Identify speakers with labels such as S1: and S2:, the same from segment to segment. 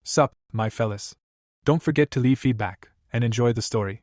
S1: Sup, my fellas. Don't forget to leave feedback, and enjoy the story.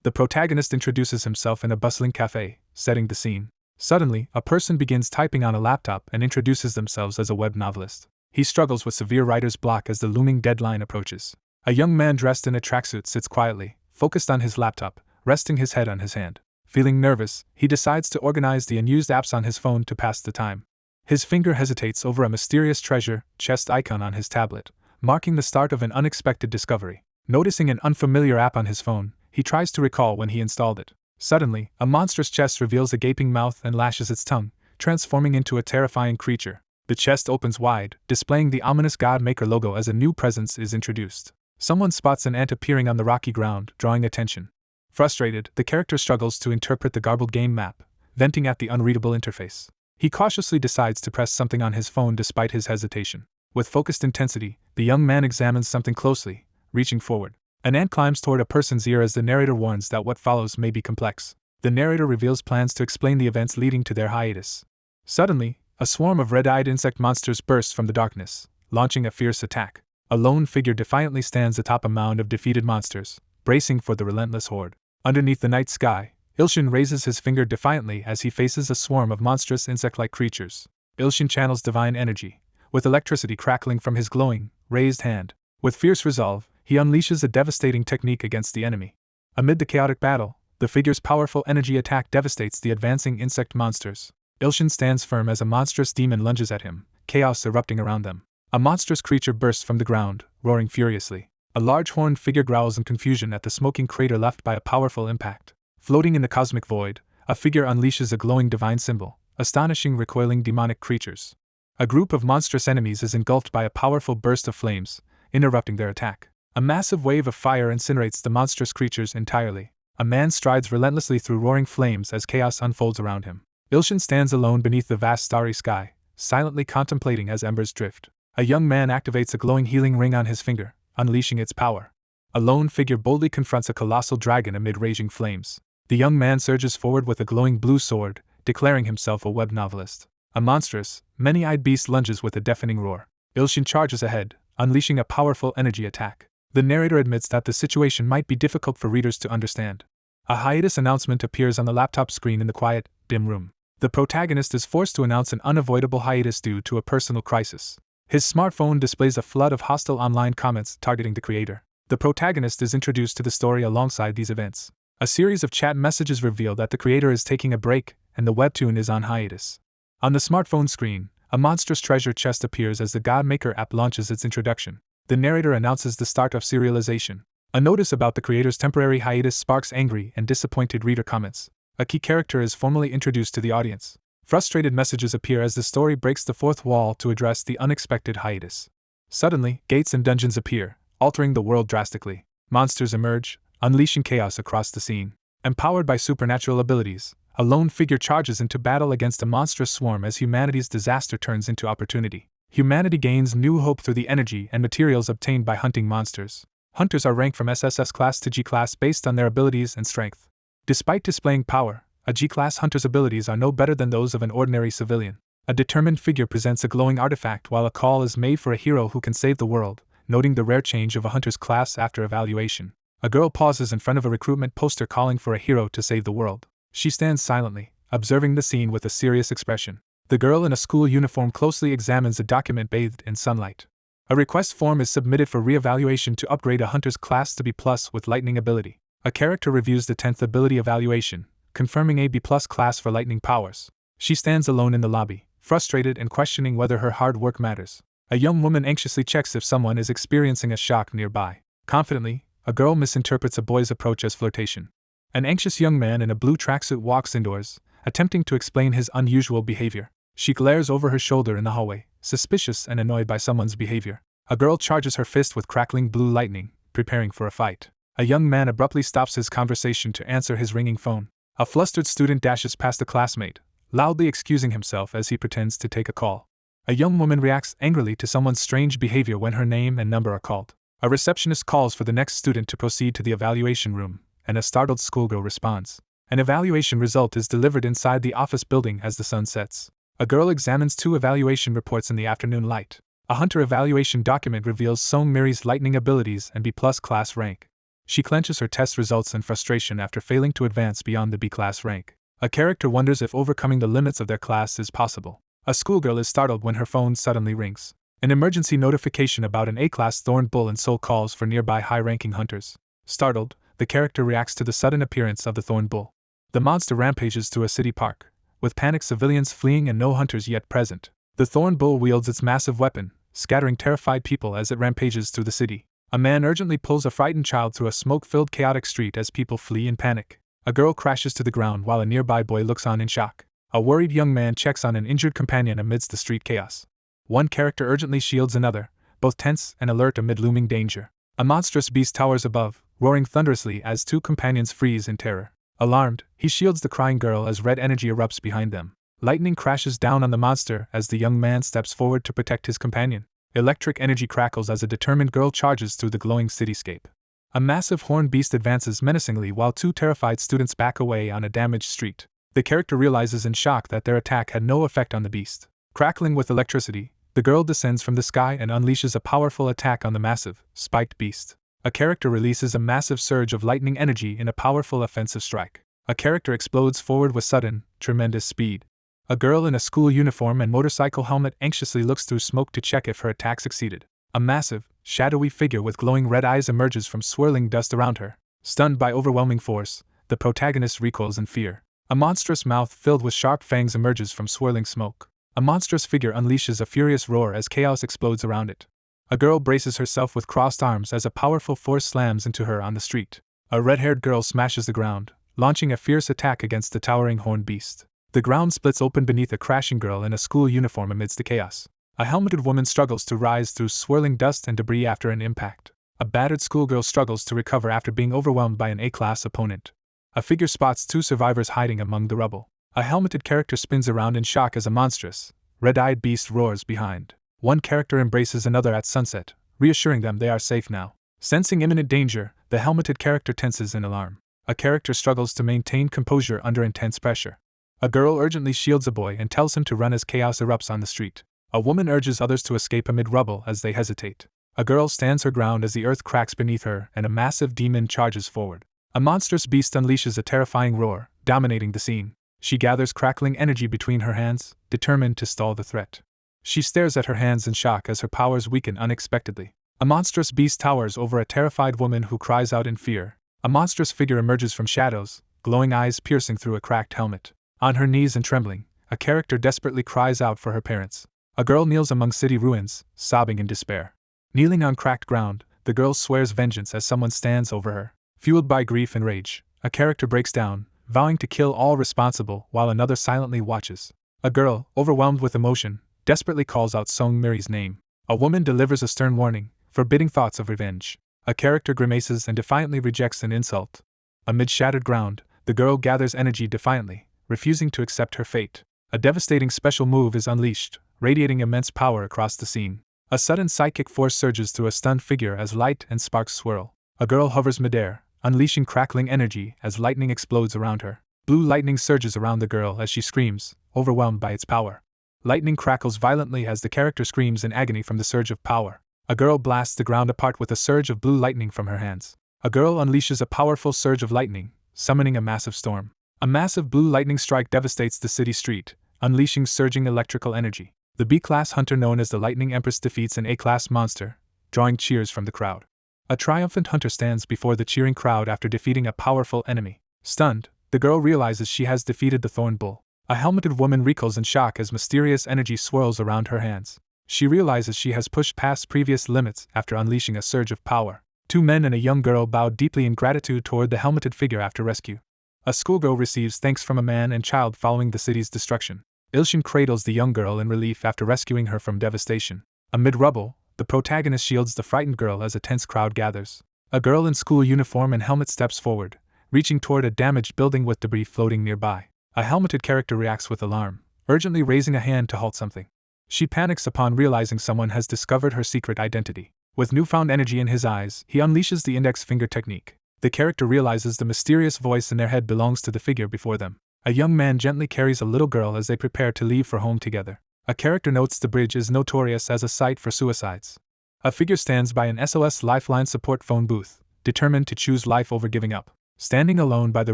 S1: The protagonist introduces himself in a bustling cafe, setting the scene. Suddenly, a person begins typing on a laptop and introduces themselves as a web novelist. He struggles with severe writer's block as the looming deadline approaches. A young man dressed in a tracksuit sits quietly, focused on his laptop, resting his head on his hand. Feeling nervous, he decides to organize the unused apps on his phone to pass the time. His finger hesitates over a mysterious treasure chest icon on his tablet, marking the start of an unexpected discovery. Noticing an unfamiliar app on his phone, he tries to recall when he installed it. Suddenly, a monstrous chest reveals a gaping mouth and lashes its tongue, transforming into a terrifying creature. The chest opens wide, displaying the ominous God-Maker logo as a new presence is introduced. Someone spots an ant appearing on the rocky ground, drawing attention. Frustrated, the character struggles to interpret the garbled game map, venting at the unreadable interface. He cautiously decides to press something on his phone despite his hesitation. With focused intensity, the young man examines something closely, reaching forward. An ant climbs toward a person's ear as the narrator warns that what follows may be complex. The narrator reveals plans to explain the events leading to their hiatus. Suddenly, a swarm of red-eyed insect monsters bursts from the darkness, launching a fierce attack. A lone figure defiantly stands atop a mound of defeated monsters, bracing for the relentless horde. Underneath the night sky, Ilshin raises his finger defiantly as he faces a swarm of monstrous insect-like creatures. Ilshin channels divine energy, with electricity crackling from his glowing, raised hand. With fierce resolve, he unleashes a devastating technique against the enemy. Amid the chaotic battle, the figure's powerful energy attack devastates the advancing insect monsters. Ilshin stands firm as a monstrous demon lunges at him, chaos erupting around them. A monstrous creature bursts from the ground, roaring furiously. A large horned figure growls in confusion at the smoking crater left by a powerful impact. Floating in the cosmic void, a figure unleashes a glowing divine symbol, astonishing recoiling demonic creatures. A group of monstrous enemies is engulfed by a powerful burst of flames, interrupting their attack. A massive wave of fire incinerates the monstrous creatures entirely. A man strides relentlessly through roaring flames as chaos unfolds around him. Ilshin stands alone beneath the vast starry sky, silently contemplating as embers drift. A young man activates a glowing healing ring on his finger, unleashing its power. A lone figure boldly confronts a colossal dragon amid raging flames. The young man surges forward with a glowing blue sword, declaring himself a web novelist. A monstrous, many-eyed beast lunges with a deafening roar. Ilshin charges ahead, unleashing a powerful energy attack. The narrator admits that the situation might be difficult for readers to understand. A hiatus announcement appears on the laptop screen in the quiet, dim room. The protagonist is forced to announce an unavoidable hiatus due to a personal crisis. His smartphone displays a flood of hostile online comments targeting the creator. The protagonist is introduced to the story alongside these events. A series of chat messages reveal that the creator is taking a break, and the webtoon is on hiatus. On the smartphone screen, a monstrous treasure chest appears as the God-Maker app launches its introduction. The narrator announces the start of serialization. A notice about the creator's temporary hiatus sparks angry and disappointed reader comments. A key character is formally introduced to the audience. Frustrated messages appear as the story breaks the fourth wall to address the unexpected hiatus. Suddenly, gates and dungeons appear, altering the world drastically. Monsters emerge, unleashing chaos across the scene. Empowered by supernatural abilities, a lone figure charges into battle against a monstrous swarm as humanity's disaster turns into opportunity. Humanity gains new hope through the energy and materials obtained by hunting monsters. Hunters are ranked from SSS class to G class based on their abilities and strength. Despite displaying power, a G-class hunter's abilities are no better than those of an ordinary civilian. A determined figure presents a glowing artifact while a call is made for a hero who can save the world, noting the rare change of a hunter's class after evaluation. A girl pauses in front of a recruitment poster calling for a hero to save the world. She stands silently, observing the scene with a serious expression. The girl in a school uniform closely examines a document bathed in sunlight. A request form is submitted for re-evaluation to upgrade a hunter's class to B+ with lightning ability. A character reviews the 10th ability evaluation, confirming a B+ class for lightning powers. She stands alone in the lobby, frustrated and questioning whether her hard work matters. A young woman anxiously checks if someone is experiencing a shock nearby. Confidently, a girl misinterprets a boy's approach as flirtation. An anxious young man in a blue tracksuit walks indoors, attempting to explain his unusual behavior. She glares over her shoulder in the hallway, suspicious and annoyed by someone's behavior. A girl charges her fist with crackling blue lightning, preparing for a fight. A young man abruptly stops his conversation to answer his ringing phone. A flustered student dashes past a classmate, loudly excusing himself as he pretends to take a call. A young woman reacts angrily to someone's strange behavior when her name and number are called. A receptionist calls for the next student to proceed to the evaluation room, and a startled schoolgirl responds. An evaluation result is delivered inside the office building as the sun sets. A girl examines 2 evaluation reports in the afternoon light. A hunter evaluation document reveals Song Miri's lightning abilities and B-plus class rank. She clenches her test results in frustration after failing to advance beyond the B-class rank. A character wonders if overcoming the limits of their class is possible. A schoolgirl is startled when her phone suddenly rings. An emergency notification about an A-class thorned bull in Seoul calls for nearby high-ranking hunters. Startled, the character reacts to the sudden appearance of the thorned bull. The monster rampages through a city park, with panicked civilians fleeing and no hunters yet present. The thorned bull wields its massive weapon, scattering terrified people as it rampages through the city. A man urgently pulls a frightened child through a smoke-filled chaotic street as people flee in panic. A girl crashes to the ground while a nearby boy looks on in shock. A worried young man checks on an injured companion amidst the street chaos. One character urgently shields another, both tense and alert amid looming danger. A monstrous beast towers above, roaring thunderously as two companions freeze in terror. Alarmed, he shields the crying girl as red energy erupts behind them. Lightning crashes down on the monster as the young man steps forward to protect his companion. Electric energy crackles as a determined girl charges through the glowing cityscape. A massive horned beast advances menacingly while two terrified students back away on a damaged street. The character realizes in shock that their attack had no effect on the beast. Crackling with electricity, the girl descends from the sky and unleashes a powerful attack on the massive, spiked beast. A character releases a massive surge of lightning energy in a powerful offensive strike. A character explodes forward with sudden, tremendous speed. A girl in a school uniform and motorcycle helmet anxiously looks through smoke to check if her attack succeeded. A massive, shadowy figure with glowing red eyes emerges from swirling dust around her. Stunned by overwhelming force, the protagonist recoils in fear. A monstrous mouth filled with sharp fangs emerges from swirling smoke. A monstrous figure unleashes a furious roar as chaos explodes around it. A girl braces herself with crossed arms as a powerful force slams into her on the street. A red-haired girl smashes the ground, launching a fierce attack against the towering horned beast. The ground splits open beneath a crashing girl in a school uniform amidst the chaos. A helmeted woman struggles to rise through swirling dust and debris after an impact. A battered schoolgirl struggles to recover after being overwhelmed by an A-class opponent. A figure spots two survivors hiding among the rubble. A helmeted character spins around in shock as a monstrous, red-eyed beast roars behind. One character embraces another at sunset, reassuring them they are safe now. Sensing imminent danger, the helmeted character tenses in alarm. A character struggles to maintain composure under intense pressure. A girl urgently shields a boy and tells him to run as chaos erupts on the street. A woman urges others to escape amid rubble as they hesitate. A girl stands her ground as the earth cracks beneath her and a massive demon charges forward. A monstrous beast unleashes a terrifying roar, dominating the scene. She gathers crackling energy between her hands, determined to stall the threat. She stares at her hands in shock as her powers weaken unexpectedly. A monstrous beast towers over a terrified woman who cries out in fear. A monstrous figure emerges from shadows, glowing eyes piercing through a cracked helmet. On her knees and trembling, a character desperately cries out for her parents. A girl kneels among city ruins, sobbing in despair. Kneeling on cracked ground, the girl swears vengeance as someone stands over her. Fueled by grief and rage, a character breaks down, vowing to kill all responsible while another silently watches. A girl, overwhelmed with emotion, desperately calls out Song Miri's name. A woman delivers a stern warning, forbidding thoughts of revenge. A character grimaces and defiantly rejects an insult. Amid shattered ground, the girl gathers energy defiantly, refusing to accept her fate. A devastating special move is unleashed, radiating immense power across the scene. A sudden psychic force surges through a stunned figure as light and sparks swirl. A girl hovers midair, unleashing crackling energy as lightning explodes around her. Blue lightning surges around the girl as she screams, overwhelmed by its power. Lightning crackles violently as the character screams in agony from the surge of power. A girl blasts the ground apart with a surge of blue lightning from her hands. A girl unleashes a powerful surge of lightning, summoning a massive storm. A massive blue lightning strike devastates the city street, unleashing surging electrical energy. The B-class hunter known as the Lightning Empress defeats an A-class monster, drawing cheers from the crowd. A triumphant hunter stands before the cheering crowd after defeating a powerful enemy. Stunned, the girl realizes she has defeated the Thorn Bull. A helmeted woman recoils in shock as mysterious energy swirls around her hands. She realizes she has pushed past previous limits after unleashing a surge of power. Two men and a young girl bow deeply in gratitude toward the helmeted figure after rescue. A schoolgirl receives thanks from a man and child following the city's destruction. Ilshin cradles the young girl in relief after rescuing her from devastation. Amid rubble, the protagonist shields the frightened girl as a tense crowd gathers. A girl in school uniform and helmet steps forward, reaching toward a damaged building with debris floating nearby. A helmeted character reacts with alarm, urgently raising a hand to halt something. She panics upon realizing someone has discovered her secret identity. With newfound energy in his eyes, he unleashes the index finger technique. The character realizes the mysterious voice in their head belongs to the figure before them. A young man gently carries a little girl as they prepare to leave for home together. A character notes the bridge is notorious as a site for suicides. A figure stands by an SOS Lifeline support phone booth, determined to choose life over giving up. Standing alone by the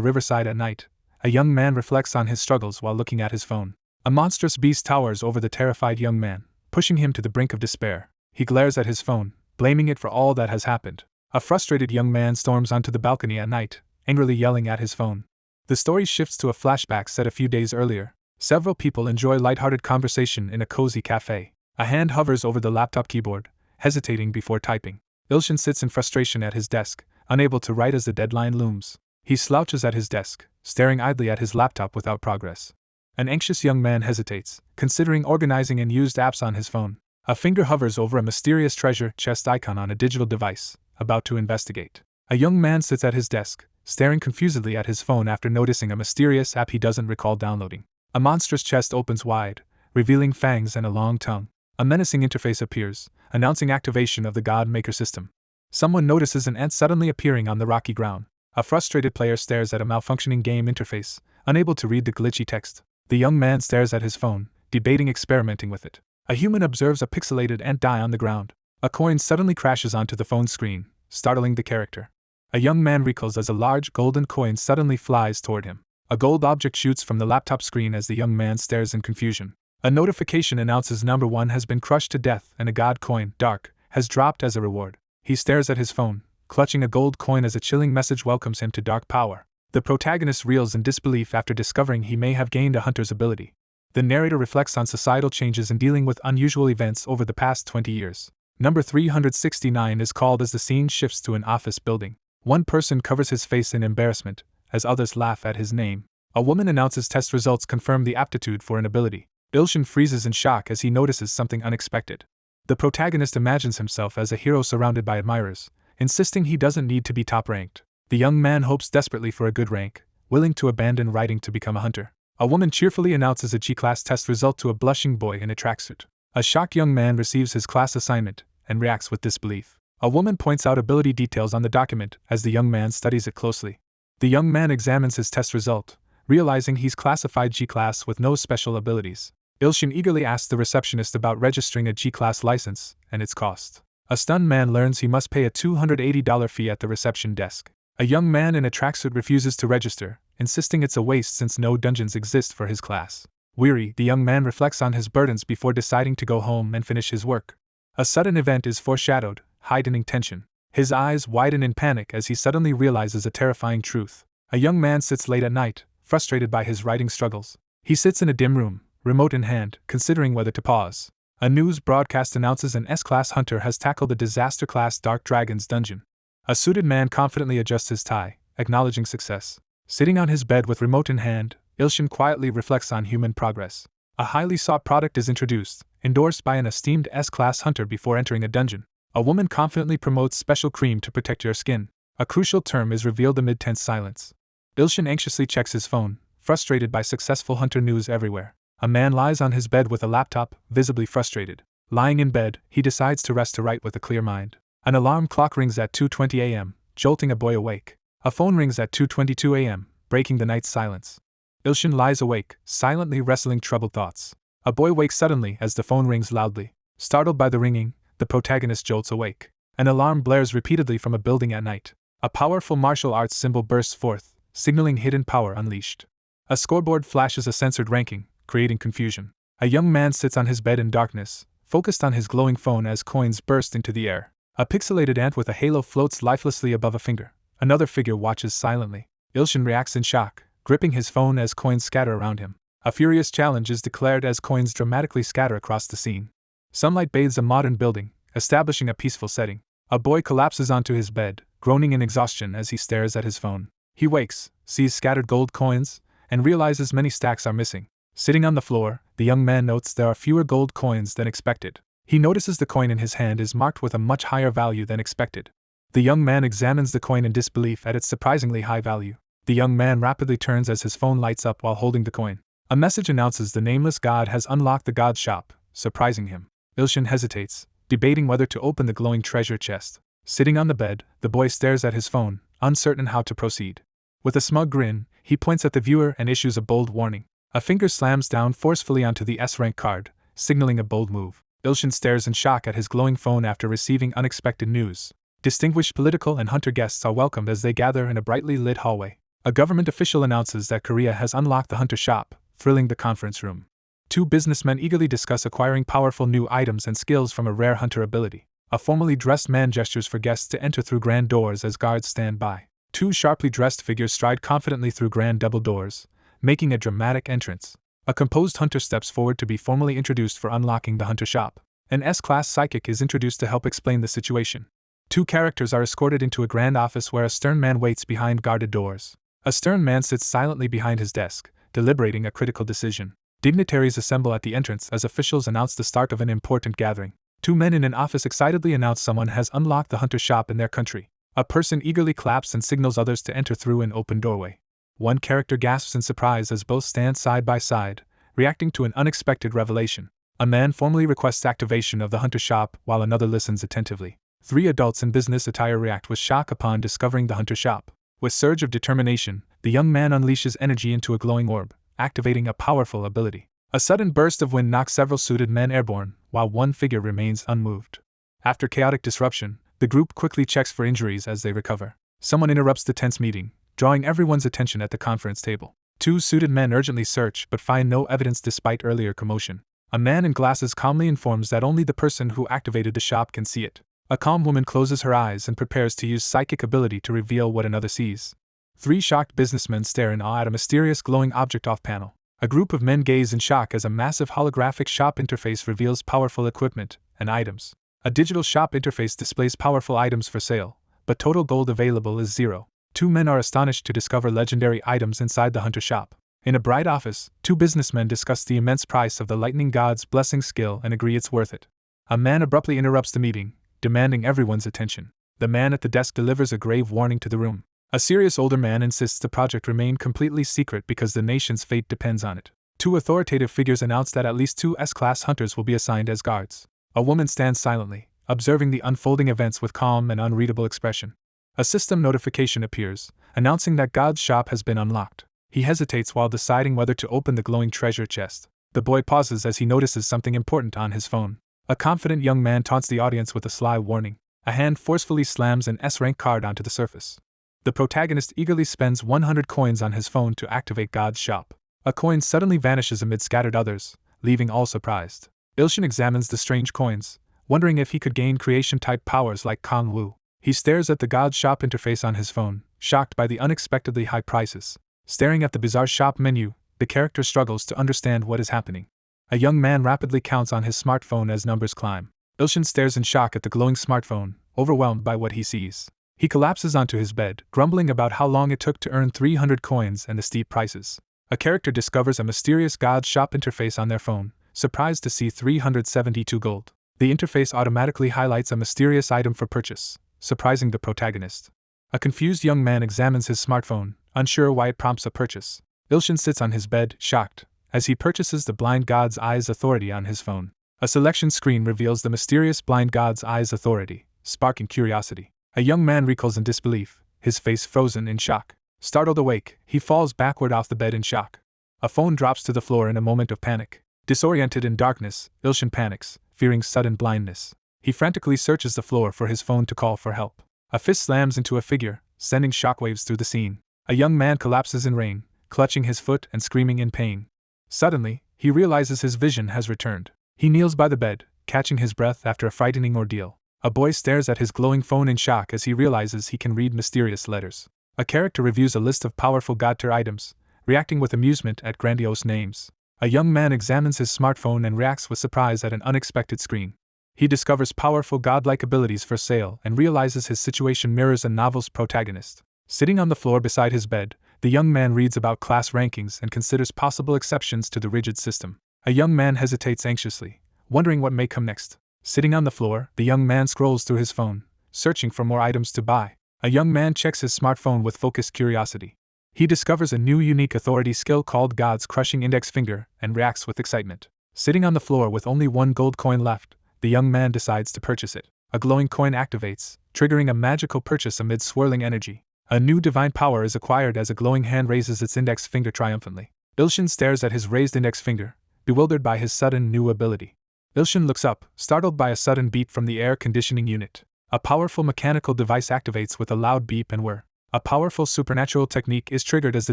S1: riverside at night, a young man reflects on his struggles while looking at his phone. A monstrous beast towers over the terrified young man, pushing him to the brink of despair. He glares at his phone, blaming it for all that has happened. A frustrated young man storms onto the balcony at night, angrily yelling at his phone. The story shifts to a flashback set a few days earlier. Several people enjoy lighthearted conversation in a cozy cafe. A hand hovers over the laptop keyboard, hesitating before typing. Ilshin sits in frustration at his desk, unable to write as the deadline looms. He slouches at his desk, staring idly at his laptop without progress. An anxious young man hesitates, considering organizing unused apps on his phone. A finger hovers over a mysterious treasure chest icon on a digital device, about to investigate. A young man sits at his desk, staring confusedly at his phone after noticing a mysterious app he doesn't recall downloading. A monstrous chest opens wide, revealing fangs and a long tongue. A menacing interface appears, announcing activation of the God Maker system. Someone notices an ant suddenly appearing on the rocky ground. A frustrated player stares at a malfunctioning game interface, unable to read the glitchy text. The young man stares at his phone, debating experimenting with it. A human observes a pixelated ant die on the ground. A coin suddenly crashes onto the phone screen, startling the character. A young man recoils as a large golden coin suddenly flies toward him. A gold object shoots from the laptop screen as the young man stares in confusion. A notification announces number 1 has been crushed to death and a god coin, dark, has dropped as a reward. He stares at his phone, clutching a gold coin as a chilling message welcomes him to dark power. The protagonist reels in disbelief after discovering he may have gained a hunter's ability. The narrator reflects on societal changes in dealing with unusual events over the past 20 years. Number 369 is called as the scene shifts to an office building. One person covers his face in embarrassment, as others laugh at his name. A woman announces test results confirm the aptitude for an ability. Ilshin freezes in shock as he notices something unexpected. The protagonist imagines himself as a hero surrounded by admirers, insisting he doesn't need to be top-ranked. The young man hopes desperately for a good rank, willing to abandon writing to become a hunter. A woman cheerfully announces a G-class test result to a blushing boy in a tracksuit. A shocked young man receives his class assignment and reacts with disbelief. A woman points out ability details on the document as the young man studies it closely. The young man examines his test result, realizing he's classified G-class with no special abilities. Ilshin eagerly asks the receptionist about registering a G-class license and its cost. A stunned man learns he must pay a $280 fee at the reception desk. A young man in a tracksuit refuses to register, insisting it's a waste since no dungeons exist for his class. Weary, the young man reflects on his burdens before deciding to go home and finish his work. A sudden event is foreshadowed, heightening tension. His eyes widen in panic as he suddenly realizes a terrifying truth. A young man sits late at night, frustrated by his writing struggles. He sits in a dim room, remote in hand, considering whether to pause. A news broadcast announces an S-class hunter has tackled the disaster-class Dark Dragon's dungeon. A suited man confidently adjusts his tie, acknowledging success. Sitting on his bed with remote in hand, Ilshin quietly reflects on human progress. A highly sought product is introduced, endorsed by an esteemed S-class hunter before entering a dungeon. A woman confidently promotes special cream to protect your skin. A crucial term is revealed amid tense silence. Ilshin anxiously checks his phone, frustrated by successful hunter news everywhere. A man lies on his bed with a laptop, visibly frustrated. Lying in bed, he decides to rest to write with a clear mind. An alarm clock rings at 2:20 a.m., jolting a boy awake. A phone rings at 2:22 a.m., breaking the night's silence. Ilshin lies awake, silently wrestling troubled thoughts. A boy wakes suddenly as the phone rings loudly. Startled by the ringing, the protagonist jolts awake. An alarm blares repeatedly from a building at night. A powerful martial arts symbol bursts forth, signaling hidden power unleashed. A scoreboard flashes a censored ranking, creating confusion. A young man sits on his bed in darkness, focused on his glowing phone as coins burst into the air. A pixelated ant with a halo floats lifelessly above a finger. Another figure watches silently. Ilshin reacts in shock, gripping his phone as coins scatter around him. A furious challenge is declared as coins dramatically scatter across the scene. Sunlight bathes a modern building, establishing a peaceful setting. A boy collapses onto his bed, groaning in exhaustion as he stares at his phone. He wakes, sees scattered gold coins, and realizes many stacks are missing. Sitting on the floor, the young man notes there are fewer gold coins than expected. He notices the coin in his hand is marked with a much higher value than expected. The young man examines the coin in disbelief at its surprisingly high value. The young man rapidly turns as his phone lights up while holding the coin. A message announces the nameless god has unlocked the god's shop, surprising him. Ilshin hesitates, debating whether to open the glowing treasure chest. Sitting on the bed, the boy stares at his phone, uncertain how to proceed. With a smug grin, he points at the viewer and issues a bold warning. A finger slams down forcefully onto the S-rank card, signaling a bold move. Ilshin stares in shock at his glowing phone after receiving unexpected news. Distinguished political and hunter guests are welcomed as they gather in a brightly lit hallway. A government official announces that Korea has unlocked the hunter shop, thrilling the conference room. Two businessmen eagerly discuss acquiring powerful new items and skills from a rare hunter ability. A formally dressed man gestures for guests to enter through grand doors as guards stand by. Two sharply dressed figures stride confidently through grand double doors, making a dramatic entrance. A composed hunter steps forward to be formally introduced for unlocking the hunter shop. An S-class psychic is introduced to help explain the situation. Two characters are escorted into a grand office where a stern man waits behind guarded doors. A stern man sits silently behind his desk, deliberating a critical decision. Dignitaries assemble at the entrance as officials announce the start of an important gathering. Two men in an office excitedly announce someone has unlocked the hunter shop in their country. A person eagerly claps and signals others to enter through an open doorway. One character gasps in surprise as both stand side by side, reacting to an unexpected revelation. A man formally requests activation of the hunter shop while another listens attentively. Three adults in business attire react with shock upon discovering the hunter shop. With surge of determination, the young man unleashes energy into a glowing orb, activating a powerful ability. A sudden burst of wind knocks several suited men airborne, while one figure remains unmoved. After chaotic disruption, the group quickly checks for injuries as they recover. Someone interrupts the tense meeting, drawing everyone's attention at the conference table. Two suited men urgently search but find no evidence despite earlier commotion. A man in glasses calmly informs that only the person who activated the shop can see it. A calm woman closes her eyes and prepares to use psychic ability to reveal what another sees. Three shocked businessmen stare in awe at a mysterious glowing object off-panel. A group of men gaze in shock as a massive holographic shop interface reveals powerful equipment and items. A digital shop interface displays powerful items for sale, but total gold available is 0. Two men are astonished to discover legendary items inside the hunter shop. In a bright office, two businessmen discuss the immense price of the lightning god's blessing skill and agree it's worth it. A man abruptly interrupts the meeting, demanding everyone's attention. The man at the desk delivers a grave warning to the room. A serious older man insists the project remain completely secret because the nation's fate depends on it. Two authoritative figures announce that at least two S-class hunters will be assigned as guards. A woman stands silently, observing the unfolding events with calm and unreadable expression. A system notification appears, announcing that God's shop has been unlocked. He hesitates while deciding whether to open the glowing treasure chest. The boy pauses as he notices something important on his phone. A confident young man taunts the audience with a sly warning. A hand forcefully slams an S-rank card onto the surface. The protagonist eagerly spends 100 coins on his phone to activate God's shop. A coin suddenly vanishes amid scattered others, leaving all surprised. Ilshin examines the strange coins, wondering if he could gain creation-type powers like Kang Wu. He stares at the God's shop interface on his phone, shocked by the unexpectedly high prices. Staring at the bizarre shop menu, the character struggles to understand what is happening. A young man rapidly counts on his smartphone as numbers climb. Ilshin stares in shock at the glowing smartphone, overwhelmed by what he sees. He collapses onto his bed, grumbling about how long it took to earn 300 coins and the steep prices. A character discovers a mysterious God's shop interface on their phone, surprised to see 372 gold. The interface automatically highlights a mysterious item for purchase, surprising the protagonist. A confused young man examines his smartphone, unsure why it prompts a purchase. Ilshin sits on his bed, shocked, as he purchases the Blind God's Eyes Authority on his phone. A selection screen reveals the mysterious Blind God's Eyes Authority, sparking curiosity. A young man recoils in disbelief, his face frozen in shock. Startled awake, he falls backward off the bed in shock. A phone drops to the floor in a moment of panic. Disoriented in darkness, Ilshin panics, fearing sudden blindness. He frantically searches the floor for his phone to call for help. A fist slams into a figure, sending shockwaves through the scene. A young man collapses in rain, clutching his foot and screaming in pain. Suddenly, he realizes his vision has returned. He kneels by the bed, catching his breath after a frightening ordeal. A boy stares at his glowing phone in shock as he realizes he can read mysterious letters. A character reviews a list of powerful god-tier items, reacting with amusement at grandiose names. A young man examines his smartphone and reacts with surprise at an unexpected screen. He discovers powerful godlike abilities for sale and realizes his situation mirrors a novel's protagonist. Sitting on the floor beside his bed, the young man reads about class rankings and considers possible exceptions to the rigid system. A young man hesitates anxiously, wondering what may come next. Sitting on the floor, the young man scrolls through his phone, searching for more items to buy. A young man checks his smartphone with focused curiosity. He discovers a new unique authority skill called God's Crushing Index Finger and reacts with excitement. Sitting on the floor with only one gold coin left, the young man decides to purchase it. A glowing coin activates, triggering a magical purchase amid swirling energy. A new divine power is acquired as a glowing hand raises its index finger triumphantly. Ilshin stares at his raised index finger, bewildered by his sudden new ability. Ilshin looks up, startled by a sudden beep from the air conditioning unit. A powerful mechanical device activates with a loud beep and whir. A powerful supernatural technique is triggered as the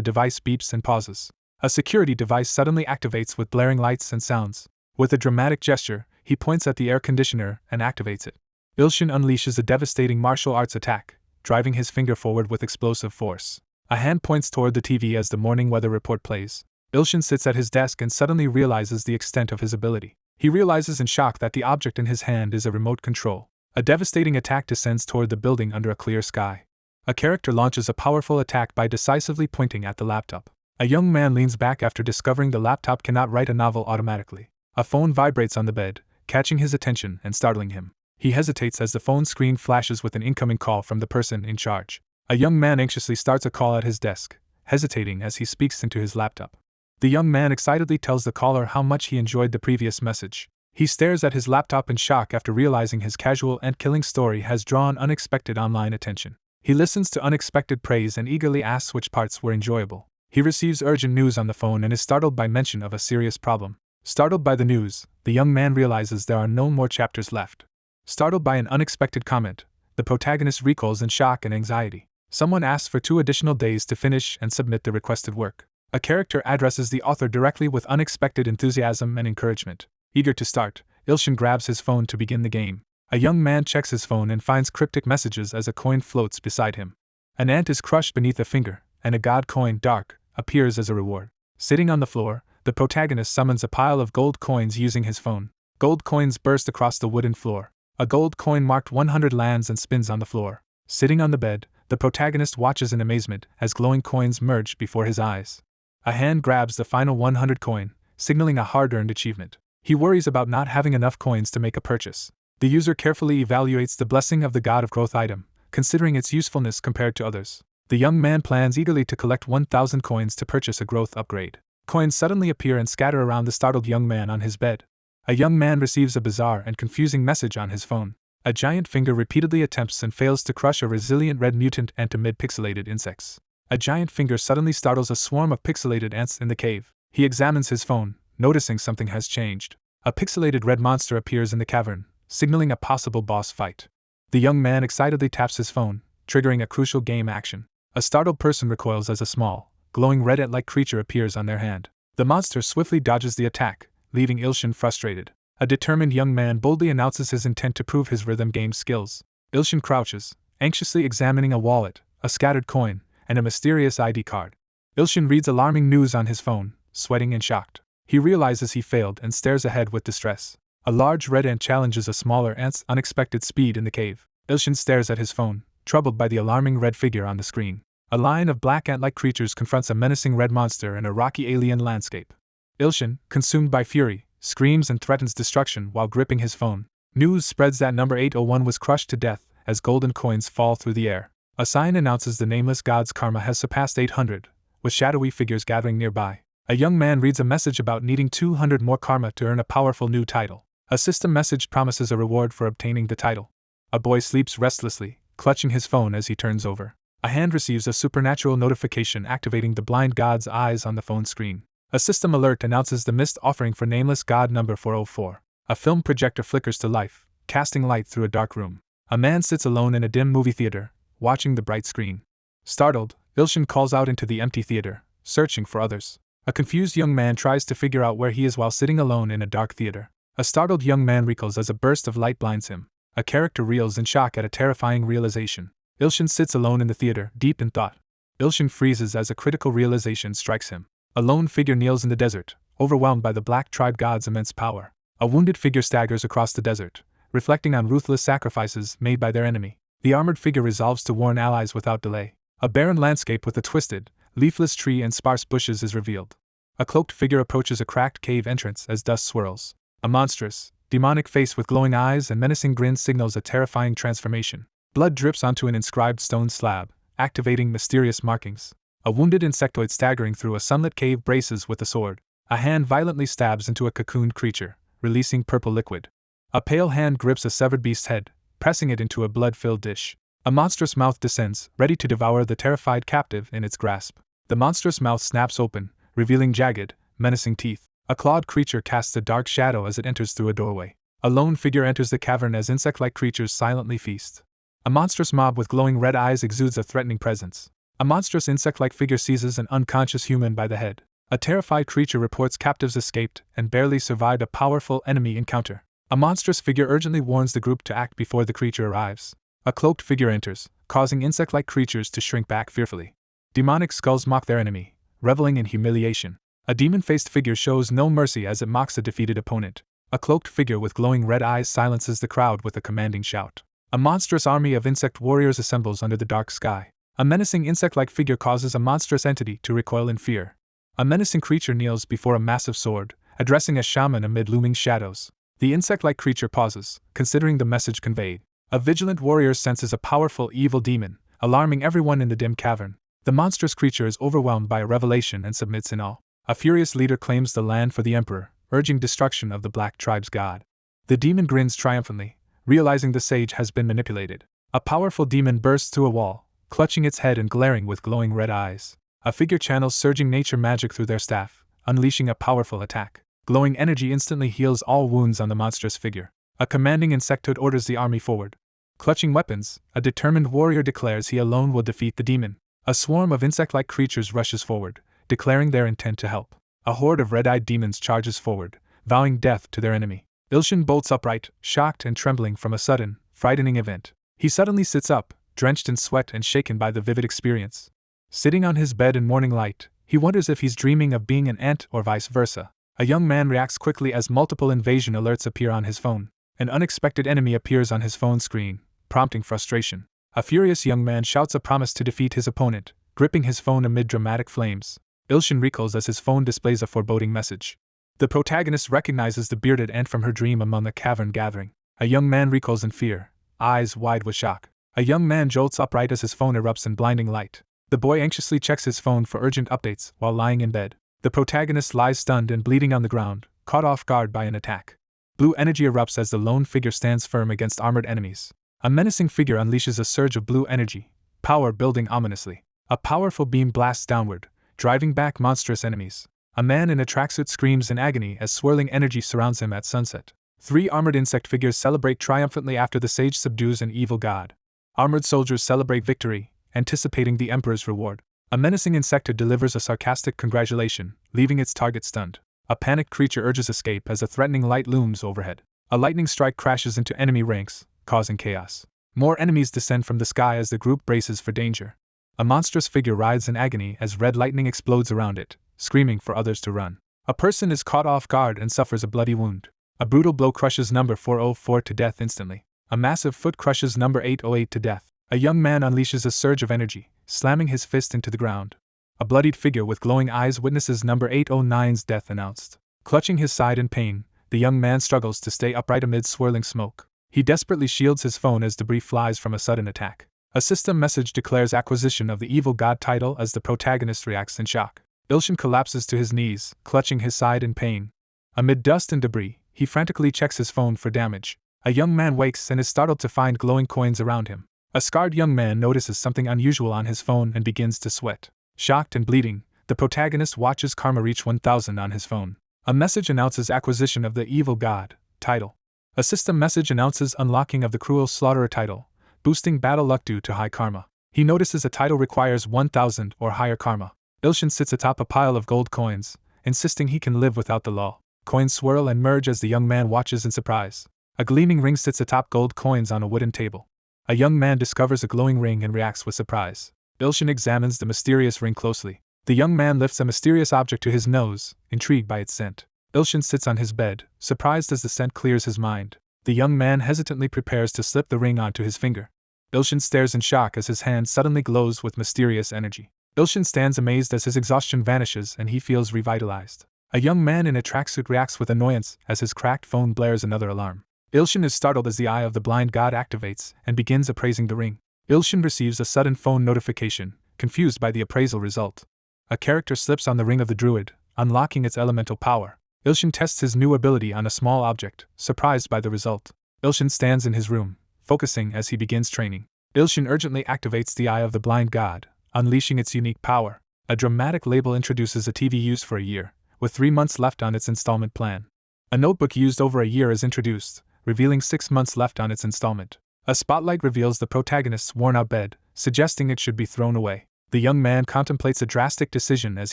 S1: device beeps and pauses. A security device suddenly activates with blaring lights and sounds. With a dramatic gesture, he points at the air conditioner and activates it. Ilshin unleashes a devastating martial arts attack, driving his finger forward with explosive force. A hand points toward the TV as the morning weather report plays. Ilshin sits at his desk and suddenly realizes the extent of his ability. He realizes in shock that the object in his hand is a remote control. A devastating attack descends toward the building under a clear sky. A character launches a powerful attack by decisively pointing at the laptop. A young man leans back after discovering the laptop cannot write a novel automatically. A phone vibrates on the bed, catching his attention and startling him. He hesitates as the phone screen flashes with an incoming call from the person in charge. A young man anxiously starts a call at his desk, hesitating as he speaks into his laptop. The young man excitedly tells the caller how much he enjoyed the previous message. He stares at his laptop in shock after realizing his casual and killing story has drawn unexpected online attention. He listens to unexpected praise and eagerly asks which parts were enjoyable. He receives urgent news on the phone and is startled by mention of a serious problem. Startled by the news, the young man realizes there are no more chapters left. Startled by an unexpected comment, the protagonist recoils in shock and anxiety. Someone asks for 2 additional days to finish and submit the requested work. A character addresses the author directly with unexpected enthusiasm and encouragement. Eager to start, Ilshin grabs his phone to begin the game. A young man checks his phone and finds cryptic messages as a coin floats beside him. An ant is crushed beneath a finger, and a god coin, dark, appears as a reward. Sitting on the floor, the protagonist summons a pile of gold coins using his phone. Gold coins burst across the wooden floor. A gold coin marked 100 lands and spins on the floor. Sitting on the bed, the protagonist watches in amazement as glowing coins merge before his eyes. A hand grabs the final 100 coin, signaling a hard-earned achievement. He worries about not having enough coins to make a purchase. The user carefully evaluates the blessing of the god of growth item, considering its usefulness compared to others. The young man plans eagerly to collect 1,000 coins to purchase a growth upgrade. Coins suddenly appear and scatter around the startled young man on his bed. A young man receives a bizarre and confusing message on his phone. A giant finger repeatedly attempts and fails to crush a resilient red mutant ant amid pixelated insects. A giant finger suddenly startles a swarm of pixelated ants in the cave. He examines his phone, noticing something has changed. A pixelated red monster appears in the cavern, signaling a possible boss fight. The young man excitedly taps his phone, triggering a crucial game action. A startled person recoils as a small, glowing red ant-like creature appears on their hand. The monster swiftly dodges the attack, leaving Ilshin frustrated. A determined young man boldly announces his intent to prove his rhythm game skills. Ilshin crouches, anxiously examining a wallet, a scattered coin, and a mysterious ID card. Ilshin reads alarming news on his phone, sweating and shocked. He realizes he failed and stares ahead with distress. A large red ant challenges a smaller ant's unexpected speed in the cave. Ilshin stares at his phone, troubled by the alarming red figure on the screen. A line of black ant-like creatures confronts a menacing red monster in a rocky alien landscape. Ilshin, consumed by fury, screams and threatens destruction while gripping his phone. News spreads that number 801 was crushed to death as golden coins fall through the air. A sign announces the nameless god's karma has surpassed 800, with shadowy figures gathering nearby. A young man reads a message about needing 200 more karma to earn a powerful new title. A system message promises a reward for obtaining the title. A boy sleeps restlessly, clutching his phone as he turns over. A hand receives a supernatural notification activating the blind god's eyes on the phone screen. A system alert announces the missed offering for nameless god number 404. A film projector flickers to life, casting light through a dark room. A man sits alone in a dim movie theater, watching the bright screen. Startled, Ilshin calls out into the empty theater, searching for others. A confused young man tries to figure out where he is while sitting alone in a dark theater. A startled young man recoils as a burst of light blinds him. A character reels in shock at a terrifying realization. Ilshin sits alone in the theater, deep in thought. Ilshin freezes as a critical realization strikes him. A lone figure kneels in the desert, overwhelmed by the black tribe god's immense power. A wounded figure staggers across the desert, reflecting on ruthless sacrifices made by their enemy. The armored figure resolves to warn allies without delay. A barren landscape with a twisted, leafless tree and sparse bushes is revealed. A cloaked figure approaches a cracked cave entrance as dust swirls. A monstrous, demonic face with glowing eyes and menacing grin signals a terrifying transformation. Blood drips onto an inscribed stone slab, activating mysterious markings. A wounded insectoid staggering through a sunlit cave braces with a sword. A hand violently stabs into a cocooned creature, releasing purple liquid. A pale hand grips a severed beast's head, pressing it into a blood-filled dish. A monstrous mouth descends, ready to devour the terrified captive in its grasp. The monstrous mouth snaps open, revealing jagged, menacing teeth. A clawed creature casts a dark shadow as it enters through a doorway. A lone figure enters the cavern as insect-like creatures silently feast. A monstrous mob with glowing red eyes exudes a threatening presence. A monstrous insect-like figure seizes an unconscious human by the head. A terrified creature reports captives escaped and barely survived a powerful enemy encounter. A monstrous figure urgently warns the group to act before the creature arrives. A cloaked figure enters, causing insect-like creatures to shrink back fearfully. Demonic skulls mock their enemy, reveling in humiliation. A demon-faced figure shows no mercy as it mocks a defeated opponent. A cloaked figure with glowing red eyes silences the crowd with a commanding shout. A monstrous army of insect warriors assembles under the dark sky. A menacing insect-like figure causes a monstrous entity to recoil in fear. A menacing creature kneels before a massive sword, addressing a shaman amid looming shadows. The insect-like creature pauses, considering the message conveyed. A vigilant warrior senses a powerful evil demon, alarming everyone in the dim cavern. The monstrous creature is overwhelmed by a revelation and submits in awe. A furious leader claims the land for the emperor, urging destruction of the Black Tribe's god. The demon grins triumphantly, realizing the sage has been manipulated. A powerful demon bursts through a wall, clutching its head and glaring with glowing red eyes. A figure channels surging nature magic through their staff, unleashing a powerful attack. Glowing energy instantly heals all wounds on the monstrous figure. A commanding insectoid orders the army forward. Clutching weapons, a determined warrior declares he alone will defeat the demon. A swarm of insect-like creatures rushes forward, declaring their intent to help. A horde of red-eyed demons charges forward, vowing death to their enemy. Ilshin bolts upright, shocked and trembling from a sudden, frightening event. He suddenly sits up, drenched in sweat and shaken by the vivid experience. Sitting on his bed in morning light, he wonders if he's dreaming of being an ant or vice versa. A young man reacts quickly as multiple invasion alerts appear on his phone. An unexpected enemy appears on his phone screen, prompting frustration. A furious young man shouts a promise to defeat his opponent, gripping his phone amid dramatic flames. Ilshin recoils as his phone displays a foreboding message. The protagonist recognizes the bearded ant from her dream among the cavern gathering. A young man recoils in fear, eyes wide with shock. A young man jolts upright as his phone erupts in blinding light. The boy anxiously checks his phone for urgent updates while lying in bed. The protagonist lies stunned and bleeding on the ground, caught off guard by an attack. Blue energy erupts as the lone figure stands firm against armored enemies. A menacing figure unleashes a surge of blue energy, power building ominously. A powerful beam blasts downward, driving back monstrous enemies. A man in a tracksuit screams in agony as swirling energy surrounds him at sunset. 3 armored insect figures celebrate triumphantly after the sage subdues an evil god. Armored soldiers celebrate victory, anticipating the emperor's reward. A menacing insectoid delivers a sarcastic congratulation, leaving its target stunned. A panicked creature urges escape as a threatening light looms overhead. A lightning strike crashes into enemy ranks, causing chaos. More enemies descend from the sky as the group braces for danger. A monstrous figure writhes in agony as red lightning explodes around it, screaming for others to run. A person is caught off guard and suffers a bloody wound. A brutal blow crushes number 404 to death instantly. A massive foot crushes number 808 to death. A young man unleashes a surge of energy, slamming his fist into the ground. A bloodied figure with glowing eyes witnesses number 809's death announced. Clutching his side in pain, the young man struggles to stay upright amid swirling smoke. He desperately shields his phone as debris flies from a sudden attack. A system message declares acquisition of the evil god title as the protagonist reacts in shock. Ilshin collapses to his knees, clutching his side in pain. Amid dust and debris, he frantically checks his phone for damage. A young man wakes and is startled to find glowing coins around him. A scarred young man notices something unusual on his phone and begins to sweat. Shocked and bleeding, the protagonist watches karma reach 1000 on his phone. A message announces acquisition of the evil god title. A system message announces unlocking of the cruel slaughterer title, boosting battle luck due to high karma. He notices a title requires 1000 or higher karma. Ilshin sits atop a pile of gold coins, insisting he can live without the law. Coins swirl and merge as the young man watches in surprise. A gleaming ring sits atop gold coins on a wooden table. A young man discovers a glowing ring and reacts with surprise. Ilshin examines the mysterious ring closely. The young man lifts a mysterious object to his nose, intrigued by its scent. Ilshin sits on his bed, surprised as the scent clears his mind. The young man hesitantly prepares to slip the ring onto his finger. Ilshin stares in shock as his hand suddenly glows with mysterious energy. Ilshin stands amazed as his exhaustion vanishes and he feels revitalized. A young man in a tracksuit reacts with annoyance as his cracked phone blares another alarm. Ilshin is startled as the eye of the blind god activates and begins appraising the ring. Ilshin receives a sudden phone notification, confused by the appraisal result. A character slips on the ring of the druid, unlocking its elemental power. Ilshin tests his new ability on a small object, surprised by the result. Ilshin stands in his room, focusing as he begins training. Ilshin urgently activates the eye of the blind god, unleashing its unique power. A dramatic label introduces a TV use for a year, with 3 months left on its installment plan. A notebook used over a year is introduced, revealing 6 months left on its installment. A spotlight reveals the protagonist's worn-out bed, suggesting it should be thrown away. The young man contemplates a drastic decision as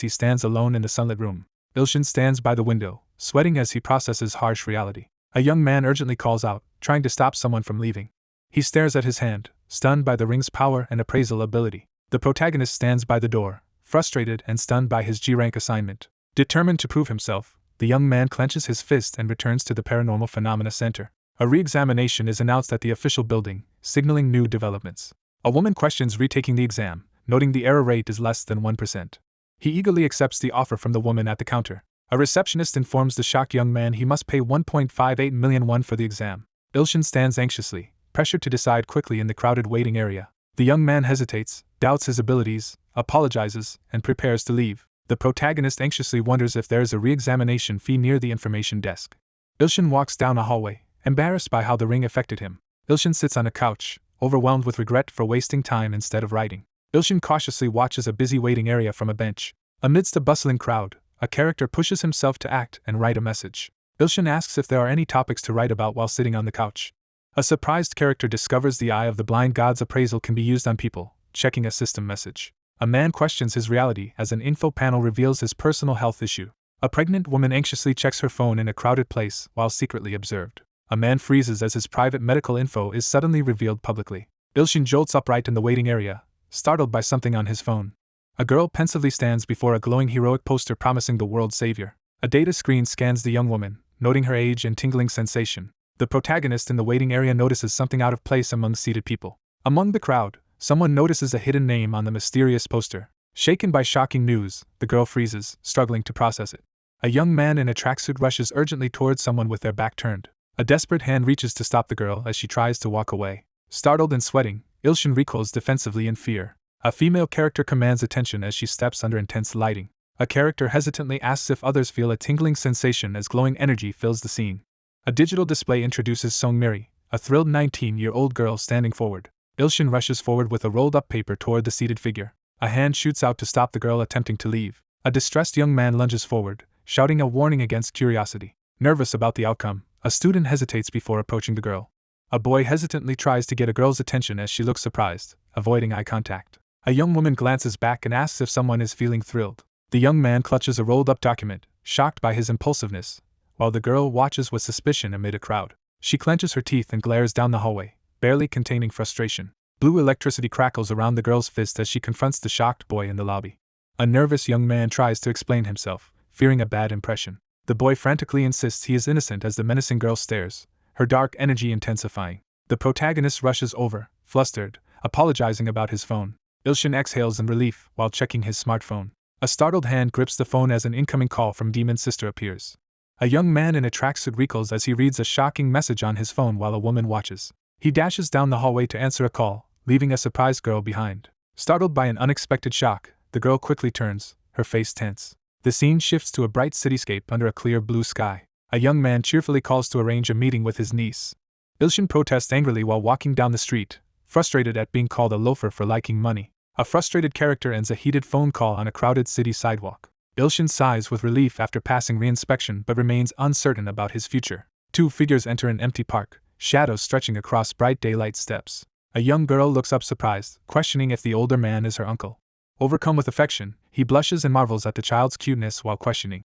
S1: he stands alone in the sunlit room. Ilshin stands by the window, sweating as he processes harsh reality. A young man urgently calls out, trying to stop someone from leaving. He stares at his hand, stunned by the ring's power and appraisal ability. The protagonist stands by the door, frustrated and stunned by his G-rank assignment. Determined to prove himself, the young man clenches his fist and returns to the Paranormal Phenomena Center. A re-examination is announced at the official building, signaling new developments. A woman questions retaking the exam, noting the error rate is less than 1%. He eagerly accepts the offer from the woman at the counter. A receptionist informs the shocked young man he must pay 1.58 million won for the exam. Ilshin stands anxiously, pressured to decide quickly in the crowded waiting area. The young man hesitates, doubts his abilities, apologizes, and prepares to leave. The protagonist anxiously wonders if there is a re-examination fee near the information desk. Ilshin walks down a hallway, embarrassed by how the ring affected him. Ilshin sits on a couch, overwhelmed with regret for wasting time instead of writing. Ilshin cautiously watches a busy waiting area from a bench. Amidst a bustling crowd, a character pushes himself to act and write a message. Ilshin asks if there are any topics to write about while sitting on the couch. A surprised character discovers the Eye of the Blind God's appraisal can be used on people, checking a system message. A man questions his reality as an info panel reveals his personal health issue. A pregnant woman anxiously checks her phone in a crowded place while secretly observed. A man freezes as his private medical info is suddenly revealed publicly. Ilshin jolts upright in the waiting area, startled by something on his phone. A girl pensively stands before a glowing heroic poster promising the world's savior. A data screen scans the young woman, noting her age and tingling sensation. The protagonist in the waiting area notices something out of place among seated people. Among the crowd, someone notices a hidden name on the mysterious poster. Shaken by shocking news, the girl freezes, struggling to process it. A young man in a tracksuit rushes urgently towards someone with their back turned. A desperate hand reaches to stop the girl as she tries to walk away. Startled and sweating, Ilshin recoils defensively in fear. A female character commands attention as she steps under intense lighting. A character hesitantly asks if others feel a tingling sensation as glowing energy fills the scene. A digital display introduces Songmiri, a thrilled 19-year-old girl standing forward. Ilshin rushes forward with a rolled-up paper toward the seated figure. A hand shoots out to stop the girl attempting to leave. A distressed young man lunges forward, shouting a warning against curiosity. Nervous about the outcome, a student hesitates before approaching the girl. A boy hesitantly tries to get a girl's attention as she looks surprised, avoiding eye contact. A young woman glances back and asks if someone is feeling thrilled. The young man clutches a rolled-up document, shocked by his impulsiveness, while the girl watches with suspicion amid a crowd. She clenches her teeth and glares down the hallway, barely containing frustration. Blue electricity crackles around the girl's fist as she confronts the shocked boy in the lobby. A nervous young man tries to explain himself, fearing a bad impression. The boy frantically insists he is innocent as the menacing girl stares, her dark energy intensifying. The protagonist rushes over, flustered, apologizing about his phone. Ilshin exhales in relief while checking his smartphone. A startled hand grips the phone as an incoming call from Demon's sister appears. A young man in a tracksuit recoils as he reads a shocking message on his phone while a woman watches. He dashes down the hallway to answer a call, leaving a surprised girl behind. Startled by an unexpected shock, the girl quickly turns, her face tense. The scene shifts to a bright cityscape under a clear blue sky. A young man cheerfully calls to arrange a meeting with his niece. Ilshin protests angrily while walking down the street, frustrated at being called a loafer for liking money. A frustrated character ends a heated phone call on a crowded city sidewalk. Ilshin sighs with relief after passing re-inspection but remains uncertain about his future. Two figures enter an empty park, shadows stretching across bright daylight steps. A young girl looks up surprised, questioning if the older man is her uncle. Overcome with affection, he blushes and marvels at the child's cuteness while questioning.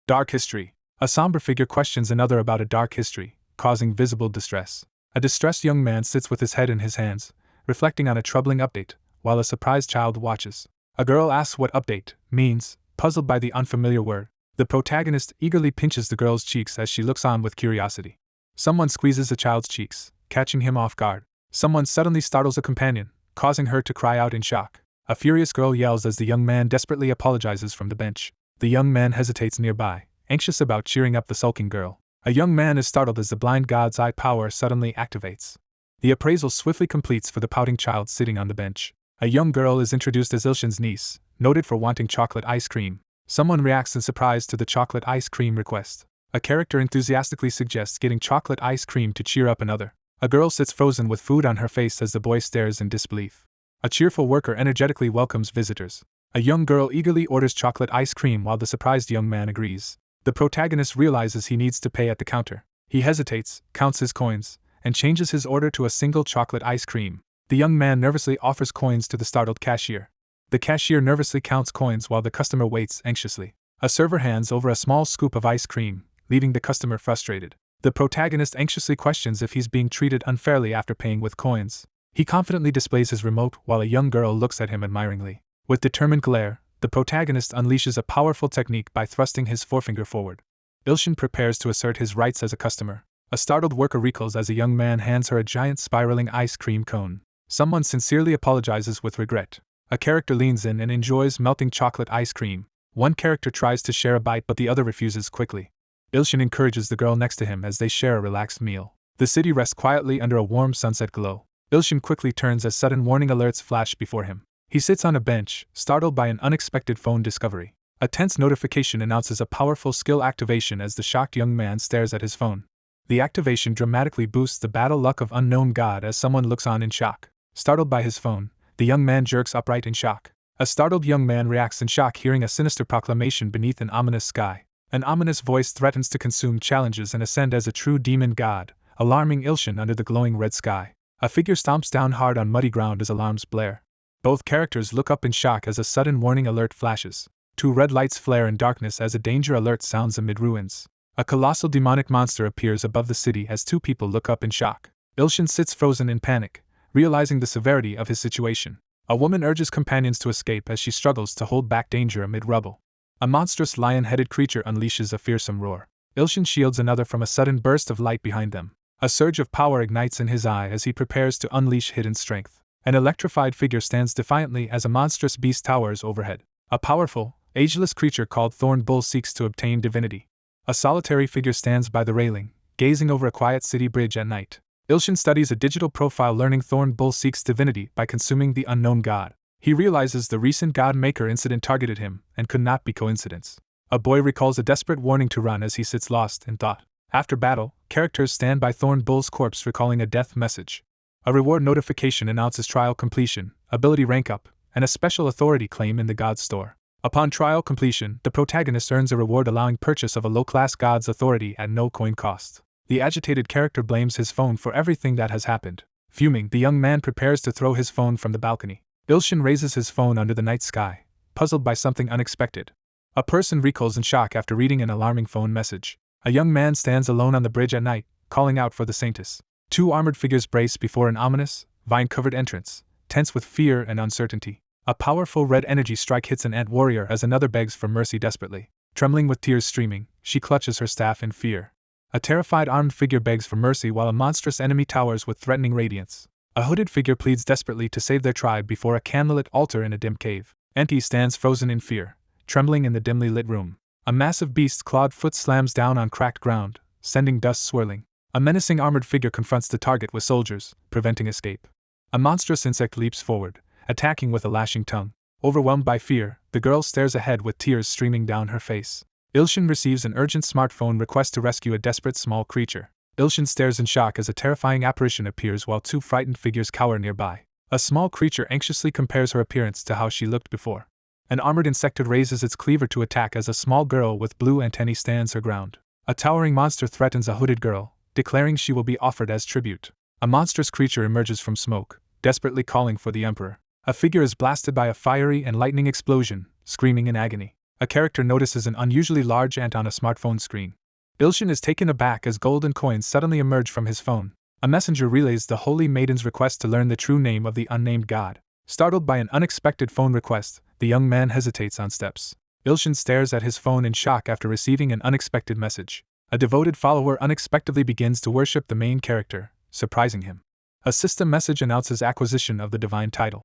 S1: Dark history. A somber figure questions another about a dark history, causing visible distress. A distressed young man sits with his head in his hands, reflecting on a troubling update, while a surprised child watches. A girl asks what update means, puzzled by the unfamiliar word. The protagonist eagerly pinches the girl's cheeks as she looks on with curiosity. Someone squeezes the child's cheeks, catching him off guard. Someone suddenly startles a companion, causing her to cry out in shock. A furious girl yells as the young man desperately apologizes from the bench. The young man hesitates nearby, anxious about cheering up the sulking girl. A young man is startled as the blind god's eye power suddenly activates. The appraisal swiftly completes for the pouting child sitting on the bench. A young girl is introduced as Ilshin's niece, noted for wanting chocolate ice cream. Someone reacts in surprise to the chocolate ice cream request. A character enthusiastically suggests getting chocolate ice cream to cheer up another. A girl sits frozen with food on her face as the boy stares in disbelief. A cheerful worker energetically welcomes visitors. A young girl eagerly orders chocolate ice cream while the surprised young man agrees. The protagonist realizes he needs to pay at the counter. He hesitates, counts his coins, and changes his order to a single chocolate ice cream. The young man nervously offers coins to the startled cashier. The cashier nervously counts coins while the customer waits anxiously. A server hands over a small scoop of ice cream, leaving the customer frustrated. The protagonist anxiously questions if he's being treated unfairly after paying with coins. He confidently displays his remote while a young girl looks at him admiringly. With determined glare, the protagonist unleashes a powerful technique by thrusting his forefinger forward. Ilshin prepares to assert his rights as a customer. A startled worker recoils as a young man hands her a giant spiraling ice cream cone. Someone sincerely apologizes with regret. A character leans in and enjoys melting chocolate ice cream. One character tries to share a bite but the other refuses quickly. Ilshin encourages the girl next to him as they share a relaxed meal. The city rests quietly under a warm sunset glow. Ilshin quickly turns as sudden warning alerts flash before him. He sits on a bench, startled by an unexpected phone discovery. A tense notification announces a powerful skill activation as the shocked young man stares at his phone. The activation dramatically boosts the battle luck of unknown god as someone looks on in shock. Startled by his phone, the young man jerks upright in shock. A startled young man reacts in shock hearing a sinister proclamation beneath an ominous sky. An ominous voice threatens to consume challenges and ascend as a true demon god, alarming Ilshin under the glowing red sky. A figure stomps down hard on muddy ground as alarms blare. Both characters look up in shock as a sudden warning alert flashes. Two red lights flare in darkness as a danger alert sounds amid ruins. A colossal demonic monster appears above the city as two people look up in shock. Ilshin sits frozen in panic, realizing the severity of his situation. A woman urges companions to escape as she struggles to hold back danger amid rubble. A monstrous lion-headed creature unleashes a fearsome roar. Ilshin shields another from a sudden burst of light behind them. A surge of power ignites in his eye as he prepares to unleash hidden strength. An electrified figure stands defiantly as a monstrous beast towers overhead. A powerful, ageless creature called Thorn Bull seeks to obtain divinity. A solitary figure stands by the railing, gazing over a quiet city bridge at night. Ilshin studies a digital profile learning Thorn Bull seeks divinity by consuming the unknown god. He realizes the recent God Maker incident targeted him and could not be coincidence. A boy recalls a desperate warning to run as he sits lost in thought. After battle, characters stand by Thorn Bull's corpse recalling a death message. A reward notification announces trial completion, ability rank up, and a special authority claim in the God's store. Upon trial completion, the protagonist earns a reward allowing purchase of a low-class God's authority at no coin cost. The agitated character blames his phone for everything that has happened. Fuming, the young man prepares to throw his phone from the balcony. Ilshin raises his phone under the night sky, puzzled by something unexpected. A person recoils in shock after reading an alarming phone message. A young man stands alone on the bridge at night, calling out for the Saintess. Two armored figures brace before an ominous, vine-covered entrance, tense with fear and uncertainty. A powerful red energy strike hits an ant warrior as another begs for mercy desperately. Trembling with tears streaming, she clutches her staff in fear. A terrified armed figure begs for mercy while a monstrous enemy towers with threatening radiance. A hooded figure pleads desperately to save their tribe before a candlelit altar in a dim cave. Enti stands frozen in fear, trembling in the dimly lit room. A massive beast's clawed foot slams down on cracked ground, sending dust swirling. A menacing armored figure confronts the target with soldiers, preventing escape. A monstrous insect leaps forward, attacking with a lashing tongue. Overwhelmed by fear, the girl stares ahead with tears streaming down her face. Ilshin receives an urgent smartphone request to rescue a desperate small creature. Ilshin stares in shock as a terrifying apparition appears while two frightened figures cower nearby. A small creature anxiously compares her appearance to how she looked before. An armored insectoid raises its cleaver to attack as a small girl with blue antennae stands her ground. A towering monster threatens a hooded girl, declaring she will be offered as tribute. A monstrous creature emerges from smoke, desperately calling for the Emperor. A figure is blasted by a fiery and lightning explosion, screaming in agony. A character notices an unusually large ant on a smartphone screen. Ilshin is taken aback as golden coins suddenly emerge from his phone. A messenger relays the Holy Maiden's request to learn the true name of the unnamed god. Startled by an unexpected phone request, the young man hesitates on steps. Ilshin stares at his phone in shock after receiving an unexpected message. A devoted follower unexpectedly begins to worship the main character, surprising him. A system message announces acquisition of the divine title.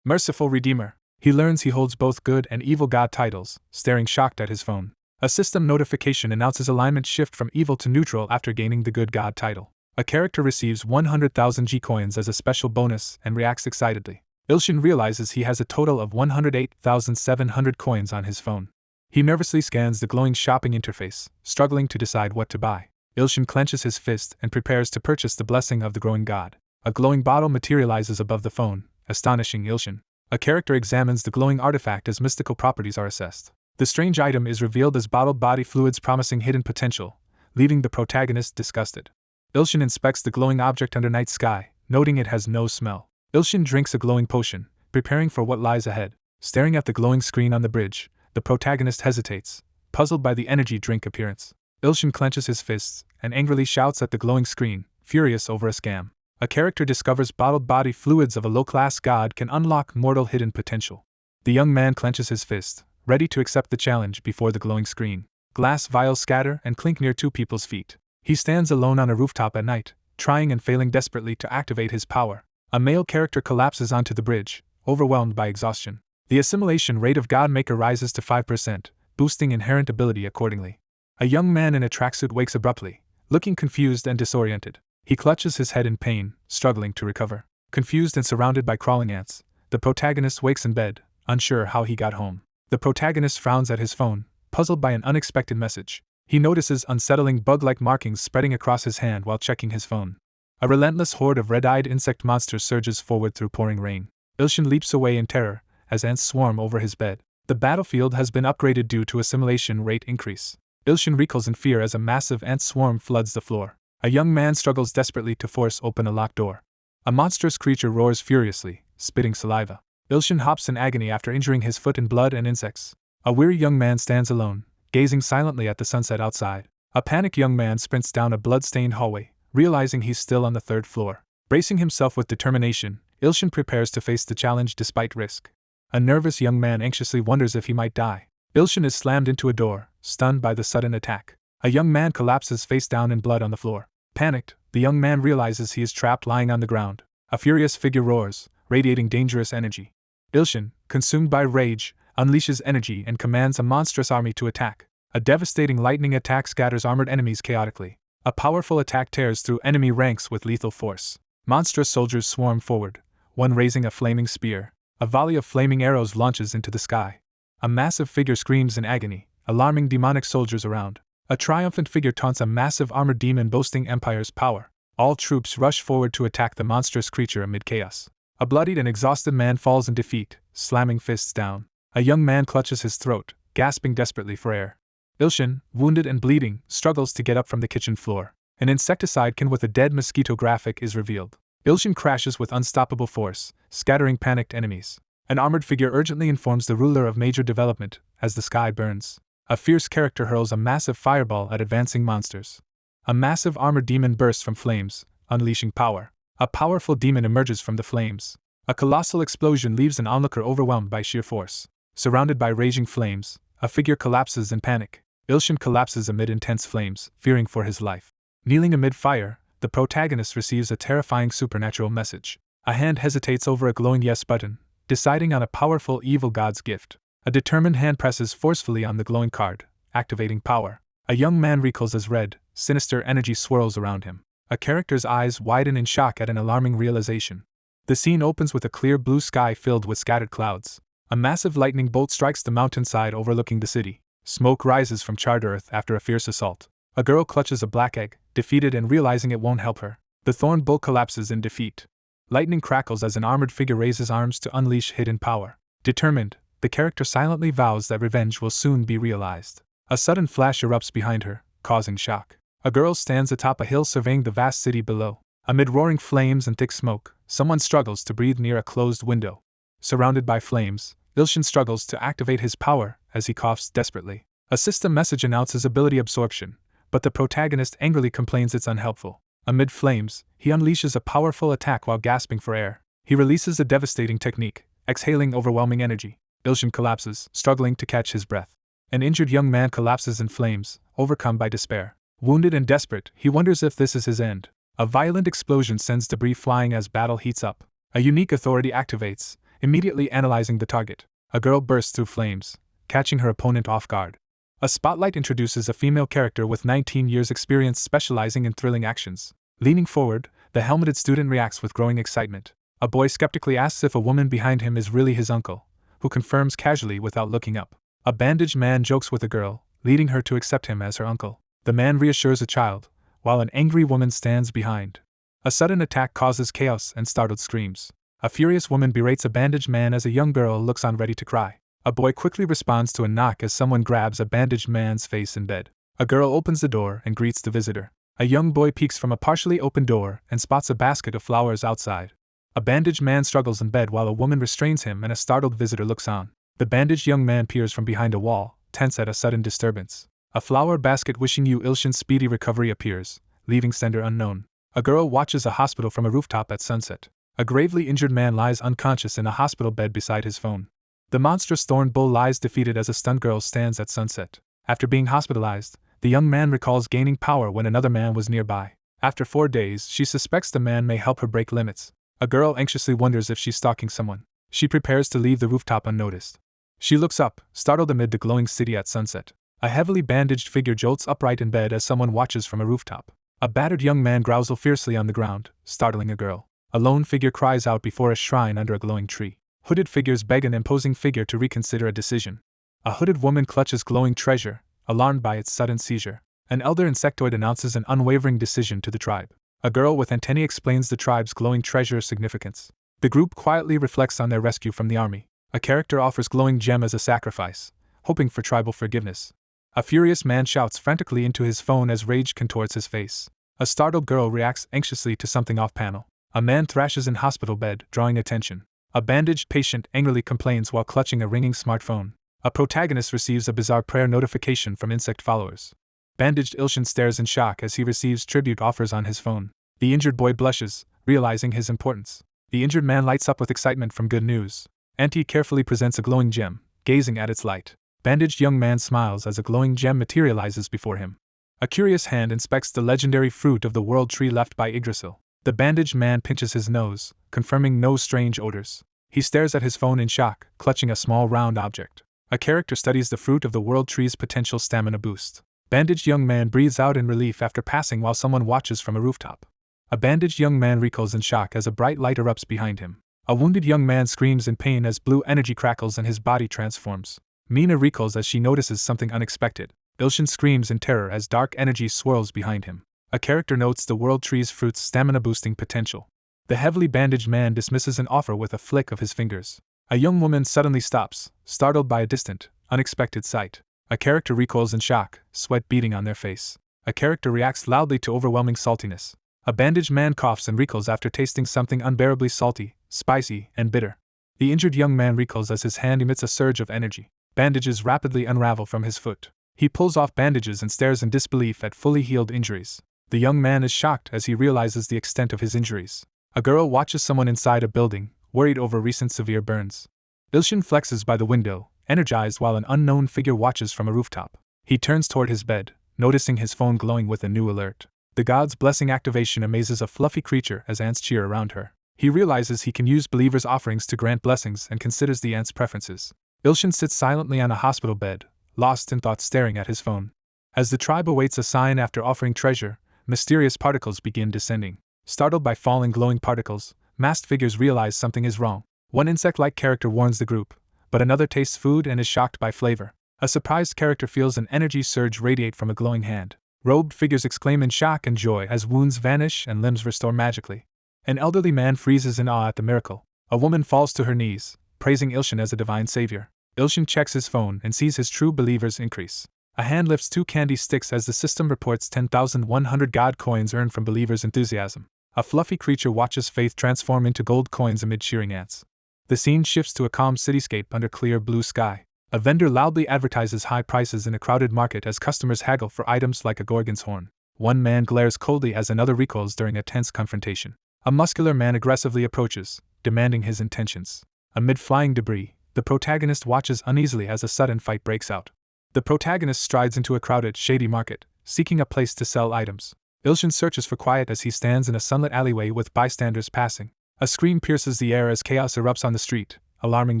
S1: Merciful Redeemer. He learns he holds both good and evil god titles, staring shocked at his phone. A system notification announces alignment shift from evil to neutral after gaining the good god title. A character receives 100,000 G coins as a special bonus and reacts excitedly. Ilshin realizes he has a total of 108,700 coins on his phone. He nervously scans the glowing shopping interface, struggling to decide what to buy. Ilshin clenches his fist and prepares to purchase the blessing of the growing god. A glowing bottle materializes above the phone, astonishing Ilshin. A character examines the glowing artifact as mystical properties are assessed. The strange item is revealed as bottled body fluids promising hidden potential, leaving the protagonist disgusted. Ilshin inspects the glowing object under night sky, noting it has no smell. Ilshin drinks a glowing potion, preparing for what lies ahead. Staring at the glowing screen on the bridge, the protagonist hesitates, puzzled by the energy drink appearance. Ilshin clenches his fists and angrily shouts at the glowing screen, furious over a scam. A character discovers bottled body fluids of a low-class god can unlock mortal hidden potential. The young man clenches his fist, ready to accept the challenge before the glowing screen. Glass vials scatter and clink near two people's feet. He stands alone on a rooftop at night, trying and failing desperately to activate his power. A male character collapses onto the bridge, overwhelmed by exhaustion. The assimilation rate of Godmaker rises to 5%, boosting inherent ability accordingly. A young man in a tracksuit wakes abruptly, looking confused and disoriented. He clutches his head in pain, struggling to recover. Confused and surrounded by crawling ants, the protagonist wakes in bed, unsure how he got home. The protagonist frowns at his phone, puzzled by an unexpected message. He notices unsettling bug-like markings spreading across his hand while checking his phone. A relentless horde of red-eyed insect monsters surges forward through pouring rain. Ilshin leaps away in terror, as ants swarm over his bed. The battlefield has been upgraded due to assimilation rate increase. Ilshin recoils in fear as a massive ant swarm floods the floor. A young man struggles desperately to force open a locked door. A monstrous creature roars furiously, spitting saliva. Ilshin hops in agony after injuring his foot in blood and insects. A weary young man stands alone, gazing silently at the sunset outside. A panicked young man sprints down a blood-stained hallway, realizing he's still on the third floor. Bracing himself with determination, Ilshin prepares to face the challenge despite risk. A nervous young man anxiously wonders if he might die. Ilshin is slammed into a door, stunned by the sudden attack. A young man collapses face down in blood on the floor. Panicked, the young man realizes he is trapped lying on the ground. A furious figure roars, radiating dangerous energy. Ilshin, consumed by rage, unleashes energy and commands a monstrous army to attack. A devastating lightning attack scatters armored enemies chaotically. A powerful attack tears through enemy ranks with lethal force. Monstrous soldiers swarm forward, one raising a flaming spear. A volley of flaming arrows launches into the sky. A massive figure screams in agony, alarming demonic soldiers around. A triumphant figure taunts a massive armored demon boasting Empire's power. All troops rush forward to attack the monstrous creature amid chaos. A bloodied and exhausted man falls in defeat, slamming fists down. A young man clutches his throat, gasping desperately for air. Ilshin, wounded and bleeding, struggles to get up from the kitchen floor. An insecticide can with a dead mosquito graphic is revealed. Ilshin crashes with unstoppable force, scattering panicked enemies. An armored figure urgently informs the ruler of major development as the sky burns. A fierce character hurls a massive fireball at advancing monsters. A massive armored demon bursts from flames, unleashing power. A powerful demon emerges from the flames. A colossal explosion leaves an onlooker overwhelmed by sheer force. Surrounded by raging flames, a figure collapses in panic. Ilshin collapses amid intense flames, fearing for his life. Kneeling amid fire, the protagonist receives a terrifying supernatural message. A hand hesitates over a glowing yes button, deciding on a powerful evil god's gift. A determined hand presses forcefully on the glowing card, activating power. A young man recoils as red, sinister energy swirls around him. A character's eyes widen in shock at an alarming realization. The scene opens with a clear blue sky filled with scattered clouds. A massive lightning bolt strikes the mountainside overlooking the city. Smoke rises from charred earth after a fierce assault. A girl clutches a black egg, defeated and realizing it won't help her. The thorn bolt collapses in defeat. Lightning crackles as an armored figure raises arms to unleash hidden power. Determined, the character silently vows that revenge will soon be realized. A sudden flash erupts behind her, causing shock. A girl stands atop a hill surveying the vast city below. Amid roaring flames and thick smoke, someone struggles to breathe near a closed window. Surrounded by flames, Ilshin struggles to activate his power as he coughs desperately. A system message announces ability absorption, but the protagonist angrily complains it's unhelpful. Amid flames, he unleashes a powerful attack while gasping for air. He releases a devastating technique, exhaling overwhelming energy. Ilshin collapses, struggling to catch his breath. An injured young man collapses in flames, overcome by despair. Wounded and desperate, he wonders if this is his end. A violent explosion sends debris flying as battle heats up. A unique authority activates, immediately analyzing the target. A girl bursts through flames, catching her opponent off guard. A spotlight introduces a female character with 19 years' experience specializing in thrilling actions. Leaning forward, the helmeted student reacts with growing excitement. A boy skeptically asks if a woman behind him is really his uncle, who confirms casually without looking up. A bandaged man jokes with a girl, leading her to accept him as her uncle. The man reassures a child, while an angry woman stands behind. A sudden attack causes chaos and startled screams. A furious woman berates a bandaged man as a young girl looks on ready to cry. A boy quickly responds to a knock as someone grabs a bandaged man's face in bed. A girl opens the door and greets the visitor. A young boy peeks from a partially open door and spots a basket of flowers outside. A bandaged man struggles in bed while a woman restrains him and a startled visitor looks on. The bandaged young man peers from behind a wall, tense at a sudden disturbance. A flower basket wishing you Ilshin's speedy recovery appears, leaving sender unknown. A girl watches a hospital from a rooftop at sunset. A gravely injured man lies unconscious in a hospital bed beside his phone. The monstrous thorn bull lies defeated as a stunned girl stands at sunset. After being hospitalized, the young man recalls gaining power when another man was nearby. After 4 days, she suspects the man may help her break limits. A girl anxiously wonders if she's stalking someone. She prepares to leave the rooftop unnoticed. She looks up, startled amid the glowing city at sunset. A heavily bandaged figure jolts upright in bed as someone watches from a rooftop. A battered young man growls fiercely on the ground, startling a girl. A lone figure cries out before a shrine under a glowing tree. Hooded figures beg an imposing figure to reconsider a decision. A hooded woman clutches glowing treasure, alarmed by its sudden seizure. An elder insectoid announces an unwavering decision to the tribe. A girl with antennae explains the tribe's glowing treasure's significance. The group quietly reflects on their rescue from the army. A character offers glowing gem as a sacrifice, hoping for tribal forgiveness. A furious man shouts frantically into his phone as rage contorts his face. A startled girl reacts anxiously to something off-panel. A man thrashes in hospital bed, drawing attention. A bandaged patient angrily complains while clutching a ringing smartphone. A protagonist receives a bizarre prayer notification from insect followers. Bandaged Ilshin stares in shock as he receives tribute offers on his phone. The injured boy blushes, realizing his importance. The injured man lights up with excitement from good news. Auntie carefully presents a glowing gem, gazing at its light. Bandaged young man smiles as a glowing gem materializes before him. A curious hand inspects the legendary fruit of the world tree left by Yggdrasil. The bandaged man pinches his nose, confirming no strange odors. He stares at his phone in shock, clutching a small round object. A character studies the fruit of the world tree's potential stamina boost. Bandaged young man breathes out in relief after passing while someone watches from a rooftop. A bandaged young man recoils in shock as a bright light erupts behind him. A wounded young man screams in pain as blue energy crackles and his body transforms. Mina recoils as she notices something unexpected. Ilshin screams in terror as dark energy swirls behind him. A character notes the world tree's fruit's stamina-boosting potential. The heavily bandaged man dismisses an offer with a flick of his fingers. A young woman suddenly stops, startled by a distant, unexpected sight. A character recoils in shock, sweat beading on their face. A character reacts loudly to overwhelming saltiness. A bandaged man coughs and recoils after tasting something unbearably salty, spicy, and bitter. The injured young man recoils as his hand emits a surge of energy. Bandages rapidly unravel from his foot. He pulls off bandages and stares in disbelief at fully healed injuries. The young man is shocked as he realizes the extent of his injuries. A girl watches someone inside a building, worried over recent severe burns. Ilshin flexes by the window, energized while an unknown figure watches from a rooftop. He turns toward his bed, noticing his phone glowing with a new alert. The god's blessing activation amazes a fluffy creature as ants cheer around her. He realizes he can use believers' offerings to grant blessings and considers the ant's preferences. Ilshin sits silently on a hospital bed, lost in thought staring at his phone. As the tribe awaits a sign after offering treasure, mysterious particles begin descending. Startled by falling glowing particles, masked figures realize something is wrong. One insect-like character warns the group, but another tastes food and is shocked by flavor. A surprised character feels an energy surge radiate from a glowing hand. Robed figures exclaim in shock and joy as wounds vanish and limbs restore magically. An elderly man freezes in awe at the miracle. A woman falls to her knees, praising Ilshin as a divine savior. Ilshin checks his phone and sees his true believers increase. A hand lifts 2 candy sticks as the system reports 10,100 god coins earned from believers' enthusiasm. A fluffy creature watches faith transform into gold coins amid cheering ants. The scene shifts to a calm cityscape under clear blue sky. A vendor loudly advertises high prices in a crowded market as customers haggle for items like a gorgon's horn. One man glares coldly as another recoils during a tense confrontation. A muscular man aggressively approaches, demanding his intentions. Amid flying debris, the protagonist watches uneasily as a sudden fight breaks out. The protagonist strides into a crowded, shady market, seeking a place to sell items. Ilshin searches for quiet as he stands in a sunlit alleyway with bystanders passing. A scream pierces the air as chaos erupts on the street, alarming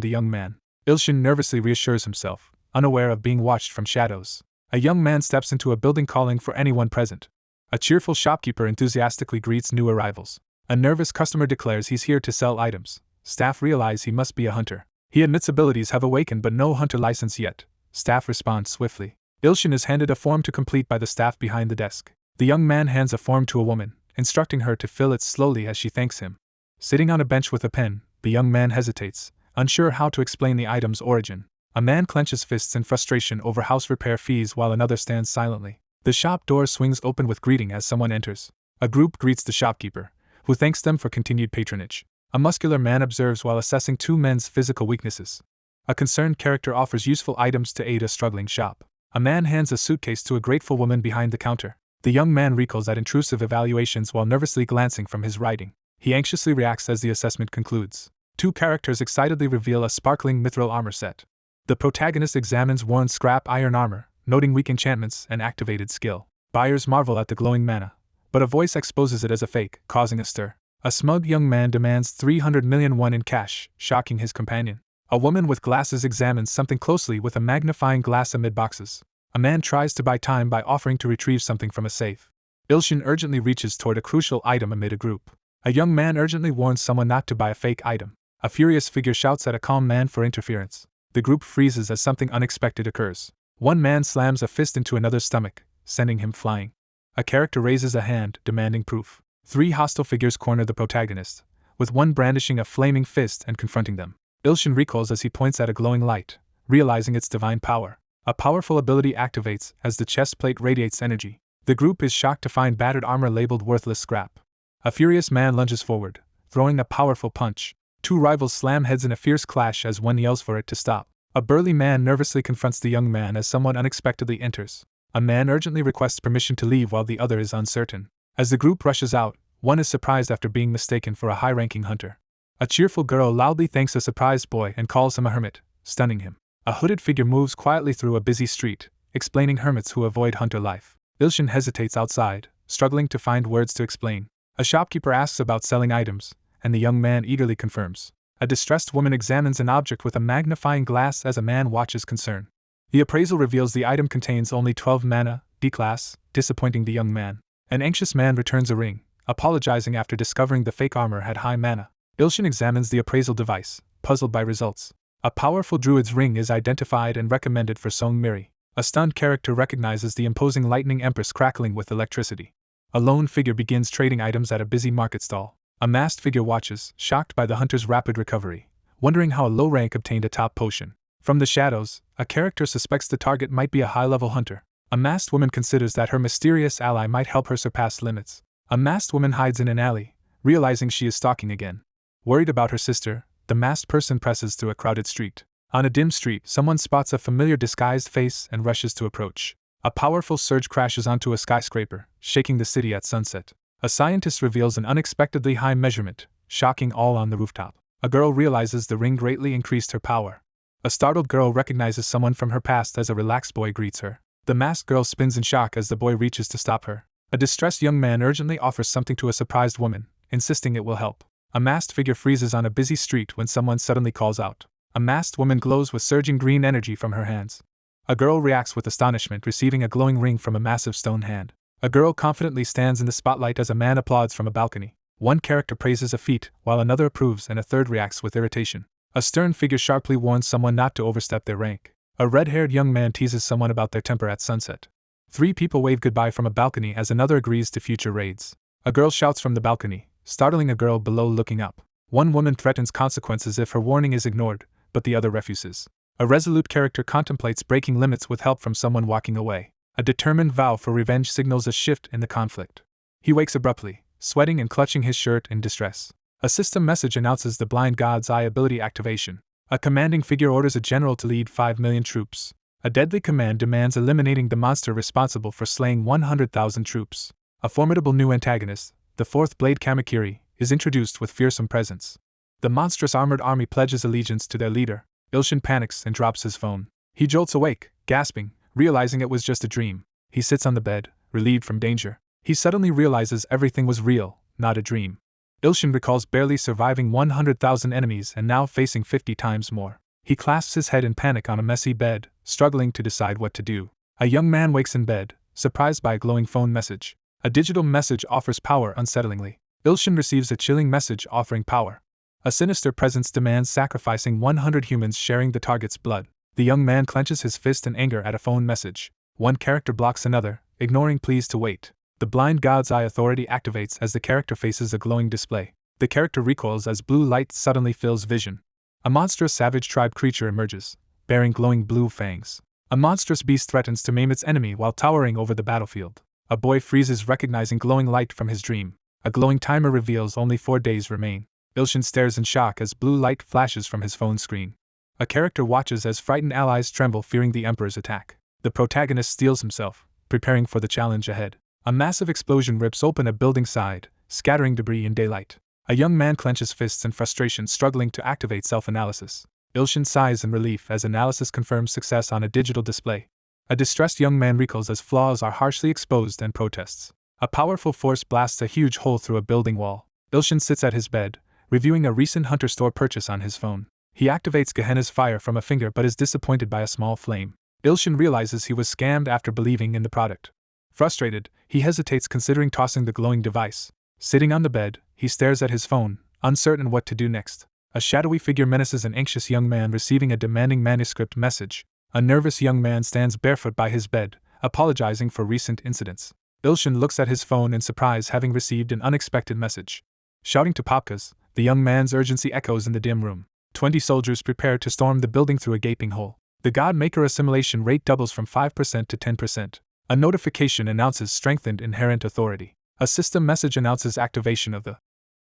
S1: the young man. Ilshin nervously reassures himself, unaware of being watched from shadows. A young man steps into a building calling for anyone present. A cheerful shopkeeper enthusiastically greets new arrivals. A nervous customer declares he's here to sell items. Staff realize he must be a hunter. He admits abilities have awakened but no hunter license yet. Staff responds swiftly. Ilshin is handed a form to complete by the staff behind the desk. The young man hands a form to a woman, instructing her to fill it slowly as she thanks him. Sitting on a bench with a pen, The young man hesitates, unsure how to explain the item's origin. A man clenches fists in frustration over house repair fees while another stands silently. The shop door swings open with greeting as someone enters. A group greets the shopkeeper, who thanks them for continued patronage. A muscular man observes while assessing two men's physical weaknesses. A concerned character offers useful items to aid a struggling shop. A man hands a suitcase to a grateful woman behind the counter. The young man recoils at intrusive evaluations while nervously glancing from his writing. He anxiously reacts as the assessment concludes. Two characters excitedly reveal a sparkling mithril armor set. The protagonist examines worn scrap iron armor, noting weak enchantments and activated skill. Buyers marvel at the glowing mana, but a voice exposes it as a fake, causing a stir. A smug young man demands 300 million won in cash, shocking his companion. A woman with glasses examines something closely with a magnifying glass amid boxes. A man tries to buy time by offering to retrieve something from a safe. Ilshin urgently reaches toward a crucial item amid a group. A young man urgently warns someone not to buy a fake item. A furious figure shouts at a calm man for interference. The group freezes as something unexpected occurs. One man slams a fist into another's stomach, sending him flying. A character raises a hand, demanding proof. Three hostile figures corner the protagonist, with one brandishing a flaming fist and confronting them. Ilshin recoils as he points at a glowing light, realizing its divine power. A powerful ability activates as the chest plate radiates energy. The group is shocked to find battered armor labeled worthless scrap. A furious man lunges forward, throwing a powerful punch. Two rivals slam heads in a fierce clash as one yells for it to stop. A burly man nervously confronts the young man as someone unexpectedly enters. A man urgently requests permission to leave while the other is uncertain. As the group rushes out, one is surprised after being mistaken for a high-ranking hunter. A cheerful girl loudly thanks a surprised boy and calls him a hermit, stunning him. A hooded figure moves quietly through a busy street, explaining hermits who avoid hunter life. Ilshin hesitates outside, struggling to find words to explain. A shopkeeper asks about selling items, and the young man eagerly confirms. A distressed woman examines an object with a magnifying glass as a man watches concern. The appraisal reveals the item contains only 12 mana, D-class, disappointing the young man. An anxious man returns a ring, apologizing after discovering the fake armor had high mana. Ilshin examines the appraisal device, puzzled by results. A powerful druid's ring is identified and recommended for Song Miri. A stunned character recognizes the imposing lightning empress crackling with electricity. A lone figure begins trading items at a busy market stall. A masked figure watches, shocked by the hunter's rapid recovery, wondering how a low rank obtained a top potion. From the shadows, a character suspects the target might be a high-level hunter. A masked woman considers that her mysterious ally might help her surpass limits. A masked woman hides in an alley, realizing she is stalking again. Worried about her sister, the masked person presses through a crowded street. On a dim street, someone spots a familiar disguised face and rushes to approach. A powerful surge crashes onto a skyscraper, shaking the city at sunset. A scientist reveals an unexpectedly high measurement, shocking all on the rooftop. A girl realizes the ring greatly increased her power. A startled girl recognizes someone from her past as a relaxed boy greets her. The masked girl spins in shock as the boy reaches to stop her. A distressed young man urgently offers something to a surprised woman, insisting it will help. A masked figure freezes on a busy street when someone suddenly calls out. A masked woman glows with surging green energy from her hands. A girl reacts with astonishment, receiving a glowing ring from a massive stone hand. A girl confidently stands in the spotlight as a man applauds from a balcony. One character praises a feat, while another approves and a third reacts with irritation. A stern figure sharply warns someone not to overstep their rank. A red-haired young man teases someone about their temper at sunset. Three people wave goodbye from a balcony as another agrees to future raids. A girl shouts from the balcony, startling a girl below looking up. One woman threatens consequences if her warning is ignored, but the other refuses. A resolute character contemplates breaking limits with help from someone walking away. A determined vow for revenge signals a shift in the conflict. He wakes abruptly, sweating and clutching his shirt in distress. A system message announces the Blind God's Eye ability activation. A commanding figure orders a general to lead 5 million troops. A deadly command demands eliminating the monster responsible for slaying 100,000 troops. A formidable new antagonist, the fourth Blade Kamakiri, is introduced with fearsome presence. The monstrous armored army pledges allegiance to their leader. Ilshin panics and drops his phone. He jolts awake, gasping, realizing it was just a dream. He sits on the bed, relieved from danger. He suddenly realizes everything was real, not a dream. Ilshin recalls barely surviving 100,000 enemies and now facing 50 times more. He clasps his head in panic on a messy bed, struggling to decide what to do. A young man wakes in bed, surprised by a glowing phone message. A digital message offers power unsettlingly. Ilshin receives a chilling message offering power. A sinister presence demands sacrificing 100 humans sharing the target's blood. The young man clenches his fist in anger at a phone message. One character blocks another, ignoring pleas to wait. The Blind God's Eye authority activates as the character faces a glowing display. The character recoils as blue light suddenly fills vision. A monstrous savage tribe creature emerges, bearing glowing blue fangs. A monstrous beast threatens to maim its enemy while towering over the battlefield. A boy freezes, recognizing glowing light from his dream. A glowing timer reveals only 4 days remain. Ilshin stares in shock as blue light flashes from his phone screen. A character watches as frightened allies tremble, fearing the Emperor's attack. The protagonist steels himself, preparing for the challenge ahead. A massive explosion rips open a building side, scattering debris in daylight. A young man clenches fists in frustration, struggling to activate self-analysis. Ilshin sighs in relief as analysis confirms success on a digital display. A distressed young man recoils as flaws are harshly exposed and protests. A powerful force blasts a huge hole through a building wall. Ilshin sits at his bed, reviewing a recent Hunter store purchase on his phone. He activates Gehenna's fire from a finger but is disappointed by a small flame. Ilshin realizes he was scammed after believing in the product. Frustrated, he hesitates, considering tossing the glowing device. Sitting on the bed, he stares at his phone, uncertain what to do next. A shadowy figure menaces an anxious young man receiving a demanding manuscript message. A nervous young man stands barefoot by his bed, apologizing for recent incidents. Ilshin looks at his phone in surprise, having received an unexpected message. Shouting to Popkas, the young man's urgency echoes in the dim room. 20 soldiers prepare to storm the building through a gaping hole. The God Maker assimilation rate doubles from 5% to 10%. A notification announces strengthened inherent authority. A system message announces activation of the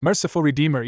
S1: Merciful Redeemer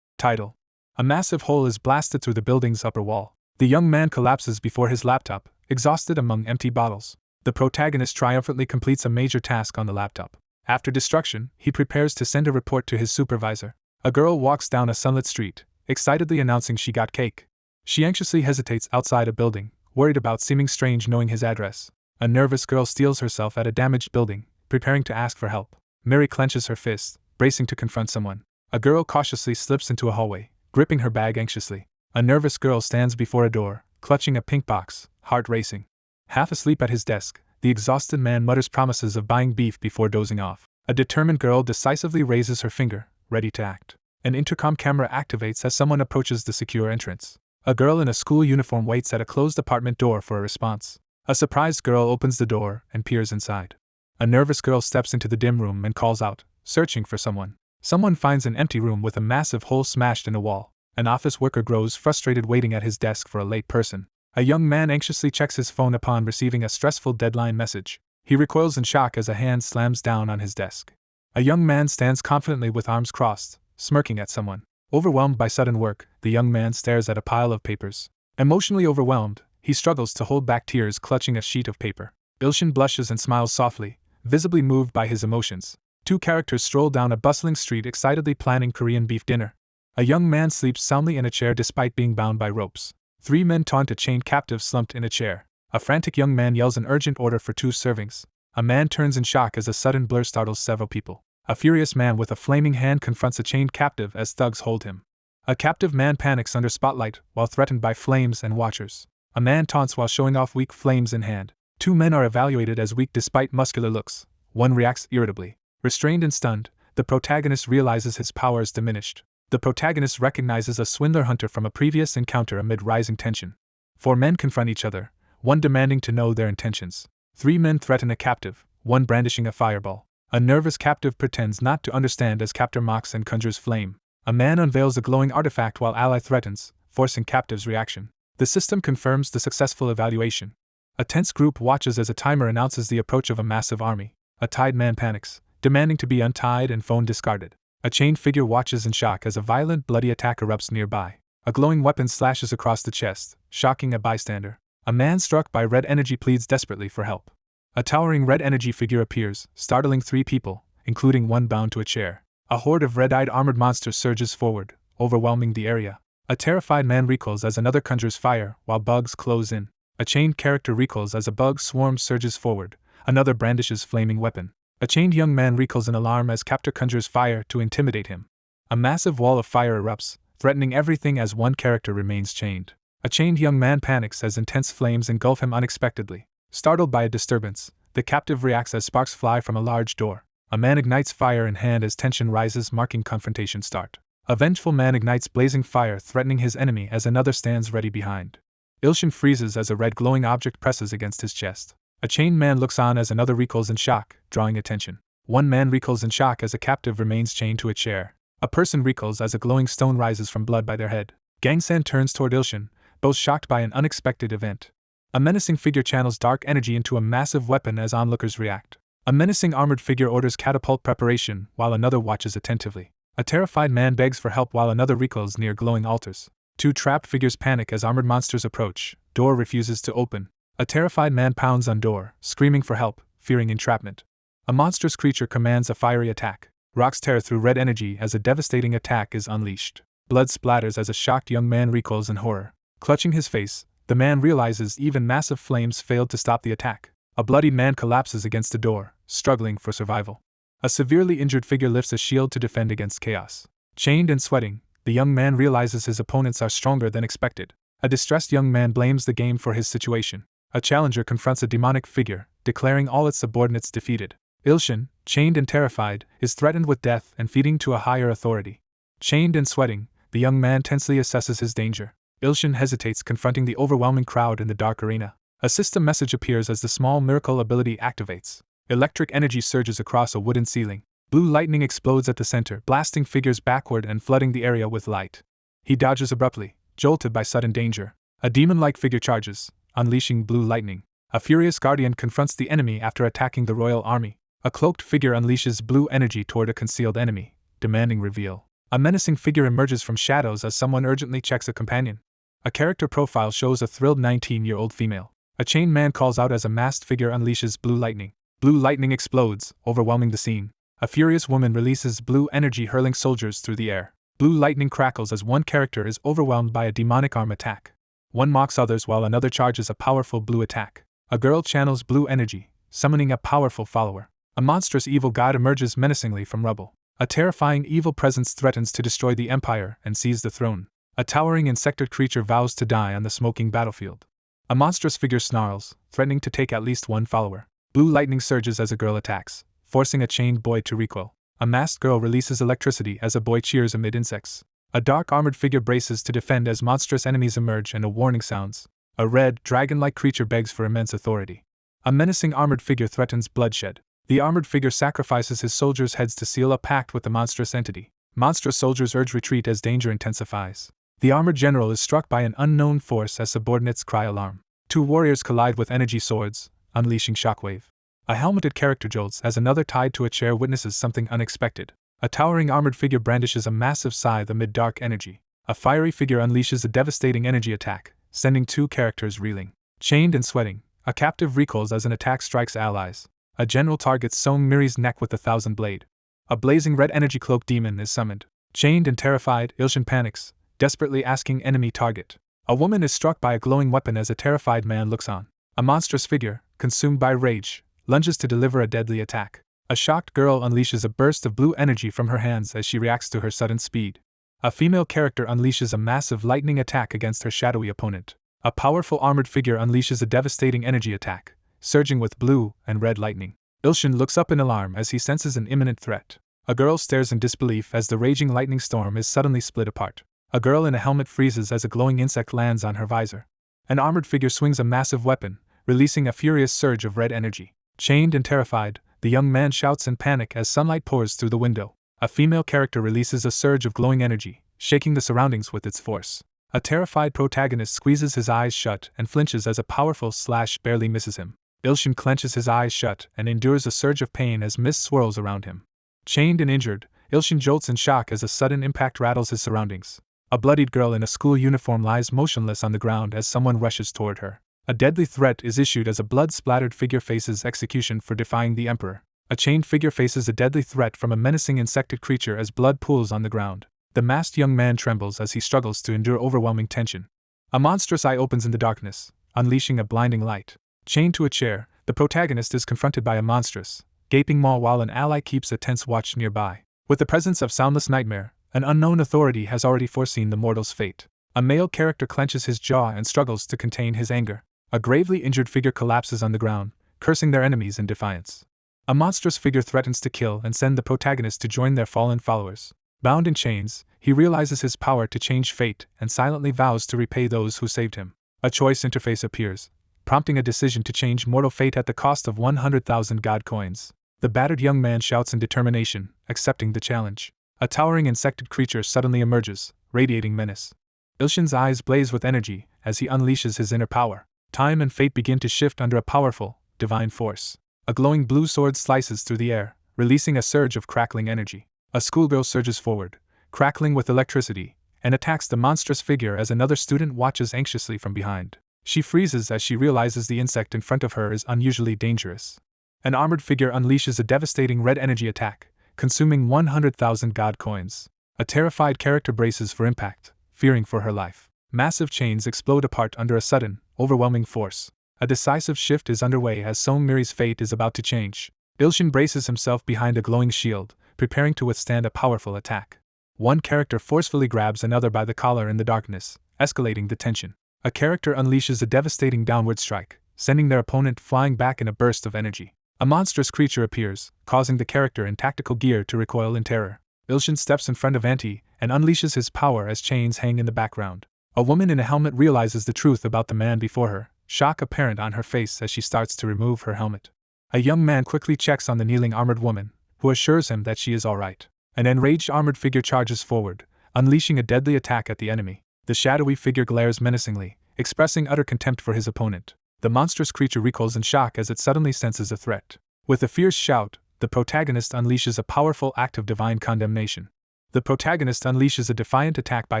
S1: title. A massive hole is blasted through the building's upper wall. The young man collapses before his laptop, exhausted among empty bottles. The protagonist triumphantly completes a major task on the laptop. After destruction, he prepares to send a report to his supervisor. A girl walks down a sunlit street, excitedly announcing she got cake. She anxiously hesitates outside a building, worried about seeming strange knowing his address. A nervous girl steels herself at a damaged building, preparing to ask for help. Mary clenches her fist, bracing to confront someone. A girl cautiously slips into a hallway, gripping her bag anxiously. A nervous girl stands before a door, clutching a pink box, heart racing. Half asleep at his desk, the exhausted man mutters promises of buying beef before dozing off. A determined girl decisively raises her finger, ready to act. An intercom camera activates as someone approaches the secure entrance. A girl in a school uniform waits at a closed apartment door for a response. A surprised girl opens the door and peers inside. A nervous girl steps into the dim room and calls out, searching for someone. Someone finds an empty room with a massive hole smashed in a wall. An office worker grows frustrated, waiting at his desk for a late person. A young man anxiously checks his phone upon receiving a stressful deadline message. He recoils in shock as a hand slams down on his desk. A young man stands confidently with arms crossed, smirking at someone. Overwhelmed by sudden work, the young man stares at a pile of papers. Emotionally overwhelmed, he struggles to hold back tears, clutching a sheet of paper. Ilshin blushes and smiles softly, visibly moved by his emotions. 2 characters stroll down a bustling street, excitedly planning Korean beef dinner. A young man sleeps soundly in a chair despite being bound by ropes. 3 men taunt a chained captive slumped in a chair. A frantic young man yells an urgent order for 2 servings. A man turns in shock as a sudden blur startles several people. A furious man with a flaming hand confronts a chained captive as thugs hold him. A captive man panics under spotlight while threatened by flames and watchers. A man taunts while showing off weak flames in hand. 2 men are evaluated as weak despite muscular looks. One reacts irritably. Restrained and stunned, the protagonist realizes his power is diminished. The protagonist recognizes a swindler hunter from a previous encounter amid rising tension. 4 men confront each other, one demanding to know their intentions. 3 men threaten a captive, one brandishing a fireball. A nervous captive pretends not to understand as captor mocks and conjures flame. A man unveils a glowing artifact while ally threatens, forcing captive's reaction. The system confirms the successful evaluation. A tense group watches as a timer announces the approach of a massive army. A tied man panics, demanding to be untied and phone discarded. A chained figure watches in shock as a violent, bloody attack erupts nearby. A glowing weapon slashes across the chest, shocking a bystander. A man struck by red energy pleads desperately for help. A towering red energy figure appears, startling 3 people, including one bound to a chair. A horde of red-eyed armored monsters surges forward, overwhelming the area. A terrified man recoils as another conjures fire, while bugs close in. A chained character recoils as a bug swarm surges forward, another brandishes flaming weapon. A chained young man recoils in alarm as captor conjures fire to intimidate him. A massive wall of fire erupts, threatening everything as one character remains chained. A chained young man panics as intense flames engulf him unexpectedly. Startled by a disturbance, the captive reacts as sparks fly from a large door. A man ignites fire in hand as tension rises, marking confrontation start. A vengeful man ignites blazing fire, threatening his enemy as another stands ready behind. Ilshin freezes as a red glowing object presses against his chest. A chained man looks on as another recoils in shock, drawing attention. One man recoils in shock as a captive remains chained to a chair. A person recoils as a glowing stone rises from blood by their head. Gangsan turns toward Ilshin, both shocked by an unexpected event. A menacing figure channels dark energy into a massive weapon as onlookers react. A menacing armored figure orders catapult preparation while another watches attentively. A terrified man begs for help while another recoils near glowing altars. Two trapped figures panic as armored monsters approach. Door refuses to open. A terrified man pounds on door, screaming for help, fearing entrapment. A monstrous creature commands a fiery attack. Rocks tear through red energy as a devastating attack is unleashed. Blood splatters as a shocked young man recoils in horror. Clutching his face, the man realizes even massive flames failed to stop the attack. A bloodied man collapses against a door, struggling for survival. A severely injured figure lifts a shield to defend against chaos. Chained and sweating, the young man realizes his opponents are stronger than expected. A distressed young man blames the game for his situation. A challenger confronts a demonic figure, declaring all its subordinates defeated. Ilshin, chained and terrified, is threatened with death and feeding to a higher authority. Chained and sweating, the young man tensely assesses his danger. Ilshin hesitates, confronting the overwhelming crowd in the dark arena. A system message appears as the small miracle ability activates. Electric energy surges across a wooden ceiling. Blue lightning explodes at the center, blasting figures backward and flooding the area with light. He dodges abruptly, jolted by sudden danger. A demon-like figure charges, unleashing blue lightning. A furious guardian confronts the enemy after attacking the royal army. A cloaked figure unleashes blue energy toward a concealed enemy, demanding reveal. A menacing figure emerges from shadows as someone urgently checks a companion. A character profile shows a thrilled 19-year-old female. A chained man calls out as a masked figure unleashes blue lightning. Blue lightning explodes, overwhelming the scene. A furious woman releases blue energy, hurling soldiers through the air. Blue lightning crackles as one character is overwhelmed by a demonic arm attack. One mocks others while another charges a powerful blue attack. A girl channels blue energy, summoning a powerful follower. A monstrous evil god emerges menacingly from rubble. A terrifying evil presence threatens to destroy the empire and seize the throne. A towering insectoid creature vows to die on the smoking battlefield. A monstrous figure snarls, threatening to take at least one follower. Blue lightning surges as a girl attacks, forcing a chained boy to recoil. A masked girl releases electricity as a boy cheers amid insects. A dark armored figure braces to defend as monstrous enemies emerge and a warning sounds. A red, dragon-like creature begs for immense authority. A menacing armored figure threatens bloodshed. The armored figure sacrifices his soldiers' heads to seal a pact with the monstrous entity. Monstrous soldiers urge retreat as danger intensifies. The armored general is struck by an unknown force as subordinates cry alarm. Two warriors collide with energy swords, unleashing shockwave. A helmeted character jolts as another tied to a chair witnesses something unexpected. A towering armored figure brandishes a massive scythe amid dark energy. A fiery figure unleashes a devastating energy attack, sending two characters reeling. Chained and sweating, a captive recoils as an attack strikes allies. A general targets Song Miri's neck with a thousand blade. A blazing red energy cloak demon is summoned. Chained and terrified, Ilshin panics, desperately asking enemy target. A woman is struck by a glowing weapon as a terrified man looks on. A monstrous figure, consumed by rage, lunges to deliver a deadly attack. A shocked girl unleashes a burst of blue energy from her hands as she reacts to her sudden speed. A female character unleashes a massive lightning attack against her shadowy opponent. A powerful armored figure unleashes a devastating energy attack, surging with blue and red lightning. Ilshin looks up in alarm as he senses an imminent threat. A girl stares in disbelief as the raging lightning storm is suddenly split apart. A girl in a helmet freezes as a glowing insect lands on her visor. An armored figure swings a massive weapon, releasing a furious surge of red energy. Chained and terrified, the young man shouts in panic as sunlight pours through the window. A female character releases a surge of glowing energy, shaking the surroundings with its force. A terrified protagonist squeezes his eyes shut and flinches as a powerful slash barely misses him. Ilshin clenches his eyes shut and endures a surge of pain as mist swirls around him. Chained and injured, Ilshin jolts in shock as a sudden impact rattles his surroundings. A bloodied girl in a school uniform lies motionless on the ground as someone rushes toward her. A deadly threat is issued as a blood-splattered figure faces execution for defying the emperor. A chained figure faces a deadly threat from a menacing insected creature as blood pools on the ground. The masked young man trembles as he struggles to endure overwhelming tension. A monstrous eye opens in the darkness, unleashing a blinding light. Chained to a chair, the protagonist is confronted by a monstrous, gaping maw while an ally keeps a tense watch nearby. With the presence of Soundless Nightmare, an unknown authority has already foreseen the mortal's fate. A male character clenches his jaw and struggles to contain his anger. A gravely injured figure collapses on the ground, cursing their enemies in defiance. A monstrous figure threatens to kill and send the protagonist to join their fallen followers. Bound in chains, he realizes his power to change fate and silently vows to repay those who saved him. A choice interface appears, prompting a decision to change mortal fate at the cost of 100,000 god coins. The battered young man shouts in determination, accepting the challenge. A towering insected creature suddenly emerges, radiating menace. Ilshin's eyes blaze with energy as he unleashes his inner power. Time and fate begin to shift under a powerful, divine force. A glowing blue sword slices through the air, releasing a surge of crackling energy. A schoolgirl surges forward, crackling with electricity, and attacks the monstrous figure as another student watches anxiously from behind. She freezes as she realizes the insect in front of her is unusually dangerous. An armored figure unleashes a devastating red energy attack, consuming 100,000 god coins. A terrified character braces for impact, fearing for her life. Massive chains explode apart under a sudden, overwhelming force. A decisive shift is underway as Song-miri's fate is about to change. Ilshin braces himself behind a glowing shield, preparing to withstand a powerful attack. One character forcefully grabs another by the collar in the darkness, escalating the tension. A character unleashes a devastating downward strike, sending their opponent flying back in a burst of energy. A monstrous creature appears, causing the character in tactical gear to recoil in terror. Ilshin steps in front of Anti and unleashes his power as chains hang in the background. A woman in a helmet realizes the truth about the man before her, shock apparent on her face as she starts to remove her helmet. A young man quickly checks on the kneeling armored woman, who assures him that she is alright. An enraged armored figure charges forward, unleashing a deadly attack at the enemy. The shadowy figure glares menacingly, expressing utter contempt for his opponent. The monstrous creature recoils in shock as it suddenly senses a threat. With a fierce shout, the protagonist unleashes a powerful act of divine condemnation. The protagonist unleashes a defiant attack by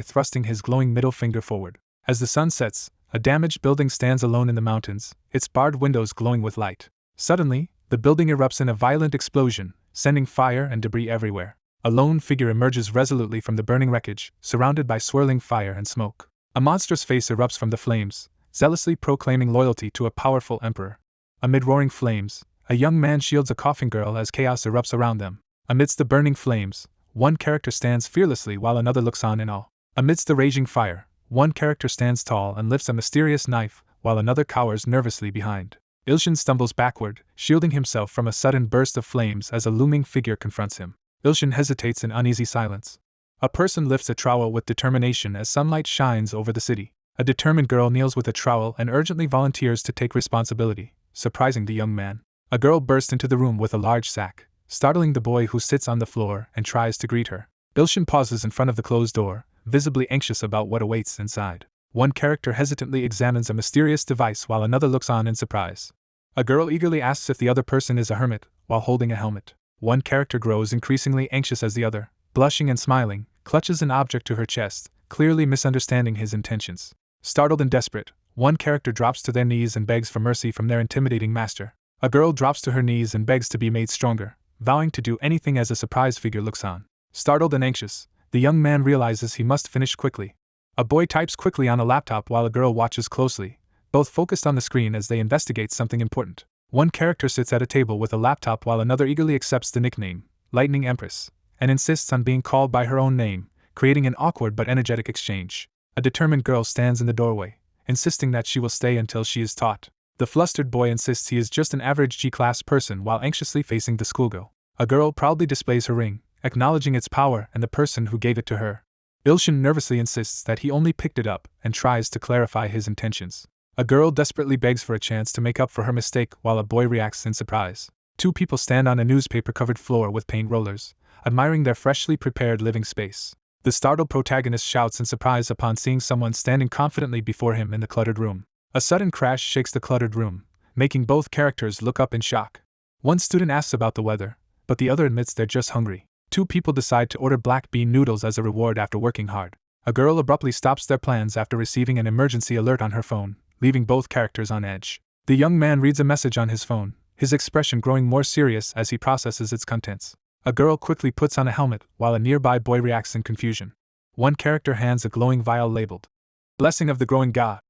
S1: thrusting his glowing middle finger forward. As the sun sets, a damaged building stands alone in the mountains, its barred windows glowing with light. Suddenly, the building erupts in a violent explosion, sending fire and debris everywhere. A lone figure emerges resolutely from the burning wreckage, surrounded by swirling fire and smoke. A monstrous face erupts from the flames, zealously proclaiming loyalty to a powerful emperor. Amid roaring flames, a young man shields a coughing girl as chaos erupts around them. Amidst the burning flames, one character stands fearlessly while another looks on in awe. Amidst the raging fire, one character stands tall and lifts a mysterious knife, while another cowers nervously behind. Ilshin stumbles backward, shielding himself from a sudden burst of flames as a looming figure confronts him. Ilshin hesitates in uneasy silence. A person lifts a trowel with determination as sunlight shines over the city. A determined girl kneels with a trowel and urgently volunteers to take responsibility, surprising the young man. A girl bursts into the room with a large sack, startling the boy who sits on the floor and tries to greet her. Ilshin pauses in front of the closed door, visibly anxious about what awaits inside. One character hesitantly examines a mysterious device while another looks on in surprise. A girl eagerly asks if the other person is a hermit, while holding a helmet. One character grows increasingly anxious as the other, blushing and smiling, clutches an object to her chest, clearly misunderstanding his intentions. Startled and desperate, one character drops to their knees and begs for mercy from their intimidating master. A girl drops to her knees and begs to be made stronger, vowing to do anything as a surprise figure looks on. Startled and anxious, the young man realizes he must finish quickly. A boy types quickly on a laptop while a girl watches closely, both focused on the screen as they investigate something important. One character sits at a table with a laptop while another eagerly accepts the nickname, Lightning Empress, and insists on being called by her own name, creating an awkward but energetic exchange. A determined girl stands in the doorway, insisting that she will stay until she is taught. The flustered boy insists he is just an average G-class person while anxiously facing the schoolgirl. A girl proudly displays her ring, acknowledging its power and the person who gave it to her. Ilshin nervously insists that he only picked it up and tries to clarify his intentions. A girl desperately begs for a chance to make up for her mistake while a boy reacts in surprise. Two people stand on a newspaper-covered floor with paint rollers, admiring their freshly prepared living space. The startled protagonist shouts in surprise upon seeing someone standing confidently before him in the cluttered room. A sudden crash shakes the cluttered room, making both characters look up in shock. One student asks about the weather, but the other admits they're just hungry. Two people decide to order black bean noodles as a reward after working hard. A girl abruptly stops their plans after receiving an emergency alert on her phone, leaving both characters on edge. The young man reads a message on his phone, his expression growing more serious as he processes its contents. A girl quickly puts on a helmet while a nearby boy reacts in confusion. One character hands a glowing vial labeled "Blessing of the Growing God"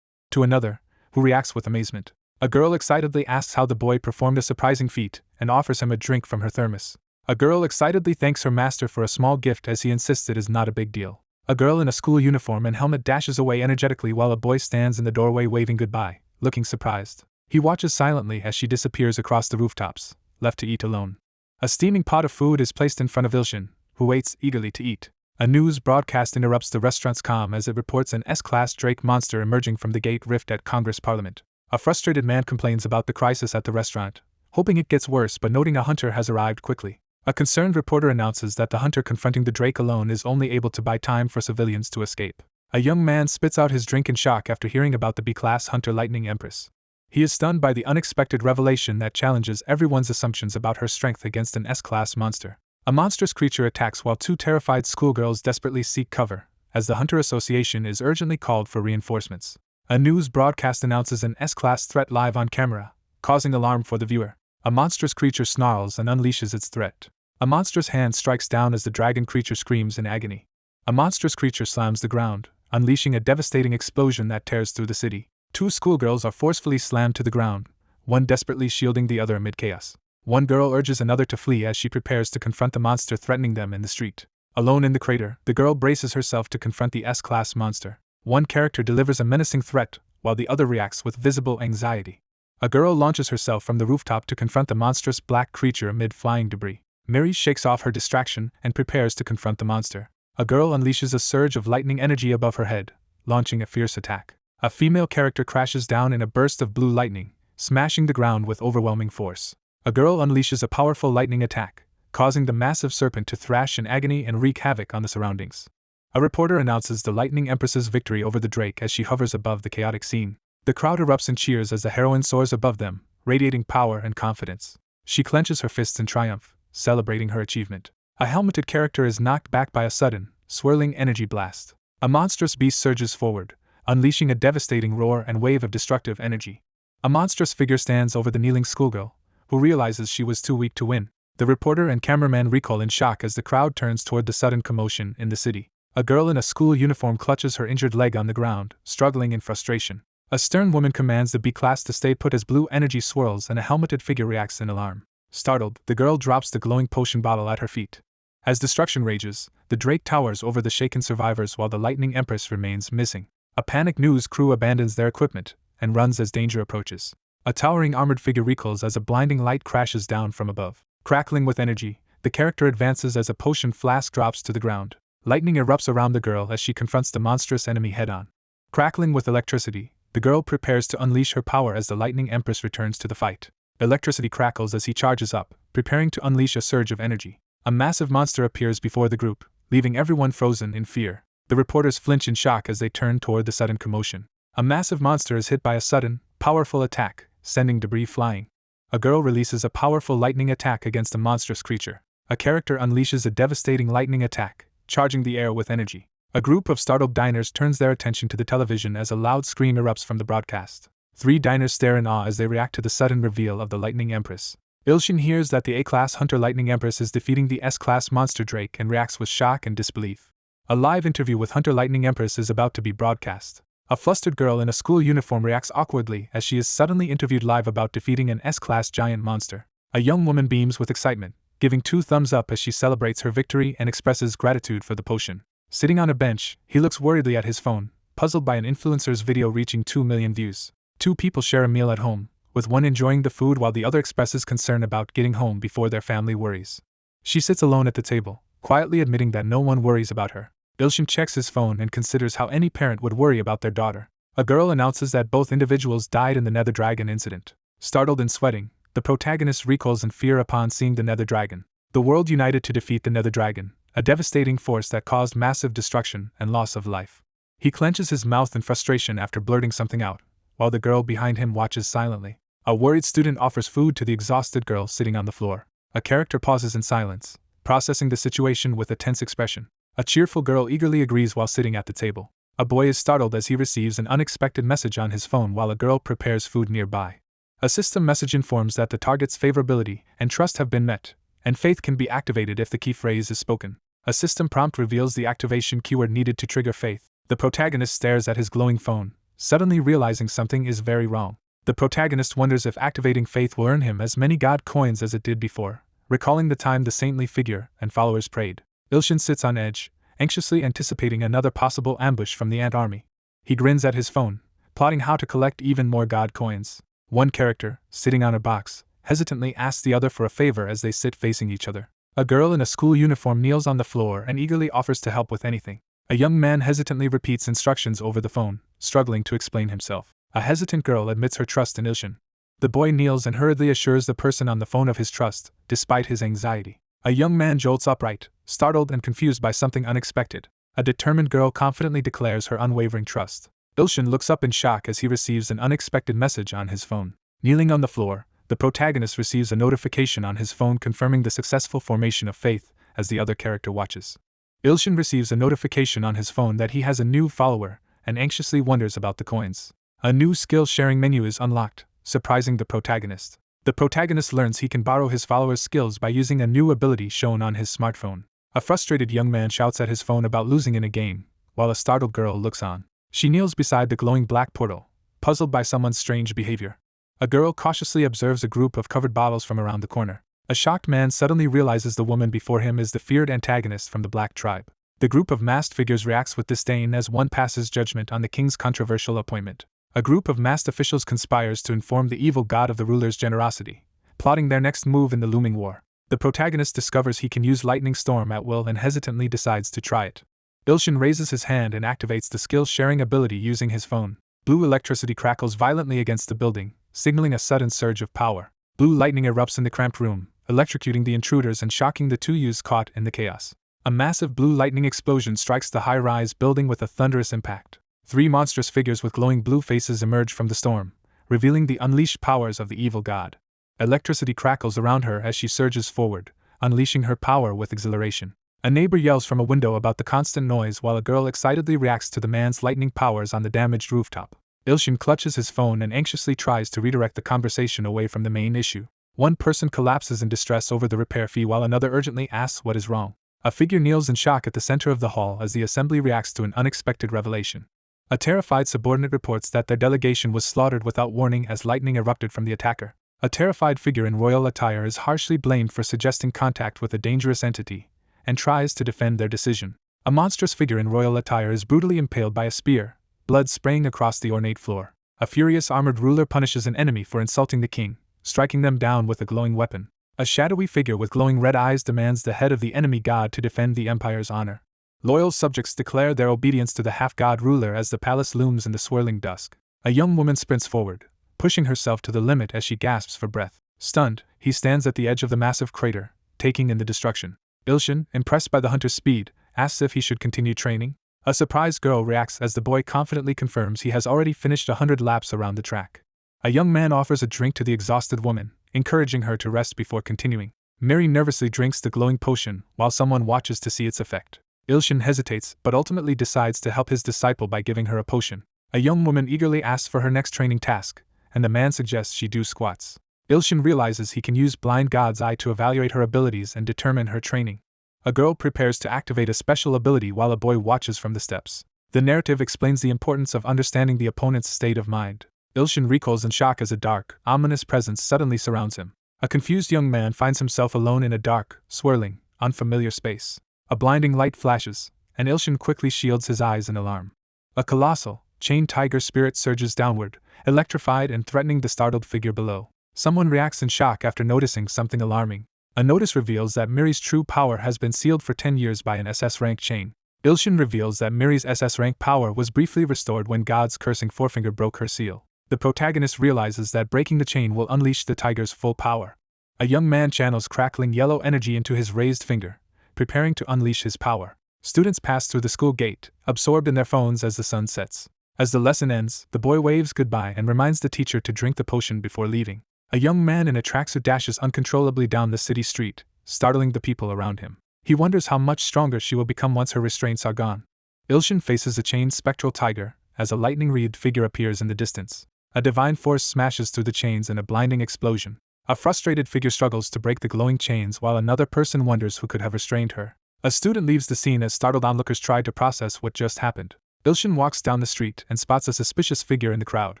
S1: to another, who reacts with amazement. A girl excitedly asks how the boy performed a surprising feat and offers him a drink from her thermos. A girl excitedly thanks her master for a small gift as he insists it is not a big deal. A girl in a school uniform and helmet dashes away energetically while a boy stands in the doorway waving goodbye, looking surprised. He watches silently as she disappears across the rooftops, left to eat alone. A steaming pot of food is placed in front of Ilshin, who waits eagerly to eat. A news broadcast interrupts the restaurant's calm as it reports an S-class Drake monster emerging from the gate rift at Congress Parliament. A frustrated man complains about the crisis at the restaurant, hoping it gets worse but noting a hunter has arrived quickly. A concerned reporter announces that the hunter confronting the Drake alone is only able to buy time for civilians to escape. A young man spits out his drink in shock after hearing about the B-class hunter Lightning Empress. He is stunned by the unexpected revelation that challenges everyone's assumptions about her strength against an S-class monster. A monstrous creature attacks while two terrified schoolgirls desperately seek cover, as the Hunter Association is urgently called for reinforcements. A news broadcast announces an S-class threat live on camera, causing alarm for the viewer. A monstrous creature snarls and unleashes its threat. A monstrous hand strikes down as the dragon creature screams in agony. A monstrous creature slams the ground, unleashing a devastating explosion that tears through the city. Two schoolgirls are forcefully slammed to the ground, one desperately shielding the other amid chaos. One girl urges another to flee as she prepares to confront the monster threatening them in the street. Alone in the crater, the girl braces herself to confront the S-class monster. One character delivers a menacing threat, while the other reacts with visible anxiety. A girl launches herself from the rooftop to confront the monstrous black creature amid flying debris. Miri shakes off her distraction and prepares to confront the monster. A girl unleashes a surge of lightning energy above her head, launching a fierce attack. A female character crashes down in a burst of blue lightning, smashing the ground with overwhelming force. A girl unleashes a powerful lightning attack, causing the massive serpent to thrash in agony and wreak havoc on the surroundings. A reporter announces the Lightning Empress's victory over the Drake as she hovers above the chaotic scene. The crowd erupts in cheers as the heroine soars above them, radiating power and confidence. She clenches her fists in triumph, celebrating her achievement. A helmeted character is knocked back by a sudden, swirling energy blast. A monstrous beast surges forward, unleashing a devastating roar and wave of destructive energy. A monstrous figure stands over the kneeling schoolgirl, who realizes she was too weak to win. The reporter and cameraman recoil in shock as the crowd turns toward the sudden commotion in the city. A girl in a school uniform clutches her injured leg on the ground, struggling in frustration. A stern woman commands the B-class to stay put as blue energy swirls and a helmeted figure reacts in alarm. Startled, the girl drops the glowing potion bottle at her feet. As destruction rages, the Drake towers over the shaken survivors while the Lightning Empress remains missing. A panicked news crew abandons their equipment and runs as danger approaches. A towering armored figure recoils as a blinding light crashes down from above. Crackling with energy, the character advances as a potion flask drops to the ground. Lightning erupts around the girl as she confronts the monstrous enemy head-on. Crackling with electricity, the girl prepares to unleash her power as the Lightning Empress returns to the fight. Electricity crackles as he charges up, preparing to unleash a surge of energy. A massive monster appears before the group, leaving everyone frozen in fear. The reporters flinch in shock as they turn toward the sudden commotion. A massive monster is hit by a sudden, powerful attack, sending debris flying. A girl releases a powerful lightning attack against a monstrous creature. A character unleashes a devastating lightning attack, charging the air with energy. A group of startled diners turns their attention to the television as a loud scream erupts from the broadcast. 3 diners stare in awe as they react to the sudden reveal of the Lightning Empress. Ilshin hears that the A-class hunter Lightning Empress is defeating the S-class monster Drake and reacts with shock and disbelief. A live interview with Hunter Lightning Empress is about to be broadcast. A flustered girl in a school uniform reacts awkwardly as she is suddenly interviewed live about defeating an S-class giant monster. A young woman beams with excitement, giving 2 thumbs up as she celebrates her victory and expresses gratitude for the potion. Sitting on a bench, he looks worriedly at his phone, puzzled by an influencer's video reaching 2 million views. 2 people share a meal at home, with one enjoying the food while the other expresses concern about getting home before their family worries. She sits alone at the table, quietly admitting that no one worries about her. Ilshin checks his phone and considers how any parent would worry about their daughter. A girl announces that both individuals died in the Nether Dragon incident. Startled and sweating, the protagonist recoils in fear upon seeing the Nether Dragon. The world united to defeat the Nether Dragon, a devastating force that caused massive destruction and loss of life. He clenches his mouth in frustration after blurting something out, while the girl behind him watches silently. A worried student offers food to the exhausted girl sitting on the floor. A character pauses in silence, processing the situation with a tense expression. A cheerful girl eagerly agrees while sitting at the table. A boy is startled as he receives an unexpected message on his phone while a girl prepares food nearby. A system message informs that the target's favorability and trust have been met, and faith can be activated if the key phrase is spoken. A system prompt reveals the activation keyword needed to trigger faith. The protagonist stares at his glowing phone, suddenly realizing something is very wrong. The protagonist wonders if activating faith will earn him as many god coins as it did before, recalling the time the saintly figure and followers prayed. Ilshin sits on edge, anxiously anticipating another possible ambush from the ant army. He grins at his phone, plotting how to collect even more god coins. One character, sitting on a box, hesitantly asks the other for a favor as they sit facing each other. A girl in a school uniform kneels on the floor and eagerly offers to help with anything. A young man hesitantly repeats instructions over the phone, struggling to explain himself. A hesitant girl admits her trust in Ilshin. The boy kneels and hurriedly assures the person on the phone of his trust, despite his anxiety. A young man jolts upright, startled and confused by something unexpected. A determined girl confidently declares her unwavering trust. Ilshin looks up in shock as he receives an unexpected message on his phone. Kneeling on the floor, the protagonist receives a notification on his phone confirming the successful formation of faith as the other character watches. Ilshin receives a notification on his phone that he has a new follower and anxiously wonders about the coins. A new skill-sharing menu is unlocked, surprising the protagonist. The protagonist learns he can borrow his follower's skills by using a new ability shown on his smartphone. A frustrated young man shouts at his phone about losing in a game, while a startled girl looks on. She kneels beside the glowing black portal, puzzled by someone's strange behavior. A girl cautiously observes a group of covered bottles from around the corner. A shocked man suddenly realizes the woman before him is the feared antagonist from the Black Tribe. The group of masked figures reacts with disdain as one passes judgment on the king's controversial appointment. A group of masked officials conspires to inform the evil god of the ruler's generosity, plotting their next move in the looming war. The protagonist discovers he can use Lightning Storm at will and hesitantly decides to try it. Ilshin raises his hand and activates the skill-sharing ability using his phone. Blue electricity crackles violently against the building, signaling a sudden surge of power. Blue lightning erupts in the cramped room, electrocuting the intruders and shocking the two youths caught in the chaos. A massive blue lightning explosion strikes the high-rise building with a thunderous impact. 3 monstrous figures with glowing blue faces emerge from the storm, revealing the unleashed powers of the evil god. Electricity crackles around her as she surges forward, unleashing her power with exhilaration. A neighbor yells from a window about the constant noise while a girl excitedly reacts to the man's lightning powers on the damaged rooftop. Ilshin clutches his phone and anxiously tries to redirect the conversation away from the main issue. One person collapses in distress over the repair fee while another urgently asks what is wrong. A figure kneels in shock at the center of the hall as the assembly reacts to an unexpected revelation. A terrified subordinate reports that their delegation was slaughtered without warning as lightning erupted from the attacker. A terrified figure in royal attire is harshly blamed for suggesting contact with a dangerous entity, and tries to defend their decision. A monstrous figure in royal attire is brutally impaled by a spear, blood spraying across the ornate floor. A furious armored ruler punishes an enemy for insulting the king, striking them down with a glowing weapon. A shadowy figure with glowing red eyes demands the head of the enemy god to defend the empire's honor. Loyal subjects declare their obedience to the half-god ruler as the palace looms in the swirling dusk. A young woman sprints forward, pushing herself to the limit as she gasps for breath. Stunned, he stands at the edge of the massive crater, taking in the destruction. Ilshin, impressed by the hunter's speed, asks if he should continue training. A surprised girl reacts as the boy confidently confirms he has already finished 100 laps around the track. A young man offers a drink to the exhausted woman, encouraging her to rest before continuing. Mary nervously drinks the glowing potion while someone watches to see its effect. Ilshin hesitates but ultimately decides to help his disciple by giving her a potion. A young woman eagerly asks for her next training task, and the man suggests she do squats. Ilshin realizes he can use Blind God's Eye to evaluate her abilities and determine her training. A girl prepares to activate a special ability while a boy watches from the steps. The narrative explains the importance of understanding the opponent's state of mind. Ilshin recoils in shock as a dark, ominous presence suddenly surrounds him. A confused young man finds himself alone in a dark, swirling, unfamiliar space. A blinding light flashes, and Ilshin quickly shields his eyes in alarm. A colossal, chained tiger spirit surges downward, electrified and threatening the startled figure below. Someone reacts in shock after noticing something alarming. A notice reveals that Miri's true power has been sealed for 10 years by an SS rank chain. Ilshin reveals that Miri's SS rank power was briefly restored when God's cursing forefinger broke her seal. The protagonist realizes that breaking the chain will unleash the tiger's full power. A young man channels crackling yellow energy into his raised finger, preparing to unleash his power. Students pass through the school gate, absorbed in their phones as the sun sets. As the lesson ends, the boy waves goodbye and reminds the teacher to drink the potion before leaving. A young man in a tracksuit dashes uncontrollably down the city street, startling the people around him. He wonders how much stronger she will become once her restraints are gone. Ilshin faces a chained spectral tiger, as a lightning-wreathed figure appears in the distance. A divine force smashes through the chains in a blinding explosion. A frustrated figure struggles to break the glowing chains while another person wonders who could have restrained her. A student leaves the scene as startled onlookers try to process what just happened. Ilshin walks down the street and spots a suspicious figure in the crowd.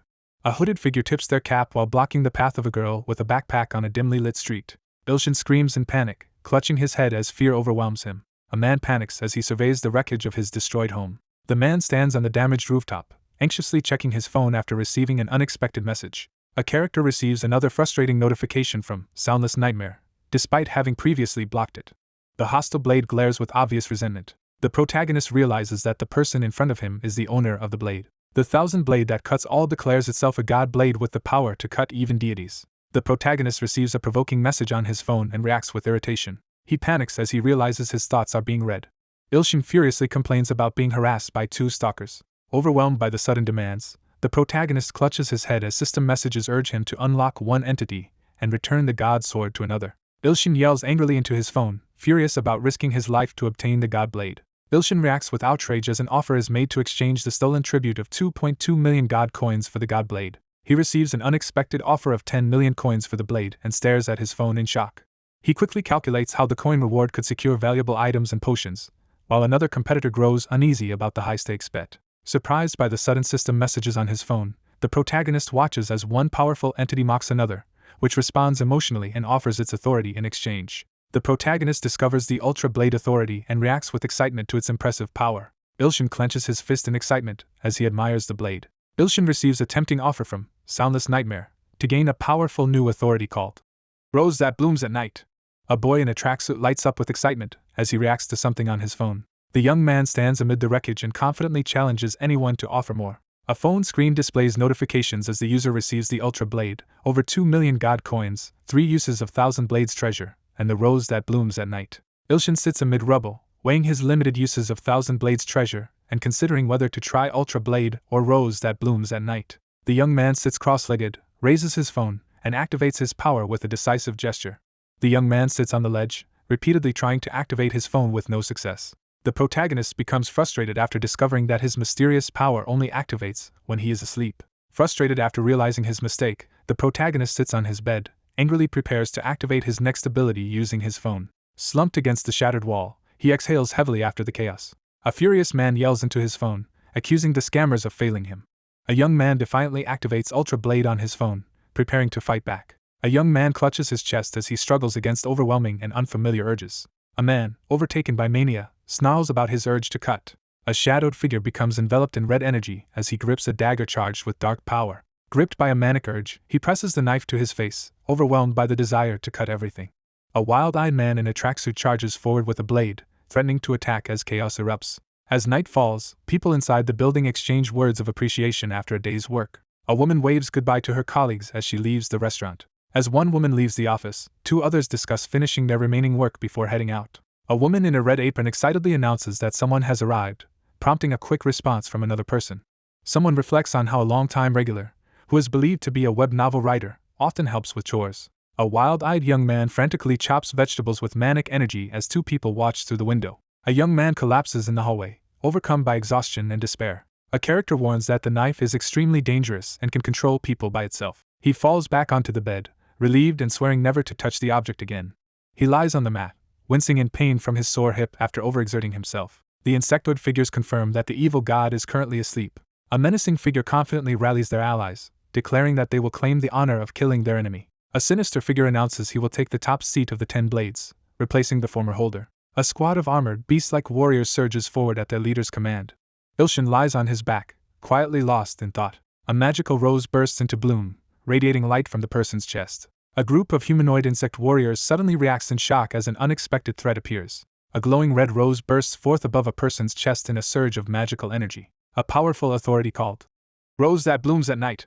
S1: A hooded figure tips their cap while blocking the path of a girl with a backpack on a dimly lit street. Ilshin screams in panic, clutching his head as fear overwhelms him. A man panics as he surveys the wreckage of his destroyed home. The man stands on the damaged rooftop, anxiously checking his phone after receiving an unexpected message. A character receives another frustrating notification from Soundless Nightmare, despite having previously blocked it. The hostile blade glares with obvious resentment. The protagonist realizes that the person in front of him is the owner of the blade. The thousand blade that cuts all declares itself a god blade with the power to cut even deities. The protagonist receives a provoking message on his phone and reacts with irritation. He panics as he realizes his thoughts are being read. Ilshin furiously complains about being harassed by 2 stalkers. Overwhelmed by the sudden demands, the protagonist clutches his head as system messages urge him to unlock one entity and return the god sword to another. Ilshin yells angrily into his phone, furious about risking his life to obtain the god blade. Ilshin reacts with outrage as an offer is made to exchange the stolen tribute of 2.2 million god coins for the god blade. He receives an unexpected offer of 10 million coins for the blade and stares at his phone in shock. He quickly calculates how the coin reward could secure valuable items and potions, while another competitor grows uneasy about the high-stakes bet. Surprised by the sudden system messages on his phone, the protagonist watches as one powerful entity mocks another, which responds emotionally and offers its authority in exchange. The protagonist discovers the Ultra Blade authority and reacts with excitement to its impressive power. Ilshin clenches his fist in excitement as he admires the blade. Ilshin receives a tempting offer from Soundless Nightmare to gain a powerful new authority called Rose That Blooms at Night. A boy in a tracksuit lights up with excitement as he reacts to something on his phone. The young man stands amid the wreckage and confidently challenges anyone to offer more. A phone screen displays notifications as the user receives the Ultra Blade, over 2 million god coins, 3 uses of Thousand Blades treasure, and the Rose That Blooms at Night. Ilshin sits amid rubble, weighing his limited uses of Thousand Blades treasure, and considering whether to try Ultra Blade or Rose That Blooms at Night. The young man sits cross-legged, raises his phone, and activates his power with a decisive gesture. The young man sits on the ledge, repeatedly trying to activate his phone with no success. The protagonist becomes frustrated after discovering that his mysterious power only activates when he is asleep. Frustrated after realizing his mistake, the protagonist sits on his bed, angrily prepares to activate his next ability using his phone. Slumped against the shattered wall, he exhales heavily after the chaos. A furious man yells into his phone, accusing the scammers of failing him. A young man defiantly activates Ultra Blade on his phone, preparing to fight back. A young man clutches his chest as he struggles against overwhelming and unfamiliar urges. A man, overtaken by mania, snarls about his urge to cut. A shadowed figure becomes enveloped in red energy as he grips a dagger charged with dark power. Gripped by a manic urge, he presses the knife to his face, overwhelmed by the desire to cut everything. A wild-eyed man in a tracksuit charges forward with a blade, threatening to attack as chaos erupts. As night falls, people inside the building exchange words of appreciation after a day's work. A woman waves goodbye to her colleagues as she leaves the restaurant. As one woman leaves the office, 2 others discuss finishing their remaining work before heading out. A woman in a red apron excitedly announces that someone has arrived, prompting a quick response from another person. Someone reflects on how a long-time regular, who is believed to be a web novel writer, often helps with chores. A wild-eyed young man frantically chops vegetables with manic energy as 2 people watch through the window. A young man collapses in the hallway, overcome by exhaustion and despair. A character warns that the knife is extremely dangerous and can control people by itself. He falls back onto the bed, relieved and swearing never to touch the object again. He lies on the mat, wincing in pain from his sore hip after overexerting himself. The insectoid figures confirm that the evil god is currently asleep. A menacing figure confidently rallies their allies, declaring that they will claim the honor of killing their enemy. A sinister figure announces he will take the top seat of the 10 blades, replacing the former holder. A squad of armored, beast-like warriors surges forward at their leader's command. Ilshin lies on his back, quietly lost in thought. A magical rose bursts into bloom, radiating light from the person's chest. A group of humanoid insect warriors suddenly reacts in shock as an unexpected threat appears. A glowing red rose bursts forth above a person's chest in a surge of magical energy. A powerful authority called Rose That Blooms at Night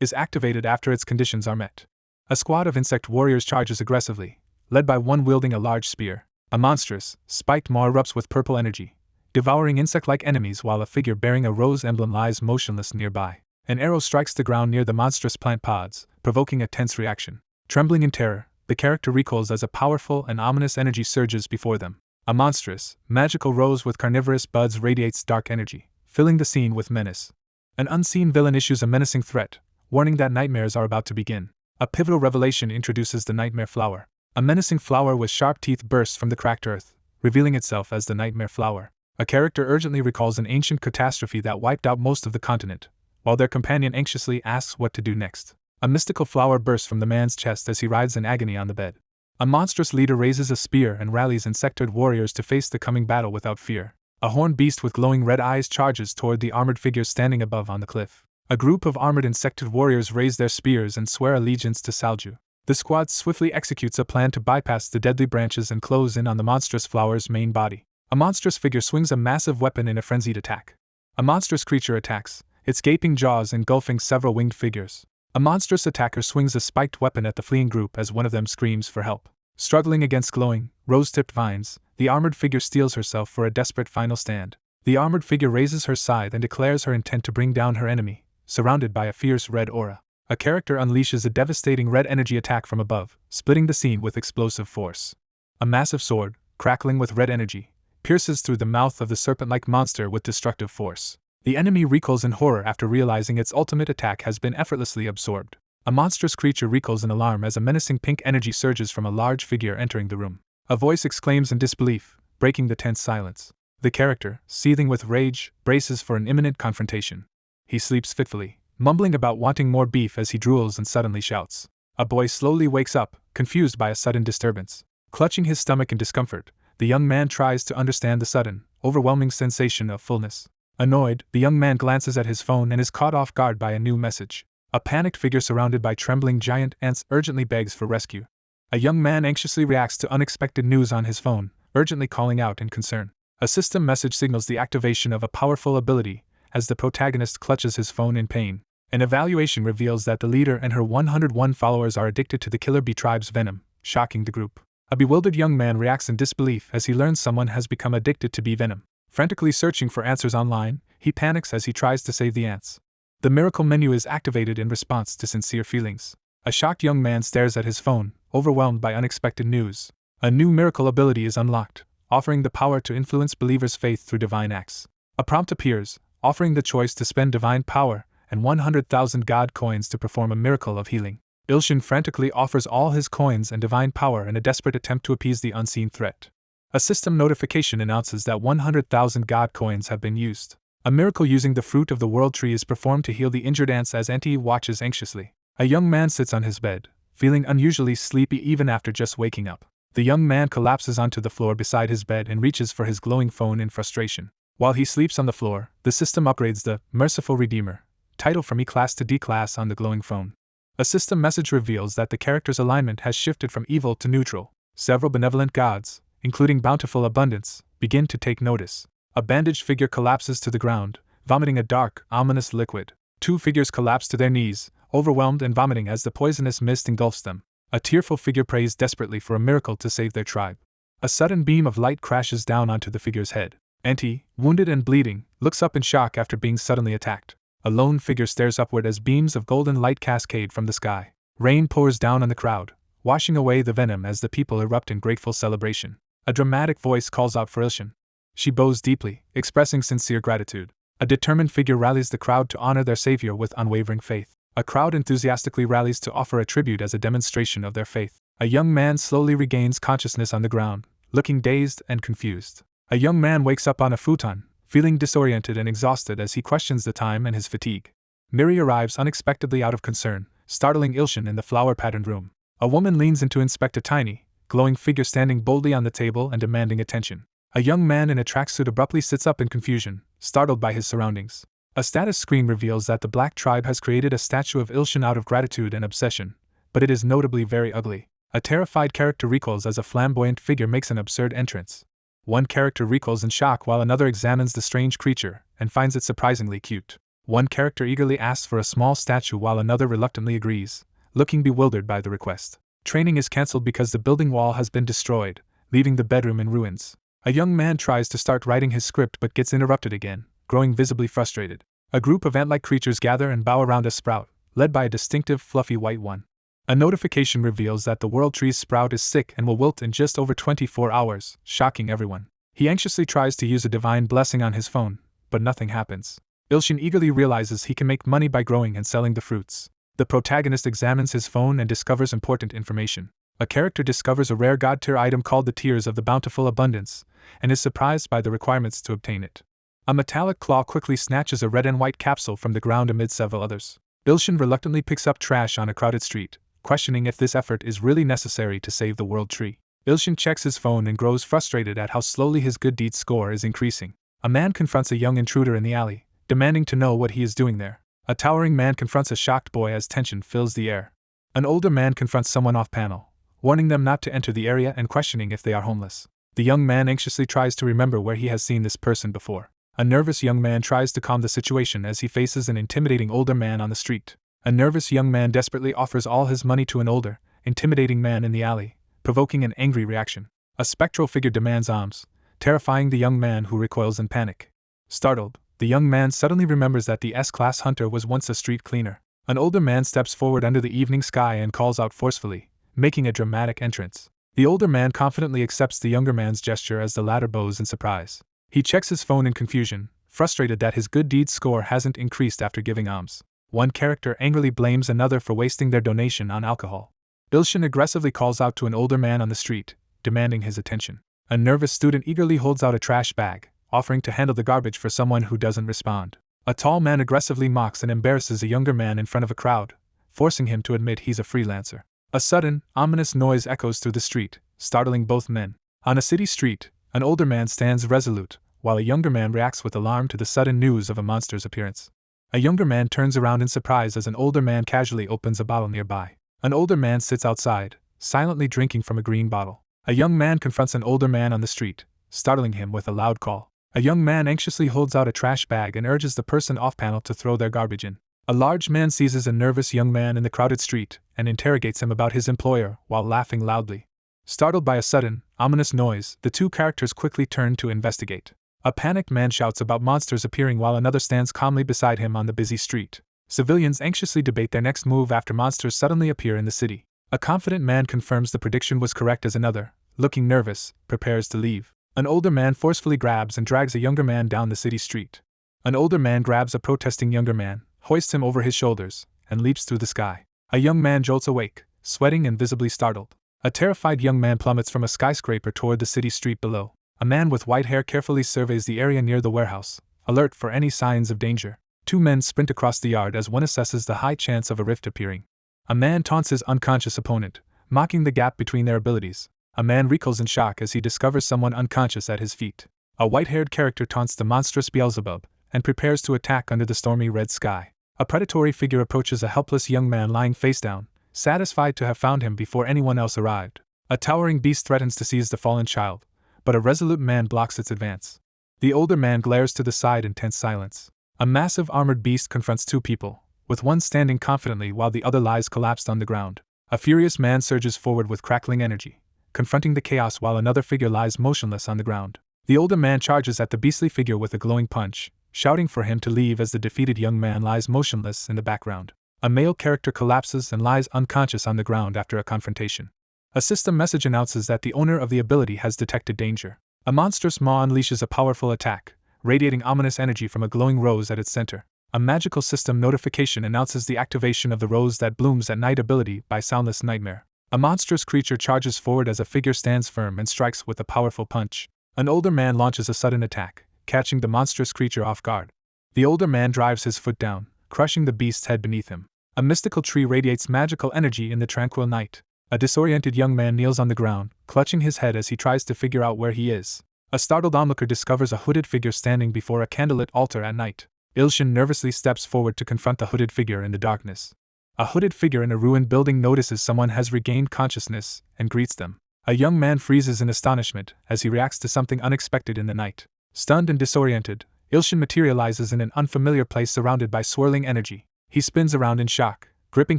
S1: is activated after its conditions are met. A squad of insect warriors charges aggressively, led by one wielding a large spear. A monstrous, spiked maw erupts with purple energy, devouring insect-like enemies while a figure bearing a rose emblem lies motionless nearby. An arrow strikes the ground near the monstrous plant pods, provoking a tense reaction. Trembling in terror, the character recoils as a powerful and ominous energy surges before them. A monstrous, magical rose with carnivorous buds radiates dark energy, filling the scene with menace. An unseen villain issues a menacing threat, warning that nightmares are about to begin. A pivotal revelation introduces the nightmare flower. A menacing flower with sharp teeth bursts from the cracked earth, revealing itself as the nightmare flower. A character urgently recalls an ancient catastrophe that wiped out most of the continent, while their companion anxiously asks what to do next. A mystical flower bursts from the man's chest as he writhes in agony on the bed. A monstrous leader raises a spear and rallies insectoid warriors to face the coming battle without fear. A horned beast with glowing red eyes charges toward the armored figures standing above on the cliff. A group of armored insectoid warriors raise their spears and swear allegiance to Salju. The squad swiftly executes a plan to bypass the deadly branches and close in on the monstrous flower's main body. A monstrous figure swings a massive weapon in a frenzied attack. A monstrous creature attacks, its gaping jaws engulfing several winged figures. A monstrous attacker swings a spiked weapon at the fleeing group as one of them screams for help. Struggling against glowing, rose-tipped vines, the armored figure steels herself for a desperate final stand. The armored figure raises her scythe and declares her intent to bring down her enemy, surrounded by a fierce red aura. A character unleashes a devastating red energy attack from above, splitting the scene with explosive force. A massive sword, crackling with red energy, pierces through the mouth of the serpent-like monster with destructive force. The enemy recoils in horror after realizing its ultimate attack has been effortlessly absorbed. A monstrous creature recoils in alarm as a menacing pink energy surges from a large figure entering the room. A voice exclaims in disbelief, breaking the tense silence. The character, seething with rage, braces for an imminent confrontation. He sleeps fitfully, mumbling about wanting more beef as he drools and suddenly shouts. A boy slowly wakes up, confused by a sudden disturbance. Clutching his stomach in discomfort, the young man tries to understand the sudden, overwhelming sensation of fullness. Annoyed, the young man glances at his phone and is caught off guard by a new message. A panicked figure surrounded by trembling giant ants urgently begs for rescue. A young man anxiously reacts to unexpected news on his phone, urgently calling out in concern. A system message signals the activation of a powerful ability, as the protagonist clutches his phone in pain. An evaluation reveals that the leader and her 101 followers are addicted to the Killer Bee tribe's venom, shocking the group. A bewildered young man reacts in disbelief as he learns someone has become addicted to bee venom. Frantically searching for answers online, he panics as he tries to save the ants. The miracle menu is activated in response to sincere feelings. A shocked young man stares at his phone, overwhelmed by unexpected news. A new miracle ability is unlocked, offering the power to influence believers' faith through divine acts. A prompt appears, offering the choice to spend divine power and 100,000 God coins to perform a miracle of healing. Ilshin frantically offers all his coins and divine power in a desperate attempt to appease the unseen threat. A system notification announces that 100,000 God coins have been used. A miracle using the fruit of the world tree is performed to heal the injured ants as Auntie watches anxiously. A young man sits on his bed, feeling unusually sleepy even after just waking up. The young man collapses onto the floor beside his bed and reaches for his glowing phone in frustration. While he sleeps on the floor, the system upgrades the Merciful Redeemer title from E-Class to D-Class on the glowing phone. A system message reveals that the character's alignment has shifted from evil to neutral. Several benevolent gods, including bountiful abundance, begin to take notice. A bandaged figure collapses to the ground, vomiting a dark, ominous liquid. Two figures collapse to their knees, overwhelmed and vomiting as the poisonous mist engulfs them. A tearful figure prays desperately for a miracle to save their tribe. A sudden beam of light crashes down onto the figure's head. Auntie, wounded and bleeding, looks up in shock after being suddenly attacked. A lone figure stares upward as beams of golden light cascade from the sky. Rain pours down on the crowd, washing away the venom as the people erupt in grateful celebration. A dramatic voice calls out for Ilshin. She bows deeply, expressing sincere gratitude. A determined figure rallies the crowd to honor their savior with unwavering faith. A crowd enthusiastically rallies to offer a tribute as a demonstration of their faith. A young man slowly regains consciousness on the ground, looking dazed and confused. A young man wakes up on a futon, feeling disoriented and exhausted as he questions the time and his fatigue. Miri arrives unexpectedly out of concern, startling Ilshin in the flower-patterned room. A woman leans in to inspect a tiny, glowing figure standing boldly on the table and demanding attention. A young man in a tracksuit abruptly sits up in confusion, startled by his surroundings. A status screen reveals that the Black Tribe has created a statue of Ilshin out of gratitude and obsession, but it is notably very ugly. A terrified character recoils as a flamboyant figure makes an absurd entrance. One character recoils in shock while another examines the strange creature and finds it surprisingly cute. One character eagerly asks for a small statue while another reluctantly agrees, looking bewildered by the request. Training is cancelled because the building wall has been destroyed, leaving the bedroom in ruins. A young man tries to start writing his script but gets interrupted again, growing visibly frustrated. A group of ant-like creatures gather and bow around a sprout, led by a distinctive fluffy white one. A notification reveals that the World Tree's sprout is sick and will wilt in just over 24 hours, shocking everyone. He anxiously tries to use a divine blessing on his phone, but nothing happens. Ilshin eagerly realizes he can make money by growing and selling the fruits. The protagonist examines his phone and discovers important information. A character discovers a rare god-tier item called the Tears of the Bountiful Abundance, and is surprised by the requirements to obtain it. A metallic claw quickly snatches a red and white capsule from the ground amid several others. Ilshin reluctantly picks up trash on a crowded street, questioning if this effort is really necessary to save the world tree. Ilshin checks his phone and grows frustrated at how slowly his good deeds score is increasing. A man confronts a young intruder in the alley, demanding to know what he is doing there. A towering man confronts a shocked boy as tension fills the air. An older man confronts someone off-panel, warning them not to enter the area and questioning if they are homeless. The young man anxiously tries to remember where he has seen this person before. A nervous young man tries to calm the situation as he faces an intimidating older man on the street. A nervous young man desperately offers all his money to an older, intimidating man in the alley, provoking an angry reaction. A spectral figure demands alms, terrifying the young man who recoils in panic. Startled, the young man suddenly remembers that the S-class hunter was once a street cleaner. An older man steps forward under the evening sky and calls out forcefully, making a dramatic entrance. The older man confidently accepts the younger man's gesture as the latter bows in surprise. He checks his phone in confusion, frustrated that his good deeds score hasn't increased after giving alms. One character angrily blames another for wasting their donation on alcohol. Ilshin aggressively calls out to an older man on the street, demanding his attention. A nervous student eagerly holds out a trash bag, offering to handle the garbage for someone who doesn't respond. A tall man aggressively mocks and embarrasses a younger man in front of a crowd, forcing him to admit he's a freelancer. A sudden, ominous noise echoes through the street, startling both men. On a city street, an older man stands resolute, while a younger man reacts with alarm to the sudden news of a monster's appearance. A younger man turns around in surprise as an older man casually opens a bottle nearby. An older man sits outside, silently drinking from a green bottle. A young man confronts an older man on the street, startling him with a loud call. A young man anxiously holds out a trash bag and urges the person off-panel to throw their garbage in. A large man seizes a nervous young man in the crowded street and interrogates him about his employer while laughing loudly. Startled by a sudden, ominous noise, the two characters quickly turn to investigate. A panicked man shouts about monsters appearing while another stands calmly beside him on the busy street. Civilians anxiously debate their next move after monsters suddenly appear in the city. A confident man confirms the prediction was correct as another, looking nervous, prepares to leave. An older man forcefully grabs and drags a younger man down the city street. An older man grabs a protesting younger man, hoists him over his shoulders, and leaps through the sky. A young man jolts awake, sweating and visibly startled. A terrified young man plummets from a skyscraper toward the city street below. A man with white hair carefully surveys the area near the warehouse, alert for any signs of danger. Two men sprint across the yard as one assesses the high chance of a rift appearing. A man taunts his unconscious opponent, mocking the gap between their abilities. A man recoils in shock as he discovers someone unconscious at his feet. A white-haired character taunts the monstrous Beelzebub and prepares to attack under the stormy red sky. A predatory figure approaches a helpless young man lying face down, satisfied to have found him before anyone else arrived. A towering beast threatens to seize the fallen child, but a resolute man blocks its advance. The older man glares to the side in tense silence. A massive armored beast confronts two people, with one standing confidently while the other lies collapsed on the ground. A furious man surges forward with crackling energy, confronting the chaos while another figure lies motionless on the ground. The older man charges at the beastly figure with a glowing punch, shouting for him to leave as the defeated young man lies motionless in the background. A male character collapses and lies unconscious on the ground after a confrontation. A system message announces that the owner of the ability has detected danger. A monstrous maw unleashes a powerful attack, radiating ominous energy from a glowing rose at its center. A magical system notification announces the activation of the Rose That Blooms at Night ability by Soundless Nightmare. A monstrous creature charges forward as a figure stands firm and strikes with a powerful punch. An older man launches a sudden attack, catching the monstrous creature off guard. The older man drives his foot down, crushing the beast's head beneath him. A mystical tree radiates magical energy in the tranquil night. A disoriented young man kneels on the ground, clutching his head as he tries to figure out where he is. A startled onlooker discovers a hooded figure standing before a candlelit altar at night. Ilshin nervously steps forward to confront the hooded figure in the darkness. A hooded figure in a ruined building notices someone has regained consciousness and greets them. A young man freezes in astonishment as he reacts to something unexpected in the night. Stunned and disoriented, Ilshin materializes in an unfamiliar place surrounded by swirling energy. He spins around in shock, gripping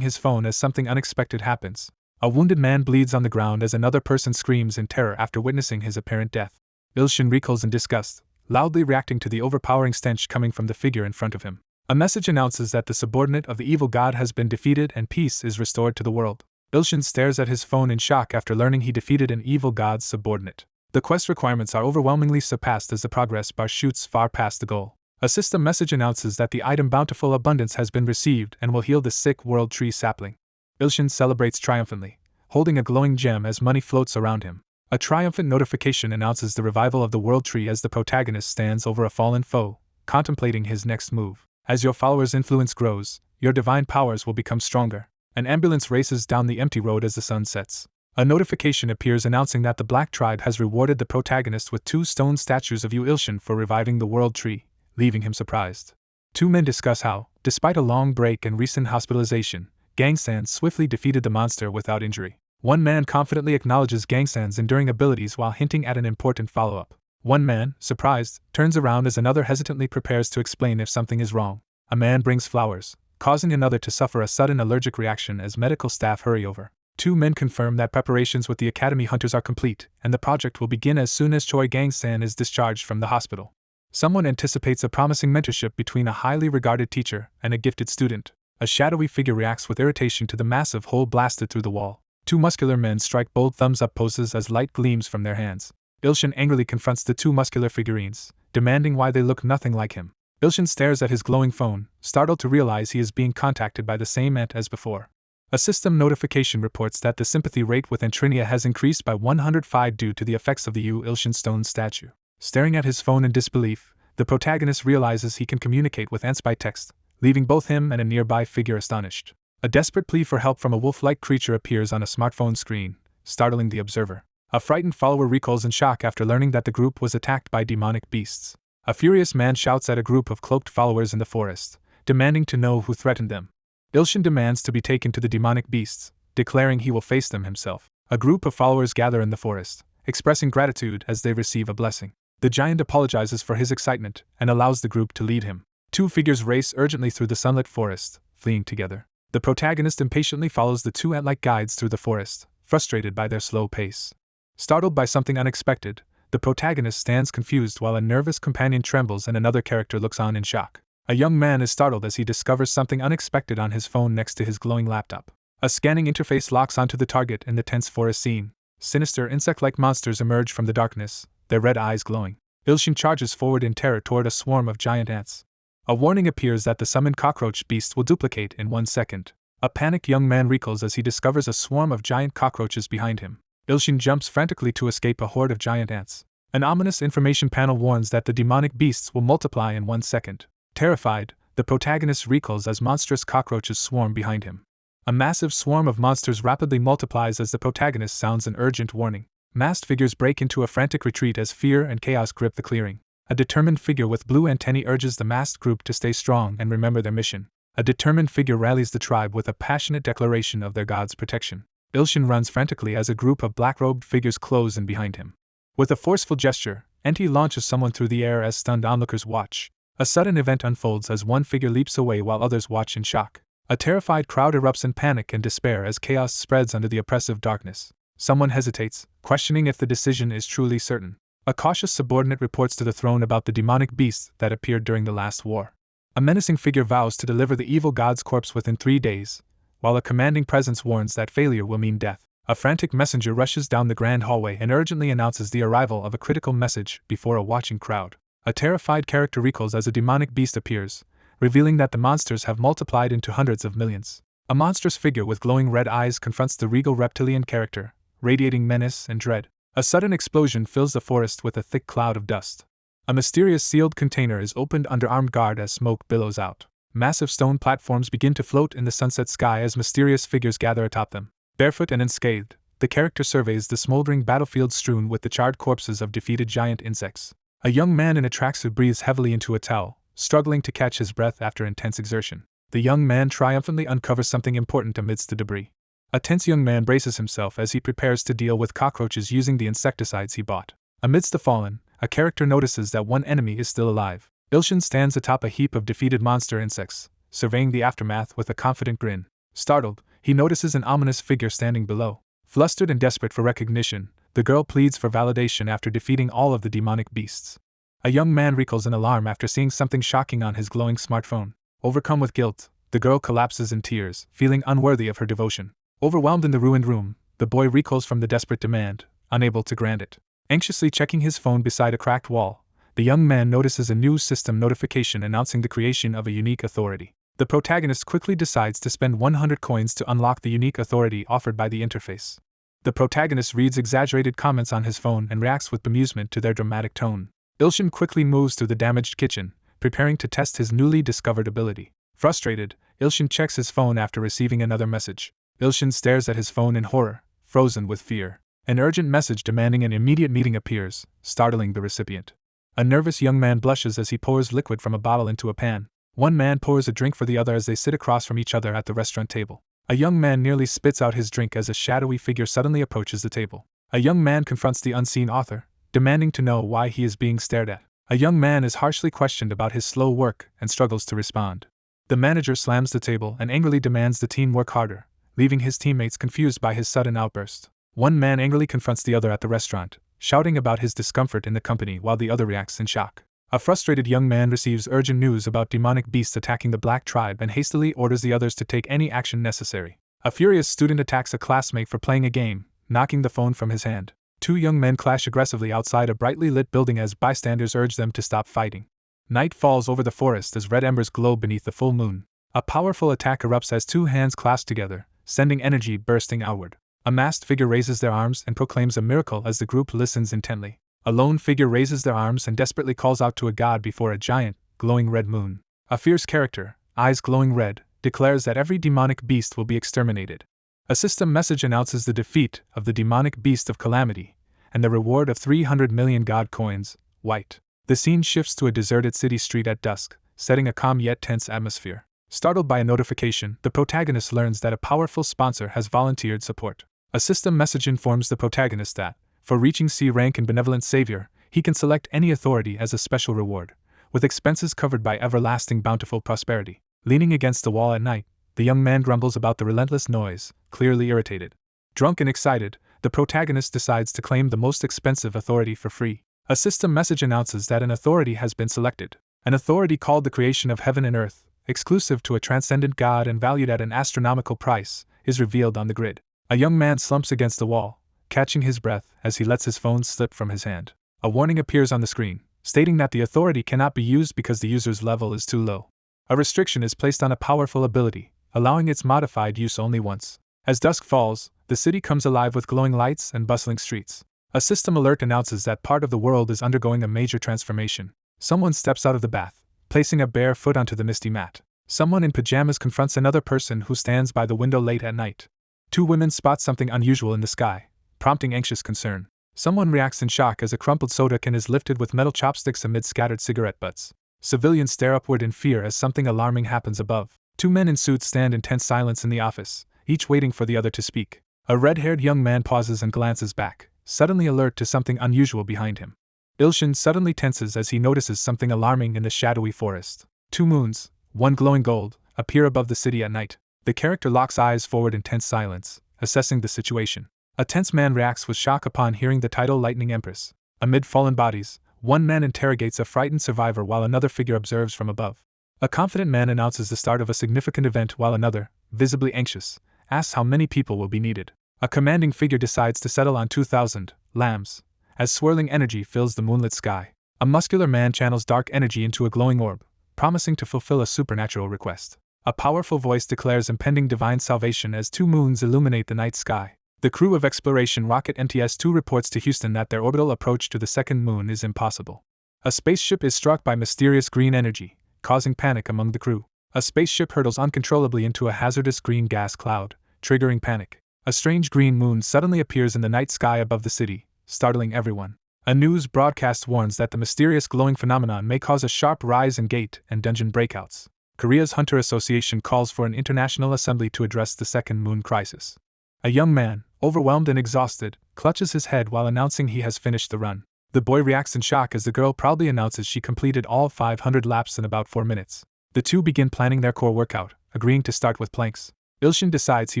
S1: his phone as something unexpected happens. A wounded man bleeds on the ground as another person screams in terror after witnessing his apparent death. Ilshin recoils in disgust, loudly reacting to the overpowering stench coming from the figure in front of him. A message announces that the subordinate of the evil god has been defeated and peace is restored to the world. Ilshin stares at his phone in shock after learning he defeated an evil god's subordinate. The quest requirements are overwhelmingly surpassed as the progress bar shoots far past the goal. A system message announces that the item Bountiful Abundance has been received and will heal the sick world tree sapling. Ilshin celebrates triumphantly, holding a glowing gem as money floats around him. A triumphant notification announces the revival of the world tree as the protagonist stands over a fallen foe, contemplating his next move. As your followers' influence grows, your divine powers will become stronger. An ambulance races down the empty road as the sun sets. A notification appears announcing that the Black Tribe has rewarded the protagonist with 2 stone statues of Yu Ilshin for reviving the world tree, leaving him surprised. Two men discuss how, despite a long break and recent hospitalization, Gangsan swiftly defeated the monster without injury. One man confidently acknowledges Gangsan's enduring abilities while hinting at an important follow-up. One man, surprised, turns around as another hesitantly prepares to explain if something is wrong. A man brings flowers, causing another to suffer a sudden allergic reaction as medical staff hurry over. Two men confirm that preparations with the Academy Hunters are complete, and the project will begin as soon as Choi Gang-san is discharged from the hospital. Someone anticipates a promising mentorship between a highly regarded teacher and a gifted student. A shadowy figure reacts with irritation to the massive hole blasted through the wall. Two muscular men strike bold thumbs-up poses as light gleams from their hands. Ilshin angrily confronts the two muscular figurines, demanding why they look nothing like him. Ilshin stares at his glowing phone, startled to realize he is being contacted by the same ant as before. A system notification reports that the sympathy rate with Antrinia has increased by 105 due to the effects of the Ilshin stone statue. Staring at his phone in disbelief, the protagonist realizes he can communicate with ants by text, leaving both him and a nearby figure astonished. A desperate plea for help from a wolf-like creature appears on a smartphone screen, startling the observer. A frightened follower recoils in shock after learning that the group was attacked by demonic beasts. A furious man shouts at a group of cloaked followers in the forest, demanding to know who threatened them. Ilshin demands to be taken to the demonic beasts, declaring he will face them himself. A group of followers gather in the forest, expressing gratitude as they receive a blessing. The giant apologizes for his excitement and allows the group to lead him. Two figures race urgently through the sunlit forest, fleeing together. The protagonist impatiently follows the two ant-like guides through the forest, frustrated by their slow pace. Startled by something unexpected, the protagonist stands confused while a nervous companion trembles and another character looks on in shock. A young man is startled as he discovers something unexpected on his phone next to his glowing laptop. A scanning interface locks onto the target in the tense forest scene. Sinister insect-like monsters emerge from the darkness, their red eyes glowing. Ilshin charges forward in terror toward a swarm of giant ants. A warning appears that the summoned cockroach beast will duplicate in 1 second. A panicked young man recoils as he discovers a swarm of giant cockroaches behind him. Ilshin jumps frantically to escape a horde of giant ants. An ominous information panel warns that the demonic beasts will multiply in 1 second. Terrified, the protagonist recoils as monstrous cockroaches swarm behind him. A massive swarm of monsters rapidly multiplies as the protagonist sounds an urgent warning. Masked figures break into a frantic retreat as fear and chaos grip the clearing. A determined figure with blue antennae urges the masked group to stay strong and remember their mission. A determined figure rallies the tribe with a passionate declaration of their god's protection. Ilshin runs frantically as a group of black-robed figures close in behind him. With a forceful gesture, Enti launches someone through the air as stunned onlookers watch. A sudden event unfolds as one figure leaps away while others watch in shock. A terrified crowd erupts in panic and despair as chaos spreads under the oppressive darkness. Someone hesitates, questioning if the decision is truly certain. A cautious subordinate reports to the throne about the demonic beasts that appeared during the last war. A menacing figure vows to deliver the evil god's corpse within 3 days, while a commanding presence warns that failure will mean death. A frantic messenger rushes down the grand hallway and urgently announces the arrival of a critical message before a watching crowd. A terrified character recoils as a demonic beast appears, revealing that the monsters have multiplied into hundreds of millions. A monstrous figure with glowing red eyes confronts the regal reptilian character, radiating menace and dread. A sudden explosion fills the forest with a thick cloud of dust. A mysterious sealed container is opened under armed guard as smoke billows out. Massive stone platforms begin to float in the sunset sky as mysterious figures gather atop them. Barefoot and unscathed, the character surveys the smoldering battlefield strewn with the charred corpses of defeated giant insects. A young man in a tracksuit breathes heavily into a towel, struggling to catch his breath after intense exertion. The young man triumphantly uncovers something important amidst the debris. A tense young man braces himself as he prepares to deal with cockroaches using the insecticides he bought. Amidst the fallen, a character notices that one enemy is still alive. Ilshin stands atop a heap of defeated monster insects, surveying the aftermath with a confident grin. Startled, he notices an ominous figure standing below. Flustered and desperate for recognition, the girl pleads for validation after defeating all of the demonic beasts. A young man recoils in alarm after seeing something shocking on his glowing smartphone. Overcome with guilt, the girl collapses in tears, feeling unworthy of her devotion. Overwhelmed in the ruined room, the boy recoils from the desperate demand, unable to grant it. Anxiously checking his phone beside a cracked wall, the young man notices a news system notification announcing the creation of a unique authority. The protagonist quickly decides to spend 100 coins to unlock the unique authority offered by the interface. The protagonist reads exaggerated comments on his phone and reacts with bemusement to their dramatic tone. Ilshin quickly moves through the damaged kitchen, preparing to test his newly discovered ability. Frustrated, Ilshin checks his phone after receiving another message. Ilshin stares at his phone in horror, frozen with fear. An urgent message demanding an immediate meeting appears, startling the recipient. A nervous young man blushes as he pours liquid from a bottle into a pan. One man pours a drink for the other as they sit across from each other at the restaurant table. A young man nearly spits out his drink as a shadowy figure suddenly approaches the table. A young man confronts the unseen author, demanding to know why he is being stared at. A young man is harshly questioned about his slow work and struggles to respond. The manager slams the table and angrily demands the team work harder, leaving his teammates confused by his sudden outburst. One man angrily confronts the other at the restaurant, shouting about his discomfort in the company while the other reacts in shock. A frustrated young man receives urgent news about demonic beasts attacking the black tribe and hastily orders the others to take any action necessary. A furious student attacks a classmate for playing a game, knocking the phone from his hand. Two young men clash aggressively outside a brightly lit building as bystanders urge them to stop fighting. Night falls over the forest as red embers glow beneath the full moon. A powerful attack erupts as two hands clasp together, sending energy bursting outward. A masked figure raises their arms and proclaims a miracle as the group listens intently. A lone figure raises their arms and desperately calls out to a god before a giant, glowing red moon. A fierce character, eyes glowing red, declares that every demonic beast will be exterminated. A system message announces the defeat of the demonic beast of calamity, and the reward of 300 million god coins, white. The scene shifts to a deserted city street at dusk, setting a calm yet tense atmosphere. Startled by a notification, the protagonist learns that a powerful sponsor has volunteered support. A system message informs the protagonist that, for reaching C rank in Benevolent Savior, he can select any authority as a special reward, with expenses covered by everlasting bountiful prosperity. Leaning against the wall at night, the young man grumbles about the relentless noise, clearly irritated. Drunk and excited, the protagonist decides to claim the most expensive authority for free. A system message announces that an authority has been selected. An authority called the creation of heaven and earth, exclusive to a transcendent god and valued at an astronomical price, is revealed on the grid. A young man slumps against the wall, catching his breath as he lets his phone slip from his hand. A warning appears on the screen, stating that the authority cannot be used because the user's level is too low. A restriction is placed on a powerful ability, allowing its modified use only once. As dusk falls, the city comes alive with glowing lights and bustling streets. A system alert announces that part of the world is undergoing a major transformation. Someone steps out of the bath, placing a bare foot onto the misty mat. Someone in pajamas confronts another person who stands by the window late at night. Two women spot something unusual in the sky, prompting anxious concern. Someone reacts in shock as a crumpled soda can is lifted with metal chopsticks amid scattered cigarette butts. Civilians stare upward in fear as something alarming happens above. Two men in suits stand in tense silence in the office, each waiting for the other to speak. A red-haired young man pauses and glances back, suddenly alert to something unusual behind him. Ilshin suddenly tenses as he notices something alarming in the shadowy forest. Two moons, one glowing gold, appear above the city at night. The character locks eyes forward in tense silence, assessing the situation. A tense man reacts with shock upon hearing the title Lightning Empress. Amid fallen bodies, one man interrogates a frightened survivor while another figure observes from above. A confident man announces the start of a significant event while another, visibly anxious, asks how many people will be needed. A commanding figure decides to settle on 2,000 lambs, as swirling energy fills the moonlit sky. A muscular man channels dark energy into a glowing orb, promising to fulfill a supernatural request. A powerful voice declares impending divine salvation as two moons illuminate the night sky. The crew of exploration rocket ANTS-2 reports to Houston that their orbital approach to the second moon is impossible. A spaceship is struck by mysterious green energy, causing panic among the crew. A spaceship hurtles uncontrollably into a hazardous green gas cloud, triggering panic. A strange green moon suddenly appears in the night sky above the city, startling everyone. A news broadcast warns that the mysterious glowing phenomenon may cause a sharp rise in gate and dungeon breakouts. Korea's Hunter Association calls for an international assembly to address the second moon crisis. A young man, overwhelmed and exhausted, clutches his head while announcing he has finished the run. The boy reacts in shock as the girl proudly announces she completed all 500 laps in about 4 minutes. The two begin planning their core workout, agreeing to start with planks. Ilshin decides he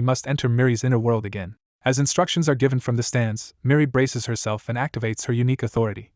S1: must enter Miri's inner world again. As instructions are given from the stands, Miri braces herself and activates her unique authority.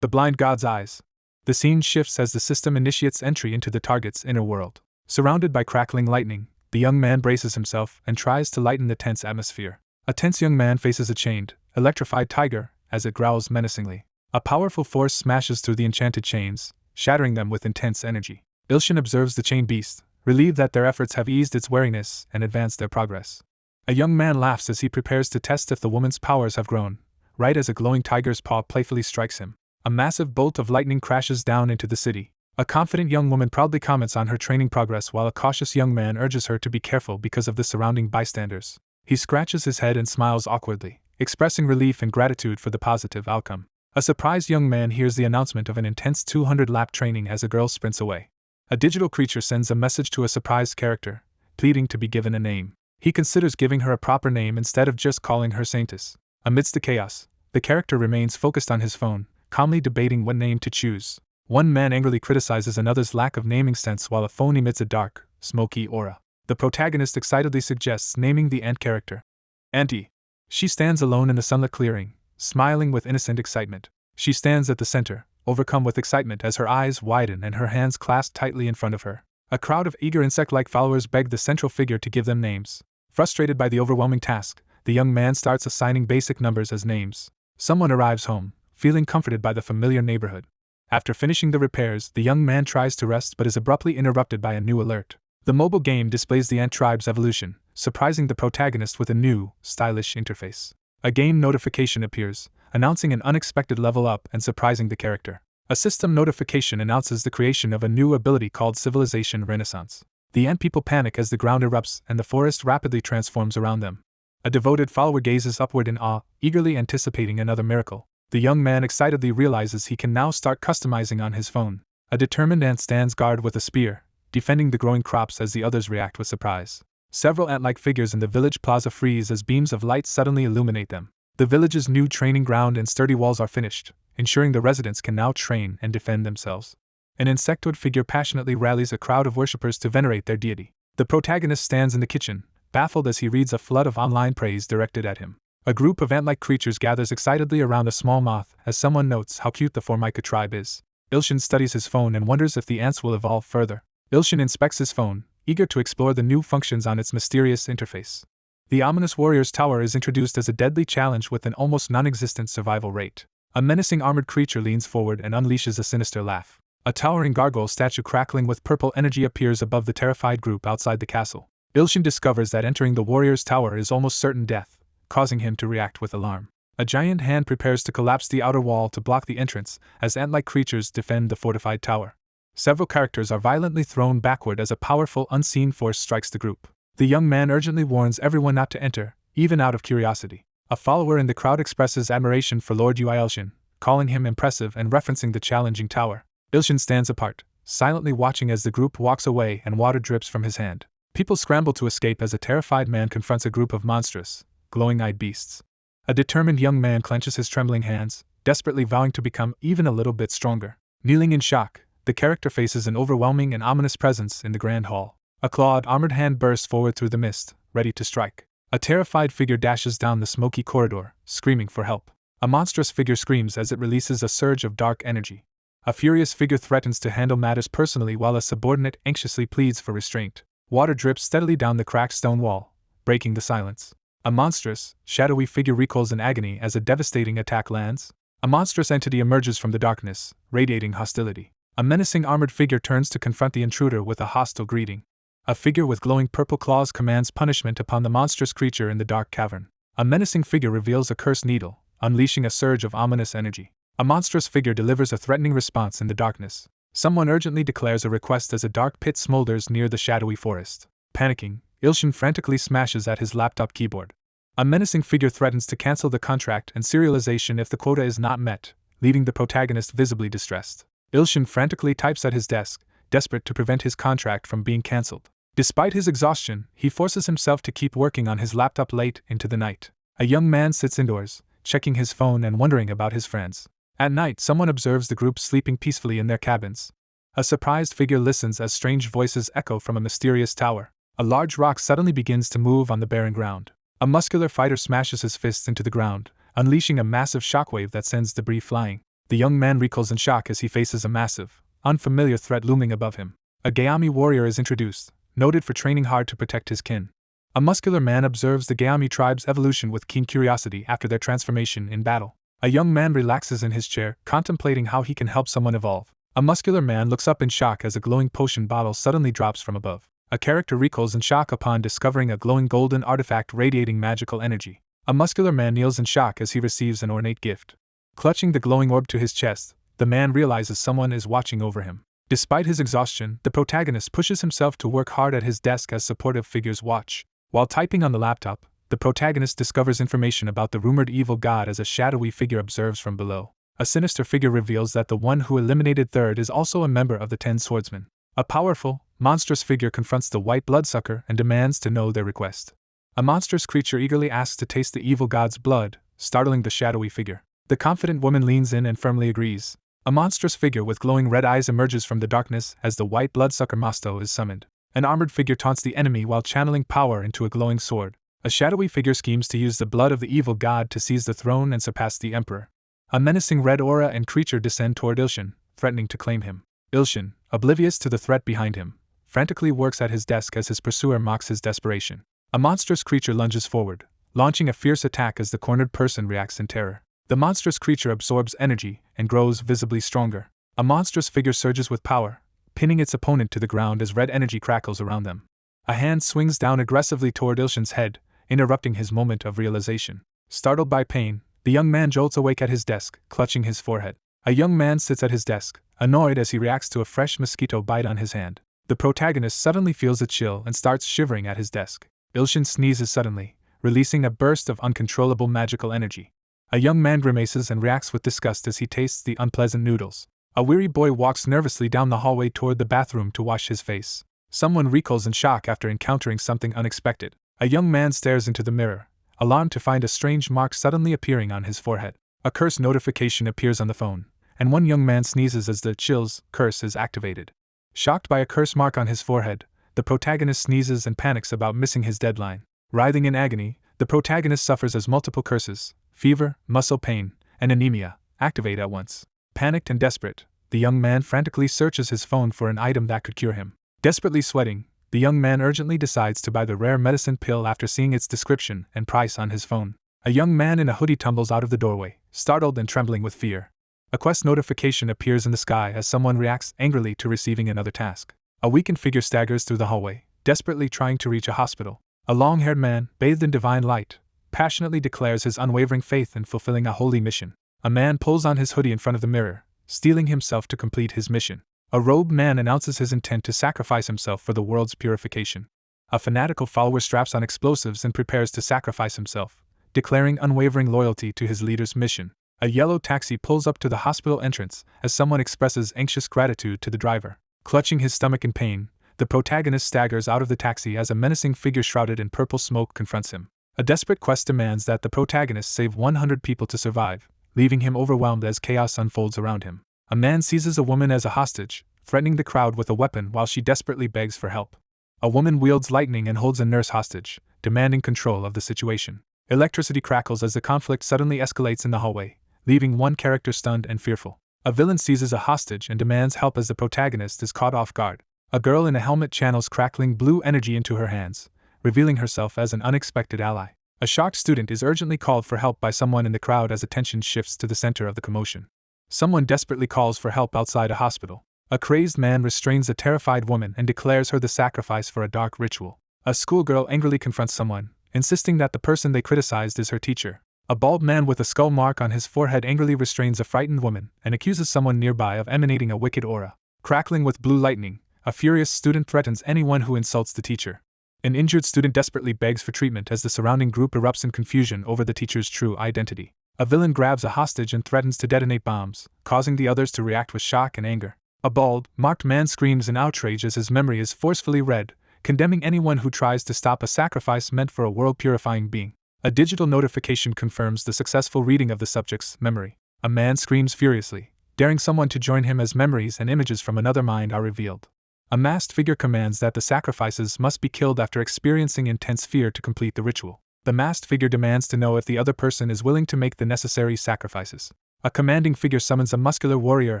S1: The blind god's eyes. The scene shifts as the system initiates entry into the target's inner world. Surrounded by crackling lightning, the young man braces himself and tries to lighten the tense atmosphere. A tense young man faces a chained, electrified tiger as it growls menacingly. A powerful force smashes through the enchanted chains, shattering them with intense energy. Ilshin observes the chained beast, relieved that their efforts have eased its wariness and advanced their progress. A young man laughs as he prepares to test if the woman's powers have grown, right as a glowing tiger's paw playfully strikes him. A massive bolt of lightning crashes down into the city. A confident young woman proudly comments on her training progress while a cautious young man urges her to be careful because of the surrounding bystanders. He scratches his head and smiles awkwardly, expressing relief and gratitude for the positive outcome. A surprised young man hears the announcement of an intense 200-lap training as a girl sprints away. A digital creature sends a message to a surprised character, pleading to be given a name. He considers giving her a proper name instead of just calling her Saintess. Amidst the chaos, the character remains focused on his phone, calmly debating what name to choose. One man angrily criticizes another's lack of naming sense while a phone emits a dark, smoky aura. The protagonist excitedly suggests naming the ant character. Auntie. She stands alone in the sunlit clearing, smiling with innocent excitement. She stands at the center, overcome with excitement as her eyes widen and her hands clasp tightly in front of her. A crowd of eager insect-like followers beg the central figure to give them names. Frustrated by the overwhelming task, the young man starts assigning basic numbers as names. Someone arrives home, feeling comforted by the familiar neighborhood. After finishing the repairs, the young man tries to rest but is abruptly interrupted by a new alert. The mobile game displays the ant tribe's evolution, surprising the protagonist with a new, stylish interface. A game notification appears, announcing an unexpected level up and surprising the character. A system notification announces the creation of a new ability called Civilization Renaissance. The ant people panic as the ground erupts and the forest rapidly transforms around them. A devoted follower gazes upward in awe, eagerly anticipating another miracle. The young man excitedly realizes he can now start customizing on his phone. A determined ant stands guard with a spear, defending the growing crops as the others react with surprise. Several ant-like figures in the village plaza freeze as beams of light suddenly illuminate them. The village's new training ground and sturdy walls are finished, ensuring the residents can now train and defend themselves. An insectoid figure passionately rallies a crowd of worshippers to venerate their deity. The protagonist stands in the kitchen, baffled as he reads a flood of online praise directed at him. A group of ant-like creatures gathers excitedly around a small moth as someone notes how cute the Formica tribe is. Ilshin studies his phone and wonders if the ants will evolve further. Ilshin inspects his phone, eager to explore the new functions on its mysterious interface. The ominous warrior's tower is introduced as a deadly challenge with an almost non-existent survival rate. A menacing armored creature leans forward and unleashes a sinister laugh. A towering gargoyle statue crackling with purple energy appears above the terrified group outside the castle. Ilshin discovers that entering the warrior's tower is almost certain death, causing him to react with alarm. A giant hand prepares to collapse the outer wall to block the entrance, as ant-like creatures defend the fortified tower. Several characters are violently thrown backward as a powerful unseen force strikes the group. The young man urgently warns everyone not to enter, even out of curiosity. A follower in the crowd expresses admiration for Lord Ui Ilshin, calling him impressive and referencing the challenging tower. Ilshin stands apart, silently watching as the group walks away and water drips from his hand. People scramble to escape as a terrified man confronts a group of monstrous, glowing-eyed beasts. A determined young man clenches his trembling hands, desperately vowing to become even a little bit stronger. Kneeling in shock, the character faces an overwhelming and ominous presence in the grand hall. A clawed, armored hand bursts forward through the mist, ready to strike. A terrified figure dashes down the smoky corridor, screaming for help. A monstrous figure screams as it releases a surge of dark energy. A furious figure threatens to handle matters personally while a subordinate anxiously pleads for restraint. Water drips steadily down the cracked stone wall, breaking the silence. A monstrous, shadowy figure recoils in agony as a devastating attack lands. A monstrous entity emerges from the darkness, radiating hostility. A menacing armored figure turns to confront the intruder with a hostile greeting. A figure with glowing purple claws commands punishment upon the monstrous creature in the dark cavern. A menacing figure reveals a cursed needle, unleashing a surge of ominous energy. A monstrous figure delivers a threatening response in the darkness. Someone urgently declares a request as a dark pit smolders near the shadowy forest. Panicking, Ilshin frantically smashes at his laptop keyboard. A menacing figure threatens to cancel the contract and serialization if the quota is not met, leaving the protagonist visibly distressed. Ilshin frantically types at his desk, desperate to prevent his contract from being cancelled. Despite his exhaustion, he forces himself to keep working on his laptop late into the night. A young man sits indoors, checking his phone and wondering about his friends. At night, someone observes the group sleeping peacefully in their cabins. A surprised figure listens as strange voices echo from a mysterious tower. A large rock suddenly begins to move on the barren ground. A muscular fighter smashes his fists into the ground, unleashing a massive shockwave that sends debris flying. The young man recoils in shock as he faces a massive, unfamiliar threat looming above him. A Gayami warrior is introduced, noted for training hard to protect his kin. A muscular man observes the Gayami tribe's evolution with keen curiosity after their transformation in battle. A young man relaxes in his chair, contemplating how he can help someone evolve. A muscular man looks up in shock as a glowing potion bottle suddenly drops from above. A character recoils in shock upon discovering a glowing golden artifact radiating magical energy. A muscular man kneels in shock as he receives an ornate gift. Clutching the glowing orb to his chest, the man realizes someone is watching over him. Despite his exhaustion, the protagonist pushes himself to work hard at his desk as supportive figures watch. While typing on the laptop, the protagonist discovers information about the rumored evil god as a shadowy figure observes from below. A sinister figure reveals that the one who eliminated Third is also a member of the 10 Swordsmen. A powerful, monstrous figure confronts the white bloodsucker and demands to know their request. A monstrous creature eagerly asks to taste the evil god's blood, startling the shadowy figure. The confident woman leans in and firmly agrees. A monstrous figure with glowing red eyes emerges from the darkness as the white bloodsucker Mosto is summoned. An armored figure taunts the enemy while channeling power into a glowing sword. A shadowy figure schemes to use the blood of the evil god to seize the throne and surpass the emperor. A menacing red aura and creature descend toward Ilshin, threatening to claim him. Ilshin, oblivious to the threat behind him, frantically works at his desk as his pursuer mocks his desperation. A monstrous creature lunges forward, launching a fierce attack as the cornered person reacts in terror. The monstrous creature absorbs energy and grows visibly stronger. A monstrous figure surges with power, pinning its opponent to the ground as red energy crackles around them. A hand swings down aggressively toward Ilshin's head, interrupting his moment of realization. Startled by pain, the young man jolts awake at his desk, clutching his forehead. A young man sits at his desk, annoyed as he reacts to a fresh mosquito bite on his hand. The protagonist suddenly feels a chill and starts shivering at his desk. Ilshin sneezes suddenly, releasing a burst of uncontrollable magical energy. A young man grimaces and reacts with disgust as he tastes the unpleasant noodles. A weary boy walks nervously down the hallway toward the bathroom to wash his face. Someone recoils in shock after encountering something unexpected. A young man stares into the mirror, alarmed to find a strange mark suddenly appearing on his forehead. A curse notification appears on the phone, and one young man sneezes as the chills curse is activated. Shocked by a curse mark on his forehead, the protagonist sneezes and panics about missing his deadline. Writhing in agony, the protagonist suffers as multiple curses, fever, muscle pain, and anemia, activate at once. Panicked and desperate, the young man frantically searches his phone for an item that could cure him. Desperately sweating, the young man urgently decides to buy the rare medicine pill after seeing its description and price on his phone. A young man in a hoodie tumbles out of the doorway, startled and trembling with fear. A quest notification appears in the sky as someone reacts angrily to receiving another task. A weakened figure staggers through the hallway, desperately trying to reach a hospital. A long-haired man, bathed in divine light, passionately declares his unwavering faith in fulfilling a holy mission. A man pulls on his hoodie in front of the mirror, steeling himself to complete his mission. A robed man announces his intent to sacrifice himself for the world's purification. A fanatical follower straps on explosives and prepares to sacrifice himself, declaring unwavering loyalty to his leader's mission. A yellow taxi pulls up to the hospital entrance as someone expresses anxious gratitude to the driver. Clutching his stomach in pain, the protagonist staggers out of the taxi as a menacing figure shrouded in purple smoke confronts him. A desperate quest demands that the protagonist save 100 people to survive, leaving him overwhelmed as chaos unfolds around him. A man seizes a woman as a hostage, threatening the crowd with a weapon while she desperately begs for help. A woman wields lightning and holds a nurse hostage, demanding control of the situation. Electricity crackles as the conflict suddenly escalates in the hallway, leaving one character stunned and fearful. A villain seizes a hostage and demands help as the protagonist is caught off guard. A girl in a helmet channels crackling blue energy into her hands, revealing herself as an unexpected ally. A shocked student is urgently called for help by someone in the crowd as attention shifts to the center of the commotion. Someone desperately calls for help outside a hospital. A crazed man restrains a terrified woman and declares her the sacrifice for a dark ritual. A schoolgirl angrily confronts someone, insisting that the person they criticized is her teacher. A bald man with a skull mark on his forehead angrily restrains a frightened woman and accuses someone nearby of emanating a wicked aura. Crackling with blue lightning, a furious student threatens anyone who insults the teacher. An injured student desperately begs for treatment as the surrounding group erupts in confusion over the teacher's true identity. A villain grabs a hostage and threatens to detonate bombs, causing the others to react with shock and anger. A bald, marked man screams in outrage as his memory is forcefully read, condemning anyone who tries to stop a sacrifice meant for a world-purifying being. A digital notification confirms the successful reading of the subject's memory. A man screams furiously, daring someone to join him as memories and images from another mind are revealed. A masked figure commands that the sacrifices must be killed after experiencing intense fear to complete the ritual. The masked figure demands to know if the other person is willing to make the necessary sacrifices. A commanding figure summons a muscular warrior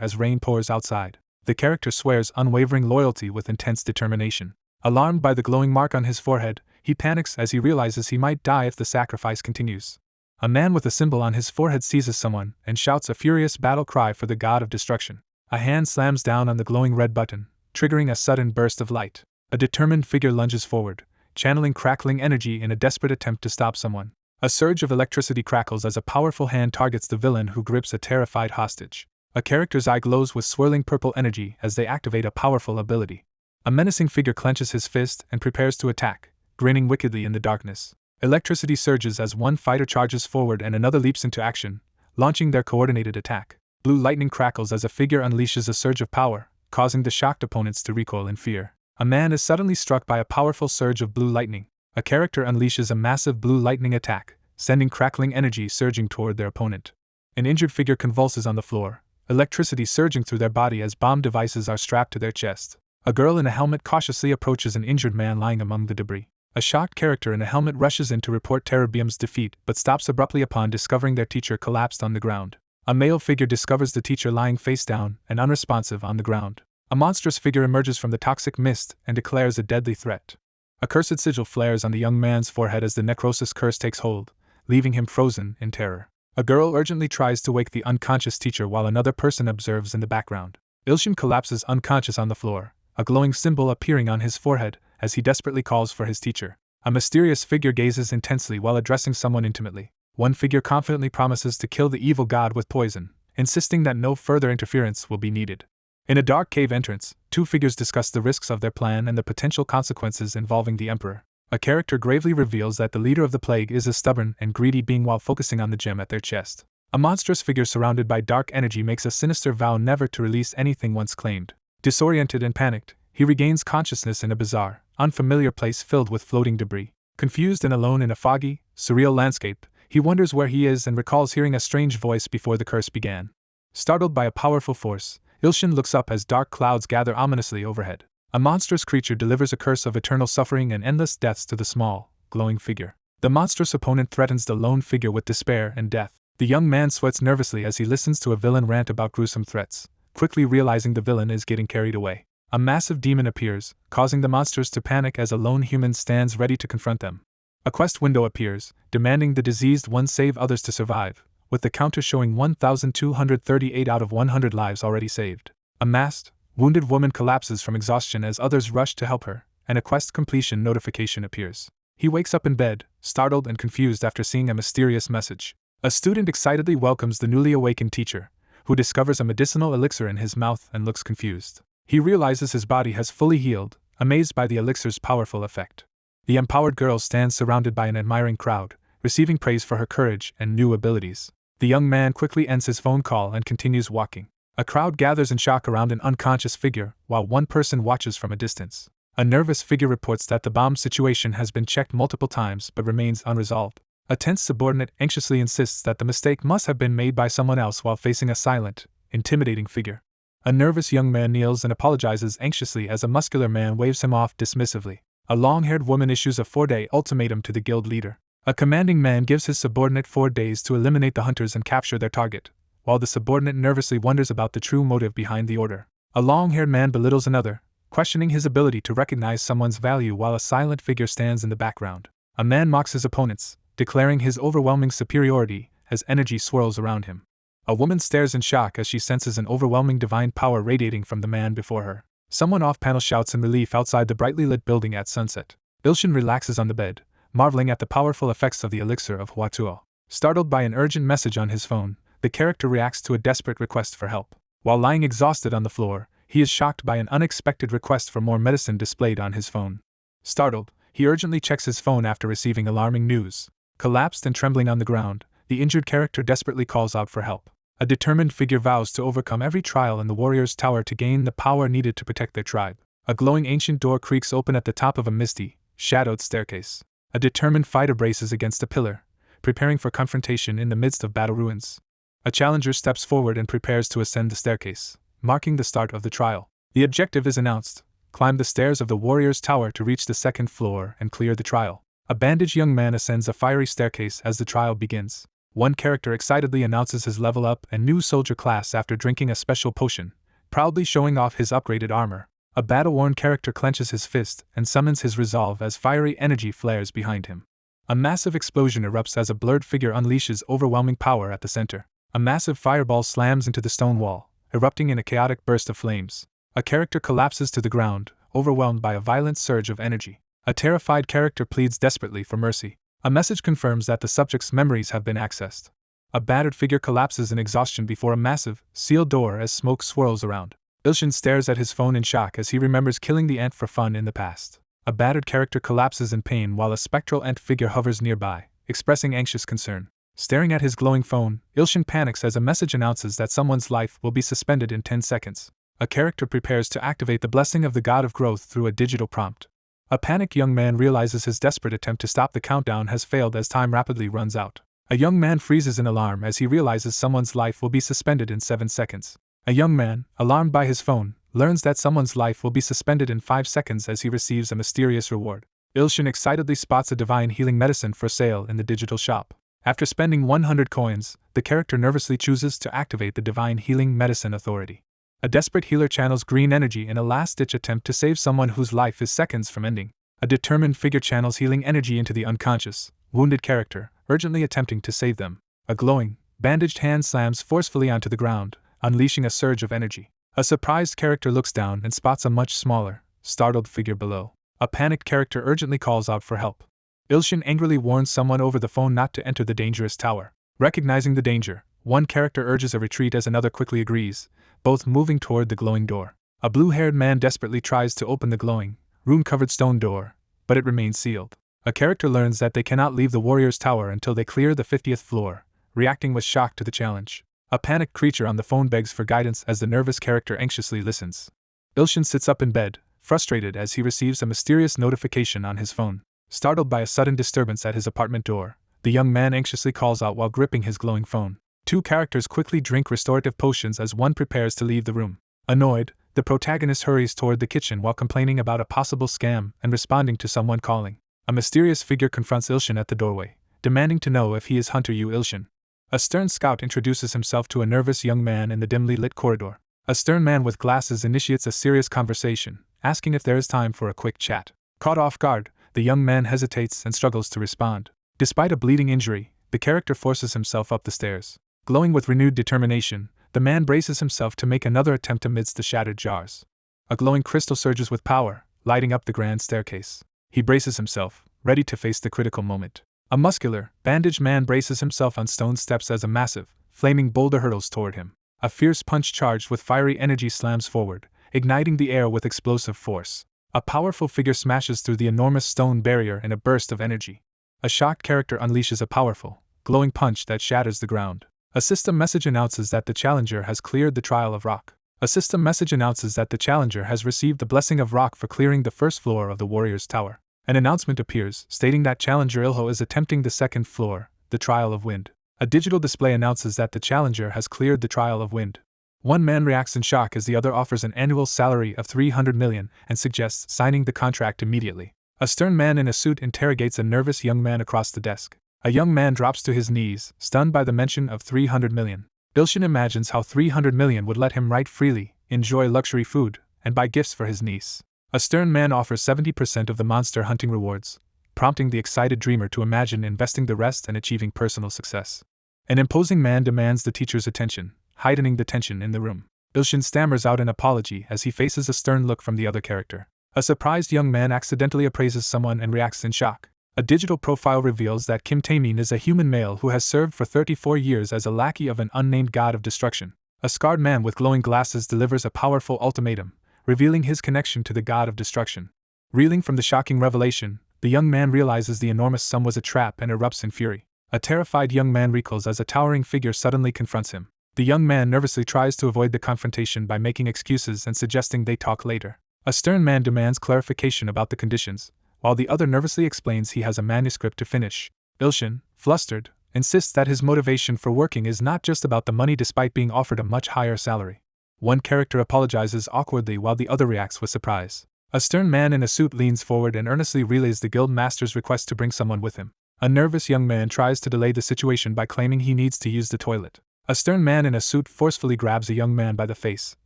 S1: as rain pours outside. The character swears unwavering loyalty with intense determination. Alarmed by the glowing mark on his forehead, he panics as he realizes he might die if the sacrifice continues. A man with a symbol on his forehead seizes someone and shouts a furious battle cry for the god of destruction. A hand slams down on the glowing red button, triggering a sudden burst of light. A determined figure lunges forward, channeling crackling energy in a desperate attempt to stop someone. A surge of electricity crackles as a powerful hand targets the villain who grips a terrified hostage. A character's eye glows with swirling purple energy as they activate a powerful ability. A menacing figure clenches his fist and prepares to attack, grinning wickedly in the darkness. Electricity surges as one fighter charges forward and another leaps into action, launching their coordinated attack. Blue lightning crackles as a figure unleashes a surge of power, causing the shocked opponents to recoil in fear. A man is suddenly struck by a powerful surge of blue lightning. A character unleashes a massive blue lightning attack, sending crackling energy surging toward their opponent. An injured figure convulses on the floor, electricity surging through their body as bomb devices are strapped to their chest. A girl in a helmet cautiously approaches an injured man lying among the debris. A shocked character in a helmet rushes in to report Terrorbeam's defeat but stops abruptly upon discovering their teacher collapsed on the ground. A male figure discovers the teacher lying face down and unresponsive on the ground. A monstrous figure emerges from the toxic mist and declares a deadly threat. A cursed sigil flares on the young man's forehead as the necrosis curse takes hold, leaving him frozen in terror. A girl urgently tries to wake the unconscious teacher while another person observes in the background. Ilshin collapses unconscious on the floor, a glowing symbol appearing on his forehead as he desperately calls for his teacher. A mysterious figure gazes intensely while addressing someone intimately. One figure confidently promises to kill the evil god with poison, insisting that no further interference will be needed. In a dark cave entrance, two figures discuss the risks of their plan and the potential consequences involving the emperor. A character gravely reveals that the leader of the plague is a stubborn and greedy being while focusing on the gem at their chest. A monstrous figure surrounded by dark energy makes a sinister vow never to release anything once claimed. Disoriented and panicked, he regains consciousness in a bizarre, unfamiliar place filled with floating debris. Confused and alone in a foggy, surreal landscape, he wonders where he is and recalls hearing a strange voice before the curse began. Startled by a powerful force, Ilshin looks up as dark clouds gather ominously overhead. A monstrous creature delivers a curse of eternal suffering and endless deaths to the small, glowing figure. The monstrous opponent threatens the lone figure with despair and death. The young man sweats nervously as he listens to a villain rant about gruesome threats, quickly realizing the villain is getting carried away. A massive demon appears, causing the monsters to panic as a lone human stands ready to confront them. A quest window appears, demanding the diseased one save others to survive, with the counter showing 1,238 out of 100 lives already saved. A masked, wounded woman collapses from exhaustion as others rush to help her, and a quest completion notification appears. He wakes up in bed, startled and confused after seeing a mysterious message. A student excitedly welcomes the newly awakened teacher, who discovers a medicinal elixir in his mouth and looks confused. He realizes his body has fully healed, amazed by the elixir's powerful effect. The empowered girl stands surrounded by an admiring crowd, receiving praise for her courage and new abilities. The young man quickly ends his phone call and continues walking. A crowd gathers in shock around an unconscious figure, while one person watches from a distance. A nervous figure reports that the bomb situation has been checked multiple times but remains unresolved. A tense subordinate anxiously insists that the mistake must have been made by someone else while facing a silent, intimidating figure. A nervous young man kneels and apologizes anxiously as a muscular man waves him off dismissively. A long-haired woman issues a 4-day ultimatum to the guild leader. A commanding man gives his subordinate 4 days to eliminate the hunters and capture their target, while the subordinate nervously wonders about the true motive behind the order. A long-haired man belittles another, questioning his ability to recognize someone's value while a silent figure stands in the background. A man mocks his opponents, declaring his overwhelming superiority as energy swirls around him. A woman stares in shock as she senses an overwhelming divine power radiating from the man before her. Someone off-panel shouts in relief outside the brightly lit building at sunset. Ilshin relaxes on the bed, marveling at the powerful effects of the elixir of Huatuo. Startled by an urgent message on his phone, the character reacts to a desperate request for help. While lying exhausted on the floor, he is shocked by an unexpected request for more medicine displayed on his phone. Startled, he urgently checks his phone after receiving alarming news. Collapsed and trembling on the ground, the injured character desperately calls out for help. A determined figure vows to overcome every trial in the warrior's tower to gain the power needed to protect their tribe. A glowing ancient door creaks open at the top of a misty, shadowed staircase. A determined fighter braces against a pillar, preparing for confrontation in the midst of battle ruins. A challenger steps forward and prepares to ascend the staircase, marking the start of the trial. The objective is announced: climb the stairs of the warrior's tower to reach the second floor and clear the trial. A bandaged young man ascends a fiery staircase as the trial begins. One character excitedly announces his level up and new soldier class after drinking a special potion, proudly showing off his upgraded armor. A battle-worn character clenches his fist and summons his resolve as fiery energy flares behind him. A massive explosion erupts as a blurred figure unleashes overwhelming power at the center. A massive fireball slams into the stone wall, erupting in a chaotic burst of flames. A character collapses to the ground, overwhelmed by a violent surge of energy. A terrified character pleads desperately for mercy. A message confirms that the subject's memories have been accessed. A battered figure collapses in exhaustion before a massive, sealed door as smoke swirls around. Ilshin stares at his phone in shock as he remembers killing the ant for fun in the past. A battered character collapses in pain while a spectral ant figure hovers nearby, expressing anxious concern. Staring at his glowing phone, Ilshin panics as a message announces that someone's life will be suspended in 10 seconds. A character prepares to activate the blessing of the god of growth through a digital prompt. A panicked young man realizes his desperate attempt to stop the countdown has failed as time rapidly runs out. A young man freezes in alarm as he realizes someone's life will be suspended in 7 seconds. A young man, alarmed by his phone, learns that someone's life will be suspended in 5 seconds as he receives a mysterious reward. Ilshin excitedly spots a divine healing medicine for sale in the digital shop. After spending 100 coins, the character nervously chooses to activate the divine healing medicine authority. A desperate healer channels green energy in a last-ditch attempt to save someone whose life is seconds from ending. A determined figure channels healing energy into the unconscious, wounded character, urgently attempting to save them. A glowing, bandaged hand slams forcefully onto the ground, unleashing a surge of energy. A surprised character looks down and spots a much smaller, startled figure below. A panicked character urgently calls out for help. Ilshin angrily warns someone over the phone not to enter the dangerous tower. Recognizing the danger, one character urges a retreat as another quickly agrees, both moving toward the glowing door. A blue-haired man desperately tries to open the glowing, rune-covered stone door, but it remains sealed. A character learns that they cannot leave the warrior's tower until they clear the 50th floor, reacting with shock to the challenge. A panicked creature on the phone begs for guidance as the nervous character anxiously listens. Ilshin sits up in bed, frustrated as he receives a mysterious notification on his phone. Startled by a sudden disturbance at his apartment door, the young man anxiously calls out while gripping his glowing phone. Two characters quickly drink restorative potions as one prepares to leave the room. Annoyed, the protagonist hurries toward the kitchen while complaining about a possible scam and responding to someone calling. A mysterious figure confronts Ilshin at the doorway, demanding to know if he is Hunter Yu Ilshin. A stern scout introduces himself to a nervous young man in the dimly lit corridor. A stern man with glasses initiates a serious conversation, asking if there is time for a quick chat. Caught off guard, the young man hesitates and struggles to respond. Despite a bleeding injury, the character forces himself up the stairs. Glowing with renewed determination, the man braces himself to make another attempt amidst the shattered jars. A glowing crystal surges with power, lighting up the grand staircase. He braces himself, ready to face the critical moment. A muscular, bandaged man braces himself on stone steps as a massive, flaming boulder hurtles toward him. A fierce punch charged with fiery energy slams forward, igniting the air with explosive force. A powerful figure smashes through the enormous stone barrier in a burst of energy. A shocked character unleashes a powerful, glowing punch that shatters the ground. A system message announces that the challenger has cleared the trial of rock. A system message announces that the challenger has received the blessing of rock for clearing the first floor of the warrior's tower. An announcement appears stating that challenger Ilho is attempting the second floor, the trial of wind. A digital display announces that the challenger has cleared the trial of wind. One man reacts in shock as the other offers an annual salary of 300 million and suggests signing the contract immediately. A stern man in a suit interrogates a nervous young man across the desk. A young man drops to his knees, stunned by the mention of 300 million. Ilshin imagines how 300 million would let him write freely, enjoy luxury food, and buy gifts for his niece. A stern man offers 70% of the monster hunting rewards, prompting the excited dreamer to imagine investing the rest and achieving personal success. An imposing man demands the teacher's attention, heightening the tension in the room. Ilshin stammers out an apology as he faces a stern look from the other character. A surprised young man accidentally appraises someone and reacts in shock. A digital profile reveals that Kim Taemin is a human male who has served for 34 years as a lackey of an unnamed god of destruction. A scarred man with glowing glasses delivers a powerful ultimatum, revealing his connection to the god of destruction. Reeling from the shocking revelation, the young man realizes the enormous sum was a trap and erupts in fury. A terrified young man recoils as a towering figure suddenly confronts him. The young man nervously tries to avoid the confrontation by making excuses and suggesting they talk later. A stern man demands clarification about the conditions, while the other nervously explains he has a manuscript to finish. Ilshin, flustered, insists that his motivation for working is not just about the money despite being offered a much higher salary. One character apologizes awkwardly while the other reacts with surprise. A stern man in a suit leans forward and earnestly relays the guild master's request to bring someone with him. A nervous young man tries to delay the situation by claiming he needs to use the toilet. A stern man in a suit forcefully grabs a young man by the face,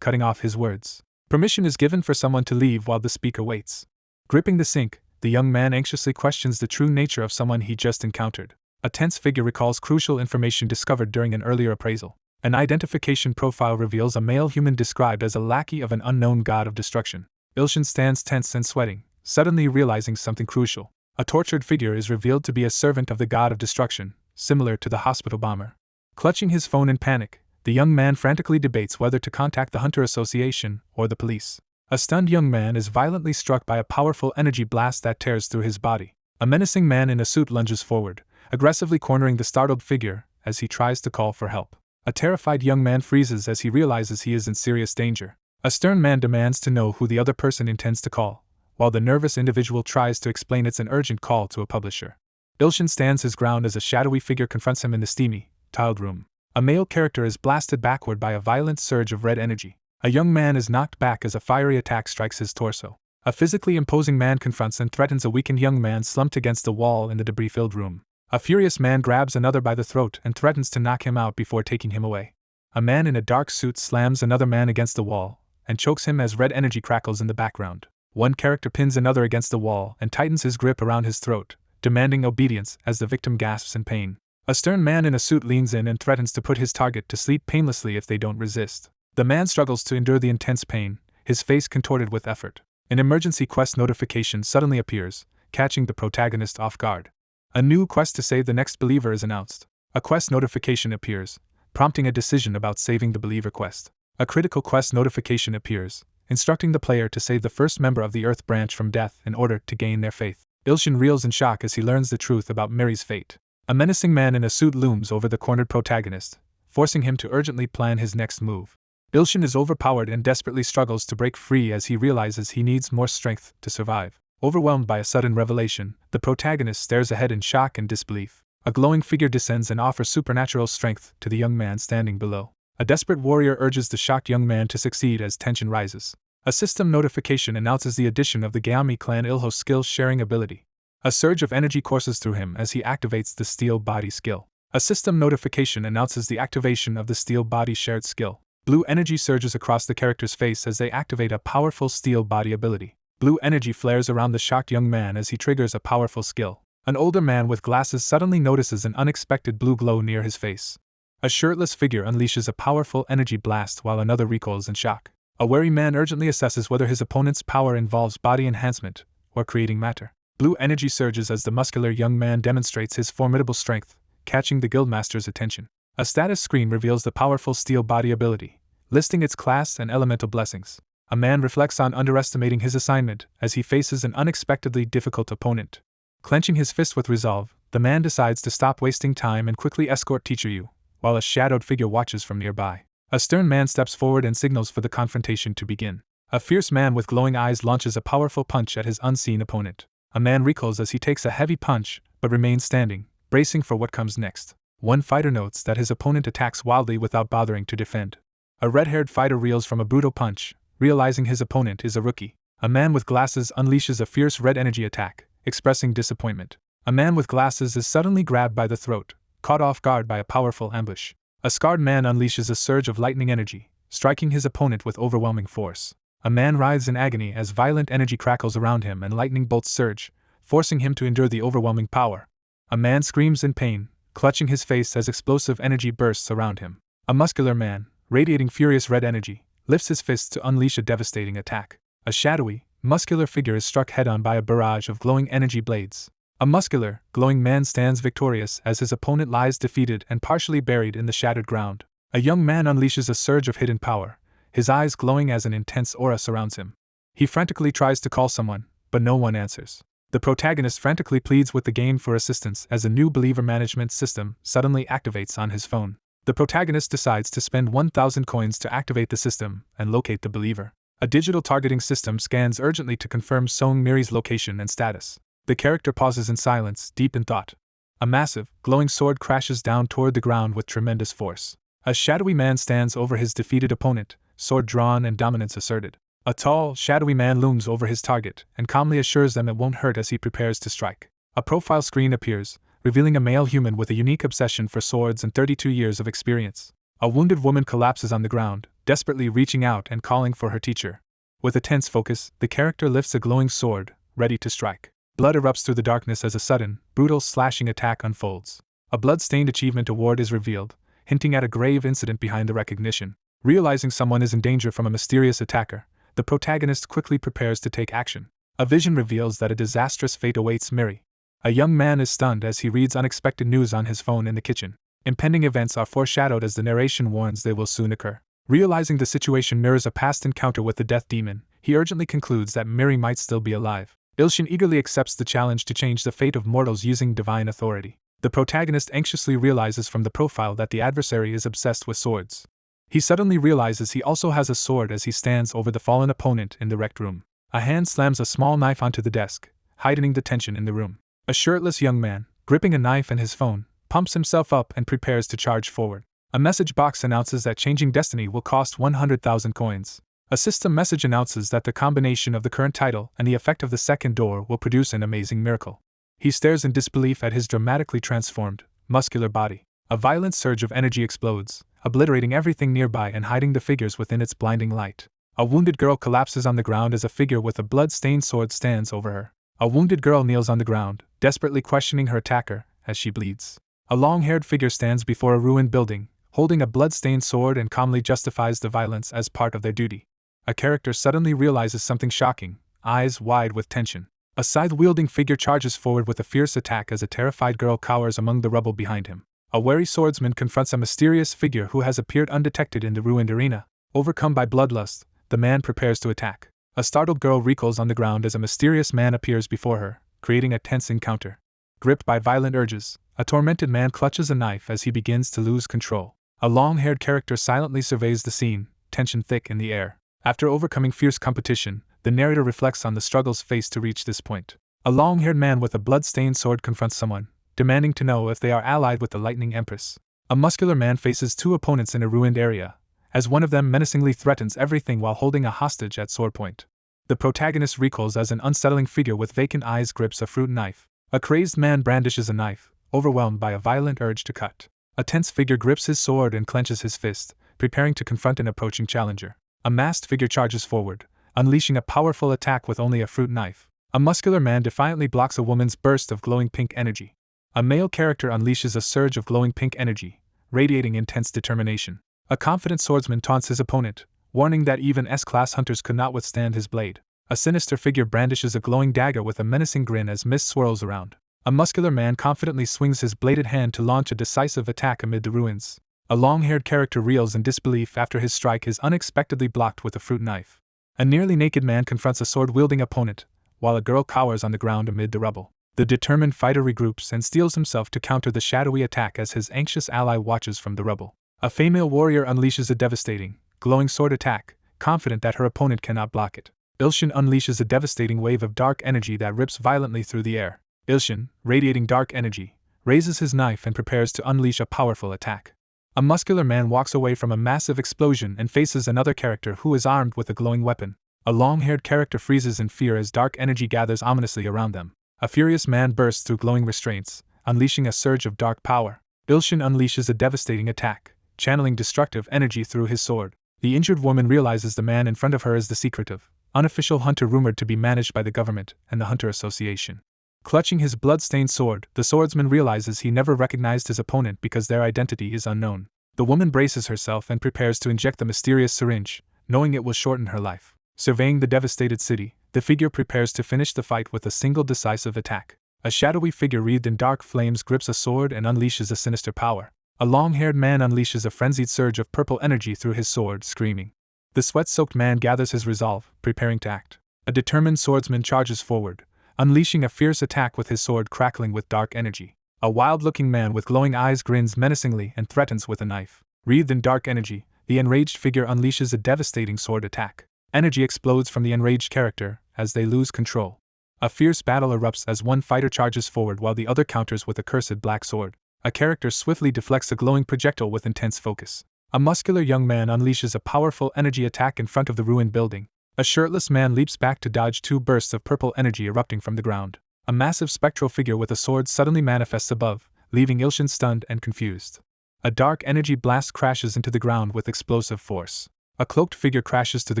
S1: cutting off his words. Permission is given for someone to leave while the speaker waits. Gripping the sink, the young man anxiously questions the true nature of someone he just encountered. A tense figure recalls crucial information discovered during an earlier appraisal. An identification profile reveals a male human described as a lackey of an unknown god of destruction. Ilshin stands tense and sweating, suddenly realizing something crucial. A tortured figure is revealed to be a servant of the god of destruction, similar to the hospital bomber. Clutching his phone in panic, the young man frantically debates whether to contact the Hunter Association or the police. A stunned young man is violently struck by a powerful energy blast that tears through his body. A menacing man in a suit lunges forward, aggressively cornering the startled figure as he tries to call for help. A terrified young man freezes as he realizes he is in serious danger. A stern man demands to know who the other person intends to call, while the nervous individual tries to explain it's an urgent call to a publisher. Ilshin stands his ground as a shadowy figure confronts him in the steamy, tiled room. A male character is blasted backward by a violent surge of red energy. A young man is knocked back as a fiery attack strikes his torso. A physically imposing man confronts and threatens a weakened young man slumped against the wall in the debris-filled room. A furious man grabs another by the throat and threatens to knock him out before taking him away. A man in a dark suit slams another man against the wall and chokes him as red energy crackles in the background. One character pins another against the wall and tightens his grip around his throat, demanding obedience as the victim gasps in pain. A stern man in a suit leans in and threatens to put his target to sleep painlessly if they don't resist. The man struggles to endure the intense pain, his face contorted with effort. An emergency quest notification suddenly appears, catching the protagonist off guard. A new quest to save the next believer is announced. A quest notification appears, prompting a decision about saving the believer quest. A critical quest notification appears, instructing the player to save the first member of the Earth branch from death in order to gain their faith. Ilshin reels in shock as he learns the truth about Miri's fate. A menacing man in a suit looms over the cornered protagonist, forcing him to urgently plan his next move. Ilshin is overpowered and desperately struggles to break free as he realizes he needs more strength to survive. Overwhelmed by a sudden revelation, the protagonist stares ahead in shock and disbelief. A glowing figure descends and offers supernatural strength to the young man standing below. A desperate warrior urges the shocked young man to succeed as tension rises. A system notification announces the addition of the Gayami clan Ilho's skill-sharing ability. A surge of energy courses through him as he activates the Steel Body skill. A system notification announces the activation of the Steel Body shared skill. Blue energy surges across the character's face as they activate a powerful Steel Body ability. Blue energy flares around the shocked young man as he triggers a powerful skill. An older man with glasses suddenly notices an unexpected blue glow near his face. A shirtless figure unleashes a powerful energy blast while another recoils in shock. A wary man urgently assesses whether his opponent's power involves body enhancement or creating matter. Blue energy surges as the muscular young man demonstrates his formidable strength, catching the guildmaster's attention. A status screen reveals the powerful Steel Body ability, listing its class and elemental blessings. A man reflects on underestimating his assignment as he faces an unexpectedly difficult opponent. Clenching his fist with resolve, the man decides to stop wasting time and quickly escort Teacher Yu, while a shadowed figure watches from nearby. A stern man steps forward and signals for the confrontation to begin. A fierce man with glowing eyes launches a powerful punch at his unseen opponent. A man recoils as he takes a heavy punch, but remains standing, bracing for what comes next. One fighter notes that his opponent attacks wildly without bothering to defend. A red-haired fighter reels from a brutal punch, realizing his opponent is a rookie. A man with glasses unleashes a fierce red energy attack, expressing disappointment. A man with glasses is suddenly grabbed by the throat, caught off guard by a powerful ambush. A scarred man unleashes a surge of lightning energy, striking his opponent with overwhelming force. A man writhes in agony as violent energy crackles around him and lightning bolts surge, forcing him to endure the overwhelming power. A man screams in pain, clutching his face as explosive energy bursts around him. A muscular man, radiating furious red energy, lifts his fists to unleash a devastating attack. A shadowy, muscular figure is struck head-on by a barrage of glowing energy blades. A muscular, glowing man stands victorious as his opponent lies defeated and partially buried in the shattered ground. A young man unleashes a surge of hidden power, his eyes glowing as an intense aura surrounds him. He frantically tries to call someone, but no one answers. The protagonist frantically pleads with the game for assistance as a new believer management system suddenly activates on his phone. The protagonist decides to spend 1,000 coins to activate the system and locate the believer. A digital targeting system scans urgently to confirm Song Miri's location and status. The character pauses in silence, deep in thought. A massive, glowing sword crashes down toward the ground with tremendous force. A shadowy man stands over his defeated opponent, sword drawn and dominance asserted. A tall, shadowy man looms over his target and calmly assures them it won't hurt as he prepares to strike. A profile screen appears, revealing a male human with a unique obsession for swords and 32 years of experience. A wounded woman collapses on the ground, desperately reaching out and calling for her teacher. With a tense focus, the character lifts a glowing sword, ready to strike. Blood erupts through the darkness as a sudden, brutal slashing attack unfolds. A blood-stained achievement award is revealed, hinting at a grave incident behind the recognition. Realizing someone is in danger from a mysterious attacker, the protagonist quickly prepares to take action. A vision reveals that a disastrous fate awaits Miri. A young man is stunned as he reads unexpected news on his phone in the kitchen. Impending events are foreshadowed as the narration warns they will soon occur. Realizing the situation mirrors a past encounter with the death demon, he urgently concludes that Miri might still be alive. Ilshin eagerly accepts the challenge to change the fate of mortals using divine authority. The protagonist anxiously realizes from the profile that the adversary is obsessed with swords. He suddenly realizes he also has a sword as he stands over the fallen opponent in the wrecked room. A hand slams a small knife onto the desk, heightening the tension in the room. A shirtless young man, gripping a knife and his phone, pumps himself up and prepares to charge forward. A message box announces that changing destiny will cost 100,000 coins. A system message announces that the combination of the current title and the effect of the second door will produce an amazing miracle. He stares in disbelief at his dramatically transformed, muscular body. A violent surge of energy explodes, obliterating everything nearby and hiding the figures within its blinding light. A wounded girl collapses on the ground as a figure with a blood-stained sword stands over her. A wounded girl kneels on the ground, desperately questioning her attacker as she bleeds. A long-haired figure stands before a ruined building, holding a blood-stained sword and calmly justifies the violence as part of their duty. A character suddenly realizes something shocking, eyes wide with tension. A scythe-wielding figure charges forward with a fierce attack as a terrified girl cowers among the rubble behind him. A wary swordsman confronts a mysterious figure who has appeared undetected in the ruined arena. Overcome by bloodlust, the man prepares to attack. A startled girl recoils on the ground as a mysterious man appears before her, creating a tense encounter. Gripped by violent urges, a tormented man clutches a knife as he begins to lose control. A long-haired character silently surveys the scene, tension thick in the air. After overcoming fierce competition, the narrator reflects on the struggles faced to reach this point. A long-haired man with a blood-stained sword confronts someone, demanding to know if they are allied with the Lightning Empress. A muscular man faces two opponents in a ruined area, as one of them menacingly threatens everything while holding a hostage at sword point. The protagonist recoils as an unsettling figure with vacant eyes grips a fruit knife. A crazed man brandishes a knife, overwhelmed by a violent urge to cut. A tense figure grips his sword and clenches his fist, preparing to confront an approaching challenger. A masked figure charges forward, unleashing a powerful attack with only a fruit knife. A muscular man defiantly blocks a woman's burst of glowing pink energy. A male character unleashes a surge of glowing pink energy, radiating intense determination. A confident swordsman taunts his opponent, warning that even S-class hunters could not withstand his blade. A sinister figure brandishes a glowing dagger with a menacing grin as mist swirls around. A muscular man confidently swings his bladed hand to launch a decisive attack amid the ruins. A long-haired character reels in disbelief after his strike is unexpectedly blocked with a fruit knife. A nearly naked man confronts a sword-wielding opponent, while a girl cowers on the ground amid the rubble. The determined fighter regroups and steels himself to counter the shadowy attack as his anxious ally watches from the rubble. A female warrior unleashes a devastating, glowing sword attack, confident that her opponent cannot block it. Ilshin unleashes a devastating wave of dark energy that rips violently through the air. Ilshin, radiating dark energy, raises his knife and prepares to unleash a powerful attack. A muscular man walks away from a massive explosion and faces another character who is armed with a glowing weapon. A long-haired character freezes in fear as dark energy gathers ominously around them. A furious man bursts through glowing restraints, unleashing a surge of dark power. Ilshin unleashes a devastating attack, channeling destructive energy through his sword. The injured woman realizes the man in front of her is the secretive, unofficial hunter rumored to be managed by the government and the Hunter Association. Clutching his blood-stained sword, the swordsman realizes he never recognized his opponent because their identity is unknown. The woman braces herself and prepares to inject the mysterious syringe, knowing it will shorten her life. Surveying the devastated city, the figure prepares to finish the fight with a single decisive attack. A shadowy figure wreathed in dark flames grips a sword and unleashes a sinister power. A long-haired man unleashes a frenzied surge of purple energy through his sword, screaming. The sweat-soaked man gathers his resolve, preparing to act. A determined swordsman charges forward, unleashing a fierce attack with his sword crackling with dark energy. A wild-looking man with glowing eyes grins menacingly and threatens with a knife. Wreathed in dark energy, the enraged figure unleashes a devastating sword attack. Energy explodes from the enraged character as they lose control. A fierce battle erupts as one fighter charges forward while the other counters with a cursed black sword. A character swiftly deflects a glowing projectile with intense focus. A muscular young man unleashes a powerful energy attack in front of the ruined building. A shirtless man leaps back to dodge two bursts of purple energy erupting from the ground. A massive spectral figure with a sword suddenly manifests above, leaving Ilshin stunned and confused. A dark energy blast crashes into the ground with explosive force. A cloaked figure crashes to the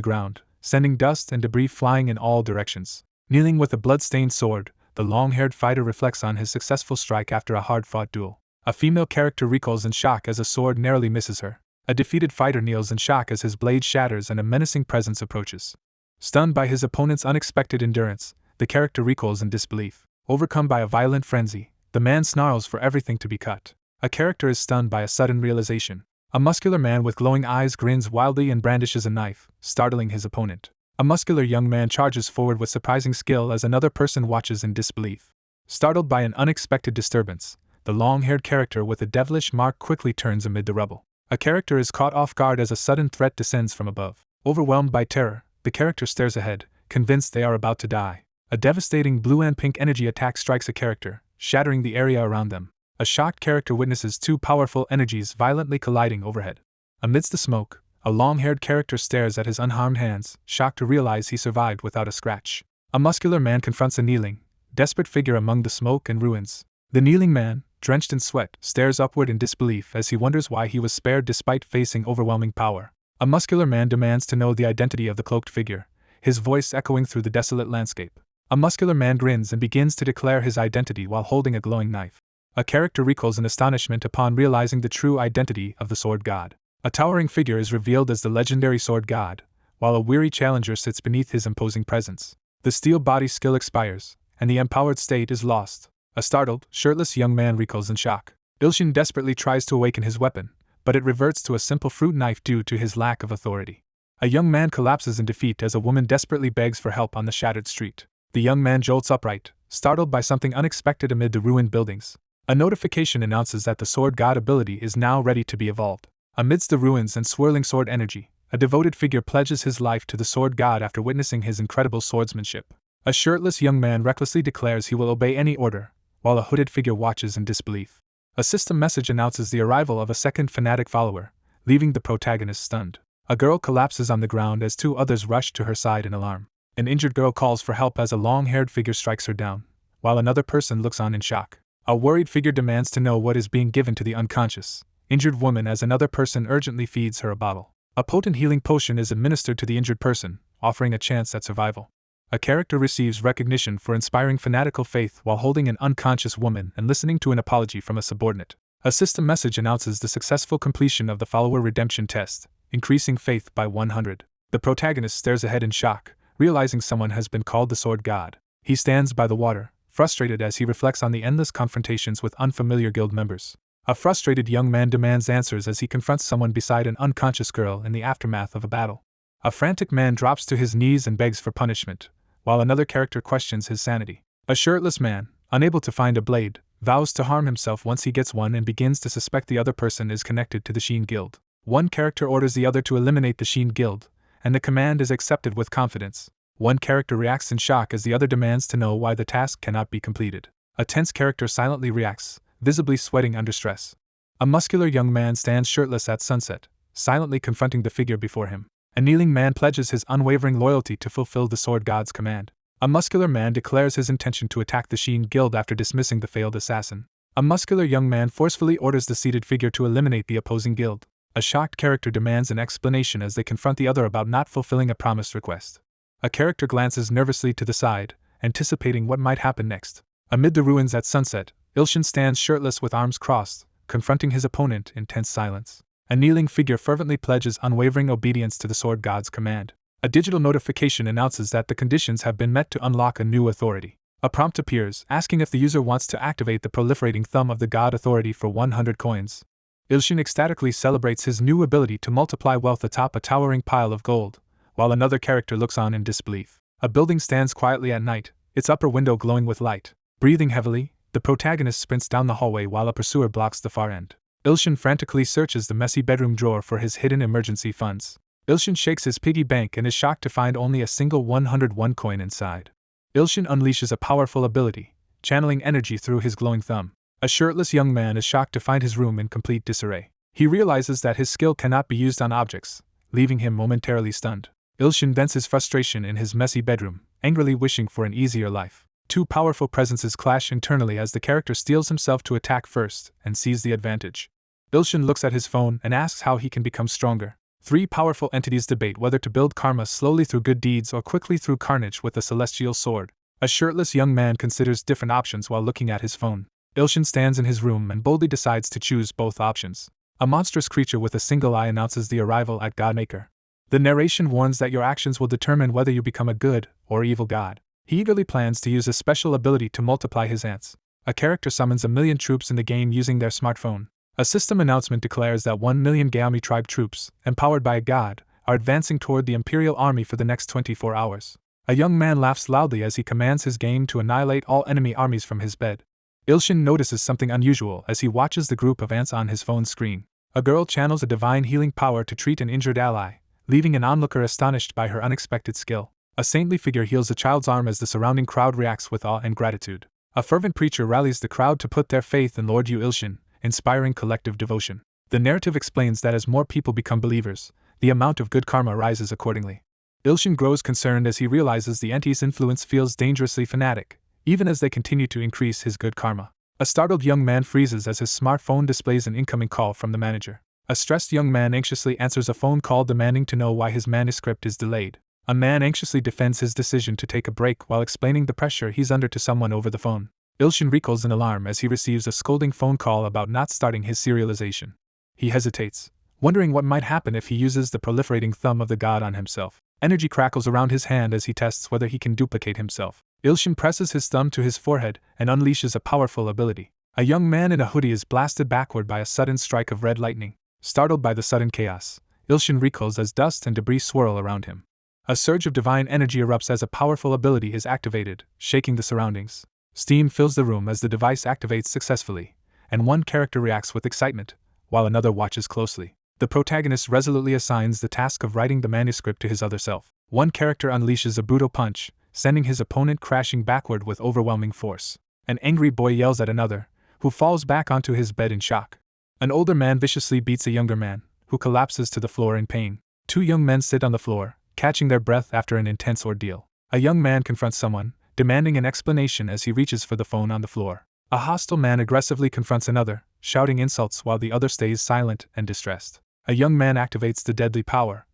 S1: ground, sending dust and debris flying in all directions. Kneeling with a blood-stained sword, the long-haired fighter reflects on his successful strike after a hard-fought duel. A female character recoils in shock as a sword narrowly misses her. A defeated fighter kneels in shock as his blade shatters and a menacing presence approaches. Stunned by his opponent's unexpected endurance, the character recoils in disbelief. Overcome by a violent frenzy, the man snarls for everything to be cut. A character is stunned by a sudden realization. A muscular man with glowing eyes grins wildly and brandishes a knife, startling his opponent. A muscular young man charges forward with surprising skill as another person watches in disbelief. Startled by an unexpected disturbance, the long-haired character with a devilish mark quickly turns amid the rubble. A character is caught off guard as a sudden threat descends from above. Overwhelmed by terror, the character stares ahead, convinced they are about to die. A devastating blue and pink energy attack strikes a character, shattering the area around them. A shocked character witnesses two powerful energies violently colliding overhead. Amidst the smoke, a long-haired character stares at his unharmed hands, shocked to realize he survived without a scratch. A muscular man confronts a kneeling, desperate figure among the smoke and ruins. The kneeling man, drenched in sweat, stares upward in disbelief as he wonders why he was spared despite facing overwhelming power. A muscular man demands to know the identity of the cloaked figure, his voice echoing through the desolate landscape. A muscular man grins and begins to declare his identity while holding a glowing knife. A character recoils in astonishment upon realizing the true identity of the sword god. A towering figure is revealed as the legendary sword god, while a weary challenger sits beneath his imposing presence. The steel body skill expires, and the empowered state is lost. A startled, shirtless young man recoils in shock. Ilshin desperately tries to awaken his weapon, but it reverts to a simple fruit knife due to his lack of authority. A young man collapses in defeat as a woman desperately begs for help on the shattered street. The young man jolts upright, startled by something unexpected amid the ruined buildings. A notification announces that the sword god ability is now ready to be evolved. Amidst the ruins and swirling sword energy, a devoted figure pledges his life to the sword god after witnessing his incredible swordsmanship. A shirtless young man recklessly declares he will obey any order, while a hooded figure watches in disbelief. A system message announces the arrival of a second fanatic follower, leaving the protagonist stunned. A girl collapses on the ground as two others rush to her side in alarm. An injured girl calls for help as a long-haired figure strikes her down, while another person looks on in shock. A worried figure demands to know what is being given to the unconscious, injured woman as another person urgently feeds her a bottle. A potent healing potion is administered to the injured person, offering a chance at survival. A character receives recognition for inspiring fanatical faith while holding an unconscious woman and listening to an apology from a subordinate. A system message announces the successful completion of the follower redemption test, increasing faith by 100. The protagonist stares ahead in shock, realizing someone has been called the sword god. He stands by the water, frustrated as he reflects on the endless confrontations with unfamiliar guild members. A frustrated young man demands answers as he confronts someone beside an unconscious girl in the aftermath of a battle. A frantic man drops to his knees and begs for punishment, while another character questions his sanity. A shirtless man, unable to find a blade, vows to harm himself once he gets one and begins to suspect the other person is connected to the Sheen Guild. One character orders the other to eliminate the Sheen Guild, and the command is accepted with confidence. One character reacts in shock as the other demands to know why the task cannot be completed. A tense character silently reacts, visibly sweating under stress. A muscular young man stands shirtless at sunset, silently confronting the figure before him. A kneeling man pledges his unwavering loyalty to fulfill the sword god's command. A muscular man declares his intention to attack the Sheen Guild after dismissing the failed assassin. A muscular young man forcefully orders the seated figure to eliminate the opposing guild. A shocked character demands an explanation as they confront the other about not fulfilling a promised request. A character glances nervously to the side, anticipating what might happen next. Amid the ruins at sunset, Ilshin stands shirtless with arms crossed, confronting his opponent in tense silence. A kneeling figure fervently pledges unwavering obedience to the sword god's command. A digital notification announces that the conditions have been met to unlock a new authority. A prompt appears, asking if the user wants to activate the proliferating thumb of the god authority for 100 coins. Ilshin ecstatically celebrates his new ability to multiply wealth atop a towering pile of gold, while another character looks on in disbelief. A building stands quietly at night, its upper window glowing with light. Breathing heavily, the protagonist sprints down the hallway while a pursuer blocks the far end. Ilshin frantically searches the messy bedroom drawer for his hidden emergency funds. Ilshin shakes his piggy bank and is shocked to find only a single 101 coin inside. Ilshin unleashes a powerful ability, channeling energy through his glowing thumb. A shirtless young man is shocked to find his room in complete disarray. He realizes that his skill cannot be used on objects, leaving him momentarily stunned. Ilshin vents his frustration in his messy bedroom, angrily wishing for an easier life. Two powerful presences clash internally as the character steels himself to attack first and seize the advantage. Ilshin looks at his phone and asks how he can become stronger. Three powerful entities debate whether to build karma slowly through good deeds or quickly through carnage with a celestial sword. A shirtless young man considers different options while looking at his phone. Ilshin stands in his room and boldly decides to choose both options. A monstrous creature with a single eye announces the arrival at Godmaker. The narration warns that your actions will determine whether you become a good or evil god. He eagerly plans to use a special ability to multiply his ants. A character summons 1,000,000 troops in the game using their smartphone. A system announcement declares that 1,000,000 Gaomi tribe troops, empowered by a god, are advancing toward the Imperial Army for the next 24 hours. A young man laughs loudly as he commands his game to annihilate all enemy armies from his bed. Ilshin notices something unusual as he watches the group of ants on his phone screen. A girl channels a divine healing power to treat an injured ally, leaving an onlooker astonished by her unexpected skill. A saintly figure heals a child's arm as the surrounding crowd reacts with awe and gratitude. A fervent preacher rallies the crowd to put their faith in Lord Yu Ilshin, inspiring collective devotion. The narrative explains that as more people become believers, the amount of good karma rises accordingly. Ilshin grows concerned as he realizes the ANTS influence feels dangerously fanatic, even as they continue to increase his good karma. A startled young man freezes as his smartphone displays an incoming call from the manager. A stressed young man anxiously answers a phone call demanding to know why his manuscript is delayed. A man anxiously defends his decision to take a break while explaining the pressure he's under to someone over the phone. Ilshin recoils in alarm as he receives a scolding phone call about not starting his serialization. He hesitates, wondering what might happen if he uses the proliferating thumb of the god on himself. Energy crackles around his hand as he tests whether he can duplicate himself. Ilshin presses his thumb to his forehead and unleashes a powerful ability. A young man in a hoodie is blasted backward by a sudden strike of red lightning. Startled by the sudden chaos, Ilshin recoils as dust and debris swirl around him. A surge of divine energy erupts as a powerful ability is activated, shaking the surroundings. Steam fills the room as the device activates successfully, and one character reacts with excitement, while another watches closely. The protagonist resolutely assigns the task of writing the manuscript to his other self. One character unleashes a brutal punch, sending his opponent crashing backward with overwhelming force. An angry boy yells at another, who falls back onto his bed in shock. An older man viciously beats a younger man, who collapses to the floor in pain. Two young men sit on the floor, catching their breath after an intense ordeal. A young man confronts someone, demanding an explanation as he reaches for the phone on the floor. A hostile man aggressively confronts another, shouting insults while the other stays silent and distressed. A young man activates the deadly power,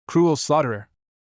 S1: Cruel Slaughterer,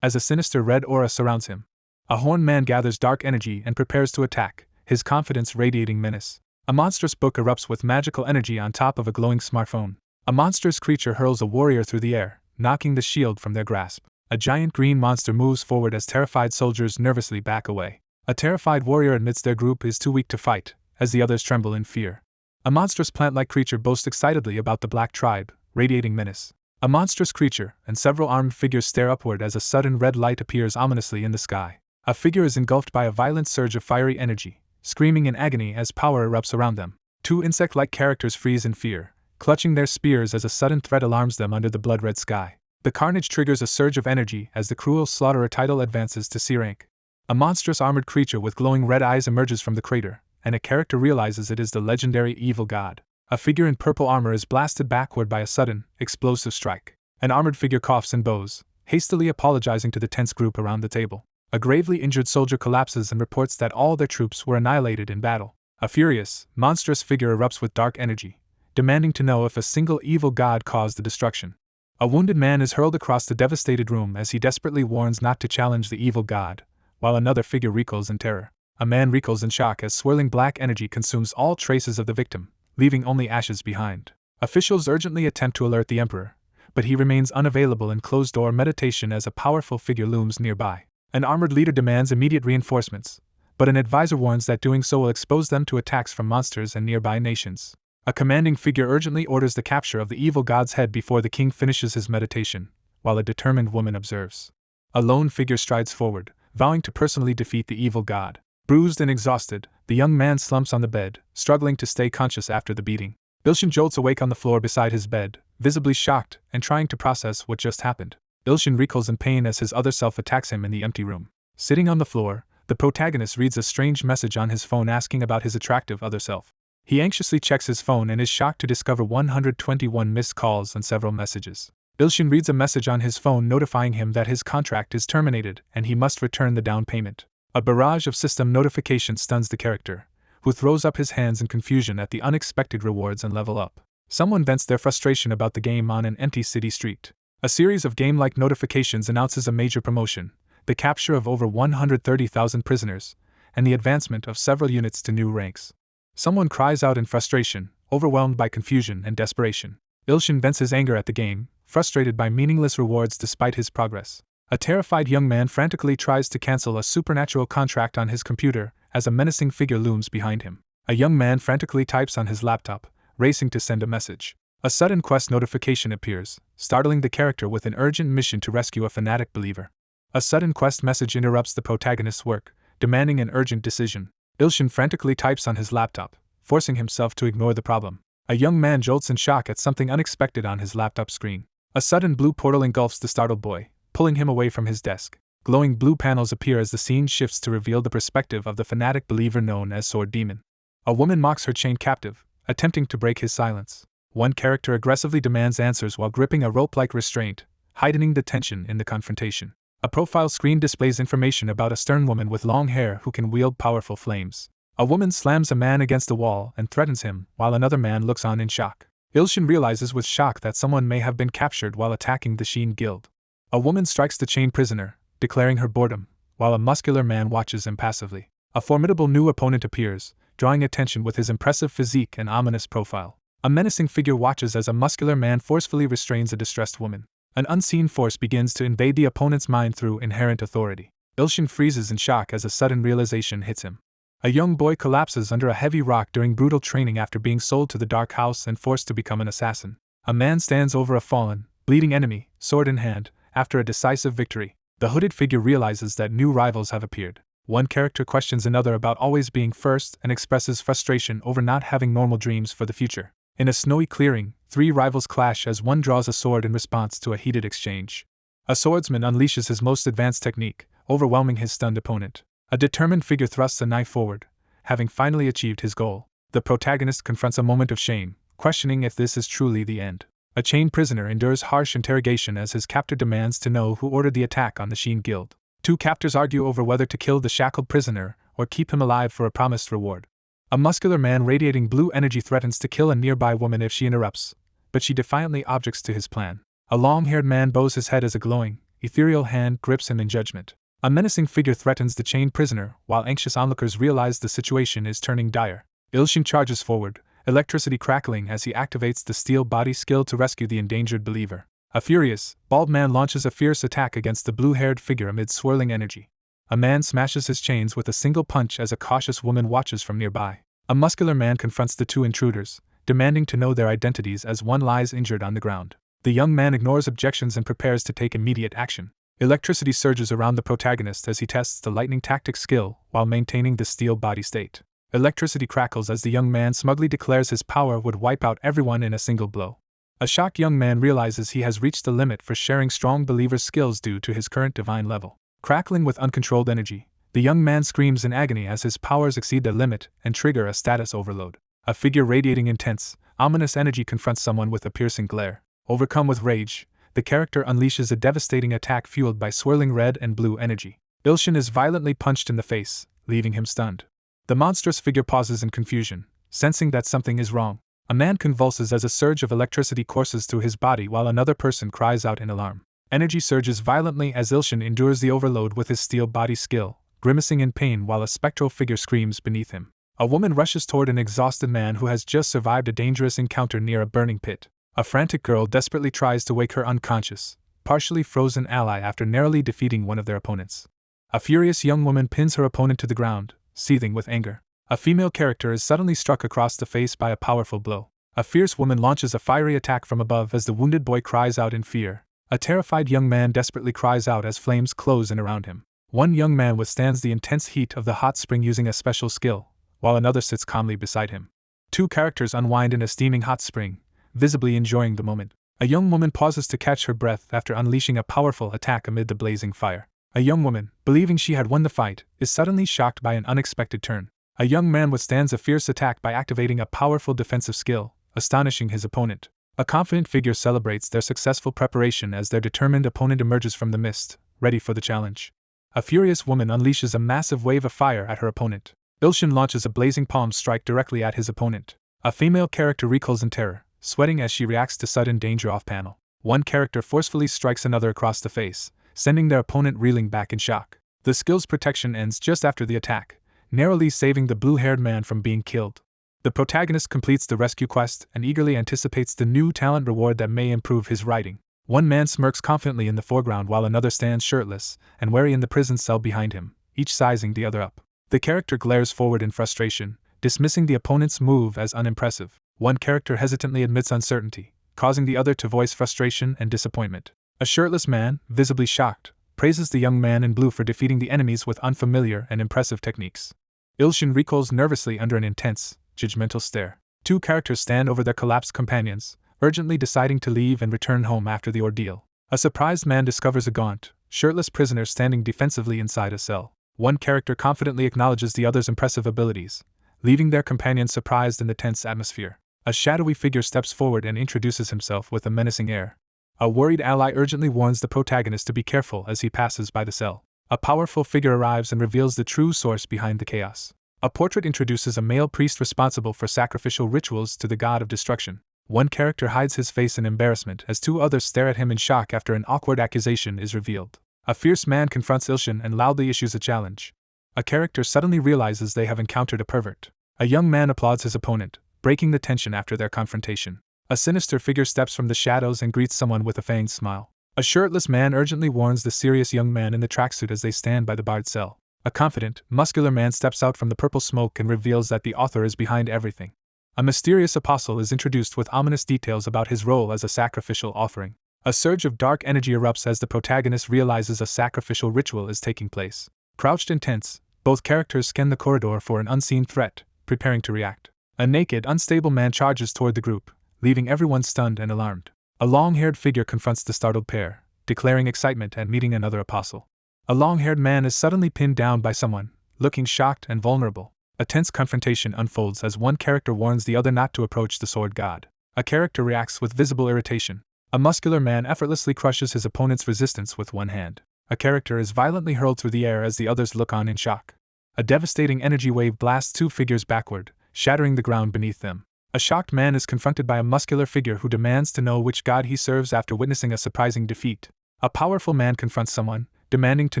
S1: as a sinister red aura surrounds him. A horned man gathers dark energy and prepares to attack, his confidence radiating menace. A monstrous book erupts with magical energy on top of a glowing smartphone. A monstrous creature hurls a warrior through the air, knocking the shield from their grasp. A giant green monster moves forward as terrified soldiers nervously back away. A terrified warrior admits their group is too weak to fight, as the others tremble in fear. A monstrous plant-like creature boasts excitedly about the Black Tribe, radiating menace. A monstrous creature and several armed figures stare upward as a sudden red light appears ominously in the sky. A figure is engulfed by a violent surge of fiery energy, screaming in agony as power erupts around them. Two insect-like characters freeze in fear, clutching their spears as a sudden threat alarms them under the blood-red sky. The carnage triggers a surge of energy as the Cruel Slaughterer title advances to C rank. A monstrous armored creature with glowing red eyes emerges from the crater, and a character realizes it is the legendary evil god. A figure in purple armor is blasted backward by a sudden, explosive strike. An armored figure coughs and bows, hastily apologizing to the tense group around the table. A gravely injured soldier collapses and reports that all their troops were annihilated in battle. A furious, monstrous figure erupts with dark energy, demanding to know if a single evil god caused the destruction. A wounded man is hurled across the devastated room as he desperately warns not to challenge the evil god, while another figure recoils in terror. A man recoils in shock as swirling black energy consumes all traces of the victim, leaving only ashes behind. Officials urgently attempt to alert the emperor, but he remains unavailable in closed-door meditation as a powerful figure looms nearby. An armored leader demands immediate reinforcements, but an advisor warns that doing so will expose them to attacks from monsters and nearby nations. A commanding figure urgently orders the capture of the evil god's head before the king finishes his meditation, while a determined woman observes. A lone figure strides forward, vowing to personally defeat the evil god. Bruised and exhausted, the young man slumps on the bed, struggling to stay conscious after the beating. Ilshin jolts awake on the floor beside his bed, visibly shocked and trying to process what just happened. Ilshin recoils in pain as his other self attacks him in the empty room. Sitting on the floor, the protagonist reads a strange message on his phone asking about his attractive other self. He anxiously checks his phone and is shocked to discover 121 missed calls and several messages. Ilshin reads a message on his phone notifying him that his contract is terminated and he must return the down payment. A barrage of system notifications stuns the character, who throws up his hands in confusion at the unexpected rewards and level up. Someone vents their frustration about the game on an empty city street. A series of game-like notifications announces a major promotion, the capture of over 130,000 prisoners, and the advancement of several units to new ranks. Someone cries out in frustration, overwhelmed by confusion and desperation. Ilshin vents his anger at the game, frustrated by meaningless rewards despite his progress. A terrified young man frantically tries to cancel a supernatural contract on his computer as a menacing figure looms behind him. A young man frantically types on his laptop, racing to send a message. A sudden quest notification appears, startling the character with an urgent mission to rescue a fanatic believer. A sudden quest message interrupts the protagonist's work, demanding an urgent decision. Ilshin frantically types on his laptop, forcing himself to ignore the problem. A young man jolts in shock at something unexpected on his laptop screen. A sudden blue portal engulfs the startled boy, pulling him away from his desk. Glowing blue panels appear as the scene shifts to reveal the perspective of the fanatic believer known as Sword Demon. A woman mocks her chained captive, attempting to break his silence. One character aggressively demands answers while gripping a rope-like restraint, heightening the tension in the confrontation. A profile screen displays information about a stern woman with long hair who can wield powerful flames. A woman slams a man against a wall and threatens him, while another man looks on in shock. Ilshin realizes with shock that someone may have been captured while attacking the Sheen Guild. A woman strikes the chained prisoner, declaring her boredom, while a muscular man watches impassively. A formidable new opponent appears, drawing attention with his impressive physique and ominous profile. A menacing figure watches as a muscular man forcefully restrains a distressed woman. An unseen force begins to invade the opponent's mind through inherent authority. Ilshin freezes in shock as a sudden realization hits him. A young boy collapses under a heavy rock during brutal training after being sold to the Dark House and forced to become an assassin. A man stands over a fallen, bleeding enemy, sword in hand, after a decisive victory. The hooded figure realizes that new rivals have appeared. One character questions another about always being first and expresses frustration over not having normal dreams for the future. In a snowy clearing, three rivals clash as one draws a sword in response to a heated exchange. A swordsman unleashes his most advanced technique, overwhelming his stunned opponent. A determined figure thrusts a knife forward, having finally achieved his goal. The protagonist confronts a moment of shame, questioning if this is truly the end. A chained prisoner endures harsh interrogation as his captor demands to know who ordered the attack on the Sheen Guild. Two captors argue over whether to kill the shackled prisoner or keep him alive for a promised reward. A muscular man radiating blue energy threatens to kill a nearby woman if she interrupts, but she defiantly objects to his plan. A long-haired man bows his head as a glowing, ethereal hand grips him in judgment. A menacing figure threatens the chained prisoner, while anxious onlookers realize the situation is turning dire. Ilshin charges forward, electricity crackling as he activates the steel body skill to rescue the endangered believer. A furious, bald man launches a fierce attack against the blue-haired figure amid swirling energy. A man smashes his chains with a single punch as a cautious woman watches from nearby. A muscular man confronts the two intruders, demanding to know their identities as one lies injured on the ground. The young man ignores objections and prepares to take immediate action. Electricity surges around the protagonist as he tests the lightning tactic skill while maintaining the steel body state. Electricity crackles as the young man smugly declares his power would wipe out everyone in a single blow. A shocked young man realizes he has reached the limit for sharing strong believer's skills due to his current divine level. Crackling with uncontrolled energy, the young man screams in agony as his powers exceed their limit and trigger a status overload. A figure radiating intense, ominous energy confronts someone with a piercing glare. Overcome with rage, the character unleashes a devastating attack fueled by swirling red and blue energy. Ilshin is violently punched in the face, leaving him stunned. The monstrous figure pauses in confusion, sensing that something is wrong. A man convulses as a surge of electricity courses through his body while another person cries out in alarm. Energy surges violently as Ilshin endures the overload with his steel body skill, grimacing in pain while a spectral figure screams beneath him. A woman rushes toward an exhausted man who has just survived a dangerous encounter near a burning pit. A frantic girl desperately tries to wake her unconscious, partially frozen ally after narrowly defeating one of their opponents. A furious young woman pins her opponent to the ground, seething with anger. A female character is suddenly struck across the face by a powerful blow. A fierce woman launches a fiery attack from above as the wounded boy cries out in fear. A terrified young man desperately cries out as flames close in around him. One young man withstands the intense heat of the hot spring using a special skill, while another sits calmly beside him. Two characters unwind in a steaming hot spring, visibly enjoying the moment. A young woman pauses to catch her breath after unleashing a powerful attack amid the blazing fire. A young woman, believing she had won the fight, is suddenly shocked by an unexpected turn. A young man withstands a fierce attack by activating a powerful defensive skill, astonishing his opponent. A confident figure celebrates their successful preparation as their determined opponent emerges from the mist, ready for the challenge. A furious woman unleashes a massive wave of fire at her opponent. Ilshin launches a blazing palm strike directly at his opponent. A female character recoils in terror, sweating as she reacts to sudden danger off-panel. One character forcefully strikes another across the face, sending their opponent reeling back in shock. The skill's protection ends just after the attack, narrowly saving the blue-haired man from being killed. The protagonist completes the rescue quest and eagerly anticipates the new talent reward that may improve his writing. One man smirks confidently in the foreground while another stands shirtless and wary in the prison cell behind him, each sizing the other up. The character glares forward in frustration, dismissing the opponent's move as unimpressive. One character hesitantly admits uncertainty, causing the other to voice frustration and disappointment. A shirtless man, visibly shocked, praises the young man in blue for defeating the enemies with unfamiliar and impressive techniques. Ilshin recoils nervously under an intense, judgmental stare. Two characters stand over their collapsed companions, urgently deciding to leave and return home after the ordeal. A surprised man discovers a gaunt, shirtless prisoners standing defensively inside a cell. One character confidently acknowledges the other's impressive abilities, leaving their companions surprised in the tense atmosphere. A shadowy figure steps forward and introduces himself with a menacing air. A worried ally urgently warns the protagonist to be careful as he passes by the cell. A powerful figure arrives and reveals the true source behind the chaos. A portrait introduces a male priest responsible for sacrificial rituals to the god of destruction. One character hides his face in embarrassment as two others stare at him in shock after an awkward accusation is revealed. A fierce man confronts Ilshin and loudly issues a challenge. A character suddenly realizes they have encountered a pervert. A young man applauds his opponent, breaking the tension after their confrontation. A sinister figure steps from the shadows and greets someone with a feigned smile. A shirtless man urgently warns the serious young man in the tracksuit as they stand by the barred cell. A confident, muscular man steps out from the purple smoke and reveals that the author is behind everything. A mysterious apostle is introduced with ominous details about his role as a sacrificial offering. A surge of dark energy erupts as the protagonist realizes a sacrificial ritual is taking place. Crouched and tense, both characters scan the corridor for an unseen threat, preparing to react. A naked, unstable man charges toward the group, leaving everyone stunned and alarmed. A long-haired figure confronts the startled pair, declaring excitement at meeting another apostle. A long-haired man is suddenly pinned down by someone, looking shocked and vulnerable. A tense confrontation unfolds as one character warns the other not to approach the sword god. A character reacts with visible irritation. A muscular man effortlessly crushes his opponent's resistance with one hand. A character is violently hurled through the air as the others look on in shock. A devastating energy wave blasts two figures backward, shattering the ground beneath them. A shocked man is confronted by a muscular figure who demands to know which god he serves after witnessing a surprising defeat. A powerful man confronts someone, demanding to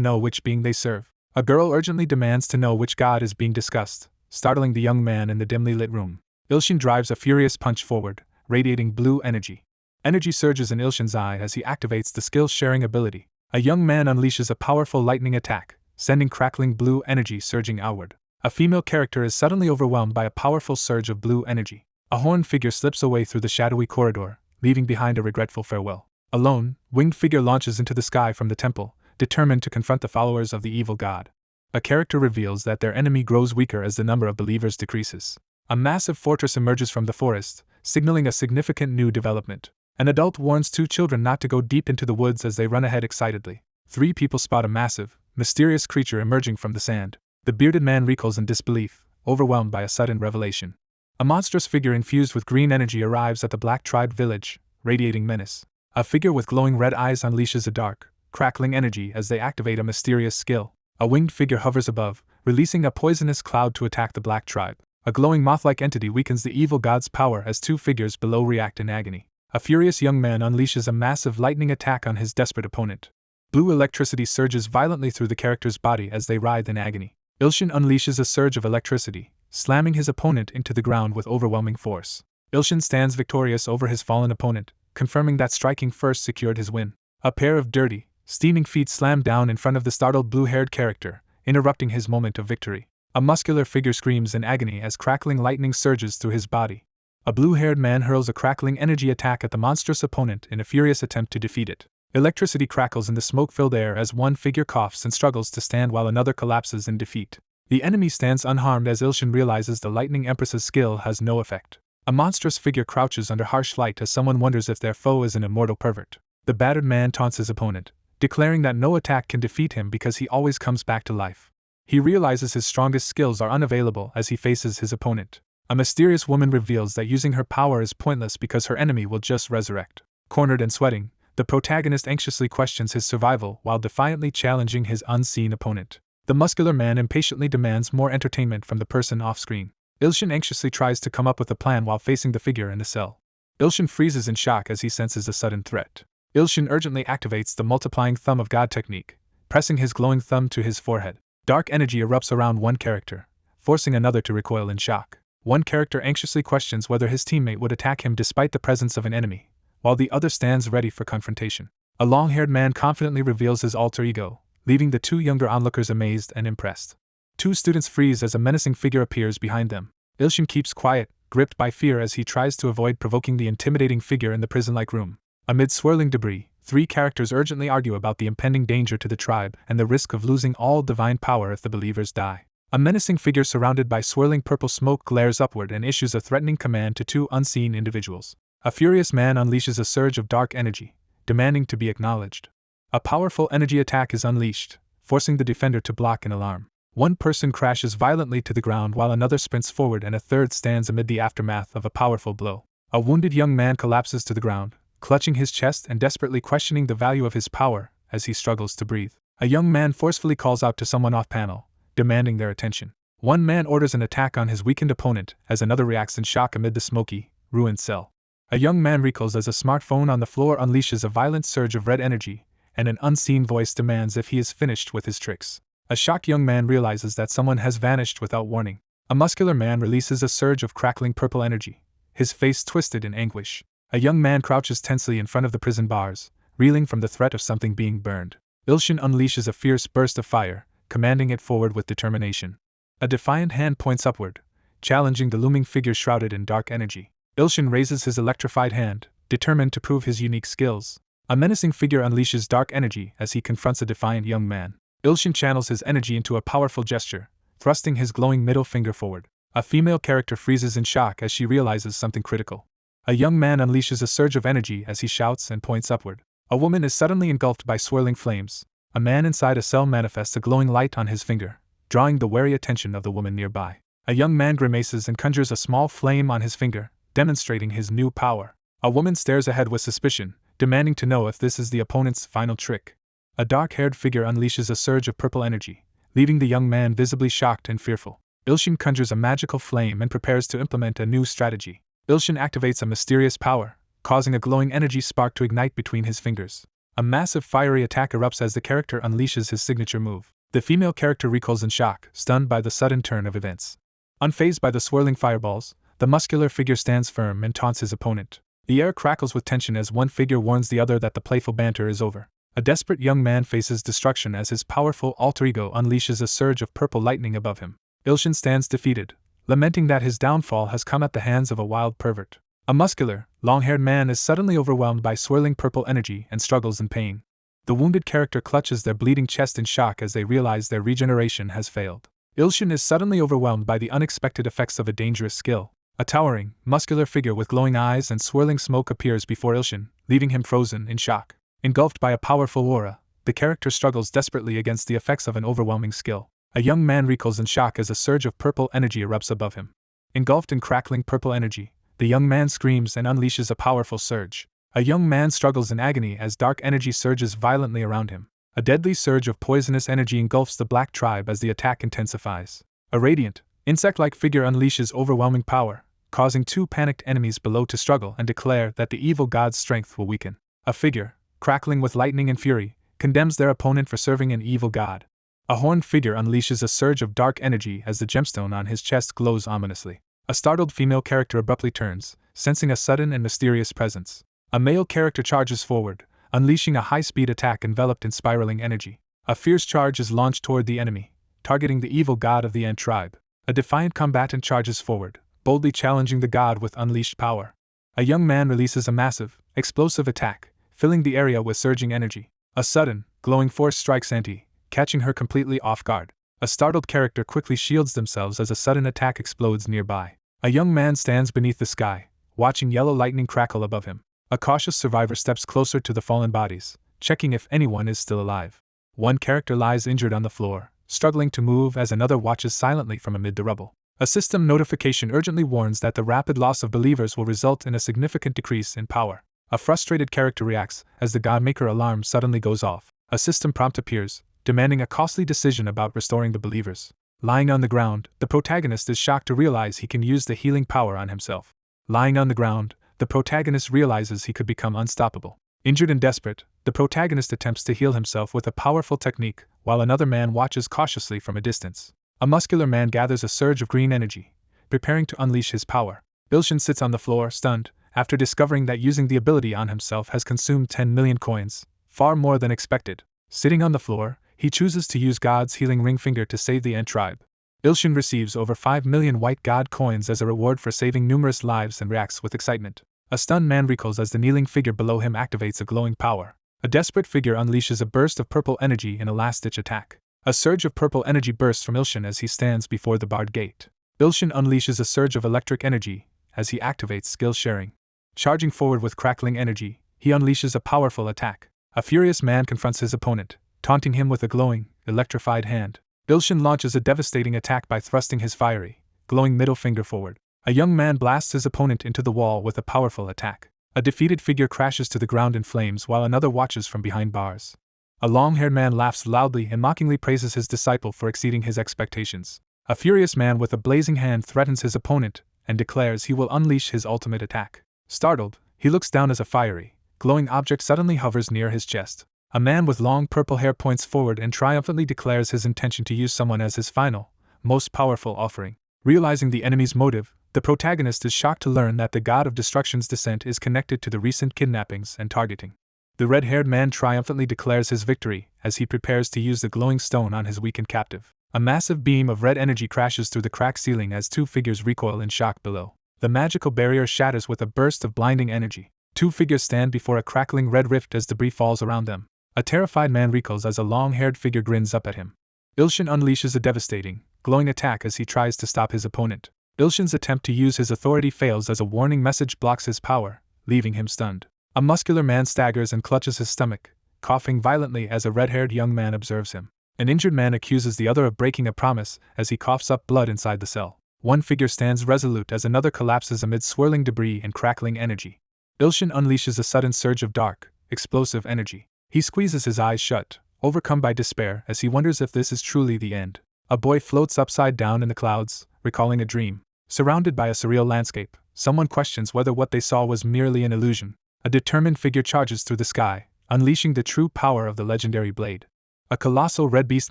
S1: know which being they serve. A girl urgently demands to know which god is being discussed, startling the young man in the dimly lit room. Ilshin drives a furious punch forward, radiating blue energy. Energy surges in Ilshin's eye as he activates the skill-sharing ability. A young man unleashes a powerful lightning attack, sending crackling blue energy surging outward. A female character is suddenly overwhelmed by a powerful surge of blue energy. A horned figure slips away through the shadowy corridor, leaving behind a regretful farewell. A lone, winged figure launches into the sky from the temple, determined to confront the followers of the evil god. A character reveals that their enemy grows weaker as the number of believers decreases. A massive fortress emerges from the forest, signaling a significant new development. An adult warns two children not to go deep into the woods as they run ahead excitedly. Three people spot a massive, mysterious creature emerging from the sand. The bearded man recoils in disbelief, overwhelmed by a sudden revelation. A monstrous figure infused with green energy arrives at the Black Tribe village, radiating menace. A figure with glowing red eyes unleashes a dark, crackling energy as they activate a mysterious skill. A winged figure hovers above, releasing a poisonous cloud to attack the Black Tribe. A glowing moth-like entity weakens the evil god's power as two figures below react in agony. A furious young man unleashes a massive lightning attack on his desperate opponent. Blue electricity surges violently through the character's body as they writhe in agony. Ilshin unleashes a surge of electricity, slamming his opponent into the ground with overwhelming force. Ilshin stands victorious over his fallen opponent, confirming that striking first secured his win. A pair of dirty, steaming feet slam down in front of the startled blue-haired character, interrupting his moment of victory. A muscular figure screams in agony as crackling lightning surges through his body. A blue-haired man hurls a crackling energy attack at the monstrous opponent in a furious attempt to defeat it. Electricity crackles in the smoke-filled air as one figure coughs and struggles to stand while another collapses in defeat. The enemy stands unharmed as Ilshin realizes the Lightning Empress's skill has no effect. A monstrous figure crouches under harsh light as someone wonders if their foe is an immortal pervert. The battered man taunts his opponent, declaring that no attack can defeat him because he always comes back to life. He realizes his strongest skills are unavailable as he faces his opponent. A mysterious woman reveals that using her power is pointless because her enemy will just resurrect. Cornered and sweating, the protagonist anxiously questions his survival while defiantly challenging his unseen opponent. The muscular man impatiently demands more entertainment from the person off-screen. Ilshin anxiously tries to come up with a plan while facing the figure in the cell. Ilshin freezes in shock as he senses a sudden threat. Ilshin urgently activates the multiplying thumb of God technique, pressing his glowing thumb to his forehead. Dark energy erupts around one character, forcing another to recoil in shock. One character anxiously questions whether his teammate would attack him despite the presence of an enemy, while the other stands ready for confrontation. A long-haired man confidently reveals his alter ego, leaving the two younger onlookers amazed and impressed. Two students freeze as a menacing figure appears behind them. Ilshin keeps quiet, gripped by fear as he tries to avoid provoking the intimidating figure in the prison-like room. Amid swirling debris, three characters urgently argue about the impending danger to the tribe and the risk of losing all divine power if the believers die. A menacing figure surrounded by swirling purple smoke glares upward and issues a threatening command to two unseen individuals. A furious man unleashes a surge of dark energy, demanding to be acknowledged. A powerful energy attack is unleashed, forcing the defender to block an alarm. One person crashes violently to the ground while another sprints forward and a third stands amid the aftermath of a powerful blow. A wounded young man collapses to the ground, clutching his chest and desperately questioning the value of his power as he struggles to breathe. A young man forcefully calls out to someone off-panel, demanding their attention. One man orders an attack on his weakened opponent as another reacts in shock amid the smoky, ruined cell. A young man recoils as a smartphone on the floor unleashes a violent surge of red energy, and an unseen voice demands if he is finished with his tricks. A shocked young man realizes that someone has vanished without warning. A muscular man releases a surge of crackling purple energy, his face twisted in anguish. A young man crouches tensely in front of the prison bars, reeling from the threat of something being burned. Ilshin unleashes a fierce burst of fire, commanding it forward with determination. A defiant hand points upward, challenging the looming figure shrouded in dark energy. Ilshin raises his electrified hand, determined to prove his unique skills. A menacing figure unleashes dark energy as he confronts a defiant young man. Ilshin channels his energy into a powerful gesture, thrusting his glowing middle finger forward. A female character freezes in shock as she realizes something critical. A young man unleashes a surge of energy as he shouts and points upward. A woman is suddenly engulfed by swirling flames. A man inside a cell manifests a glowing light on his finger, drawing the wary attention of the woman nearby. A young man grimaces and conjures a small flame on his finger, demonstrating his new power. A woman stares ahead with suspicion, demanding to know if this is the opponent's final trick. A dark-haired figure unleashes a surge of purple energy, leaving the young man visibly shocked and fearful. Ilshin conjures a magical flame and prepares to implement a new strategy. Ilshin activates a mysterious power, causing a glowing energy spark to ignite between his fingers. A massive fiery attack erupts as the character unleashes his signature move. The female character recoils in shock, stunned by the sudden turn of events. Unfazed by the swirling fireballs, the muscular figure stands firm and taunts his opponent. The air crackles with tension as one figure warns the other that the playful banter is over. A desperate young man faces destruction as his powerful alter ego unleashes a surge of purple lightning above him. Ilshin stands defeated, lamenting that his downfall has come at the hands of a wild pervert. A muscular, long-haired man is suddenly overwhelmed by swirling purple energy and struggles in pain. The wounded character clutches their bleeding chest in shock as they realize their regeneration has failed. Ilshin is suddenly overwhelmed by the unexpected effects of a dangerous skill. A towering, muscular figure with glowing eyes and swirling smoke appears before Ilshin, leaving him frozen in shock. Engulfed by a powerful aura, the character struggles desperately against the effects of an overwhelming skill. A young man recoils in shock as a surge of purple energy erupts above him. Engulfed in crackling purple energy, the young man screams and unleashes a powerful surge. A young man struggles in agony as dark energy surges violently around him. A deadly surge of poisonous energy engulfs the Black Tribe as the attack intensifies. A radiant, insect-like figure unleashes overwhelming power, causing two panicked enemies below to struggle and declare that the evil god's strength will weaken. A figure, crackling with lightning and fury, condemns their opponent for serving an evil god. A horned figure unleashes a surge of dark energy as the gemstone on his chest glows ominously. A startled female character abruptly turns, sensing a sudden and mysterious presence. A male character charges forward, unleashing a high-speed attack enveloped in spiraling energy. A fierce charge is launched toward the enemy, targeting the evil god of the Ant tribe. A defiant combatant charges forward, boldly challenging the god with unleashed power. A young man releases a massive, explosive attack, filling the area with surging energy. A sudden, glowing force strikes Auntie, catching her completely off guard. A startled character quickly shields themselves as a sudden attack explodes nearby. A young man stands beneath the sky, watching yellow lightning crackle above him. A cautious survivor steps closer to the fallen bodies, checking if anyone is still alive. One character lies injured on the floor, struggling to move as another watches silently from amid the rubble. A system notification urgently warns that the rapid loss of believers will result in a significant decrease in power. A frustrated character reacts as the Godmaker alarm suddenly goes off. A system prompt appears, demanding a costly decision about restoring the believers. Lying on the ground, the protagonist is shocked to realize he can use the healing power on himself. Lying on the ground, the protagonist realizes he could become unstoppable. Injured and desperate, the protagonist attempts to heal himself with a powerful technique, while another man watches cautiously from a distance. A muscular man gathers a surge of green energy, preparing to unleash his power. Ilshin sits on the floor, stunned, after discovering that using the ability on himself has consumed 10 million coins, far more than expected. Sitting on the floor, he chooses to use God's healing ring finger to save the Ant tribe. Ilshin receives over 5 million white God coins as a reward for saving numerous lives and reacts with excitement. A stunned man recoils as the kneeling figure below him activates a glowing power. A desperate figure unleashes a burst of purple energy in a last-ditch attack. A surge of purple energy bursts from Ilshin as he stands before the barred gate. Ilshin unleashes a surge of electric energy as he activates skill sharing. Charging forward with crackling energy, he unleashes a powerful attack. A furious man confronts his opponent, taunting him with a glowing, electrified hand. Ilshin launches a devastating attack by thrusting his fiery, glowing middle finger forward. A young man blasts his opponent into the wall with a powerful attack. A defeated figure crashes to the ground in flames while another watches from behind bars. A long-haired man laughs loudly and mockingly praises his disciple for exceeding his expectations. A furious man with a blazing hand threatens his opponent and declares he will unleash his ultimate attack. Startled, he looks down as a fiery, glowing object suddenly hovers near his chest. A man with long purple hair points forward and triumphantly declares his intention to use someone as his final, most powerful offering. Realizing the enemy's motive, the protagonist is shocked to learn that the god of destruction's descent is connected to the recent kidnappings and targeting. The red-haired man triumphantly declares his victory as he prepares to use the glowing stone on his weakened captive. A massive beam of red energy crashes through the cracked ceiling as two figures recoil in shock below. The magical barrier shatters with a burst of blinding energy. Two figures stand before a crackling red rift as debris falls around them. A terrified man recoils as a long-haired figure grins up at him. Ilshin unleashes a devastating, glowing attack as he tries to stop his opponent. Ilshin's attempt to use his authority fails as a warning message blocks his power, leaving him stunned. A muscular man staggers and clutches his stomach, coughing violently as a red-haired young man observes him. An injured man accuses the other of breaking a promise as he coughs up blood inside the cell. One figure stands resolute as another collapses amid swirling debris and crackling energy. Ilshin unleashes a sudden surge of dark, explosive energy. He squeezes his eyes shut, overcome by despair as he wonders if this is truly the end. A boy floats upside down in the clouds, recalling a dream. Surrounded by a surreal landscape, someone questions whether what they saw was merely an illusion. A determined figure charges through the sky, unleashing the true power of the legendary blade. A colossal red beast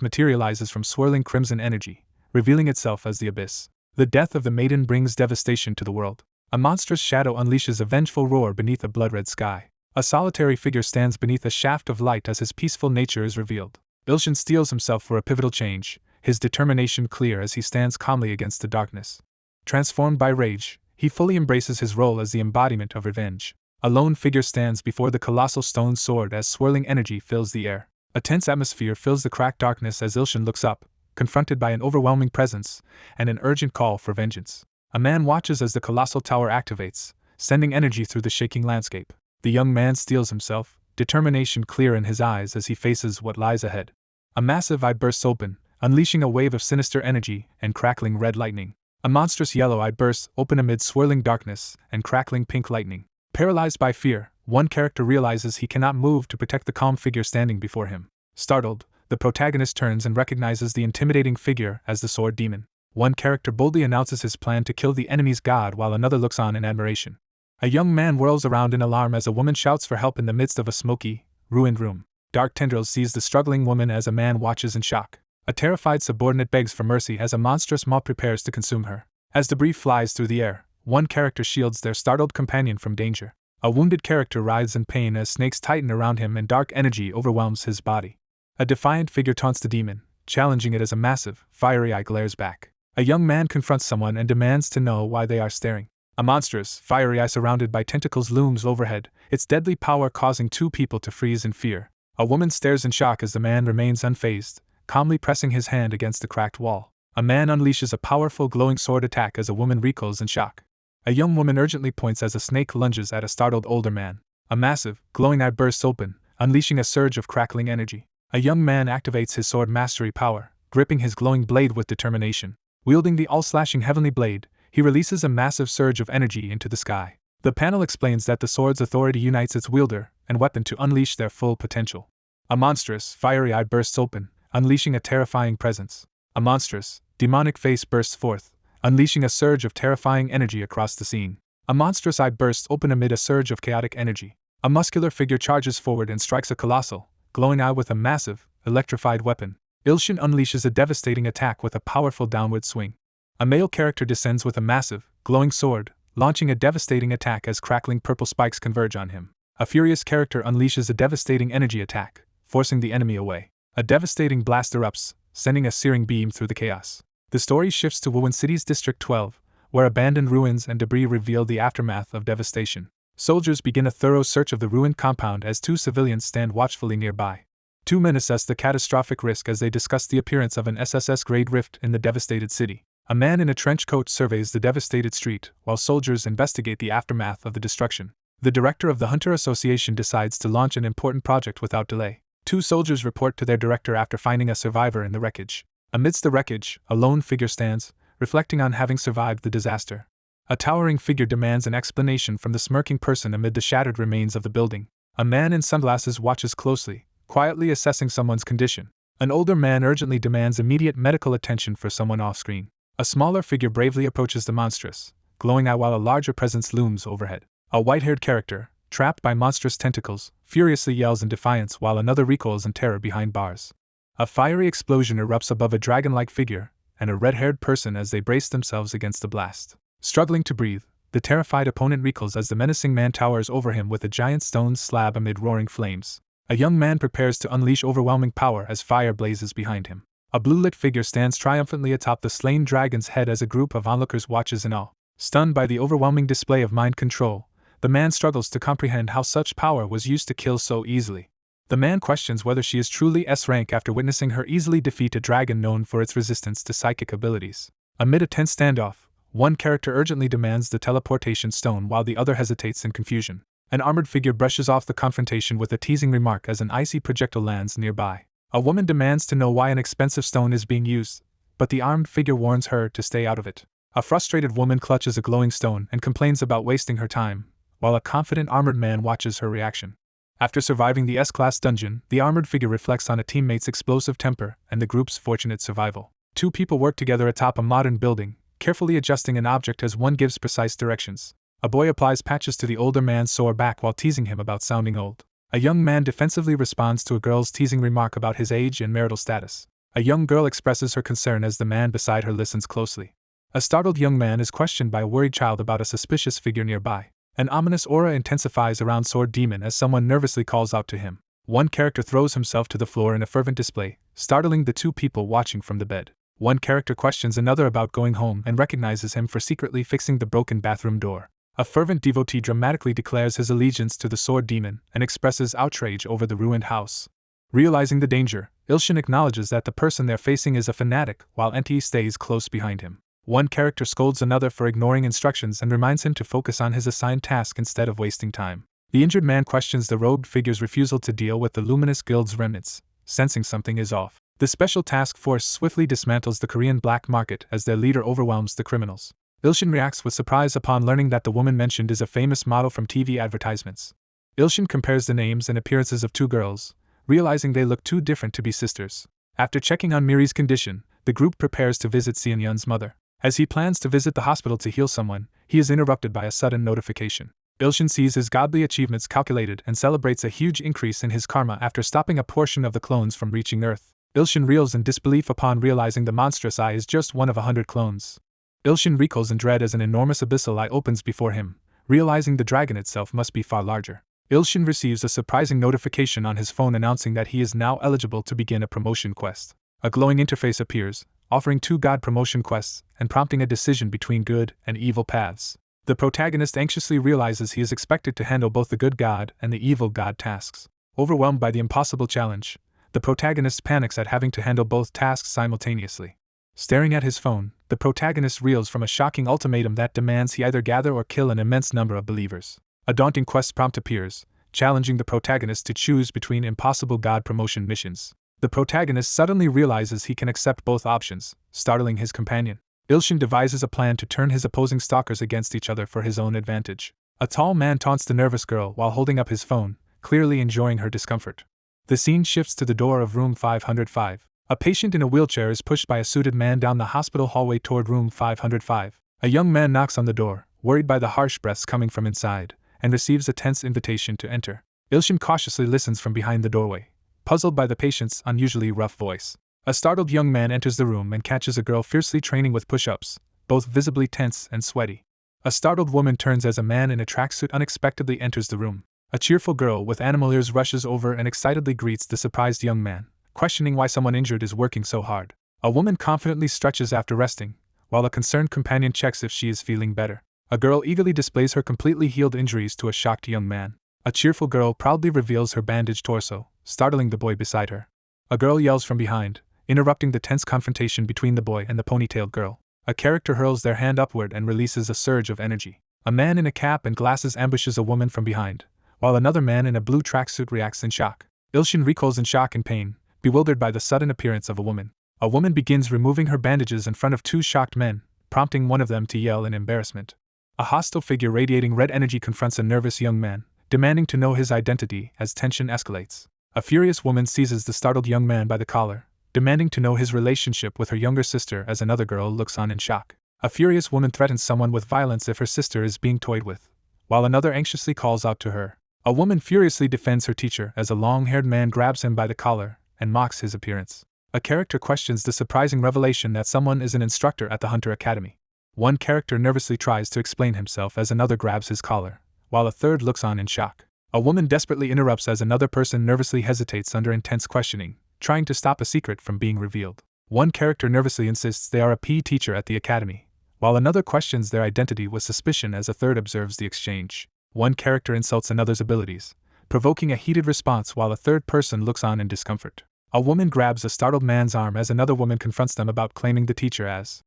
S1: materializes from swirling crimson energy, revealing itself as the abyss. The death of the maiden brings devastation to the world. A monstrous shadow unleashes a vengeful roar beneath a blood-red sky. A solitary figure stands beneath a shaft of light as his peaceful nature is revealed. Ilshin steels himself for a pivotal change, his determination clear as he stands calmly against the darkness. Transformed by rage, he fully embraces his role as the embodiment of revenge. A lone figure stands before the colossal stone sword as swirling energy fills the air. A tense atmosphere fills the cracked darkness as Ilshin looks up, confronted by an overwhelming presence and an urgent call for vengeance. A man watches as the colossal tower activates, sending energy through the shaking landscape. The young man steels himself, determination clear in his eyes as he faces what lies ahead. A massive eye bursts open, unleashing a wave of sinister energy and crackling red lightning. A monstrous yellow eye bursts open amid swirling darkness and crackling pink lightning. Paralyzed by fear, one character realizes he cannot move to protect the calm figure standing before him. Startled, the protagonist turns and recognizes the intimidating figure as the sword demon. One character boldly announces his plan to kill the enemy's god while another looks on in admiration. A young man whirls around in alarm as a woman shouts for help in the midst of a smoky, ruined room. Dark tendrils seize the struggling woman as a man watches in shock. A terrified subordinate begs for mercy as a monstrous maw prepares to consume her. As debris flies through the air, one character shields their startled companion from danger. A wounded character writhes in pain as snakes tighten around him and dark energy overwhelms his body. A defiant figure taunts the demon, challenging it as a massive, fiery eye glares back. A young man confronts someone and demands to know why they are staring. A monstrous, fiery eye surrounded by tentacles looms overhead, its deadly power causing two people to freeze in fear. A woman stares in shock as the man remains unfazed, calmly pressing his hand against the cracked wall. A man unleashes a powerful glowing sword attack as a woman recoils in shock. A young woman urgently points as a snake lunges at a startled older man. A massive, glowing eye bursts open, unleashing a surge of crackling energy. A young man activates his sword mastery power, gripping his glowing blade with determination. Wielding the all-slashing heavenly blade, he releases a massive surge of energy into the sky. The panel explains that the sword's authority unites its wielder and weapon to unleash their full potential. A monstrous, fiery eye bursts open, unleashing a terrifying presence. A monstrous, demonic face bursts forth, unleashing a surge of terrifying energy across the scene. A monstrous eye bursts open amid a surge of chaotic energy. A muscular figure charges forward and strikes a colossal, glowing eye with a massive, electrified weapon. Ilshin unleashes a devastating attack with a powerful downward swing. A male character descends with a massive, glowing sword, launching a devastating attack as crackling purple spikes converge on him. A furious character unleashes a devastating energy attack, forcing the enemy away. A devastating blast erupts, sending a searing beam through the chaos. The story shifts to Wuhan City's District 12, where abandoned ruins and debris reveal the aftermath of devastation. Soldiers begin a thorough search of the ruined compound as two civilians stand watchfully nearby. Two men assess the catastrophic risk as they discuss the appearance of an SSS-grade rift in the devastated city. A man in a trench coat surveys the devastated street, while soldiers investigate the aftermath of the destruction. The director of the Hunter Association decides to launch an important project without delay. 2 soldiers report to their director after finding a survivor in the wreckage. Amidst the wreckage, a lone figure stands, reflecting on having survived the disaster. A towering figure demands an explanation from the smirking person amid the shattered remains of the building. A man in sunglasses watches closely, quietly assessing someone's condition. An older man urgently demands immediate medical attention for someone off-screen. A smaller figure bravely approaches the monstrous, glowing eye while a larger presence looms overhead. A white-haired character, trapped by monstrous tentacles, furiously yells in defiance while another recoils in terror behind bars. A fiery explosion erupts above a dragon-like figure and a red-haired person as they brace themselves against the blast. Struggling to breathe, the terrified opponent recoils as the menacing man towers over him with a giant stone slab amid roaring flames. A young man prepares to unleash overwhelming power as fire blazes behind him. A blue-lit figure stands triumphantly atop the slain dragon's head as a group of onlookers watches in awe. Stunned by the overwhelming display of mind control, the man struggles to comprehend how such power was used to kill so easily. The man questions whether she is truly S-rank after witnessing her easily defeat a dragon known for its resistance to psychic abilities. Amid a tense standoff, one character urgently demands the teleportation stone while the other hesitates in confusion. An armored figure brushes off the confrontation with a teasing remark as an icy projectile lands nearby. A woman demands to know why an expensive stone is being used, but the armed figure warns her to stay out of it. A frustrated woman clutches a glowing stone and complains about wasting her time, while a confident armored man watches her reaction. After surviving the S-class dungeon, the armored figure reflects on a teammate's explosive temper and the group's fortunate survival. 2 people work together atop a modern building, carefully adjusting an object as one gives precise directions. A boy applies patches to the older man's sore back while teasing him about sounding old. A young man defensively responds to a girl's teasing remark about his age and marital status. A young girl expresses her concern as the man beside her listens closely. A startled young man is questioned by a worried child about a suspicious figure nearby. An ominous aura intensifies around Sword Demon as someone nervously calls out to him. One character throws himself to the floor in a fervent display, startling the 2 people watching from the bed. One character questions another about going home and recognizes him for secretly fixing the broken bathroom door. A fervent devotee dramatically declares his allegiance to the Sword Demon and expresses outrage over the ruined house. Realizing the danger, Ilshin acknowledges that the person they're facing is a fanatic while NT stays close behind him. One character scolds another for ignoring instructions and reminds him to focus on his assigned task instead of wasting time. The injured man questions the robed figure's refusal to deal with the Luminous Guild's remnants, sensing something is off. The special task force swiftly dismantles the Korean black market as their leader overwhelms the criminals. Ilshin reacts with surprise upon learning that the woman mentioned is a famous model from TV advertisements. Ilshin compares the names and appearances of 2 girls, realizing they look too different to be sisters. After checking on Miri's condition, the group prepares to visit Seon-yun's mother. As he plans to visit the hospital to heal someone, he is interrupted by a sudden notification. Ilshin sees his godly achievements calculated and celebrates a huge increase in his karma after stopping a portion of the clones from reaching Earth. Ilshin reels in disbelief upon realizing the monstrous eye is just one of 100 clones. Ilshin recoils in dread as an enormous abyssal eye opens before him, realizing the dragon itself must be far larger. Ilshin receives a surprising notification on his phone announcing that he is now eligible to begin a promotion quest. A glowing interface appears, offering 2 god promotion quests and prompting a decision between good and evil paths. The protagonist anxiously realizes he is expected to handle both the good god and the evil god tasks. Overwhelmed by the impossible challenge, the protagonist panics at having to handle both tasks simultaneously. Staring at his phone, the protagonist reels from a shocking ultimatum that demands he either gather or kill an immense number of believers. A daunting quest prompt appears, challenging the protagonist to choose between impossible god promotion missions. The protagonist suddenly realizes he can accept both options, startling his companion. Ilshin devises a plan to turn his opposing stalkers against each other for his own advantage. A tall man taunts the nervous girl while holding up his phone, clearly enjoying her discomfort. The scene shifts to the door of room 505. A patient in a wheelchair is pushed by a suited man down the hospital hallway toward room 505. A young man knocks on the door, worried by the harsh breaths coming from inside, and receives a tense invitation to enter. Ilshin cautiously listens from behind the doorway, puzzled by the patient's unusually rough voice. A startled young man enters the room and catches a girl fiercely training with push-ups, both visibly tense and sweaty. A startled woman turns as a man in a tracksuit unexpectedly enters the room. A cheerful girl with animal ears rushes over and excitedly greets the surprised young man, questioning why someone injured is working so hard. A woman confidently stretches after resting, while a concerned companion checks if she is feeling better. A girl eagerly displays her completely healed injuries to a shocked young man. A cheerful girl proudly reveals her bandaged torso, startling the boy beside her. A girl yells from behind, interrupting the tense confrontation between the boy and the ponytailed girl. A character hurls their hand upward and releases a surge of energy. A man in a cap and glasses ambushes a woman from behind, while another man in a blue tracksuit reacts in shock. Ilshin recoils in shock and pain, bewildered by the sudden appearance of a woman. A woman begins removing her bandages in front of two shocked men, prompting one of them to yell in embarrassment. A hostile figure radiating red energy confronts a nervous young man, demanding to know his identity as tension escalates. A furious woman seizes the startled young man by the collar, demanding to know his relationship with her younger sister as another girl looks on in shock. A furious woman threatens someone with violence if her sister is being toyed with, while another anxiously calls out to her. A woman furiously defends her teacher as a long-haired man grabs him by the collar and mocks his appearance. A character questions the surprising revelation that someone is an instructor at the Hunter Academy. One character nervously tries to explain himself as another grabs his collar, while a third looks on in shock. A woman desperately interrupts as another person nervously hesitates under intense questioning, trying to stop a secret from being revealed. One character nervously insists they are a PE teacher at the academy, while another questions their identity with suspicion as a third observes the exchange. One character insults another's abilities, provoking a heated response while a third person looks on in discomfort. A woman grabs a startled man's arm as another woman confronts them about claiming the teacher as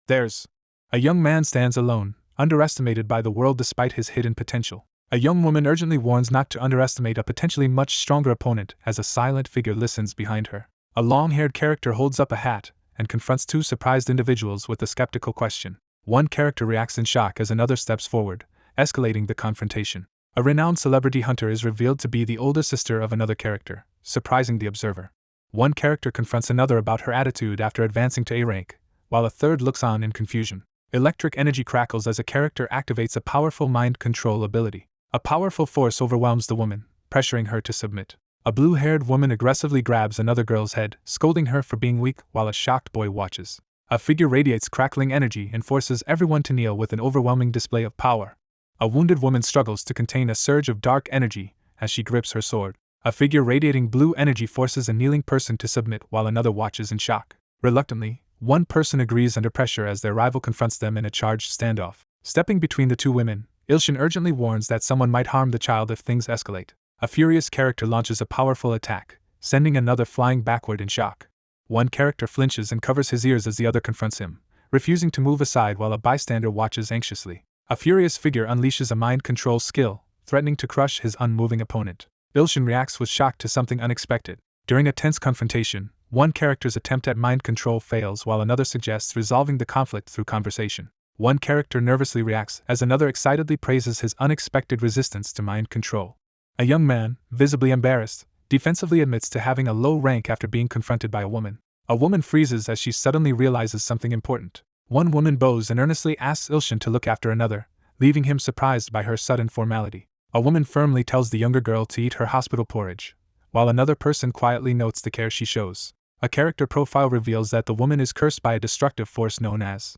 S1: theirs. A young man stands alone, underestimated by the world despite his hidden potential. A young woman urgently warns not to underestimate a potentially much stronger opponent as a silent figure listens behind her. A long-haired character holds up a hat and confronts two surprised individuals with a skeptical question. One character reacts in shock as another steps forward, escalating the confrontation. A renowned celebrity hunter is revealed to be the older sister of another character, surprising the observer. One character confronts another about her attitude after advancing to A rank, while a third looks on in confusion. Electric energy crackles as a character activates a powerful mind control ability. A powerful force overwhelms the woman, pressuring her to submit. A blue-haired woman aggressively grabs another girl's head, scolding her for being weak while a shocked boy watches. A figure radiates crackling energy and forces everyone to kneel with an overwhelming display of power. A wounded woman struggles to contain a surge of dark energy as she grips her sword. A figure radiating blue energy forces a kneeling person to submit while another watches in shock. Reluctantly, one person agrees under pressure as their rival confronts them in a charged standoff. Stepping between the two women, Ilshin urgently warns that someone might harm the child if things escalate. A furious character launches a powerful attack, sending another flying backward in shock. One character flinches and covers his ears as the other confronts him, refusing to move aside while a bystander watches anxiously. A furious figure unleashes a mind control skill, threatening to crush his unmoving opponent. Ilshin reacts with shock to something unexpected. During a tense confrontation, one character's attempt at mind control fails while another suggests resolving the conflict through conversation. One character nervously reacts as another excitedly praises his unexpected resistance to mind control. A young man, visibly embarrassed, defensively admits to having a low rank after being confronted by a woman. A woman freezes as she suddenly realizes something important. One woman bows and earnestly asks Ilshin to look after another, leaving him surprised by her sudden formality. A woman firmly tells the younger girl to eat her hospital porridge, while another person quietly notes the care she shows. A character profile reveals that the woman is cursed by a destructive force known as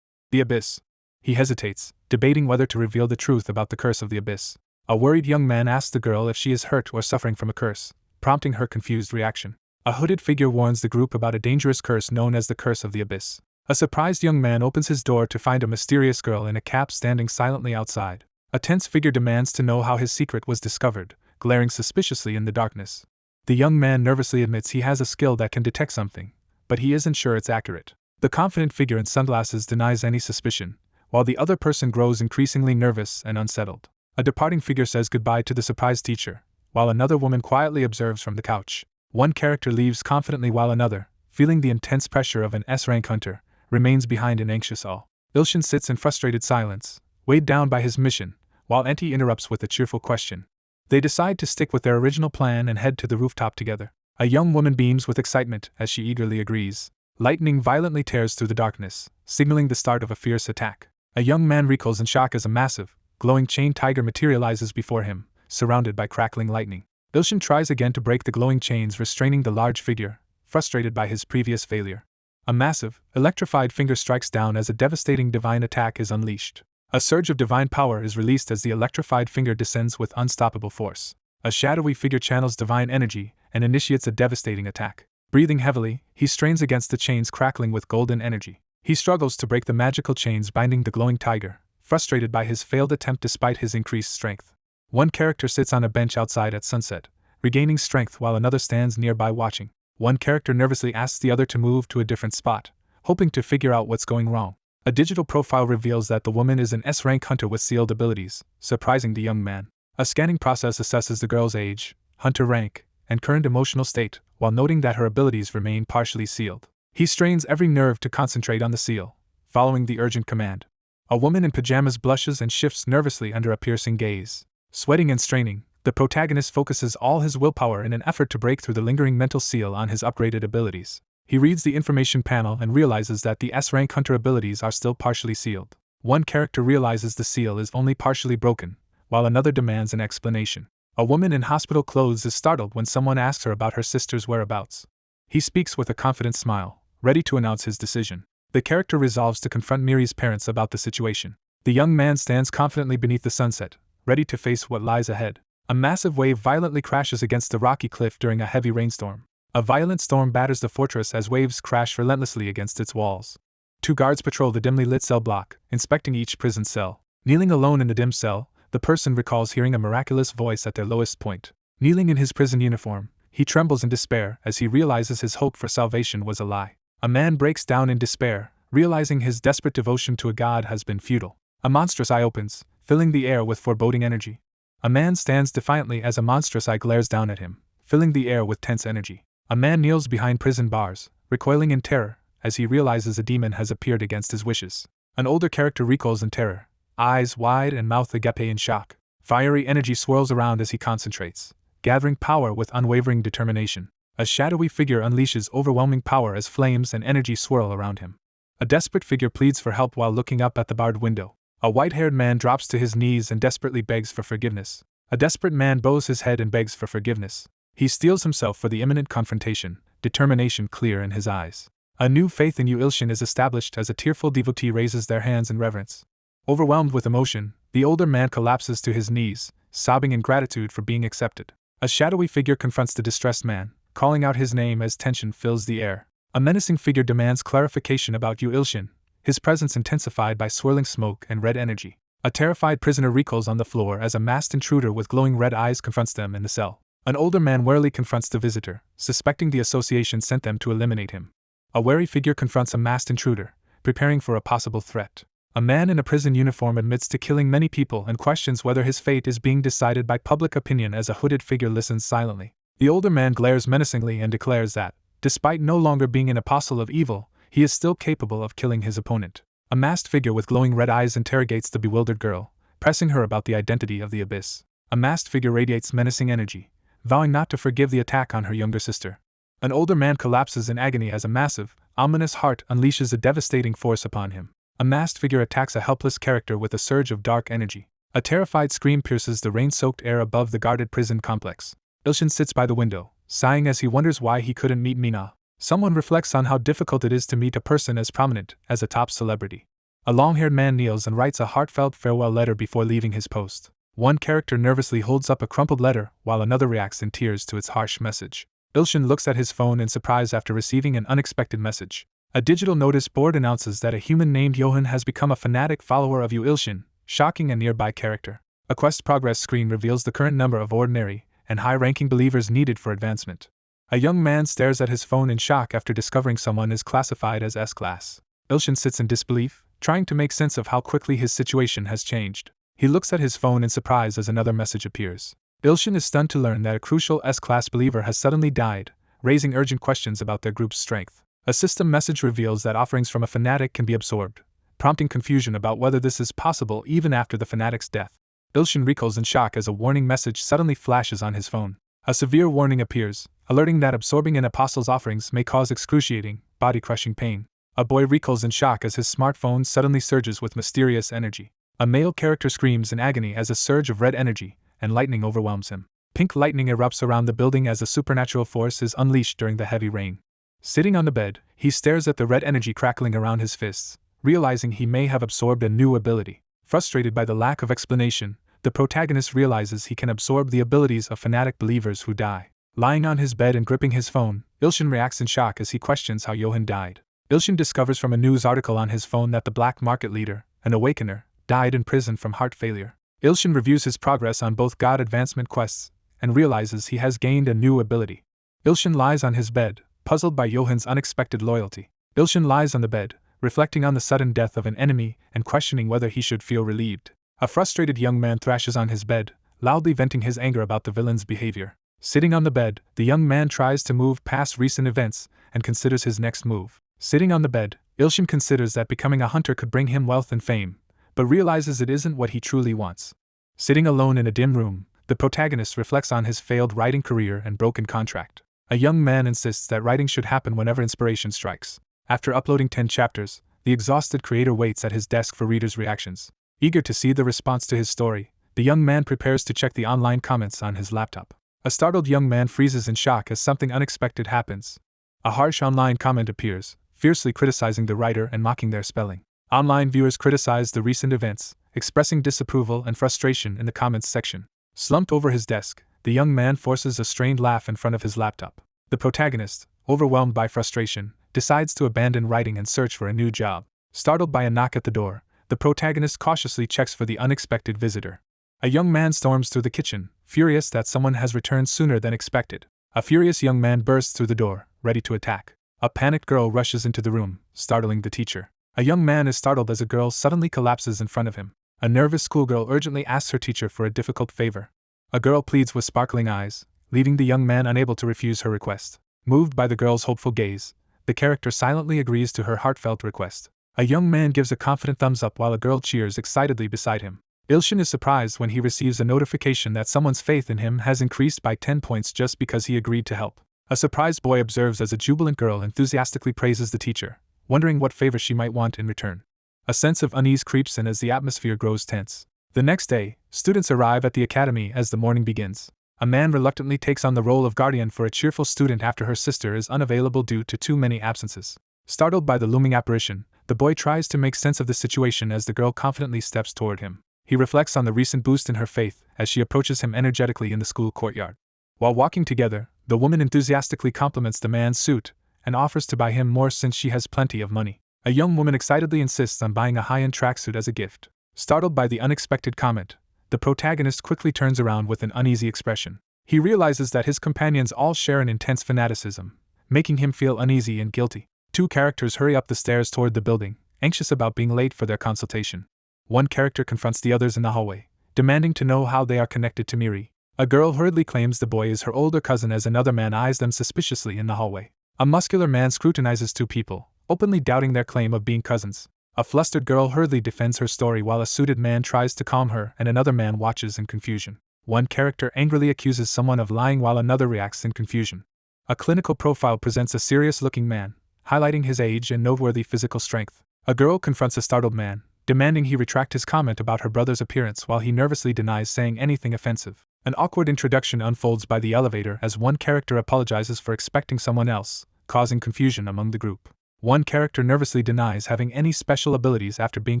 S1: the Abyss. He hesitates, debating whether to reveal the truth about the curse of the Abyss. A worried young man asks the girl if she is hurt or suffering from a curse, prompting her confused reaction. A hooded figure warns the group about a dangerous curse known as the Curse of the Abyss. A surprised young man opens his door to find a mysterious girl in a cap standing silently outside. A tense figure demands to know how his secret was discovered, glaring suspiciously in the darkness. The young man nervously admits he has a skill that can detect something, but he isn't sure it's accurate. The confident figure in sunglasses denies any suspicion, while the other person grows increasingly nervous and unsettled. A departing figure says goodbye to the surprised teacher, while another woman quietly observes from the couch. One character leaves confidently while another, feeling the intense pressure of an S-rank hunter, remains behind in anxious awe. Ilshin sits in frustrated silence, weighed down by his mission, while Enti interrupts with a cheerful question. They decide to stick with their original plan and head to the rooftop together. A young woman beams with excitement as she eagerly agrees. Lightning violently tears through the darkness, signaling the start of a fierce attack. A young man recoils in shock as a massive, glowing chain tiger materializes before him, surrounded by crackling lightning. Ilshin tries again to break the glowing chains restraining the large figure, frustrated by his previous failure. A massive, electrified finger strikes down as a devastating divine attack is unleashed. A surge of divine power is released as the electrified finger descends with unstoppable force. A shadowy figure channels divine energy and initiates a devastating attack. Breathing heavily, he strains against the chains crackling with golden energy. He struggles to break the magical chains binding the glowing tiger, frustrated by his failed attempt despite his increased strength. One character sits on a bench outside at sunset, regaining strength while another stands nearby watching. One character nervously asks the other to move to a different spot, hoping to figure out what's going wrong. A digital profile reveals that the woman is an S-rank hunter with sealed abilities, surprising the young man. A scanning process assesses the girl's age, hunter rank, and current emotional state, while noting that her abilities remain partially sealed. He strains every nerve to concentrate on the seal, following the urgent command. A woman in pajamas blushes and shifts nervously under a piercing gaze. Sweating and straining, the protagonist focuses all his willpower in an effort to break through the lingering mental seal on his upgraded abilities. He reads the information panel and realizes that the S-rank hunter abilities are still partially sealed. One character realizes the seal is only partially broken, while another demands an explanation. A woman in hospital clothes is startled when someone asks her about her sister's whereabouts. He speaks with a confident smile, ready to announce his decision. The character resolves to confront Miri's parents about the situation. The young man stands confidently beneath the sunset, ready to face what lies ahead. A massive wave violently crashes against the rocky cliff during a heavy rainstorm. A violent storm batters the fortress as waves crash relentlessly against its walls. 2 guards patrol the dimly lit cell block, inspecting each prison cell. Kneeling alone in the dim cell, the person recalls hearing a miraculous voice at their lowest point. Kneeling in his prison uniform, he trembles in despair as he realizes his hope for salvation was a lie. A man breaks down in despair, realizing his desperate devotion to a god has been futile. A monstrous eye opens, filling the air with foreboding energy. A man stands defiantly as a monstrous eye glares down at him, filling the air with tense energy. A man kneels behind prison bars, recoiling in terror, as he realizes a demon has appeared against his wishes. An older character recoils in terror, eyes wide and mouth agape in shock. Fiery energy swirls around as he concentrates, gathering power with unwavering determination. A shadowy figure unleashes overwhelming power as flames and energy swirl around him. A desperate figure pleads for help while looking up at the barred window. A white-haired man drops to his knees and desperately begs for forgiveness. A desperate man bows his head and begs for forgiveness. He steels himself for the imminent confrontation, determination clear in his eyes. A new faith in Yu-ilshin is established as a tearful devotee raises their hands in reverence. Overwhelmed with emotion, the older man collapses to his knees, sobbing in gratitude for being accepted. A shadowy figure confronts the distressed man, calling out his name as tension fills the air. A menacing figure demands clarification about Yu-ilshin, his presence intensified by swirling smoke and red energy. A terrified prisoner recoils on the floor as a masked intruder with glowing red eyes confronts them in the cell. An older man warily confronts the visitor, suspecting the association sent them to eliminate him. A wary figure confronts a masked intruder, preparing for a possible threat. A man in a prison uniform admits to killing many people and questions whether his fate is being decided by public opinion as a hooded figure listens silently. The older man glares menacingly and declares that, despite no longer being an apostle of evil, he is still capable of killing his opponent. A masked figure with glowing red eyes interrogates the bewildered girl, pressing her about the identity of the abyss. A masked figure radiates menacing energy, vowing not to forgive the attack on her younger sister. An older man collapses in agony as a massive, ominous heart unleashes a devastating force upon him. A masked figure attacks a helpless character with a surge of dark energy. A terrified scream pierces the rain-soaked air above the guarded prison complex. Ilshin sits by the window, sighing as he wonders why he couldn't meet Mina. Someone reflects on how difficult it is to meet a person as prominent as a top celebrity. A long-haired man kneels and writes a heartfelt farewell letter before leaving his post. One character nervously holds up a crumpled letter while another reacts in tears to its harsh message. Ilshin looks at his phone in surprise after receiving an unexpected message. A digital notice board announces that a human named Johan has become a fanatic follower of Yu-ilshin, shocking a nearby character. A quest progress screen reveals the current number of ordinary and high-ranking believers needed for advancement. A young man stares at his phone in shock after discovering someone is classified as S-class. Ilshin sits in disbelief, trying to make sense of how quickly his situation has changed. He looks at his phone in surprise as another message appears. Ilshin is stunned to learn that a crucial S-class believer has suddenly died, raising urgent questions about their group's strength. A system message reveals that offerings from a fanatic can be absorbed, prompting confusion about whether this is possible even after the fanatic's death. Ilshin recoils in shock as a warning message suddenly flashes on his phone. A severe warning appears, alerting that absorbing an apostle's offerings may cause excruciating, body-crushing pain. A boy recoils in shock as his smartphone suddenly surges with mysterious energy. A male character screams in agony as a surge of red energy and lightning overwhelms him. Pink lightning erupts around the building as a supernatural force is unleashed during the heavy rain. Sitting on the bed, he stares at the red energy crackling around his fists, realizing he may have absorbed a new ability. Frustrated by the lack of explanation, the protagonist realizes he can absorb the abilities of fanatic believers who die. Lying on his bed and gripping his phone, Ilshin reacts in shock as he questions how Johan died. Ilshin discovers from a news article on his phone that the black market leader, an awakener, died in prison from heart failure. Ilshin reviews his progress on both god advancement quests and realizes he has gained a new ability. Ilshin lies on his bed, puzzled by Johan's unexpected loyalty. Ilshin lies on the bed, reflecting on the sudden death of an enemy and questioning whether he should feel relieved. A frustrated young man thrashes on his bed, loudly venting his anger about the villain's behavior. Sitting on the bed, the young man tries to move past recent events and considers his next move. Sitting on the bed, Ilshin considers that becoming a hunter could bring him wealth and fame, but realizes it isn't what he truly wants. Sitting alone in a dim room, the protagonist reflects on his failed writing career and broken contract. A young man insists that writing should happen whenever inspiration strikes. After uploading 10 chapters, the exhausted creator waits at his desk for readers' reactions. Eager to see the response to his story, the young man prepares to check the online comments on his laptop. A startled young man freezes in shock as something unexpected happens. A harsh online comment appears, fiercely criticizing the writer and mocking their spelling. Online viewers criticize the recent events, expressing disapproval and frustration in the comments section. Slumped over his desk, the young man forces a strained laugh in front of his laptop. The protagonist, overwhelmed by frustration, decides to abandon writing and search for a new job. Startled by a knock at the door, the protagonist cautiously checks for the unexpected visitor. A young man storms through the kitchen, furious that someone has returned sooner than expected. A furious young man bursts through the door, ready to attack. A panicked girl rushes into the room, startling the teacher. A young man is startled as a girl suddenly collapses in front of him. A nervous schoolgirl urgently asks her teacher for a difficult favor. A girl pleads with sparkling eyes, leaving the young man unable to refuse her request. Moved by the girl's hopeful gaze, the character silently agrees to her heartfelt request. A young man gives a confident thumbs up while a girl cheers excitedly beside him. Ilshin is surprised when he receives a notification that someone's faith in him has increased by 10 points just because he agreed to help. A surprised boy observes as a jubilant girl enthusiastically praises the teacher, wondering what favor she might want in return. A sense of unease creeps in as the atmosphere grows tense. The next day, students arrive at the academy as the morning begins. A man reluctantly takes on the role of guardian for a cheerful student after her sister is unavailable due to too many absences. Startled by the looming apparition, the boy tries to make sense of the situation as the girl confidently steps toward him. He reflects on the recent boost in her faith as she approaches him energetically in the school courtyard. While walking together, the woman enthusiastically compliments the man's suit and offers to buy him more since she has plenty of money. A young woman excitedly insists on buying a high-end tracksuit as a gift. Startled by the unexpected comment, the protagonist quickly turns around with an uneasy expression. He realizes that his companions all share an intense fanaticism, making him feel uneasy and guilty. Two characters hurry up the stairs toward the building, anxious about being late for their consultation. One character confronts the others in the hallway, demanding to know how they are connected to Miri. A girl hurriedly claims the boy is her older cousin as another man eyes them suspiciously in the hallway. A muscular man scrutinizes two people, openly doubting their claim of being cousins. A flustered girl hurriedly defends her story while a suited man tries to calm her and another man watches in confusion. One character angrily accuses someone of lying while another reacts in confusion. A clinical profile presents a serious-looking man, highlighting his age and noteworthy physical strength. A girl confronts a startled man, demanding he retract his comment about her brother's appearance while he nervously denies saying anything offensive. An awkward introduction unfolds by the elevator as one character apologizes for expecting someone else, causing confusion among the group. One character nervously denies having any special abilities after being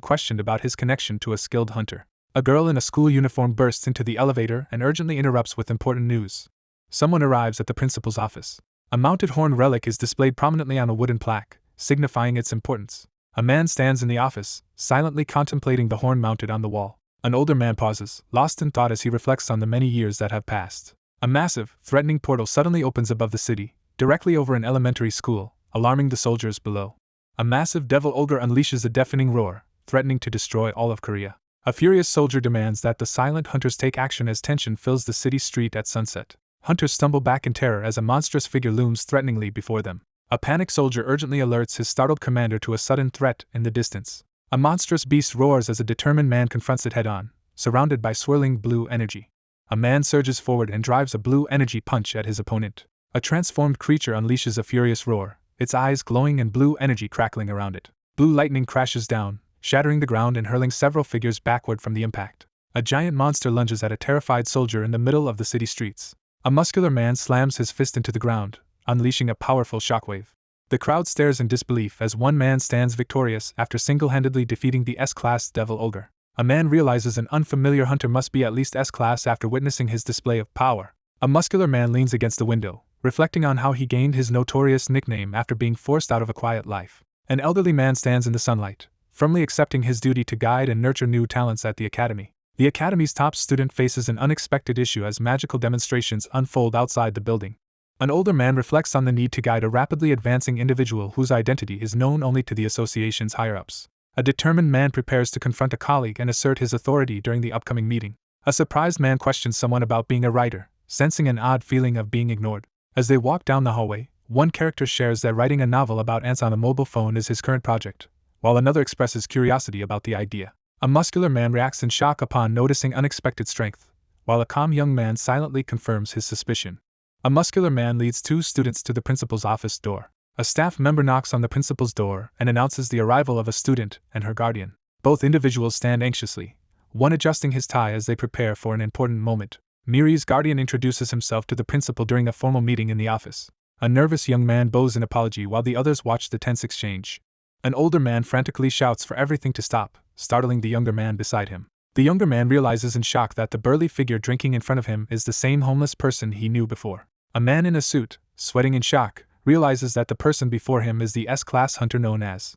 S1: questioned about his connection to a skilled hunter. A girl in a school uniform bursts into the elevator and urgently interrupts with important news. Someone arrives at the principal's office. A mounted horn relic is displayed prominently on a wooden plaque, signifying its importance. A man stands in the office, silently contemplating the horn mounted on the wall. An older man pauses, lost in thought as he reflects on the many years that have passed. A massive, threatening portal suddenly opens above the city, directly over an elementary school, alarming the soldiers below. A massive devil ogre unleashes a deafening roar, threatening to destroy all of Korea. A furious soldier demands that the silent hunters take action as tension fills the city street at sunset. Hunters stumble back in terror as a monstrous figure looms threateningly before them. A panicked soldier urgently alerts his startled commander to a sudden threat in the distance. A monstrous beast roars as a determined man confronts it head-on, surrounded by swirling blue energy. A man surges forward and drives a blue energy punch at his opponent. A transformed creature unleashes a furious roar, its eyes glowing and blue energy crackling around it. Blue lightning crashes down, shattering the ground and hurling several figures backward from the impact. A giant monster lunges at a terrified soldier in the middle of the city streets. A muscular man slams his fist into the ground, unleashing a powerful shockwave. The crowd stares in disbelief as one man stands victorious after single-handedly defeating the S-Class Devil Ogre. A man realizes an unfamiliar hunter must be at least S-Class after witnessing his display of power. A muscular man leans against the window, reflecting on how he gained his notorious nickname after being forced out of a quiet life. An elderly man stands in the sunlight, firmly accepting his duty to guide and nurture new talents at the academy. The academy's top student faces an unexpected issue as magical demonstrations unfold outside the building. An older man reflects on the need to guide a rapidly advancing individual whose identity is known only to the association's higher-ups. A determined man prepares to confront a colleague and assert his authority during the upcoming meeting. A surprised man questions someone about being a writer, sensing an odd feeling of being ignored. As they walk down the hallway, one character shares that writing a novel about ants on a mobile phone is his current project, while another expresses curiosity about the idea. A muscular man reacts in shock upon noticing unexpected strength, while a calm young man silently confirms his suspicion. A muscular man leads two students to the principal's office door. A staff member knocks on the principal's door and announces the arrival of a student and her guardian. Both individuals stand anxiously, one adjusting his tie as they prepare for an important moment. Miri's guardian introduces himself to the principal during a formal meeting in the office. A nervous young man bows an apology while the others watch the tense exchange. An older man frantically shouts for everything to stop, startling the younger man beside him. The younger man realizes in shock that the burly figure drinking in front of him is the same homeless person he knew before. A man in a suit, sweating in shock, realizes that the person before him is the S-class hunter known as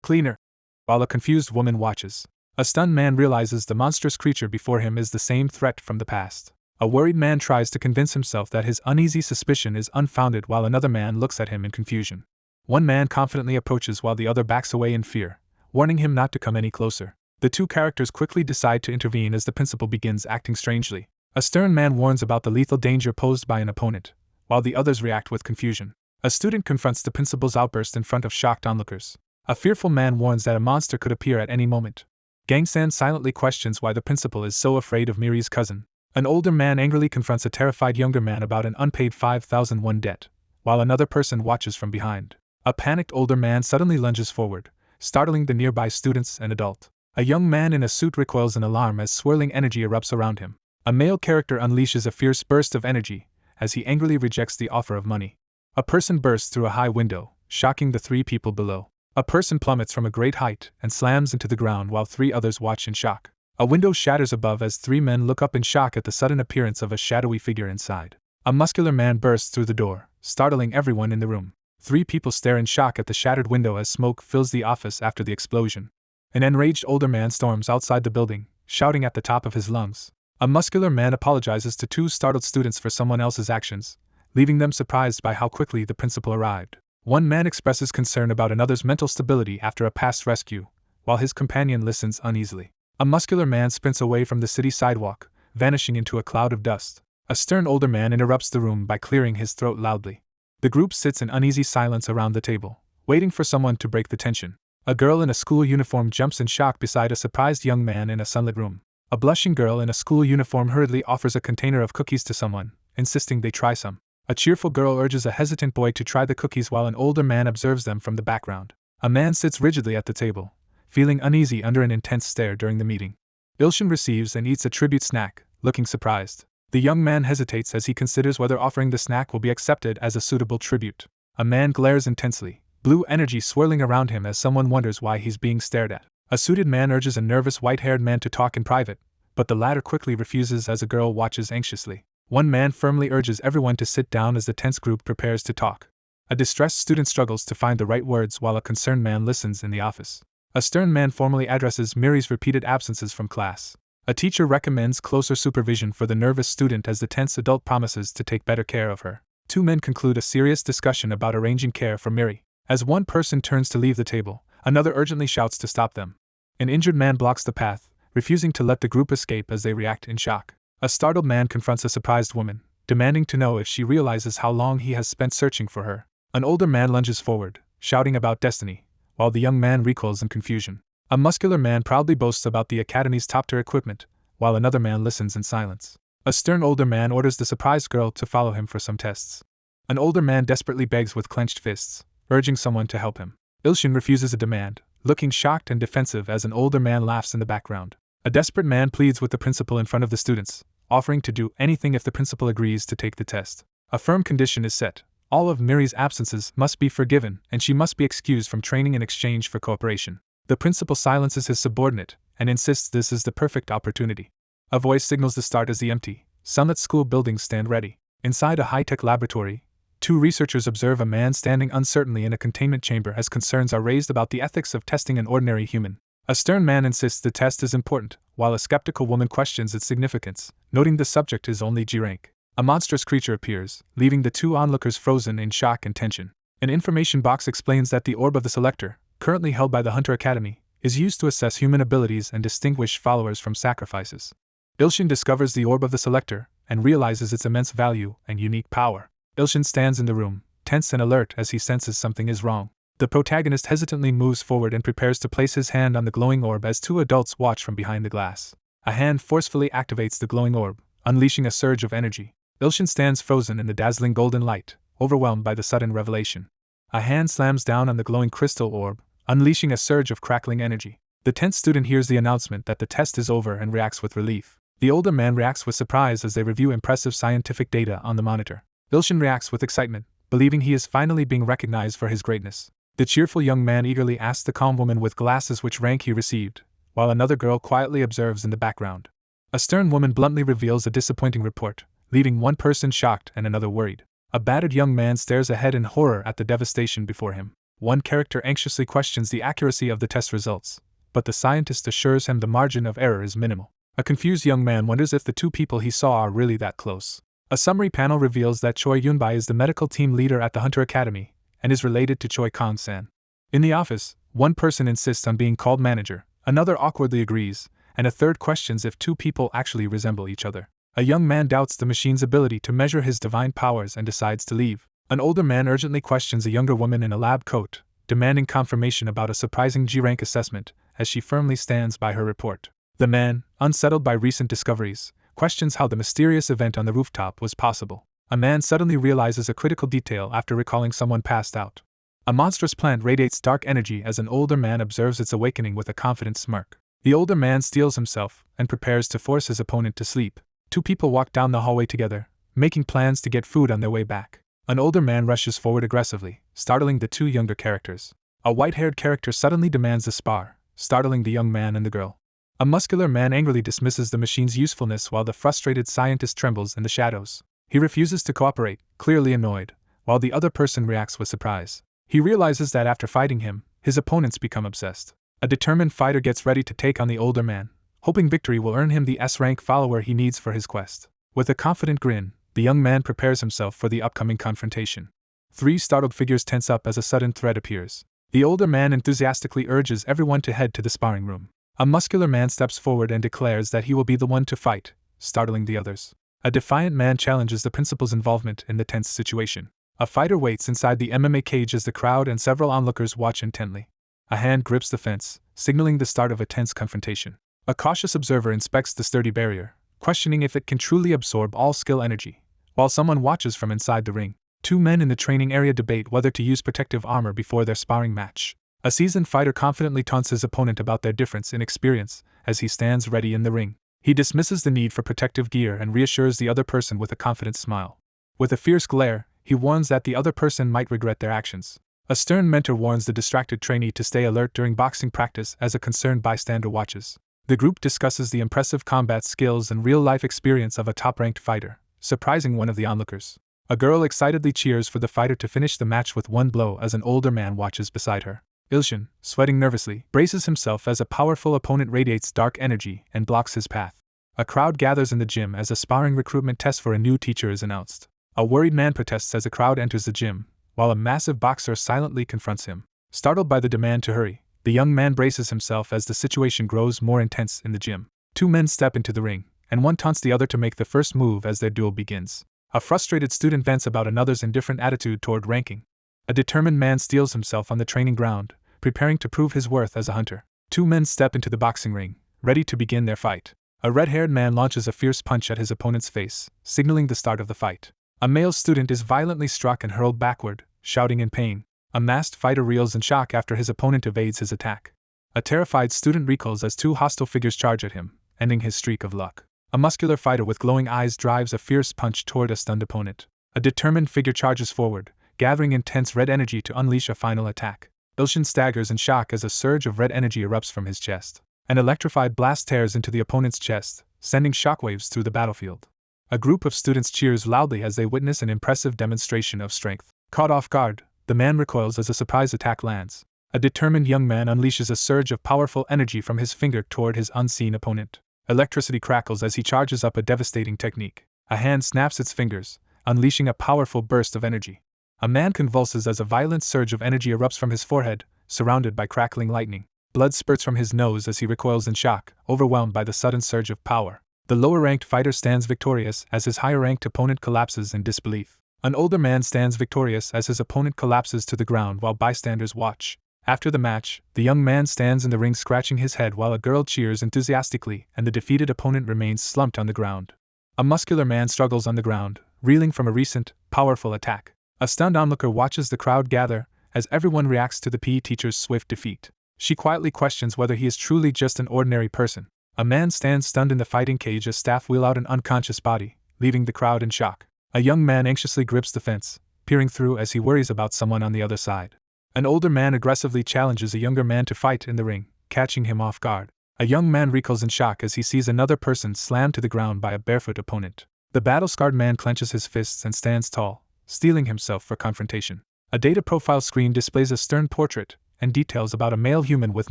S1: Cleaner, while a confused woman watches. A stunned man realizes the monstrous creature before him is the same threat from the past. A worried man tries to convince himself that his uneasy suspicion is unfounded while another man looks at him in confusion. One man confidently approaches while the other backs away in fear, warning him not to come any closer. The two characters quickly decide to intervene as the principal begins acting strangely. A stern man warns about the lethal danger posed by an opponent, while the others react with confusion. A student confronts the principal's outburst in front of shocked onlookers. A fearful man warns that a monster could appear at any moment. Gangsan silently questions why the principal is so afraid of Miri's cousin. An older man angrily confronts a terrified younger man about an unpaid 5,000 won debt, while another person watches from behind. A panicked older man suddenly lunges forward, startling the nearby students and adult. A young man in a suit recoils in alarm as swirling energy erupts around him. A male character unleashes a fierce burst of energy as he angrily rejects the offer of money. A person bursts through a high window, shocking the three people below. A person plummets from a great height and slams into the ground while three others watch in shock. A window shatters above as three men look up in shock at the sudden appearance of a shadowy figure inside. A muscular man bursts through the door, startling everyone in the room. Three people stare in shock at the shattered window as smoke fills the office after the explosion. An enraged older man storms outside the building, shouting at the top of his lungs. A muscular man apologizes to two startled students for someone else's actions, leaving them surprised by how quickly the principal arrived. One man expresses concern about another's mental stability after a past rescue, while his companion listens uneasily. A muscular man sprints away from the city sidewalk, vanishing into a cloud of dust. A stern older man interrupts the room by clearing his throat loudly. The group sits in uneasy silence around the table, waiting for someone to break the tension. A girl in a school uniform jumps in shock beside a surprised young man in a sunlit room. A blushing girl in a school uniform hurriedly offers a container of cookies to someone, insisting they try some. A cheerful girl urges a hesitant boy to try the cookies while an older man observes them from the background. A man sits rigidly at the table, feeling uneasy under an intense stare during the meeting. Ilshin receives and eats a tribute snack, looking surprised. The young man hesitates as he considers whether offering the snack will be accepted as a suitable tribute. A man glares intensely, blue energy swirling around him as someone wonders why he's being stared at. A suited man urges a nervous white-haired man to talk in private, but the latter quickly refuses as a girl watches anxiously. One man firmly urges everyone to sit down as the tense group prepares to talk. A distressed student struggles to find the right words while a concerned man listens in the office. A stern man formally addresses Miri's repeated absences from class. A teacher recommends closer supervision for the nervous student as the tense adult promises to take better care of her. Two men conclude a serious discussion about arranging care for Miri. As one person turns to leave the table, another urgently shouts to stop them. An injured man blocks the path, refusing to let the group escape as they react in shock. A startled man confronts a surprised woman, demanding to know if she realizes how long he has spent searching for her. An older man lunges forward, shouting about destiny, while the young man recoils in confusion. A muscular man proudly boasts about the academy's top-tier equipment, while another man listens in silence. A stern older man orders the surprised girl to follow him for some tests. An older man desperately begs with clenched fists, urging someone to help him. Ilshin refuses a demand, looking shocked and defensive as an older man laughs in the background. A desperate man pleads with the principal in front of the students, offering to do anything if the principal agrees to take the test. A firm condition is set. All of Miri's absences must be forgiven and she must be excused from training in exchange for cooperation. The principal silences his subordinate and insists this is the perfect opportunity. A voice signals the start as the empty, sunlit school buildings stand ready. Inside a high-tech laboratory, two researchers observe a man standing uncertainly in a containment chamber as concerns are raised about the ethics of testing an ordinary human. A stern man insists the test is important, while a skeptical woman questions its significance, noting the subject is only G rank. A monstrous creature appears, leaving the two onlookers frozen in shock and tension. An information box explains that the orb of the Selector, currently held by the Hunter Academy, is used to assess human abilities and distinguish followers from sacrifices. Ilshin discovers the orb of the Selector and realizes its immense value and unique power. Ilshin stands in the room, tense and alert as he senses something is wrong. The protagonist hesitantly moves forward and prepares to place his hand on the glowing orb as two adults watch from behind the glass. A hand forcefully activates the glowing orb, unleashing a surge of energy. Ilshin stands frozen in the dazzling golden light, overwhelmed by the sudden revelation. A hand slams down on the glowing crystal orb, unleashing a surge of crackling energy. The tense student hears the announcement that the test is over and reacts with relief. The older man reacts with surprise as they review impressive scientific data on the monitor. Ilshin reacts with excitement, believing he is finally being recognized for his greatness. The cheerful young man eagerly asks the calm woman with glasses which rank he received, while another girl quietly observes in the background. A stern woman bluntly reveals a disappointing report, leaving one person shocked and another worried. A battered young man stares ahead in horror at the devastation before him. One character anxiously questions the accuracy of the test results, but the scientist assures him the margin of error is minimal. A confused young man wonders if the two people he saw are really that close. A summary panel reveals that Choi Yunbai is the medical team leader at the Hunter Academy, and is related to Choi Kong-san. In the office, one person insists on being called manager, another awkwardly agrees, and a third questions if two people actually resemble each other. A young man doubts the machine's ability to measure his divine powers and decides to leave. An older man urgently questions a younger woman in a lab coat, demanding confirmation about a surprising G-rank assessment, as she firmly stands by her report. The man, unsettled by recent discoveries, questions how the mysterious event on the rooftop was possible. A man suddenly realizes a critical detail after recalling someone passed out. A monstrous plant radiates dark energy as an older man observes its awakening with a confident smirk. The older man steels himself and prepares to force his opponent to sleep. Two people walk down the hallway together, making plans to get food on their way back. An older man rushes forward aggressively, startling the two younger characters. A white-haired character suddenly demands a spar, startling the young man and the girl. A muscular man angrily dismisses the machine's usefulness while the frustrated scientist trembles in the shadows. He refuses to cooperate, clearly annoyed, while the other person reacts with surprise. He realizes that after fighting him, his opponents become obsessed. A determined fighter gets ready to take on the older man, hoping victory will earn him the S-rank follower he needs for his quest. With a confident grin, the young man prepares himself for the upcoming confrontation. Three startled figures tense up as a sudden threat appears. The older man enthusiastically urges everyone to head to the sparring room. A muscular man steps forward and declares that he will be the one to fight, startling the others. A defiant man challenges the principal's involvement in the tense situation. A fighter waits inside the MMA cage as the crowd and several onlookers watch intently. A hand grips the fence, signaling the start of a tense confrontation. A cautious observer inspects the sturdy barrier, questioning if it can truly absorb all skill energy, while someone watches from inside the ring. Two men in the training area debate whether to use protective armor before their sparring match. A seasoned fighter confidently taunts his opponent about their difference in experience as he stands ready in the ring. He dismisses the need for protective gear and reassures the other person with a confident smile. With a fierce glare, he warns that the other person might regret their actions. A stern mentor warns the distracted trainee to stay alert during boxing practice as a concerned bystander watches. The group discusses the impressive combat skills and real-life experience of a top-ranked fighter, surprising one of the onlookers. A girl excitedly cheers for the fighter to finish the match with one blow as an older man watches beside her. Ilshin, sweating nervously, braces himself as a powerful opponent radiates dark energy and blocks his path. A crowd gathers in the gym as a sparring recruitment test for a new teacher is announced. A worried man protests as a crowd enters the gym, while a massive boxer silently confronts him. Startled by the demand to hurry, the young man braces himself as the situation grows more intense in the gym. Two men step into the ring, and one taunts the other to make the first move as their duel begins. A frustrated student vents about another's indifferent attitude toward ranking. A determined man steels himself on the training ground, preparing to prove his worth as a hunter. Two men step into the boxing ring, ready to begin their fight. A red-haired man launches a fierce punch at his opponent's face, signaling the start of the fight. A male student is violently struck and hurled backward, shouting in pain. A masked fighter reels in shock after his opponent evades his attack. A terrified student recoils as two hostile figures charge at him, ending his streak of luck. A muscular fighter with glowing eyes drives a fierce punch toward a stunned opponent. A determined figure charges forward, gathering intense red energy to unleash a final attack. Ilshin staggers in shock as a surge of red energy erupts from his chest. An electrified blast tears into the opponent's chest, sending shockwaves through the battlefield. A group of students cheers loudly as they witness an impressive demonstration of strength. Caught off guard, the man recoils as a surprise attack lands. A determined young man unleashes a surge of powerful energy from his finger toward his unseen opponent. Electricity crackles as he charges up a devastating technique. A hand snaps its fingers, unleashing a powerful burst of energy. A man convulses as a violent surge of energy erupts from his forehead, surrounded by crackling lightning. Blood spurts from his nose as he recoils in shock, overwhelmed by the sudden surge of power. The lower-ranked fighter stands victorious as his higher-ranked opponent collapses in disbelief. An older man stands victorious as his opponent collapses to the ground while bystanders watch. After the match, the young man stands in the ring scratching his head while a girl cheers enthusiastically and the defeated opponent remains slumped on the ground. A muscular man struggles on the ground, reeling from a recent, powerful attack. A stunned onlooker watches the crowd gather as everyone reacts to the PE teacher's swift defeat. She quietly questions whether he is truly just an ordinary person. A man stands stunned in the fighting cage as staff wheel out an unconscious body, leaving the crowd in shock. A young man anxiously grips the fence, peering through as he worries about someone on the other side. An older man aggressively challenges a younger man to fight in the ring, catching him off guard. A young man recoils in shock as he sees another person slammed to the ground by a barefoot opponent. The battle-scarred man clenches his fists and stands tall, steeling himself for confrontation. A data profile screen displays a stern portrait and details about a male human with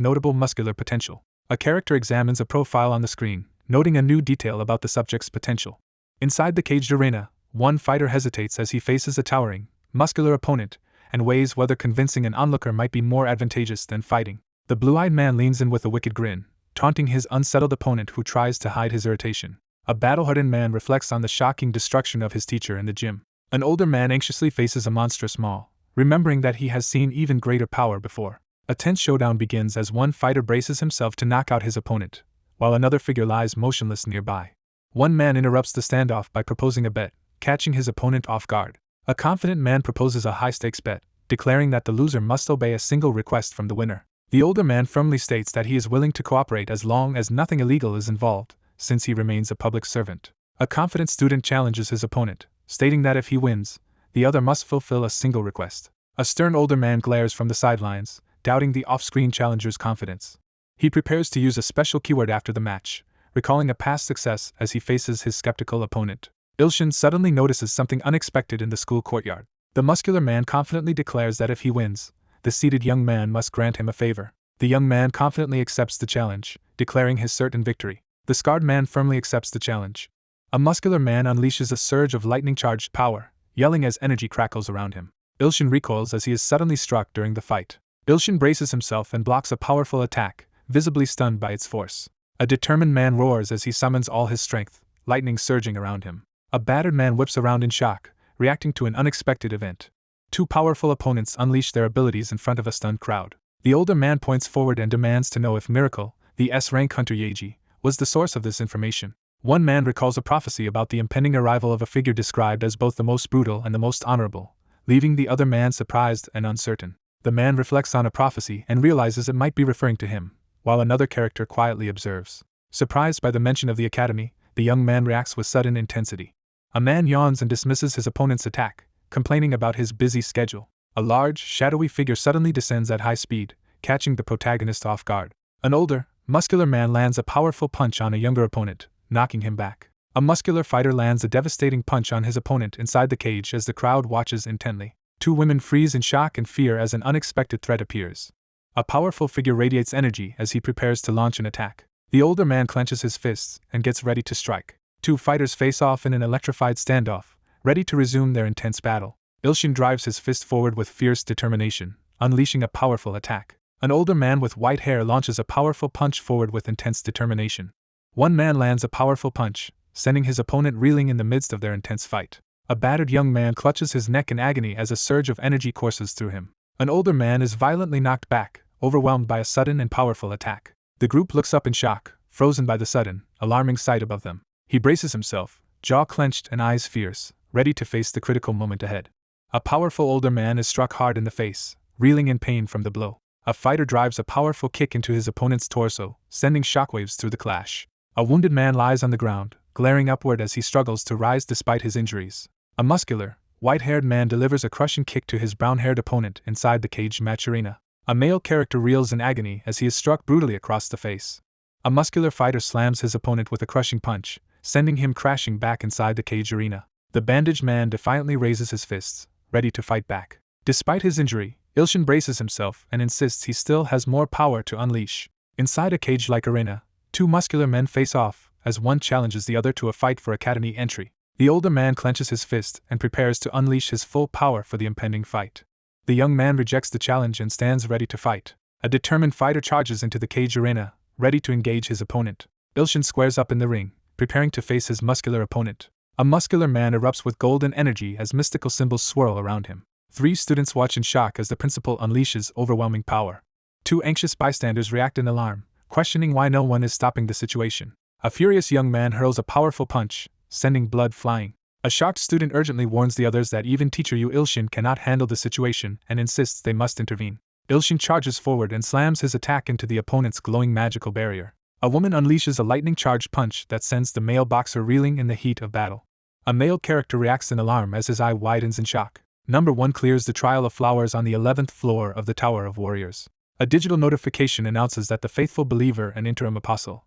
S1: notable muscular potential. A character examines a profile on the screen, noting a new detail about the subject's potential. Inside the caged arena, one fighter hesitates as he faces a towering, muscular opponent and weighs whether convincing an onlooker might be more advantageous than fighting. The blue-eyed man leans in with a wicked grin, taunting his unsettled opponent who tries to hide his irritation. A battle-hardened man reflects on the shocking destruction of his teacher in the gym. An older man anxiously faces a monstrous maul, remembering that he has seen even greater power before. A tense showdown begins as one fighter braces himself to knock out his opponent, while another figure lies motionless nearby. One man interrupts the standoff by proposing a bet, catching his opponent off guard. A confident man proposes a high-stakes bet, declaring that the loser must obey a single request from the winner. The older man firmly states that he is willing to cooperate as long as nothing illegal is involved, since he remains a public servant. A confident student challenges his opponent, stating that if he wins, the other must fulfill a single request. A stern older man glares from the sidelines, doubting the off-screen challenger's confidence. He prepares to use a special keyword after the match, recalling a past success as he faces his skeptical opponent. Ilshin suddenly notices something unexpected in the school courtyard. The muscular man confidently declares that if he wins, the seated young man must grant him a favor. The young man confidently accepts the challenge, declaring his certain victory. The scarred man firmly accepts the challenge. A muscular man unleashes a surge of lightning-charged power, yelling as energy crackles around him. Ilshin recoils as he is suddenly struck during the fight. Ilshin braces himself and blocks a powerful attack, visibly stunned by its force. A determined man roars as he summons all his strength, lightning surging around him. A battered man whips around in shock, reacting to an unexpected event. Two powerful opponents unleash their abilities in front of a stunned crowd. The older man points forward and demands to know if Miracle, the S-rank hunter Yeji, was the source of this information. One man recalls a prophecy about the impending arrival of a figure described as both the most brutal and the most honorable, leaving the other man surprised and uncertain. The man reflects on a prophecy and realizes it might be referring to him, while another character quietly observes. Surprised by the mention of the academy, the young man reacts with sudden intensity. A man yawns and dismisses his opponent's attack, complaining about his busy schedule. A large, shadowy figure suddenly descends at high speed, catching the protagonist off guard. An older, muscular man lands a powerful punch on a younger opponent, knocking him back. A muscular fighter lands a devastating punch on his opponent inside the cage as the crowd watches intently. Two women freeze in shock and fear as an unexpected threat appears. A powerful figure radiates energy as he prepares to launch an attack. The older man clenches his fists and gets ready to strike. Two fighters face off in an electrified standoff, ready to resume their intense battle. Ilshin drives his fist forward with fierce determination, unleashing a powerful attack. An older man with white hair launches a powerful punch forward with intense determination. One man lands a powerful punch, sending his opponent reeling in the midst of their intense fight. A battered young man clutches his neck in agony as a surge of energy courses through him. An older man is violently knocked back, overwhelmed by a sudden and powerful attack. The group looks up in shock, frozen by the sudden, alarming sight above them. He braces himself, jaw clenched and eyes fierce, ready to face the critical moment ahead. A powerful older man is struck hard in the face, reeling in pain from the blow. A fighter drives a powerful kick into his opponent's torso, sending shockwaves through the clash. A wounded man lies on the ground, glaring upward as he struggles to rise despite his injuries. A muscular, white-haired man delivers a crushing kick to his brown-haired opponent inside the caged match arena. A male character reels in agony as he is struck brutally across the face. A muscular fighter slams his opponent with a crushing punch, sending him crashing back inside the cage arena. The bandaged man defiantly raises his fists, ready to fight back. Despite his injury, Ilshin braces himself and insists he still has more power to unleash. Inside a cage-like arena, two muscular men face off, as one challenges the other to a fight for academy entry. The older man clenches his fist and prepares to unleash his full power for the impending fight. The young man rejects the challenge and stands ready to fight. A determined fighter charges into the cage arena, ready to engage his opponent. Ilshin squares up in the ring, preparing to face his muscular opponent. A muscular man erupts with golden energy as mystical symbols swirl around him. 3 students watch in shock as the principal unleashes overwhelming power. 2 anxious bystanders react in alarm, questioning why no one is stopping the situation. A furious young man hurls a powerful punch, sending blood flying. A shocked student urgently warns the others that even teacher Yu Ilshin cannot handle the situation and insists they must intervene. Ilshin charges forward and slams his attack into the opponent's glowing magical barrier. A woman unleashes a lightning-charged punch that sends the male boxer reeling in the heat of battle. A male character reacts in alarm as his eye widens in shock. Number 1 clears the trial of flowers on the 11th floor of the Tower of Warriors. A digital notification announces that the faithful believer and interim apostle,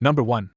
S1: Number 1,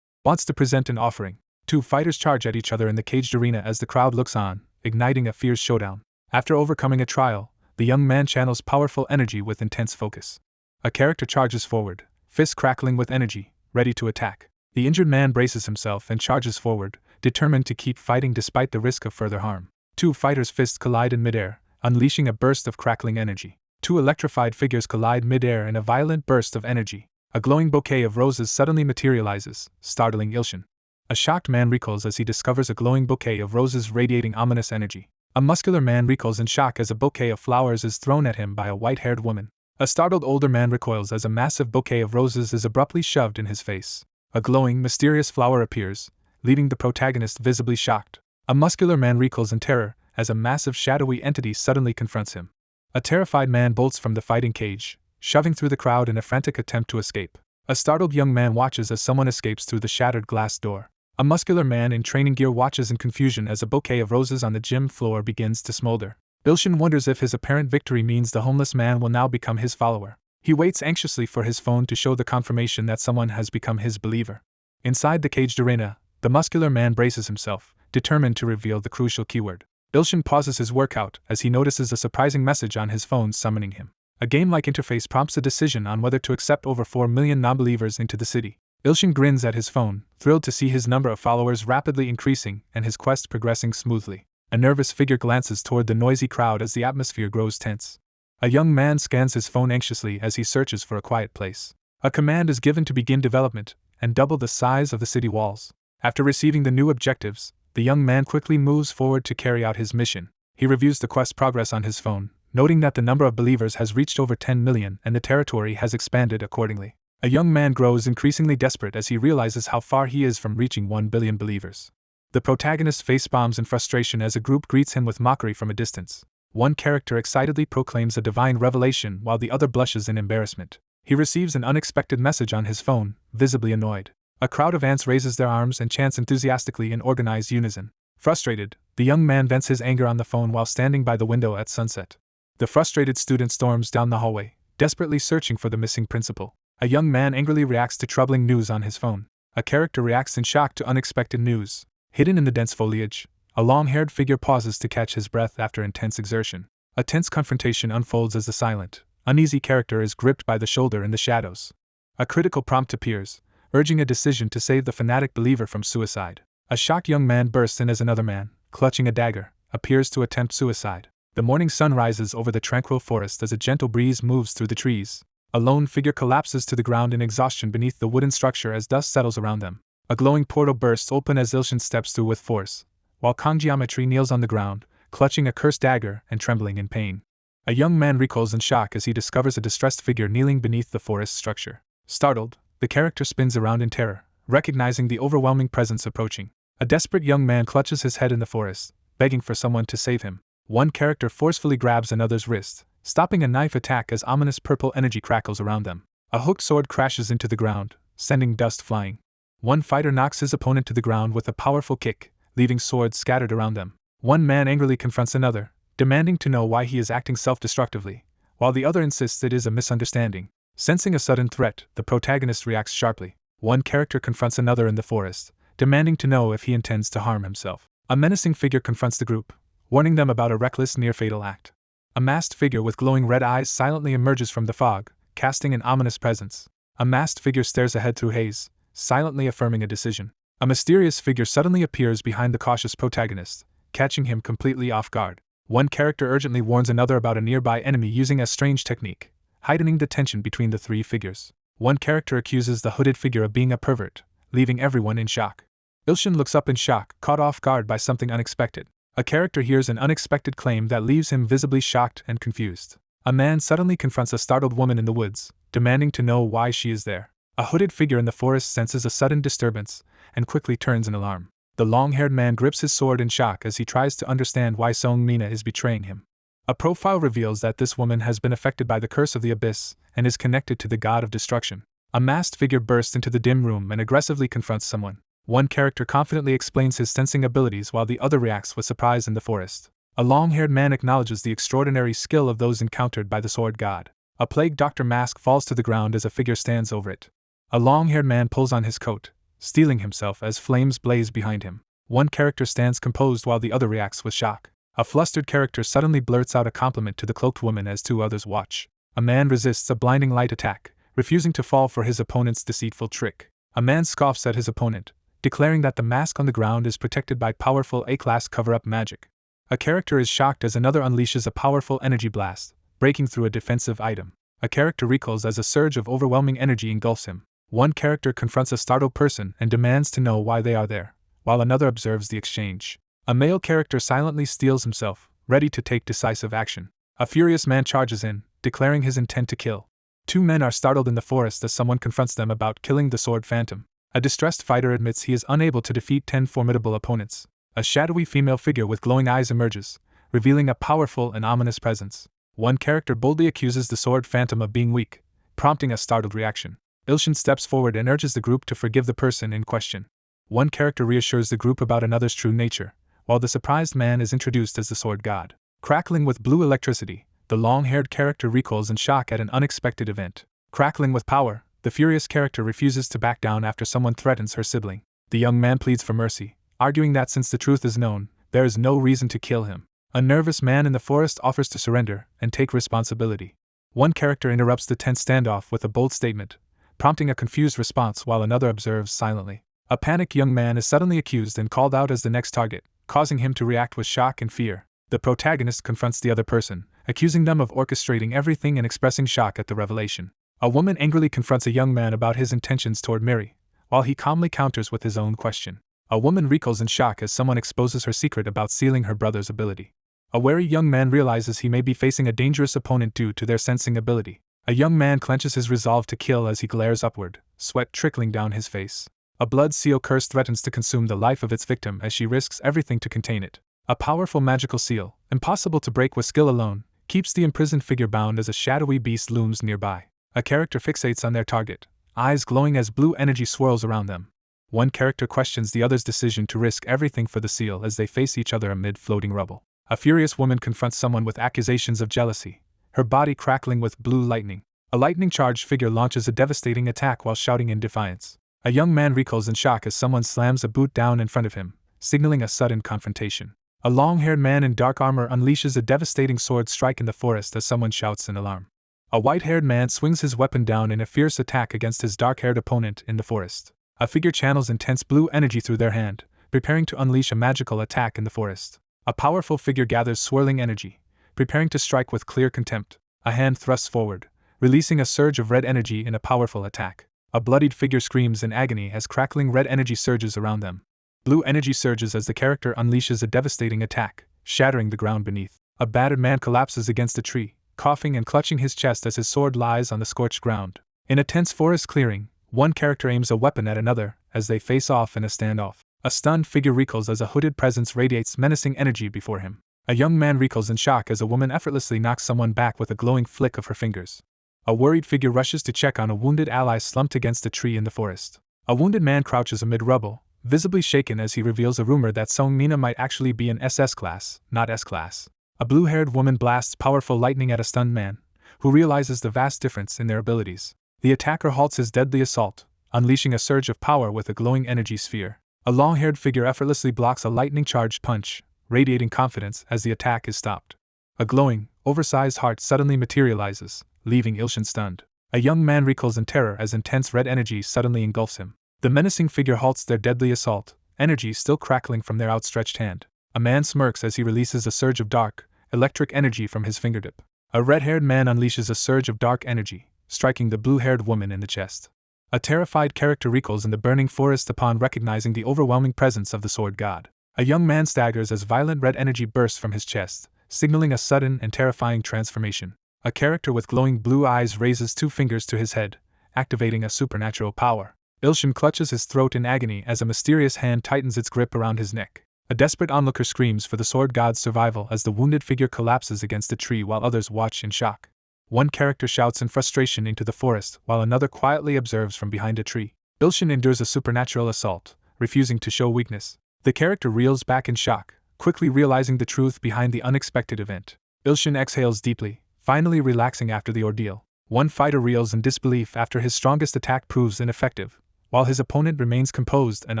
S1: wants to present an offering. 2 fighters charge at each other in the caged arena as the crowd looks on, igniting a fierce showdown. After overcoming a trial, the young man channels powerful energy with intense focus. A character charges forward, fists crackling with energy, ready to attack. The injured man braces himself and charges forward, determined to keep fighting despite the risk of further harm. 2 fighters' fists collide in midair, unleashing a burst of crackling energy. 2 electrified figures collide midair in a violent burst of energy. A glowing bouquet of roses suddenly materializes, startling Ilshin. A shocked man recoils as he discovers a glowing bouquet of roses radiating ominous energy. A muscular man recoils in shock as a bouquet of flowers is thrown at him by a white-haired woman. A startled older man recoils as a massive bouquet of roses is abruptly shoved in his face. A glowing, mysterious flower appears, leaving the protagonist visibly shocked. A muscular man recoils in terror as a massive shadowy entity suddenly confronts him. A terrified man bolts from the fighting cage, shoving through the crowd in a frantic attempt to escape. A startled young man watches as someone escapes through the shattered glass door. A muscular man in training gear watches in confusion as a bouquet of roses on the gym floor begins to smolder. Ilshin wonders if his apparent victory means the homeless man will now become his follower. He waits anxiously for his phone to show the confirmation that someone has become his believer. Inside the caged arena, the muscular man braces himself, determined to reveal the crucial keyword. Ilshin pauses his workout as he notices a surprising message on his phone summoning him. A game-like interface prompts a decision on whether to accept over 4 million non-believers into the city. Ilshin grins at his phone, thrilled to see his number of followers rapidly increasing and his quest progressing smoothly. A nervous figure glances toward the noisy crowd as the atmosphere grows tense. A young man scans his phone anxiously as he searches for a quiet place. A command is given to begin development and double the size of the city walls. After receiving the new objectives, the young man quickly moves forward to carry out his mission. He reviews the quest progress on his phone, noting that the number of believers has reached over 10 million and the territory has expanded accordingly. A young man grows increasingly desperate as he realizes how far he is from reaching 1 billion believers. The protagonist facepalms in frustration as a group greets him with mockery from a distance. One character excitedly proclaims a divine revelation while the other blushes in embarrassment. He receives an unexpected message on his phone, visibly annoyed. A crowd of ants raises their arms and chants enthusiastically in organized unison. Frustrated, the young man vents his anger on the phone while standing by the window at sunset. The frustrated student storms down the hallway, desperately searching for the missing principal. A young man angrily reacts to troubling news on his phone. A character reacts in shock to unexpected news. Hidden in the dense foliage, a long-haired figure pauses to catch his breath after intense exertion. A tense confrontation unfolds as the silent, uneasy character is gripped by the shoulder in the shadows. A critical prompt appears, urging a decision to save the fanatic believer from suicide. A shocked young man bursts in as another man, clutching a dagger, appears to attempt suicide. The morning sun rises over the tranquil forest as a gentle breeze moves through the trees. A lone figure collapses to the ground in exhaustion beneath the wooden structure as dust settles around them. A glowing portal bursts open as Ilshin steps through with force, while Kang Geometry kneels on the ground, clutching a cursed dagger and trembling in pain. A young man recoils in shock as he discovers a distressed figure kneeling beneath the forest structure. Startled, the character spins around in terror, recognizing the overwhelming presence approaching. A desperate young man clutches his head in the forest, begging for someone to save him. One character forcefully grabs another's wrist, stopping a knife attack as ominous purple energy crackles around them. A hooked sword crashes into the ground, sending dust flying. One fighter knocks his opponent to the ground with a powerful kick, leaving swords scattered around them. One man angrily confronts another, demanding to know why he is acting self-destructively, while the other insists it is a misunderstanding. Sensing a sudden threat, the protagonist reacts sharply. One character confronts another in the forest, demanding to know if he intends to harm himself. A menacing figure confronts the group, warning them about a reckless near-fatal act. A masked figure with glowing red eyes silently emerges from the fog, casting an ominous presence. A masked figure stares ahead through haze, silently affirming a decision. A mysterious figure suddenly appears behind the cautious protagonist, catching him completely off guard. One character urgently warns another about a nearby enemy using a strange technique, heightening the tension between the three figures. One character accuses the hooded figure of being a pervert, leaving everyone in shock. Ilshin looks up in shock, caught off guard by something unexpected. A character hears an unexpected claim that leaves him visibly shocked and confused. A man suddenly confronts a startled woman in the woods, demanding to know why she is there. A hooded figure in the forest senses a sudden disturbance and quickly turns in alarm. The long-haired man grips his sword in shock as he tries to understand why Song Mina is betraying him. A profile reveals that this woman has been affected by the curse of the abyss and is connected to the god of destruction. A masked figure bursts into the dim room and aggressively confronts someone. One character confidently explains his sensing abilities while the other reacts with surprise in the forest. A long-haired man acknowledges the extraordinary skill of those encountered by the sword god. A plague doctor mask falls to the ground as a figure stands over it. A long-haired man pulls on his coat, steeling himself as flames blaze behind him. One character stands composed while the other reacts with shock. A flustered character suddenly blurts out a compliment to the cloaked woman as two others watch. A man resists a blinding light attack, refusing to fall for his opponent's deceitful trick. A man scoffs at his opponent, declaring that the mask on the ground is protected by powerful A-class cover-up magic. A character is shocked as another unleashes a powerful energy blast, breaking through a defensive item. A character recoils as a surge of overwhelming energy engulfs him. One character confronts a startled person and demands to know why they are there, while another observes the exchange. A male character silently steels himself, ready to take decisive action. A furious man charges in, declaring his intent to kill. Two men are startled in the forest as someone confronts them about killing the sword phantom. A distressed fighter admits he is unable to defeat 10 formidable opponents. A shadowy female figure with glowing eyes emerges, revealing a powerful and ominous presence. One character boldly accuses the sword phantom of being weak, prompting a startled reaction. Ilshin steps forward and urges the group to forgive the person in question. One character reassures the group about another's true nature, while the surprised man is introduced as the sword god. Crackling with blue electricity, the long-haired character recoils in shock at an unexpected event. Crackling with power, the furious character refuses to back down after someone threatens her sibling. The young man pleads for mercy, arguing that since the truth is known, there is no reason to kill him. A nervous man in the forest offers to surrender and take responsibility. One character interrupts the tense standoff with a bold statement, prompting a confused response while another observes silently. A panicked young man is suddenly accused and called out as the next target, causing him to react with shock and fear. The protagonist confronts the other person, accusing them of orchestrating everything and expressing shock at the revelation. A woman angrily confronts a young man about his intentions toward Miri, while he calmly counters with his own question. A woman recoils in shock as someone exposes her secret about sealing her brother's ability. A wary young man realizes he may be facing a dangerous opponent due to their sensing ability. A young man clenches his resolve to kill as he glares upward, sweat trickling down his face. A blood seal curse threatens to consume the life of its victim as she risks everything to contain it. A powerful magical seal, impossible to break with skill alone, keeps the imprisoned figure bound as a shadowy beast looms nearby. A character fixates on their target, eyes glowing as blue energy swirls around them. One character questions the other's decision to risk everything for the seal as they face each other amid floating rubble. A furious woman confronts someone with accusations of jealousy, her body crackling with blue lightning. A lightning-charged figure launches a devastating attack while shouting in defiance. A young man recoils in shock as someone slams a boot down in front of him, signaling a sudden confrontation. A long-haired man in dark armor unleashes a devastating sword strike in the forest as someone shouts in alarm. A white-haired man swings his weapon down in a fierce attack against his dark-haired opponent in the forest. A figure channels intense blue energy through their hand, preparing to unleash a magical attack in the forest. A powerful figure gathers swirling energy, preparing to strike with clear contempt. A hand thrusts forward, releasing a surge of red energy in a powerful attack. A bloodied figure screams in agony as crackling red energy surges around them. Blue energy surges as the character unleashes a devastating attack, shattering the ground beneath. A battered man collapses against a tree, coughing and clutching his chest as his sword lies on the scorched ground. In a tense forest clearing, one character aims a weapon at another as they face off in a standoff. A stunned figure recoils as a hooded presence radiates menacing energy before him. A young man recoils in shock as a woman effortlessly knocks someone back with a glowing flick of her fingers. A worried figure rushes to check on a wounded ally slumped against a tree in the forest. A wounded man crouches amid rubble, visibly shaken as he reveals a rumor that Song Mina might actually be an SS class, not S class. A blue-haired woman blasts powerful lightning at a stunned man, who realizes the vast difference in their abilities. The attacker halts his deadly assault, unleashing a surge of power with a glowing energy sphere. A long-haired figure effortlessly blocks a lightning-charged punch, radiating confidence as the attack is stopped. A glowing, oversized heart suddenly materializes, leaving Ilshin stunned. A young man recoils in terror as intense red energy suddenly engulfs him. The menacing figure halts their deadly assault, energy still crackling from their outstretched hand. A man smirks as he releases a surge of dark, electric energy from his fingertip. A red-haired man unleashes a surge of dark energy, striking the blue-haired woman in the chest. A terrified character recoils in the burning forest upon recognizing the overwhelming presence of the sword god. A young man staggers as violent red energy bursts from his chest, signaling a sudden and terrifying transformation. A character with glowing blue eyes raises 2 fingers to his head, activating a supernatural power. Ilshin clutches his throat in agony as a mysterious hand tightens its grip around his neck. A desperate onlooker screams for the sword god's survival as the wounded figure collapses against a tree while others watch in shock. One character shouts in frustration into the forest while another quietly observes from behind a tree. Ilshin endures a supernatural assault, refusing to show weakness. The character reels back in shock, quickly realizing the truth behind the unexpected event. Ilshin exhales deeply, finally relaxing after the ordeal. One fighter reels in disbelief after his strongest attack proves ineffective, while his opponent remains composed and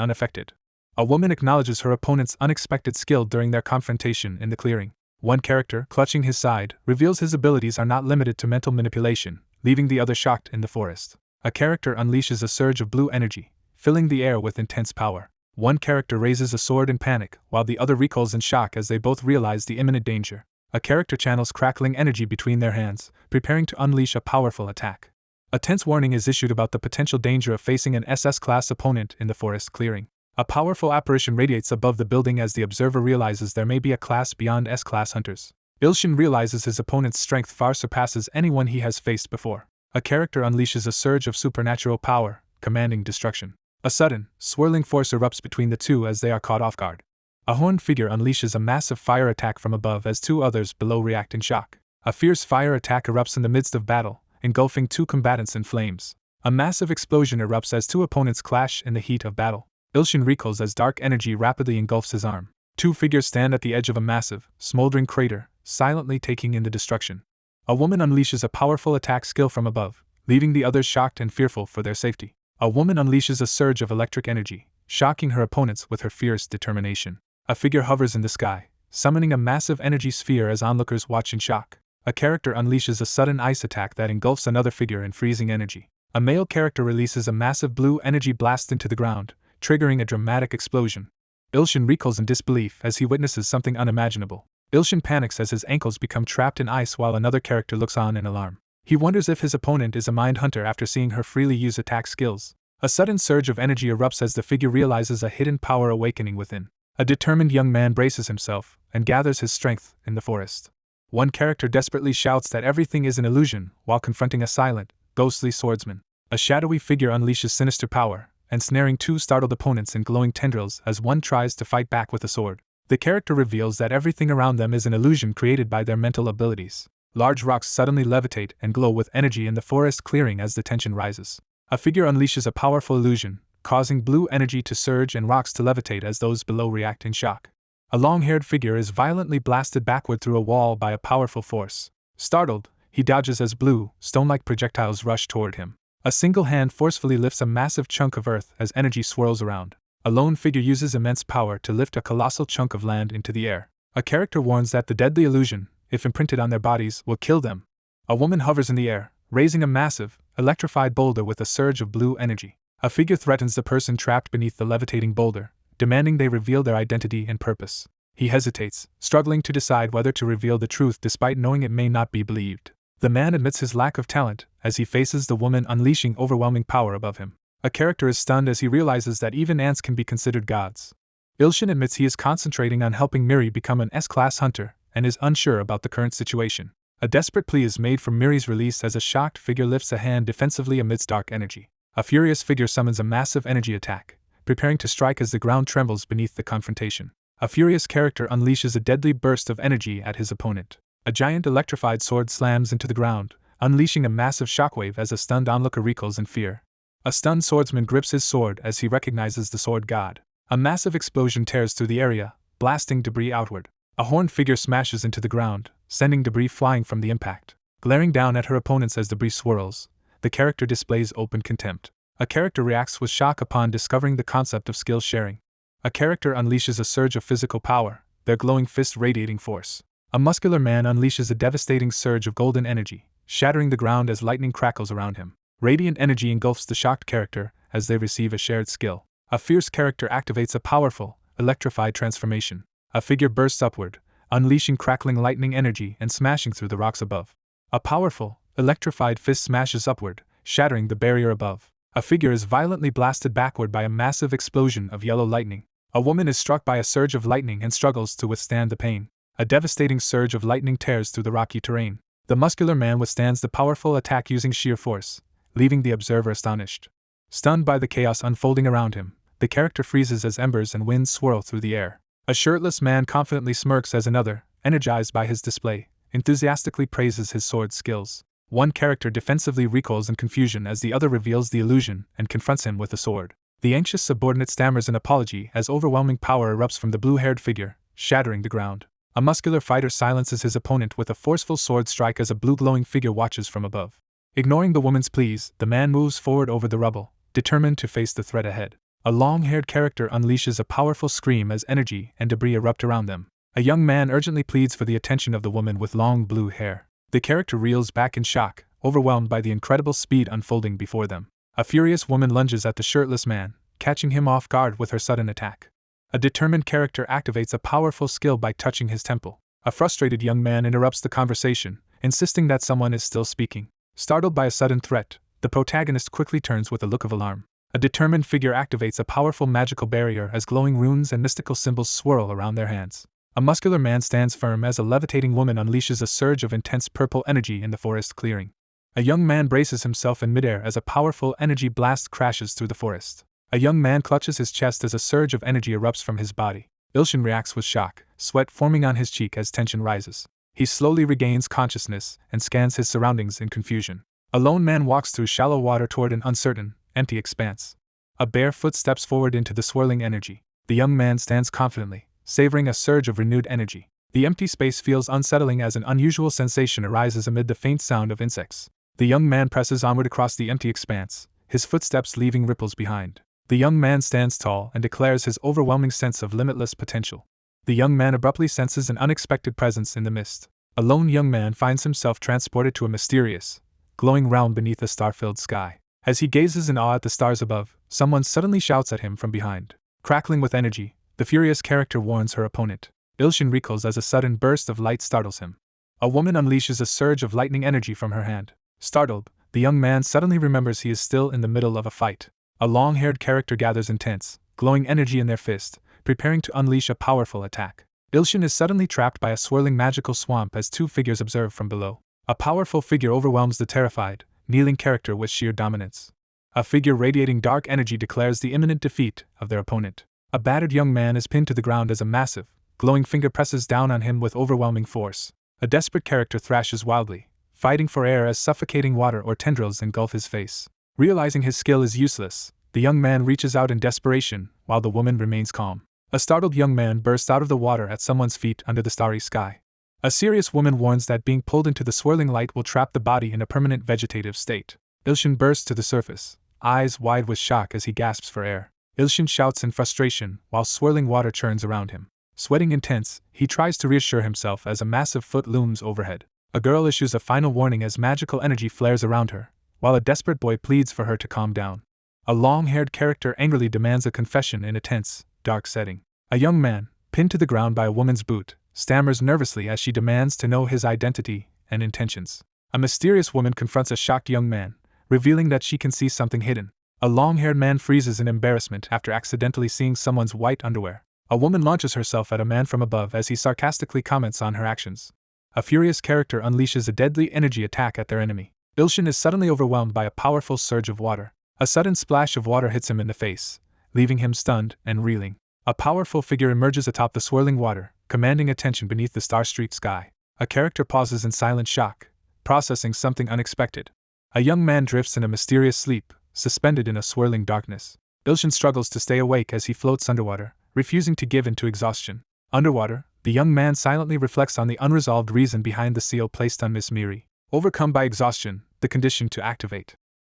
S1: unaffected. A woman acknowledges her opponent's unexpected skill during their confrontation in the clearing. One character, clutching his side, reveals his abilities are not limited to mental manipulation, leaving the other shocked in the forest. A character unleashes a surge of blue energy, filling the air with intense power. One character raises a sword in panic, while the other recoils in shock as they both realize the imminent danger. A character channels crackling energy between their hands, preparing to unleash a powerful attack. A tense warning is issued about the potential danger of facing an SS-class opponent in the forest clearing. A powerful apparition radiates above the building as the observer realizes there may be a class beyond S-class hunters. Ilshin realizes his opponent's strength far surpasses anyone he has faced before. A character unleashes a surge of supernatural power, commanding destruction. A sudden, swirling force erupts between the two as they are caught off guard. A horned figure unleashes a massive fire attack from above as 2 others below react in shock. A fierce fire attack erupts in the midst of battle, engulfing 2 combatants in flames. A massive explosion erupts as 2 opponents clash in the heat of battle. Ilshin recoils as dark energy rapidly engulfs his arm. 2 figures stand at the edge of a massive, smoldering crater, silently taking in the destruction. A woman unleashes a powerful attack skill from above, leaving the others shocked and fearful for their safety. A woman unleashes a surge of electric energy, shocking her opponents with her fierce determination. A figure hovers in the sky, summoning a massive energy sphere as onlookers watch in shock. A character unleashes a sudden ice attack that engulfs another figure in freezing energy. A male character releases a massive blue energy blast into the ground, triggering a dramatic explosion. Ilshin recoils in disbelief as he witnesses something unimaginable. Ilshin panics as his ankles become trapped in ice while another character looks on in alarm. He wonders if his opponent is a mind hunter after seeing her freely use attack skills. A sudden surge of energy erupts as the figure realizes a hidden power awakening within. A determined young man braces himself and gathers his strength in the forest. One character desperately shouts that everything is an illusion while confronting a silent, ghostly swordsman. A shadowy figure unleashes sinister power, ensnaring 2 startled opponents in glowing tendrils as one tries to fight back with a sword. The character reveals that everything around them is an illusion created by their mental abilities. Large rocks suddenly levitate and glow with energy in the forest clearing as the tension rises. A figure unleashes a powerful illusion, causing blue energy to surge and rocks to levitate as those below react in shock. A long-haired figure is violently blasted backward through a wall by a powerful force. Startled, he dodges as blue, stone-like projectiles rush toward him. A single hand forcefully lifts a massive chunk of earth as energy swirls around. A lone figure uses immense power to lift a colossal chunk of land into the air. A character warns that the deadly illusion, if imprinted on their bodies, will kill them. A woman hovers in the air, raising a massive, electrified boulder with a surge of blue energy. A figure threatens the person trapped beneath the levitating boulder, demanding they reveal their identity and purpose. He hesitates, struggling to decide whether to reveal the truth despite knowing it may not be believed. The man admits his lack of talent as he faces the woman unleashing overwhelming power above him. A character is stunned as he realizes that even ants can be considered gods. Ilshin admits he is concentrating on helping Miri become an S-class hunter and is unsure about the current situation. A desperate plea is made for Miri's release as a shocked figure lifts a hand defensively amidst dark energy. A furious figure summons a massive energy attack, preparing to strike as the ground trembles beneath the confrontation. A furious character unleashes a deadly burst of energy at his opponent. A giant electrified sword slams into the ground, unleashing a massive shockwave as a stunned onlooker recoils in fear. A stunned swordsman grips his sword as he recognizes the sword god. A massive explosion tears through the area, blasting debris outward. A horned figure smashes into the ground, sending debris flying from the impact. Glaring down at her opponents as debris swirls, the character displays open contempt. A character reacts with shock upon discovering the concept of skill sharing. A character unleashes a surge of physical power, their glowing fist radiating force. A muscular man unleashes a devastating surge of golden energy, shattering the ground as lightning crackles around him. Radiant energy engulfs the shocked character as they receive a shared skill. A fierce character activates a powerful, electrified transformation. A figure bursts upward, unleashing crackling lightning energy and smashing through the rocks above. A powerful, electrified fist smashes upward, shattering the barrier above. A figure is violently blasted backward by a massive explosion of yellow lightning. A woman is struck by a surge of lightning and struggles to withstand the pain. A devastating surge of lightning tears through the rocky terrain. The muscular man withstands the powerful attack using sheer force, leaving the observer astonished. Stunned by the chaos unfolding around him, the character freezes as embers and winds swirl through the air. A shirtless man confidently smirks as another, energized by his display, enthusiastically praises his sword skills. One character defensively recoils in confusion as the other reveals the illusion and confronts him with a sword. The anxious subordinate stammers an apology as overwhelming power erupts from the blue-haired figure, shattering the ground. A muscular fighter silences his opponent with a forceful sword strike as a blue-glowing figure watches from above. Ignoring the woman's pleas, the man moves forward over the rubble, determined to face the threat ahead. A long-haired character unleashes a powerful scream as energy and debris erupt around them. A young man urgently pleads for the attention of the woman with long blue hair. The character reels back in shock, overwhelmed by the incredible speed unfolding before them. A furious woman lunges at the shirtless man, catching him off guard with her sudden attack. A determined character activates a powerful skill by touching his temple. A frustrated young man interrupts the conversation, insisting that someone is still speaking. Startled by a sudden threat, the protagonist quickly turns with a look of alarm. A determined figure activates a powerful magical barrier as glowing runes and mystical symbols swirl around their hands. A muscular man stands firm as a levitating woman unleashes a surge of intense purple energy in the forest clearing. A young man braces himself in midair as a powerful energy blast crashes through the forest. A young man clutches his chest as a surge of energy erupts from his body. Ilshin reacts with shock, sweat forming on his cheek as tension rises. He slowly regains consciousness and scans his surroundings in confusion. A lone man walks through shallow water toward an uncertain, empty expanse. A bare foot steps forward into the swirling energy. The young man stands confidently, savoring a surge of renewed energy. The empty space feels unsettling as an unusual sensation arises amid the faint sound of insects. The young man presses onward across the empty expanse, his footsteps leaving ripples behind. The young man stands tall and declares his overwhelming sense of limitless potential. The young man abruptly senses an unexpected presence in the mist. A lone young man finds himself transported to a mysterious, glowing realm beneath a star-filled sky. As he gazes in awe at the stars above, someone suddenly shouts at him from behind. Crackling with energy, the furious character warns her opponent. Ilshin recoils as a sudden burst of light startles him. A woman unleashes a surge of lightning energy from her hand. Startled, the young man suddenly remembers he is still in the middle of a fight. A long-haired character gathers intense, glowing energy in their fist, preparing to unleash a powerful attack. Ilshin is suddenly trapped by a swirling magical swamp as two figures observe from below. A powerful figure overwhelms the terrified, kneeling character with sheer dominance. A figure radiating dark energy declares the imminent defeat of their opponent. A battered young man is pinned to the ground as a massive, glowing finger presses down on him with overwhelming force. A desperate character thrashes wildly, fighting for air as suffocating water or tendrils engulf his face. Realizing his skill is useless, the young man reaches out in desperation, while the woman remains calm. A startled young man bursts out of the water at someone's feet under the starry sky. A serious woman warns that being pulled into the swirling light will trap the body in a permanent vegetative state. Ilshin bursts to the surface, eyes wide with shock as he gasps for air. Ilshin shouts in frustration while swirling water churns around him. Sweating intense, he tries to reassure himself as a massive foot looms overhead. A girl issues a final warning as magical energy flares around her, while a desperate boy pleads for her to calm down. A long-haired character angrily demands a confession in a tense, dark setting. A young man, pinned to the ground by a woman's boot, stammers nervously as she demands to know his identity and intentions. A mysterious woman confronts a shocked young man, revealing that she can see something hidden. A long-haired man freezes in embarrassment after accidentally seeing someone's white underwear. A woman launches herself at a man from above as he sarcastically comments on her actions. A furious character unleashes a deadly energy attack at their enemy. Ilshin is suddenly overwhelmed by a powerful surge of water. A sudden splash of water hits him in the face, leaving him stunned and reeling. A powerful figure emerges atop the swirling water, commanding attention beneath the star-streaked sky. A character pauses in silent shock, processing something unexpected. A young man drifts in a mysterious sleep, suspended in a swirling darkness. Ilshin struggles to stay awake as he floats underwater, refusing to give in to exhaustion. Underwater, the young man silently reflects on the unresolved reason behind the seal placed on Miss Miri. Overcome by exhaustion, the condition to activate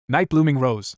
S1: Night Blooming Rose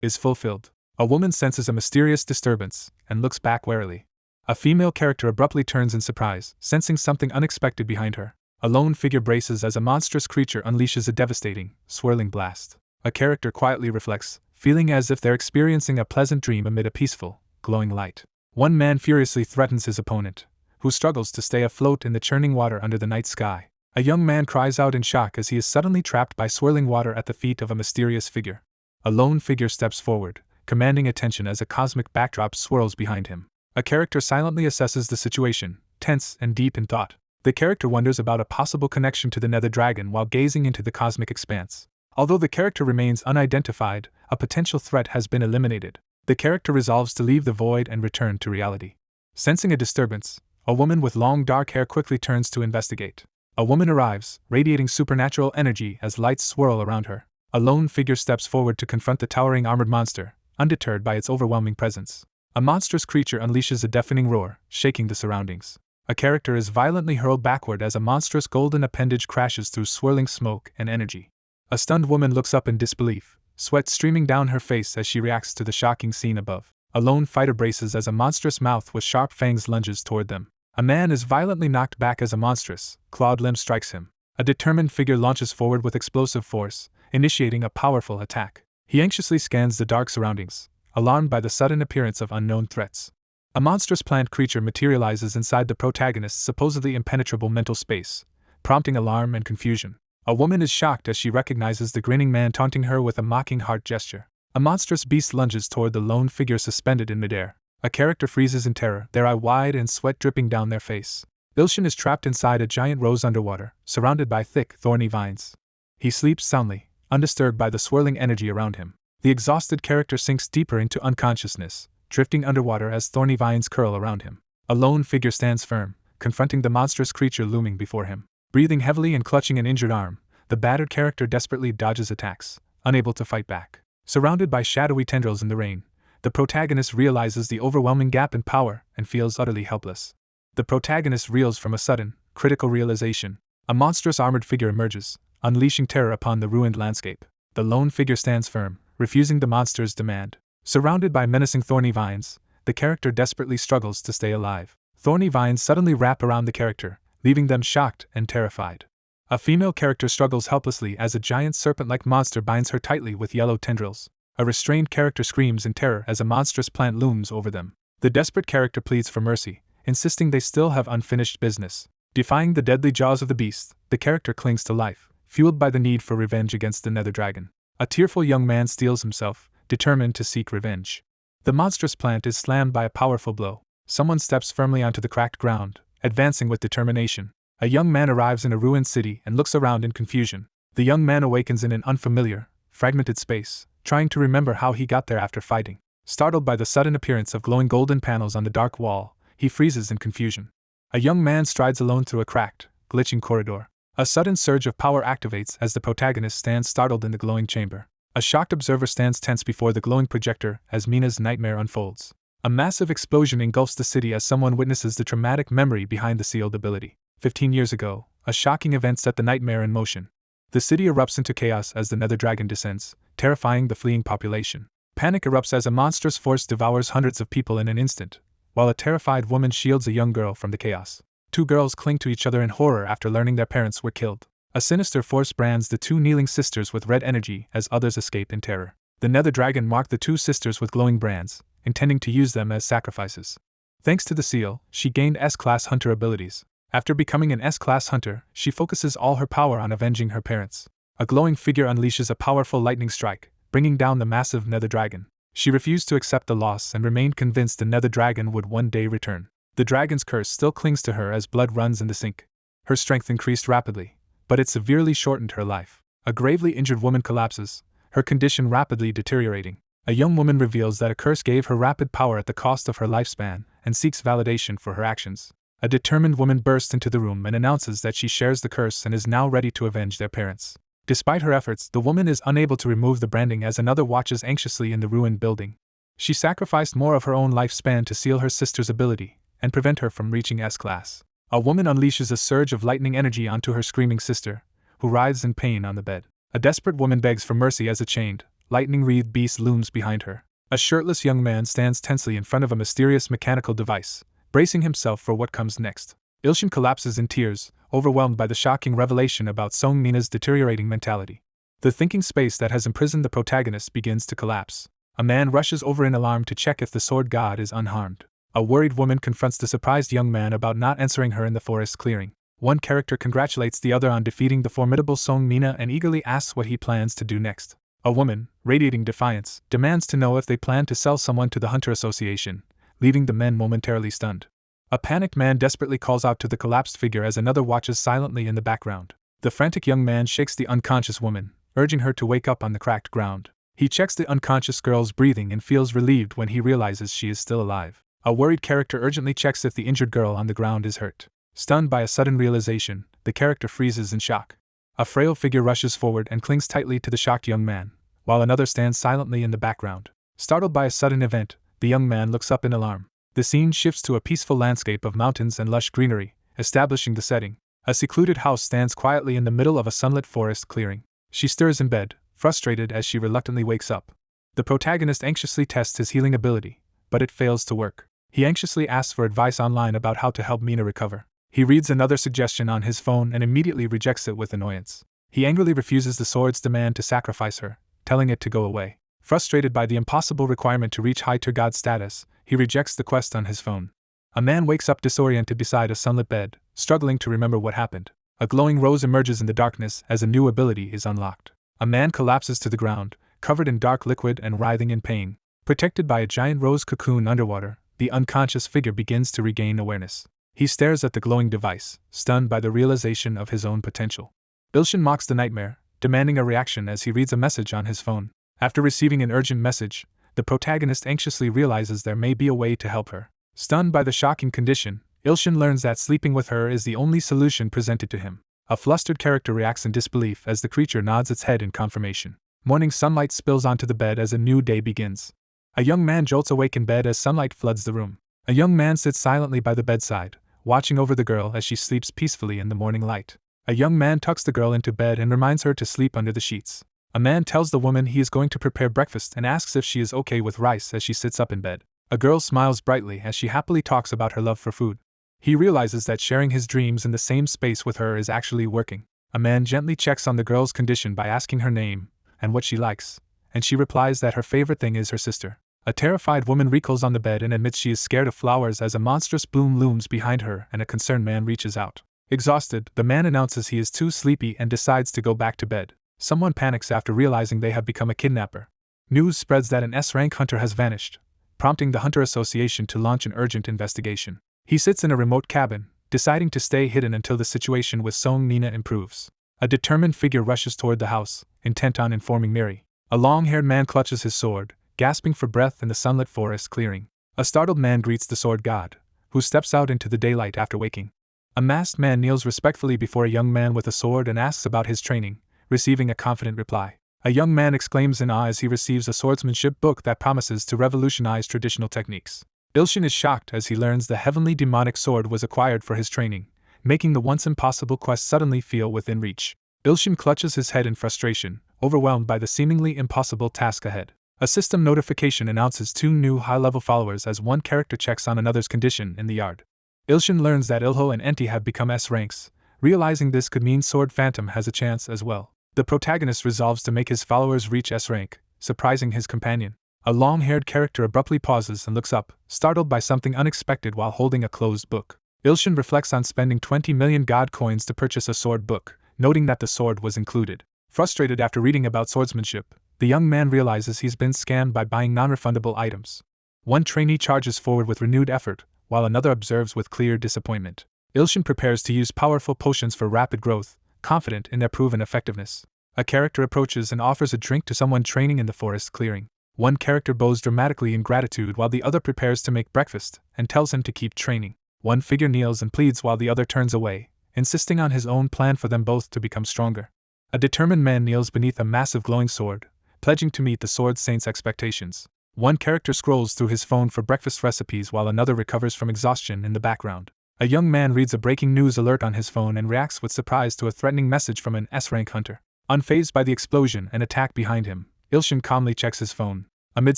S1: is fulfilled. A woman senses a mysterious disturbance and looks back warily. A female character abruptly turns in surprise, sensing something unexpected behind her. A lone figure braces as a monstrous creature unleashes a devastating, swirling blast. A character quietly reflects, feeling as if they're experiencing a pleasant dream amid a peaceful, glowing light. One man furiously threatens his opponent, who struggles to stay afloat in the churning water under the night sky. A young man cries out in shock as he is suddenly trapped by swirling water at the feet of a mysterious figure. A lone figure steps forward, commanding attention as a cosmic backdrop swirls behind him. A character silently assesses the situation, tense and deep in thought. The character wonders about a possible connection to the Nether Dragon while gazing into the cosmic expanse. Although the character remains unidentified, a potential threat has been eliminated. The character resolves to leave the void and return to reality. Sensing a disturbance, a woman with long dark hair quickly turns to investigate. A woman arrives, radiating supernatural energy as lights swirl around her. A lone figure steps forward to confront the towering armored monster, undeterred by its overwhelming presence. A monstrous creature unleashes a deafening roar, shaking the surroundings. A character is violently hurled backward as a monstrous golden appendage crashes through swirling smoke and energy. A stunned woman looks up in disbelief, sweat streaming down her face as she reacts to the shocking scene above. A lone fighter braces as a monstrous mouth with sharp fangs lunges toward them. A man is violently knocked back as a monstrous, clawed limb strikes him. A determined figure launches forward with explosive force, initiating a powerful attack. He anxiously scans the dark surroundings, alarmed by the sudden appearance of unknown threats. A monstrous plant creature materializes inside the protagonist's supposedly impenetrable mental space, prompting alarm and confusion. A woman is shocked as she recognizes the grinning man taunting her with a mocking heart gesture. A monstrous beast lunges toward the lone figure suspended in midair. A character freezes in terror, their eye wide and sweat dripping down their face. Ilshin is trapped inside a giant rose underwater, surrounded by thick, thorny vines. He sleeps soundly, undisturbed by the swirling energy around him. The exhausted character sinks deeper into unconsciousness, drifting underwater as thorny vines curl around him. A lone figure stands firm, confronting the monstrous creature looming before him. Breathing heavily and clutching an injured arm, the battered character desperately dodges attacks, unable to fight back. Surrounded by shadowy tendrils in the rain, the protagonist realizes the overwhelming gap in power and feels utterly helpless. The protagonist reels from a sudden, critical realization. A monstrous armored figure emerges, unleashing terror upon the ruined landscape. The lone figure stands firm, refusing the monster's demand. Surrounded by menacing thorny vines, the character desperately struggles to stay alive. Thorny vines suddenly wrap around the character, leaving them shocked and terrified. A female character struggles helplessly as a giant serpent-like monster binds her tightly with yellow tendrils. A restrained character screams in terror as a monstrous plant looms over them. The desperate character pleads for mercy, insisting they still have unfinished business. Defying the deadly jaws of the beast, the character clings to life, fueled by the need for revenge against the Nether Dragon. A tearful young man steels himself, determined to seek revenge. The monstrous plant is slammed by a powerful blow. Someone steps firmly onto the cracked ground, advancing with determination. A young man arrives in a ruined city and looks around in confusion. The young man awakens in an unfamiliar, fragmented space, trying to remember how he got there after fighting. Startled by the sudden appearance of glowing golden panels on the dark wall, he freezes in confusion. A young man strides alone through a cracked, glitching corridor. A sudden surge of power activates as the protagonist stands startled in the glowing chamber. A shocked observer stands tense before the glowing projector as Mina's nightmare unfolds. A massive explosion engulfs the city as someone witnesses the traumatic memory behind the sealed ability. 15 years ago, a shocking event set the nightmare in motion. The city erupts into chaos as the Nether Dragon descends, terrifying the fleeing population. Panic erupts as a monstrous force devours hundreds of people in an instant, while a terrified woman shields a young girl from the chaos. Two girls cling to each other in horror after learning their parents were killed. A sinister force brands the two kneeling sisters with red energy as others escape in terror. The Nether Dragon marked the two sisters with glowing brands, intending to use them as sacrifices. Thanks to the seal, she gained S-Class Hunter abilities. After becoming an S-Class Hunter, she focuses all her power on avenging her parents. A glowing figure unleashes a powerful lightning strike, bringing down the massive Nether Dragon. She refused to accept the loss and remained convinced the Nether Dragon would one day return. The dragon's curse still clings to her as blood runs in the sink. Her strength increased rapidly, but it severely shortened her life. A gravely injured woman collapses, her condition rapidly deteriorating. A young woman reveals that a curse gave her rapid power at the cost of her lifespan and seeks validation for her actions. A determined woman bursts into the room and announces that she shares the curse and is now ready to avenge their parents. Despite her efforts, the woman is unable to remove the branding as another watches anxiously in the ruined building. She sacrificed more of her own lifespan to seal her sister's ability and prevent her from reaching S-Class. A woman unleashes a surge of lightning energy onto her screaming sister, who writhes in pain on the bed. A desperate woman begs for mercy as a chained, lightning-wreathed beast looms behind her. A shirtless young man stands tensely in front of a mysterious mechanical device, bracing himself for what comes next. Ilshin collapses in tears, overwhelmed by the shocking revelation about Song Mina's deteriorating mentality. The thinking space that has imprisoned the protagonist begins to collapse. A man rushes over in alarm to check if the sword god is unharmed. A worried woman confronts the surprised young man about not answering her in the forest clearing. One character congratulates the other on defeating the formidable Song Mina and eagerly asks what he plans to do next. A woman, radiating defiance, demands to know if they plan to sell someone to the Hunter Association, leaving the men momentarily stunned. A panicked man desperately calls out to the collapsed figure as another watches silently in the background. The frantic young man shakes the unconscious woman, urging her to wake up on the cracked ground. He checks the unconscious girl's breathing and feels relieved when he realizes she is still alive. A worried character urgently checks if the injured girl on the ground is hurt. Stunned by a sudden realization, the character freezes in shock. A frail figure rushes forward and clings tightly to the shocked young man, while another stands silently in the background. Startled by a sudden event, the young man looks up in alarm. The scene shifts to a peaceful landscape of mountains and lush greenery, establishing the setting. A secluded house stands quietly in the middle of a sunlit forest clearing. She stirs in bed, frustrated as she reluctantly wakes up. The protagonist anxiously tests his healing ability, but it fails to work. He anxiously asks for advice online about how to help Mina recover. He reads another suggestion on his phone and immediately rejects it with annoyance. He angrily refuses the sword's demand to sacrifice her, telling it to go away. Frustrated by the impossible requirement to reach high tier god status, he rejects the quest on his phone. A man wakes up disoriented beside a sunlit bed, struggling to remember what happened. A glowing rose emerges in the darkness as a new ability is unlocked. A man collapses to the ground, covered in dark liquid and writhing in pain. Protected by a giant rose cocoon underwater, the unconscious figure begins to regain awareness. He stares at the glowing device, stunned by the realization of his own potential. Ilshin mocks the nightmare, demanding a reaction as he reads a message on his phone. After receiving an urgent message, the protagonist anxiously realizes there may be a way to help her. Stunned by the shocking condition, Ilshin learns that sleeping with her is the only solution presented to him. A flustered character reacts in disbelief as the creature nods its head in confirmation. Morning sunlight spills onto the bed as a new day begins. A young man jolts awake in bed as sunlight floods the room. A young man sits silently by the bedside, watching over the girl as she sleeps peacefully in the morning light. A young man tucks the girl into bed and reminds her to sleep under the sheets. A man tells the woman he is going to prepare breakfast and asks if she is okay with rice as she sits up in bed. A girl smiles brightly as she happily talks about her love for food. He realizes that sharing his dreams in the same space with her is actually working. A man gently checks on the girl's condition by asking her name and what she likes, and she replies that her favorite thing is her sister. A terrified woman recoils on the bed and admits she is scared of flowers as a monstrous bloom looms behind her and a concerned man reaches out. Exhausted, the man announces he is too sleepy and decides to go back to bed. Someone panics after realizing they have become a kidnapper. News spreads that an S-rank hunter has vanished, prompting the Hunter Association to launch an urgent investigation. He sits in a remote cabin, deciding to stay hidden until the situation with Song Mina improves. A determined figure rushes toward the house, intent on informing Miri. A long-haired man clutches his sword, gasping for breath in the sunlit forest clearing. A startled man greets the sword god, who steps out into the daylight after waking. A masked man kneels respectfully before a young man with a sword and asks about his training, receiving a confident reply. A young man exclaims in awe as he receives a swordsmanship book that promises to revolutionize traditional techniques. Ilshin is shocked as he learns the heavenly demonic sword was acquired for his training, making the once impossible quest suddenly feel within reach. Ilshin clutches his head in frustration, overwhelmed by the seemingly impossible task ahead. A system notification announces 2 new high-level followers as one character checks on another's condition in the yard. Ilshin learns that Ilho and Enti have become S ranks, realizing this could mean Sword Phantom has a chance as well. The protagonist resolves to make his followers reach S rank, surprising his companion. A long-haired character abruptly pauses and looks up, startled by something unexpected while holding a closed book. Ilshin reflects on spending 20 million god coins to purchase a sword book, noting that the sword was included. Frustrated after reading about swordsmanship, the young man realizes he's been scammed by buying non-refundable items. One trainee charges forward with renewed effort, while another observes with clear disappointment. Ilshin prepares to use powerful potions for rapid growth, confident in their proven effectiveness. A character approaches and offers a drink to someone training in the forest clearing. One character bows dramatically in gratitude while the other prepares to make breakfast and tells him to keep training. One figure kneels and pleads while the other turns away, insisting on his own plan for them both to become stronger. A determined man kneels beneath a massive glowing sword, pledging to meet the sword saint's expectations. One character scrolls through his phone for breakfast recipes while another recovers from exhaustion in the background. A young man reads a breaking news alert on his phone and reacts with surprise to a threatening message from an S-rank hunter. Unfazed by the explosion and attack behind him, Ilshin calmly checks his phone. Amid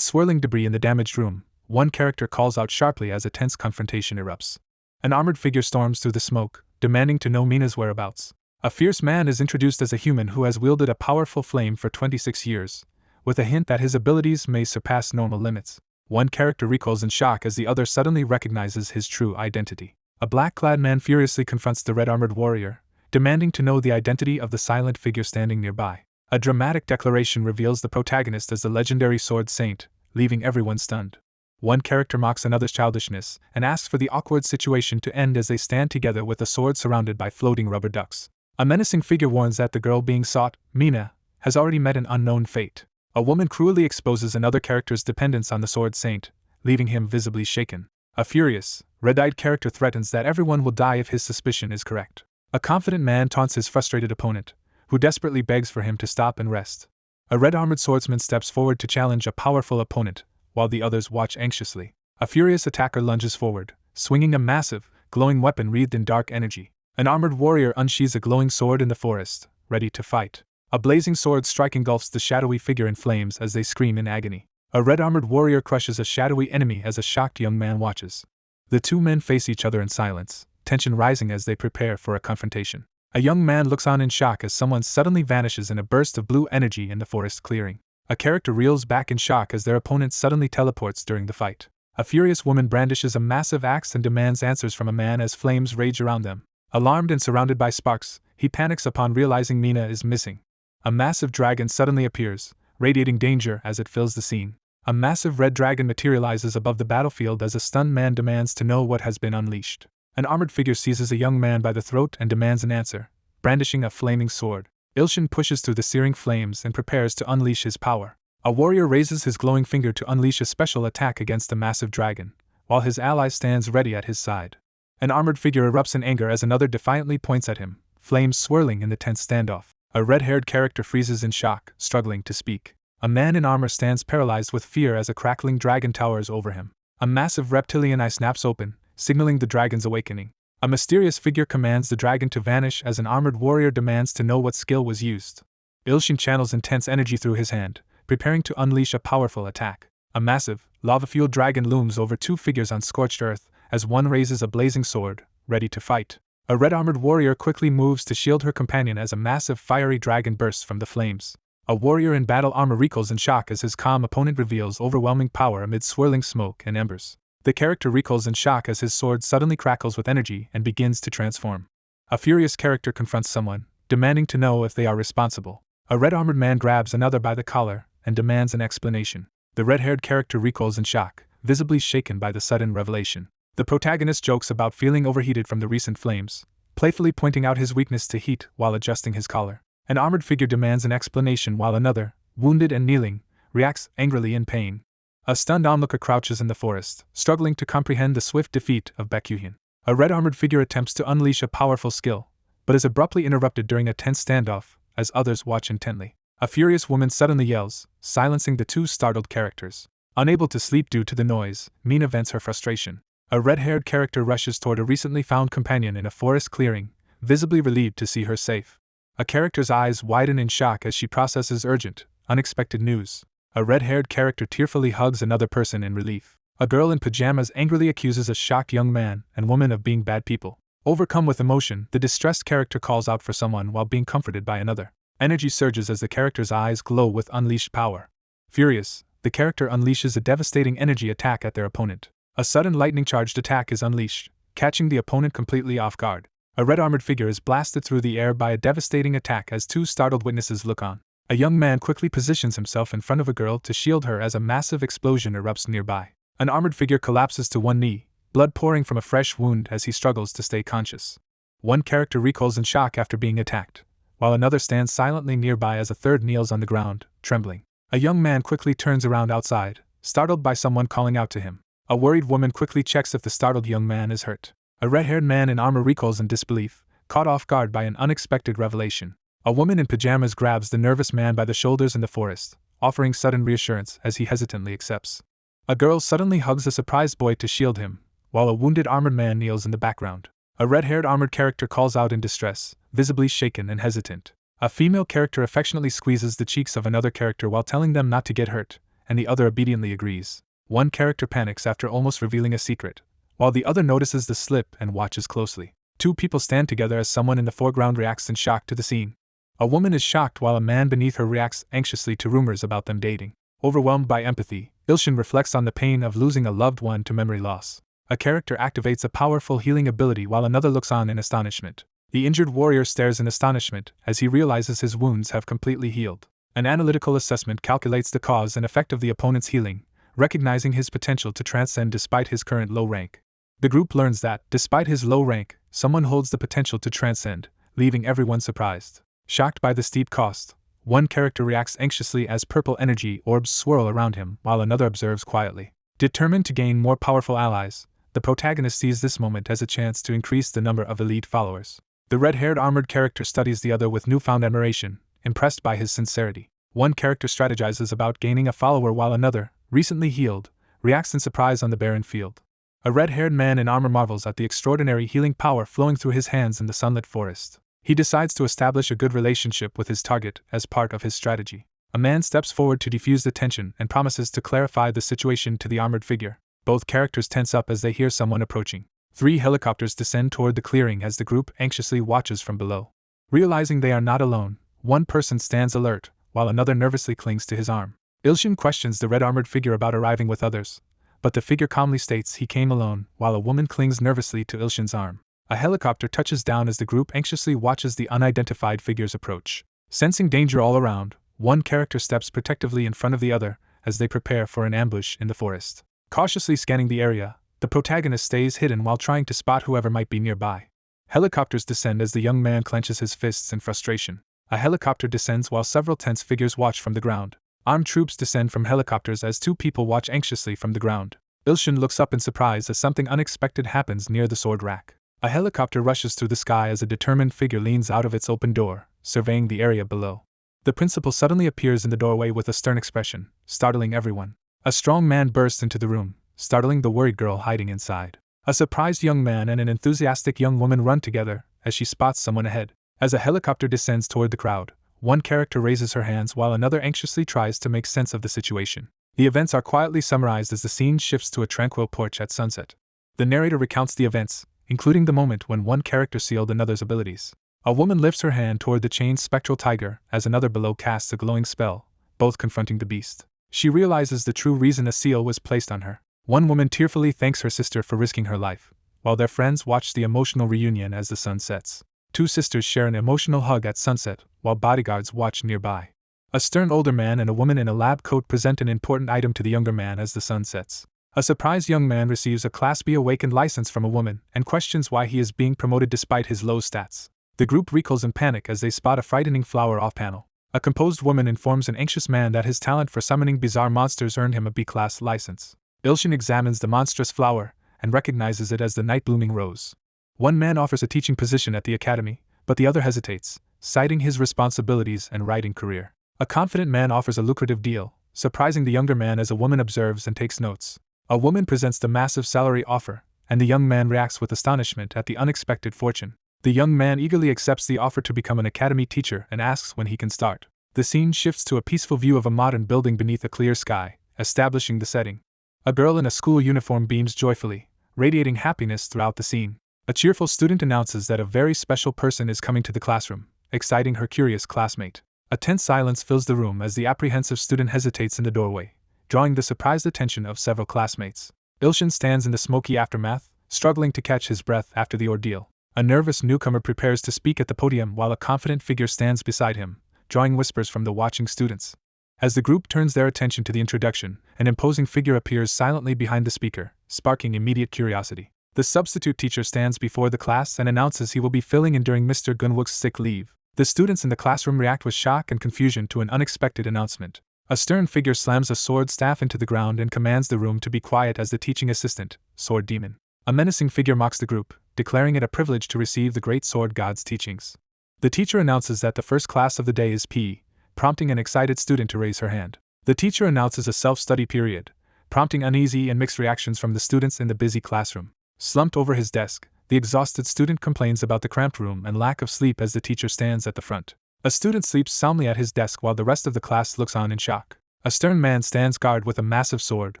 S1: swirling debris in the damaged room, one character calls out sharply as a tense confrontation erupts. An armored figure storms through the smoke, demanding to know Mina's whereabouts. A fierce man is introduced as a human who has wielded a powerful flame for 26 years, with a hint that his abilities may surpass normal limits. One character recoils in shock as the other suddenly recognizes his true identity. A black-clad man furiously confronts the red-armored warrior, demanding to know the identity of the silent figure standing nearby. A dramatic declaration reveals the protagonist as the legendary sword saint, leaving everyone stunned. One character mocks another's childishness and asks for the awkward situation to end as they stand together with a sword surrounded by floating rubber ducks. A menacing figure warns that the girl being sought, Mina, has already met an unknown fate. A woman cruelly exposes another character's dependence on the sword saint, leaving him visibly shaken. A furious, red-eyed character threatens that everyone will die if his suspicion is correct. A confident man taunts his frustrated opponent, who desperately begs for him to stop and rest. A red-armored swordsman steps forward to challenge a powerful opponent, while the others watch anxiously. A furious attacker lunges forward, swinging a massive, glowing weapon wreathed in dark energy. An armored warrior unsheathes a glowing sword in the forest, ready to fight. A blazing sword strike engulfs the shadowy figure in flames as they scream in agony. A red-armored warrior crushes a shadowy enemy as a shocked young man watches. The two men face each other in silence, tension rising as they prepare for a confrontation. A young man looks on in shock as someone suddenly vanishes in a burst of blue energy in the forest clearing. A character reels back in shock as their opponent suddenly teleports during the fight. A furious woman brandishes a massive axe and demands answers from a man as flames rage around them. Alarmed and surrounded by sparks, he panics upon realizing Mina is missing. A massive dragon suddenly appears, radiating danger as it fills the scene. A massive red dragon materializes above the battlefield as a stunned man demands to know what has been unleashed. An armored figure seizes a young man by the throat and demands an answer, brandishing a flaming sword. Ilshin pushes through the searing flames and prepares to unleash his power. A warrior raises his glowing finger to unleash a special attack against the massive dragon, while his ally stands ready at his side. An armored figure erupts in anger as another defiantly points at him, flames swirling in the tense standoff. A red-haired character freezes in shock, struggling to speak. A man in armor stands paralyzed with fear as a crackling dragon towers over him. A massive reptilian eye snaps open, signaling the dragon's awakening. A mysterious figure commands the dragon to vanish as an armored warrior demands to know what skill was used. Ilshin channels intense energy through his hand, preparing to unleash a powerful attack. A massive, lava-fueled dragon looms over two figures on scorched earth as one raises a blazing sword, ready to fight. A red-armored warrior quickly moves to shield her companion as a massive fiery dragon bursts from the flames. A warrior in battle armor recoils in shock as his calm opponent reveals overwhelming power amid swirling smoke and embers. The character recoils in shock as his sword suddenly crackles with energy and begins to transform. A furious character confronts someone, demanding to know if they are responsible. A red-armored man grabs another by the collar and demands an explanation. The red-haired character recoils in shock, visibly shaken by the sudden revelation. The protagonist jokes about feeling overheated from the recent flames, playfully pointing out his weakness to heat while adjusting his collar. An armored figure demands an explanation while another, wounded and kneeling, reacts angrily in pain. A stunned onlooker crouches in the forest, struggling to comprehend the swift defeat of Bakuhin. A red-armored figure attempts to unleash a powerful skill, but is abruptly interrupted during a tense standoff, as others watch intently. A furious woman suddenly yells, silencing the two startled characters. Unable to sleep due to the noise, Mina vents her frustration. A red-haired character rushes toward a recently found companion in a forest clearing, visibly relieved to see her safe. A character's eyes widen in shock as she processes urgent, unexpected news. A red-haired character tearfully hugs another person in relief. A girl in pajamas angrily accuses a shocked young man and woman of being bad people. Overcome with emotion, the distressed character calls out for someone while being comforted by another. Energy surges as the character's eyes glow with unleashed power. Furious, the character unleashes a devastating energy attack at their opponent. A sudden lightning-charged attack is unleashed, catching the opponent completely off guard. A red-armored figure is blasted through the air by a devastating attack as two startled witnesses look on. A young man quickly positions himself in front of a girl to shield her as a massive explosion erupts nearby. An armored figure collapses to one knee, blood pouring from a fresh wound as he struggles to stay conscious. One character recoils in shock after being attacked, while another stands silently nearby as a third kneels on the ground, trembling. A young man quickly turns around outside, startled by someone calling out to him. A worried woman quickly checks if the startled young man is hurt. A red-haired man in armor recoils in disbelief, caught off guard by an unexpected revelation. A woman in pajamas grabs the nervous man by the shoulders in the forest, offering sudden reassurance as he hesitantly accepts. A girl suddenly hugs a surprised boy to shield him, while a wounded armored man kneels in the background. A red-haired armored character calls out in distress, visibly shaken and hesitant. A female character affectionately squeezes the cheeks of another character while telling them not to get hurt, and the other obediently agrees. One character panics after almost revealing a secret, while the other notices the slip and watches closely. Two people stand together as someone in the foreground reacts in shock to the scene. A woman is shocked while a man beneath her reacts anxiously to rumors about them dating. Overwhelmed by empathy, Ilshin reflects on the pain of losing a loved one to memory loss. A character activates a powerful healing ability while another looks on in astonishment. The injured warrior stares in astonishment as he realizes his wounds have completely healed. An analytical assessment calculates the cause and effect of the opponent's healing, recognizing his potential to transcend despite his current low rank. The group learns that, despite his low rank, someone holds the potential to transcend, leaving everyone surprised. Shocked by the steep cost, one character reacts anxiously as purple energy orbs swirl around him while another observes quietly. Determined to gain more powerful allies, the protagonist sees this moment as a chance to increase the number of elite followers. The red-haired armored character studies the other with newfound admiration, impressed by his sincerity. One character strategizes about gaining a follower while another, recently healed, reacts in surprise on the barren field. A red-haired man in armor marvels at the extraordinary healing power flowing through his hands in the sunlit forest. He decides to establish a good relationship with his target as part of his strategy. A man steps forward to defuse the tension and promises to clarify the situation to the armored figure. Both characters tense up as they hear someone approaching. 3 helicopters descend toward the clearing as the group anxiously watches from below. Realizing they are not alone, one person stands alert, while another nervously clings to his arm. Ilshin questions the red-armored figure about arriving with others, but the figure calmly states he came alone, while a woman clings nervously to Ilshin's arm. A helicopter touches down as the group anxiously watches the unidentified figures approach. Sensing danger all around, one character steps protectively in front of the other as they prepare for an ambush in the forest. Cautiously scanning the area, the protagonist stays hidden while trying to spot whoever might be nearby. Helicopters descend as the young man clenches his fists in frustration. A helicopter descends while several tense figures watch from the ground. Armed troops descend from helicopters as 2 people watch anxiously from the ground. Ilshin looks up in surprise as something unexpected happens near the sword rack. A helicopter rushes through the sky as a determined figure leans out of its open door, surveying the area below. The principal suddenly appears in the doorway with a stern expression, startling everyone. A strong man bursts into the room, startling the worried girl hiding inside. A surprised young man and an enthusiastic young woman run together as she spots someone ahead. As a helicopter descends toward the crowd, one character raises her hands while another anxiously tries to make sense of the situation. The events are quietly summarized as the scene shifts to a tranquil porch at sunset. The narrator recounts the events, including the moment when one character sealed another's abilities. A woman lifts her hand toward the chained spectral tiger as another below casts a glowing spell, both confronting the beast. She realizes the true reason a seal was placed on her. One woman tearfully thanks her sister for risking her life, while their friends watch the emotional reunion as the sun sets. 2 sisters share an emotional hug at sunset, while bodyguards watch nearby. A stern older man and a woman in a lab coat present an important item to the younger man as the sun sets. A surprised young man receives a Class B awakened license from a woman and questions why he is being promoted despite his low stats. The group recoils in panic as they spot a frightening flower off-panel. A composed woman informs an anxious man that his talent for summoning bizarre monsters earned him a B-class license. Ilshin examines the monstrous flower and recognizes it as the night-blooming rose. One man offers a teaching position at the academy, but the other hesitates, citing his responsibilities and writing career. A confident man offers a lucrative deal, surprising the younger man as a woman observes and takes notes. A woman presents the massive salary offer, and the young man reacts with astonishment at the unexpected fortune. The young man eagerly accepts the offer to become an academy teacher and asks when he can start. The scene shifts to a peaceful view of a modern building beneath a clear sky, establishing the setting. A girl in a school uniform beams joyfully, radiating happiness throughout the scene. A cheerful student announces that a very special person is coming to the classroom, exciting her curious classmate. A tense silence fills the room as the apprehensive student hesitates in the doorway, drawing the surprised attention of several classmates. Ilshin stands in the smoky aftermath, struggling to catch his breath after the ordeal. A nervous newcomer prepares to speak at the podium while a confident figure stands beside him, drawing whispers from the watching students. As the group turns their attention to the introduction, an imposing figure appears silently behind the speaker, sparking immediate curiosity. The substitute teacher stands before the class and announces he will be filling in during Mr. Gunwook's sick leave. The students in the classroom react with shock and confusion to an unexpected announcement. A stern figure slams a sword staff into the ground and commands the room to be quiet as the teaching assistant, Sword Demon. A menacing figure mocks the group, declaring it a privilege to receive the great sword god's teachings. The teacher announces that the first class of the day is PE, prompting an excited student to raise her hand. The teacher announces a self-study period, prompting uneasy and mixed reactions from the students in the busy classroom. Slumped over his desk, the exhausted student complains about the cramped room and lack of sleep as the teacher stands at the front. A student sleeps soundly at his desk while the rest of the class looks on in shock. A stern man stands guard with a massive sword,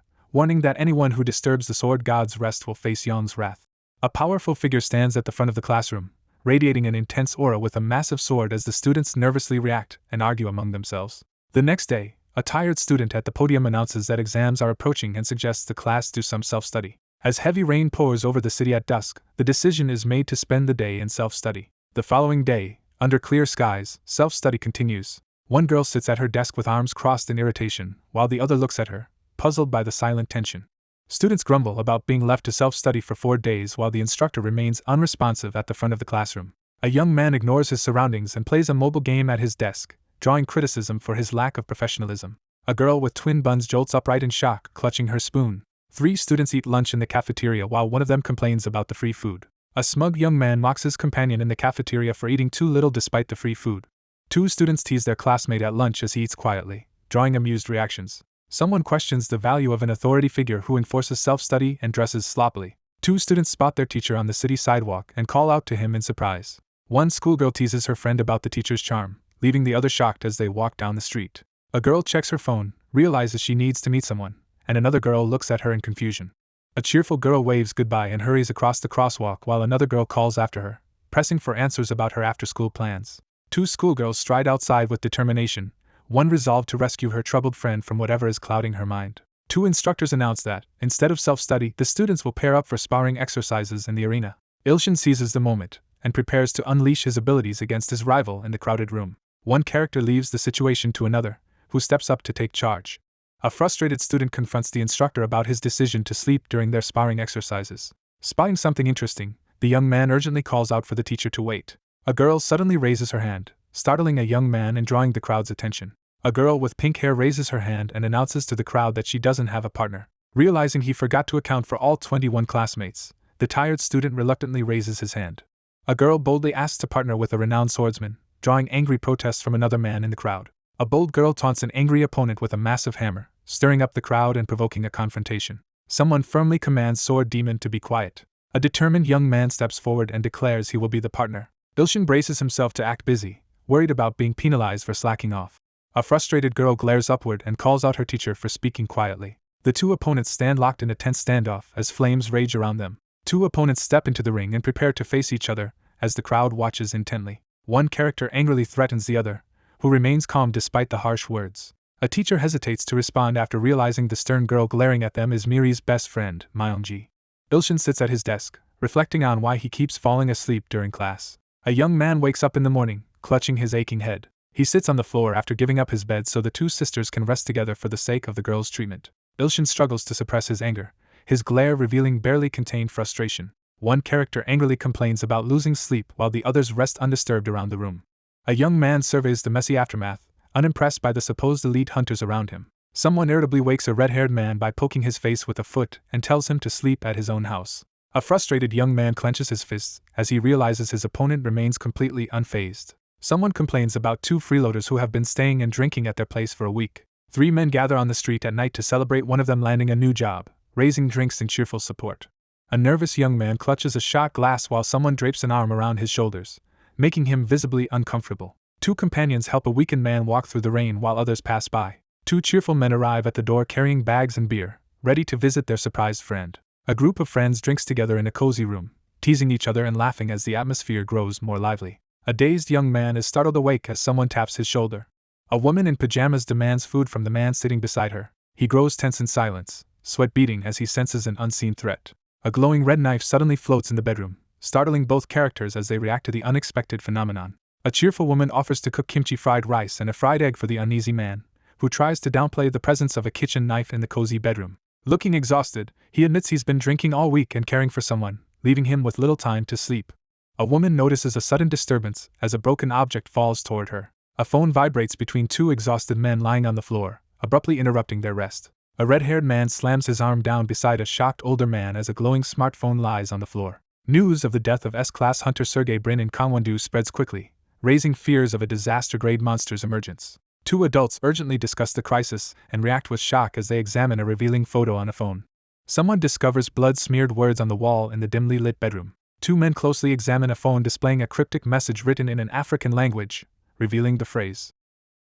S1: warning that anyone who disturbs the sword god's rest will face Yong's wrath. A powerful figure stands at the front of the classroom, radiating an intense aura with a massive sword as the students nervously react and argue among themselves. The next day, a tired student at the podium announces that exams are approaching and suggests the class do some self-study. As heavy rain pours over the city at dusk, the decision is made to spend the day in self-study. The following day, under clear skies, self-study continues. One girl sits at her desk with arms crossed in irritation, while the other looks at her, puzzled by the silent tension. Students grumble about being left to self-study for 4 days while the instructor remains unresponsive at the front of the classroom. A young man ignores his surroundings and plays a mobile game at his desk, drawing criticism for his lack of professionalism. A girl with twin buns jolts upright in shock, clutching her spoon. 3 students eat lunch in the cafeteria while one of them complains about the free food. A smug young man mocks his companion in the cafeteria for eating too little despite the free food. 2 students tease their classmate at lunch as he eats quietly, drawing amused reactions. Someone questions the value of an authority figure who enforces self-study and dresses sloppily. 2 students spot their teacher on the city sidewalk and call out to him in surprise. One schoolgirl teases her friend about the teacher's charm, leaving the other shocked as they walk down the street. A girl checks her phone, realizes she needs to meet someone, and another girl looks at her in confusion. A cheerful girl waves goodbye and hurries across the crosswalk while another girl calls after her, pressing for answers about her after-school plans. 2 schoolgirls stride outside with determination, one resolved to rescue her troubled friend from whatever is clouding her mind. 2 instructors announce that, instead of self-study, the students will pair up for sparring exercises in the arena. Ilshin seizes the moment, and prepares to unleash his abilities against his rival in the crowded room. One character leaves the situation to another, who steps up to take charge. A frustrated student confronts the instructor about his decision to sleep during their sparring exercises. Spotting something interesting, the young man urgently calls out for the teacher to wait. A girl suddenly raises her hand, startling a young man and drawing the crowd's attention. A girl with pink hair raises her hand and announces to the crowd that she doesn't have a partner. Realizing he forgot to account for all 21 classmates, the tired student reluctantly raises his hand. A girl boldly asks to partner with a renowned swordsman, drawing angry protests from another man in the crowd. A bold girl taunts an angry opponent with a massive hammer, stirring up the crowd and provoking a confrontation. Someone firmly commands Sword Demon to be quiet. A determined young man steps forward and declares he will be the partner. Ilshin braces himself to act busy, worried about being penalized for slacking off. A frustrated girl glares upward and calls out her teacher for speaking quietly. The 2 opponents stand locked in a tense standoff as flames rage around them. 2 opponents step into the ring and prepare to face each other, as the crowd watches intently. One character angrily threatens the other, who remains calm despite the harsh words. A teacher hesitates to respond after realizing the stern girl glaring at them is Miri's best friend, Myongji. Ilshin sits at his desk, reflecting on why he keeps falling asleep during class. A young man wakes up in the morning, clutching his aching head. He sits on the floor after giving up his bed so the 2 sisters can rest together for the sake of the girl's treatment. Ilshin struggles to suppress his anger, his glare revealing barely contained frustration. One character angrily complains about losing sleep while the others rest undisturbed around the room. A young man surveys the messy aftermath, unimpressed by the supposed elite hunters around him. Someone irritably wakes a red-haired man by poking his face with a foot and tells him to sleep at his own house. A frustrated young man clenches his fists as he realizes his opponent remains completely unfazed. Someone complains about 2 freeloaders who have been staying and drinking at their place for a week. 3 men gather on the street at night to celebrate one of them landing a new job, raising drinks in cheerful support. A nervous young man clutches a shot glass while someone drapes an arm around his shoulders, making him visibly uncomfortable. 2 companions help a weakened man walk through the rain while others pass by. 2 cheerful men arrive at the door carrying bags and beer, ready to visit their surprised friend. A group of friends drinks together in a cozy room, teasing each other and laughing as the atmosphere grows more lively. A dazed young man is startled awake as someone taps his shoulder. A woman in pajamas demands food from the man sitting beside her. He grows tense in silence, sweat beading as he senses an unseen threat. A glowing red knife suddenly floats in the bedroom, startling both characters as they react to the unexpected phenomenon. A cheerful woman offers to cook kimchi fried rice and a fried egg for the uneasy man, who tries to downplay the presence of a kitchen knife in the cozy bedroom. Looking exhausted, he admits he's been drinking all week and caring for someone, leaving him with little time to sleep. A woman notices a sudden disturbance as a broken object falls toward her. A phone vibrates between 2 exhausted men lying on the floor, abruptly interrupting their rest. A red-haired man slams his arm down beside a shocked older man as a glowing smartphone lies on the floor. News of the death of S-Class hunter Sergei Brin in Gangwon-do spreads quickly, raising fears of a disaster-grade monster's emergence. 2 adults urgently discuss the crisis and react with shock as they examine a revealing photo on a phone. Someone discovers blood-smeared words on the wall in the dimly lit bedroom. 2 men closely examine a phone displaying a cryptic message written in an African language, revealing the phrase,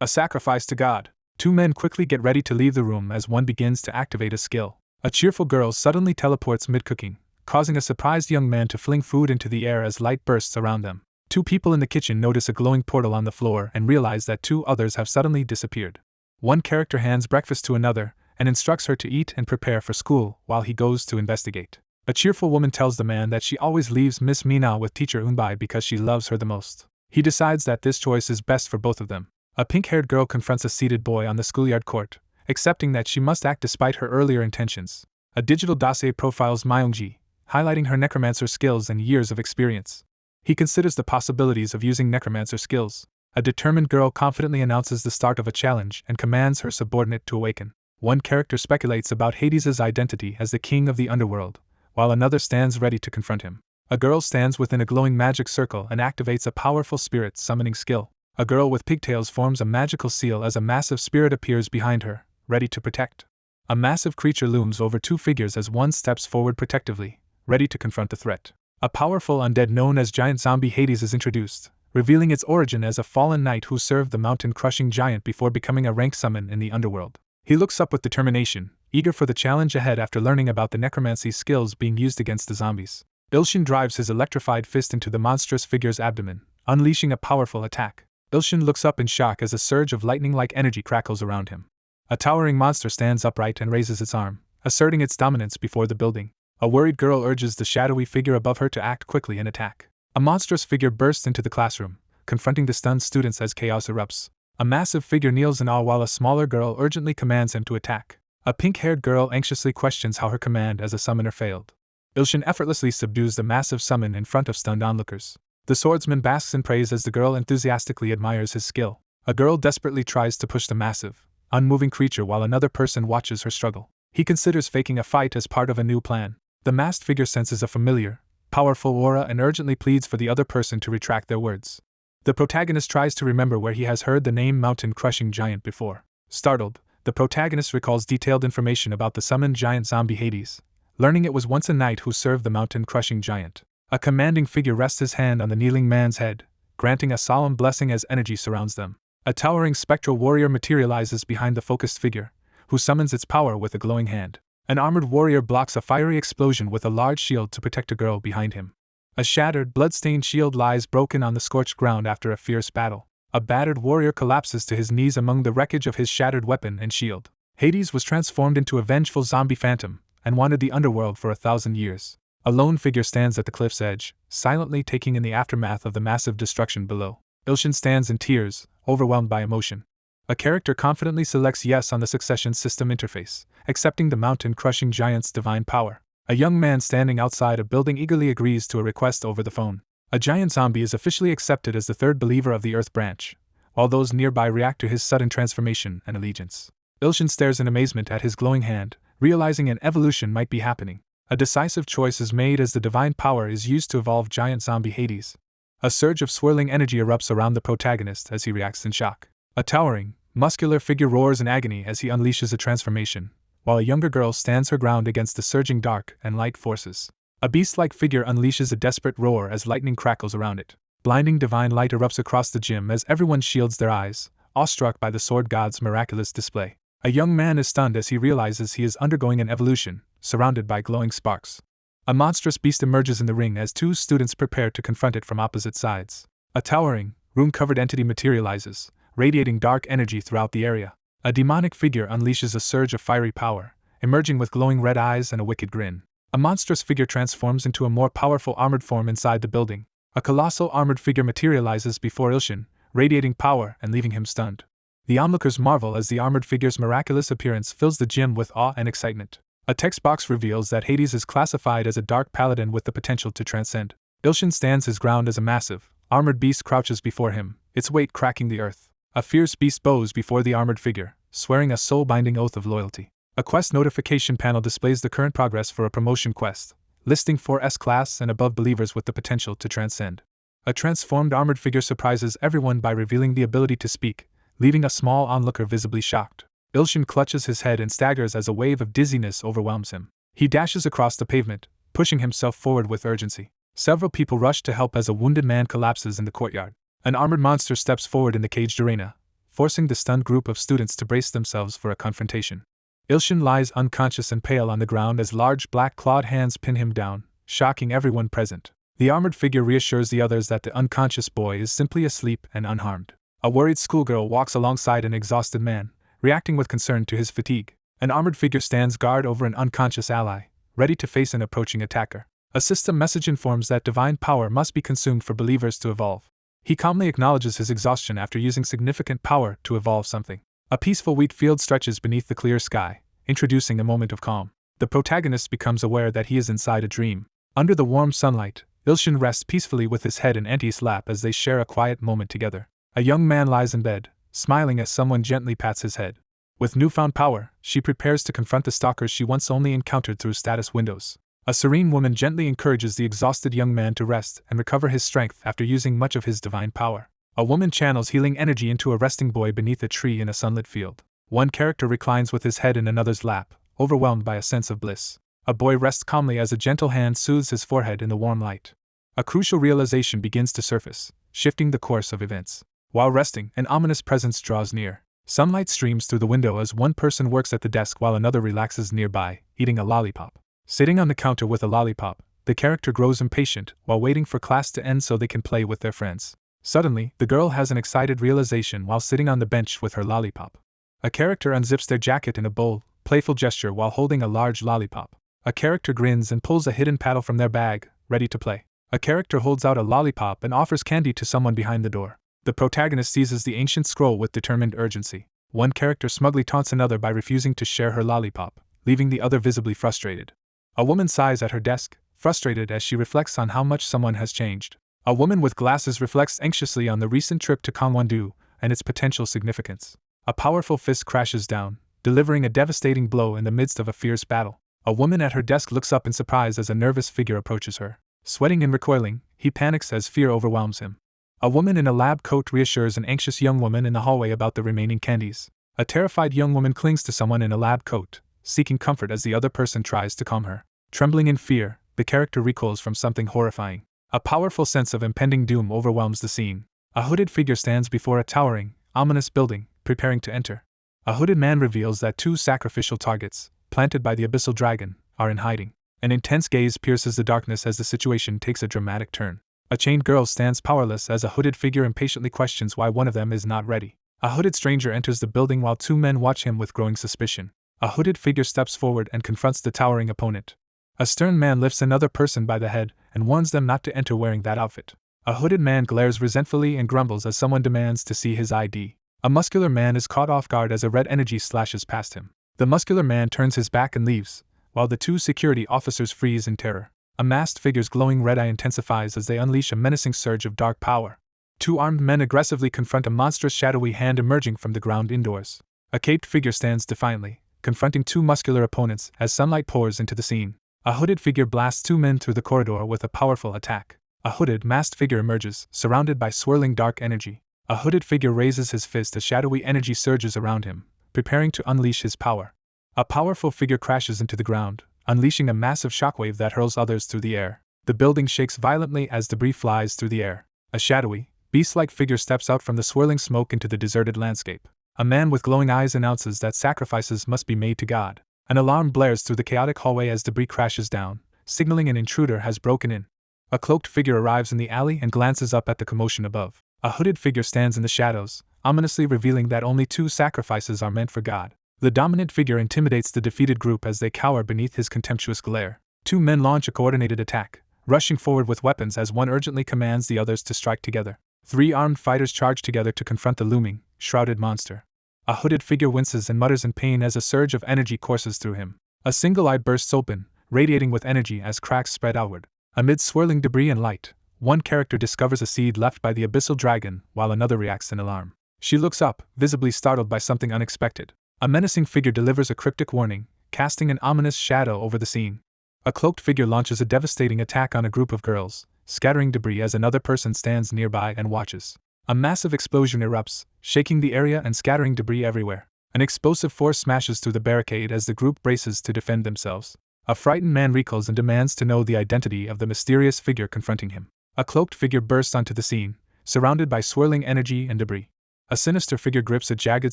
S1: "A sacrifice to God." 2 men quickly get ready to leave the room as one begins to activate a skill. A cheerful girl suddenly teleports mid-cooking, causing a surprised young man to fling food into the air as light bursts around them. Two people in the kitchen notice a glowing portal on the floor and realize that two others have suddenly disappeared. One character hands breakfast to another and instructs her to eat and prepare for school while he goes to investigate. A cheerful woman tells the man that she always leaves Miss Mina with teacher Unbai because she loves her the most. He decides that this choice is best for both of them. A pink-haired girl confronts a seated boy on the schoolyard court, accepting that she must act despite her earlier intentions. A digital dossier profiles Myungji, highlighting her necromancer skills and years of experience. He considers the possibilities of using necromancer skills. A determined girl confidently announces the start of a challenge and commands her subordinate to awaken. One character speculates about Hades' identity as the king of the underworld, while another stands ready to confront him. A girl stands within a glowing magic circle and activates a powerful spirit summoning skill. A girl with pigtails forms a magical seal as a massive spirit appears behind her, ready to protect. A massive creature looms over two figures as one steps forward protectively, ready to confront the threat. A powerful undead known as Giant Zombie Hades is introduced, revealing its origin as a fallen knight who served the mountain-crushing giant before becoming a rank summon in the underworld. He looks up with determination, eager for the challenge ahead after learning about the necromancy skills being used against the zombies. Ilshin drives his electrified fist into the monstrous figure's abdomen, unleashing a powerful attack. Ilshin looks up in shock as a surge of lightning-like energy crackles around him. A towering monster stands upright and raises its arm, asserting its dominance before the building. A worried girl urges the shadowy figure above her to act quickly and attack. A monstrous figure bursts into the classroom, confronting the stunned students as chaos erupts. A massive figure kneels in awe while a smaller girl urgently commands him to attack. A pink-haired girl anxiously questions how her command as a summoner failed. Ilshin effortlessly subdues the massive summon in front of stunned onlookers. The swordsman basks in praise as the girl enthusiastically admires his skill. A girl desperately tries to push the massive, unmoving creature while another person watches her struggle. He considers faking a fight as part of a new plan. The masked figure senses a familiar, powerful aura and urgently pleads for the other person to retract their words. The protagonist tries to remember where he has heard the name mountain-crushing giant before. Startled, the protagonist recalls detailed information about the summoned giant zombie Hades, learning it was once a knight who served the mountain-crushing giant. A commanding figure rests his hand on the kneeling man's head, granting a solemn blessing as energy surrounds them. A towering spectral warrior materializes behind the focused figure, who summons its power with a glowing hand. An armored warrior blocks a fiery explosion with a large shield to protect a girl behind him. A shattered, blood-stained shield lies broken on the scorched ground after a fierce battle. A battered warrior collapses to his knees among the wreckage of his shattered weapon and shield. Hades was transformed into a vengeful zombie phantom and wandered the underworld for 1,000 years. A lone figure stands at the cliff's edge, silently taking in the aftermath of the massive destruction below. Ilshin stands in tears, overwhelmed by emotion. A character confidently selects yes on the succession system interface, accepting the mountain-crushing giant's divine power. A young man standing outside a building eagerly agrees to a request over the phone. A giant zombie is officially accepted as the third believer of the Earth branch, while those nearby react to his sudden transformation and allegiance. Ilshin stares in amazement at his glowing hand, realizing an evolution might be happening. A decisive choice is made as the divine power is used to evolve giant zombie Hades. A surge of swirling energy erupts around the protagonist as he reacts in shock. A towering, muscular figure roars in agony as he unleashes a transformation, while a younger girl stands her ground against the surging dark and light forces. A beast-like figure unleashes a desperate roar as lightning crackles around it. Blinding divine light erupts across the gym as everyone shields their eyes, awestruck by the sword god's miraculous display. A young man is stunned as he realizes he is undergoing an evolution, surrounded by glowing sparks. A monstrous beast emerges in the ring as two students prepare to confront it from opposite sides. A towering, rune-covered entity materializes, radiating dark energy throughout the area. A demonic figure unleashes a surge of fiery power, emerging with glowing red eyes and a wicked grin. A monstrous figure transforms into a more powerful armored form inside the building. A colossal armored figure materializes before Ilshin, radiating power and leaving him stunned. The onlookers marvel as the armored figure's miraculous appearance fills the gym with awe and excitement. A text box reveals that Hades is classified as a dark paladin with the potential to transcend. Ilshin stands his ground as a massive, armored beast crouches before him, its weight cracking the earth. A fierce beast bows before the armored figure, swearing a soul-binding oath of loyalty. A quest notification panel displays the current progress for a promotion quest, listing 4 S-class and above believers with the potential to transcend. A transformed armored figure surprises everyone by revealing the ability to speak, leaving a small onlooker visibly shocked. Ilshin clutches his head and staggers as a wave of dizziness overwhelms him. He dashes across the pavement, pushing himself forward with urgency. Several people rush to help as a wounded man collapses in the courtyard. An armored monster steps forward in the caged arena, forcing the stunned group of students to brace themselves for a confrontation. Ilshin lies unconscious and pale on the ground as large black clawed hands pin him down, shocking everyone present. The armored figure reassures the others that the unconscious boy is simply asleep and unharmed. A worried schoolgirl walks alongside an exhausted man, reacting with concern to his fatigue. An armored figure stands guard over an unconscious ally, ready to face an approaching attacker. A system message informs that divine power must be consumed for believers to evolve. He calmly acknowledges his exhaustion after using significant power to evolve something. A peaceful wheat field stretches beneath the clear sky, introducing a moment of calm. The protagonist becomes aware that he is inside a dream. Under the warm sunlight, Ilshin rests peacefully with his head in Auntie's lap as they share a quiet moment together. A young man lies in bed, smiling as someone gently pats his head. With newfound power, she prepares to confront the stalkers she once only encountered through status windows. A serene woman gently encourages the exhausted young man to rest and recover his strength after using much of his divine power. A woman channels healing energy into a resting boy beneath a tree in a sunlit field. One character reclines with his head in another's lap, overwhelmed by a sense of bliss. A boy rests calmly as a gentle hand soothes his forehead in the warm light. A crucial realization begins to surface, shifting the course of events. While resting, an ominous presence draws near. Sunlight streams through the window as one person works at the desk while another relaxes nearby, eating a lollipop. Sitting on the counter with a lollipop, the character grows impatient while waiting for class to end so they can play with their friends. Suddenly, the girl has an excited realization while sitting on the bench with her lollipop. A character unzips their jacket in a bold, playful gesture while holding a large lollipop. A character grins and pulls a hidden paddle from their bag, ready to play. A character holds out a lollipop and offers candy to someone behind the door. The protagonist seizes the ancient scroll with determined urgency. One character smugly taunts another by refusing to share her lollipop, leaving the other visibly frustrated. A woman sighs at her desk, frustrated as she reflects on how much someone has changed. A woman with glasses reflects anxiously on the recent trip to Gangwon-do and its potential significance. A powerful fist crashes down, delivering a devastating blow in the midst of a fierce battle. A woman at her desk looks up in surprise as a nervous figure approaches her. Sweating and recoiling, he panics as fear overwhelms him. A woman in a lab coat reassures an anxious young woman in the hallway about the remaining candies. A terrified young woman clings to someone in a lab coat, seeking comfort as the other person tries to calm her. Trembling in fear, the character recoils from something horrifying. A powerful sense of impending doom overwhelms the scene. A hooded figure stands before a towering, ominous building, preparing to enter. A hooded man reveals that two sacrificial targets, planted by the abyssal dragon, are in hiding. An intense gaze pierces the darkness as the situation takes a dramatic turn. A chained girl stands powerless as a hooded figure impatiently questions why one of them is not ready. A hooded stranger enters the building while two men watch him with growing suspicion. A hooded figure steps forward and confronts the towering opponent. A stern man lifts another person by the head and warns them not to enter wearing that outfit. A hooded man glares resentfully and grumbles as someone demands to see his ID. A muscular man is caught off guard as a red energy slashes past him. The muscular man turns his back and leaves, while the two security officers freeze in terror. A masked figure's glowing red eye intensifies as they unleash a menacing surge of dark power. Two armed men aggressively confront a monstrous shadowy hand emerging from the ground indoors. A caped figure stands defiantly, confronting two muscular opponents as sunlight pours into the scene. A hooded figure blasts two men through the corridor with a powerful attack. A hooded, masked figure emerges, surrounded by swirling dark energy. A hooded figure raises his fist as shadowy energy surges around him, preparing to unleash his power. A powerful figure crashes into the ground, unleashing a massive shockwave that hurls others through the air. The building shakes violently as debris flies through the air. A shadowy, beast-like figure steps out from the swirling smoke into the deserted landscape. A man with glowing eyes announces that sacrifices must be made to God. An alarm blares through the chaotic hallway as debris crashes down, signaling an intruder has broken in. A cloaked figure arrives in the alley and glances up at the commotion above. A hooded figure stands in the shadows, ominously revealing that only two sacrifices are meant for God. The dominant figure intimidates the defeated group as they cower beneath his contemptuous glare. Two men launch a coordinated attack, rushing forward with weapons as one urgently commands the others to strike together. Three armed fighters charge together to confront the looming, shrouded monster. A hooded figure winces and mutters in pain as a surge of energy courses through him. A single eye bursts open, radiating with energy as cracks spread outward. Amid swirling debris and light, one character discovers a seed left by the abyssal dragon, while another reacts in alarm. She looks up, visibly startled by something unexpected. A menacing figure delivers a cryptic warning, casting an ominous shadow over the scene. A cloaked figure launches a devastating attack on a group of girls, scattering debris as another person stands nearby and watches. A massive explosion erupts, shaking the area and scattering debris everywhere. An explosive force smashes through the barricade as the group braces to defend themselves. A frightened man recoils and demands to know the identity of the mysterious figure confronting him. A cloaked figure bursts onto the scene, surrounded by swirling energy and debris. A sinister figure grips a jagged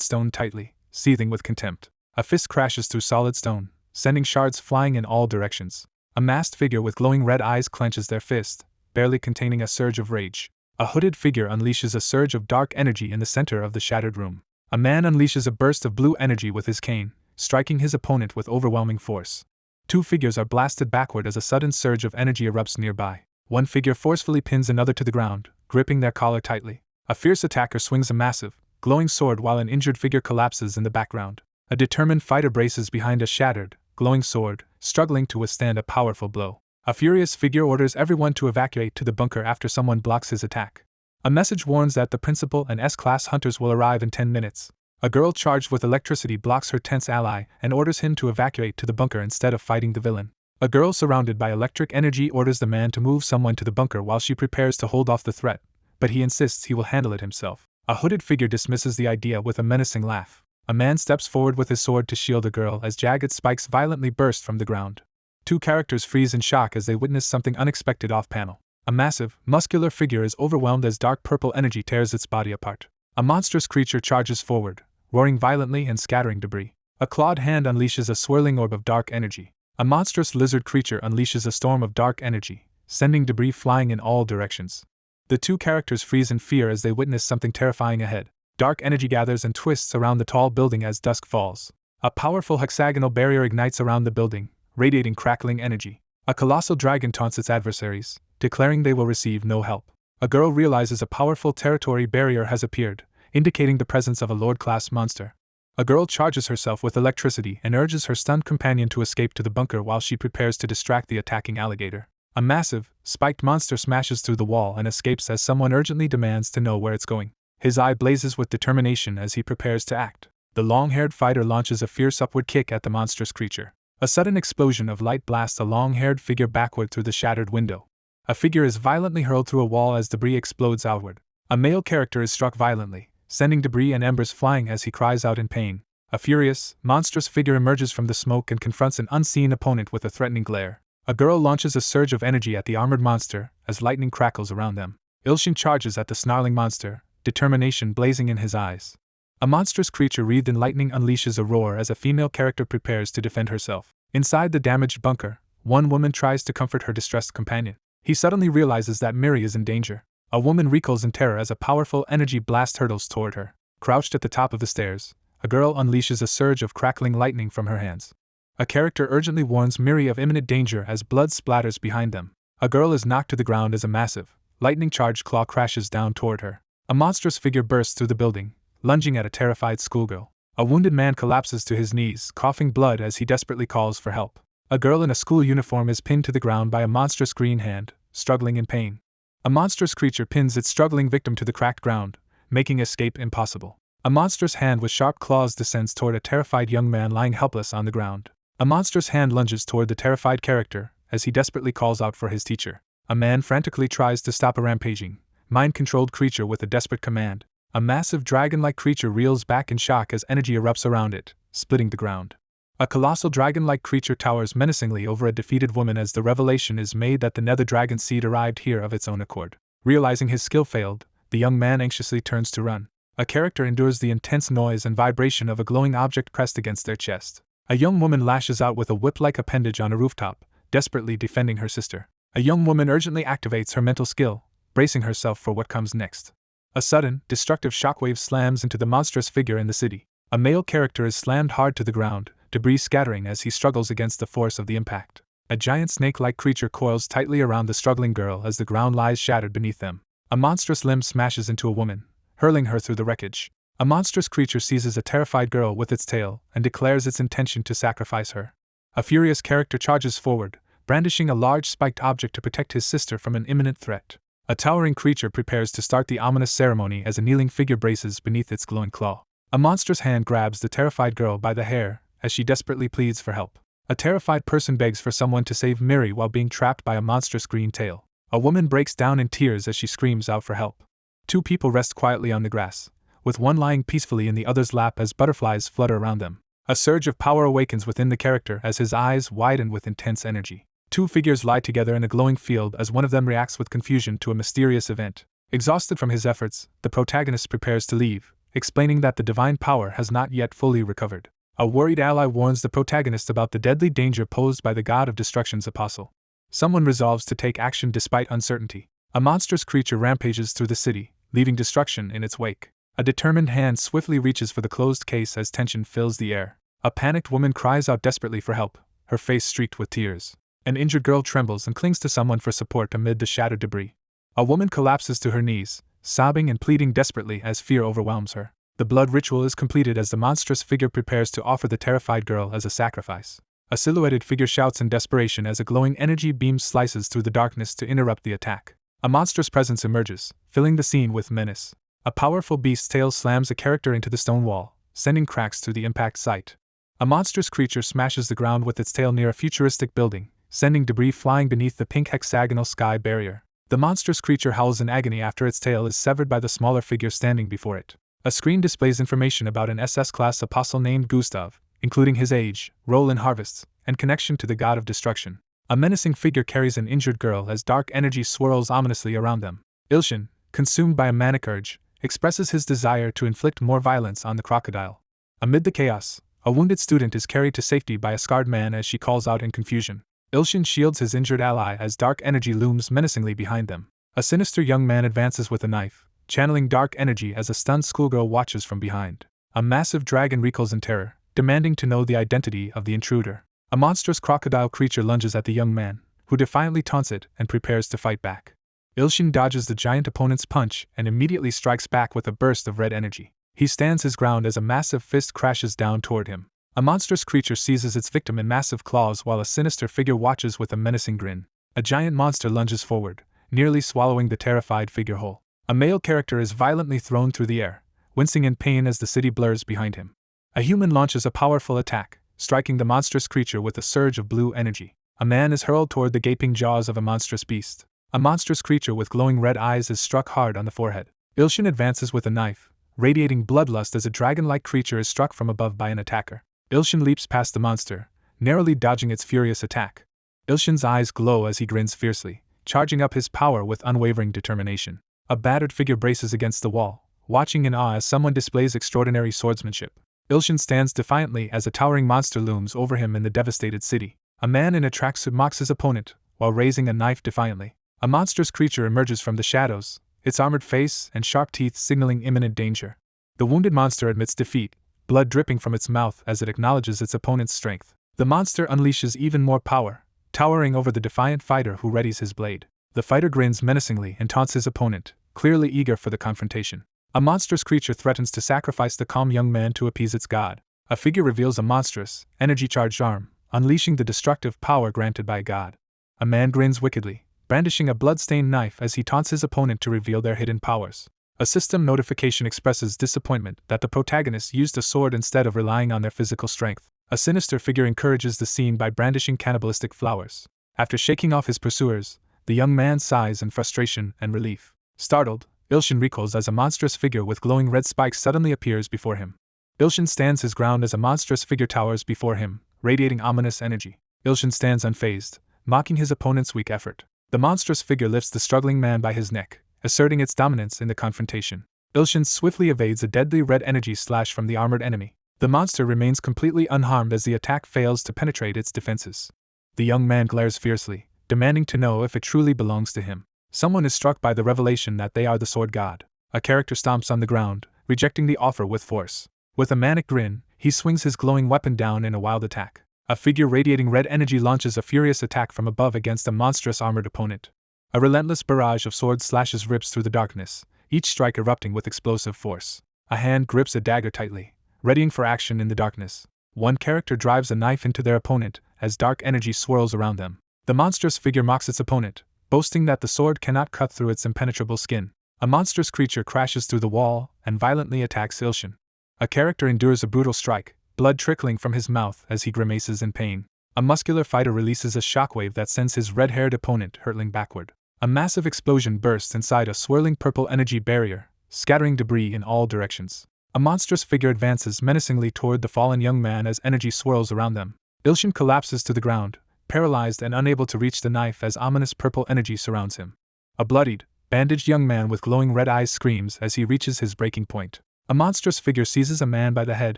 S1: stone tightly, seething with contempt. A fist crashes through solid stone, sending shards flying in all directions. A masked figure with glowing red eyes clenches their fist, barely containing a surge of rage. A hooded figure unleashes a surge of dark energy in the center of the shattered room. A man unleashes a burst of blue energy with his cane, striking his opponent with overwhelming force. Two figures are blasted backward as a sudden surge of energy erupts nearby. One figure forcefully pins another to the ground, gripping their collar tightly. A fierce attacker swings a massive, glowing sword while an injured figure collapses in the background. A determined fighter braces behind a shattered, glowing sword, struggling to withstand a powerful blow. A furious figure orders everyone to evacuate to the bunker after someone blocks his attack. A message warns that the principal and S-class hunters will arrive in 10 minutes. A girl charged with electricity blocks her tense ally and orders him to evacuate to the bunker instead of fighting the villain. A girl surrounded by electric energy orders the man to move someone to the bunker while she prepares to hold off the threat, but he insists he will handle it himself. A hooded figure dismisses the idea with a menacing laugh. A man steps forward with his sword to shield the girl as jagged spikes violently burst from the ground. Two characters freeze in shock as they witness something unexpected off-panel. A massive, muscular figure is overwhelmed as dark purple energy tears its body apart. A monstrous creature charges forward, roaring violently and scattering debris. A clawed hand unleashes a swirling orb of dark energy. A monstrous lizard creature unleashes a storm of dark energy, sending debris flying in all directions. The two characters freeze in fear as they witness something terrifying ahead. Dark energy gathers and twists around the tall building as dusk falls. A powerful hexagonal barrier ignites around the building, radiating crackling energy. A colossal dragon taunts its adversaries, declaring they will receive no help. A girl realizes a powerful territory barrier has appeared, indicating the presence of a Lord-class monster. A girl charges herself with electricity and urges her stunned companion to escape to the bunker while she prepares to distract the attacking alligator. A massive, spiked monster smashes through the wall and escapes as someone urgently demands to know where it's going. His eye blazes with determination as he prepares to act. The long-haired fighter launches a fierce upward kick at the monstrous creature. A sudden explosion of light blasts a long-haired figure backward through the shattered window. A figure is violently hurled through a wall as debris explodes outward. A male character is struck violently, sending debris and embers flying as he cries out in pain. A furious, monstrous figure emerges from the smoke and confronts an unseen opponent with a threatening glare. A girl launches a surge of energy at the armored monster as lightning crackles around them. Ilshin charges at the snarling monster, determination blazing in his eyes. A monstrous creature wreathed in lightning unleashes a roar as a female character prepares to defend herself. Inside the damaged bunker, one woman tries to comfort her distressed companion. He suddenly realizes that Miri is in danger. A woman recoils in terror as a powerful energy blast hurtles toward her. Crouched at the top of the stairs, a girl unleashes a surge of crackling lightning from her hands. A character urgently warns Miri of imminent danger as blood splatters behind them. A girl is knocked to the ground as a massive, lightning-charged claw crashes down toward her. A monstrous figure bursts through the building, lunging at a terrified schoolgirl. A wounded man collapses to his knees, coughing blood as he desperately calls for help. A girl in a school uniform is pinned to the ground by a monstrous green hand, struggling in pain. A monstrous creature pins its struggling victim to the cracked ground, making escape impossible. A monstrous hand with sharp claws descends toward a terrified young man lying helpless on the ground. A monstrous hand lunges toward the terrified character as he desperately calls out for his teacher. A man frantically tries to stop a rampaging, mind-controlled creature with a desperate command. A massive dragon-like creature reels back in shock as energy erupts around it, splitting the ground. A colossal dragon-like creature towers menacingly over a defeated woman as the revelation is made that the nether dragon seed arrived here of its own accord. Realizing his skill failed, the young man anxiously turns to run. A character endures the intense noise and vibration of a glowing object pressed against their chest. A young woman lashes out with a whip-like appendage on a rooftop, desperately defending her sister. A young woman urgently activates her mental skill, bracing herself for what comes next. A sudden, destructive shockwave slams into the monstrous figure in the city. A male character is slammed hard to the ground, debris scattering as he struggles against the force of the impact. A giant snake-like creature coils tightly around the struggling girl as the ground lies shattered beneath them. A monstrous limb smashes into a woman, hurling her through the wreckage. A monstrous creature seizes a terrified girl with its tail and declares its intention to sacrifice her. A furious character charges forward, brandishing a large spiked object to protect his sister from an imminent threat. A towering creature prepares to start the ominous ceremony as a kneeling figure braces beneath its glowing claw. A monstrous hand grabs the terrified girl by the hair as she desperately pleads for help. A terrified person begs for someone to save Miri while being trapped by a monstrous green tail. A woman breaks down in tears as she screams out for help. Two people rest quietly on the grass, with one lying peacefully in the other's lap as butterflies flutter around them. A surge of power awakens within the character as his eyes widen with intense energy. Two figures lie together in a glowing field as one of them reacts with confusion to a mysterious event. Exhausted from his efforts, the protagonist prepares to leave, explaining that the divine power has not yet fully recovered. A worried ally warns the protagonist about the deadly danger posed by the god of destruction's apostle. Someone resolves to take action despite uncertainty. A monstrous creature rampages through the city, leaving destruction in its wake. A determined hand swiftly reaches for the closed case as tension fills the air. A panicked woman cries out desperately for help, her face streaked with tears. An injured girl trembles and clings to someone for support amid the shattered debris. A woman collapses to her knees, sobbing and pleading desperately as fear overwhelms her. The blood ritual is completed as the monstrous figure prepares to offer the terrified girl as a sacrifice. A silhouetted figure shouts in desperation as a glowing energy beam slices through the darkness to interrupt the attack. A monstrous presence emerges, filling the scene with menace. A powerful beast's tail slams a character into the stone wall, sending cracks through the impact site. A monstrous creature smashes the ground with its tail near a futuristic building, sending debris flying beneath the pink hexagonal sky barrier. The monstrous creature howls in agony after its tail is severed by the smaller figure standing before it. A screen displays information about an SS-class apostle named Gustav, including his age, role in harvests, and connection to the god of destruction. A menacing figure carries an injured girl as dark energy swirls ominously around them. Ilshin, consumed by a manic urge, expresses his desire to inflict more violence on the crocodile. Amid the chaos, a wounded student is carried to safety by a scarred man as she calls out in confusion. Ilshin shields his injured ally as dark energy looms menacingly behind them. A sinister young man advances with a knife, channeling dark energy as a stunned schoolgirl watches from behind. A massive dragon recoils in terror, demanding to know the identity of the intruder. A monstrous crocodile creature lunges at the young man, who defiantly taunts it and prepares to fight back. Ilshin dodges the giant opponent's punch and immediately strikes back with a burst of red energy. He stands his ground as a massive fist crashes down toward him. A monstrous creature seizes its victim in massive claws while a sinister figure watches with a menacing grin. A giant monster lunges forward, nearly swallowing the terrified figure whole. A male character is violently thrown through the air, wincing in pain as the city blurs behind him. A human launches a powerful attack, striking the monstrous creature with a surge of blue energy. A man is hurled toward the gaping jaws of a monstrous beast. A monstrous creature with glowing red eyes is struck hard on the forehead. Ilshin advances with a knife, radiating bloodlust as a dragon-like creature is struck from above by an attacker. Ilshin leaps past the monster, narrowly dodging its furious attack. Ilshin's eyes glow as he grins fiercely, charging up his power with unwavering determination. A battered figure braces against the wall, watching in awe as someone displays extraordinary swordsmanship. Ilshin stands defiantly as a towering monster looms over him in the devastated city. A man in a tracksuit mocks his opponent, while raising a knife defiantly. A monstrous creature emerges from the shadows, its armored face and sharp teeth signaling imminent danger. The wounded monster admits defeat, blood dripping from its mouth as it acknowledges its opponent's strength. The monster unleashes even more power, towering over the defiant fighter who readies his blade. The fighter grins menacingly and taunts his opponent, clearly eager for the confrontation. A monstrous creature threatens to sacrifice the calm young man to appease its god. A figure reveals a monstrous, energy-charged arm, unleashing the destructive power granted by God. A man grins wickedly, brandishing a blood-stained knife as he taunts his opponent to reveal their hidden powers. A system notification expresses disappointment that the protagonist used a sword instead of relying on their physical strength. A sinister figure encourages the scene by brandishing cannibalistic flowers. After shaking off his pursuers, the young man sighs in frustration and relief. Startled, Ilshin recoils as a monstrous figure with glowing red spikes suddenly appears before him. Ilshin stands his ground as a monstrous figure towers before him, radiating ominous energy. Ilshin stands unfazed, mocking his opponent's weak effort. The monstrous figure lifts the struggling man by his neck, asserting its dominance in the confrontation. Ilshin swiftly evades a deadly red energy slash from the armored enemy. The monster remains completely unharmed as the attack fails to penetrate its defenses. The young man glares fiercely, demanding to know if it truly belongs to him. Someone is struck by the revelation that they are the sword god. A character stomps on the ground, rejecting the offer with force. With a manic grin, he swings his glowing weapon down in a wild attack. A figure radiating red energy launches a furious attack from above against a monstrous armored opponent. A relentless barrage of sword slashes rips through the darkness, each strike erupting with explosive force. A hand grips a dagger tightly, readying for action in the darkness. One character drives a knife into their opponent as dark energy swirls around them. The monstrous figure mocks its opponent, boasting that the sword cannot cut through its impenetrable skin. A monstrous creature crashes through the wall and violently attacks Ilshin. A character endures a brutal strike, blood trickling from his mouth as he grimaces in pain. A muscular fighter releases a shockwave that sends his red-haired opponent hurtling backward. A massive explosion bursts inside a swirling purple energy barrier, scattering debris in all directions. A monstrous figure advances menacingly toward the fallen young man as energy swirls around them. Ilshin collapses to the ground, paralyzed and unable to reach the knife as ominous purple energy surrounds him. A bloodied, bandaged young man with glowing red eyes screams as he reaches his breaking point. A monstrous figure seizes a man by the head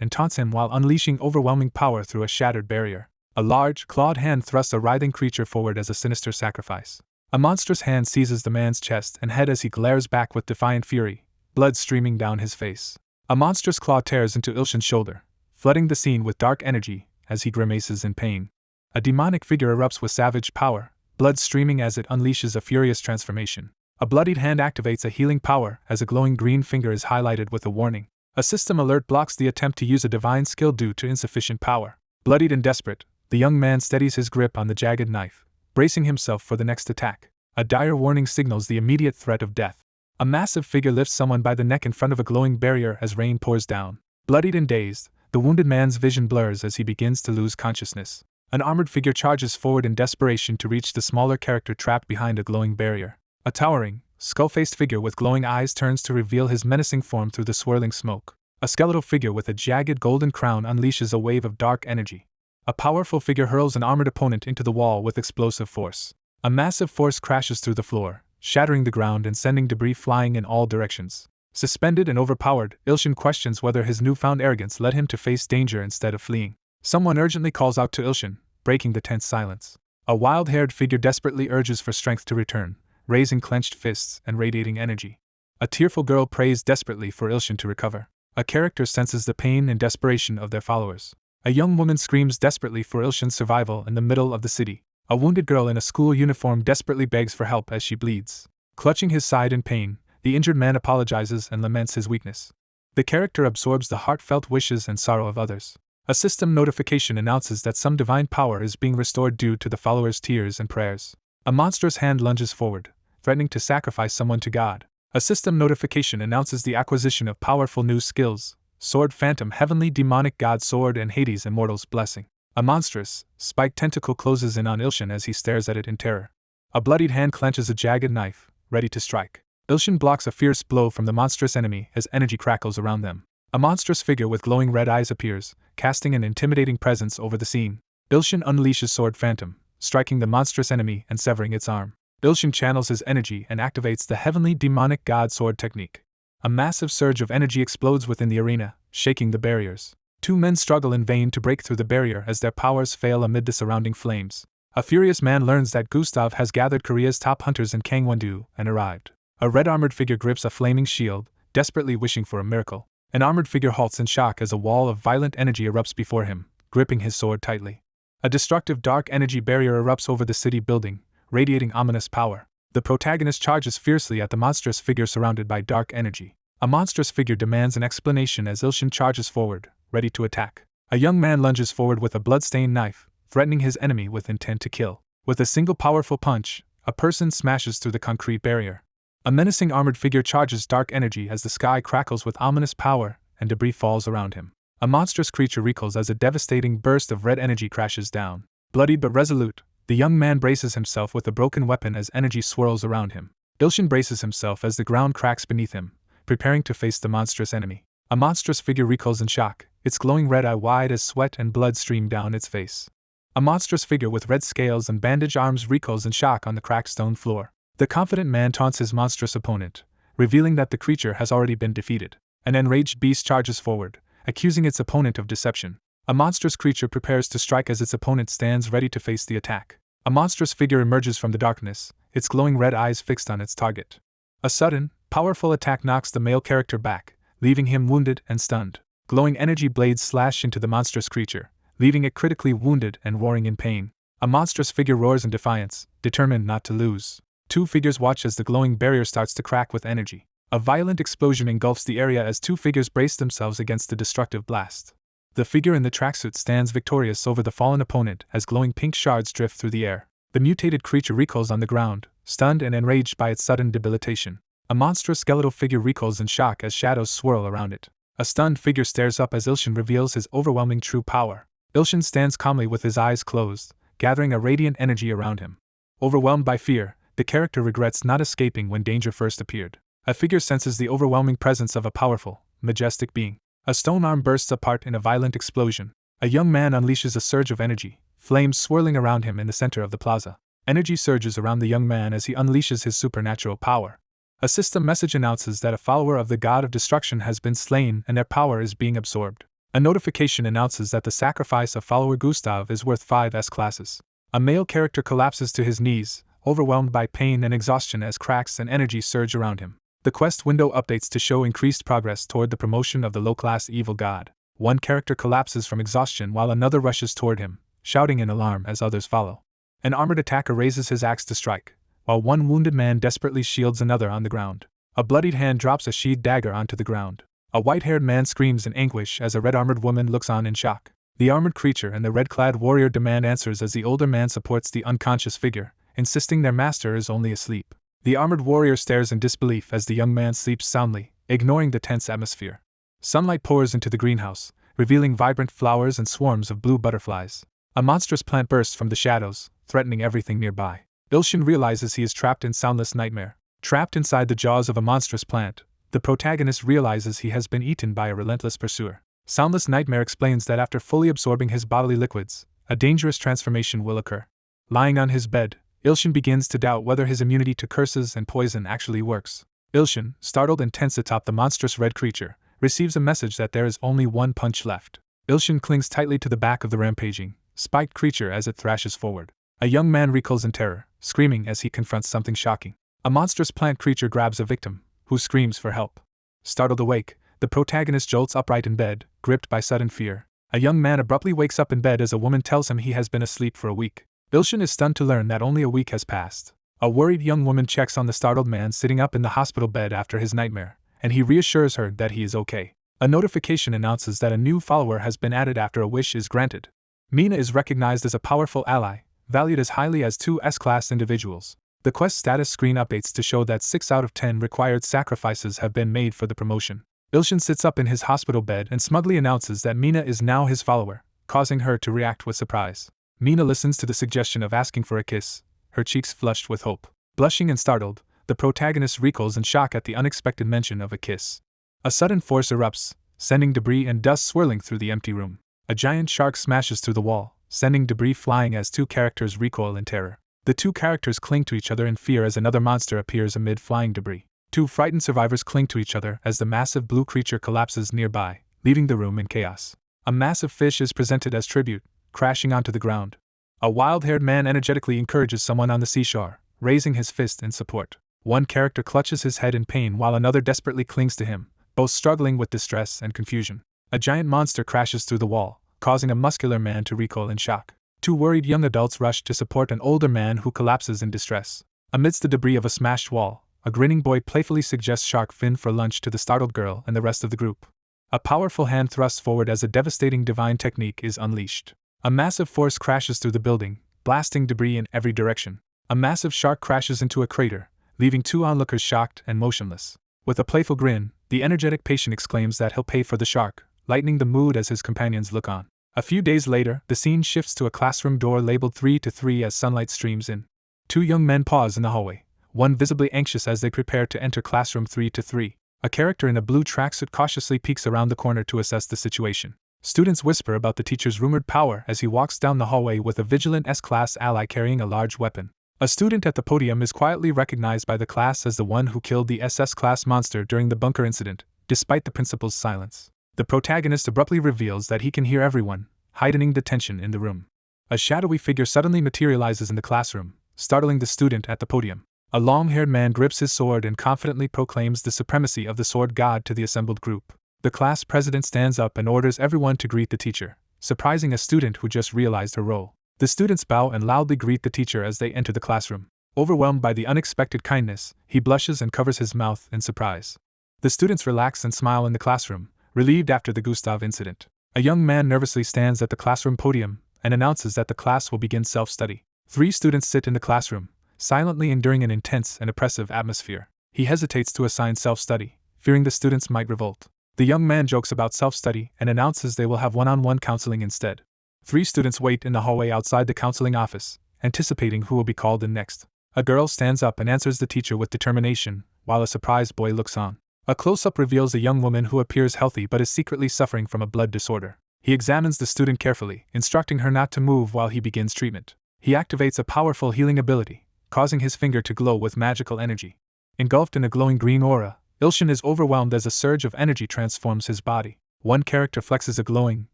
S1: and taunts him while unleashing overwhelming power through a shattered barrier. A large, clawed hand thrusts a writhing creature forward as a sinister sacrifice. A monstrous hand seizes the man's chest and head as he glares back with defiant fury, blood streaming down his face. A monstrous claw tears into Ilshin's shoulder, flooding the scene with dark energy as he grimaces in pain. A demonic figure erupts with savage power, blood streaming as it unleashes a furious transformation. A bloodied hand activates a healing power as a glowing green finger is highlighted with a warning. A system alert blocks the attempt to use a divine skill due to insufficient power. Bloodied and desperate, the young man steadies his grip on the jagged knife, bracing himself for the next attack. A dire warning signals the immediate threat of death. A massive figure lifts someone by the neck in front of a glowing barrier as rain pours down. Bloodied and dazed, the wounded man's vision blurs as he begins to lose consciousness. An armored figure charges forward in desperation to reach the smaller character trapped behind a glowing barrier. A towering, skull-faced figure with glowing eyes turns to reveal his menacing form through the swirling smoke. A skeletal figure with a jagged golden crown unleashes a wave of dark energy. A powerful figure hurls an armored opponent into the wall with explosive force. A massive force crashes through the floor, shattering the ground and sending debris flying in all directions. Suspended and overpowered, Ilshin questions whether his newfound arrogance led him to face danger instead of fleeing. Someone urgently calls out to Ilshin, breaking the tense silence. A wild-haired figure desperately urges for strength to return, raising clenched fists and radiating energy. A tearful girl prays desperately for Ilshin to recover. A character senses the pain and desperation of their followers. A young woman screams desperately for Ilshin's survival in the middle of the city. A wounded girl in a school uniform desperately begs for help as she bleeds. Clutching his side in pain, the injured man apologizes and laments his weakness. The character absorbs the heartfelt wishes and sorrow of others. A system notification announces that some divine power is being restored due to the followers' tears and prayers. A monstrous hand lunges forward, threatening to sacrifice someone to God. A system notification announces the acquisition of powerful new skills: Sword Phantom Heavenly Demonic God Sword and Hades Immortal's Blessing. A monstrous, spiked tentacle closes in on Ilshin as he stares at it in terror. A bloodied hand clenches a jagged knife, ready to strike. Ilshin blocks a fierce blow from the monstrous enemy as energy crackles around them. A monstrous figure with glowing red eyes appears, casting an intimidating presence over the scene. Ilshin unleashes Sword Phantom, striking the monstrous enemy and severing its arm. Ilshin channels his energy and activates the Heavenly Demonic God Sword technique. A massive surge of energy explodes within the arena, shaking the barriers. Two men struggle in vain to break through the barrier as their powers fail amid the surrounding flames. A furious man learns that Gustav has gathered Korea's top hunters in Gangwon-do and arrived. A red-armored figure grips a flaming shield, desperately wishing for a miracle. An armored figure halts in shock as a wall of violent energy erupts before him, gripping his sword tightly. A destructive dark energy barrier erupts over the city building, radiating ominous power. The protagonist charges fiercely at the monstrous figure surrounded by dark energy. A monstrous figure demands an explanation as Ilshin charges forward, ready to attack. A young man lunges forward with a blood-stained knife, threatening his enemy with intent to kill. With a single powerful punch, a person smashes through the concrete barrier. A menacing armored figure charges dark energy as the sky crackles with ominous power and debris falls around him. A monstrous creature recoils as a devastating burst of red energy crashes down. Bloodied but resolute, the young man braces himself with a broken weapon as energy swirls around him. Ilshin braces himself as the ground cracks beneath him, preparing to face the monstrous enemy. A monstrous figure recoils in shock, its glowing red eye wide as sweat and blood stream down its face. A monstrous figure with red scales and bandaged arms recoils in shock on the cracked stone floor. The confident man taunts his monstrous opponent, revealing that the creature has already been defeated. An enraged beast charges forward, accusing its opponent of deception. A monstrous creature prepares to strike as its opponent stands ready to face the attack. A monstrous figure emerges from the darkness, its glowing red eyes fixed on its target. A sudden, powerful attack knocks the male character back, leaving him wounded and stunned. Glowing energy blades slash into the monstrous creature, leaving it critically wounded and roaring in pain. A monstrous figure roars in defiance, determined not to lose. Two figures watch as the glowing barrier starts to crack with energy. A violent explosion engulfs the area as two figures brace themselves against the destructive blast. The figure in the tracksuit stands victorious over the fallen opponent as glowing pink shards drift through the air. The mutated creature recoils on the ground, stunned and enraged by its sudden debilitation. A monstrous skeletal figure recoils in shock as shadows swirl around it. A stunned figure stares up as Ilshin reveals his overwhelming true power. Ilshin stands calmly with his eyes closed, gathering a radiant energy around him. Overwhelmed by fear, the character regrets not escaping when danger first appeared. A figure senses the overwhelming presence of a powerful, majestic being. A stone arm bursts apart in a violent explosion. A young man unleashes a surge of energy, flames swirling around him in the center of the plaza. Energy surges around the young man as he unleashes his supernatural power. A system message announces that a follower of the god of destruction has been slain and their power is being absorbed. A notification announces that the sacrifice of follower Gustav is worth 5 S-classes. A male character collapses to his knees, overwhelmed by pain and exhaustion as cracks and energy surge around him. The quest window updates to show increased progress toward the promotion of the low-class evil god. One character collapses from exhaustion while another rushes toward him, shouting in alarm as others follow. An armored attacker raises his axe to strike, while one wounded man desperately shields another on the ground. A bloodied hand drops a sheathed dagger onto the ground. A white-haired man screams in anguish as a red-armored woman looks on in shock. The armored creature and the red-clad warrior demand answers as the older man supports the unconscious figure, insisting their master is only asleep. The armored warrior stares in disbelief as the young man sleeps soundly, ignoring the tense atmosphere. Sunlight pours into the greenhouse, revealing vibrant flowers and swarms of blue butterflies. A monstrous plant bursts from the shadows, threatening everything nearby. Ilshin realizes he is trapped in soundless nightmare. Trapped inside the jaws of a monstrous plant, the protagonist realizes he has been eaten by a relentless pursuer. Soundless Nightmare explains that after fully absorbing his bodily liquids, a dangerous transformation will occur. Lying on his bed, Ilshin begins to doubt whether his immunity to curses and poison actually works. Ilshin, startled and tense atop the monstrous red creature, receives a message that there is only one punch left. Ilshin clings tightly to the back of the rampaging, spiked creature as it thrashes forward. A young man recoils in terror, screaming as he confronts something shocking. A monstrous plant creature grabs a victim, who screams for help. Startled awake, the protagonist jolts upright in bed, gripped by sudden fear. A young man abruptly wakes up in bed as a woman tells him he has been asleep for a week. Ilshin is stunned to learn that only a week has passed. A worried young woman checks on the startled man sitting up in the hospital bed after his nightmare, and he reassures her that he is okay. A notification announces that a new follower has been added after a wish is granted. Mina is recognized as a powerful ally, valued as highly as 2 S-class individuals. The quest status screen updates to show that 6 out of 10 required sacrifices have been made for the promotion. Ilshin sits up in his hospital bed and smugly announces that Mina is now his follower, causing her to react with surprise. Mina listens to the suggestion of asking for a kiss, her cheeks flushed with hope. Blushing and startled, the protagonist recoils in shock at the unexpected mention of a kiss. A sudden force erupts, sending debris and dust swirling through the empty room. A giant shark smashes through the wall, sending debris flying as 2 characters recoil in terror. The 2 characters cling to each other in fear as another monster appears amid flying debris. 2 frightened survivors cling to each other as the massive blue creature collapses nearby, leaving the room in chaos. A massive fish is presented as tribute, crashing onto the ground. A wild-haired man energetically encourages someone on the seashore, raising his fist in support. One character clutches his head in pain while another desperately clings to him, both struggling with distress and confusion. A giant monster crashes through the wall, causing a muscular man to recoil in shock. 2 worried young adults rush to support an older man who collapses in distress. Amidst the debris of a smashed wall, a grinning boy playfully suggests shark fin for lunch to the startled girl and the rest of the group. A powerful hand thrusts forward as a devastating divine technique is unleashed. A massive force crashes through the building, blasting debris in every direction. A massive shark crashes into a crater, leaving 2 onlookers shocked and motionless. With a playful grin, the energetic patient exclaims that he'll pay for the shark, lightening the mood as his companions look on. A few days later, the scene shifts to a classroom door labeled 3 to 3 as sunlight streams in. 2 young men pause in the hallway, one visibly anxious as they prepare to enter classroom 3 to 3. A character in a blue tracksuit cautiously peeks around the corner to assess the situation. Students whisper about the teacher's rumored power as he walks down the hallway with a vigilant S-class ally carrying a large weapon. A student at the podium is quietly recognized by the class as the one who killed the SS-class monster during the bunker incident, despite the principal's silence. The protagonist abruptly reveals that he can hear everyone, heightening the tension in the room. A shadowy figure suddenly materializes in the classroom, startling the student at the podium. A long-haired man grips his sword and confidently proclaims the supremacy of the sword god to the assembled group. The class president stands up and orders everyone to greet the teacher, surprising a student who just realized her role. The students bow and loudly greet the teacher as they enter the classroom. Overwhelmed by the unexpected kindness, he blushes and covers his mouth in surprise. The students relax and smile in the classroom, relieved after the Gustav incident. A young man nervously stands at the classroom podium and announces that the class will begin self-study. 3 students sit in the classroom, silently enduring an intense and oppressive atmosphere. He hesitates to assign self-study, fearing the students might revolt. The young man jokes about self-study and announces they will have one-on-one counseling instead. 3 students wait in the hallway outside the counseling office, anticipating who will be called in next. A girl stands up and answers the teacher with determination, while a surprised boy looks on. A close-up reveals a young woman who appears healthy but is secretly suffering from a blood disorder. He examines the student carefully, instructing her not to move while he begins treatment. He activates a powerful healing ability, causing his finger to glow with magical energy. Engulfed in a glowing green aura, Ilshin is overwhelmed as a surge of energy transforms his body. One character flexes a glowing,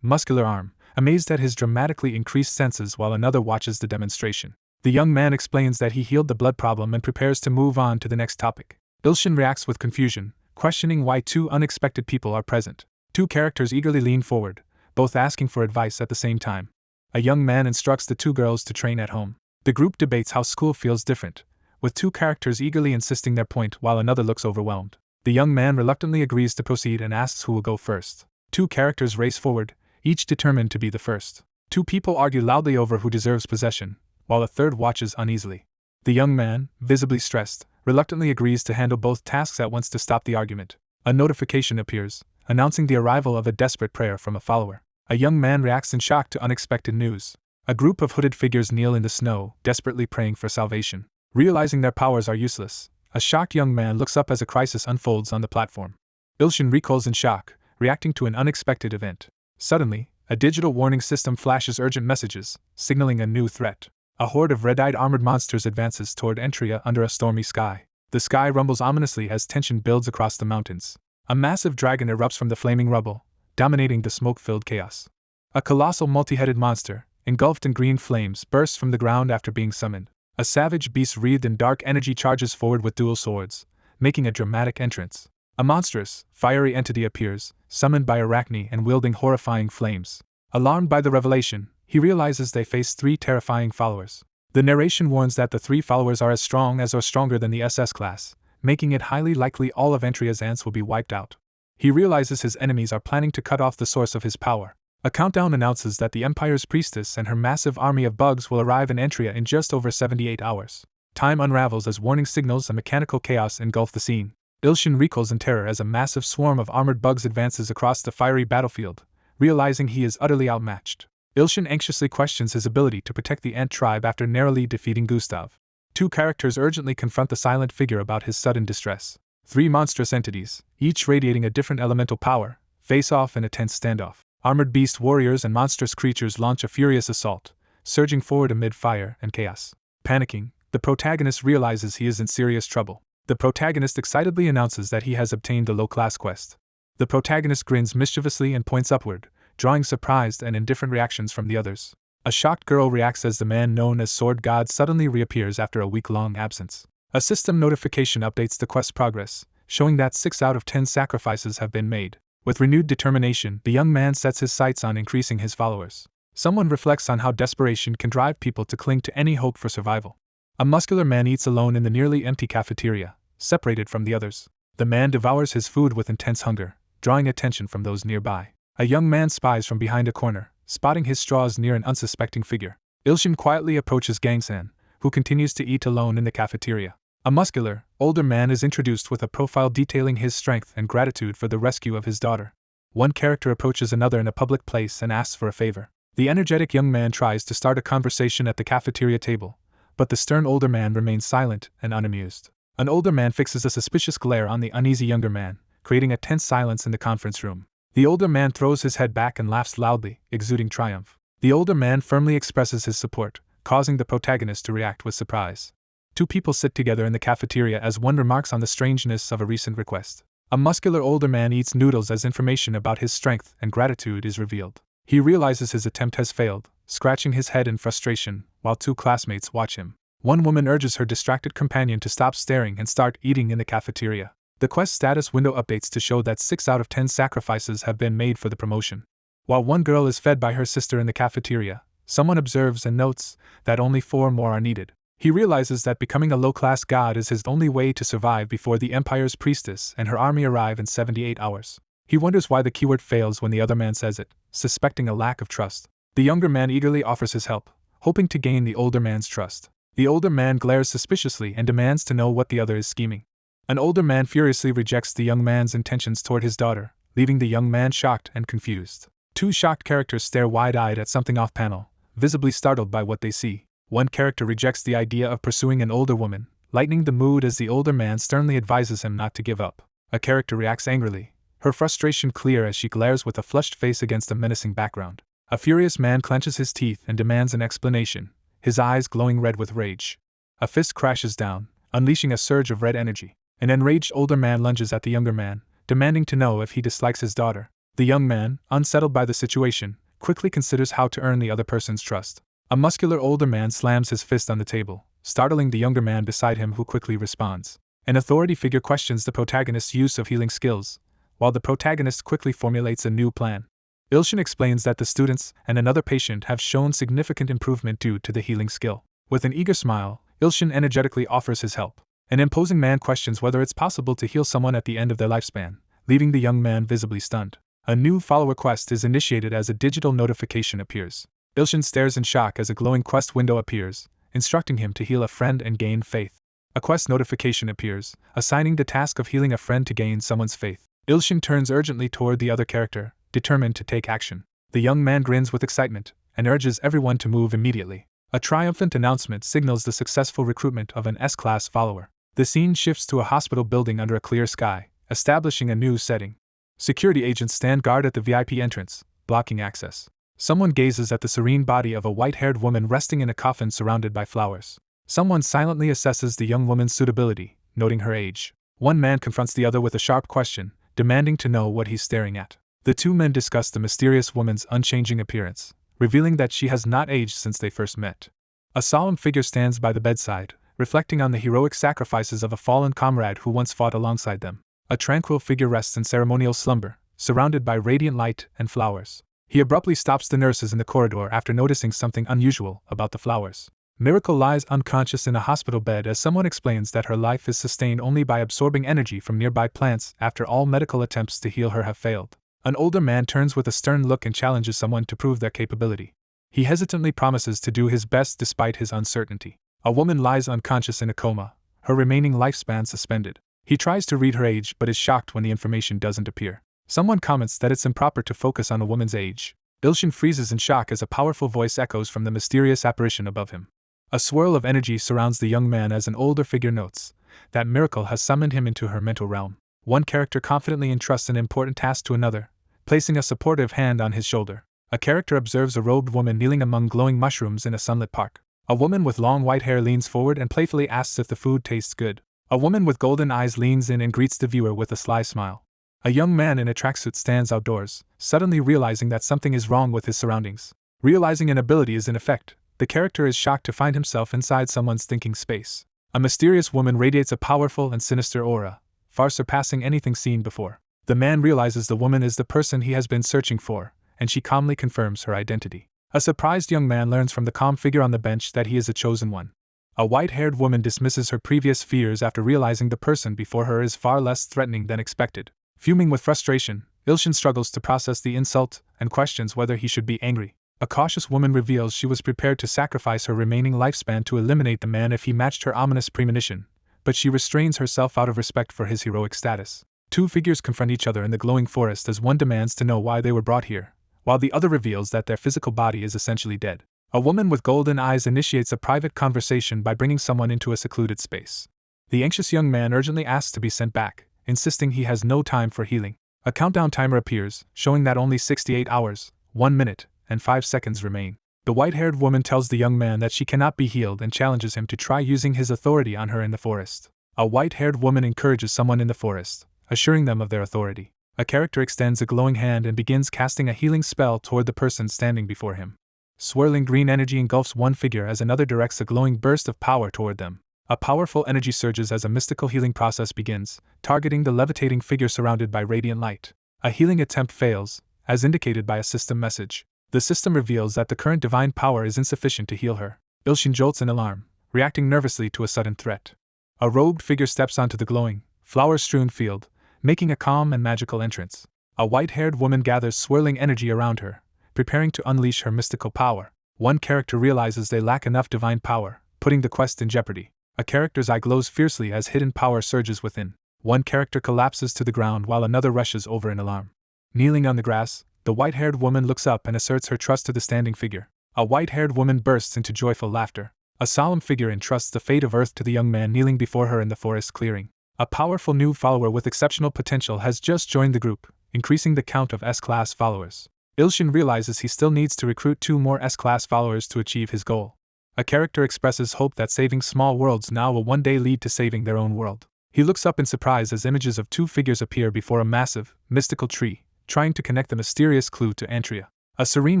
S1: muscular arm, amazed at his dramatically increased senses while another watches the demonstration. The young man explains that he healed the blood problem and prepares to move on to the next topic. Ilshin reacts with confusion, questioning why two unexpected people are present. Two characters eagerly lean forward, both asking for advice at the same time. A young man instructs the two girls to train at home. The group debates how school feels different, with two characters eagerly insisting their point while another looks overwhelmed. The young man reluctantly agrees to proceed and asks who will go first. Two characters race forward, each determined to be the first. Two people argue loudly over who deserves possession, while a third watches uneasily. The young man, visibly stressed, reluctantly agrees to handle both tasks at once to stop the argument. A notification appears, announcing the arrival of a desperate prayer from a follower. A young man reacts in shock to unexpected news. A group of hooded figures kneel in the snow, desperately praying for salvation. Realizing their powers are useless, a shocked young man looks up as a crisis unfolds on the platform. Ilshin recoils in shock, reacting to an unexpected event. Suddenly, a digital warning system flashes urgent messages, signaling a new threat. A horde of red-eyed armored monsters advances toward Entria under a stormy sky. The sky rumbles ominously as tension builds across the mountains. A massive dragon erupts from the flaming rubble, dominating the smoke-filled chaos. A colossal multi-headed monster, engulfed in green flames, bursts from the ground after being summoned. A savage beast wreathed in dark energy charges forward with dual swords, making a dramatic entrance. A monstrous, fiery entity appears, summoned by Arachne and wielding horrifying flames. Alarmed by the revelation, he realizes they face three terrifying followers. The narration warns that the three followers are as strong as or stronger than the SS class, making it highly likely all of Entria's ants will be wiped out. He realizes his enemies are planning to cut off the source of his power. A countdown announces that the Empire's priestess and her massive army of bugs will arrive in Entria in just over 78 hours. Time unravels as warning signals and mechanical chaos engulf the scene. Ilshin recoils in terror as a massive swarm of armored bugs advances across the fiery battlefield, realizing he is utterly outmatched. Ilshin anxiously questions his ability to protect the ant tribe after narrowly defeating Gustav. Two characters urgently confront the silent figure about his sudden distress. Three monstrous entities, each radiating a different elemental power, face off in a tense standoff. Armored beast warriors and monstrous creatures launch a furious assault, surging forward amid fire and chaos. Panicking, the protagonist realizes he is in serious trouble. The protagonist excitedly announces that he has obtained the low-class quest. The protagonist grins mischievously and points upward, drawing surprised and indifferent reactions from the others. A shocked girl reacts as the man known as Sword God suddenly reappears after a week-long absence. A system notification updates the quest's progress, showing that 6 out of 10 sacrifices have been made. With renewed determination, the young man sets his sights on increasing his followers. Someone reflects on how desperation can drive people to cling to any hope for survival. A muscular man eats alone in the nearly empty cafeteria, separated from the others. The man devours his food with intense hunger, drawing attention from those nearby. A young man spies from behind a corner, spotting his straws near an unsuspecting figure. Ilshin quietly approaches Gangsan, who continues to eat alone in the cafeteria. A muscular, older man is introduced with a profile detailing his strength and gratitude for the rescue of his daughter. One character approaches another in a public place and asks for a favor. The energetic young man tries to start a conversation at the cafeteria table, but the stern older man remains silent and unamused. An older man fixes a suspicious glare on the uneasy younger man, creating a tense silence in the conference room. The older man throws his head back and laughs loudly, exuding triumph. The older man firmly expresses his support, causing the protagonist to react with surprise. Two people sit together in the cafeteria as one remarks on the strangeness of a recent request. A muscular older man eats noodles as information about his strength and gratitude is revealed. He realizes his attempt has failed, scratching his head in frustration, while two classmates watch him. One woman urges her distracted companion to stop staring and start eating in the cafeteria. The quest status window updates to show that 6 out of 10 sacrifices have been made for the promotion. While one girl is fed by her sister in the cafeteria, someone observes and notes that only 4 more are needed. He realizes that becoming a low-class god is his only way to survive before the Empire's priestess and her army arrive in 78 hours. He wonders why the keyword fails when the other man says it, suspecting a lack of trust. The younger man eagerly offers his help, hoping to gain the older man's trust. The older man glares suspiciously and demands to know what the other is scheming. An older man furiously rejects the young man's intentions toward his daughter, leaving the young man shocked and confused. Two shocked characters stare wide-eyed at something off-panel, visibly startled by what they see. One character rejects the idea of pursuing an older woman, lightening the mood as the older man sternly advises him not to give up. A character reacts angrily, her frustration clear as she glares with a flushed face against a menacing background. A furious man clenches his teeth and demands an explanation, his eyes glowing red with rage. A fist crashes down, unleashing a surge of red energy. An enraged older man lunges at the younger man, demanding to know if he dislikes his daughter. The young man, unsettled by the situation, quickly considers how to earn the other person's trust. A muscular older man slams his fist on the table, startling the younger man beside him, who quickly responds. An authority figure questions the protagonist's use of healing skills, while the protagonist quickly formulates a new plan. Ilshin explains that the students and another patient have shown significant improvement due to the healing skill. With an eager smile, Ilshin energetically offers his help. An imposing man questions whether it's possible to heal someone at the end of their lifespan, leaving the young man visibly stunned. A new follower quest is initiated as a digital notification appears. Ilshin stares in shock as a glowing quest window appears, instructing him to heal a friend and gain faith. A quest notification appears, assigning the task of healing a friend to gain someone's faith. Ilshin turns urgently toward the other character, determined to take action. The young man grins with excitement and urges everyone to move immediately. A triumphant announcement signals the successful recruitment of an S-class follower. The scene shifts to a hospital building under a clear sky, establishing a new setting. Security agents stand guard at the VIP entrance, blocking access. Someone gazes at the serene body of a white-haired woman resting in a coffin surrounded by flowers. Someone silently assesses the young woman's suitability, noting her age. One man confronts the other with a sharp question, demanding to know what he's staring at. The two men discuss the mysterious woman's unchanging appearance, revealing that she has not aged since they first met. A solemn figure stands by the bedside, reflecting on the heroic sacrifices of a fallen comrade who once fought alongside them. A tranquil figure rests in ceremonial slumber, surrounded by radiant light and flowers. He abruptly stops the nurses in the corridor after noticing something unusual about the flowers. Miracle lies unconscious in a hospital bed as someone explains that her life is sustained only by absorbing energy from nearby plants after all medical attempts to heal her have failed. An older man turns with a stern look and challenges someone to prove their capability. He hesitantly promises to do his best despite his uncertainty. A woman lies unconscious in a coma, her remaining lifespan suspended. He tries to read her age but is shocked when the information doesn't appear. Someone comments that it's improper to focus on a woman's age. Ilshin freezes in shock as a powerful voice echoes from the mysterious apparition above him. A swirl of energy surrounds the young man as an older figure notes that Miracle has summoned him into her mental realm. One character confidently entrusts an important task to another, placing a supportive hand on his shoulder. A character observes a robed woman kneeling among glowing mushrooms in a sunlit park. A woman with long white hair leans forward and playfully asks if the food tastes good. A woman with golden eyes leans in and greets the viewer with a sly smile. A young man in a tracksuit stands outdoors, suddenly realizing that something is wrong with his surroundings. Realizing an ability is in effect, the character is shocked to find himself inside someone's thinking space. A mysterious woman radiates a powerful and sinister aura, far surpassing anything seen before. The man realizes the woman is the person he has been searching for, and she calmly confirms her identity. A surprised young man learns from the calm figure on the bench that he is a chosen one. A white-haired woman dismisses her previous fears after realizing the person before her is far less threatening than expected. Fuming with frustration, Ilshin struggles to process the insult and questions whether he should be angry. A cautious woman reveals she was prepared to sacrifice her remaining lifespan to eliminate the man if he matched her ominous premonition, but she restrains herself out of respect for his heroic status. Two figures confront each other in the glowing forest as one demands to know why they were brought here, while the other reveals that their physical body is essentially dead. A woman with golden eyes initiates a private conversation by bringing someone into a secluded space. The anxious young man urgently asks to be sent back, insisting he has no time for healing. A countdown timer appears, showing that only 68 hours, 1 minute, and 5 seconds remain. The white-haired woman tells the young man that she cannot be healed and challenges him to try using his authority on her in the forest. A white-haired woman encourages someone in the forest, assuring them of their authority. A character extends a glowing hand and begins casting a healing spell toward the person standing before him. Swirling green energy engulfs one figure as another directs a glowing burst of power toward them. A powerful energy surges as a mystical healing process begins, targeting the levitating figure surrounded by radiant light. A healing attempt fails, as indicated by a system message. The system reveals that the current divine power is insufficient to heal her. Ilshin jolts in alarm, reacting nervously to a sudden threat. A robed figure steps onto the glowing, flower-strewn field, making a calm and magical entrance. A white-haired woman gathers swirling energy around her, preparing to unleash her mystical power. One character realizes they lack enough divine power, putting the quest in jeopardy. A character's eye glows fiercely as hidden power surges within. One character collapses to the ground while another rushes over in alarm. Kneeling on the grass, the white-haired woman looks up and asserts her trust to the standing figure. A white-haired woman bursts into joyful laughter. A solemn figure entrusts the fate of Earth to the young man kneeling before her in the forest clearing. A powerful new follower with exceptional potential has just joined the group, increasing the count of S-class followers. Ilshin realizes he still needs to recruit 2 more S-class followers to achieve his goal. A character expresses hope that saving small worlds now will one day lead to saving their own world. He looks up in surprise as images of two figures appear before a massive, mystical tree, trying to connect the mysterious clue to Antria. A serene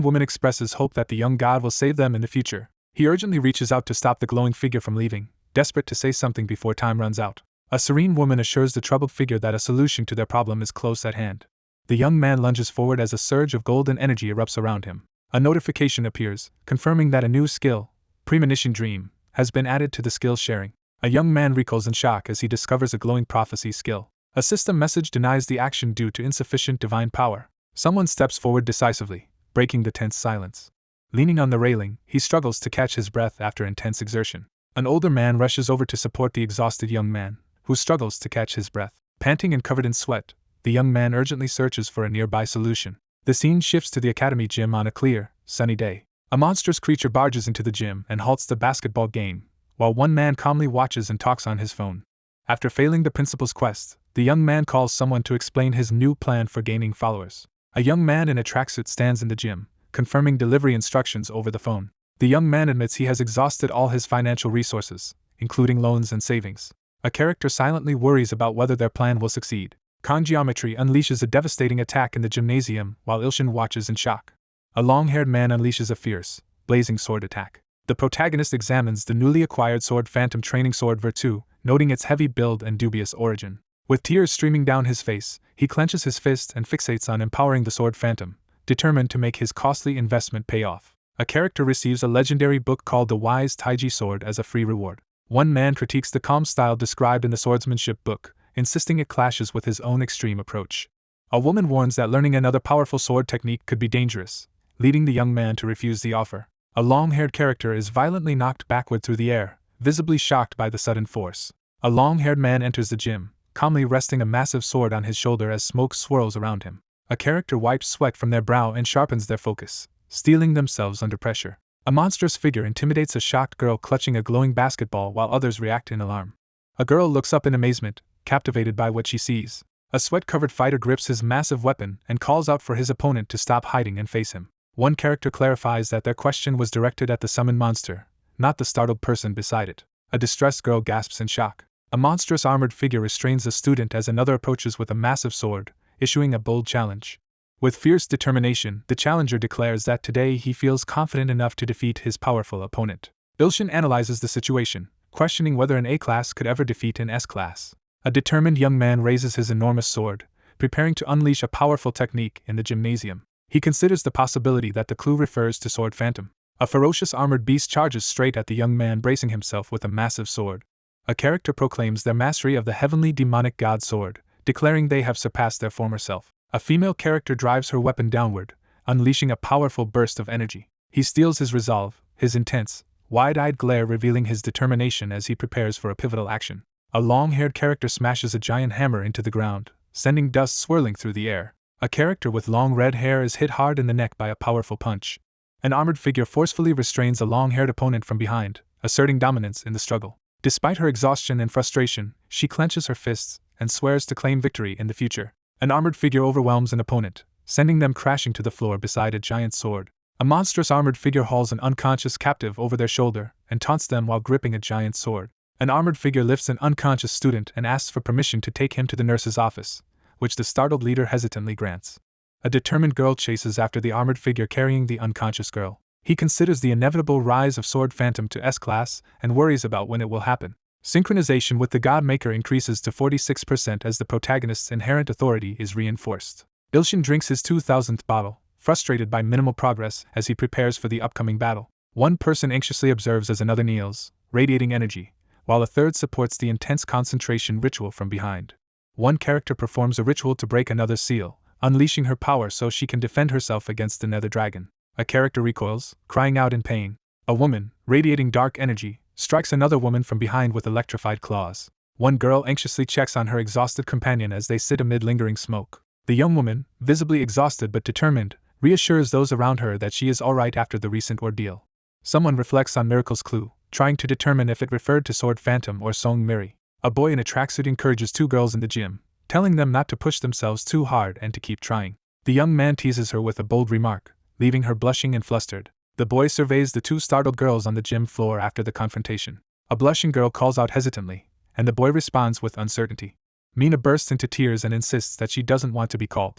S1: woman expresses hope that the young god will save them in the future. He urgently reaches out to stop the glowing figure from leaving, desperate to say something before time runs out. A serene woman assures the troubled figure that a solution to their problem is close at hand. The young man lunges forward as a surge of golden energy erupts around him. A notification appears, confirming that a new skill, Premonition Dream, has been added to the skill sharing. A young man recoils in shock as he discovers a glowing prophecy skill. A system message denies the action due to insufficient divine power. Someone steps forward decisively, breaking the tense silence. Leaning on the railing, he struggles to catch his breath after intense exertion. An older man rushes over to support the exhausted young man, who struggles to catch his breath. Panting and covered in sweat, the young man urgently searches for a nearby solution. The scene shifts to the academy gym on a clear, sunny day. A monstrous creature barges into the gym and halts the basketball game, while one man calmly watches and talks on his phone. After failing the principal's quest, the young man calls someone to explain his new plan for gaining followers. A young man in a tracksuit stands in the gym, confirming delivery instructions over the phone. The young man admits he has exhausted all his financial resources, including loans and savings. A character silently worries about whether their plan will succeed. Kong Geometry unleashes a devastating attack in the gymnasium while Ilshin watches in shock. A long-haired man unleashes a fierce, blazing sword attack. The protagonist examines the newly acquired sword Phantom Training Sword Virtu, noting its heavy build and dubious origin. With tears streaming down his face, he clenches his fist and fixates on empowering the sword Phantom, determined to make his costly investment pay off. A character receives a legendary book called The Wise Taiji Sword as a free reward. One man critiques the calm style described in the swordsmanship book, insisting it clashes with his own extreme approach. A woman warns that learning another powerful sword technique could be dangerous, leading the young man to refuse the offer. A long-haired character is violently knocked backward through the air, visibly shocked by the sudden force. A long-haired man enters the gym, calmly resting a massive sword on his shoulder as smoke swirls around him. A character wipes sweat from their brow and sharpens their focus, steeling themselves under pressure. A monstrous figure intimidates a shocked girl clutching a glowing basketball while others react in alarm. A girl looks up in amazement, captivated by what she sees. A sweat-covered fighter grips his massive weapon and calls out for his opponent to stop hiding and face him. One character clarifies that their question was directed at the summoned monster, not the startled person beside it. A distressed girl gasps in shock. A monstrous armored figure restrains a student as another approaches with a massive sword, issuing a bold challenge. With fierce determination, the challenger declares that today he feels confident enough to defeat his powerful opponent. Ilshin analyzes the situation, questioning whether an A-class could ever defeat an S-class. A determined young man raises his enormous sword, preparing to unleash a powerful technique in the gymnasium. He considers the possibility that the clue refers to Sword Phantom. A ferocious armored beast charges straight at the young man, bracing himself with a massive sword. A character proclaims their mastery of the heavenly demonic god sword, declaring they have surpassed their former self. A female character drives her weapon downward, unleashing a powerful burst of energy. He steels his resolve, his intense, wide-eyed glare revealing his determination as he prepares for a pivotal action. A long-haired character smashes a giant hammer into the ground, sending dust swirling through the air. A character with long red hair is hit hard in the neck by a powerful punch. An armored figure forcefully restrains a long-haired opponent from behind, asserting dominance in the struggle. Despite her exhaustion and frustration, she clenches her fists and swears to claim victory in the future. An armored figure overwhelms an opponent, sending them crashing to the floor beside a giant sword. A monstrous armored figure hauls an unconscious captive over their shoulder and taunts them while gripping a giant sword. An armored figure lifts an unconscious student and asks for permission to take him to the nurse's office, which the startled leader hesitantly grants. A determined girl chases after the armored figure carrying the unconscious girl. He considers the inevitable rise of Sword Phantom to S-class and worries about when it will happen. Synchronization with the God Maker increases to 46% as the protagonist's inherent authority is reinforced. Ilshin drinks his 2000th bottle, frustrated by minimal progress as he prepares for the upcoming battle. One person anxiously observes as another kneels, radiating energy, while a third supports the intense concentration ritual from behind. One character performs a ritual to break another's seal, unleashing her power so she can defend herself against the nether dragon. A character recoils, crying out in pain. A woman, radiating dark energy, strikes another woman from behind with electrified claws. One girl anxiously checks on her exhausted companion as they sit amid lingering smoke. The young woman, visibly exhausted but determined, reassures those around her that she is alright after the recent ordeal. Someone reflects on Miracle's clue, trying to determine if it referred to Sword Phantom or Song Miri. A boy in a tracksuit encourages two girls in the gym, telling them not to push themselves too hard and to keep trying. The young man teases her with a bold remark, leaving her blushing and flustered. The boy surveys the two startled girls on the gym floor after the confrontation. A blushing girl calls out hesitantly, and the boy responds with uncertainty. Mina bursts into tears and insists that she doesn't want to be called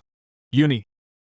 S1: Uni,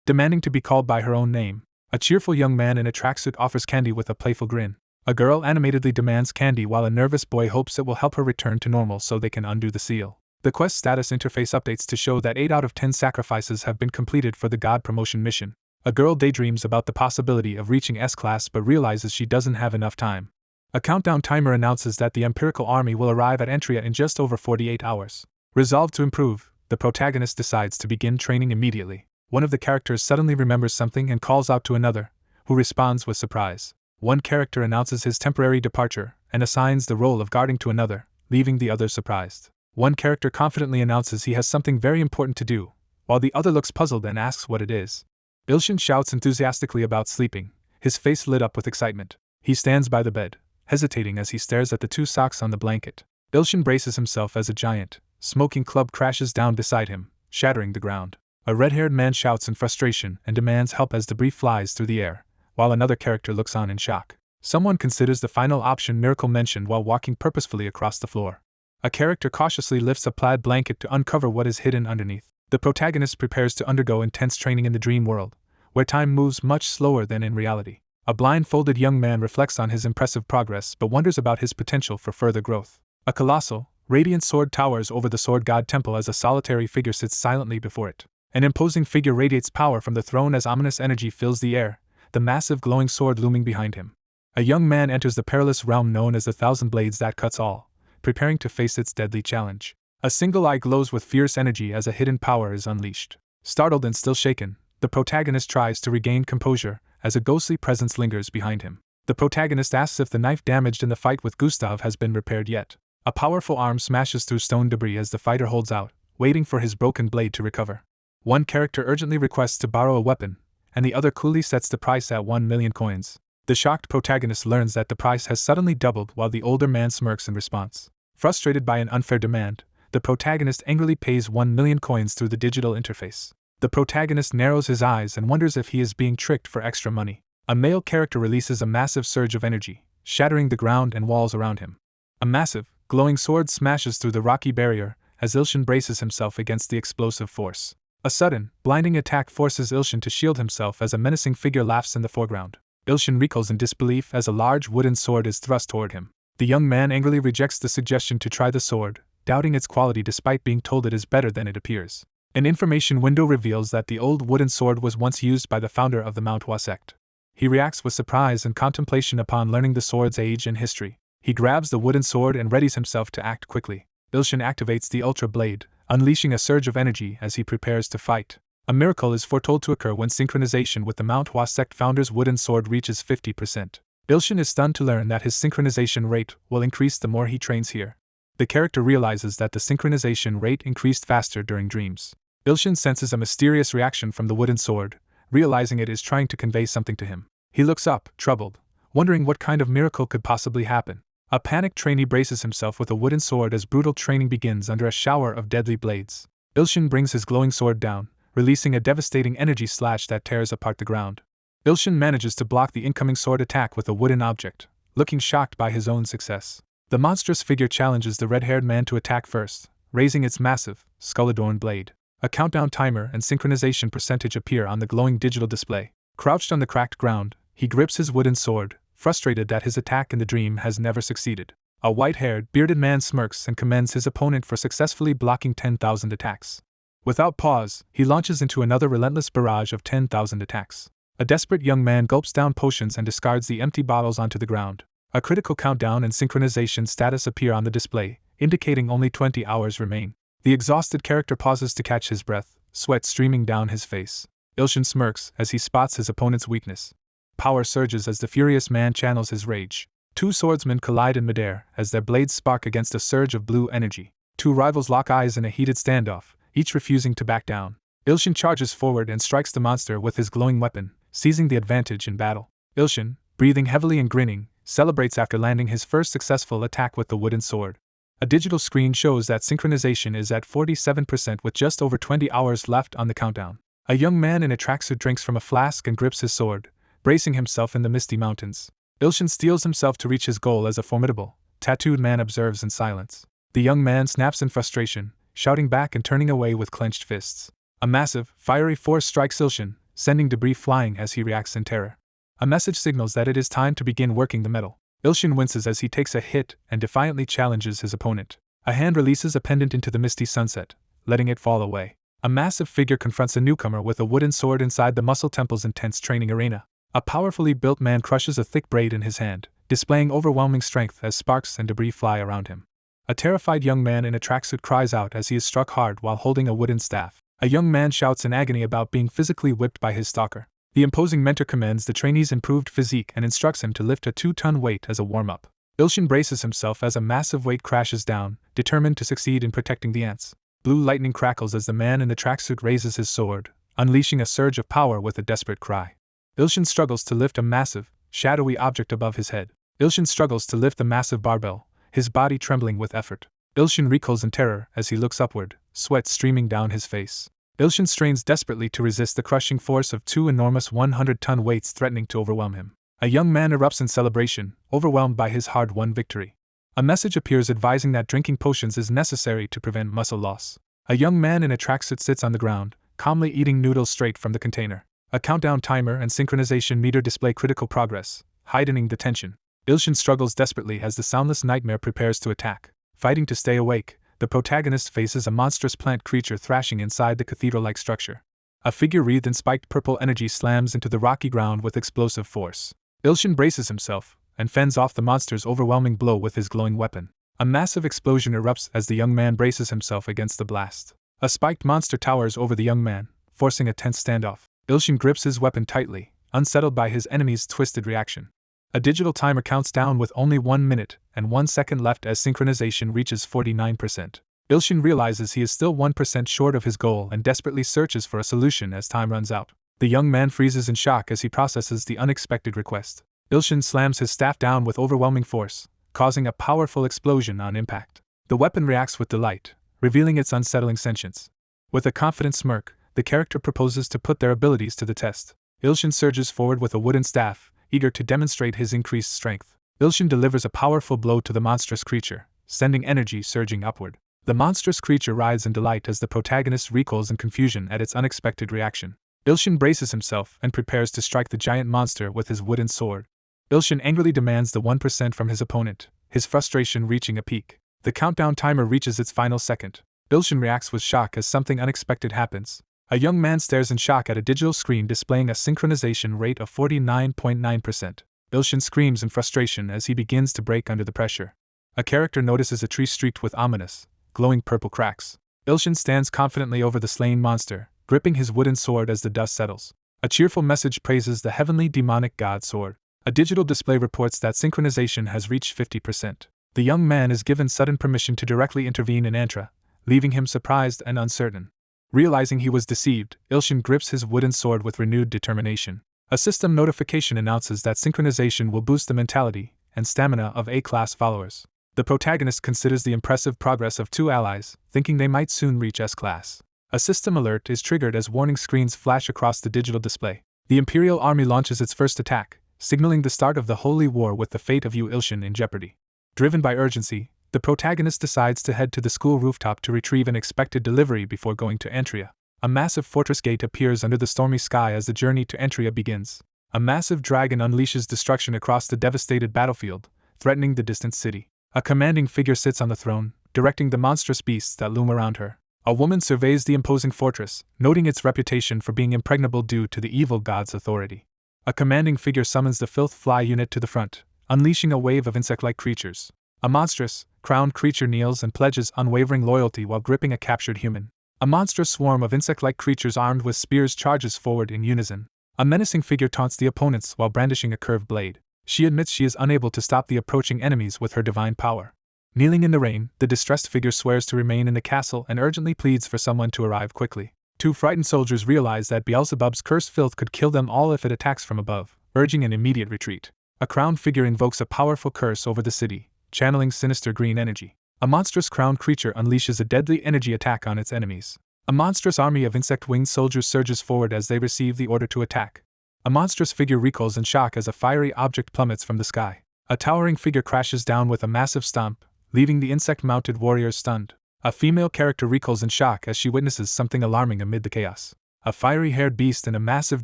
S1: demanding to be called by her own name. A cheerful young man in a tracksuit offers candy with a playful grin. A girl animatedly demands candy while a nervous boy hopes it will help her return to normal so they can undo the seal. The quest status interface updates to show that 8 out of 10 sacrifices have been completed for the God Promotion mission. A girl daydreams about the possibility of reaching S-class but realizes she doesn't have enough time. A countdown timer announces that the Empirical Army will arrive at Entria in just over 48 hours. Resolved to improve, the protagonist decides to begin training immediately. One of the characters suddenly remembers something and calls out to another, who responds with surprise. One character announces his temporary departure and assigns the role of guarding to another, leaving the other surprised. One character confidently announces he has something very important to do, while the other looks puzzled and asks what it is. Ilshin shouts enthusiastically about sleeping, his face lit up with excitement. He stands by the bed, hesitating as he stares at the 2 socks on the blanket. Ilshin braces himself as a giant, smoking club crashes down beside him, shattering the ground. A red-haired man shouts in frustration and demands help as debris flies through the air, while another character looks on in shock. Someone considers the final option Miracle mentioned while walking purposefully across the floor. A character cautiously lifts a plaid blanket to uncover what is hidden underneath. The protagonist prepares to undergo intense training in the dream world, where time moves much slower than in reality. A blindfolded young man reflects on his impressive progress but wonders about his potential for further growth. A colossal, radiant sword towers over the Sword God Temple as a solitary figure sits silently before it. An imposing figure radiates power from the throne as ominous energy fills the air, the massive glowing sword looming behind him. A young man enters the perilous realm known as the Thousand Blades that cuts all, preparing to face its deadly challenge. A single eye glows with fierce energy as a hidden power is unleashed. Startled and still shaken, the protagonist tries to regain composure as a ghostly presence lingers behind him. The protagonist asks if the knife damaged in the fight with Gustav has been repaired yet. A powerful arm smashes through stone debris as the fighter holds out, waiting for his broken blade to recover. One character urgently requests to borrow a weapon, and the other coolly sets the price at 1 million coins. The shocked protagonist learns that the price has suddenly doubled while the older man smirks in response. Frustrated by an unfair demand, the protagonist angrily pays 1 million coins through the digital interface. The protagonist narrows his eyes and wonders if he is being tricked for extra money. A male character releases a massive surge of energy, shattering the ground and walls around him. A massive, glowing sword smashes through the rocky barrier as Ilshin braces himself against the explosive force. A sudden, blinding attack forces Ilshin to shield himself as a menacing figure laughs in the foreground. Ilshin recoils in disbelief as a large wooden sword is thrust toward him. The young man angrily rejects the suggestion to try the sword, doubting its quality despite being told it is better than it appears. An information window reveals that the old wooden sword was once used by the founder of the Manhwa sect. He reacts with surprise and contemplation upon learning the sword's age and history. He grabs the wooden sword and readies himself to act quickly. Ilshin activates the Ultra Blade, unleashing a surge of energy as he prepares to fight. A miracle is foretold to occur when synchronization with the Manhwa sect founder's wooden sword reaches 50%. Ilshin is stunned to learn that his synchronization rate will increase the more he trains here. The character realizes that the synchronization rate increased faster during dreams. Ilshin senses a mysterious reaction from the wooden sword, realizing it is trying to convey something to him. He looks up, troubled, wondering what kind of miracle could possibly happen. A panicked trainee braces himself with a wooden sword as brutal training begins under a shower of deadly blades. Ilshin brings his glowing sword down, releasing a devastating energy slash that tears apart the ground. Ilshin manages to block the incoming sword attack with a wooden object, looking shocked by his own success. The monstrous figure challenges the red-haired man to attack first, raising its massive, skull-adorned blade. A countdown timer and synchronization percentage appear on the glowing digital display. Crouched on the cracked ground, he grips his wooden sword, frustrated that his attack in the dream has never succeeded. A white-haired, bearded man smirks and commends his opponent for successfully blocking 10,000 attacks. Without pause, he launches into another relentless barrage of 10,000 attacks. A desperate young man gulps down potions and discards the empty bottles onto the ground. A critical countdown and synchronization status appear on the display, indicating only 20 hours remain. The exhausted character pauses to catch his breath, sweat streaming down his face. Ilshin smirks as he spots his opponent's weakness. Power surges as the furious man channels his rage. 2 swordsmen collide in midair as their blades spark against a surge of blue energy. 2 rivals lock eyes in a heated standoff, each refusing to back down. Ilshin charges forward and strikes the monster with his glowing weapon, seizing the advantage in battle. Ilshin, breathing heavily and grinning, celebrates after landing his first successful attack with the wooden sword. A digital screen shows that synchronization is at 47% with just over 20 hours left on the countdown. A young man in a tracksuit drinks from a flask and grips his sword, bracing himself in the misty mountains. Ilshin steels himself to reach his goal as a formidable, tattooed man observes in silence. The young man snaps in frustration, shouting back and turning away with clenched fists. A massive, fiery force strikes Ilshin, sending debris flying as he reacts in terror. A message signals that it is time to begin working the metal. Ilshin winces as he takes a hit and defiantly challenges his opponent. A hand releases a pendant into the misty sunset, letting it fall away. A massive figure confronts a newcomer with a wooden sword inside the Muscle Temple's intense training arena. A powerfully built man crushes a thick blade in his hand, displaying overwhelming strength as sparks and debris fly around him. A terrified young man in a tracksuit cries out as he is struck hard while holding a wooden staff. A young man shouts in agony about being physically whipped by his stalker. The imposing mentor commends the trainee's improved physique and instructs him to lift a 2-ton weight as a warm-up. Ilshin braces himself as a massive weight crashes down, determined to succeed in protecting the ants. Blue lightning crackles as the man in the tracksuit raises his sword, unleashing a surge of power with a desperate cry. Ilshin struggles to lift a massive, shadowy object above his head. Ilshin struggles to lift the massive barbell, his body trembling with effort. Ilshin recoils in terror as he looks upward, sweat streaming down his face. Ilshin strains desperately to resist the crushing force of 2 enormous 100-ton weights threatening to overwhelm him. A young man erupts in celebration, overwhelmed by his hard-won victory. A message appears advising that drinking potions is necessary to prevent muscle loss. A young man in a tracksuit sits on the ground, calmly eating noodles straight from the container. A countdown timer and synchronization meter display critical progress, heightening the tension. Ilshin struggles desperately as the soundless nightmare prepares to attack. Fighting to stay awake, the protagonist faces a monstrous plant creature thrashing inside the cathedral-like structure. A figure wreathed in spiked purple energy slams into the rocky ground with explosive force. Ilshin braces himself and fends off the monster's overwhelming blow with his glowing weapon. A massive explosion erupts as the young man braces himself against the blast. A spiked monster towers over the young man, forcing a tense standoff. Ilshin grips his weapon tightly, unsettled by his enemy's twisted reaction. A digital timer counts down with only 1 minute and 1 second left as synchronization reaches 49%. Ilshin realizes he is still 1% short of his goal and desperately searches for a solution as time runs out. The young man freezes in shock as he processes the unexpected request. Ilshin slams his staff down with overwhelming force, causing a powerful explosion on impact. The weapon reacts with delight, revealing its unsettling sentience. With a confident smirk, the character proposes to put their abilities to the test. Ilshin surges forward with a wooden staff, eager to demonstrate his increased strength. Ilshin delivers a powerful blow to the monstrous creature, sending energy surging upward. The monstrous creature writhes in delight as the protagonist recoils in confusion at its unexpected reaction. Ilshin braces himself and prepares to strike the giant monster with his wooden sword. Ilshin angrily demands the 1% from his opponent, his frustration reaching a peak. The countdown timer reaches its final second. Ilshin reacts with shock as something unexpected happens. A young man stares in shock at a digital screen displaying a synchronization rate of 49.9%. Ilshin screams in frustration as he begins to break under the pressure. A character notices a tree streaked with ominous, glowing purple cracks. Ilshin stands confidently over the slain monster, gripping his wooden sword as the dust settles. A cheerful message praises the heavenly demonic god sword. A digital display reports that synchronization has reached 50%. The young man is given sudden permission to directly intervene in Antra, leaving him surprised and uncertain. Realizing he was deceived, Ilshin grips his wooden sword with renewed determination. A system notification announces that synchronization will boost the mentality and stamina of A-class followers. The protagonist considers the impressive progress of 2 allies, thinking they might soon reach S-class. A system alert is triggered as warning screens flash across the digital display. The Imperial Army launches its first attack, signaling the start of the Holy War with the fate of Yu Ilshin in jeopardy. Driven by urgency, the protagonist decides to head to the school rooftop to retrieve an expected delivery before going to Antria. A massive fortress gate appears under the stormy sky as the journey to Antria begins. A massive dragon unleashes destruction across the devastated battlefield, threatening the distant city. A commanding figure sits on the throne, directing the monstrous beasts that loom around her. A woman surveys the imposing fortress, noting its reputation for being impregnable due to the evil god's authority. A commanding figure summons the filth fly unit to the front, unleashing a wave of insect-like creatures. A monstrous, crowned creature kneels and pledges unwavering loyalty while gripping a captured human. A monstrous swarm of insect-like creatures armed with spears charges forward in unison. A menacing figure taunts the opponents while brandishing a curved blade. She admits she is unable to stop the approaching enemies with her divine power. Kneeling in the rain, the distressed figure swears to remain in the castle and urgently pleads for someone to arrive quickly. 2 frightened soldiers realize that Beelzebub's cursed filth could kill them all if it attacks from above, urging an immediate retreat. A crowned figure invokes a powerful curse over the city, channeling sinister green energy. A monstrous crowned creature unleashes a deadly energy attack on its enemies. A monstrous army of insect-winged soldiers surges forward as they receive the order to attack. A monstrous figure recoils in shock as a fiery object plummets from the sky. A towering figure crashes down with a massive stomp, leaving the insect-mounted warriors stunned. A female character recoils in shock as she witnesses something alarming amid the chaos. A fiery-haired beast and a massive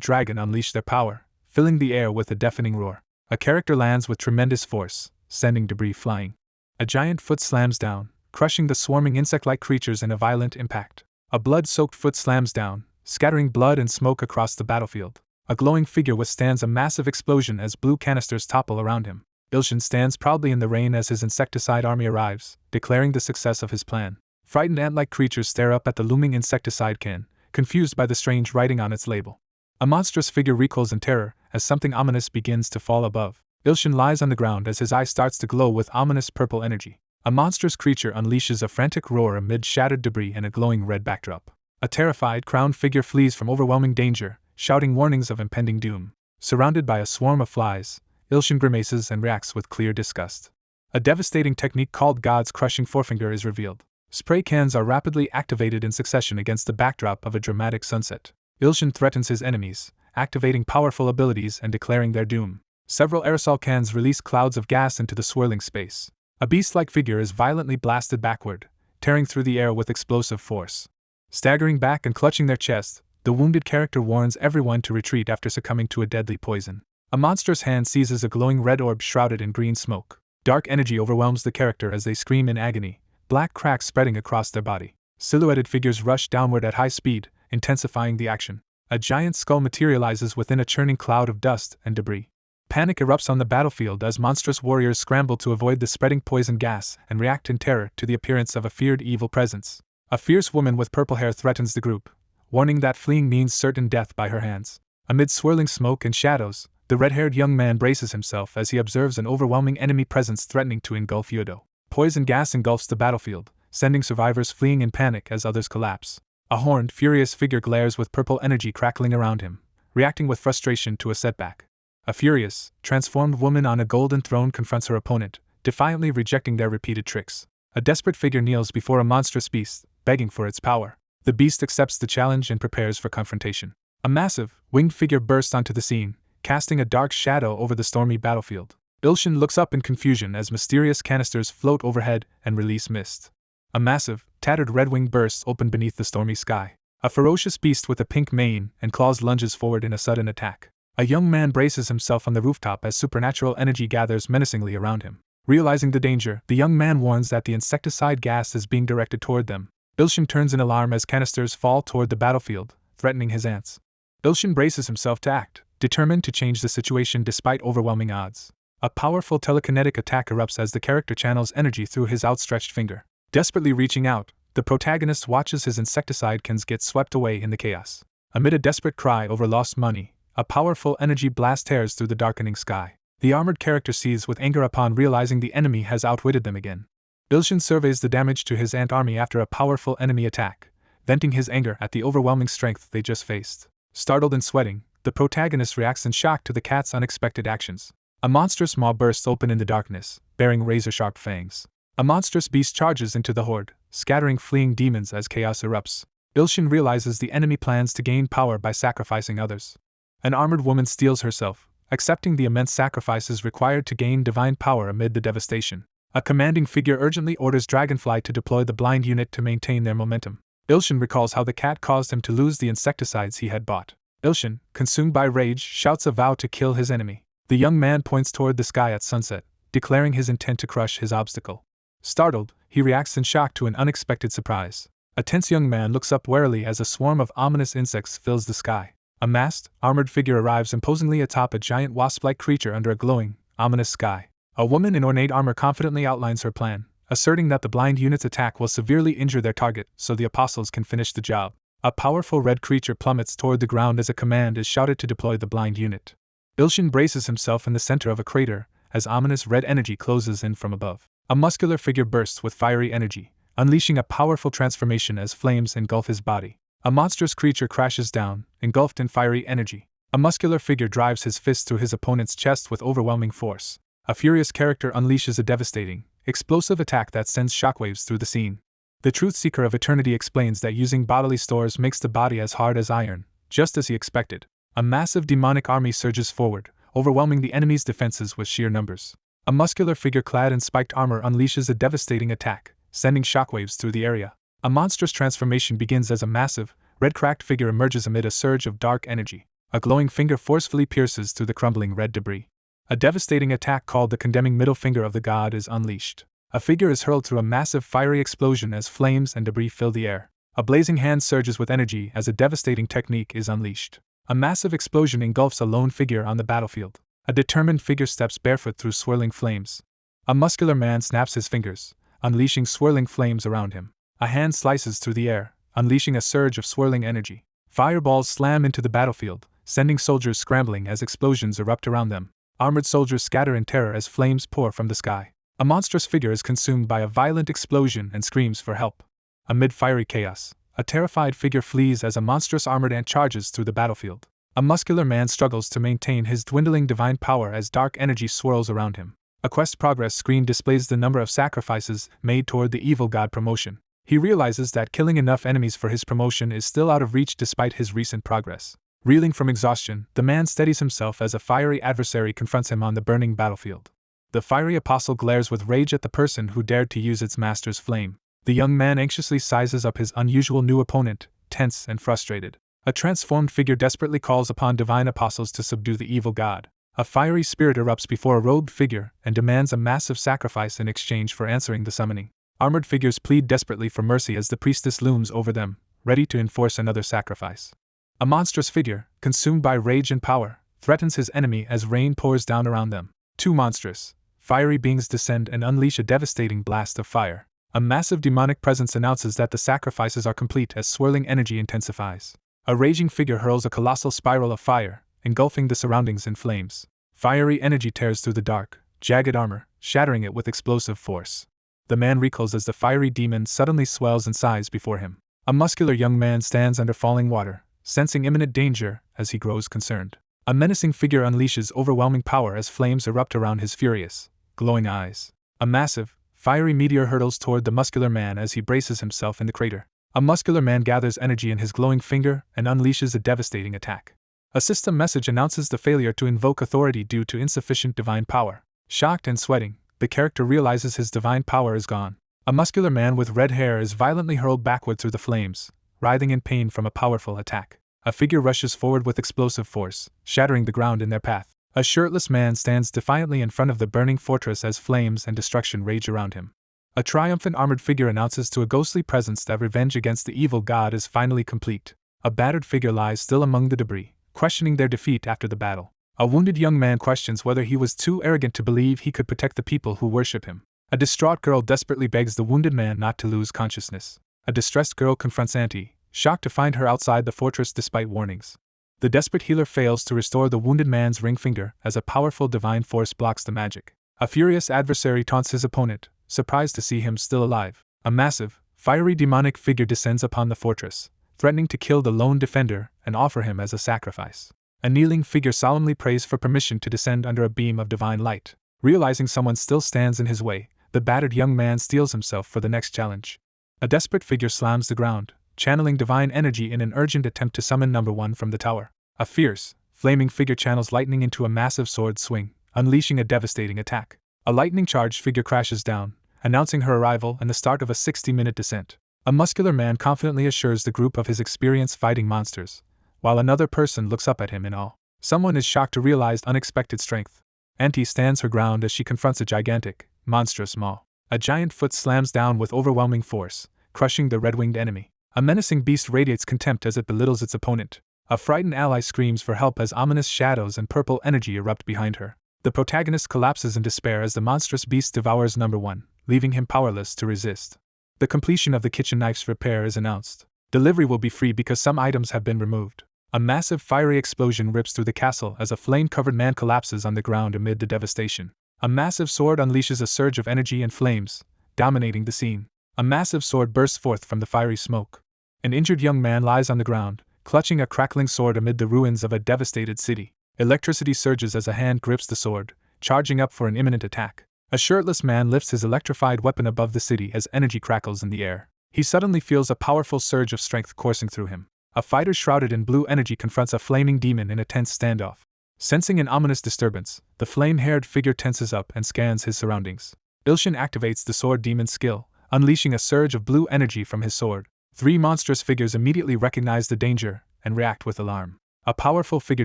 S1: dragon unleash their power, filling the air with a deafening roar. A character lands with tremendous force, sending debris flying. A giant foot slams down, crushing the swarming insect-like creatures in a violent impact. A blood-soaked foot slams down, scattering blood and smoke across the battlefield. A glowing figure withstands a massive explosion as blue canisters topple around him. Ilshin stands proudly in the rain as his insecticide army arrives, declaring the success of his plan. Frightened ant-like creatures stare up at the looming insecticide can, confused by the strange writing on its label. A monstrous figure recoils in terror as something ominous begins to fall above. Ilshin lies on the ground as his eye starts to glow with ominous purple energy. A monstrous creature unleashes a frantic roar amid shattered debris and a glowing red backdrop. A terrified, crowned figure flees from overwhelming danger, shouting warnings of impending doom. Surrounded by a swarm of flies, Ilshin grimaces and reacts with clear disgust. A devastating technique called God's Crushing Forefinger is revealed. Spray cans are rapidly activated in succession against the backdrop of a dramatic sunset. Ilshin threatens his enemies, activating powerful abilities and declaring their doom. Several aerosol cans release clouds of gas into the swirling space. A beast-like figure is violently blasted backward, tearing through the air with explosive force. Staggering back and clutching their chest, the wounded character warns everyone to retreat after succumbing to a deadly poison. A monstrous hand seizes a glowing red orb shrouded in green smoke. Dark energy overwhelms the character as they scream in agony, black cracks spreading across their body. Silhouetted figures rush downward at high speed, intensifying the action. A giant skull materializes within a churning cloud of dust and debris. Panic erupts on the battlefield as monstrous warriors scramble to avoid the spreading poison gas and react in terror to the appearance of a feared evil presence. A fierce woman with purple hair threatens the group, warning that fleeing means certain death by her hands. Amid swirling smoke and shadows, the red-haired young man braces himself as he observes an overwhelming enemy presence threatening to engulf Yodo. Poison gas engulfs the battlefield, sending survivors fleeing in panic as others collapse. A horned, furious figure glares with purple energy crackling around him, reacting with frustration to a setback. A furious, transformed woman on a golden throne confronts her opponent, defiantly rejecting their repeated tricks. A desperate figure kneels before a monstrous beast, begging for its power. The beast accepts the challenge and prepares for confrontation. A massive, winged figure bursts onto the scene, casting a dark shadow over the stormy battlefield. Ilshin looks up in confusion as mysterious canisters float overhead and release mist. A massive, tattered red wing bursts open beneath the stormy sky. A ferocious beast with a pink mane and claws lunges forward in a sudden attack. A young man braces himself on the rooftop as supernatural energy gathers menacingly around him. Realizing the danger, the young man warns that the insecticide gas is being directed toward them. Ilshin turns in alarm as canisters fall toward the battlefield, threatening his ants. Ilshin braces himself to act, determined to change the situation despite overwhelming odds. A powerful telekinetic attack erupts as the character channels energy through his outstretched finger. Desperately reaching out, the protagonist watches his insecticide cans get swept away in the chaos. Amid a desperate cry over lost money, a powerful energy blast tears through the darkening sky. The armored character seethes with anger upon realizing the enemy has outwitted them again. Ilshin surveys the damage to his ant army after a powerful enemy attack, venting his anger at the overwhelming strength they just faced. Startled and sweating, the protagonist reacts in shock to the cat's unexpected actions. A monstrous maw bursts open in the darkness, bearing razor-sharp fangs. A monstrous beast charges into the horde, scattering fleeing demons as chaos erupts. Ilshin realizes the enemy plans to gain power by sacrificing others. An armored woman steels herself, accepting the immense sacrifices required to gain divine power amid the devastation. A commanding figure urgently orders Dragonfly to deploy the blind unit to maintain their momentum. Ilshin recalls how the cat caused him to lose the insecticides he had bought. Ilshin, consumed by rage, shouts a vow to kill his enemy. The young man points toward the sky at sunset, declaring his intent to crush his obstacle. Startled, he reacts in shock to an unexpected surprise. A tense young man looks up warily as a swarm of ominous insects fills the sky. A masked, armored figure arrives imposingly atop a giant wasp-like creature under a glowing, ominous sky. A woman in ornate armor confidently outlines her plan, asserting that the blind unit's attack will severely injure their target so the apostles can finish the job. A powerful red creature plummets toward the ground as a command is shouted to deploy the blind unit. Ilshin braces himself in the center of a crater as ominous red energy closes in from above. A muscular figure bursts with fiery energy, unleashing a powerful transformation as flames engulf his body. A monstrous creature crashes down, engulfed in fiery energy. A muscular figure drives his fist through his opponent's chest with overwhelming force. A furious character unleashes a devastating, explosive attack that sends shockwaves through the scene. The Truth Seeker of Eternity explains that using bodily stores makes the body as hard as iron, just as he expected. A massive demonic army surges forward, overwhelming the enemy's defenses with sheer numbers. A muscular figure clad in spiked armor unleashes a devastating attack, sending shockwaves through the area. A monstrous transformation begins as a massive, red-cracked figure emerges amid a surge of dark energy. A glowing finger forcefully pierces through the crumbling red debris. A devastating attack called the condemning middle finger of the god is unleashed. A figure is hurled through a massive fiery explosion as flames and debris fill the air. A blazing hand surges with energy as a devastating technique is unleashed. A massive explosion engulfs a lone figure on the battlefield. A determined figure steps barefoot through swirling flames. A muscular man snaps his fingers, unleashing swirling flames around him. A hand slices through the air, unleashing a surge of swirling energy. Fireballs slam into the battlefield, sending soldiers scrambling as explosions erupt around them. Armored soldiers scatter in terror as flames pour from the sky. A monstrous figure is consumed by a violent explosion and screams for help. Amid fiery chaos, a terrified figure flees as a monstrous armored ant charges through the battlefield. A muscular man struggles to maintain his dwindling divine power as dark energy swirls around him. A quest progress screen displays the number of sacrifices made toward the evil god promotion. He realizes that killing enough enemies for his promotion is still out of reach despite his recent progress. Reeling from exhaustion, the man steadies himself as a fiery adversary confronts him on the burning battlefield. The fiery apostle glares with rage at the person who dared to use its master's flame. The young man anxiously sizes up his unusual new opponent, tense and frustrated. A transformed figure desperately calls upon divine apostles to subdue the evil god. A fiery spirit erupts before a robed figure and demands a massive sacrifice in exchange for answering the summoning. Armored figures plead desperately for mercy as the priestess looms over them, ready to enforce another sacrifice. A monstrous figure, consumed by rage and power, threatens his enemy as rain pours down around them. Two monstrous, fiery beings descend and unleash a devastating blast of fire. A massive demonic presence announces that the sacrifices are complete as swirling energy intensifies. A raging figure hurls a colossal spiral of fire, engulfing the surroundings in flames. Fiery energy tears through the dark, jagged armor, shattering it with explosive force. The man recoils as the fiery demon suddenly swells in size before him. A muscular young man stands under falling water, sensing imminent danger as he grows concerned. A menacing figure unleashes overwhelming power as flames erupt around his furious, glowing eyes. A massive, fiery meteor hurtles toward the muscular man as he braces himself in the crater. A muscular man gathers energy in his glowing finger and unleashes a devastating attack. A system message announces the failure to invoke authority due to insufficient divine power. Shocked and sweating, the character realizes his divine power is gone. A muscular man with red hair is violently hurled backward through the flames, writhing in pain from a powerful attack. A figure rushes forward with explosive force, shattering the ground in their path. A shirtless man stands defiantly in front of the burning fortress as flames and destruction rage around him. A triumphant armored figure announces to a ghostly presence that revenge against the evil god is finally complete. A battered figure lies still among the debris, questioning their defeat after the battle. A wounded young man questions whether he was too arrogant to believe he could protect the people who worship him. A distraught girl desperately begs the wounded man not to lose consciousness. A distressed girl confronts Auntie, shocked to find her outside the fortress despite warnings. The desperate healer fails to restore the wounded man's ring finger as a powerful divine force blocks the magic. A furious adversary taunts his opponent, surprised to see him still alive. A massive, fiery demonic figure descends upon the fortress, threatening to kill the lone defender and offer him as a sacrifice. A kneeling figure solemnly prays for permission to descend under a beam of divine light. Realizing someone still stands in his way, the battered young man steels himself for the next challenge. A desperate figure slams the ground, channeling divine energy in an urgent attempt to summon number 1 from the tower. A fierce, flaming figure channels lightning into a massive sword swing, unleashing a devastating attack. A lightning-charged figure crashes down, announcing her arrival and the start of a 60-minute descent. A muscular man confidently assures the group of his experience fighting monsters, while another person looks up at him in awe. Someone is shocked to realize unexpected strength. Auntie stands her ground as she confronts a gigantic, monstrous maw. A giant foot slams down with overwhelming force, crushing the red-winged enemy. A menacing beast radiates contempt as it belittles its opponent. A frightened ally screams for help as ominous shadows and purple energy erupt behind her. The protagonist collapses in despair as the monstrous beast devours number 1, leaving him powerless to resist. The completion of the kitchen knife's repair is announced. Delivery will be free because some items have been removed. A massive fiery explosion rips through the castle as a flame-covered man collapses on the ground amid the devastation. A massive sword unleashes a surge of energy and flames, dominating the scene. A massive sword bursts forth from the fiery smoke. An injured young man lies on the ground, clutching a crackling sword amid the ruins of a devastated city. Electricity surges as a hand grips the sword, charging up for an imminent attack. A shirtless man lifts his electrified weapon above the city as energy crackles in the air. He suddenly feels a powerful surge of strength coursing through him. A fighter shrouded in blue energy confronts a flaming demon in a tense standoff. Sensing an ominous disturbance, the flame-haired figure tenses up and scans his surroundings. Ilshin activates the sword demon's skill, unleashing a surge of blue energy from his sword. 3 monstrous figures immediately recognize the danger and react with alarm. A powerful figure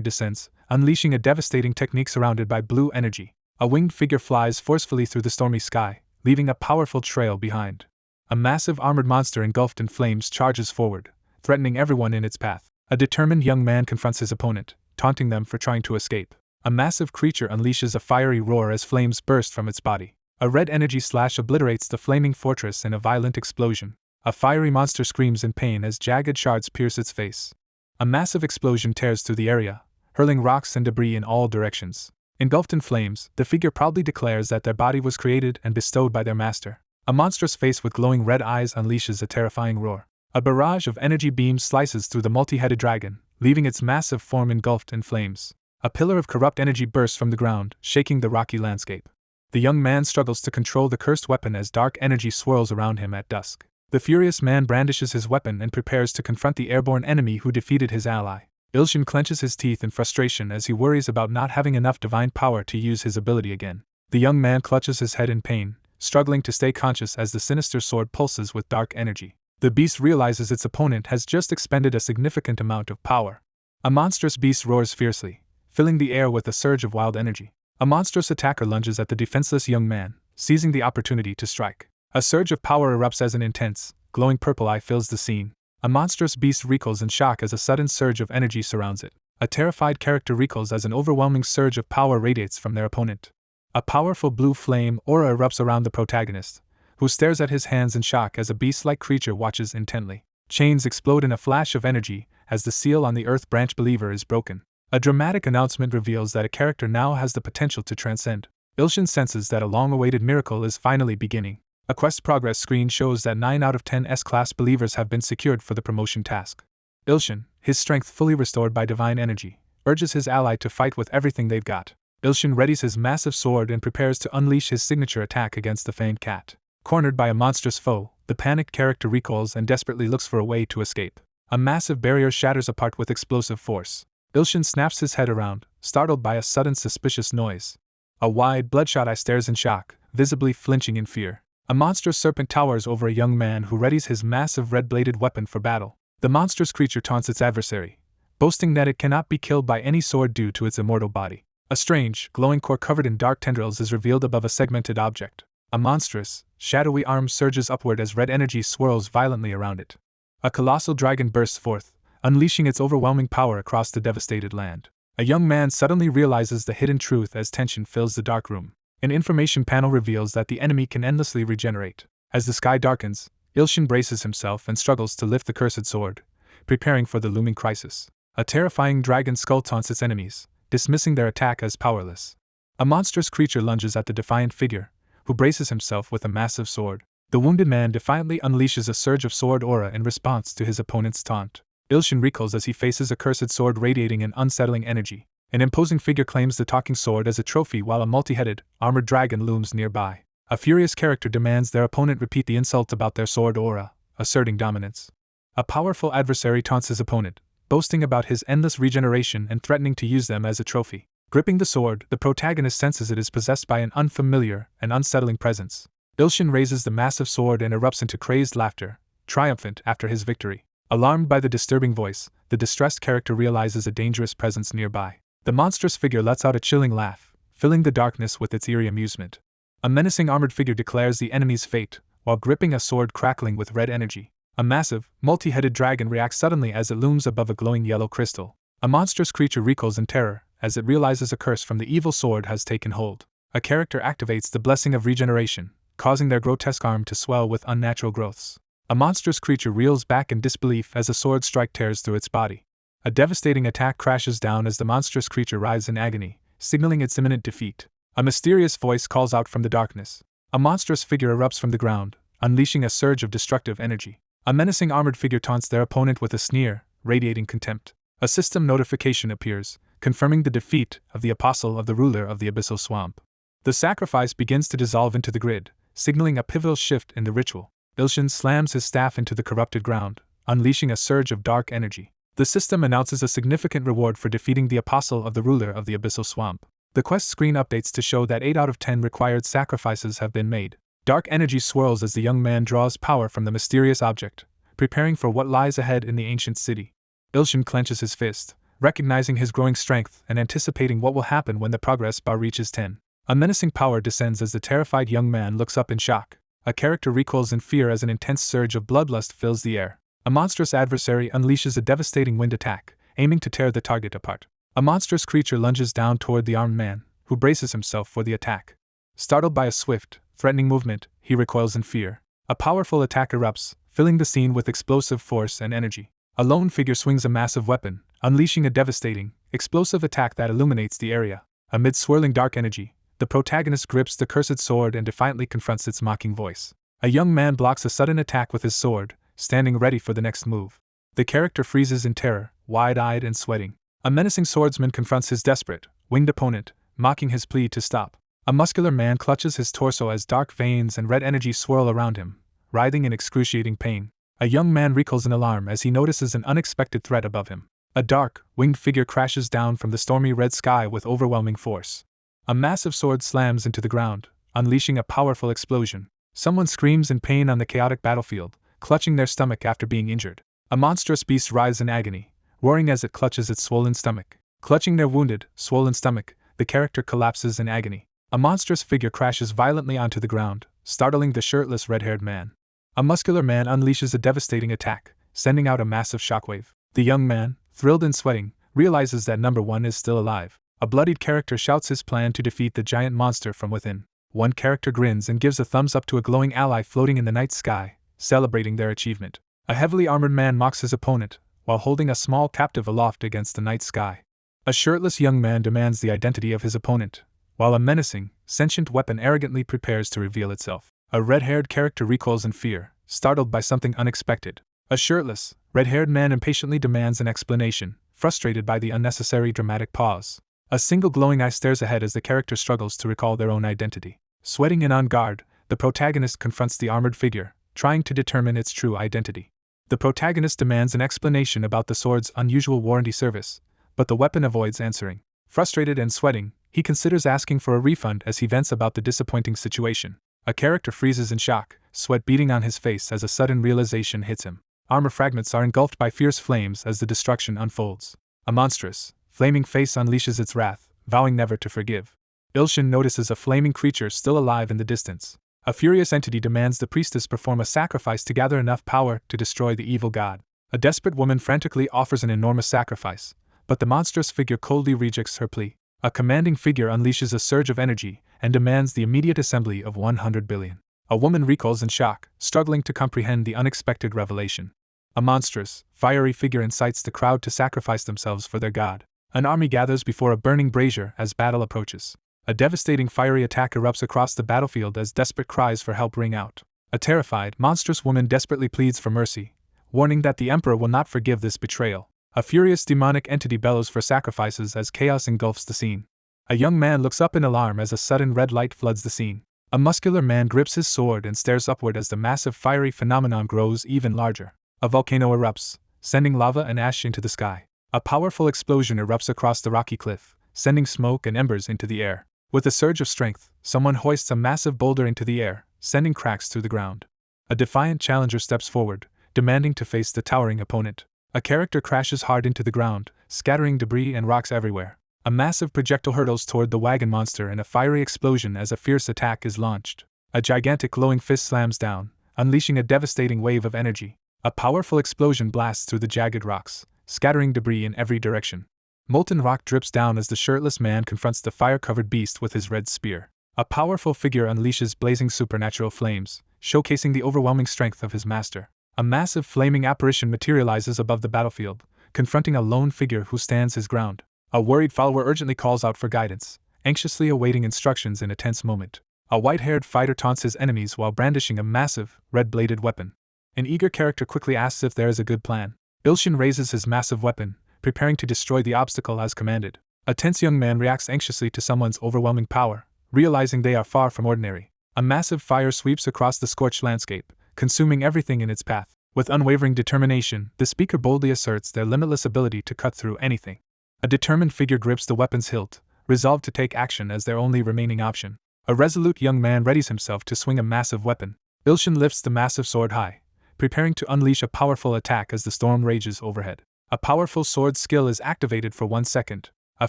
S1: descends, unleashing a devastating technique surrounded by blue energy. A winged figure flies forcefully through the stormy sky, leaving a powerful trail behind. A massive armored monster engulfed in flames charges forward, threatening everyone in its path. A determined young man confronts his opponent, taunting them for trying to escape. A massive creature unleashes a fiery roar as flames burst from its body. A red energy slash obliterates the flaming fortress in a violent explosion. A fiery monster screams in pain as jagged shards pierce its face. A massive explosion tears through the area, hurling rocks and debris in all directions. Engulfed in flames, the figure proudly declares that their body was created and bestowed by their master. A monstrous face with glowing red eyes unleashes a terrifying roar. A barrage of energy beams slices through the multi-headed dragon, leaving its massive form engulfed in flames. A pillar of corrupt energy bursts from the ground, shaking the rocky landscape. The young man struggles to control the cursed weapon as dark energy swirls around him at dusk. The furious man brandishes his weapon and prepares to confront the airborne enemy who defeated his ally. Ilshin clenches his teeth in frustration as he worries about not having enough divine power to use his ability again. The young man clutches his head in pain, struggling to stay conscious as the sinister sword pulses with dark energy. The beast realizes its opponent has just expended a significant amount of power. A monstrous beast roars fiercely, filling the air with a surge of wild energy. A monstrous attacker lunges at the defenseless young man, seizing the opportunity to strike. A surge of power erupts as an intense, glowing purple eye fills the scene. A monstrous beast recoils in shock as a sudden surge of energy surrounds it. A terrified character recoils as an overwhelming surge of power radiates from their opponent. A powerful blue flame aura erupts around the protagonist, who stares at his hands in shock as a beast-like creature watches intently. Chains explode in a flash of energy as the seal on the Earth Branch Believer is broken. A dramatic announcement reveals that a character now has the potential to transcend. Ilshin senses that a long-awaited miracle is finally beginning. A quest progress screen shows that 9 out of 10 S-class believers have been secured for the promotion task. Ilshin, his strength fully restored by divine energy, urges his ally to fight with everything they've got. Ilshin readies his massive sword and prepares to unleash his signature attack against the fanged cat. Cornered by a monstrous foe, the panicked character recoils and desperately looks for a way to escape. A massive barrier shatters apart with explosive force. Ilshin snaps his head around, startled by a sudden suspicious noise. A wide, bloodshot eye stares in shock, visibly flinching in fear. A monstrous serpent towers over a young man who readies his massive red-bladed weapon for battle. The monstrous creature taunts its adversary, boasting that it cannot be killed by any sword due to its immortal body. A strange, glowing core covered in dark tendrils is revealed above a segmented object. A monstrous, shadowy arm surges upward as red energy swirls violently around it. A colossal dragon bursts forth, unleashing its overwhelming power across the devastated land. A young man suddenly realizes the hidden truth as tension fills the dark room. An information panel reveals that the enemy can endlessly regenerate. As the sky darkens, Ilshin braces himself and struggles to lift the cursed sword, preparing for the looming crisis. A terrifying dragon skull taunts its enemies, dismissing their attack as powerless. A monstrous creature lunges at the defiant figure, who braces himself with a massive sword. The wounded man defiantly unleashes a surge of sword aura in response to his opponent's taunt. Ilshin recoils as he faces a cursed sword radiating an unsettling energy. An imposing figure claims the talking sword as a trophy while a multi-headed, armored dragon looms nearby. A furious character demands their opponent repeat the insult about their sword aura, asserting dominance. A powerful adversary taunts his opponent, boasting about his endless regeneration and threatening to use them as a trophy. Gripping the sword, the protagonist senses it is possessed by an unfamiliar and unsettling presence. Ilshin raises the massive sword and erupts into crazed laughter, triumphant after his victory. Alarmed by the disturbing voice, the distressed character realizes a dangerous presence nearby. The monstrous figure lets out a chilling laugh, filling the darkness with its eerie amusement. A menacing armored figure declares the enemy's fate, while gripping a sword crackling with red energy. A massive, multi-headed dragon reacts suddenly as it looms above a glowing yellow crystal. A monstrous creature recoils in terror, as it realizes a curse from the evil sword has taken hold. A character activates the blessing of regeneration, causing their grotesque arm to swell with unnatural growths. A monstrous creature reels back in disbelief as a sword strike tears through its body. A devastating attack crashes down as the monstrous creature writhes in agony, signaling its imminent defeat. A mysterious voice calls out from the darkness. A monstrous figure erupts from the ground, unleashing a surge of destructive energy. A menacing armored figure taunts their opponent with a sneer, radiating contempt. A system notification appears, confirming the defeat of the apostle of the ruler of the abyssal swamp. The sacrifice begins to dissolve into the grid, signaling a pivotal shift in the ritual. Ilshin slams his staff into the corrupted ground, unleashing a surge of dark energy. The system announces a significant reward for defeating the apostle of the ruler of the Abyssal Swamp. The quest screen updates to show that 8 out of 10 required sacrifices have been made. Dark energy swirls as the young man draws power from the mysterious object, preparing for what lies ahead in the ancient city. Ilshin clenches his fist, recognizing his growing strength and anticipating what will happen when the progress bar reaches 10. A menacing power descends as the terrified young man looks up in shock. A character recoils in fear as an intense surge of bloodlust fills the air. A monstrous adversary unleashes a devastating wind attack, aiming to tear the target apart. A monstrous creature lunges down toward the armed man, who braces himself for the attack. Startled by a swift, threatening movement, he recoils in fear. A powerful attack erupts, filling the scene with explosive force and energy. A lone figure swings a massive weapon, unleashing a devastating, explosive attack that illuminates the area. Amid swirling dark energy, the protagonist grips the cursed sword and defiantly confronts its mocking voice. A young man blocks a sudden attack with his sword, standing ready for the next move. The character freezes in terror, wide-eyed and sweating. A menacing swordsman confronts his desperate, winged opponent, mocking his plea to stop. A muscular man clutches his torso as dark veins and red energy swirl around him, writhing in excruciating pain. A young man recoils in alarm as he notices an unexpected threat above him. A dark, winged figure crashes down from the stormy red sky with overwhelming force. A massive sword slams into the ground, unleashing a powerful explosion. Someone screams in pain on the chaotic battlefield, clutching their stomach after being injured. A monstrous beast writhes in agony, roaring as it clutches its swollen stomach. Clutching their wounded, swollen stomach, the character collapses in agony. A monstrous figure crashes violently onto the ground, startling the shirtless red-haired man. A muscular man unleashes a devastating attack, sending out a massive shockwave. The young man, thrilled and sweating, realizes that number 1 is still alive. A bloodied character shouts his plan to defeat the giant monster from within. One character grins and gives a thumbs up to a glowing ally floating in the night sky, celebrating their achievement. A heavily armored man mocks his opponent, while holding a small captive aloft against the night sky. A shirtless young man demands the identity of his opponent, while a menacing, sentient weapon arrogantly prepares to reveal itself. A red-haired character recoils in fear, startled by something unexpected. A shirtless, red-haired man impatiently demands an explanation, frustrated by the unnecessary dramatic pause. A single glowing eye stares ahead as the character struggles to recall their own identity. Sweating and on guard, the protagonist confronts the armored figure, trying to determine its true identity. The protagonist demands an explanation about the sword's unusual warranty service, but the weapon avoids answering. Frustrated and sweating, he considers asking for a refund as he vents about the disappointing situation. A character freezes in shock, sweat beading on his face as a sudden realization hits him. Armor fragments are engulfed by fierce flames as the destruction unfolds. A monstrous, flaming face unleashes its wrath, vowing never to forgive. Ilshin notices a flaming creature still alive in the distance. A furious entity demands the priestess perform a sacrifice to gather enough power to destroy the evil god. A desperate woman frantically offers an enormous sacrifice, but the monstrous figure coldly rejects her plea. A commanding figure unleashes a surge of energy and demands the immediate assembly of 100 billion. A woman recoils in shock, struggling to comprehend the unexpected revelation. A monstrous, fiery figure incites the crowd to sacrifice themselves for their god. An army gathers before a burning brazier as battle approaches. A devastating fiery attack erupts across the battlefield as desperate cries for help ring out. A terrified, monstrous woman desperately pleads for mercy, warning that the emperor will not forgive this betrayal. A furious demonic entity bellows for sacrifices as chaos engulfs the scene. A young man looks up in alarm as a sudden red light floods the scene. A muscular man grips his sword and stares upward as the massive fiery phenomenon grows even larger. A volcano erupts, sending lava and ash into the sky. A powerful explosion erupts across the rocky cliff, sending smoke and embers into the air. With a surge of strength, someone hoists a massive boulder into the air, sending cracks through the ground. A defiant challenger steps forward, demanding to face the towering opponent. A character crashes hard into the ground, scattering debris and rocks everywhere. A massive projectile hurtles toward the wagon monster in a fiery explosion as a fierce attack is launched. A gigantic glowing fist slams down, unleashing a devastating wave of energy. A powerful explosion blasts through the jagged rocks, scattering debris in every direction. Molten rock drips down as the shirtless man confronts the fire-covered beast with his red spear. A powerful figure unleashes blazing supernatural flames, showcasing the overwhelming strength of his master. A massive flaming apparition materializes above the battlefield, confronting a lone figure who stands his ground. A worried follower urgently calls out for guidance, anxiously awaiting instructions in a tense moment. A white-haired fighter taunts his enemies while brandishing a massive, red-bladed weapon. An eager character quickly asks if there is a good plan. Ilshin raises his massive weapon, preparing to destroy the obstacle as commanded. A tense young man reacts anxiously to someone's overwhelming power, realizing they are far from ordinary. A massive fire sweeps across the scorched landscape, consuming everything in its path. With unwavering determination, the speaker boldly asserts their limitless ability to cut through anything. A determined figure grips the weapon's hilt, resolved to take action as their only remaining option. A resolute young man readies himself to swing a massive weapon. Ilshin lifts the massive sword high, preparing to unleash a powerful attack as the storm rages overhead. A powerful sword skill is activated for 1 second. A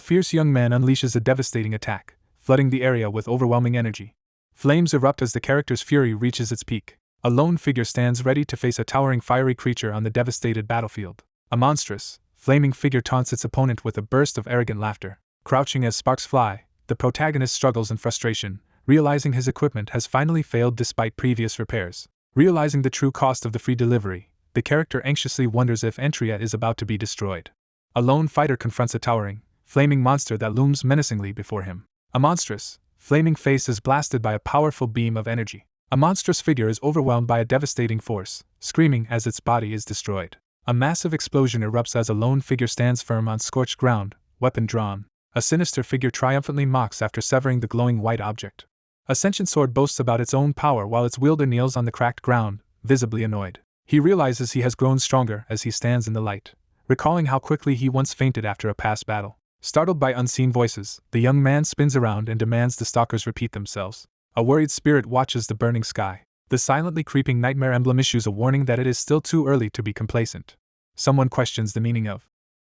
S1: fierce young man unleashes a devastating attack, flooding the area with overwhelming energy. Flames erupt as the character's fury reaches its peak. A lone figure stands ready to face a towering fiery creature on the devastated battlefield. A monstrous, flaming figure taunts its opponent with a burst of arrogant laughter. Crouching as sparks fly, the protagonist struggles in frustration, realizing his equipment has finally failed despite previous repairs. Realizing the true cost of the free delivery, the character anxiously wonders if Entria is about to be destroyed. A lone fighter confronts a towering, flaming monster that looms menacingly before him. A monstrous, flaming face is blasted by a powerful beam of energy. A monstrous figure is overwhelmed by a devastating force, screaming as its body is destroyed. A massive explosion erupts as a lone figure stands firm on scorched ground, weapon drawn. A sinister figure triumphantly mocks after severing the glowing white object. A sentient sword boasts about its own power while its wielder kneels on the cracked ground, visibly annoyed. He realizes he has grown stronger as he stands in the light, recalling how quickly he once fainted after a past battle. Startled by unseen voices, the young man spins around and demands the stalkers repeat themselves. A worried spirit watches the burning sky. The silently creeping nightmare emblem issues a warning that it is still too early to be complacent. Someone questions the meaning of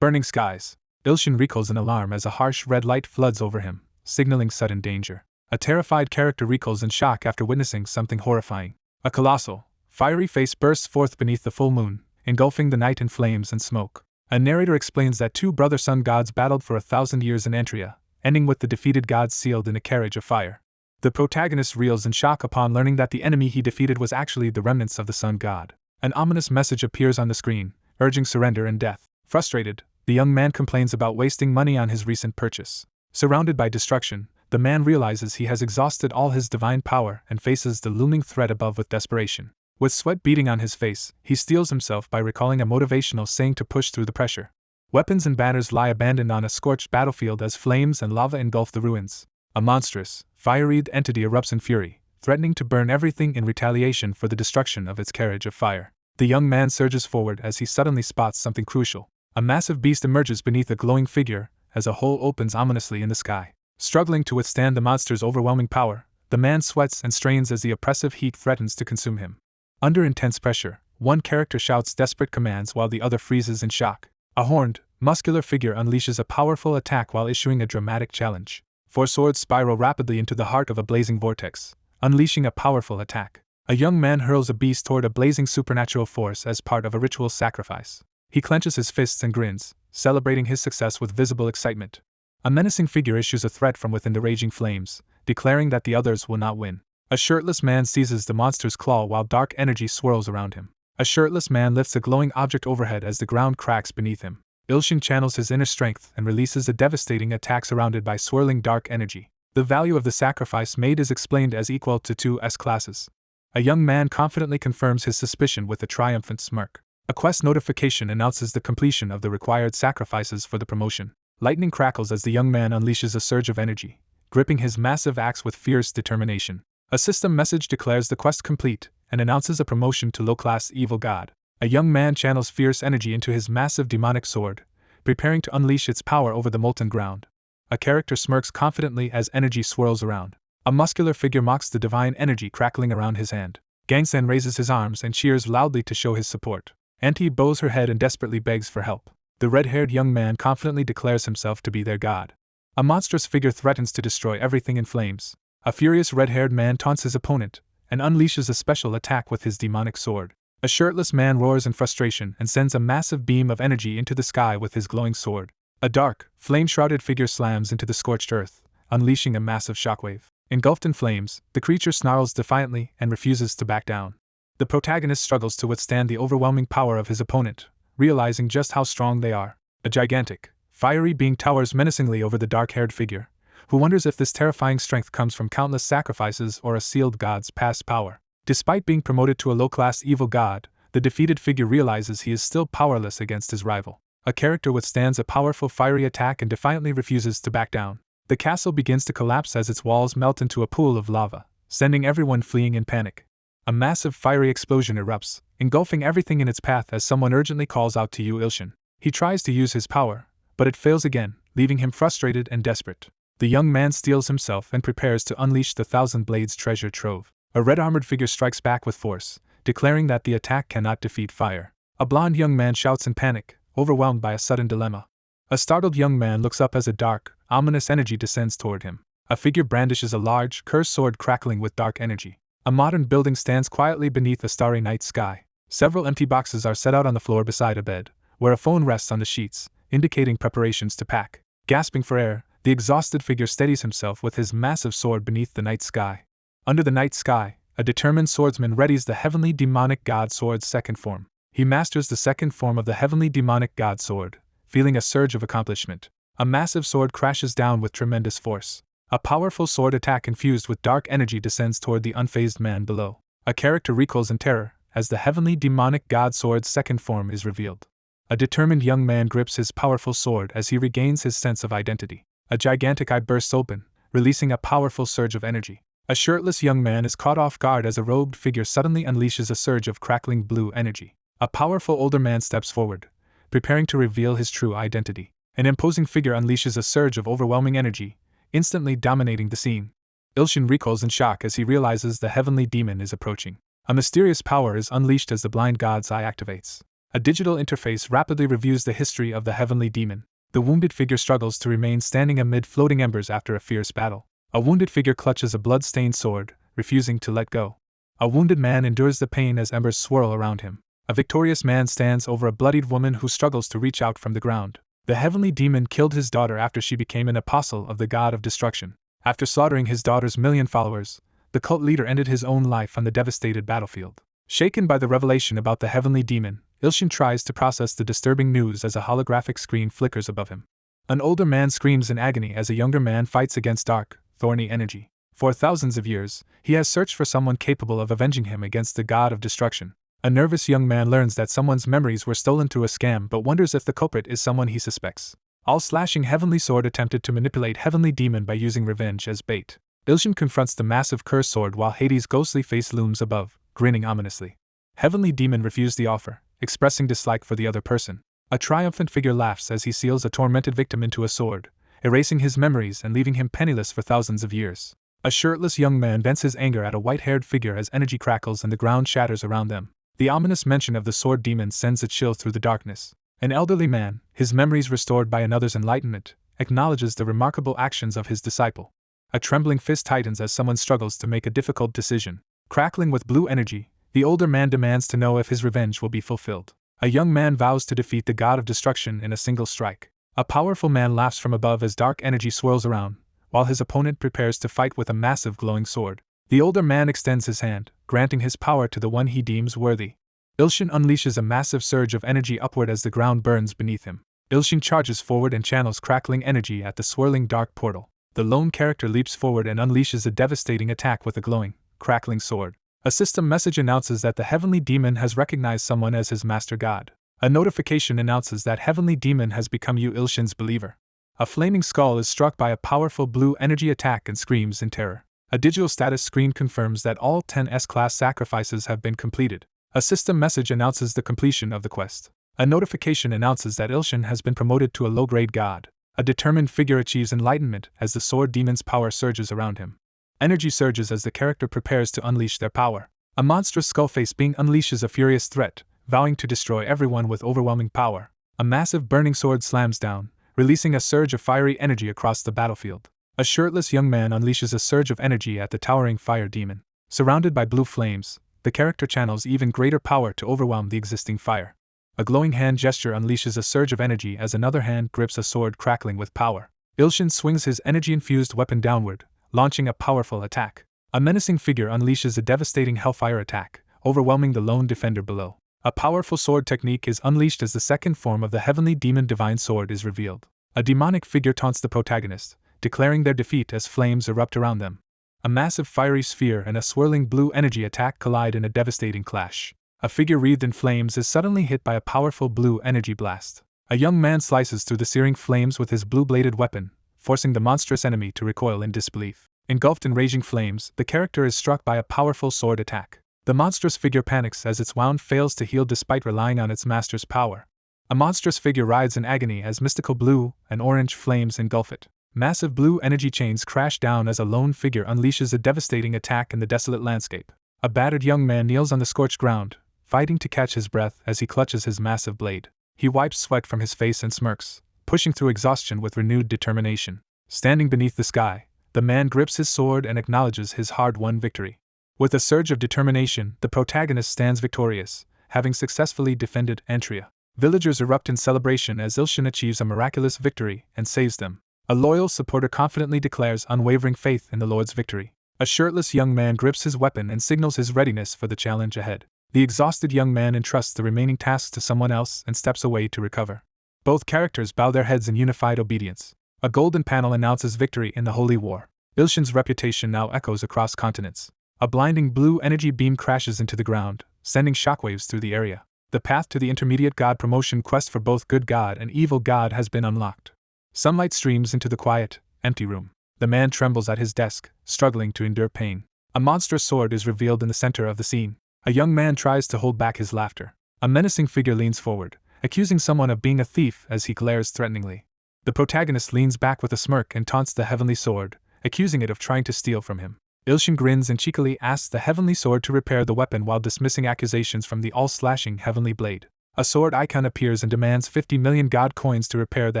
S1: burning skies. Ilshin recoils in alarm as a harsh red light floods over him, signaling sudden danger. A terrified character recoils in shock after witnessing something horrifying. A colossal, fiery face bursts forth beneath the full moon, engulfing the night in flames and smoke. A narrator explains that 2 brother-son gods battled for 1,000 years in Antria, ending with the defeated gods sealed in a carriage of fire. The protagonist reels in shock upon learning that the enemy he defeated was actually the remnants of the sun god. An ominous message appears on the screen, urging surrender and death. Frustrated, the young man complains about wasting money on his recent purchase. Surrounded by destruction, the man realizes he has exhausted all his divine power and faces the looming threat above with desperation. With sweat beading on his face, he steels himself by recalling a motivational saying to push through the pressure. Weapons and banners lie abandoned on a scorched battlefield as flames and lava engulf the ruins. A monstrous, fiery entity erupts in fury, threatening to burn everything in retaliation for the destruction of its carriage of fire. The young man surges forward as he suddenly spots something crucial. A massive beast emerges beneath a glowing figure as a hole opens ominously in the sky. Struggling to withstand the monster's overwhelming power, the man sweats and strains as the oppressive heat threatens to consume him. Under intense pressure, one character shouts desperate commands while the other freezes in shock. A horned, muscular figure unleashes a powerful attack while issuing a dramatic challenge. 4 swords spiral rapidly into the heart of a blazing vortex, unleashing a powerful attack. A young man hurls a beast toward a blazing supernatural force as part of a ritual sacrifice. He clenches his fists and grins, celebrating his success with visible excitement. A menacing figure issues a threat from within the raging flames, declaring that the others will not win. A shirtless man seizes the monster's claw while dark energy swirls around him. A shirtless man lifts a glowing object overhead as the ground cracks beneath him. Ilshin channels his inner strength and releases a devastating attack surrounded by swirling dark energy. The value of the sacrifice made is explained as equal to 2 S-classes. A young man confidently confirms his suspicion with a triumphant smirk. A quest notification announces the completion of the required sacrifices for the promotion. Lightning crackles as the young man unleashes a surge of energy, gripping his massive axe with fierce determination. A system message declares the quest complete and announces a promotion to low-class evil god. A young man channels fierce energy into his massive demonic sword, preparing to unleash its power over the molten ground. A character smirks confidently as energy swirls around. A muscular figure mocks the divine energy crackling around his hand. Gangsan raises his arms and cheers loudly to show his support. Auntie bows her head and desperately begs for help. The red-haired young man confidently declares himself to be their god. A monstrous figure threatens to destroy everything in flames. A furious red-haired man taunts his opponent and unleashes a special attack with his demonic sword. A shirtless man roars in frustration and sends a massive beam of energy into the sky with his glowing sword. A dark, flame-shrouded figure slams into the scorched earth, unleashing a massive shockwave. Engulfed in flames, the creature snarls defiantly and refuses to back down. The protagonist struggles to withstand the overwhelming power of his opponent, realizing just how strong they are. A gigantic, fiery being towers menacingly over the dark-haired figure, who wonders if this terrifying strength comes from countless sacrifices or a sealed god's past power. Despite being promoted to a low-class evil god, the defeated figure realizes he is still powerless against his rival. A character withstands a powerful fiery attack and defiantly refuses to back down. The castle begins to collapse as its walls melt into a pool of lava, sending everyone fleeing in panic. A massive fiery explosion erupts, engulfing everything in its path as someone urgently calls out to Yu Ilshin. He tries to use his power, but it fails again, leaving him frustrated and desperate. The young man steels himself and prepares to unleash the Thousand Blades treasure trove. A red-armored figure strikes back with force, declaring that the attack cannot defeat fire. A blond young man shouts in panic, overwhelmed by a sudden dilemma. A startled young man looks up as a dark, ominous energy descends toward him. A figure brandishes a large, cursed sword crackling with dark energy. A modern building stands quietly beneath a starry night sky. Several empty boxes are set out on the floor beside a bed, where a phone rests on the sheets, indicating preparations to pack. Gasping for air, the exhausted figure steadies himself with his massive sword beneath the night sky. Under the night sky, a determined swordsman readies the heavenly demonic god sword's second form. He masters the second form of the heavenly demonic god sword, feeling a surge of accomplishment. A massive sword crashes down with tremendous force. A powerful sword attack infused with dark energy descends toward the unfazed man below. A character recoils in terror as the heavenly demonic god sword's second form is revealed. A determined young man grips his powerful sword as he regains his sense of identity. A gigantic eye bursts open, releasing a powerful surge of energy. A shirtless young man is caught off guard as a robed figure suddenly unleashes a surge of crackling blue energy. A powerful older man steps forward, preparing to reveal his true identity. An imposing figure unleashes a surge of overwhelming energy, instantly dominating the scene. Ilshin recoils in shock as he realizes the heavenly demon is approaching. A mysterious power is unleashed as the blind god's eye activates. A digital interface rapidly reviews the history of the heavenly demon. The wounded figure struggles to remain standing amid floating embers after a fierce battle. A wounded figure clutches a blood-stained sword, refusing to let go. A wounded man endures the pain as embers swirl around him. A victorious man stands over a bloodied woman who struggles to reach out from the ground. The heavenly demon killed his daughter after she became an apostle of the god of destruction. After slaughtering his daughter's million followers, the cult leader ended his own life on the devastated battlefield. Shaken by the revelation about the heavenly demon, Ilshin tries to process the disturbing news as a holographic screen flickers above him. An older man screams in agony as a younger man fights against dark, thorny energy. For thousands of years, he has searched for someone capable of avenging him against the god of destruction. A nervous young man learns that someone's memories were stolen through a scam but wonders if the culprit is someone he suspects. All-slashing heavenly sword attempted to manipulate heavenly demon by using revenge as bait. Ilshin confronts the massive cursed sword while Hades' ghostly face looms above, grinning ominously. Heavenly demon refused the offer, expressing dislike for the other person. A triumphant figure laughs as he seals a tormented victim into a sword, erasing his memories and leaving him penniless for thousands of years. A shirtless young man vents his anger at a white-haired figure as energy crackles and the ground shatters around them. The ominous mention of the sword demon sends a chill through the darkness. An elderly man, his memories restored by another's enlightenment, acknowledges the remarkable actions of his disciple. A trembling fist tightens as someone struggles to make a difficult decision. Crackling with blue energy, the older man demands to know if his revenge will be fulfilled. A young man vows to defeat the god of destruction in a single strike. A powerful man laughs from above as dark energy swirls around, while his opponent prepares to fight with a massive glowing sword. The older man extends his hand, granting his power to the one he deems worthy. Ilshin unleashes a massive surge of energy upward as the ground burns beneath him. Ilshin charges forward and channels crackling energy at the swirling dark portal. The lone character leaps forward and unleashes a devastating attack with a glowing, crackling sword. A system message announces that the heavenly demon has recognized someone as his master god. A notification announces that heavenly demon has become Yu Ilshin's believer. A flaming skull is struck by a powerful blue energy attack and screams in terror. A digital status screen confirms that all 10 S-class sacrifices have been completed. A system message announces the completion of the quest. A notification announces that Ilshin has been promoted to a low-grade god. A determined figure achieves enlightenment as the sword demon's power surges around him. Energy surges as the character prepares to unleash their power. A monstrous skull-faced being unleashes a furious threat, vowing to destroy everyone with overwhelming power. A massive burning sword slams down, releasing a surge of fiery energy across the battlefield. A shirtless young man unleashes a surge of energy at the towering fire demon. Surrounded by blue flames, the character channels even greater power to overwhelm the existing fire. A glowing hand gesture unleashes a surge of energy as another hand grips a sword crackling with power. Ilshin swings his energy-infused weapon downward, launching a powerful attack. A menacing figure unleashes a devastating hellfire attack, overwhelming the lone defender below. A powerful sword technique is unleashed as the second form of the heavenly demon divine sword is revealed. A demonic figure taunts the protagonist, declaring their defeat as flames erupt around them. A massive fiery sphere and a swirling blue energy attack collide in a devastating clash. A figure wreathed in flames is suddenly hit by a powerful blue energy blast. A young man slices through the searing flames with his blue-bladed weapon, forcing the monstrous enemy to recoil in disbelief. Engulfed in raging flames, the character is struck by a powerful sword attack. The monstrous figure panics as its wound fails to heal despite relying on its master's power. A monstrous figure writhes in agony as mystical blue and orange flames engulf it. Massive blue energy chains crash down as a lone figure unleashes a devastating attack in the desolate landscape. A battered young man kneels on the scorched ground, fighting to catch his breath as he clutches his massive blade. He wipes sweat from his face and smirks, pushing through exhaustion with renewed determination. Standing beneath the sky, the man grips his sword and acknowledges his hard-won victory. With a surge of determination, the protagonist stands victorious, having successfully defended Antria. Villagers erupt in celebration as Ilshin achieves a miraculous victory and saves them. A loyal supporter confidently declares unwavering faith in the Lord's victory. A shirtless young man grips his weapon and signals his readiness for the challenge ahead. The exhausted young man entrusts the remaining tasks to someone else and steps away to recover. Both characters bow their heads in unified obedience. A golden panel announces victory in the Holy War. Ilshin's reputation now echoes across continents. A blinding blue energy beam crashes into the ground, sending shockwaves through the area. The path to the intermediate god promotion quest for both good god and evil god has been unlocked. Sunlight streams into the quiet, empty room. The man trembles at his desk, struggling to endure pain. A monstrous sword is revealed in the center of the scene. A young man tries to hold back his laughter. A menacing figure leans forward, accusing someone of being a thief as he glares threateningly. The protagonist leans back with a smirk and taunts the heavenly sword, accusing it of trying to steal from him. Ilshin grins and cheekily asks the heavenly sword to repair the weapon while dismissing accusations from the all-slashing heavenly blade. A sword icon appears and demands 50 million god coins to repair the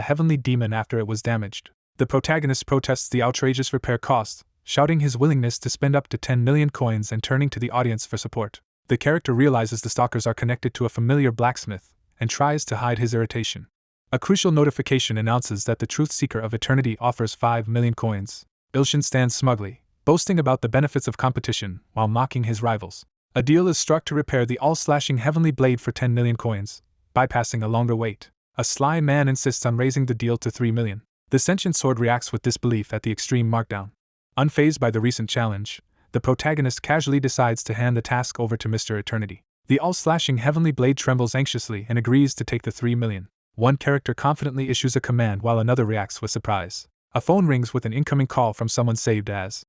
S1: heavenly demon after it was damaged. The protagonist protests the outrageous repair cost, shouting his willingness to spend up to 10 million coins and turning to the audience for support. The character realizes the stalkers are connected to a familiar blacksmith and tries to hide his irritation. A crucial notification announces that the Truth Seeker of Eternity offers 5 million coins. Ilshin stands smugly, boasting about the benefits of competition while mocking his rivals. A deal is struck to repair the all-slashing heavenly blade for 10 million coins, bypassing a longer wait. A sly man insists on raising the deal to 3 million. The sentient sword reacts with disbelief at the extreme markdown. Unfazed by the recent challenge, the protagonist casually decides to hand the task over to Mr. Eternity. The all-slashing heavenly blade trembles anxiously and agrees to take the 3 million. One character confidently issues a command while another reacts with surprise. A phone rings with an incoming call from someone saved as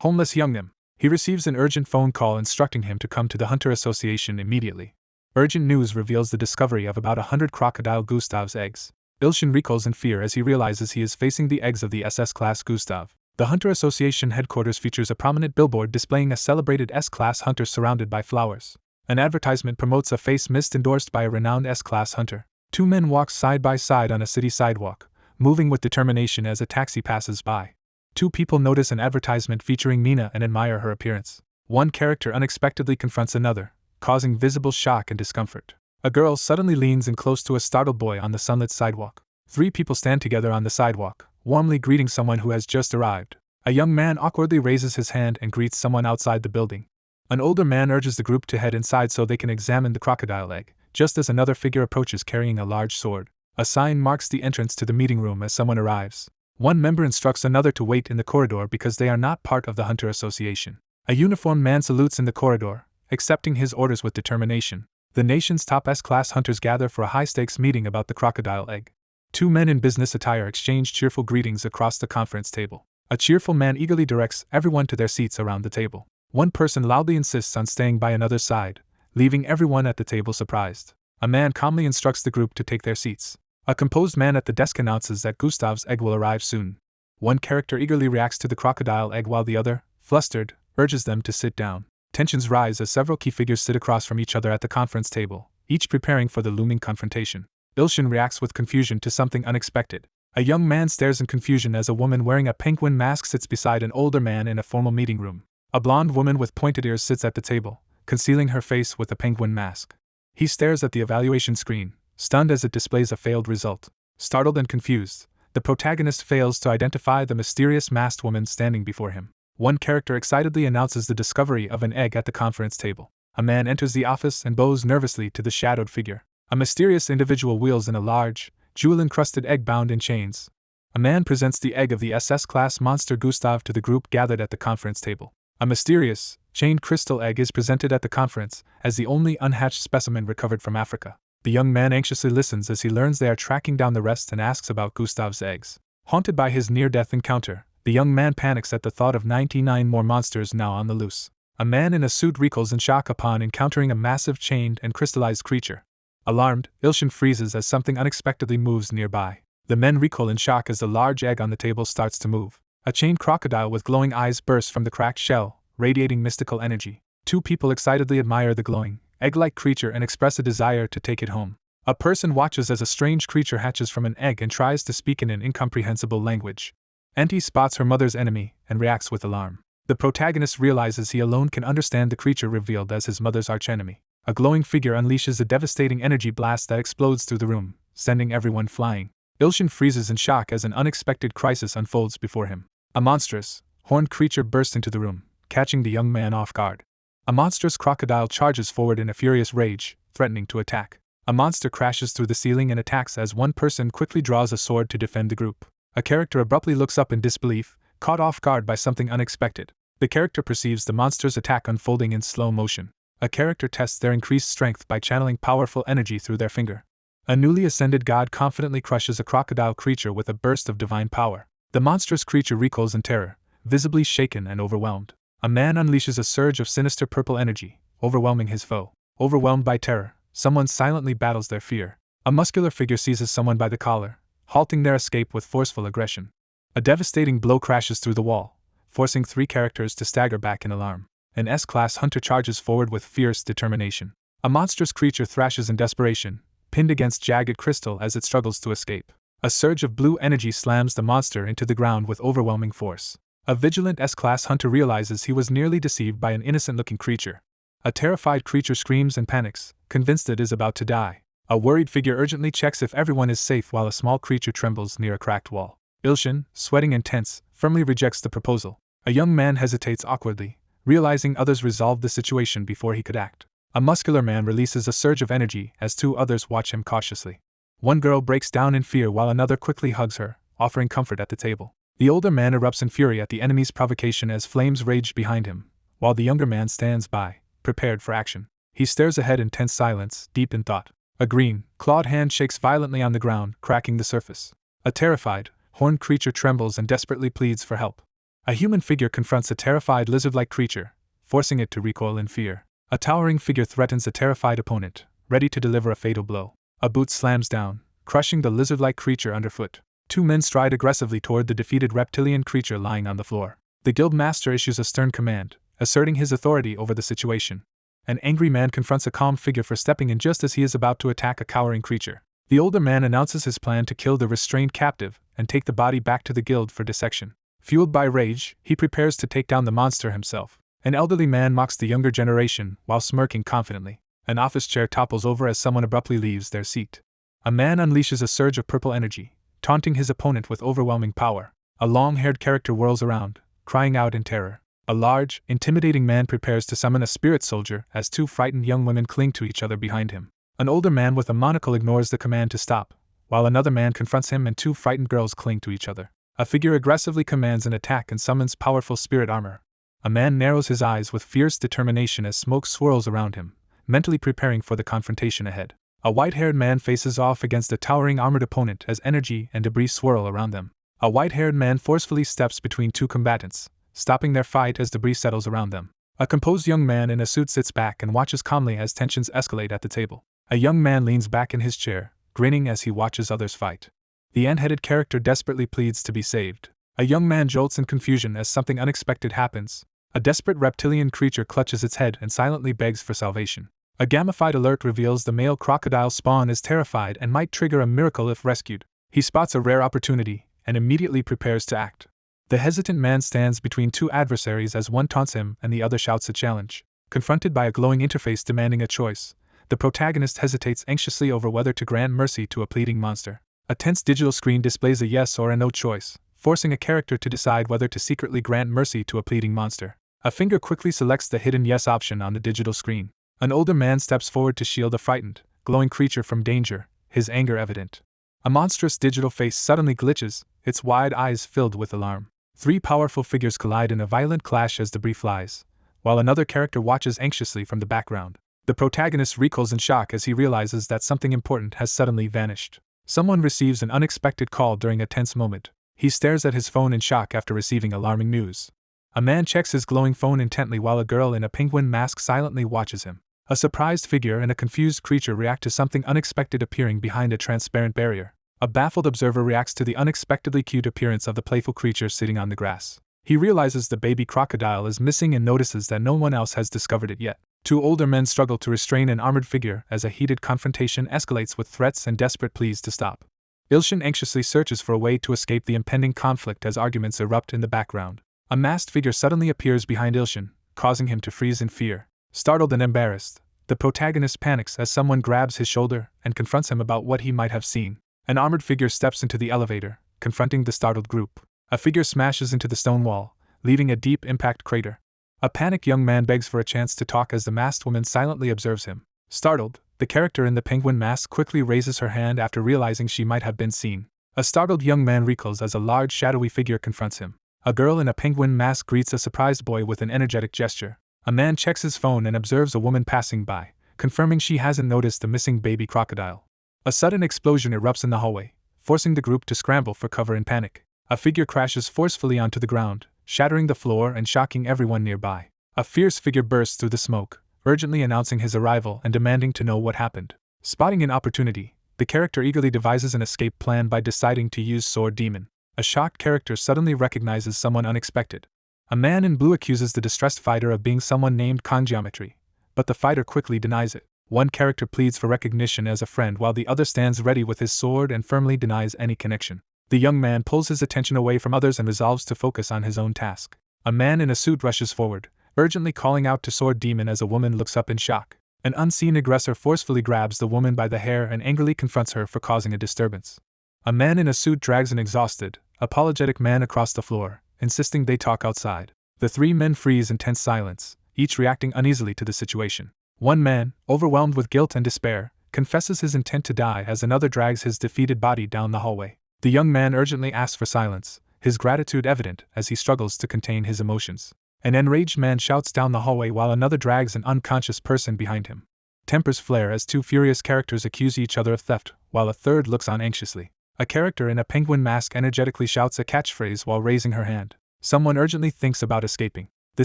S1: Homeless Youngnim. He receives an urgent phone call instructing him to come to the Hunter Association immediately. Urgent news reveals the discovery of about 100 crocodile Gustav's eggs. Ilshin recoils in fear as he realizes he is facing the eggs of the SS-class Gustav. The Hunter Association headquarters features a prominent billboard displaying a celebrated S-class hunter surrounded by flowers. An advertisement promotes a face mist endorsed by a renowned S-class hunter. Two men walk side by side on a city sidewalk, moving with determination as a taxi passes by. Two people notice an advertisement featuring Mina and admire her appearance. One character unexpectedly confronts another, causing visible shock and discomfort. A girl suddenly leans in close to a startled boy on the sunlit sidewalk. Three people stand together on the sidewalk, warmly greeting someone who has just arrived. A young man awkwardly raises his hand and greets someone outside the building. An older man urges the group to head inside so they can examine the crocodile egg, just as another figure approaches carrying a large sword. A sign marks the entrance to the meeting room as someone arrives. One member instructs another to wait in the corridor because they are not part of the Hunter Association. A uniformed man salutes in the corridor, accepting his orders with determination. The nation's top S-class hunters gather for a high-stakes meeting about the crocodile egg. Two men in business attire exchange cheerful greetings across the conference table. A cheerful man eagerly directs everyone to their seats around the table. One person loudly insists on staying by another's side, leaving everyone at the table surprised. A man calmly instructs the group to take their seats. A composed man at the desk announces that Gustav's egg will arrive soon. One character eagerly reacts to the crocodile egg while the other, flustered, urges them to sit down. Tensions rise as several key figures sit across from each other at the conference table, each preparing for the looming confrontation. Ilshin reacts with confusion to something unexpected. A young man stares in confusion as a woman wearing a penguin mask sits beside an older man in a formal meeting room. A blonde woman with pointed ears sits at the table, concealing her face with a penguin mask. He stares at the evaluation screen, stunned as it displays a failed result. Startled and confused, the protagonist fails to identify the mysterious masked woman standing before him. One character excitedly announces the discovery of an egg at the conference table. A man enters the office and bows nervously to the shadowed figure. A mysterious individual wheels in a large, jewel-encrusted egg bound in chains. A man presents the egg of the SS-class monster Gustav to the group gathered at the conference table. A mysterious, chained crystal egg is presented at the conference as the only unhatched specimen recovered from Africa. The young man anxiously listens as he learns they are tracking down the rest and asks about Gustav's eggs. Haunted by his near-death encounter, the young man panics at the thought of 99 more monsters now on the loose. A man in a suit recoils in shock upon encountering a massive chained and crystallized creature. Alarmed, Ilshin freezes as something unexpectedly moves nearby. The men recoil in shock as the large egg on the table starts to move. A chained crocodile with glowing eyes bursts from the cracked shell, radiating mystical energy. Two people excitedly admire the glowing, egg-like creature and express a desire to take it home. A person watches as a strange creature hatches from an egg and tries to speak in an incomprehensible language. Auntie spots her mother's enemy and reacts with alarm. The protagonist realizes he alone can understand the creature revealed as his mother's archenemy. A glowing figure unleashes a devastating energy blast that explodes through the room, sending everyone flying. Ilshin freezes in shock as an unexpected crisis unfolds before him. A monstrous, horned creature bursts into the room, catching the young man off guard. A monstrous crocodile charges forward in a furious rage, threatening to attack. A monster crashes through the ceiling and attacks as one person quickly draws a sword to defend the group. A character abruptly looks up in disbelief, caught off guard by something unexpected. The character perceives the monster's attack unfolding in slow motion. A character tests their increased strength by channeling powerful energy through their finger. A newly ascended god confidently crushes a crocodile creature with a burst of divine power. The monstrous creature recoils in terror, visibly shaken and overwhelmed. A man unleashes a surge of sinister purple energy, overwhelming his foe. Overwhelmed by terror, someone silently battles their fear. A muscular figure seizes someone by the collar, halting their escape with forceful aggression. A devastating blow crashes through the wall, forcing three characters to stagger back in alarm. An S-class hunter charges forward with fierce determination. A monstrous creature thrashes in desperation, pinned against jagged crystal as it struggles to escape. A surge of blue energy slams the monster into the ground with overwhelming force. A vigilant S-class hunter realizes he was nearly deceived by an innocent-looking creature. A terrified creature screams and panics, convinced it is about to die. A worried figure urgently checks if everyone is safe while a small creature trembles near a cracked wall. Ilshin, sweating and tense, firmly rejects the proposal. A young man hesitates awkwardly, realizing others resolved the situation before he could act. A muscular man releases a surge of energy as two others watch him cautiously. One girl breaks down in fear while another quickly hugs her, offering comfort at the table. The older man erupts in fury at the enemy's provocation as flames rage behind him, while the younger man stands by, prepared for action. He stares ahead in tense silence, deep in thought. A green, clawed hand shakes violently on the ground, cracking the surface. A terrified, horned creature trembles and desperately pleads for help. A human figure confronts a terrified lizard-like creature, forcing it to recoil in fear. A towering figure threatens a terrified opponent, ready to deliver a fatal blow. A boot slams down, crushing the lizard-like creature underfoot. Two men stride aggressively toward the defeated reptilian creature lying on the floor. The guild master issues a stern command, asserting his authority over the situation. An angry man confronts a calm figure for stepping in just as he is about to attack a cowering creature. The older man announces his plan to kill the restrained captive and take the body back to the guild for dissection. Fueled by rage, he prepares to take down the monster himself. An elderly man mocks the younger generation while smirking confidently. An office chair topples over as someone abruptly leaves their seat. A man unleashes a surge of purple energy, taunting his opponent with overwhelming power. A long-haired character whirls around, crying out in terror. A large, intimidating man prepares to summon a spirit soldier as two frightened young women cling to each other behind him. An older man with a monocle ignores the command to stop, while another man confronts him and two frightened girls cling to each other. A figure aggressively commands an attack and summons powerful spirit armor. A man narrows his eyes with fierce determination as smoke swirls around him, mentally preparing for the confrontation ahead. A white-haired man faces off against a towering armored opponent as energy and debris swirl around them. A white-haired man forcefully steps between two combatants, stopping their fight as debris settles around them. A composed young man in a suit sits back and watches calmly as tensions escalate at the table. A young man leans back in his chair, grinning as he watches others fight. The ant-headed character desperately pleads to be saved. A young man jolts in confusion as something unexpected happens. A desperate reptilian creature clutches its head and silently begs for salvation. A gamified alert reveals the male crocodile spawn is terrified and might trigger a miracle if rescued. He spots a rare opportunity and immediately prepares to act. The hesitant man stands between two adversaries as one taunts him and the other shouts a challenge. Confronted by a glowing interface demanding a choice, the protagonist hesitates anxiously over whether to grant mercy to a pleading monster. A tense digital screen displays a yes or a no choice, forcing a character to decide whether to secretly grant mercy to a pleading monster. A finger quickly selects the hidden yes option on the digital screen. An older man steps forward to shield a frightened, glowing creature from danger, his anger evident. A monstrous digital face suddenly glitches, its wide eyes filled with alarm. Three powerful figures collide in a violent clash as debris flies, while another character watches anxiously from the background. The protagonist recoils in shock as he realizes that something important has suddenly vanished. Someone receives an unexpected call during a tense moment. He stares at his phone in shock after receiving alarming news. A man checks his glowing phone intently while a girl in a penguin mask silently watches him. A surprised figure and a confused creature react to something unexpected appearing behind a transparent barrier. A baffled observer reacts to the unexpectedly cute appearance of the playful creature sitting on the grass. He realizes the baby crocodile is missing and notices that no one else has discovered it yet. Two older men struggle to restrain an armored figure as a heated confrontation escalates with threats and desperate pleas to stop. Ilshin anxiously searches for a way to escape the impending conflict as arguments erupt in the background. A masked figure suddenly appears behind Ilshin, causing him to freeze in fear. Startled and embarrassed, the protagonist panics as someone grabs his shoulder and confronts him about what he might have seen. An armored figure steps into the elevator, confronting the startled group. A figure smashes into the stone wall, leaving a deep impact crater. A panicked young man begs for a chance to talk as the masked woman silently observes him. Startled, the character in the penguin mask quickly raises her hand after realizing she might have been seen. A startled young man recoils as a large shadowy figure confronts him. A girl in a penguin mask greets a surprised boy with an energetic gesture. A man checks his phone and observes a woman passing by, confirming she hasn't noticed the missing baby crocodile. A sudden explosion erupts in the hallway, forcing the group to scramble for cover in panic. A figure crashes forcefully onto the ground, shattering the floor and shocking everyone nearby. A fierce figure bursts through the smoke, urgently announcing his arrival and demanding to know what happened. Spotting an opportunity, the character eagerly devises an escape plan by deciding to use Sword Demon. A shocked character suddenly recognizes someone unexpected. A man in blue accuses the distressed fighter of being someone named Kong Geometry, but the fighter quickly denies it. One character pleads for recognition as a friend while the other stands ready with his sword and firmly denies any connection. The young man pulls his attention away from others and resolves to focus on his own task. A man in a suit rushes forward, urgently calling out to Sword Demon as a woman looks up in shock. An unseen aggressor forcefully grabs the woman by the hair and angrily confronts her for causing a disturbance. A man in a suit drags an exhausted, apologetic man across the floor, insisting they talk outside. The three men freeze in tense silence, each reacting uneasily to the situation. One man, overwhelmed with guilt and despair, confesses his intent to die as another drags his defeated body down the hallway. The young man urgently asks for silence, his gratitude evident as he struggles to contain his emotions. An enraged man shouts down the hallway while another drags an unconscious person behind him. Tempers flare as two furious characters accuse each other of theft, while a third looks on anxiously. A character in a penguin mask energetically shouts a catchphrase while raising her hand. Someone urgently thinks about escaping. The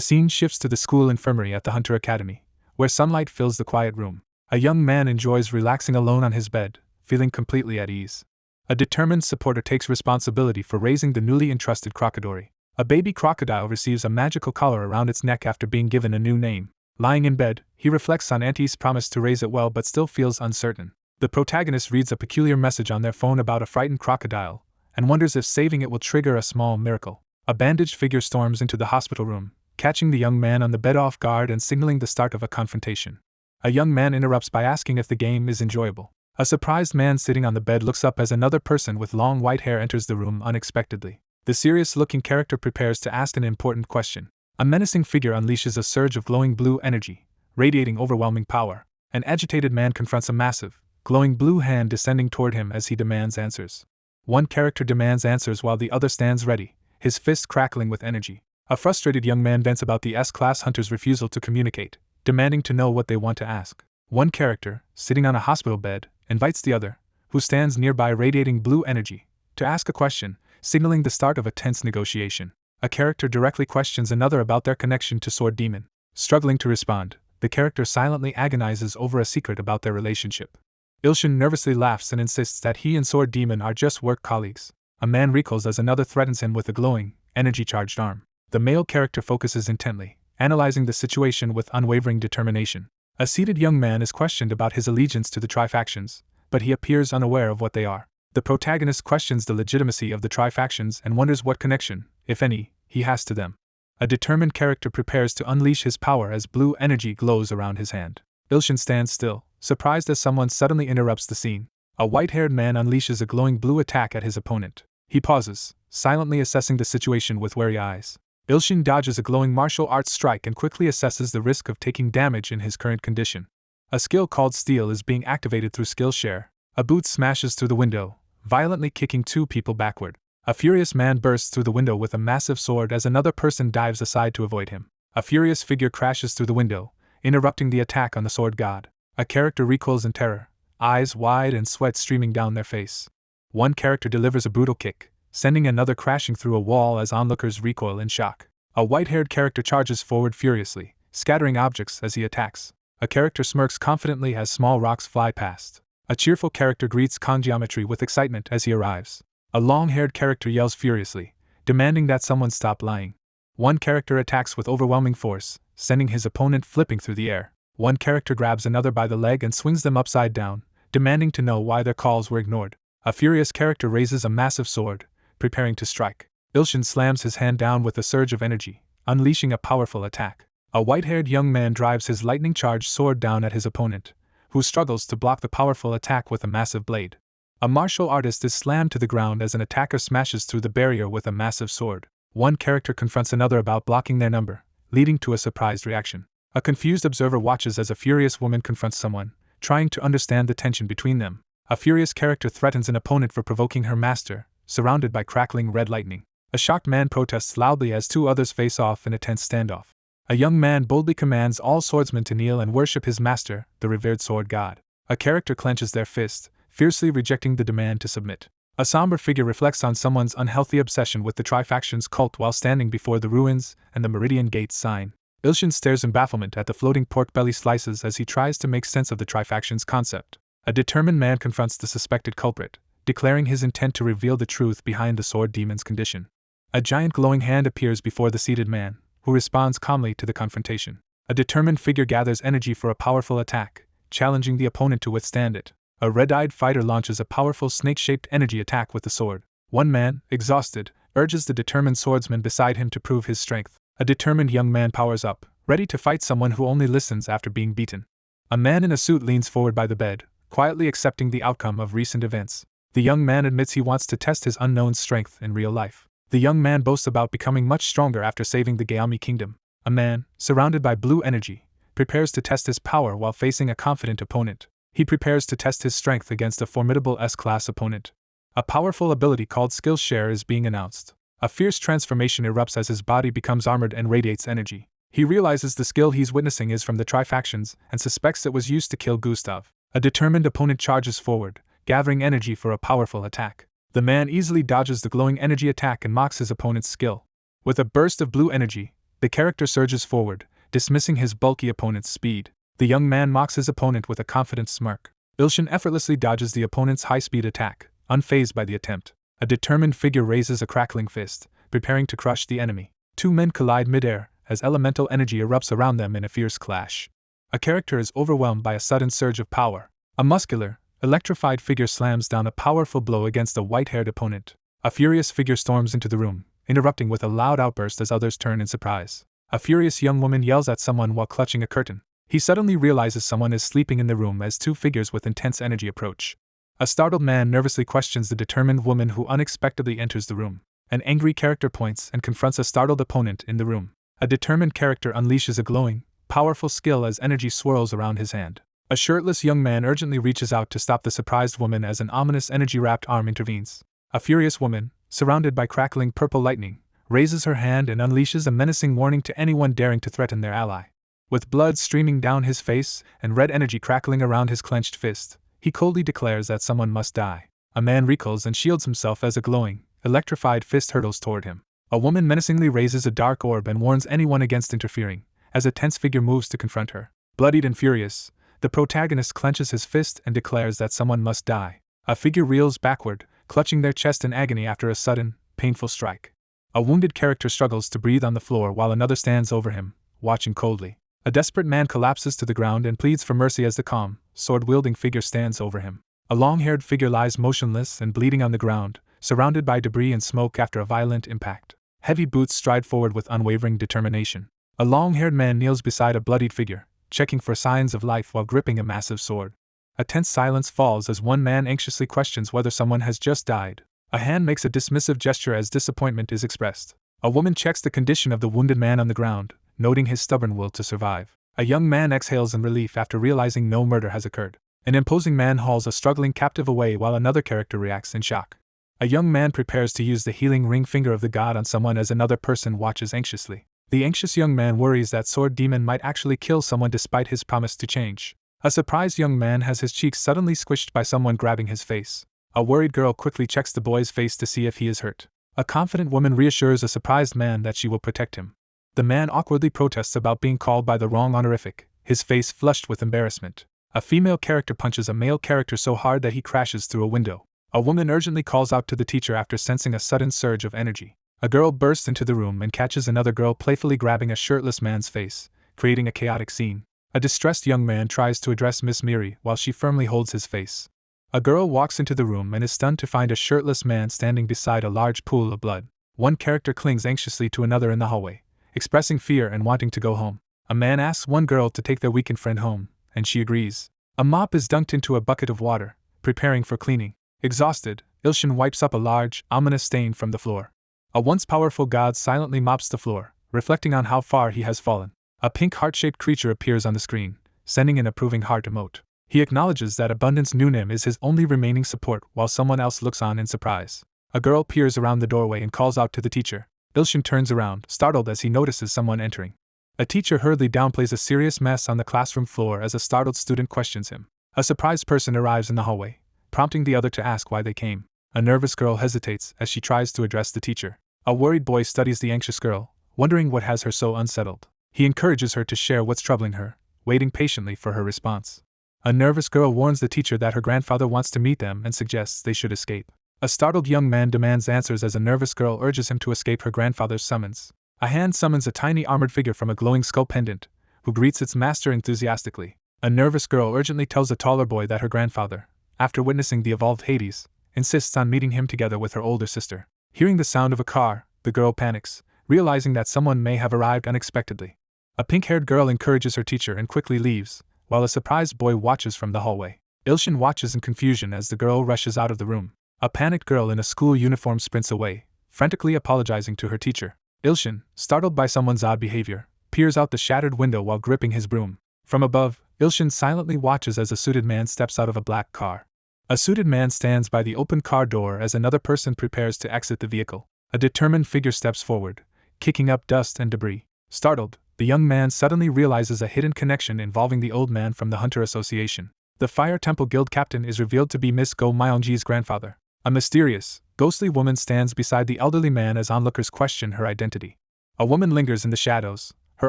S1: scene shifts to the school infirmary at the Hunter Academy, where sunlight fills the quiet room. A young man enjoys relaxing alone on his bed, feeling completely at ease. A determined supporter takes responsibility for raising the newly entrusted crocodile. A baby crocodile receives a magical collar around its neck after being given a new name. Lying in bed, he reflects on ANTS' promise to raise it well but still feels uncertain. The protagonist reads a peculiar message on their phone about a frightened crocodile, and wonders if saving it will trigger a small miracle. A bandaged figure storms into the hospital room, catching the young man on the bed off guard and signaling the start of a confrontation. A young man interrupts by asking if the game is enjoyable. A surprised man sitting on the bed looks up as another person with long white hair enters the room unexpectedly. The serious-looking character prepares to ask an important question. A menacing figure unleashes a surge of glowing blue energy, radiating overwhelming power. An agitated man confronts a massive, glowing blue hand descending toward him as he demands answers. One character demands answers while the other stands ready, his fists crackling with energy. A frustrated young man vents about the S-Class Hunter's refusal to communicate, demanding to know what they want to ask. One character, sitting on a hospital bed, invites the other, who stands nearby radiating blue energy, to ask a question, signaling the start of a tense negotiation. A character directly questions another about their connection to Sword Demon. Struggling to respond, the character silently agonizes over a secret about their relationship. Ilshin nervously laughs and insists that he and Sword Demon are just work colleagues. A man recoils as another threatens him with a glowing, energy-charged arm. The male character focuses intently, analyzing the situation with unwavering determination. A seated young man is questioned about his allegiance to the Tri-Factions, but he appears unaware of what they are. The protagonist questions the legitimacy of the Tri-Factions and wonders what connection, if any, he has to them. A determined character prepares to unleash his power as blue energy glows around his hand. Ilshin stands still, surprised as someone suddenly interrupts the scene. A white-haired man unleashes a glowing blue attack at his opponent. He pauses, silently assessing the situation with wary eyes. Ilshin dodges a glowing martial arts strike and quickly assesses the risk of taking damage in his current condition. A skill called Steel is being activated through Skillshare. A boot smashes through the window, violently kicking two people backward. A furious man bursts through the window with a massive sword as another person dives aside to avoid him. A furious figure crashes through the window, interrupting the attack on the sword god. A character recoils in terror, eyes wide and sweat streaming down their face. One character delivers a brutal kick, sending another crashing through a wall as onlookers recoil in shock. A white-haired character charges forward furiously, scattering objects as he attacks. A character smirks confidently as small rocks fly past. A cheerful character greets Geometry with excitement as he arrives. A long-haired character yells furiously, demanding that someone stop lying. One character attacks with overwhelming force, sending his opponent flipping through the air. One character grabs another by the leg and swings them upside down, demanding to know why their calls were ignored. A furious character raises a massive sword, preparing to strike. Ilshin slams his hand down with a surge of energy, unleashing a powerful attack. A white-haired young man drives his lightning-charged sword down at his opponent, who struggles to block the powerful attack with a massive blade. A martial artist is slammed to the ground as an attacker smashes through the barrier with a massive sword. One character confronts another about blocking their number, leading to a surprised reaction. A confused observer watches as a furious woman confronts someone, trying to understand the tension between them. A furious character threatens an opponent for provoking her master, surrounded by crackling red lightning. A shocked man protests loudly as two others face off in a tense standoff. A young man boldly commands all swordsmen to kneel and worship his master, the revered sword god. A character clenches their fist, fiercely rejecting the demand to submit. A somber figure reflects on someone's unhealthy obsession with the Trifaction's cult while standing before the ruins and the Meridian Gate sign. Ilshin stares in bafflement at the floating pork belly slices as he tries to make sense of the Trifaction's concept. A determined man confronts the suspected culprit, declaring his intent to reveal the truth behind the sword demon's condition. A giant glowing hand appears before the seated man, who responds calmly to the confrontation. A determined figure gathers energy for a powerful attack, challenging the opponent to withstand it. A red-eyed fighter launches a powerful snake-shaped energy attack with the sword. One man, exhausted, urges the determined swordsman beside him to prove his strength. A determined young man powers up, ready to fight someone who only listens after being beaten. A man in a suit leans forward by the bed, quietly accepting the outcome of recent events. The young man admits he wants to test his unknown strength in real life. The young man boasts about becoming much stronger after saving the Geami kingdom. A man, surrounded by blue energy, prepares to test his power while facing a confident opponent. He prepares to test his strength against a formidable S-class opponent. A powerful ability called Skill Share is being announced. A fierce transformation erupts as his body becomes armored and radiates energy. He realizes the skill he's witnessing is from the Trifactions and suspects it was used to kill Gustav. A determined opponent charges forward, gathering energy for a powerful attack. The man easily dodges the glowing energy attack and mocks his opponent's skill. With a burst of blue energy, the character surges forward, dismissing his bulky opponent's speed. The young man mocks his opponent with a confident smirk. Ilshin effortlessly dodges the opponent's high-speed attack, unfazed by the attempt. A determined figure raises a crackling fist, preparing to crush the enemy. Two men collide midair, as elemental energy erupts around them in a fierce clash. A character is overwhelmed by a sudden surge of power. A muscular, electrified figure slams down a powerful blow against a white-haired opponent. A furious figure storms into the room, interrupting with a loud outburst as others turn in surprise. A furious young woman yells at someone while clutching a curtain. He suddenly realizes someone is sleeping in the room as two figures with intense energy approach. A startled man nervously questions the determined woman who unexpectedly enters the room. An angry character points and confronts a startled opponent in the room. A determined character unleashes a glowing, powerful skill as energy swirls around his hand. A shirtless young man urgently reaches out to stop the surprised woman as an ominous energy-wrapped arm intervenes. A furious woman, surrounded by crackling purple lightning, raises her hand and unleashes a menacing warning to anyone daring to threaten their ally. With blood streaming down his face and red energy crackling around his clenched fist, he coldly declares that someone must die. A man recoils and shields himself as a glowing, electrified fist hurtles toward him. A woman menacingly raises a dark orb and warns anyone against interfering, as a tense figure moves to confront her. Bloodied and furious, the protagonist clenches his fist and declares that someone must die. A figure reels backward, clutching their chest in agony after a sudden, painful strike. A wounded character struggles to breathe on the floor while another stands over him, watching coldly. A desperate man collapses to the ground and pleads for mercy as the calm, sword-wielding figure stands over him. A long-haired figure lies motionless and bleeding on the ground, surrounded by debris and smoke after a violent impact. Heavy boots stride forward with unwavering determination. A long-haired man kneels beside a bloodied figure, checking for signs of life while gripping a massive sword. A tense silence falls as one man anxiously questions whether someone has just died. A hand makes a dismissive gesture as disappointment is expressed. A woman checks the condition of the wounded man on the ground, noting his stubborn will to survive. A young man exhales in relief after realizing no murder has occurred. An imposing man hauls a struggling captive away while another character reacts in shock. A young man prepares to use the healing ring finger of the god on someone as another person watches anxiously. The anxious young man worries that sword demon might actually kill someone despite his promise to change. A surprised young man has his cheeks suddenly squished by someone grabbing his face. A worried girl quickly checks the boy's face to see if he is hurt. A confident woman reassures a surprised man that she will protect him. The man awkwardly protests about being called by the wrong honorific, his face flushed with embarrassment. A female character punches a male character so hard that he crashes through a window. A woman urgently calls out to the teacher after sensing a sudden surge of energy. A girl bursts into the room and catches another girl playfully grabbing a shirtless man's face, creating a chaotic scene. A distressed young man tries to address Miss Miri while she firmly holds his face. A girl walks into the room and is stunned to find a shirtless man standing beside a large pool of blood. One character clings anxiously to another in the hallway, expressing fear and wanting to go home. A man asks one girl to take their weakened friend home, and she agrees. A mop is dunked into a bucket of water, preparing for cleaning. Exhausted, Ilshin wipes up a large, ominous stain from the floor. A once powerful god silently mops the floor, reflecting on how far he has fallen. A pink heart-shaped creature appears on the screen, sending an approving heart emote. He acknowledges that Abundance Nunim is his only remaining support while someone else looks on in surprise. A girl peers around the doorway and calls out to the teacher. Ilshin turns around, startled as he notices someone entering. A teacher hurriedly downplays a serious mess on the classroom floor as a startled student questions him. A surprised person arrives in the hallway, prompting the other to ask why they came. A nervous girl hesitates as she tries to address the teacher. A worried boy studies the anxious girl, wondering what has her so unsettled. He encourages her to share what's troubling her, waiting patiently for her response. A nervous girl warns the teacher that her grandfather wants to meet them and suggests they should escape. A startled young man demands answers as a nervous girl urges him to escape her grandfather's summons. A hand summons a tiny armored figure from a glowing skull pendant, who greets its master enthusiastically. A nervous girl urgently tells a taller boy that her grandfather, after witnessing the evolved Hades, insists on meeting him together with her older sister. Hearing the sound of a car, the girl panics, realizing that someone may have arrived unexpectedly. A pink-haired girl encourages her teacher and quickly leaves, while a surprised boy watches from the hallway. Ilshin watches in confusion as the girl rushes out of the room. A panicked girl in a school uniform sprints away, frantically apologizing to her teacher. Ilshin, startled by someone's odd behavior, peers out the shattered window while gripping his broom. From above, Ilshin silently watches as a suited man steps out of a black car. A suited man stands by the open car door as another person prepares to exit the vehicle. A determined figure steps forward, kicking up dust and debris. Startled, the young man suddenly realizes a hidden connection involving the old man from the Hunter Association. The Fire Temple Guild captain is revealed to be Miss Go Myongji's grandfather. A mysterious, ghostly woman stands beside the elderly man as onlookers question her identity. A woman lingers in the shadows, her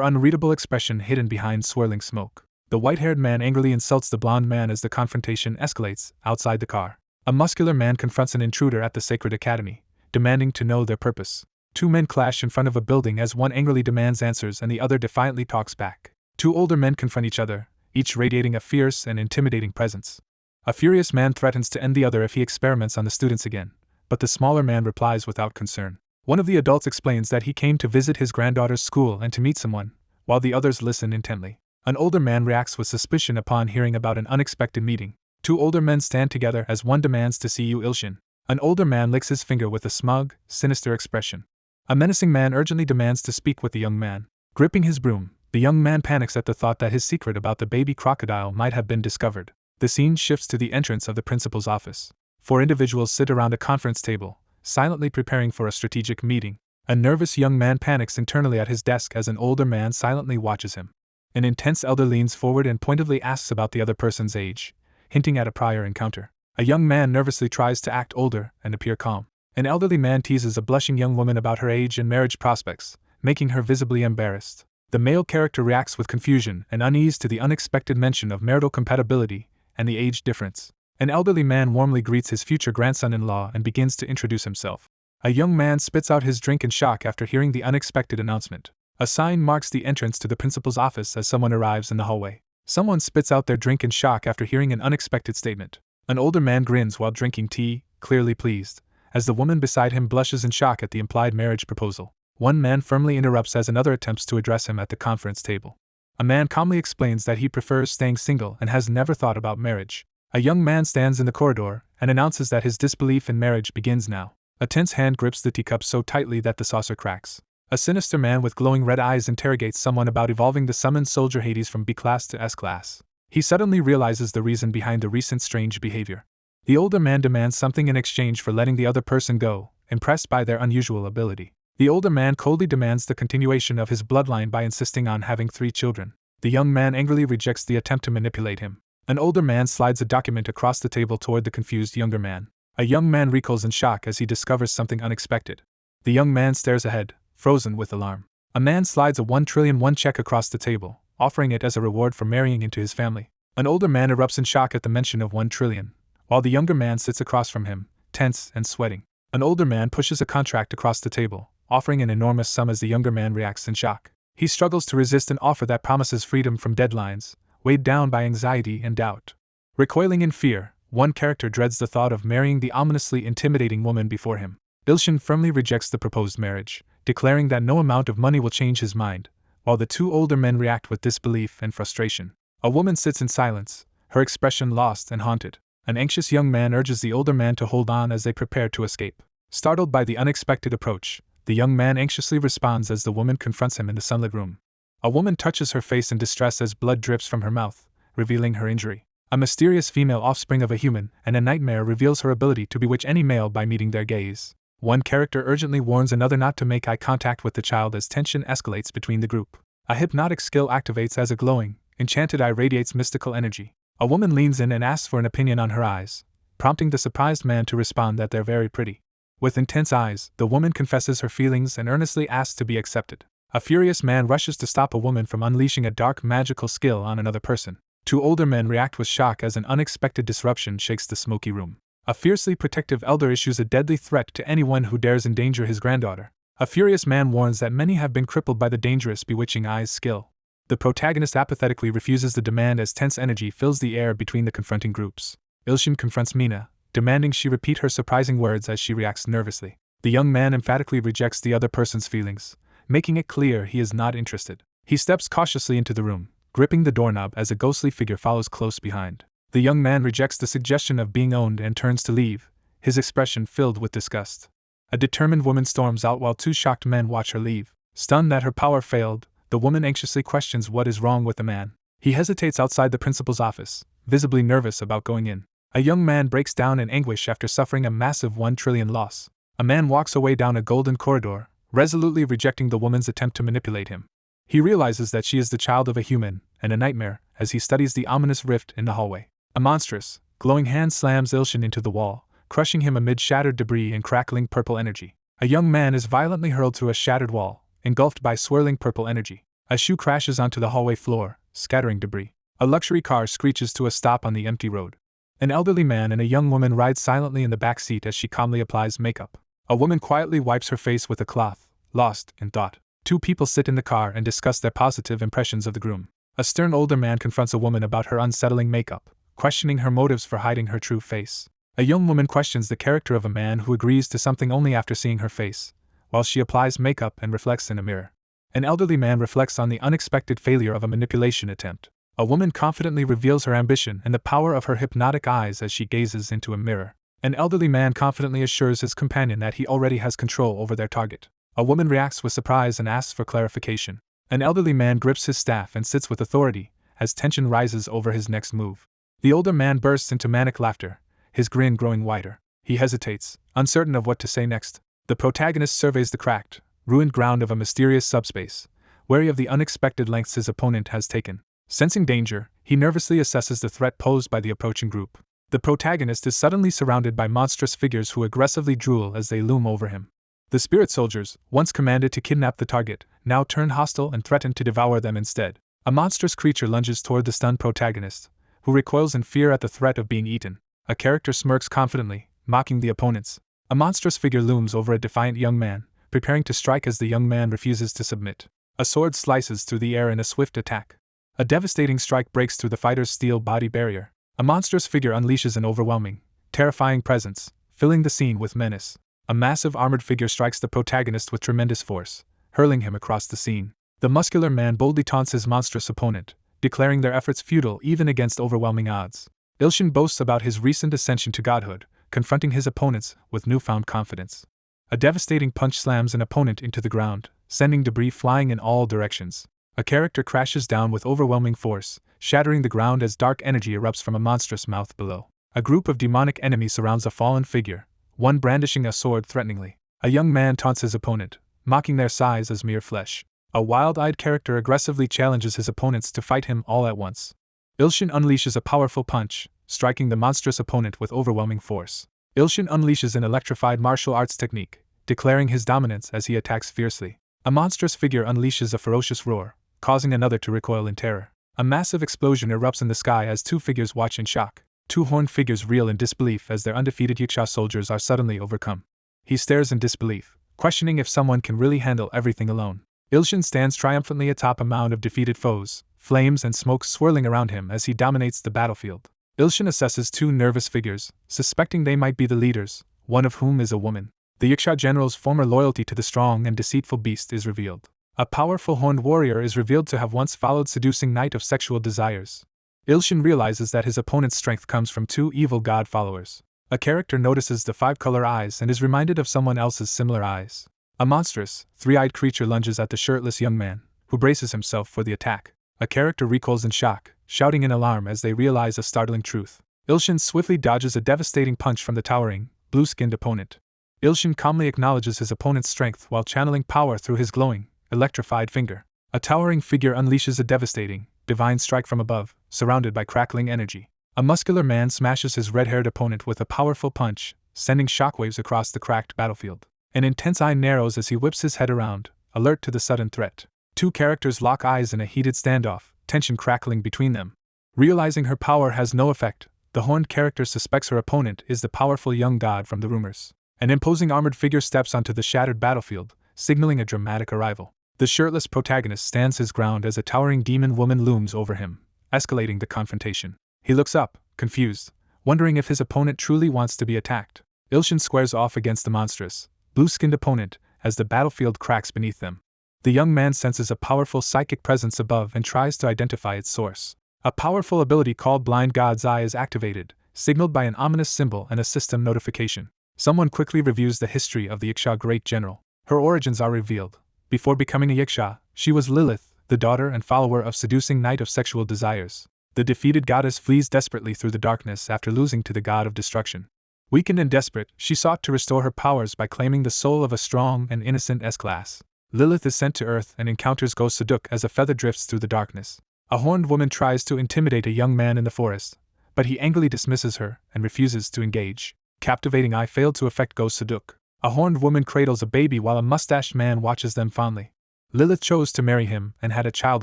S1: unreadable expression hidden behind swirling smoke. The white-haired man angrily insults the blonde man as the confrontation escalates outside the car. A muscular man confronts an intruder at the Sacred Academy, demanding to know their purpose. Two men clash in front of a building as one angrily demands answers and the other defiantly talks back. Two older men confront each other, each radiating a fierce and intimidating presence. A furious man threatens to end the other if he experiments on the students again, but the smaller man replies without concern. One of the adults explains that he came to visit his granddaughter's school and to meet someone, while the others listen intently. An older man reacts with suspicion upon hearing about an unexpected meeting. Two older men stand together as one demands to see you, Ilshin. An older man licks his finger with a smug, sinister expression. A menacing man urgently demands to speak with the young man. Gripping his broom, the young man panics at the thought that his secret about the baby crocodile might have been discovered. The scene shifts to the entrance of the principal's office. Four individuals sit around a conference table, silently preparing for a strategic meeting. A nervous young man panics internally at his desk as an older man silently watches him. An intense elder leans forward and pointedly asks about the other person's age, hinting at a prior encounter. A young man nervously tries to act older and appear calm. An elderly man teases a blushing young woman about her age and marriage prospects, making her visibly embarrassed. The male character reacts with confusion and unease to the unexpected mention of marital compatibility and the age difference. An elderly man warmly greets his future grandson-in-law and begins to introduce himself. A young man spits out his drink in shock after hearing the unexpected announcement. A sign marks the entrance to the principal's office as someone arrives in the hallway. Someone spits out their drink in shock after hearing an unexpected statement. An older man grins while drinking tea, clearly pleased, as the woman beside him blushes in shock at the implied marriage proposal. One man firmly interrupts as another attempts to address him at the conference table. A man calmly explains that he prefers staying single and has never thought about marriage. A young man stands in the corridor and announces that his disbelief in marriage begins now. A tense hand grips the teacup so tightly that the saucer cracks. A sinister man with glowing red eyes interrogates someone about evolving the summoned soldier Hades from B class to S class. He suddenly realizes the reason behind the recent strange behavior. The older man demands something in exchange for letting the other person go, impressed by their unusual ability. The older man coldly demands the continuation of his bloodline by insisting on having 3 children. The young man angrily rejects the attempt to manipulate him. An older man slides a document across the table toward the confused younger man. A young man recoils in shock as he discovers something unexpected. The young man stares ahead, frozen with alarm. A man slides a 1,000,000,001 check across the table, offering it as a reward for marrying into his family. An older man erupts in shock at the mention of 1,000,000,000,000, while the younger man sits across from him, tense and sweating. An older man pushes a contract across the table, offering an enormous sum as the younger man reacts in shock. He struggles to resist an offer that promises freedom from deadlines, weighed down by anxiety and doubt. Recoiling in fear, one character dreads the thought of marrying the ominously intimidating woman before him. Ilshin firmly rejects the proposed marriage, declaring that no amount of money will change his mind, while the two older men react with disbelief and frustration. A woman sits in silence, her expression lost and haunted. An anxious young man urges the older man to hold on as they prepare to escape. Startled by the unexpected approach, the young man anxiously responds as the woman confronts him in the sunlit room. A woman touches her face in distress as blood drips from her mouth, revealing her injury. A mysterious female offspring of a human and a nightmare reveals her ability to bewitch any male by meeting their gaze. One character urgently warns another not to make eye contact with the child as tension escalates between the group. A hypnotic skill activates as a glowing, enchanted eye radiates mystical energy. A woman leans in and asks for an opinion on her eyes, prompting the surprised man to respond that they're very pretty. With intense eyes, the woman confesses her feelings and earnestly asks to be accepted. A furious man rushes to stop a woman from unleashing a dark magical skill on another person. Two older men react with shock as an unexpected disruption shakes the smoky room. A fiercely protective elder issues a deadly threat to anyone who dares endanger his granddaughter. A furious man warns that many have been crippled by the dangerous bewitching eyes skill. The protagonist apathetically refuses the demand as tense energy fills the air between the confronting groups. Ilshin confronts Mina, demanding she repeat her surprising words as she reacts nervously. The young man emphatically rejects the other person's feelings, making it clear he is not interested. He steps cautiously into the room, gripping the doorknob as a ghostly figure follows close behind. The young man rejects the suggestion of being owned and turns to leave, his expression filled with disgust. A determined woman storms out while two shocked men watch her leave. Stunned that her power failed, the woman anxiously questions what is wrong with the man. He hesitates outside the principal's office, visibly nervous about going in. A young man breaks down in anguish after suffering a massive 1,000,000,000,000 loss. A man walks away down a golden corridor, resolutely rejecting the woman's attempt to manipulate him. He realizes that she is the child of a human, and a nightmare, as he studies the ominous rift in the hallway. A monstrous, glowing hand slams Ilshin into the wall, crushing him amid shattered debris and crackling purple energy. A young man is violently hurled through a shattered wall, engulfed by swirling purple energy. A shoe crashes onto the hallway floor, scattering debris. A luxury car screeches to a stop on the empty road. An elderly man and a young woman ride silently in the back seat as she calmly applies makeup. A woman quietly wipes her face with a cloth, lost in thought. Two people sit in the car and discuss their positive impressions of the groom. A stern older man confronts a woman about her unsettling makeup, questioning her motives for hiding her true face. A young woman questions the character of a man who agrees to something only after seeing her face, while she applies makeup and reflects in a mirror. An elderly man reflects on the unexpected failure of a manipulation attempt. A woman confidently reveals her ambition and the power of her hypnotic eyes as she gazes into a mirror. An elderly man confidently assures his companion that he already has control over their target. A woman reacts with surprise and asks for clarification. An elderly man grips his staff and sits with authority, as tension rises over his next move. The older man bursts into manic laughter, his grin growing wider. He hesitates, uncertain of what to say next. The protagonist surveys the cracked, ruined ground of a mysterious subspace, wary of the unexpected lengths his opponent has taken. Sensing danger, he nervously assesses the threat posed by the approaching group. The protagonist is suddenly surrounded by monstrous figures who aggressively drool as they loom over him. The spirit soldiers, once commanded to kidnap the target, now turn hostile and threaten to devour them instead. A monstrous creature lunges toward the stunned protagonist, who recoils in fear at the threat of being eaten. A character smirks confidently, mocking the opponents. A monstrous figure looms over a defiant young man, preparing to strike as the young man refuses to submit. A sword slices through the air in a swift attack. A devastating strike breaks through the fighter's steel body barrier. A monstrous figure unleashes an overwhelming, terrifying presence, filling the scene with menace. A massive armored figure strikes the protagonist with tremendous force, hurling him across the scene. The muscular man boldly taunts his monstrous opponent, declaring their efforts futile even against overwhelming odds. Ilshin boasts about his recent ascension to godhood, confronting his opponents with newfound confidence. A devastating punch slams an opponent into the ground, sending debris flying in all directions. A character crashes down with overwhelming force, shattering the ground as dark energy erupts from a monstrous mouth below. A group of demonic enemies surrounds a fallen figure, one brandishing a sword threateningly. A young man taunts his opponent, mocking their size as mere flesh. A wild-eyed character aggressively challenges his opponents to fight him all at once. Ilshin unleashes a powerful punch, striking the monstrous opponent with overwhelming force. Ilshin unleashes an electrified martial arts technique, declaring his dominance as he attacks fiercely. A monstrous figure unleashes a ferocious roar, causing another to recoil in terror. A massive explosion erupts in the sky as two figures watch in shock. Two horned figures reel in disbelief as their undefeated Yaksha soldiers are suddenly overcome. He stares in disbelief, questioning if someone can really handle everything alone. Ilshin stands triumphantly atop a mound of defeated foes, flames and smoke swirling around him as he dominates the battlefield. Ilshin assesses two nervous figures, suspecting they might be the leaders, one of whom is a woman. The Yaksha general's former loyalty to the strong and deceitful beast is revealed. A powerful horned warrior is revealed to have once followed seducing knight of sexual desires. Ilshin realizes that his opponent's strength comes from two evil god followers. A character notices the five-color eyes and is reminded of someone else's similar eyes. A monstrous, three-eyed creature lunges at the shirtless young man, who braces himself for the attack. A character recoils in shock, shouting in alarm as they realize a startling truth. Ilshin swiftly dodges a devastating punch from the towering, blue-skinned opponent. Ilshin calmly acknowledges his opponent's strength while channeling power through his glowing, electrified finger. A towering figure unleashes a devastating, divine strike from above, surrounded by crackling energy. A muscular man smashes his red-haired opponent with a powerful punch, sending shockwaves across the cracked battlefield. An intense eye narrows as he whips his head around, alert to the sudden threat. Two characters lock eyes in a heated standoff, tension crackling between them. Realizing her power has no effect, the horned character suspects her opponent is the powerful young god from the rumors. An imposing armored figure steps onto the shattered battlefield, signaling a dramatic arrival. The shirtless protagonist stands his ground as a towering demon woman looms over him, escalating the confrontation. He looks up, confused, wondering if his opponent truly wants to be attacked. Ilshin squares off against the monstrous, blue-skinned opponent as the battlefield cracks beneath them. The young man senses a powerful psychic presence above and tries to identify its source. A powerful ability called Blind God's Eye is activated, signaled by an ominous symbol and a system notification. Someone quickly reviews the history of the Yaksha Great General. Her origins are revealed. Before becoming a Yaksha, she was Lilith, the daughter and follower of seducing knight of sexual desires. The defeated goddess flees desperately through the darkness after losing to the god of destruction. Weakened and desperate, she sought to restore her powers by claiming the soul of a strong and innocent S-class. Lilith is sent to Earth and encounters Ghost Suduk as a feather drifts through the darkness. A horned woman tries to intimidate a young man in the forest, but he angrily dismisses her and refuses to engage. Captivating eye failed to affect Ghost Suduk. A horned woman cradles a baby while a mustached man watches them fondly. Lilith chose to marry him and had a child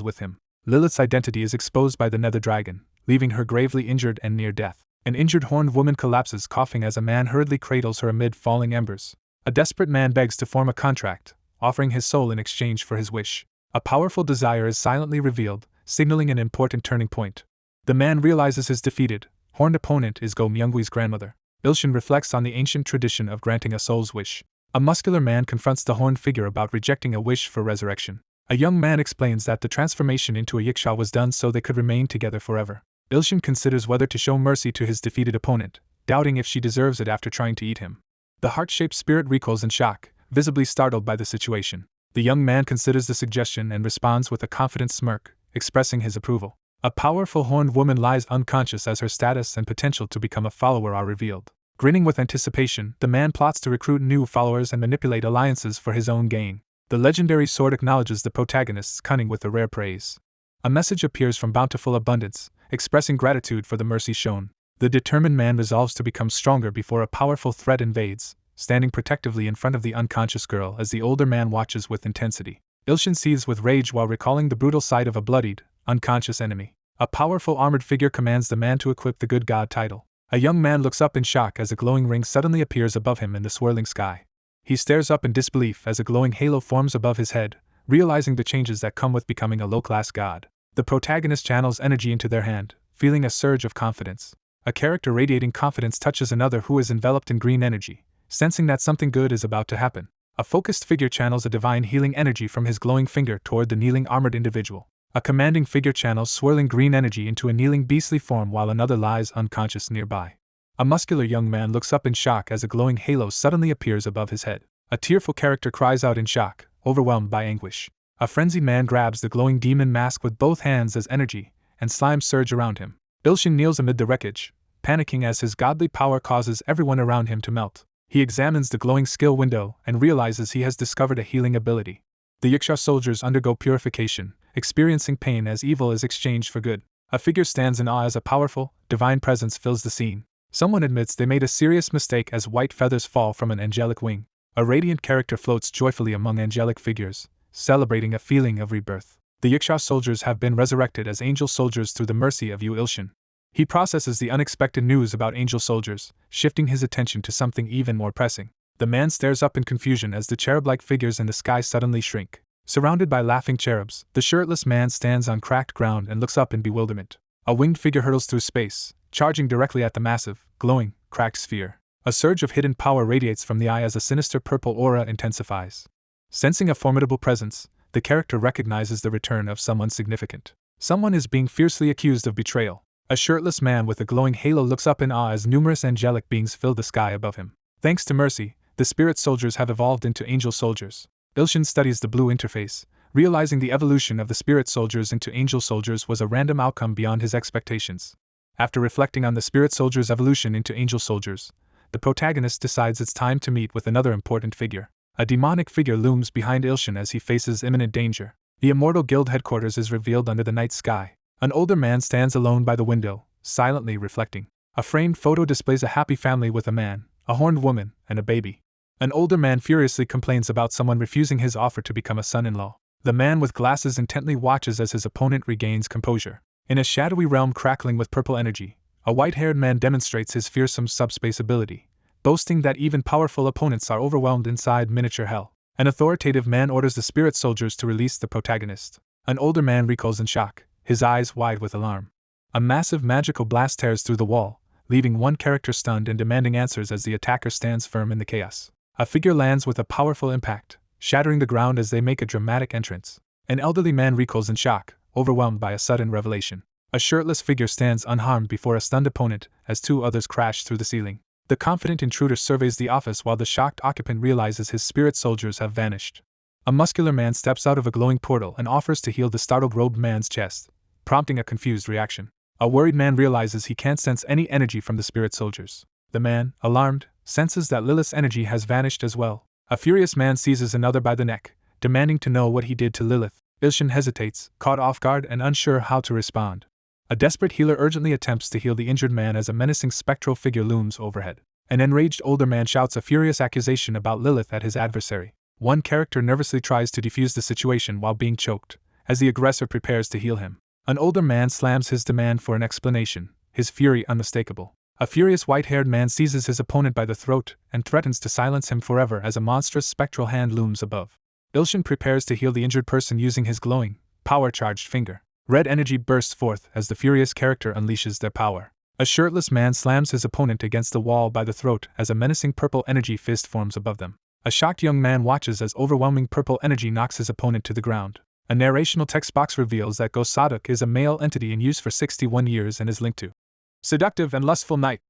S1: with him. Lilith's identity is exposed by the Nether Dragon, leaving her gravely injured and near death. An injured horned woman collapses coughing as a man hurriedly cradles her amid falling embers. A desperate man begs to form a contract, offering his soul in exchange for his wish. A powerful desire is silently revealed, signaling an important turning point. The man realizes his defeated, horned opponent is Go Myungwi's grandmother. Ilshin reflects on the ancient tradition of granting a soul's wish. A muscular man confronts the horned figure about rejecting a wish for resurrection. A young man explains that the transformation into a Yaksha was done so they could remain together forever. Ilshin considers whether to show mercy to his defeated opponent, doubting if she deserves it after trying to eat him. The heart-shaped spirit recoils in shock, visibly startled by the situation. The young man considers the suggestion and responds with a confident smirk, expressing his approval. A powerful horned woman lies unconscious as her status and potential to become a follower are revealed. Grinning with anticipation, the man plots to recruit new followers and manipulate alliances for his own gain. The legendary sword acknowledges the protagonist's cunning with a rare praise. A message appears from Bountiful Abundance, expressing gratitude for the mercy shown. The determined man resolves to become stronger before a powerful threat invades, standing protectively in front of the unconscious girl as the older man watches with intensity. Ilshin seethes with rage while recalling the brutal sight of a bloodied, unconscious enemy. A powerful armored figure commands the man to equip the Good God title. A young man looks up in shock as a glowing ring suddenly appears above him in the swirling sky. He stares up in disbelief as a glowing halo forms above his head, realizing the changes that come with becoming a low-class god. The protagonist channels energy into their hand, feeling a surge of confidence. A character radiating confidence touches another who is enveloped in green energy, sensing that something good is about to happen. A focused figure channels a divine healing energy from his glowing finger toward the kneeling armored individual. A commanding figure channels swirling green energy into a kneeling beastly form while another lies unconscious nearby. A muscular young man looks up in shock as a glowing halo suddenly appears above his head. A tearful character cries out in shock, overwhelmed by anguish. A frenzied man grabs the glowing demon mask with both hands as energy and slime surge around him. Ilshin kneels amid the wreckage, panicking as his godly power causes everyone around him to melt. He examines the glowing skill window and realizes he has discovered a healing ability. The Yaksha soldiers undergo purification, experiencing pain as evil is exchanged for good. A figure stands in awe as a powerful, divine presence fills the scene. Someone admits they made a serious mistake as white feathers fall from an angelic wing. A radiant character floats joyfully among angelic figures, celebrating a feeling of rebirth. The Yiksha soldiers have been resurrected as angel soldiers through the mercy of Yu Ilshin. He processes the unexpected news about angel soldiers, shifting his attention to something even more pressing. The man stares up in confusion as the cherub-like figures in the sky suddenly shrink. Surrounded by laughing cherubs, the shirtless man stands on cracked ground and looks up in bewilderment. A winged figure hurtles through space, charging directly at the massive, glowing, cracked sphere. A surge of hidden power radiates from the eye as a sinister purple aura intensifies. Sensing a formidable presence, the character recognizes the return of someone significant. Someone is being fiercely accused of betrayal. A shirtless man with a glowing halo looks up in awe as numerous angelic beings fill the sky above him. Thanks to mercy, the spirit soldiers have evolved into angel soldiers. Ilshin studies the blue interface, realizing the evolution of the spirit soldiers into angel soldiers was a random outcome beyond his expectations. After reflecting on the spirit soldiers' evolution into angel soldiers, the protagonist decides it's time to meet with another important figure. A demonic figure looms behind Ilshin as he faces imminent danger. The Immortal Guild headquarters is revealed under the night sky. An older man stands alone by the window, silently reflecting. A framed photo displays a happy family with a man, a horned woman, and a baby. An older man furiously complains about someone refusing his offer to become a son-in-law. The man with glasses intently watches as his opponent regains composure. In a shadowy realm crackling with purple energy, a white-haired man demonstrates his fearsome subspace ability, boasting that even powerful opponents are overwhelmed inside miniature hell. An authoritative man orders the spirit soldiers to release the protagonist. An older man recoils in shock, his eyes wide with alarm. A massive magical blast tears through the wall, leaving one character stunned and demanding answers as the attacker stands firm in the chaos. A figure lands with a powerful impact, shattering the ground as they make a dramatic entrance. An elderly man recoils in shock, overwhelmed by a sudden revelation. A shirtless figure stands unharmed before a stunned opponent as two others crash through the ceiling. The confident intruder surveys the office while the shocked occupant realizes his spirit soldiers have vanished. A muscular man steps out of a glowing portal and offers to heal the startled robed man's chest, prompting a confused reaction. A worried man realizes he can't sense any energy from the spirit soldiers. The man, alarmed, senses that Lilith's energy has vanished as well. A furious man seizes another by the neck, demanding to know what he did to Lilith. Ilshin hesitates, caught off guard and unsure how to respond. A desperate healer urgently attempts to heal the injured man as a menacing spectral figure looms overhead. An enraged older man shouts a furious accusation about Lilith at his adversary. One character nervously tries to defuse the situation while being choked, as the aggressor prepares to heal him. An older man slams his demand for an explanation, his fury unmistakable. A furious white-haired man seizes his opponent by the throat and threatens to silence him forever as a monstrous spectral hand looms above. Ilshin prepares to heal the injured person using his glowing, power-charged finger. Red energy bursts forth as the furious character unleashes their power. A shirtless man slams his opponent against the wall by the throat as a menacing purple energy fist forms above them. A shocked young man watches as overwhelming purple energy knocks his opponent to the ground. A narrational text box reveals that Ghost Saduk is a male entity in use for 61 years and is linked to seductive and lustful night.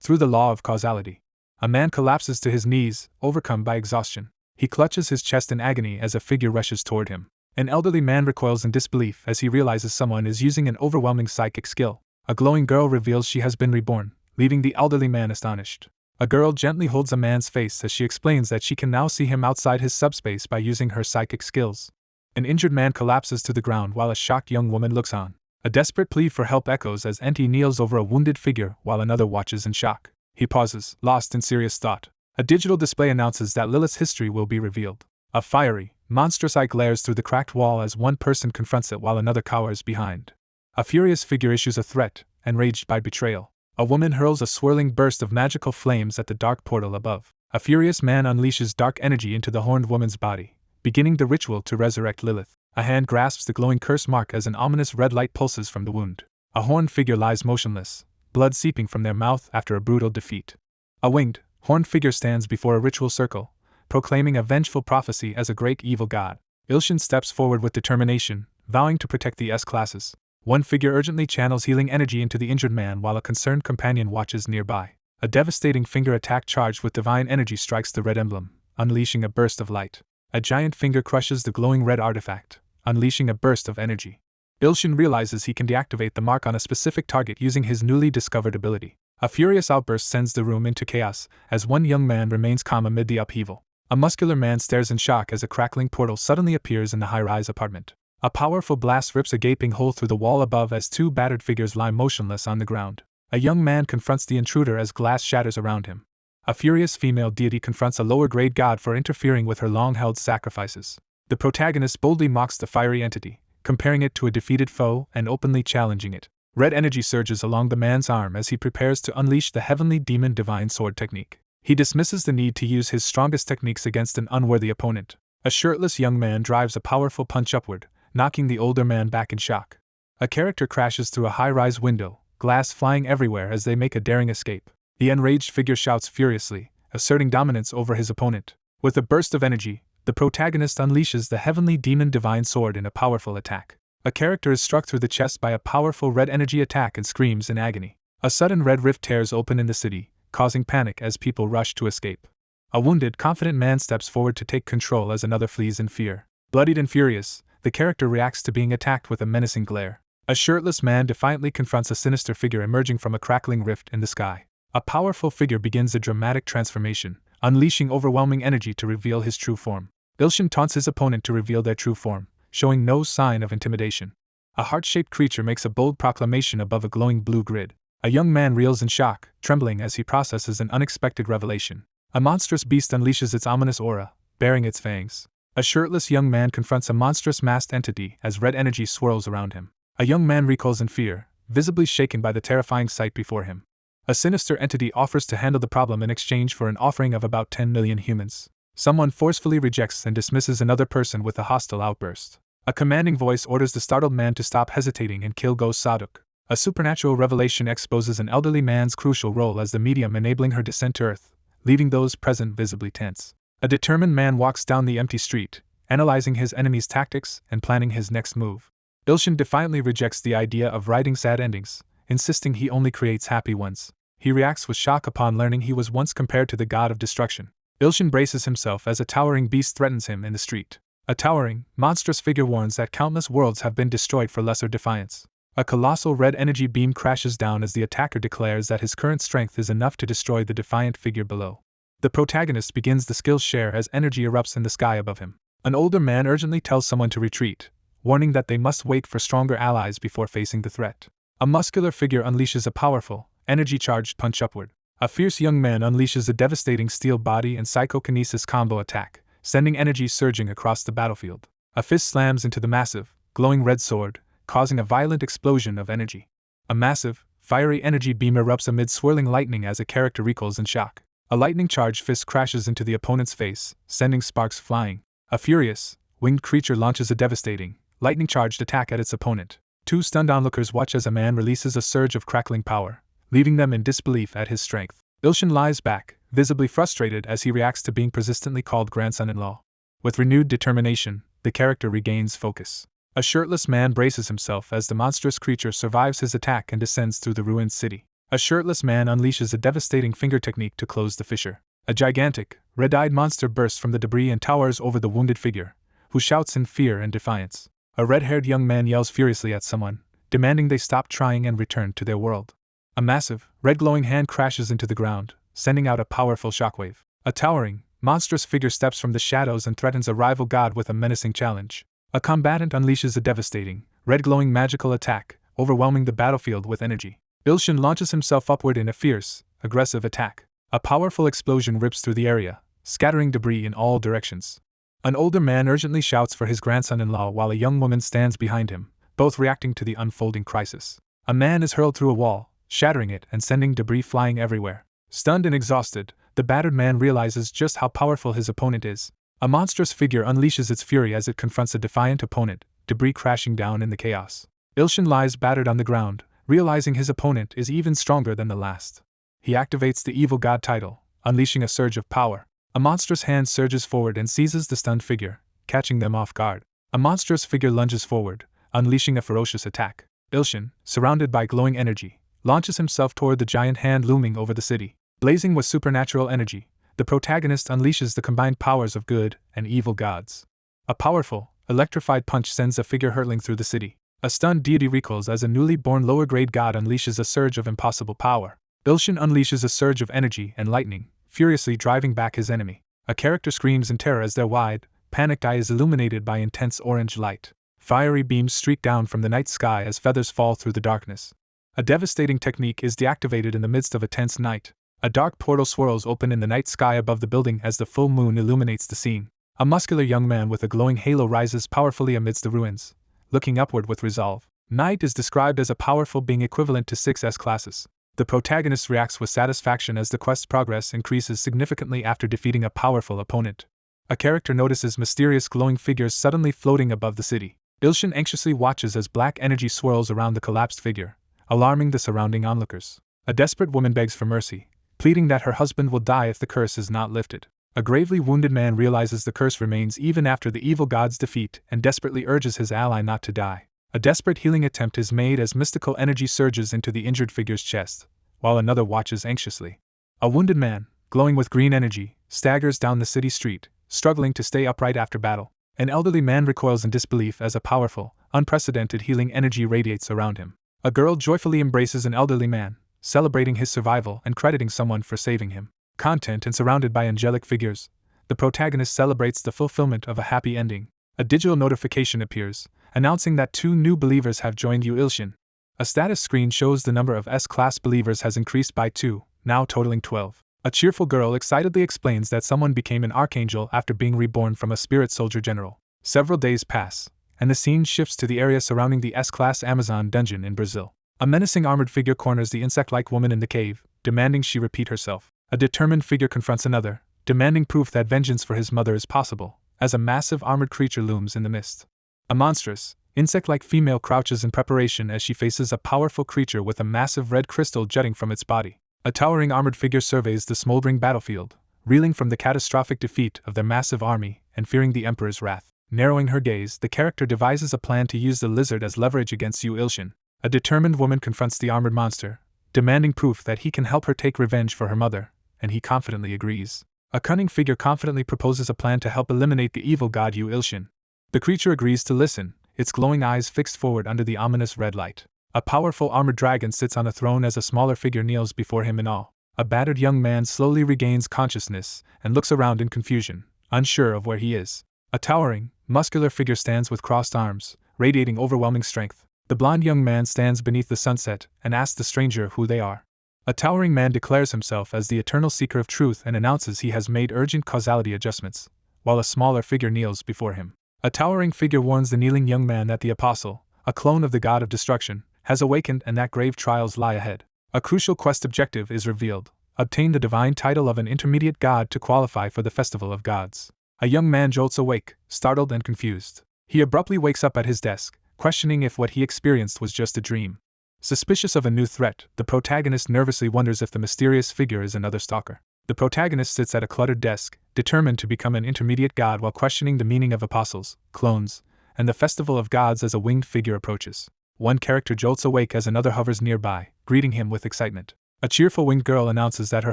S1: Through the law of causality, a man collapses to his knees, overcome by exhaustion. He clutches his chest in agony as a figure rushes toward him. An elderly man recoils in disbelief as he realizes someone is using an overwhelming psychic skill. A glowing girl reveals she has been reborn, leaving the elderly man astonished. A girl gently holds a man's face as she explains that she can now see him outside his subspace by using her psychic skills. An injured man collapses to the ground while a shocked young woman looks on. A desperate plea for help echoes as Enti kneels over a wounded figure while another watches in shock. He pauses, lost in serious thought. A digital display announces that Lilith's history will be revealed. A fiery, monstrous eye glares through the cracked wall as one person confronts it while another cowers behind. A furious figure issues a threat, enraged by betrayal. A woman hurls a swirling burst of magical flames at the dark portal above. A furious man unleashes dark energy into the horned woman's body, beginning the ritual to resurrect Lilith. A hand grasps the glowing curse mark as an ominous red light pulses from the wound. A horned figure lies motionless, blood seeping from their mouth after a brutal defeat. A winged, horned figure stands before a ritual circle, proclaiming a vengeful prophecy as a great evil god. Ilshin steps forward with determination, vowing to protect the S-classes. One figure urgently channels healing energy into the injured man while a concerned companion watches nearby. A devastating finger attack charged with divine energy strikes the red emblem, unleashing a burst of light. A giant finger crushes the glowing red artifact, unleashing a burst of energy. Ilshin realizes he can deactivate the mark on a specific target using his newly discovered ability. A furious outburst sends the room into chaos as one young man remains calm amid the upheaval. A muscular man stares in shock as a crackling portal suddenly appears in the high-rise apartment. A powerful blast rips a gaping hole through the wall above as two battered figures lie motionless on the ground. A young man confronts the intruder as glass shatters around him. A furious female deity confronts a lower-grade god for interfering with her long-held sacrifices. The protagonist boldly mocks the fiery entity, comparing it to a defeated foe and openly challenging it. Red energy surges along the man's arm as he prepares to unleash the heavenly demon divine sword technique. He dismisses the need to use his strongest techniques against an unworthy opponent. A shirtless young man drives a powerful punch upward, knocking the older man back in shock. A character crashes through a high-rise window, glass flying everywhere as they make a daring escape. The enraged figure shouts furiously, asserting dominance over his opponent. With a burst of energy, the protagonist unleashes the heavenly demon divine sword in a powerful attack. A character is struck through the chest by a powerful red energy attack and screams in agony. A sudden red rift tears open in the city, causing panic as people rush to escape. A wounded, confident man steps forward to take control as another flees in fear. Bloodied and furious, the character reacts to being attacked with a menacing glare. A shirtless man defiantly confronts a sinister figure emerging from a crackling rift in the sky. A powerful figure begins a dramatic transformation, unleashing overwhelming energy to reveal his true form. Ilshin taunts his opponent to reveal their true form, showing no sign of intimidation. A heart-shaped creature makes a bold proclamation above a glowing blue grid. A young man reels in shock, trembling as he processes an unexpected revelation. A monstrous beast unleashes its ominous aura, baring its fangs. A shirtless young man confronts a monstrous masked entity as red energy swirls around him. A young man recoils in fear, visibly shaken by the terrifying sight before him. A sinister entity offers to handle the problem in exchange for an offering of about 10 million humans. Someone forcefully rejects and dismisses another person with a hostile outburst. A commanding voice orders the startled man to stop hesitating and kill Ghost Saduk. A supernatural revelation exposes an elderly man's crucial role as the medium enabling her descent to Earth, leaving those present visibly tense. A determined man walks down the empty street, analyzing his enemy's tactics and planning his next move. Ilshin defiantly rejects the idea of writing sad endings, insisting he only creates happy ones. He reacts with shock upon learning he was once compared to the god of destruction. Ilshin braces himself as a towering beast threatens him in the street. A towering, monstrous figure warns that countless worlds have been destroyed for lesser defiance. A colossal red energy beam crashes down as the attacker declares that his current strength is enough to destroy the defiant figure below. The protagonist begins the skill share as energy erupts in the sky above him. An older man urgently tells someone to retreat, warning that they must wait for stronger allies before facing the threat. A muscular figure unleashes a powerful, energy-charged punch upward. A fierce young man unleashes a devastating steel body and psychokinesis combo attack, sending energy surging across the battlefield. A fist slams into the massive, glowing red sword, causing a violent explosion of energy. A massive, fiery energy beam erupts amid swirling lightning as a character recoils in shock. A lightning-charged fist crashes into the opponent's face, sending sparks flying. A furious, winged creature launches a devastating, lightning-charged attack at its opponent. Two stunned onlookers watch as a man releases a surge of crackling power, leaving them in disbelief at his strength. Ilshin lies back, visibly frustrated as he reacts to being persistently called grandson-in-law. With renewed determination, the character regains focus. A shirtless man braces himself as the monstrous creature survives his attack and descends through the ruined city. A shirtless man unleashes a devastating finger technique to close the fissure. A gigantic, red-eyed monster bursts from the debris and towers over the wounded figure, who shouts in fear and defiance. A red-haired young man yells furiously at someone, demanding they stop trying and return to their world. A massive, red-glowing hand crashes into the ground, sending out a powerful shockwave. A towering, monstrous figure steps from the shadows and threatens a rival god with a menacing challenge. A combatant unleashes a devastating, red-glowing magical attack, overwhelming the battlefield with energy. Ilshin launches himself upward in a fierce, aggressive attack. A powerful explosion rips through the area, scattering debris in all directions. An older man urgently shouts for his grandson-in-law while a young woman stands behind him, both reacting to the unfolding crisis. A man is hurled through a wall, shattering it and sending debris flying everywhere. Stunned and exhausted, the battered man realizes just how powerful his opponent is. A monstrous figure unleashes its fury as it confronts a defiant opponent, debris crashing down in the chaos. Ilshin lies battered on the ground, realizing his opponent is even stronger than the last. He activates the evil god title, unleashing a surge of power. A monstrous hand surges forward and seizes the stunned figure, catching them off guard. A monstrous figure lunges forward, unleashing a ferocious attack. Ilshin, surrounded by glowing energy, launches himself toward the giant hand looming over the city. Blazing with supernatural energy, the protagonist unleashes the combined powers of good and evil gods. A powerful, electrified punch sends a figure hurtling through the city. A stunned deity recoils as a newly born lower-grade god unleashes a surge of impossible power. Ilshin unleashes a surge of energy and lightning, furiously driving back his enemy. A character screams in terror as their wide, panicked eye is illuminated by intense orange light. Fiery beams streak down from the night sky as feathers fall through the darkness. A devastating technique is deactivated in the midst of a tense night. A dark portal swirls open in the night sky above the building as the full moon illuminates the scene. A muscular young man with a glowing halo rises powerfully amidst the ruins, looking upward with resolve. Knight is described as a powerful being equivalent to 6 S-classes. The protagonist reacts with satisfaction as the quest's progress increases significantly after defeating a powerful opponent. A character notices mysterious glowing figures suddenly floating above the city. Ilshin anxiously watches as black energy swirls around the collapsed figure, alarming the surrounding onlookers. A desperate woman begs for mercy, pleading that her husband will die if the curse is not lifted. A gravely wounded man realizes the curse remains even after the evil god's defeat and desperately urges his ally not to die. A desperate healing attempt is made as mystical energy surges into the injured figure's chest, while another watches anxiously. A wounded man, glowing with green energy, staggers down the city street, struggling to stay upright after battle. An elderly man recoils in disbelief as a powerful, unprecedented healing energy radiates around him. A girl joyfully embraces an elderly man, celebrating his survival and crediting someone for saving him. Content and surrounded by angelic figures, the protagonist celebrates the fulfillment of a happy ending. A digital notification appears, announcing that 2 new believers have joined Yu Ilshin. A status screen shows the number of S-class believers has increased by 2, now totaling 12. A cheerful girl excitedly explains that someone became an archangel after being reborn from a spirit soldier general. Several days pass, and the scene shifts to the area surrounding the S-class Amazon dungeon in Brazil. A menacing armored figure corners the insect-like woman in the cave, demanding she repeat herself. A determined figure confronts another, demanding proof that vengeance for his mother is possible, as a massive armored creature looms in the mist. A monstrous, insect-like female crouches in preparation as she faces a powerful creature with a massive red crystal jutting from its body. A towering armored figure surveys the smoldering battlefield, reeling from the catastrophic defeat of their massive army and fearing the Emperor's wrath. Narrowing her gaze, the character devises a plan to use the lizard as leverage against Yu Ilshin. A determined woman confronts the armored monster, demanding proof that he can help her take revenge for her mother, and he confidently agrees. A cunning figure confidently proposes a plan to help eliminate the evil god Yu Ilshin. The creature agrees to listen, its glowing eyes fixed forward under the ominous red light. A powerful armored dragon sits on a throne as a smaller figure kneels before him in awe. A battered young man slowly regains consciousness and looks around in confusion, unsure of where he is. A towering, muscular figure stands with crossed arms, radiating overwhelming strength. The blond young man stands beneath the sunset and asks the stranger who they are. A towering man declares himself as the eternal seeker of truth and announces he has made urgent causality adjustments, while a smaller figure kneels before him. A towering figure warns the kneeling young man that the apostle, a clone of the god of destruction, has awakened and that grave trials lie ahead. A crucial quest objective is revealed: obtain the divine title of an intermediate god to qualify for the Festival of Gods. A young man jolts awake, startled and confused. He abruptly wakes up at his desk, questioning if what he experienced was just a dream. Suspicious of a new threat, the protagonist nervously wonders if the mysterious figure is another stalker. The protagonist sits at a cluttered desk, determined to become an intermediate god while questioning the meaning of apostles, clones, and the Festival of Gods as a winged figure approaches. One character jolts awake as another hovers nearby, greeting him with excitement. A cheerful winged girl announces that her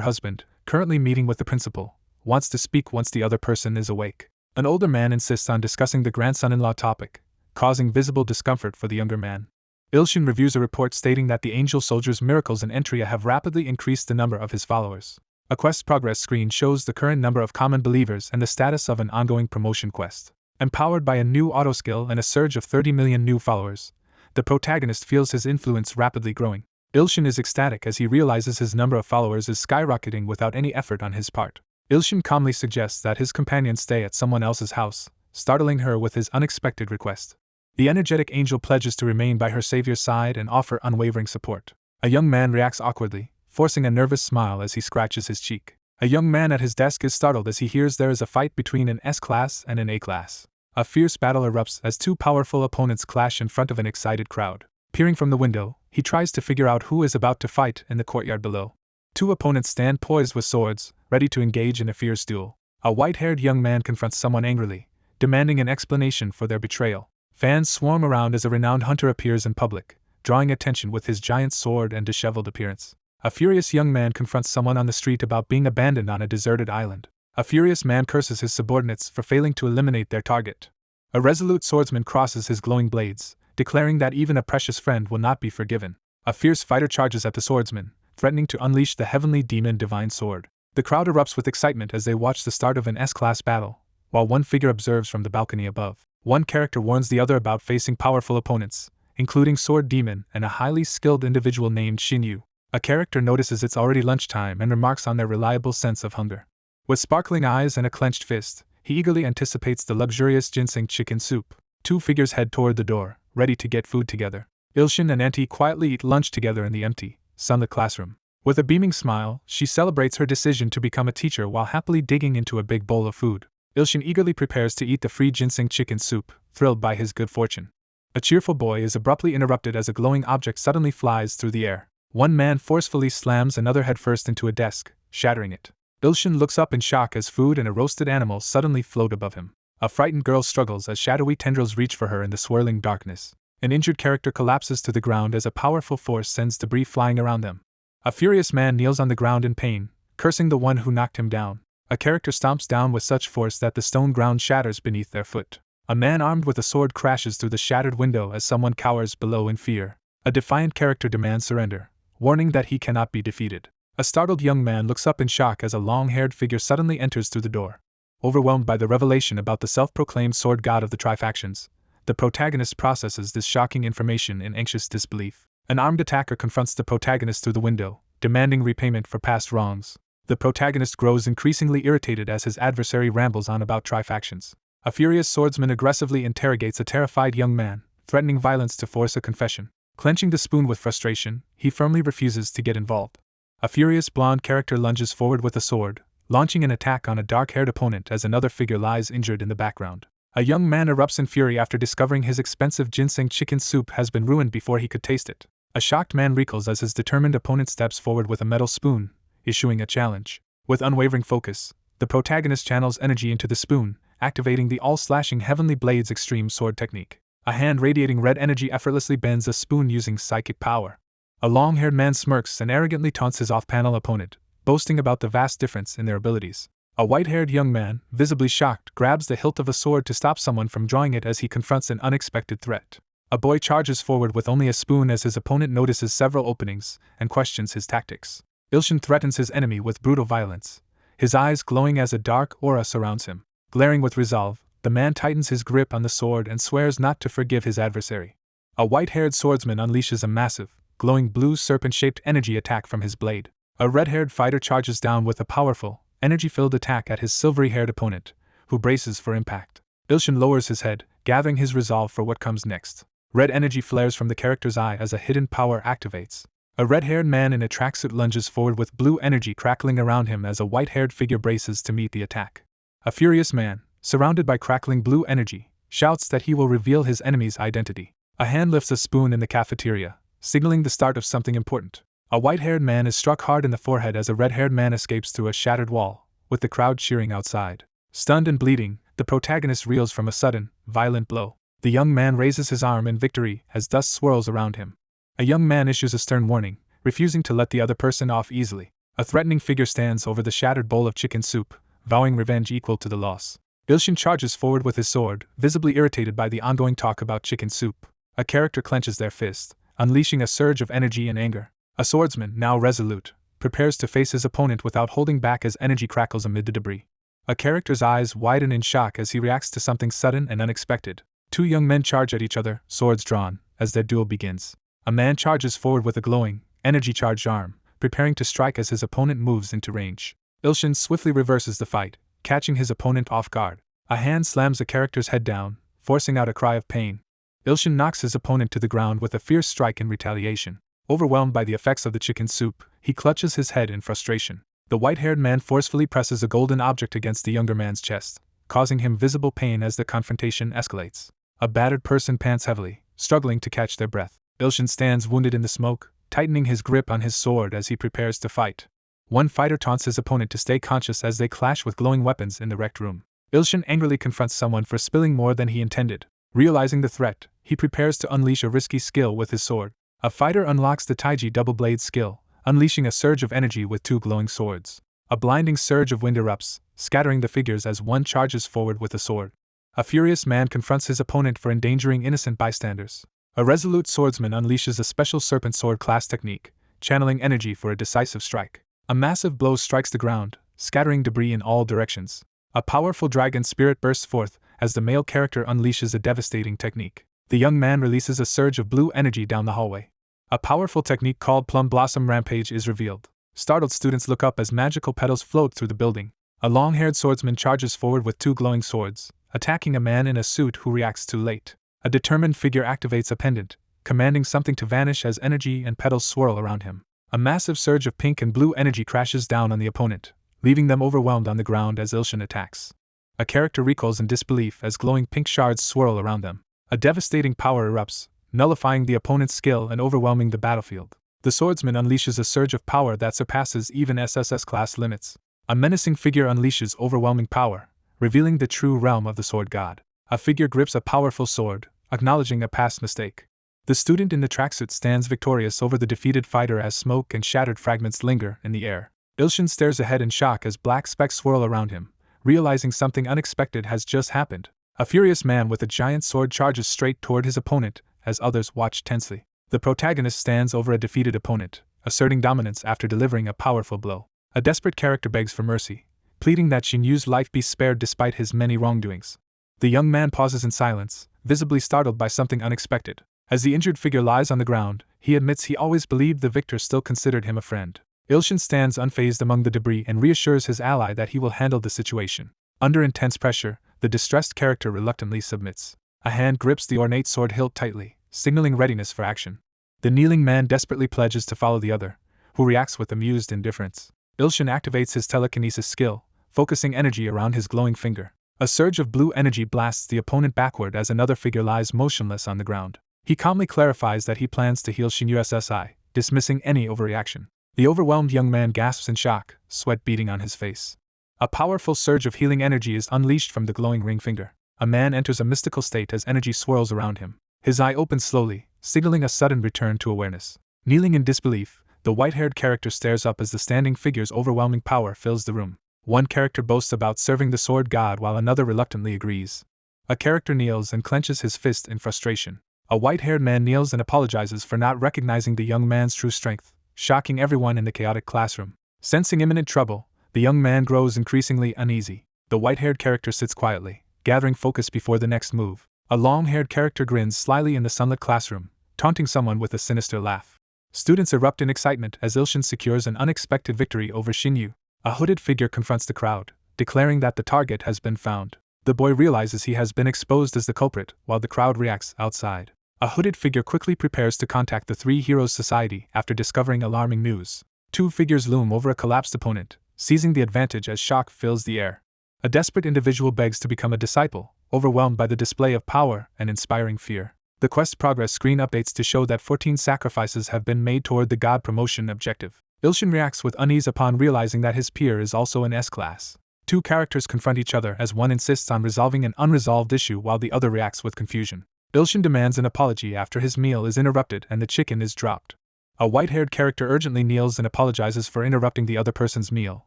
S1: husband, currently meeting with the principal, wants to speak once the other person is awake. An older man insists on discussing the grandson-in-law topic, causing visible discomfort for the younger man. Ilshin reviews a report stating that the angel soldier's miracles in Entria have rapidly increased the number of his followers. A quest progress screen shows the current number of common believers and the status of an ongoing promotion quest. Empowered by a new auto skill and a surge of 30 million new followers, the protagonist feels his influence rapidly growing. Ilshin is ecstatic as he realizes his number of followers is skyrocketing without any effort on his part. Ilshin calmly suggests that his companion stay at someone else's house, startling her with his unexpected request. The energetic angel pledges to remain by her savior's side and offer unwavering support. A young man reacts awkwardly, forcing a nervous smile as he scratches his cheek. A young man at his desk is startled as he hears there is a fight between an S-class and an A-class. A fierce battle erupts as 2 powerful opponents clash in front of an excited crowd. Peering from the window, he tries to figure out who is about to fight in the courtyard below. 2 opponents stand poised with swords, ready to engage in a fierce duel. A white-haired young man confronts someone angrily, demanding an explanation for their betrayal. Fans swarm around as a renowned hunter appears in public, drawing attention with his giant sword and disheveled appearance. A furious young man confronts someone on the street about being abandoned on a deserted island. A furious man curses his subordinates for failing to eliminate their target. A resolute swordsman crosses his glowing blades, declaring that even a precious friend will not be forgiven. A fierce fighter charges at the swordsman, threatening to unleash the heavenly demon divine sword. The crowd erupts with excitement as they watch the start of an S-class battle, while one figure observes from the balcony above. One character warns the other about facing powerful opponents, including Sword Demon and a highly skilled individual named Shinyu. A character notices it's already lunchtime and remarks on their reliable sense of hunger. With sparkling eyes and a clenched fist, He eagerly anticipates the luxurious ginseng chicken soup. Two figures head toward the door, ready to get food together. Ilshin and Auntie quietly eat lunch together in the empty, sunlit classroom. With a beaming smile, she celebrates her decision to become a teacher while happily digging into a big bowl of food. Ilshin eagerly prepares to eat the free ginseng chicken soup, thrilled by his good fortune. A cheerful boy is abruptly interrupted as a glowing object suddenly flies through the air. One man forcefully slams another headfirst into a desk, shattering it. Ilshin looks up in shock as food and a roasted animal suddenly float above him. A frightened girl struggles as shadowy tendrils reach for her in the swirling darkness. An injured character collapses to the ground as a powerful force sends debris flying around them. A furious man kneels on the ground in pain, cursing the one who knocked him down. A character stomps down with such force that the stone ground shatters beneath their foot. A man armed with a sword crashes through the shattered window as someone cowers below in fear. A defiant character demands surrender, warning that he cannot be defeated. A startled young man looks up in shock as a long-haired figure suddenly enters through the door. Overwhelmed by the revelation about the self-proclaimed sword god of the Trifactions, the protagonist processes this shocking information in anxious disbelief. An armed attacker confronts the protagonist through the window, demanding repayment for past wrongs. The protagonist grows increasingly irritated as his adversary rambles on about Trifactions. A furious swordsman aggressively interrogates a terrified young man, threatening violence to force a confession. Clenching the spoon with frustration, he firmly refuses to get involved. A furious blonde character lunges forward with a sword, launching an attack on a dark-haired opponent as another figure lies injured in the background. A young man erupts in fury after discovering his expensive ginseng chicken soup has been ruined before he could taste it. A shocked man recoils as his determined opponent steps forward with a metal spoon, issuing a challenge. With unwavering focus, the protagonist channels energy into the spoon, activating the all-slashing Heavenly Blade's extreme sword technique. A hand radiating red energy effortlessly bends a spoon using psychic power. A long-haired man smirks and arrogantly taunts his off-panel opponent, boasting about the vast difference in their abilities. A white-haired young man, visibly shocked, grabs the hilt of a sword to stop someone from drawing it as he confronts an unexpected threat. A boy charges forward with only a spoon as his opponent notices several openings and questions his tactics. Ilshin threatens his enemy with brutal violence, his eyes glowing as a dark aura surrounds him. Glaring with resolve, the man tightens his grip on the sword and swears not to forgive his adversary. A white-haired swordsman unleashes a massive, glowing blue serpent-shaped energy attack from his blade. A red-haired fighter charges down with a powerful, energy-filled attack at his silvery-haired opponent, who braces for impact. Ilshin lowers his head, gathering his resolve for what comes next. Red energy flares from the character's eye as a hidden power activates. A red-haired man in a tracksuit lunges forward with blue energy crackling around him as a white-haired figure braces to meet the attack. A furious man, surrounded by crackling blue energy, shouts that he will reveal his enemy's identity. A hand lifts a spoon in the cafeteria, signaling the start of something important. A white-haired man is struck hard in the forehead as a red-haired man escapes through a shattered wall, with the crowd cheering outside. Stunned and bleeding, the protagonist reels from a sudden, violent blow. The young man raises his arm in victory as dust swirls around him. A young man issues a stern warning, refusing to let the other person off easily. A threatening figure stands over the shattered bowl of chicken soup, vowing revenge equal to the loss. Ilshin charges forward with his sword, visibly irritated by the ongoing talk about chicken soup. A character clenches their fist, unleashing a surge of energy and anger. A swordsman, now resolute, prepares to face his opponent without holding back as energy crackles amid the debris. A character's eyes widen in shock as he reacts to something sudden and unexpected. Two young men charge at each other, swords drawn, as their duel begins. A man charges forward with a glowing, energy-charged arm, preparing to strike as his opponent moves into range. Ilshin swiftly reverses the fight, catching his opponent off guard. A hand slams the character's head down, forcing out a cry of pain. Ilshin knocks his opponent to the ground with a fierce strike in retaliation. Overwhelmed by the effects of the chicken soup, he clutches his head in frustration. The white-haired man forcefully presses a golden object against the younger man's chest, causing him visible pain as the confrontation escalates. A battered person pants heavily, struggling to catch their breath. Ilshin stands wounded in the smoke, tightening his grip on his sword as he prepares to fight. One fighter taunts his opponent to stay conscious as they clash with glowing weapons in the wrecked room. Ilshin angrily confronts someone for spilling more than he intended. Realizing the threat, he prepares to unleash a risky skill with his sword. A fighter unlocks the Taiji double blade skill, unleashing a surge of energy with two glowing swords. A blinding surge of wind erupts, scattering the figures as one charges forward with a sword. A furious man confronts his opponent for endangering innocent bystanders. A resolute swordsman unleashes a special serpent sword class technique, channeling energy for a decisive strike. A massive blow strikes the ground, scattering debris in all directions. A powerful dragon spirit bursts forth as the male character unleashes a devastating technique. The young man releases a surge of blue energy down the hallway. A powerful technique called Plum Blossom Rampage is revealed. Startled students look up as magical petals float through the building. A long-haired swordsman charges forward with two glowing swords, attacking a man in a suit who reacts too late. A determined figure activates a pendant, commanding something to vanish as energy and petals swirl around him. A massive surge of pink and blue energy crashes down on the opponent, leaving them overwhelmed on the ground as Ilshin attacks. A character recoils in disbelief as glowing pink shards swirl around them. A devastating power erupts, nullifying the opponent's skill and overwhelming the battlefield. The swordsman unleashes a surge of power that surpasses even SSS class limits. A menacing figure unleashes overwhelming power, revealing the true realm of the sword god. A figure grips a powerful sword, acknowledging a past mistake. The student in the tracksuit stands victorious over the defeated fighter as smoke and shattered fragments linger in the air. Ilshin stares ahead in shock as black specks swirl around him, realizing something unexpected has just happened. A furious man with a giant sword charges straight toward his opponent, as others watch tensely. The protagonist stands over a defeated opponent, asserting dominance after delivering a powerful blow. A desperate character begs for mercy, pleading that Shinyu's life be spared despite his many wrongdoings. The young man pauses in silence, visibly startled by something unexpected. As the injured figure lies on the ground, he admits he always believed the victor still considered him a friend. Ilshin stands unfazed among the debris and reassures his ally that he will handle the situation. Under intense pressure, the distressed character reluctantly submits. A hand grips the ornate sword hilt tightly, signaling readiness for action. The kneeling man desperately pledges to follow the other, who reacts with amused indifference. Ilshin activates his telekinesis skill, focusing energy around his glowing finger. A surge of blue energy blasts the opponent backward as another figure lies motionless on the ground. He calmly clarifies that he plans to heal Shinyu SSI, dismissing any overreaction. The overwhelmed young man gasps in shock, sweat beading on his face. A powerful surge of healing energy is unleashed from the glowing ring finger. A man enters a mystical state as energy swirls around him. His eye opens slowly, signaling a sudden return to awareness. Kneeling in disbelief, the white-haired character stares up as the standing figure's overwhelming power fills the room. One character boasts about serving the sword god while another reluctantly agrees. A character kneels and clenches his fist in frustration. A white-haired man kneels and apologizes for not recognizing the young man's true strength, shocking everyone in the chaotic classroom. Sensing imminent trouble, the young man grows increasingly uneasy. The white-haired character sits quietly, gathering focus before the next move. A long-haired character grins slyly in the sunlit classroom, taunting someone with a sinister laugh. Students erupt in excitement as Ilshin secures an unexpected victory over Shinyu. A hooded figure confronts the crowd, declaring that the target has been found. The boy realizes he has been exposed as the culprit, while the crowd reacts outside. A hooded figure quickly prepares to contact the Three Heroes Society after discovering alarming news. Two figures loom over a collapsed opponent, seizing the advantage as shock fills the air. A desperate individual begs to become a disciple, overwhelmed by the display of power and inspiring fear. The quest progress screen updates to show that 14 sacrifices have been made toward the god promotion objective. Ilshin reacts with unease upon realizing that his peer is also in S-class. Two characters confront each other as one insists on resolving an unresolved issue while the other reacts with confusion. Ilshin demands an apology after his meal is interrupted and the chicken is dropped. A white-haired character urgently kneels and apologizes for interrupting the other person's meal,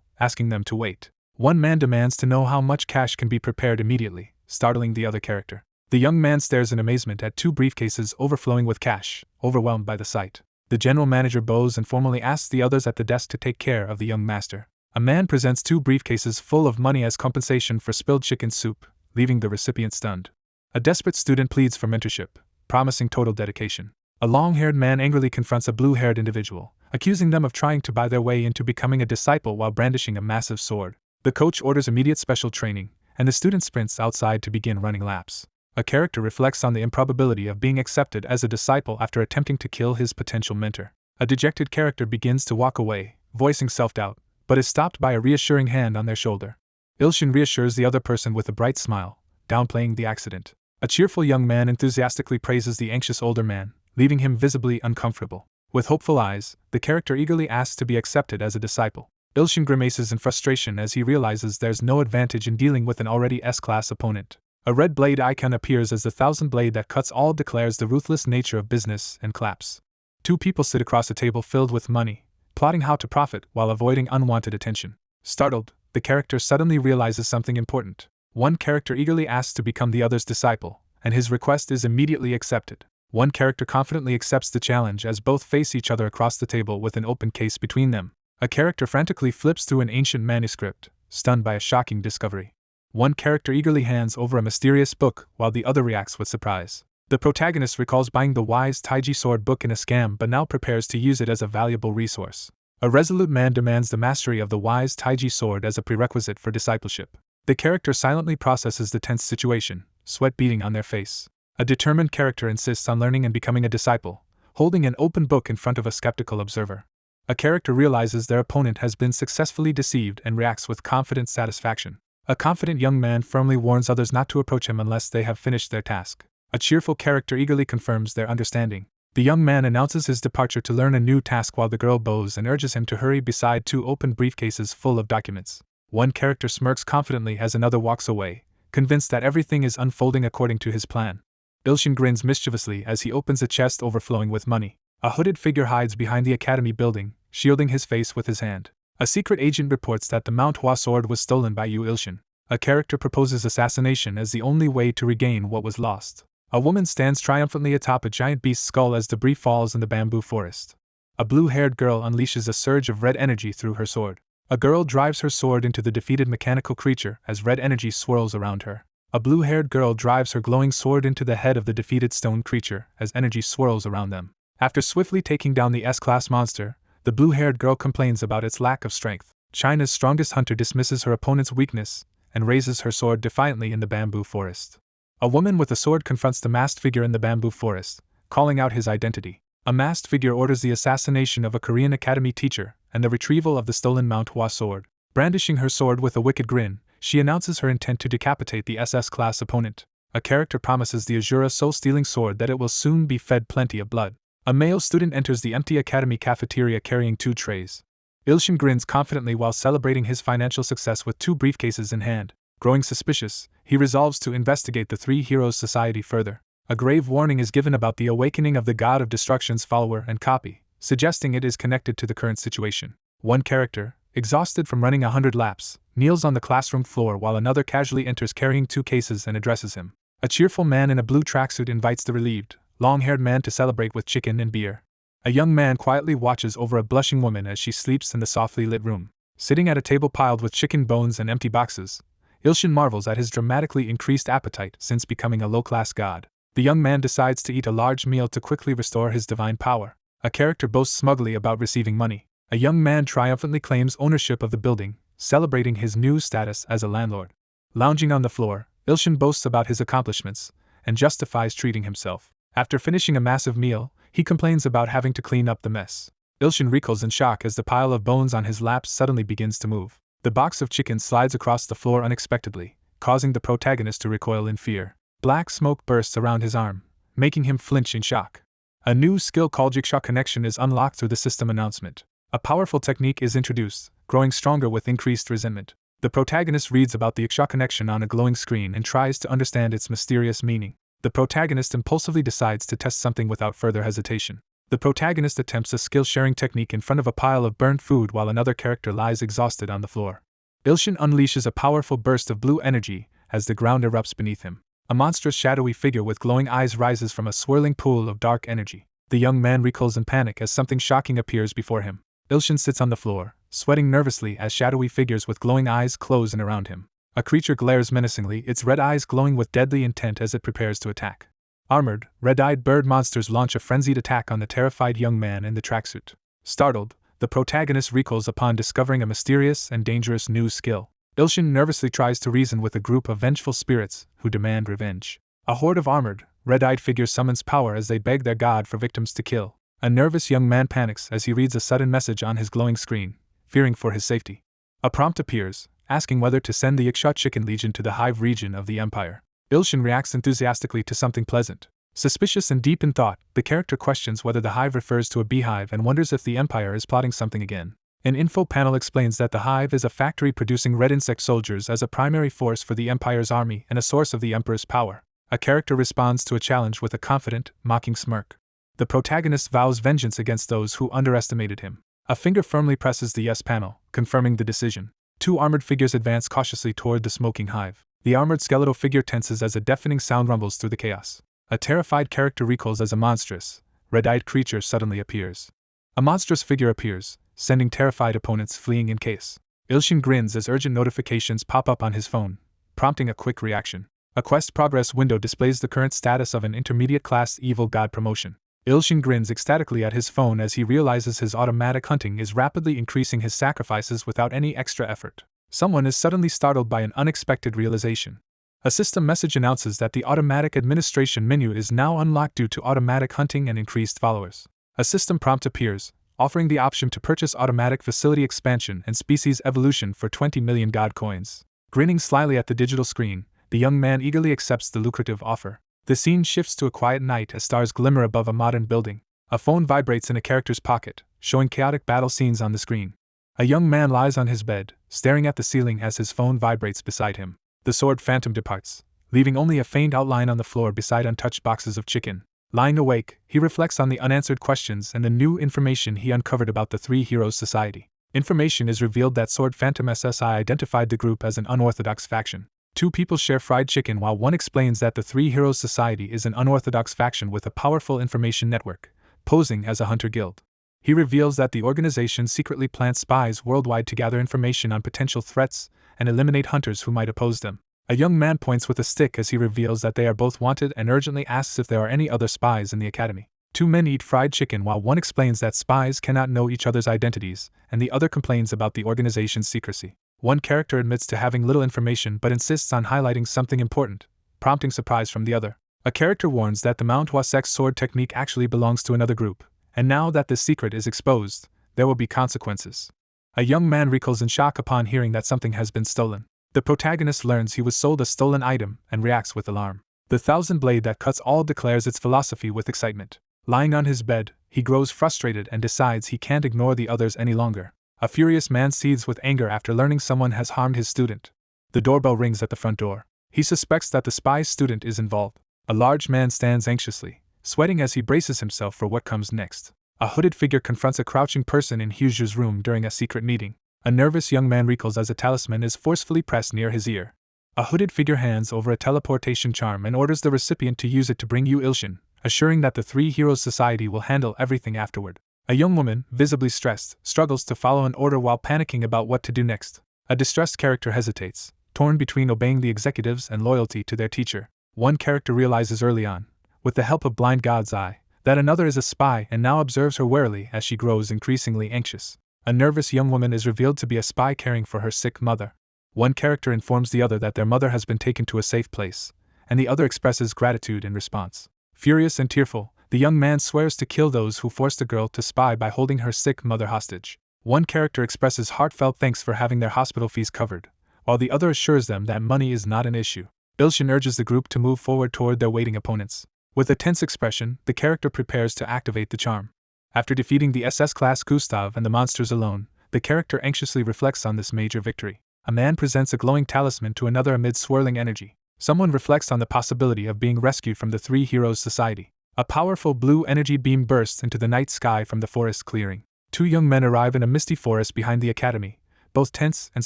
S1: asking them to wait. One man demands to know how much cash can be prepared immediately, startling the other character. The young man stares in amazement at two briefcases overflowing with cash, overwhelmed by the sight. The general manager bows and formally asks the others at the desk to take care of the young master. A man presents two briefcases full of money as compensation for spilled chicken soup, leaving the recipient stunned. A desperate student pleads for mentorship, promising total dedication. A long-haired man angrily confronts a blue-haired individual, accusing them of trying to buy their way into becoming a disciple while brandishing a massive sword. The coach orders immediate special training, and the student sprints outside to begin running laps. A character reflects on the improbability of being accepted as a disciple after attempting to kill his potential mentor. A dejected character begins to walk away, voicing self-doubt, but is stopped by a reassuring hand on their shoulder. Ilshin reassures the other person with a bright smile, downplaying the accident. A cheerful young man enthusiastically praises the anxious older man, leaving him visibly uncomfortable. With hopeful eyes, the character eagerly asks to be accepted as a disciple. Ilshin grimaces in frustration as he realizes there's no advantage in dealing with an already S-class opponent. A red blade icon appears as the thousand blade that cuts all declares the ruthless nature of business and claps. Two people sit across a table filled with money, plotting how to profit while avoiding unwanted attention. Startled, the character suddenly realizes something important. One character eagerly asks to become the other's disciple, and his request is immediately accepted. One character confidently accepts the challenge as both face each other across the table with an open case between them. A character frantically flips through an ancient manuscript, stunned by a shocking discovery. One character eagerly hands over a mysterious book while the other reacts with surprise. The protagonist recalls buying the Wise Taiji Sword book in a scam but now prepares to use it as a valuable resource. A resolute man demands the mastery of the wise Taiji sword as a prerequisite for discipleship. The character silently processes the tense situation, sweat beading on their face. A determined character insists on learning and becoming a disciple, holding an open book in front of a skeptical observer. A character realizes their opponent has been successfully deceived and reacts with confident satisfaction. A confident young man firmly warns others not to approach him unless they have finished their task. A cheerful character eagerly confirms their understanding. The young man announces his departure to learn a new task while the girl bows and urges him to hurry beside two open briefcases full of documents. One character smirks confidently as another walks away, convinced that everything is unfolding according to his plan. Ilshin grins mischievously as he opens a chest overflowing with money. A hooded figure hides behind the academy building, shielding his face with his hand. A secret agent reports that the Manhwa sword was stolen by Yu Ilshin. A character proposes assassination as the only way to regain what was lost. A woman stands triumphantly atop a giant beast's skull as debris falls in the bamboo forest. A blue-haired girl unleashes a surge of red energy through her sword. A girl drives her sword into the defeated mechanical creature as red energy swirls around her. A blue-haired girl drives her glowing sword into the head of the defeated stone creature as energy swirls around them. After swiftly taking down the S-class monster, the blue-haired girl complains about its lack of strength. China's strongest hunter dismisses her opponent's weakness and raises her sword defiantly in the bamboo forest. A woman with a sword confronts the masked figure in the bamboo forest, calling out his identity. A masked figure orders the assassination of a Korean academy teacher and the retrieval of the stolen Manhwa sword. Brandishing her sword with a wicked grin, she announces her intent to decapitate the SS-class opponent. A character promises the Azura soul-stealing sword that it will soon be fed plenty of blood. A male student enters the empty academy cafeteria carrying 2 trays. Ilshin grins confidently while celebrating his financial success with 2 briefcases in hand. Growing suspicious, he resolves to investigate the 3 Heroes Society further. A grave warning is given about the awakening of the God of Destruction's follower and copy, suggesting it is connected to the current situation. One character, exhausted from running 100 laps, kneels on the classroom floor while another casually enters carrying 2 cases and addresses him. A cheerful man in a blue tracksuit invites the relieved, long-haired man to celebrate with chicken and beer. A young man quietly watches over a blushing woman as she sleeps in the softly lit room. Sitting at a table piled with chicken bones and empty boxes, Ilshin marvels at his dramatically increased appetite since becoming a low-class god. The young man decides to eat a large meal to quickly restore his divine power. A character boasts smugly about receiving money. A young man triumphantly claims ownership of the building, celebrating his new status as a landlord. Lounging on the floor, Ilshin boasts about his accomplishments and justifies treating himself. After finishing a massive meal, he complains about having to clean up the mess. Ilshin recoils in shock as the pile of bones on his lap suddenly begins to move. The box of chicken slides across the floor unexpectedly, causing the protagonist to recoil in fear. Black smoke bursts around his arm, making him flinch in shock. A new skill called Jigshaw Connection is unlocked through the system announcement. A powerful technique is introduced, growing stronger with increased resentment. The protagonist reads about the Jigshaw Connection on a glowing screen and tries to understand its mysterious meaning. The protagonist impulsively decides to test something without further hesitation. The protagonist attempts a skill-sharing technique in front of a pile of burnt food while another character lies exhausted on the floor. Ilshin unleashes a powerful burst of blue energy as the ground erupts beneath him. A monstrous shadowy figure with glowing eyes rises from a swirling pool of dark energy. The young man recoils in panic as something shocking appears before him. Ilshin sits on the floor, sweating nervously as shadowy figures with glowing eyes close in around him. A creature glares menacingly, its red eyes glowing with deadly intent as it prepares to attack. Armored, red-eyed bird monsters launch a frenzied attack on the terrified young man in the tracksuit. Startled, the protagonist recoils upon discovering a mysterious and dangerous new skill. Ilshin nervously tries to reason with a group of vengeful spirits who demand revenge. A horde of armored, red-eyed figures summons power as they beg their god for victims to kill. A nervous young man panics as he reads a sudden message on his glowing screen, fearing for his safety. A prompt appears, asking whether to send the Yaksha Chicken Legion to the Hive region of the Empire. Ilshin reacts enthusiastically to something pleasant. Suspicious and deep in thought, the character questions whether the Hive refers to a beehive and wonders if the Empire is plotting something again. An info panel explains that the Hive is a factory producing red insect soldiers as a primary force for the Empire's army and a source of the Emperor's power. A character responds to a challenge with a confident, mocking smirk. The protagonist vows vengeance against those who underestimated him. A finger firmly presses the yes panel, confirming the decision. 2 armored figures advance cautiously toward the smoking hive. The armored skeletal figure tenses as a deafening sound rumbles through the chaos. A terrified character recoils as a monstrous, red-eyed creature suddenly appears. A monstrous figure appears, sending terrified opponents fleeing in case. Ilshin grins as urgent notifications pop up on his phone, prompting a quick reaction. A quest progress window displays the current status of an intermediate class evil god promotion. Ilshin grins ecstatically at his phone as he realizes his automatic hunting is rapidly increasing his sacrifices without any extra effort. Someone is suddenly startled by an unexpected realization. A system message announces that the automatic administration menu is now unlocked due to automatic hunting and increased followers. A system prompt appears, offering the option to purchase automatic facility expansion and species evolution for 20 million god coins. Grinning slyly at the digital screen, the young man eagerly accepts the lucrative offer. The scene shifts to a quiet night as stars glimmer above a modern building. A phone vibrates in a character's pocket, showing chaotic battle scenes on the screen. A young man lies on his bed, staring at the ceiling as his phone vibrates beside him. The sword phantom departs, leaving only a faint outline on the floor beside untouched boxes of chicken. Lying awake, he reflects on the unanswered questions and the new information he uncovered about the Three Heroes Society. Information is revealed that Sword Phantom SSI identified the group as an unorthodox faction. Two people share fried chicken while one explains that the Three Heroes Society is an unorthodox faction with a powerful information network, posing as a hunter guild. He reveals that the organization secretly plants spies worldwide to gather information on potential threats and eliminate hunters who might oppose them. A young man points with a stick as he reveals that they are both wanted and urgently asks if there are any other spies in the academy. Two men eat fried chicken while one explains that spies cannot know each other's identities, and the other complains about the organization's secrecy. One character admits to having little information but insists on highlighting something important, prompting surprise from the other. A character warns that the Manhwa sex sword technique actually belongs to another group, and now that this secret is exposed, there will be consequences. A young man recoils in shock upon hearing that something has been stolen. The protagonist learns he was sold a stolen item and reacts with alarm. The thousand blade that cuts all declares its philosophy with excitement. Lying on his bed, he grows frustrated and decides he can't ignore the others any longer. A furious man seethes with anger after learning someone has harmed his student. The doorbell rings at the front door. He suspects that the spy student is involved. A large man stands anxiously, sweating as he braces himself for what comes next. A hooded figure confronts a crouching person in Hyuju's room during a secret meeting. A nervous young man recoils as a talisman is forcefully pressed near his ear. A hooded figure hands over a teleportation charm and orders the recipient to use it to bring you Ilshin, assuring that the Three Heroes Society will handle everything afterward. A young woman, visibly stressed, struggles to follow an order while panicking about what to do next. A distressed character hesitates, torn between obeying the executives and loyalty to their teacher. One character realizes early on, with the help of Blind God's Eye, that another is a spy and now observes her warily as she grows increasingly anxious. A nervous young woman is revealed to be a spy caring for her sick mother. One character informs the other that their mother has been taken to a safe place, and the other expresses gratitude in response. Furious and tearful, the young man swears to kill those who forced the girl to spy by holding her sick mother hostage. One character expresses heartfelt thanks for having their hospital fees covered, while the other assures them that money is not an issue. Ilshin urges the group to move forward toward their waiting opponents. With a tense expression, the character prepares to activate the charm. After defeating the SS-class Gustav and the monsters alone, the character anxiously reflects on this major victory. A man presents a glowing talisman to another amid swirling energy. Someone reflects on the possibility of being rescued from the Three Heroes Society. A powerful blue energy beam bursts into the night sky from the forest clearing. Two young men arrive in a misty forest behind the academy, both tense and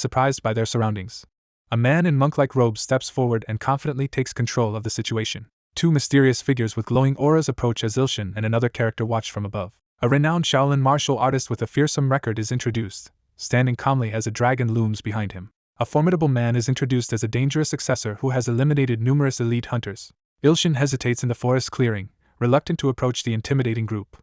S1: surprised by their surroundings. A man in monk-like robes steps forward and confidently takes control of the situation. Two mysterious figures with glowing auras approach as Ilshin and another character watch from above. A renowned Shaolin martial artist with a fearsome record is introduced, standing calmly as a dragon looms behind him. A formidable man is introduced as a dangerous successor who has eliminated numerous elite hunters. Ilshin hesitates in the forest clearing, reluctant to approach the intimidating group.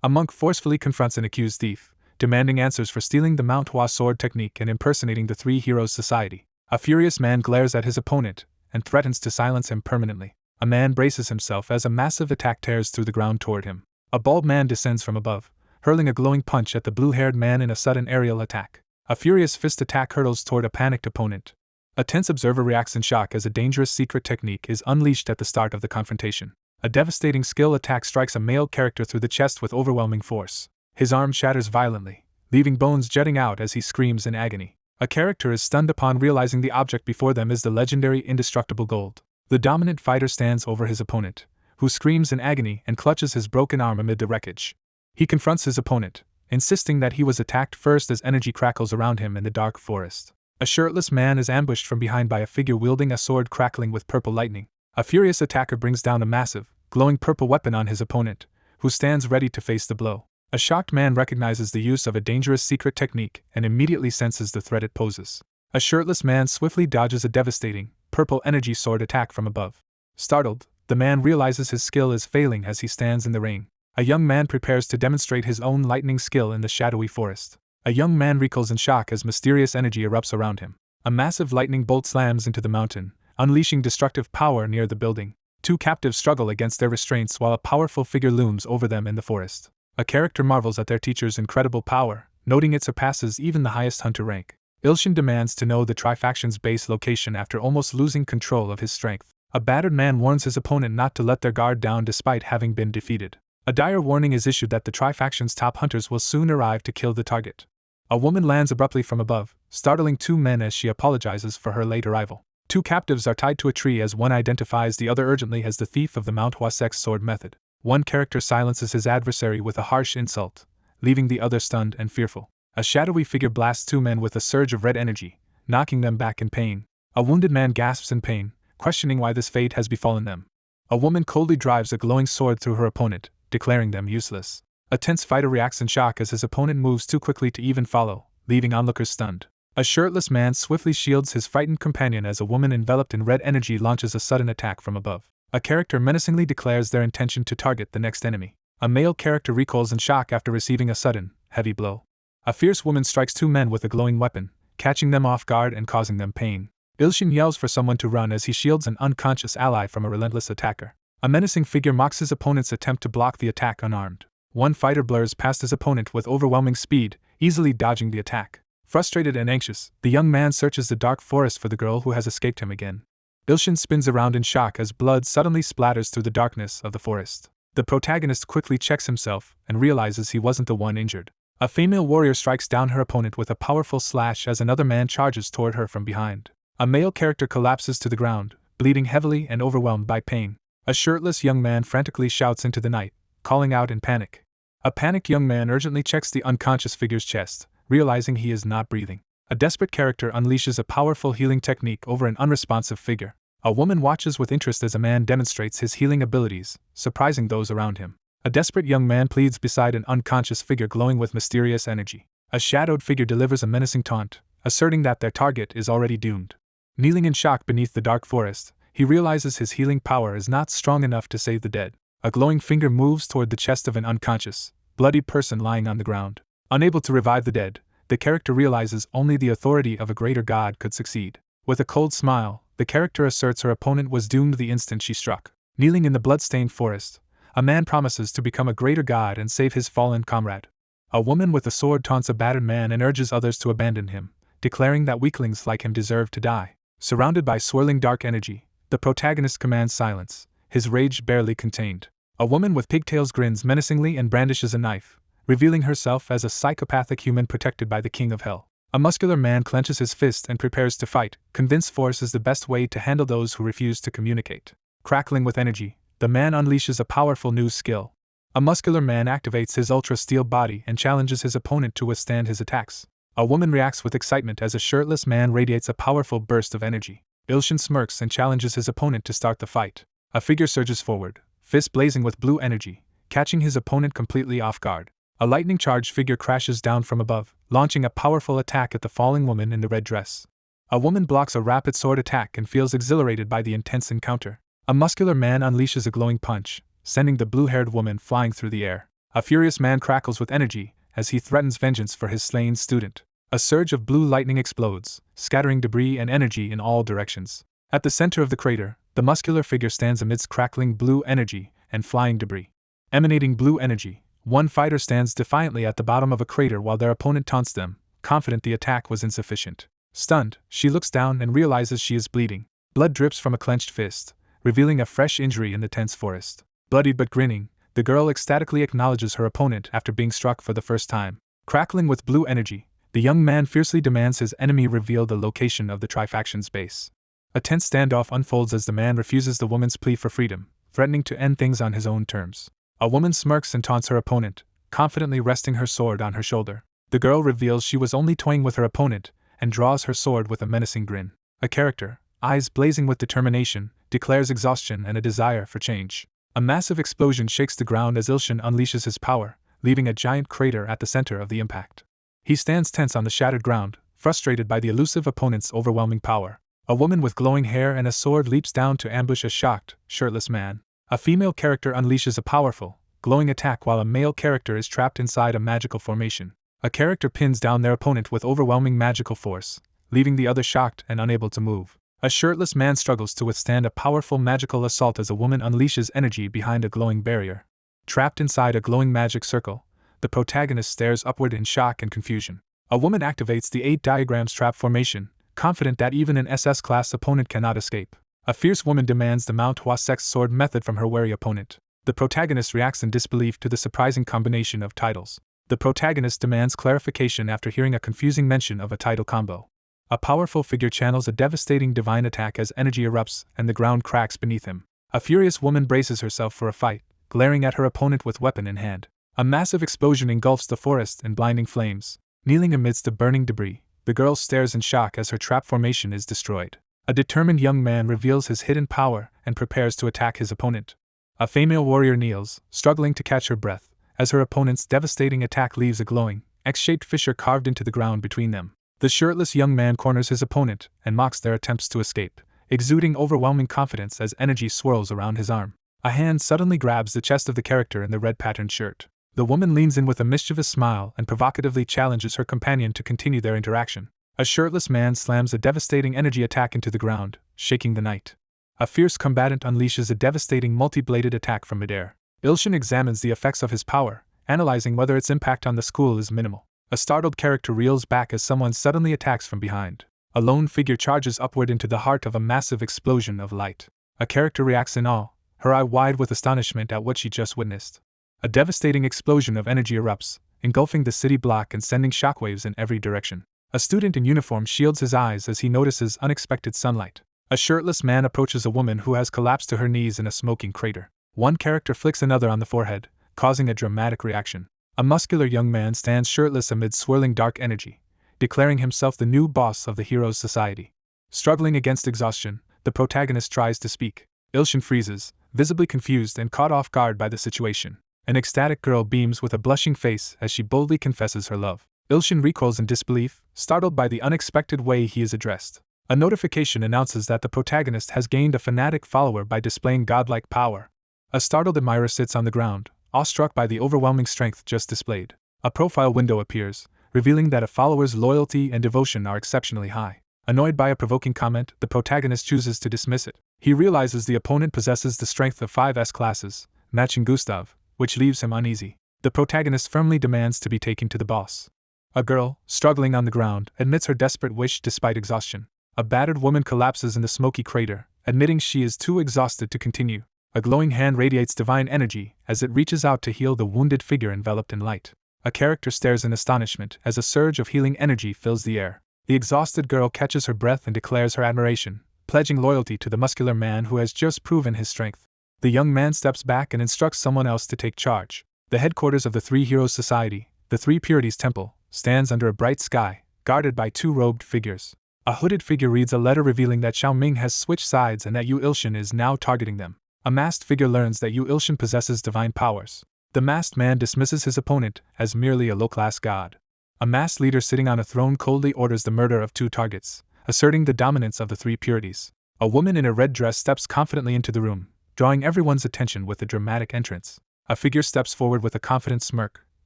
S1: A monk forcefully confronts an accused thief, demanding answers for stealing the Manhwa sword technique and impersonating the Three Heroes Society. A furious man glares at his opponent and threatens to silence him permanently. A man braces himself as a massive attack tears through the ground toward him. A bald man descends from above, hurling a glowing punch at the blue-haired man in a sudden aerial attack. A furious fist attack hurtles toward a panicked opponent. A tense observer reacts in shock as a dangerous secret technique is unleashed at the start of the confrontation. A devastating skill attack strikes a male character through the chest with overwhelming force. His arm shatters violently, leaving bones jutting out as he screams in agony. A character is stunned upon realizing the object before them is the legendary indestructible gold. The dominant fighter stands over his opponent, who screams in agony and clutches his broken arm amid the wreckage. He confronts his opponent, insisting that he was attacked first as energy crackles around him in the dark forest. A shirtless man is ambushed from behind by a figure wielding a sword crackling with purple lightning. A furious attacker brings down a massive, glowing purple weapon on his opponent, who stands ready to face the blow. A shocked man recognizes the use of a dangerous secret technique and immediately senses the threat it poses. A shirtless man swiftly dodges a devastating, purple energy sword attack from above. Startled, the man realizes his skill is failing as he stands in the rain. A young man prepares to demonstrate his own lightning skill in the shadowy forest. A young man recoils in shock as mysterious energy erupts around him. A massive lightning bolt slams into the mountain, unleashing destructive power near the building. Two captives struggle against their restraints while a powerful figure looms over them in the forest. A character marvels at their teacher's incredible power, noting it surpasses even the highest hunter rank. Ilshin demands to know the Tri-Faction's base location after almost losing control of his strength. A battered man warns his opponent not to let their guard down despite having been defeated. A dire warning is issued that the Tri-Faction's top hunters will soon arrive to kill the target. A woman lands abruptly from above, startling two men as she apologizes for her late arrival. Two captives are tied to a tree as one identifies the other urgently as the thief of the Manhwa sex sword method. One character silences his adversary with a harsh insult, leaving the other stunned and fearful. A shadowy figure blasts two men with a surge of red energy, knocking them back in pain. A wounded man gasps in pain, questioning why this fate has befallen them. A woman coldly drives a glowing sword through her opponent, declaring them useless. A tense fighter reacts in shock as his opponent moves too quickly to even follow, leaving onlookers stunned. A shirtless man swiftly shields his frightened companion as a woman enveloped in red energy launches a sudden attack from above. A character menacingly declares their intention to target the next enemy. A male character recoils in shock after receiving a sudden, heavy blow. A fierce woman strikes two men with a glowing weapon, catching them off guard and causing them pain. Ilshin yells for someone to run as he shields an unconscious ally from a relentless attacker. A menacing figure mocks his opponent's attempt to block the attack unarmed. One fighter blurs past his opponent with overwhelming speed, easily dodging the attack. Frustrated and anxious, the young man searches the dark forest for the girl who has escaped him again. Ilshin spins around in shock as blood suddenly splatters through the darkness of the forest. The protagonist quickly checks himself and realizes he wasn't the one injured. A female warrior strikes down her opponent with a powerful slash as another man charges toward her from behind. A male character collapses to the ground, bleeding heavily and overwhelmed by pain. A shirtless young man frantically shouts into the night, calling out in panic. A panicked young man urgently checks the unconscious figure's chest, realizing he is not breathing. A desperate character unleashes a powerful healing technique over an unresponsive figure. A woman watches with interest as a man demonstrates his healing abilities, surprising those around him. A desperate young man pleads beside an unconscious figure glowing with mysterious energy. A shadowed figure delivers a menacing taunt, asserting that their target is already doomed. Kneeling in shock beneath the dark forest, he realizes his healing power is not strong enough to save the dead. A glowing finger moves toward the chest of an unconscious, bloodied person lying on the ground. Unable to revive the dead, the character realizes only the authority of a greater god could succeed. With a cold smile, the character asserts her opponent was doomed the instant she struck. Kneeling in the blood-stained forest, a man promises to become a greater god and save his fallen comrade. A woman with a sword taunts a battered man and urges others to abandon him, declaring that weaklings like him deserve to die. Surrounded by swirling dark energy, the protagonist commands silence, his rage barely contained. A woman with pigtails grins menacingly and brandishes a knife, revealing herself as a psychopathic human protected by the King of Hell. A muscular man clenches his fist and prepares to fight, convinced force is the best way to handle those who refuse to communicate. Crackling with energy, the man unleashes a powerful new skill. A muscular man activates his ultra-steel body and challenges his opponent to withstand his attacks. A woman reacts with excitement as a shirtless man radiates a powerful burst of energy. Ilshin smirks and challenges his opponent to start the fight. A figure surges forward, fist blazing with blue energy, catching his opponent completely off guard. A lightning-charged figure crashes down from above, launching a powerful attack at the falling woman in the red dress. A woman blocks a rapid sword attack and feels exhilarated by the intense encounter. A muscular man unleashes a glowing punch, sending the blue-haired woman flying through the air. A furious man crackles with energy as he threatens vengeance for his slain student. A surge of blue lightning explodes, scattering debris and energy in all directions. At the center of the crater, the muscular figure stands amidst crackling blue energy and flying debris. Emanating blue energy, one fighter stands defiantly at the bottom of a crater while their opponent taunts them, confident the attack was insufficient. Stunned, she looks down and realizes she is bleeding. Blood drips from a clenched fist, revealing a fresh injury in the tense forest. Bloodied but grinning, the girl ecstatically acknowledges her opponent after being struck for the first time. Crackling with blue energy, the young man fiercely demands his enemy reveal the location of the Tri-Faction's base. A tense standoff unfolds as the man refuses the woman's plea for freedom, threatening to end things on his own terms. A woman smirks and taunts her opponent, confidently resting her sword on her shoulder. The girl reveals she was only toying with her opponent and draws her sword with a menacing grin. A character, eyes blazing with determination, declares exhaustion and a desire for change. A massive explosion shakes the ground as Ilshin unleashes his power, leaving a giant crater at the center of the impact. He stands tense on the shattered ground, frustrated by the elusive opponent's overwhelming power. A woman with glowing hair and a sword leaps down to ambush a shocked, shirtless man. A female character unleashes a powerful, glowing attack while a male character is trapped inside a magical formation. A character pins down their opponent with overwhelming magical force, leaving the other shocked and unable to move. A shirtless man struggles to withstand a powerful magical assault as a woman unleashes energy behind a glowing barrier. Trapped inside a glowing magic circle, the protagonist stares upward in shock and confusion. A woman activates the 8 diagrams trap formation, confident that even an SS-class opponent cannot escape. A fierce woman demands the Manhwa sex sword method from her wary opponent. The protagonist reacts in disbelief to the surprising combination of titles. The protagonist demands clarification after hearing a confusing mention of a title combo. A powerful figure channels a devastating divine attack as energy erupts and the ground cracks beneath him. A furious woman braces herself for a fight, glaring at her opponent with weapon in hand. A massive explosion engulfs the forest in blinding flames. Kneeling amidst the burning debris, the girl stares in shock as her trap formation is destroyed. A determined young man reveals his hidden power and prepares to attack his opponent. A female warrior kneels, struggling to catch her breath, as her opponent's devastating attack leaves a glowing, X-shaped fissure carved into the ground between them. The shirtless young man corners his opponent and mocks their attempts to escape, exuding overwhelming confidence as energy swirls around his arm. A hand suddenly grabs the chest of the character in the red patterned shirt. The woman leans in with a mischievous smile and provocatively challenges her companion to continue their interaction. A shirtless man slams a devastating energy attack into the ground, shaking the night. A fierce combatant unleashes a devastating multi-bladed attack from midair. Ilshin examines the effects of his power, analyzing whether its impact on the school is minimal. A startled character reels back as someone suddenly attacks from behind. A lone figure charges upward into the heart of a massive explosion of light. A character reacts in awe, her eye wide with astonishment at what she just witnessed. A devastating explosion of energy erupts, engulfing the city block and sending shockwaves in every direction. A student in uniform shields his eyes as he notices unexpected sunlight. A shirtless man approaches a woman who has collapsed to her knees in a smoking crater. One character flicks another on the forehead, causing a dramatic reaction. A muscular young man stands shirtless amid swirling dark energy, declaring himself the new boss of the Heroes Society. Struggling against exhaustion, the protagonist tries to speak. Ilshin freezes, visibly confused and caught off guard by the situation. An ecstatic girl beams with a blushing face as she boldly confesses her love. Ilshin recoils in disbelief, startled by the unexpected way he is addressed. A notification announces that the protagonist has gained a fanatic follower by displaying godlike power. A startled admirer sits on the ground, awestruck by the overwhelming strength just displayed. A profile window appears, revealing that a follower's loyalty and devotion are exceptionally high. Annoyed by a provoking comment, the protagonist chooses to dismiss it. He realizes the opponent possesses the strength of 5 S-classes, matching Gustav, which leaves him uneasy. The protagonist firmly demands to be taken to the boss. A girl, struggling on the ground, admits her desperate wish despite exhaustion. A battered woman collapses in the smoky crater, admitting she is too exhausted to continue. A glowing hand radiates divine energy as it reaches out to heal the wounded figure enveloped in light. A character stares in astonishment as a surge of healing energy fills the air. The exhausted girl catches her breath and declares her admiration, pledging loyalty to the muscular man who has just proven his strength. The young man steps back and instructs someone else to take charge. The headquarters of the Three Heroes Society, the Three Purities Temple, stands under a bright sky, guarded by 2 robed figures. A hooded figure reads a letter revealing that Xiao Ming has switched sides and that Yu Ilshin is now targeting them. A masked figure learns that Yu Ilshin possesses divine powers. The masked man dismisses his opponent as merely a low-class god. A masked leader sitting on a throne coldly orders the murder of 2 targets, asserting the dominance of the 3 purities. A woman in a red dress steps confidently into the room, drawing everyone's attention with a dramatic entrance. A figure steps forward with a confident smirk,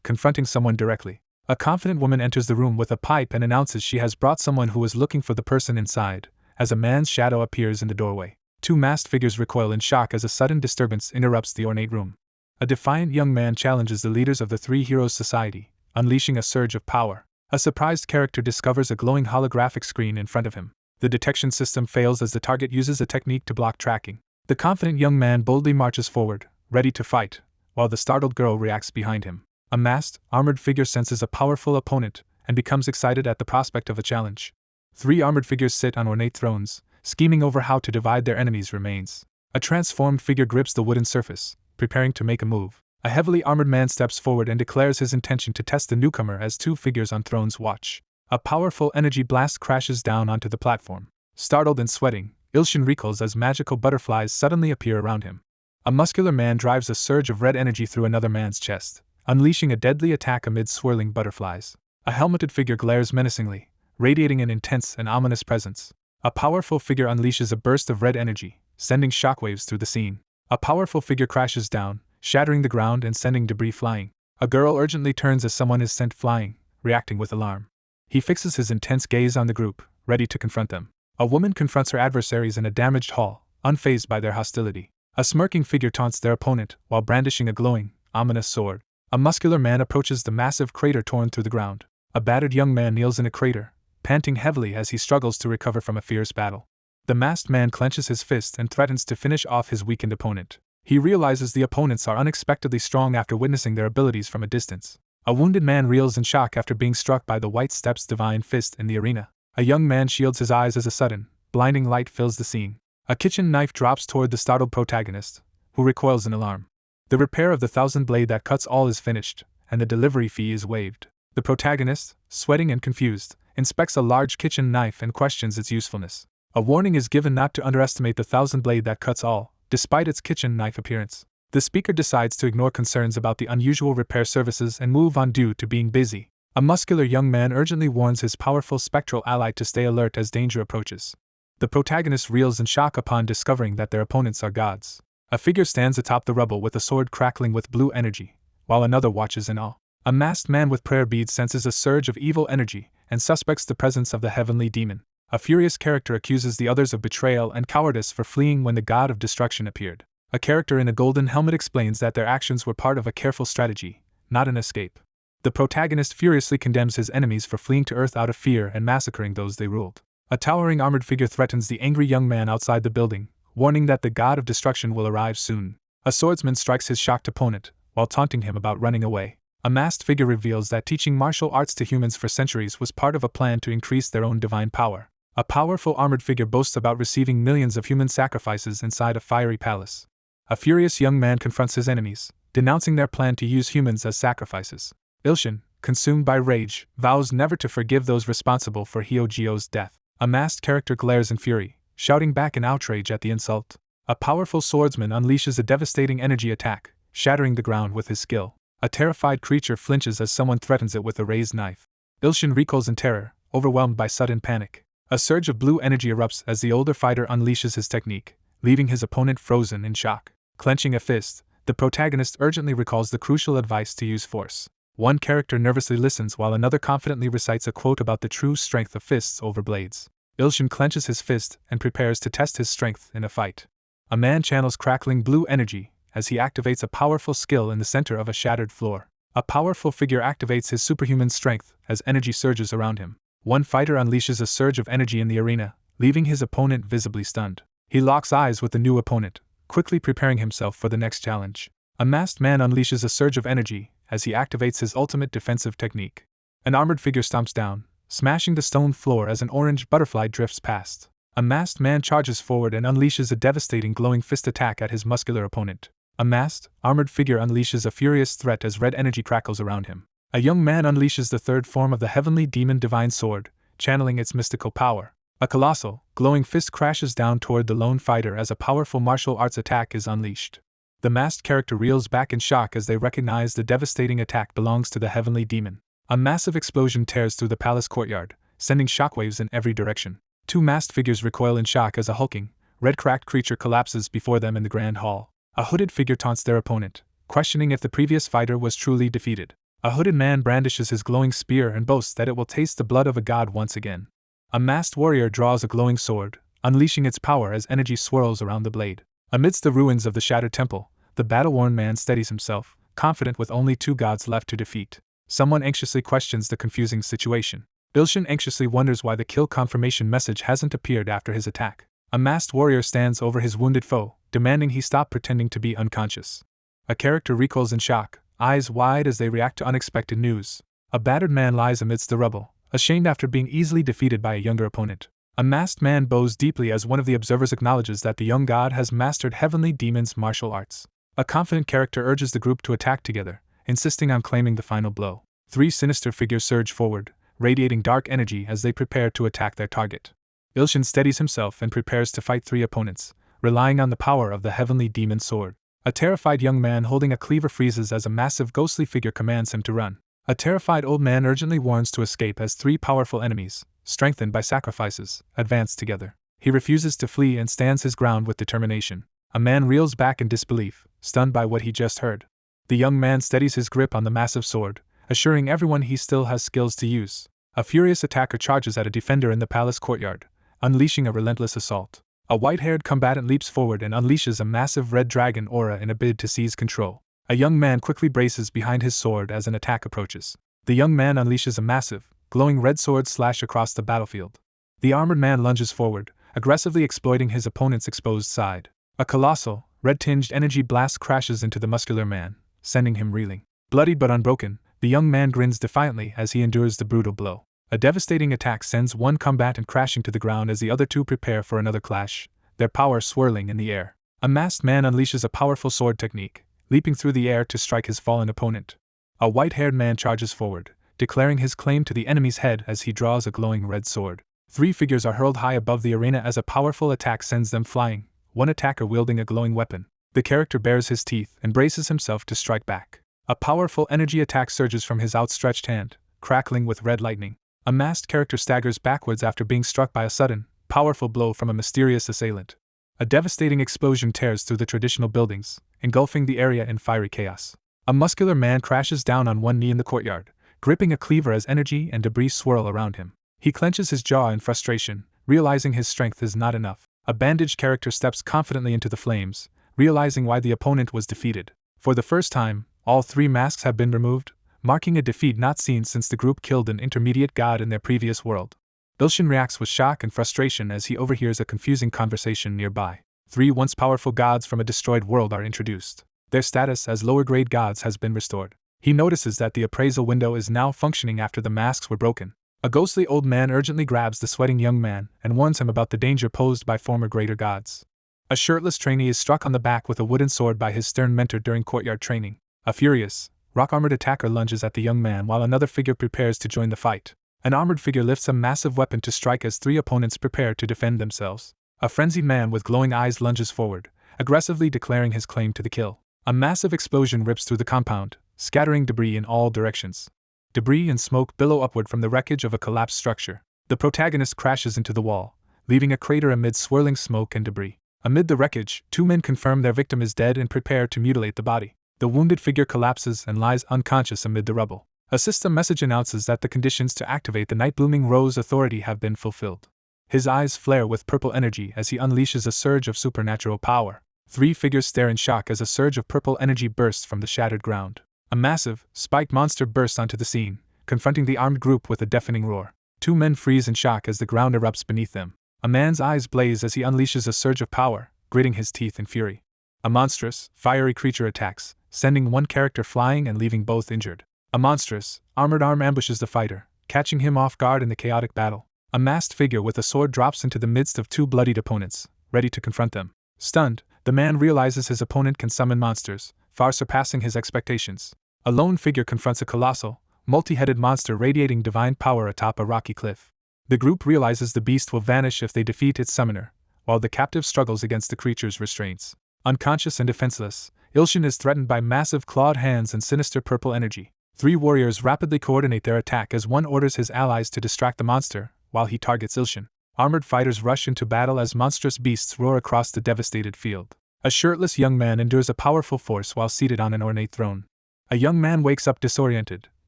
S1: confronting someone directly. A confident woman enters the room with a pipe and announces she has brought someone who is looking for the person inside, as a man's shadow appears in the doorway. 2 masked figures recoil in shock as a sudden disturbance interrupts the ornate room. A defiant young man challenges the leaders of the Three Heroes Society, unleashing a surge of power. A surprised character discovers a glowing holographic screen in front of him. The detection system fails as the target uses a technique to block tracking. The confident young man boldly marches forward, ready to fight, while the startled girl reacts behind him. A masked, armored figure senses a powerful opponent and becomes excited at the prospect of a challenge. 3 armored figures sit on ornate thrones, scheming over how to divide their enemy's remains. A transformed figure grips the wooden surface, preparing to make a move. A heavily armored man steps forward and declares his intention to test the newcomer as 2 figures on thrones watch. A powerful energy blast crashes down onto the platform. Startled and sweating, Ilshin recoils as magical butterflies suddenly appear around him. A muscular man drives a surge of red energy through another man's chest, unleashing a deadly attack amid swirling butterflies. A helmeted figure glares menacingly, radiating an intense and ominous presence. A powerful figure unleashes a burst of red energy, sending shockwaves through the scene. A powerful figure crashes down, shattering the ground and sending debris flying. A girl urgently turns as someone is sent flying, reacting with alarm. He fixes his intense gaze on the group, ready to confront them. A woman confronts her adversaries in a damaged hall, unfazed by their hostility. A smirking figure taunts their opponent while brandishing a glowing, ominous sword. A muscular man approaches the massive crater torn through the ground. A battered young man kneels in a crater, panting heavily as he struggles to recover from a fierce battle. The masked man clenches his fist and threatens to finish off his weakened opponent. He realizes the opponents are unexpectedly strong after witnessing their abilities from a distance. A wounded man reels in shock after being struck by the White Steps' divine fist in the arena. A young man shields his eyes as a sudden, blinding light fills the scene. A kitchen knife drops toward the startled protagonist, who recoils in alarm. The repair of the 1,000 blade that cuts all is finished, and the delivery fee is waived. The protagonist, sweating and confused, inspects a large kitchen knife and questions its usefulness. A warning is given not to underestimate the 1,000 blade that cuts all, despite its kitchen knife appearance. The speaker decides to ignore concerns about the unusual repair services and move on due to being busy. A muscular young man urgently warns his powerful spectral ally to stay alert as danger approaches. The protagonist reels in shock upon discovering that their opponents are gods. A figure stands atop the rubble with a sword crackling with blue energy, while another watches in awe. A masked man with prayer beads senses a surge of evil energy and suspects the presence of the heavenly demon. A furious character accuses the others of betrayal and cowardice for fleeing when the god of destruction appeared. A character in a golden helmet explains that their actions were part of a careful strategy, not an escape. The protagonist furiously condemns his enemies for fleeing to Earth out of fear and massacring those they ruled. A towering armored figure threatens the angry young man outside the building, warning that the god of destruction will arrive soon. A swordsman strikes his shocked opponent, while taunting him about running away. A masked figure reveals that teaching martial arts to humans for centuries was part of a plan to increase their own divine power. A powerful armored figure boasts about receiving millions of human sacrifices inside a fiery palace. A furious young man confronts his enemies, denouncing their plan to use humans as sacrifices. Ilshin, consumed by rage, vows never to forgive those responsible for Hyojio's death. A masked character glares in fury, shouting back in outrage at the insult. A powerful swordsman unleashes a devastating energy attack, shattering the ground with his skill. A terrified creature flinches as someone threatens it with a raised knife. Ilshin recoils in terror, overwhelmed by sudden panic. A surge of blue energy erupts as the older fighter unleashes his technique, leaving his opponent frozen in shock. Clenching a fist, the protagonist urgently recalls the crucial advice to use force. One character nervously listens while another confidently recites a quote about the true strength of fists over blades. Ilshin clenches his fist and prepares to test his strength in a fight. A man channels crackling blue energy as he activates a powerful skill in the center of a shattered floor. A powerful figure activates his superhuman strength as energy surges around him. One fighter unleashes a surge of energy in the arena, leaving his opponent visibly stunned. He locks eyes with the new opponent, quickly preparing himself for the next challenge. A masked man unleashes a surge of energy as he activates his ultimate defensive technique. An armored figure stomps down, smashing the stone floor as an orange butterfly drifts past. A masked man charges forward and unleashes a devastating glowing fist attack at his muscular opponent. A masked, armored figure unleashes a furious threat as red energy crackles around him. A young man unleashes the third form of the heavenly demon divine sword, channeling its mystical power. A colossal, glowing fist crashes down toward the lone fighter as a powerful martial arts attack is unleashed. The masked character reels back in shock as they recognize the devastating attack belongs to the heavenly demon. A massive explosion tears through the palace courtyard, sending shockwaves in every direction. Two masked figures recoil in shock as a hulking, red-cracked creature collapses before them in the grand hall. A hooded figure taunts their opponent, questioning if the previous fighter was truly defeated. A hooded man brandishes his glowing spear and boasts that it will taste the blood of a god once again. A masked warrior draws a glowing sword, unleashing its power as energy swirls around the blade. Amidst the ruins of the shattered temple, the battle-worn man steadies himself, confident with only two gods left to defeat. Someone anxiously questions the confusing situation. Ilshin anxiously wonders why the kill confirmation message hasn't appeared after his attack. A masked warrior stands over his wounded foe, demanding he stop pretending to be unconscious. A character recoils in shock, eyes wide as they react to unexpected news. A battered man lies amidst the rubble, ashamed after being easily defeated by a younger opponent. A masked man bows deeply as one of the observers acknowledges that the young god has mastered heavenly demon's martial arts. A confident character urges the group to attack together, insisting on claiming the final blow. Three sinister figures surge forward, radiating dark energy as they prepare to attack their target. Ilshin steadies himself and prepares to fight three opponents, relying on the power of the heavenly demon sword. A terrified young man holding a cleaver freezes as a massive ghostly figure commands him to run. A terrified old man urgently warns to escape as three powerful enemies, strengthened by sacrifices, advance together. He refuses to flee and stands his ground with determination. A man reels back in disbelief, stunned by what he just heard. The young man steadies his grip on the massive sword, assuring everyone he still has skills to use. A furious attacker charges at a defender in the palace courtyard, unleashing a relentless assault. A white-haired combatant leaps forward and unleashes a massive red dragon aura in a bid to seize control. A young man quickly braces behind his sword as an attack approaches. The young man unleashes a massive, glowing red sword slash across the battlefield. The armored man lunges forward, aggressively exploiting his opponent's exposed side. A colossal, red-tinged energy blast crashes into the muscular man, sending him reeling. Bloodied but unbroken, the young man grins defiantly as he endures the brutal blow. A devastating attack sends one combatant crashing to the ground as the other two prepare for another clash, their power swirling in the air. A masked man unleashes a powerful sword technique, leaping through the air to strike his fallen opponent. A white-haired man charges forward, declaring his claim to the enemy's head as he draws a glowing red sword. 3 figures are hurled high above the arena as a powerful attack sends them flying, one attacker wielding a glowing weapon. The character bares his teeth and braces himself to strike back. A powerful energy attack surges from his outstretched hand, crackling with red lightning. A masked character staggers backwards after being struck by a sudden, powerful blow from a mysterious assailant. A devastating explosion tears through the traditional buildings, engulfing the area in fiery chaos. A muscular man crashes down on one knee in the courtyard, gripping a cleaver as energy and debris swirl around him. He clenches his jaw in frustration, realizing his strength is not enough. A bandaged character steps confidently into the flames, realizing why the opponent was defeated. For the first time, all 3 masks have been removed, marking a defeat not seen since the group killed an intermediate god in their previous world. Ilshin reacts with shock and frustration as he overhears a confusing conversation nearby. 3 once powerful gods from a destroyed world are introduced. Their status as lower-grade gods has been restored. He notices that the appraisal window is now functioning after the masks were broken. A ghostly old man urgently grabs the sweating young man and warns him about the danger posed by former greater gods. A shirtless trainee is struck on the back with a wooden sword by his stern mentor during courtyard training. A furious, rock-armored attacker lunges at the young man while another figure prepares to join the fight. An armored figure lifts a massive weapon to strike as 3 opponents prepare to defend themselves. A frenzied man with glowing eyes lunges forward, aggressively declaring his claim to the kill. A massive explosion rips through the compound, scattering debris in all directions. Debris and smoke billow upward from the wreckage of a collapsed structure. The protagonist crashes into the wall, leaving a crater amid swirling smoke and debris. Amid the wreckage, 2 men confirm their victim is dead and prepare to mutilate the body. The wounded figure collapses and lies unconscious amid the rubble. A system message announces that the conditions to activate the Night Blooming Rose Authority have been fulfilled. His eyes flare with purple energy as he unleashes a surge of supernatural power. 3 figures stare in shock as a surge of purple energy bursts from the shattered ground. A massive, spiked monster bursts onto the scene, confronting the armed group with a deafening roar. 2 men freeze in shock as the ground erupts beneath them. A man's eyes blaze as he unleashes a surge of power, gritting his teeth in fury. A monstrous, fiery creature attacks, sending one character flying and leaving both injured. A monstrous, armored arm ambushes the fighter, catching him off guard in the chaotic battle. A masked figure with a sword drops into the midst of 2 bloodied opponents, ready to confront them. Stunned, the man realizes his opponent can summon monsters, far surpassing his expectations. A lone figure confronts a colossal, multi-headed monster radiating divine power atop a rocky cliff. The group realizes the beast will vanish if they defeat its summoner, while the captive struggles against the creature's restraints. Unconscious and defenseless, Ilshin is threatened by massive clawed hands and sinister purple energy. 3 warriors rapidly coordinate their attack as one orders his allies to distract the monster, while he targets Ilshin. Armored fighters rush into battle as monstrous beasts roar across the devastated field. A shirtless young man endures a powerful force while seated on an ornate throne. A young man wakes up disoriented,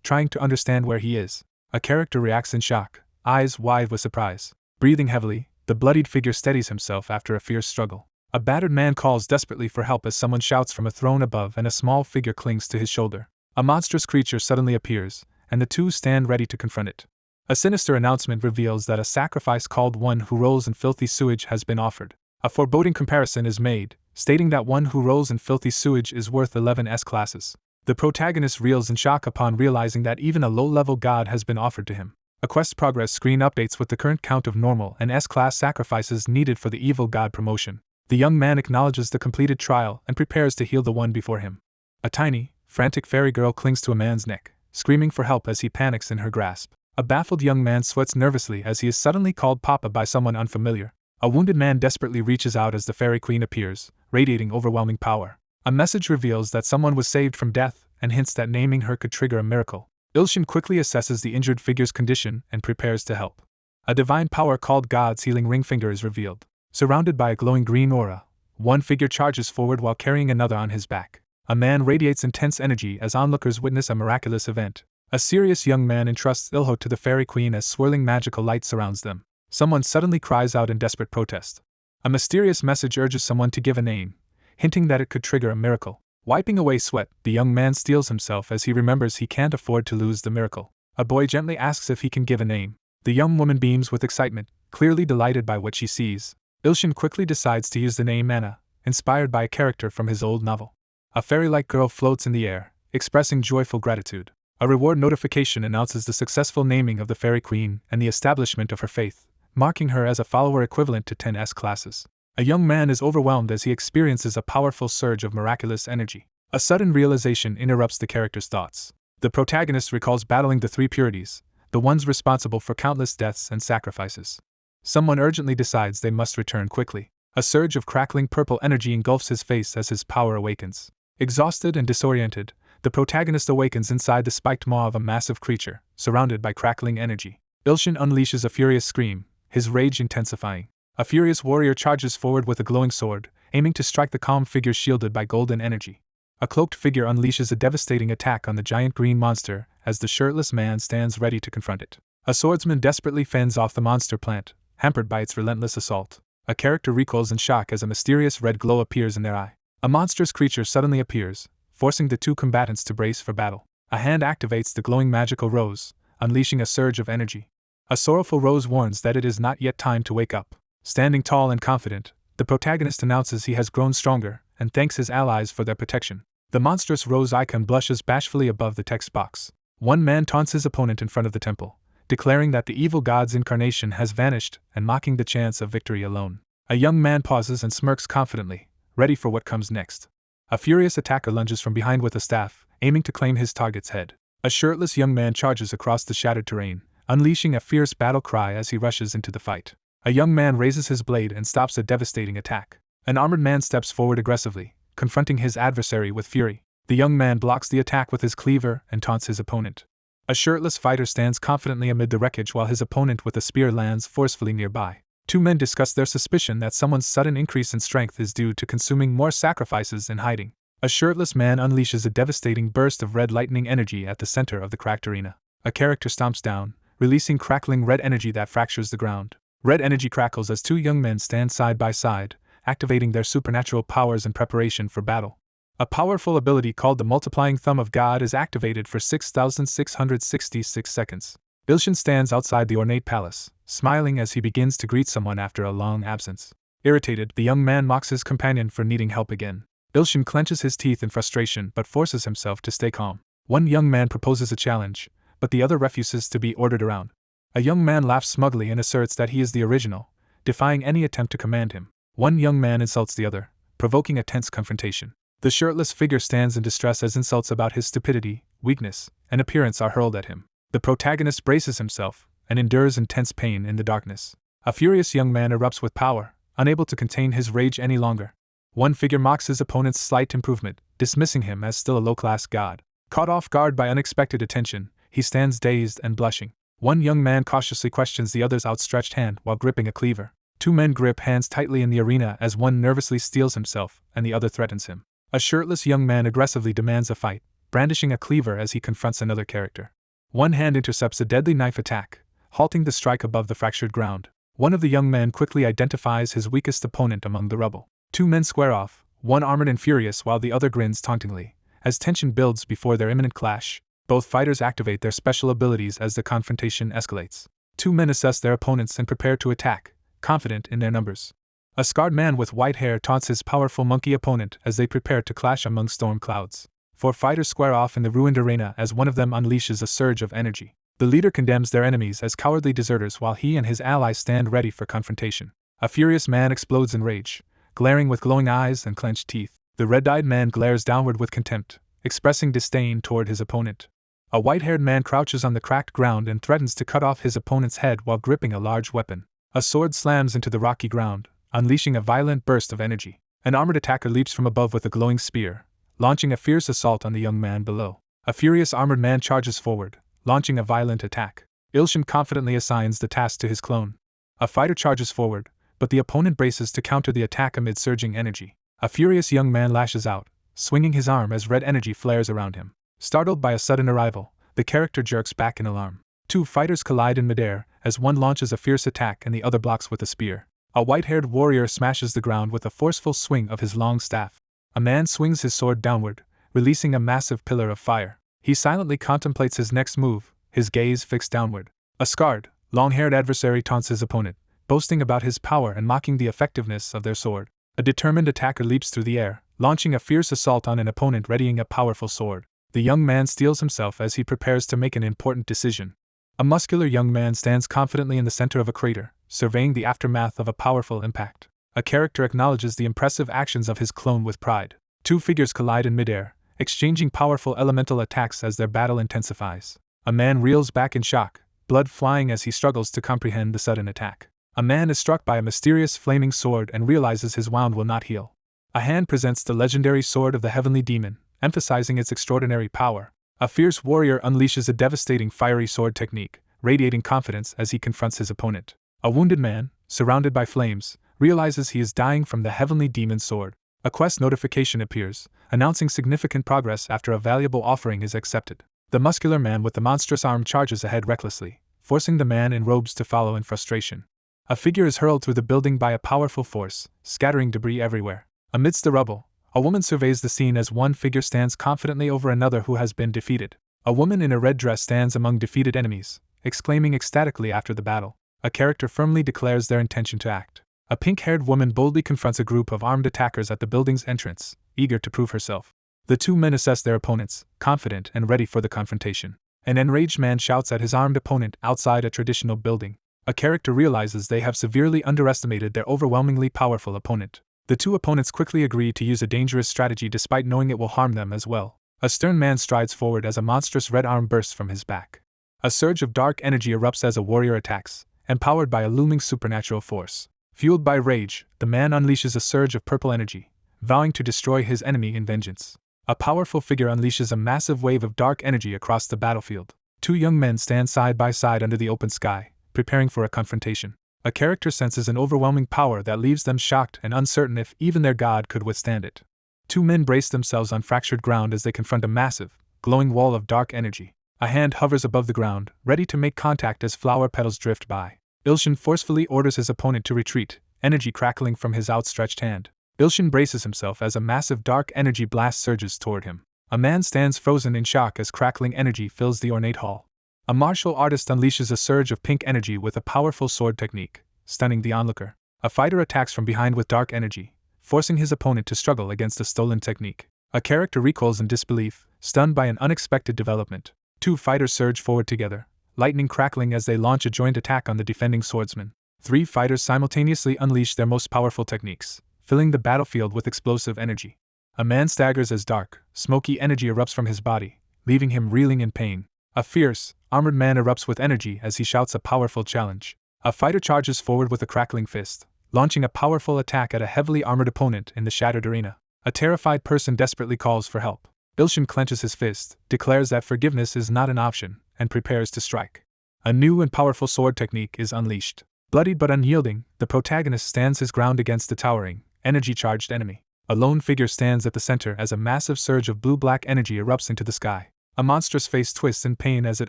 S1: trying to understand where he is. A character reacts in shock, eyes wide with surprise. Breathing heavily, the bloodied figure steadies himself after a fierce struggle. A battered man calls desperately for help as someone shouts from a throne above and a small figure clings to his shoulder. A monstrous creature suddenly appears, and the 2 stand ready to confront it. A sinister announcement reveals that a sacrifice called One Who Rolls in Filthy Sewage has been offered. A foreboding comparison is made, stating that one who rolls in filthy sewage is worth 11 S-classes. The protagonist reels in shock upon realizing that even a low-level god has been offered to him. A quest progress screen updates with the current count of normal and S-class sacrifices needed for the evil god promotion. The young man acknowledges the completed trial and prepares to heal the one before him. A tiny, frantic fairy girl clings to a man's neck, screaming for help as he panics in her grasp. A baffled young man sweats nervously as he is suddenly called Papa by someone unfamiliar. A wounded man desperately reaches out as the fairy queen appears, radiating overwhelming power. A message reveals that someone was saved from death and hints that naming her could trigger a miracle. Ilshin quickly assesses the injured figure's condition and prepares to help. A divine power called God's Healing Ring Finger is revealed. Surrounded by a glowing green aura, One figure charges forward while carrying another on his back. A man radiates intense energy as onlookers witness a miraculous event. A serious young man entrusts Ilho to the fairy queen as swirling magical light surrounds them. Someone suddenly cries out in desperate protest. A mysterious message urges someone to give a name, hinting that it could trigger a miracle. Wiping away sweat, the young man steels himself as he remembers he can't afford to lose the miracle. A boy gently asks if he can give a name. The young woman beams with excitement, clearly delighted by what she sees. Ilshin quickly decides to use the name Mana, inspired by a character from his old novel. A fairy-like girl floats in the air, expressing joyful gratitude. A reward notification announces the successful naming of the fairy queen and the establishment of her faith, marking her as a follower equivalent to 10 S-classes. A young man is overwhelmed as he experiences a powerful surge of miraculous energy. A sudden realization interrupts the character's thoughts. The protagonist recalls battling the three purities, the ones responsible for countless deaths and sacrifices. Someone urgently decides they must return quickly. A surge of crackling purple energy engulfs his face as his power awakens. Exhausted and disoriented, the protagonist awakens inside the spiked maw of a massive creature, surrounded by crackling energy. Ilshin unleashes a furious scream, his rage intensifying. A furious warrior charges forward with a glowing sword, aiming to strike the calm figure shielded by golden energy. A cloaked figure unleashes a devastating attack on the giant green monster as the shirtless man stands ready to confront it. A swordsman desperately fends off the monster plant, hampered by its relentless assault. A character recoils in shock as a mysterious red glow appears in their eye. A monstrous creature suddenly appears, forcing the two combatants to brace for battle. A hand activates the glowing magical rose, unleashing a surge of energy. A sorrowful rose warns that it is not yet time to wake up. Standing tall and confident, the protagonist announces he has grown stronger and thanks his allies for their protection. The monstrous rose icon blushes bashfully above the text box. One man taunts his opponent in front of the temple, declaring that the evil god's incarnation has vanished and mocking the chance of victory alone. A young man pauses and smirks confidently, ready for what comes next. A furious attacker lunges from behind with a staff, aiming to claim his target's head. A shirtless young man charges across the shattered terrain, unleashing a fierce battle cry as he rushes into the fight. A young man raises his blade and stops a devastating attack. An armored man steps forward aggressively, confronting his adversary with fury. The young man blocks the attack with his cleaver and taunts his opponent. A shirtless fighter stands confidently amid the wreckage while his opponent with a spear lands forcefully nearby. Two men discuss their suspicion that someone's sudden increase in strength is due to consuming more sacrifices in hiding. A shirtless man unleashes a devastating burst of red lightning energy at the center of the cracked arena. A character stomps down, releasing crackling red energy that fractures the ground. Red energy crackles as two young men stand side by side, activating their supernatural powers in preparation for battle. A powerful ability called the Multiplying Thumb of God is activated for 6,666 seconds. Ilshin stands outside the ornate palace, smiling as he begins to greet someone after a long absence. Irritated, the young man mocks his companion for needing help again. Ilshin clenches his teeth in frustration but forces himself to stay calm. One young man proposes a challenge, but the other refuses to be ordered around. A young man laughs smugly and asserts that he is the original, defying any attempt to command him. One young man insults the other, provoking a tense confrontation. The shirtless figure stands in distress as insults about his stupidity, weakness, and appearance are hurled at him. The protagonist braces himself and endures intense pain in the darkness. A furious young man erupts with power, unable to contain his rage any longer. One figure mocks his opponent's slight improvement, dismissing him as still a low-class god. Caught off guard by unexpected attention, he stands dazed and blushing. One young man cautiously questions the other's outstretched hand while gripping a cleaver. Two men grip hands tightly in the arena as one nervously steels himself and the other threatens him. A shirtless young man aggressively demands a fight, brandishing a cleaver as he confronts another character. One hand intercepts a deadly knife attack, halting the strike above the fractured ground. One of the young men quickly identifies his weakest opponent among the rubble. Two men square off, one armored and furious while the other grins tauntingly. As tension builds before their imminent clash, both fighters activate their special abilities as the confrontation escalates. Two men assess their opponents and prepare to attack, confident in their numbers. A scarred man with white hair taunts his powerful monkey opponent as they prepare to clash among storm clouds. Four fighters square off in the ruined arena as one of them unleashes a surge of energy. The leader condemns their enemies as cowardly deserters while he and his allies stand ready for confrontation. A furious man explodes in rage, glaring with glowing eyes and clenched teeth. The red-eyed man glares downward with contempt, expressing disdain toward his opponent. A white-haired man crouches on the cracked ground and threatens to cut off his opponent's head while gripping a large weapon. A sword slams into the rocky ground, unleashing a violent burst of energy. An armored attacker leaps from above with a glowing spear, launching a fierce assault on the young man below. A furious armored man charges forward, launching a violent attack. Ilshin confidently assigns the task to his clone. A fighter charges forward, but the opponent braces to counter the attack amid surging energy. A furious young man lashes out, swinging his arm as red energy flares around him. Startled by a sudden arrival, the character jerks back in alarm. Two fighters collide in midair as one launches a fierce attack and the other blocks with a spear. A white-haired warrior smashes the ground with a forceful swing of his long staff. A man swings his sword downward, releasing a massive pillar of fire. He silently contemplates his next move, his gaze fixed downward. A scarred, long-haired adversary taunts his opponent, boasting about his power and mocking the effectiveness of their sword. A determined attacker leaps through the air, launching a fierce assault on an opponent readying a powerful sword. The young man steels himself as he prepares to make an important decision. A muscular young man stands confidently in the center of a crater, surveying the aftermath of a powerful impact. A character acknowledges the impressive actions of his clone with pride. Two figures collide in midair, exchanging powerful elemental attacks as their battle intensifies. A man reels back in shock, blood flying as he struggles to comprehend the sudden attack. A man is struck by a mysterious flaming sword and realizes his wound will not heal. A hand presents the legendary sword of the heavenly demon, emphasizing its extraordinary power. A fierce warrior unleashes a devastating fiery sword technique, radiating confidence as he confronts his opponent. A wounded man, surrounded by flames, realizes he is dying from the heavenly demon's sword. A quest notification appears, announcing significant progress after a valuable offering is accepted. The muscular man with the monstrous arm charges ahead recklessly, forcing the man in robes to follow in frustration. A figure is hurled through the building by a powerful force, scattering debris everywhere. Amidst the rubble, a woman surveys the scene as one figure stands confidently over another who has been defeated. A woman in a red dress stands among defeated enemies, exclaiming ecstatically after the battle. A character firmly declares their intention to act. A pink-haired woman boldly confronts a group of armed attackers at the building's entrance, eager to prove herself. The two men assess their opponents, confident and ready for the confrontation. An enraged man shouts at his armed opponent outside a traditional building. A character realizes they have severely underestimated their overwhelmingly powerful opponent. The two opponents quickly agree to use a dangerous strategy despite knowing it will harm them as well. A stern man strides forward as a monstrous red arm bursts from his back. A surge of dark energy erupts as a warrior attacks, empowered by a looming supernatural force. Fueled by rage, the man unleashes a surge of purple energy, vowing to destroy his enemy in vengeance. A powerful figure unleashes a massive wave of dark energy across the battlefield. Two young men stand side by side under the open sky, preparing for a confrontation. A character senses an overwhelming power that leaves them shocked and uncertain if even their god could withstand it. Two men brace themselves on fractured ground as they confront a massive, glowing wall of dark energy. A hand hovers above the ground, ready to make contact as flower petals drift by. Ilshin forcefully orders his opponent to retreat, energy crackling from his outstretched hand. Ilshin braces himself as a massive dark energy blast surges toward him. A man stands frozen in shock as crackling energy fills the ornate hall. A martial artist unleashes a surge of pink energy with a powerful sword technique, stunning the onlooker. A fighter attacks from behind with dark energy, forcing his opponent to struggle against a stolen technique. A character recoils in disbelief, stunned by an unexpected development. Two fighters surge forward together, lightning crackling as they launch a joint attack on the defending swordsman. Three fighters simultaneously unleash their most powerful techniques, filling the battlefield with explosive energy. A man staggers as dark, smoky energy erupts from his body, leaving him reeling in pain. A fierce, armored man erupts with energy as he shouts a powerful challenge. A fighter charges forward with a crackling fist, launching a powerful attack at a heavily armored opponent in the shattered arena. A terrified person desperately calls for help. Ilshin clenches his fist, declares that forgiveness is not an option, and prepares to strike. A new and powerful sword technique is unleashed. Bloodied but unyielding, the protagonist stands his ground against the towering, energy-charged enemy. A lone figure stands at the center as a massive surge of blue-black energy erupts into the sky. A monstrous face twists in pain as it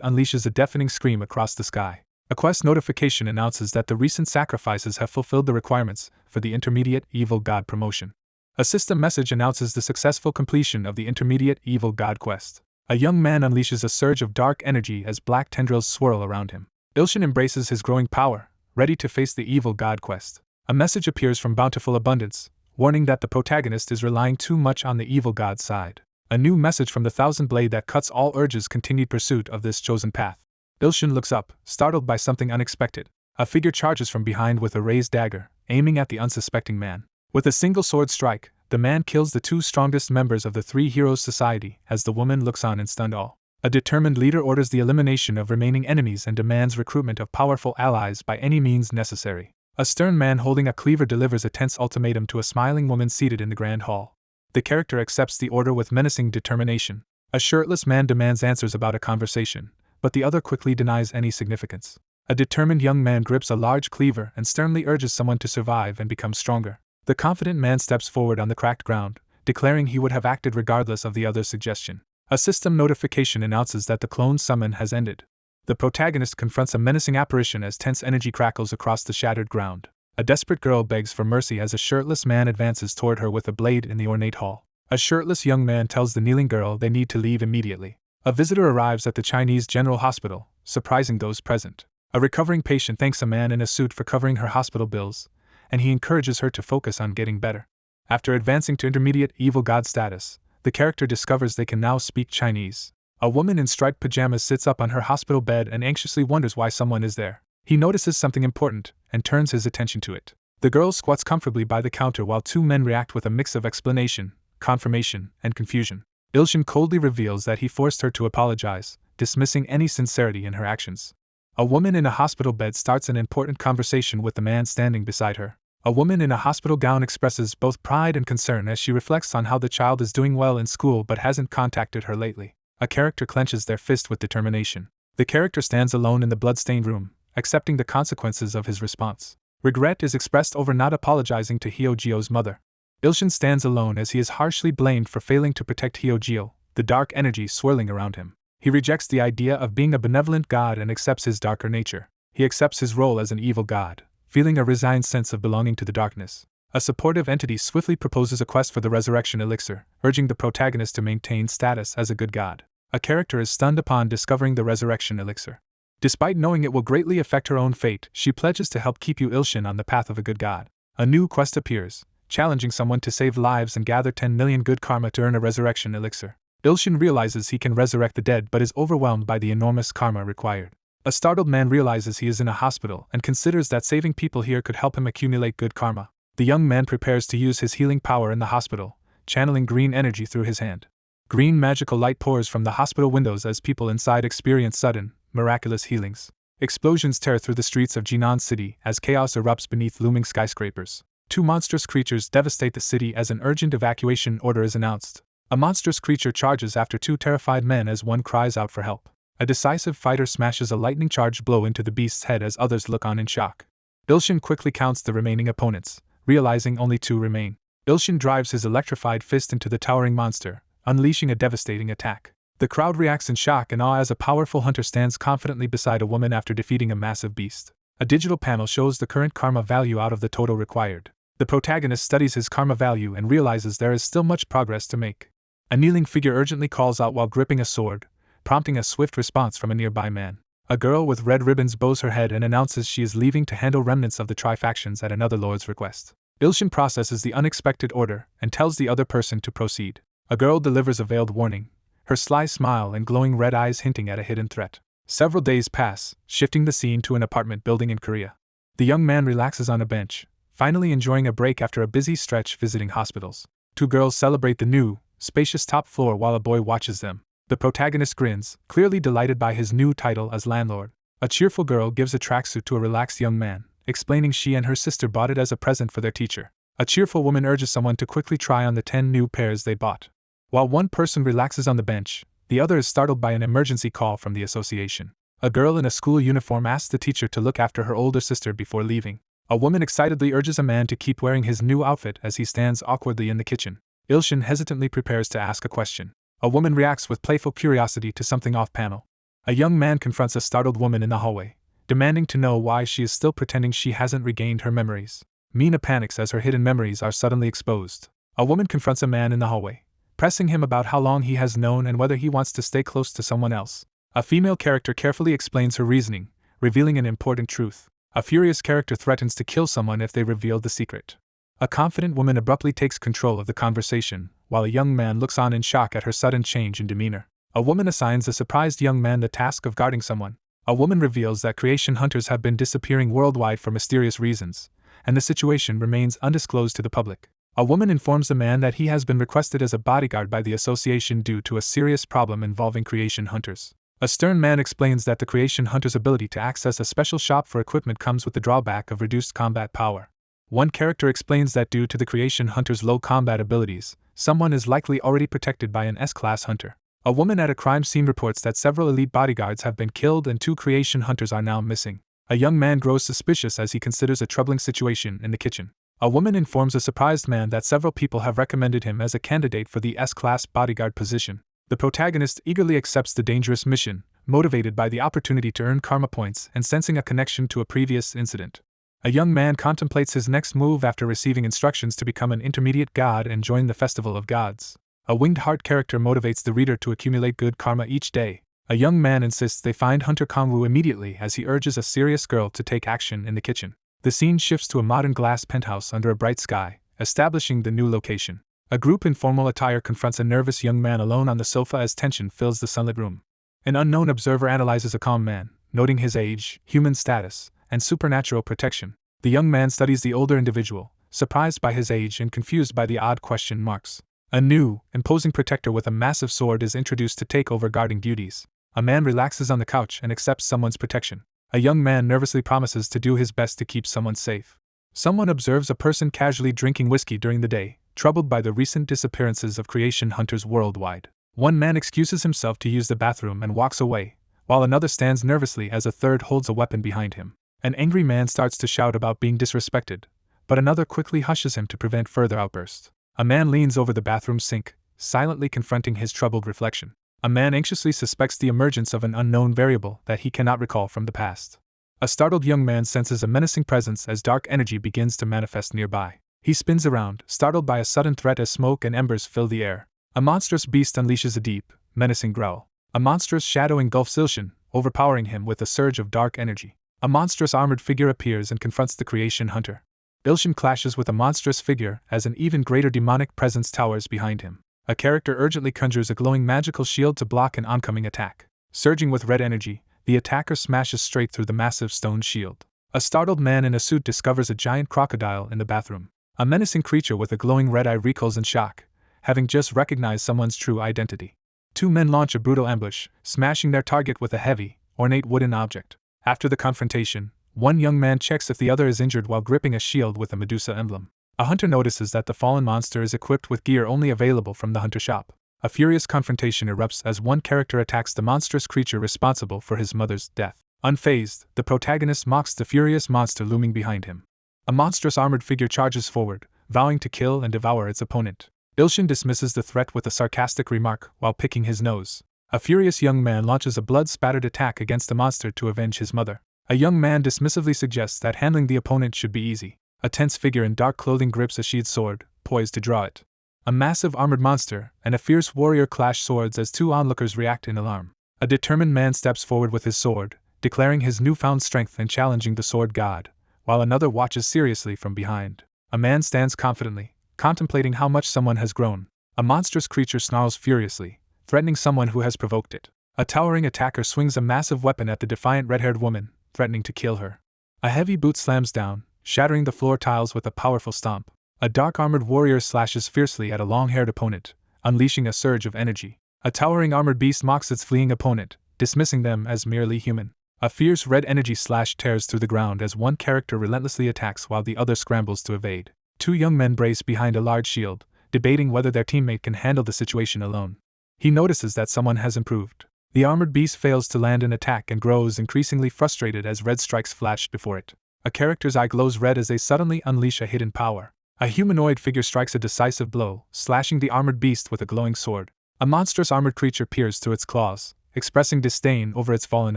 S1: unleashes a deafening scream across the sky. A quest notification announces that the recent sacrifices have fulfilled the requirements for the Intermediate Evil God promotion. A system message announces the successful completion of the Intermediate Evil God quest. A young man unleashes a surge of dark energy as black tendrils swirl around him. Ilshin embraces his growing power, ready to face the Evil God quest. A message appears from Bountiful Abundance, warning that the protagonist is relying too much on the Evil God's side. A new message from the Thousand Blade that cuts all urges continued pursuit of this chosen path. Ilshin looks up, startled by something unexpected. A figure charges from behind with a raised dagger, aiming at the unsuspecting man. With a single sword strike, the man kills the two strongest members of the Three Heroes Society as the woman looks on in stunned awe. A determined leader orders the elimination of remaining enemies and demands recruitment of powerful allies by any means necessary. A stern man holding a cleaver delivers a tense ultimatum to a smiling woman seated in the grand hall. The character accepts the order with menacing determination. A shirtless man demands answers about a conversation, but the other quickly denies any significance. A determined young man grips a large cleaver and sternly urges someone to survive and become stronger. The confident man steps forward on the cracked ground, declaring he would have acted regardless of the other's suggestion. A system notification announces that the clone summon has ended. The protagonist confronts a menacing apparition as tense energy crackles across the shattered ground. A desperate girl begs for mercy as a shirtless man advances toward her with a blade in the ornate hall. A shirtless young man tells the kneeling girl they need to leave immediately. A visitor arrives at the Chinese General Hospital, surprising those present. A recovering patient thanks a man in a suit for covering her hospital bills, and he encourages her to focus on getting better. After advancing to intermediate evil god status, the character discovers they can now speak Chinese. A woman in striped pajamas sits up on her hospital bed and anxiously wonders why someone is there. He notices something important and turns his attention to it. The girl squats comfortably by the counter while two men react with a mix of explanation, confirmation, and confusion. Ilshin coldly reveals that he forced her to apologize, dismissing any sincerity in her actions. A woman in a hospital bed starts an important conversation with the man standing beside her. A woman in a hospital gown expresses both pride and concern as she reflects on how the child is doing well in school but hasn't contacted her lately. A character clenches their fist with determination. The character stands alone in the blood-stained room, accepting the consequences of his response. Regret is expressed over not apologizing to Hyojio's mother. Ilshin stands alone as he is harshly blamed for failing to protect Hyojio, the dark energy swirling around him. He rejects the idea of being a benevolent god and accepts his darker nature. He accepts his role as an evil god, feeling a resigned sense of belonging to the darkness. A supportive entity swiftly proposes a quest for the resurrection elixir, urging the protagonist to maintain status as a good god. A character is stunned upon discovering the resurrection elixir. Despite knowing it will greatly affect her own fate, she pledges to help keep Ilshin on the path of a good god. A new quest appears, challenging someone to save lives and gather 10 million good karma to earn a resurrection elixir. Ilshin realizes he can resurrect the dead but is overwhelmed by the enormous karma required. A startled man realizes he is in a hospital and considers that saving people here could help him accumulate good karma. The young man prepares to use his healing power in the hospital, channeling green energy through his hand. Green magical light pours from the hospital windows as people inside experience sudden, miraculous healings. Explosions tear through the streets of Jinan City as chaos erupts beneath looming skyscrapers. Two monstrous creatures devastate the city as an urgent evacuation order is announced. A monstrous creature charges after two terrified men as one cries out for help. A decisive fighter smashes a lightning-charged blow into the beast's head as others look on in shock. Ilshin quickly counts the remaining opponents, realizing only two remain. Ilshin drives his electrified fist into the towering monster, unleashing a devastating attack. The crowd reacts in shock and awe as a powerful hunter stands confidently beside a woman after defeating a massive beast. A digital panel shows the current karma value out of the total required. The protagonist studies his karma value and realizes there is still much progress to make. A kneeling figure urgently calls out while gripping a sword, prompting a swift response from a nearby man. A girl with red ribbons bows her head and announces she is leaving to handle remnants of the tri-factions at another lord's request. Ilshin processes the unexpected order and tells the other person to proceed. A girl delivers a veiled warning, her sly smile and glowing red eyes hinting at a hidden threat. Several days pass, shifting the scene to an apartment building in Korea. The young man relaxes on a bench, finally enjoying a break after a busy stretch visiting hospitals. Two girls celebrate the new, spacious top floor while a boy watches them. The protagonist grins, clearly delighted by his new title as landlord. A cheerful girl gives a tracksuit to a relaxed young man, explaining she and her sister bought it as a present for their teacher. A cheerful woman urges someone to quickly try on the 10 new pairs they bought. While one person relaxes on the bench, the other is startled by an emergency call from the association. A girl in a school uniform asks the teacher to look after her older sister before leaving. A woman excitedly urges a man to keep wearing his new outfit as he stands awkwardly in the kitchen. Ilshin hesitantly prepares to ask a question. A woman reacts with playful curiosity to something off-panel. A young man confronts a startled woman in the hallway, demanding to know why she is still pretending she hasn't regained her memories. Mina panics as her hidden memories are suddenly exposed. A woman confronts a man in the hallway, pressing him about how long he has known and whether he wants to stay close to someone else. A female character carefully explains her reasoning, revealing an important truth. A furious character threatens to kill someone if they reveal the secret. A confident woman abruptly takes control of the conversation, while a young man looks on in shock at her sudden change in demeanor. A woman assigns a surprised young man the task of guarding someone. A woman reveals that creation hunters have been disappearing worldwide for mysterious reasons, and the situation remains undisclosed to the public. A woman informs the man that he has been requested as a bodyguard by the association due to a serious problem involving creation hunters. A stern man explains that the creation hunter's ability to access a special shop for equipment comes with the drawback of reduced combat power. One character explains that due to the creation hunter's low combat abilities, someone is likely already protected by an S-class hunter. A woman at a crime scene reports that several elite bodyguards have been killed and 2 creation hunters are now missing. A young man grows suspicious as he considers a troubling situation in the kitchen. A woman informs a surprised man that several people have recommended him as a candidate for the S-class bodyguard position. The protagonist eagerly accepts the dangerous mission, motivated by the opportunity to earn karma points and sensing a connection to a previous incident. A young man contemplates his next move after receiving instructions to become an intermediate god and join the Festival of Gods. A winged heart character motivates the reader to accumulate good karma each day. A young man insists they find Hunter Kongwu immediately as he urges a serious girl to take action in the kitchen. The scene shifts to a modern glass penthouse under a bright sky, establishing the new location. A group in formal attire confronts a nervous young man alone on the sofa as tension fills the sunlit room. An unknown observer analyzes a calm man, noting his age, human status, and supernatural protection. The young man studies the older individual, surprised by his age and confused by the odd question marks. A new, imposing protector with a massive sword is introduced to take over guarding duties. A man relaxes on the couch and accepts someone's protection. A young man nervously promises to do his best to keep someone safe. Someone observes a person casually drinking whiskey during the day, troubled by the recent disappearances of creation hunters worldwide. One man excuses himself to use the bathroom and walks away, while another stands nervously as a third holds a weapon behind him. An angry man starts to shout about being disrespected, but another quickly hushes him to prevent further outbursts. A man leans over the bathroom sink, silently confronting his troubled reflection. A man anxiously suspects the emergence of an unknown variable that he cannot recall from the past. A startled young man senses a menacing presence as dark energy begins to manifest nearby. He spins around, startled by a sudden threat as smoke and embers fill the air. A monstrous beast unleashes a deep, menacing growl. A monstrous shadow engulfs Ilshin, overpowering him with a surge of dark energy. A monstrous armored figure appears and confronts the creation hunter. Ilshin clashes with a monstrous figure as an even greater demonic presence towers behind him. A character urgently conjures a glowing magical shield to block an oncoming attack. Surging with red energy, the attacker smashes straight through the massive stone shield. A startled man in a suit discovers a giant crocodile in the bathroom. A menacing creature with a glowing red eye recoils in shock, having just recognized someone's true identity. Two men launch a brutal ambush, smashing their target with a heavy, ornate wooden object. After the confrontation, one young man checks if the other is injured while gripping a shield with a Medusa emblem. A hunter notices that the fallen monster is equipped with gear only available from the hunter shop. A furious confrontation erupts as one character attacks the monstrous creature responsible for his mother's death. Unfazed, the protagonist mocks the furious monster looming behind him. A monstrous armored figure charges forward, vowing to kill and devour its opponent. Ilshin dismisses the threat with a sarcastic remark while picking his nose. A furious young man launches a blood-spattered attack against the monster to avenge his mother. A young man dismissively suggests that handling the opponent should be easy. A tense figure in dark clothing grips a sheathed sword, poised to draw it. A massive armored monster and a fierce warrior clash swords as two onlookers react in alarm. A determined man steps forward with his sword, declaring his newfound strength and challenging the sword god, while another watches seriously from behind. A man stands confidently, contemplating how much someone has grown. A monstrous creature snarls furiously, threatening someone who has provoked it. A towering attacker swings a massive weapon at the defiant red-haired woman, threatening to kill her. A heavy boot slams down, shattering the floor tiles with a powerful stomp. A dark armored warrior slashes fiercely at a long-haired opponent, unleashing a surge of energy. A towering armored beast mocks its fleeing opponent, dismissing them as merely human. A fierce red energy slash tears through the ground as one character relentlessly attacks while the other scrambles to evade. Two young men brace behind a large shield, debating whether their teammate can handle the situation alone. He notices that someone has improved. The armored beast fails to land an attack and grows increasingly frustrated as red strikes flash before it. A character's eye glows red as they suddenly unleash a hidden power. A humanoid figure strikes a decisive blow, slashing the armored beast with a glowing sword. A monstrous armored creature peers through its claws, expressing disdain over its fallen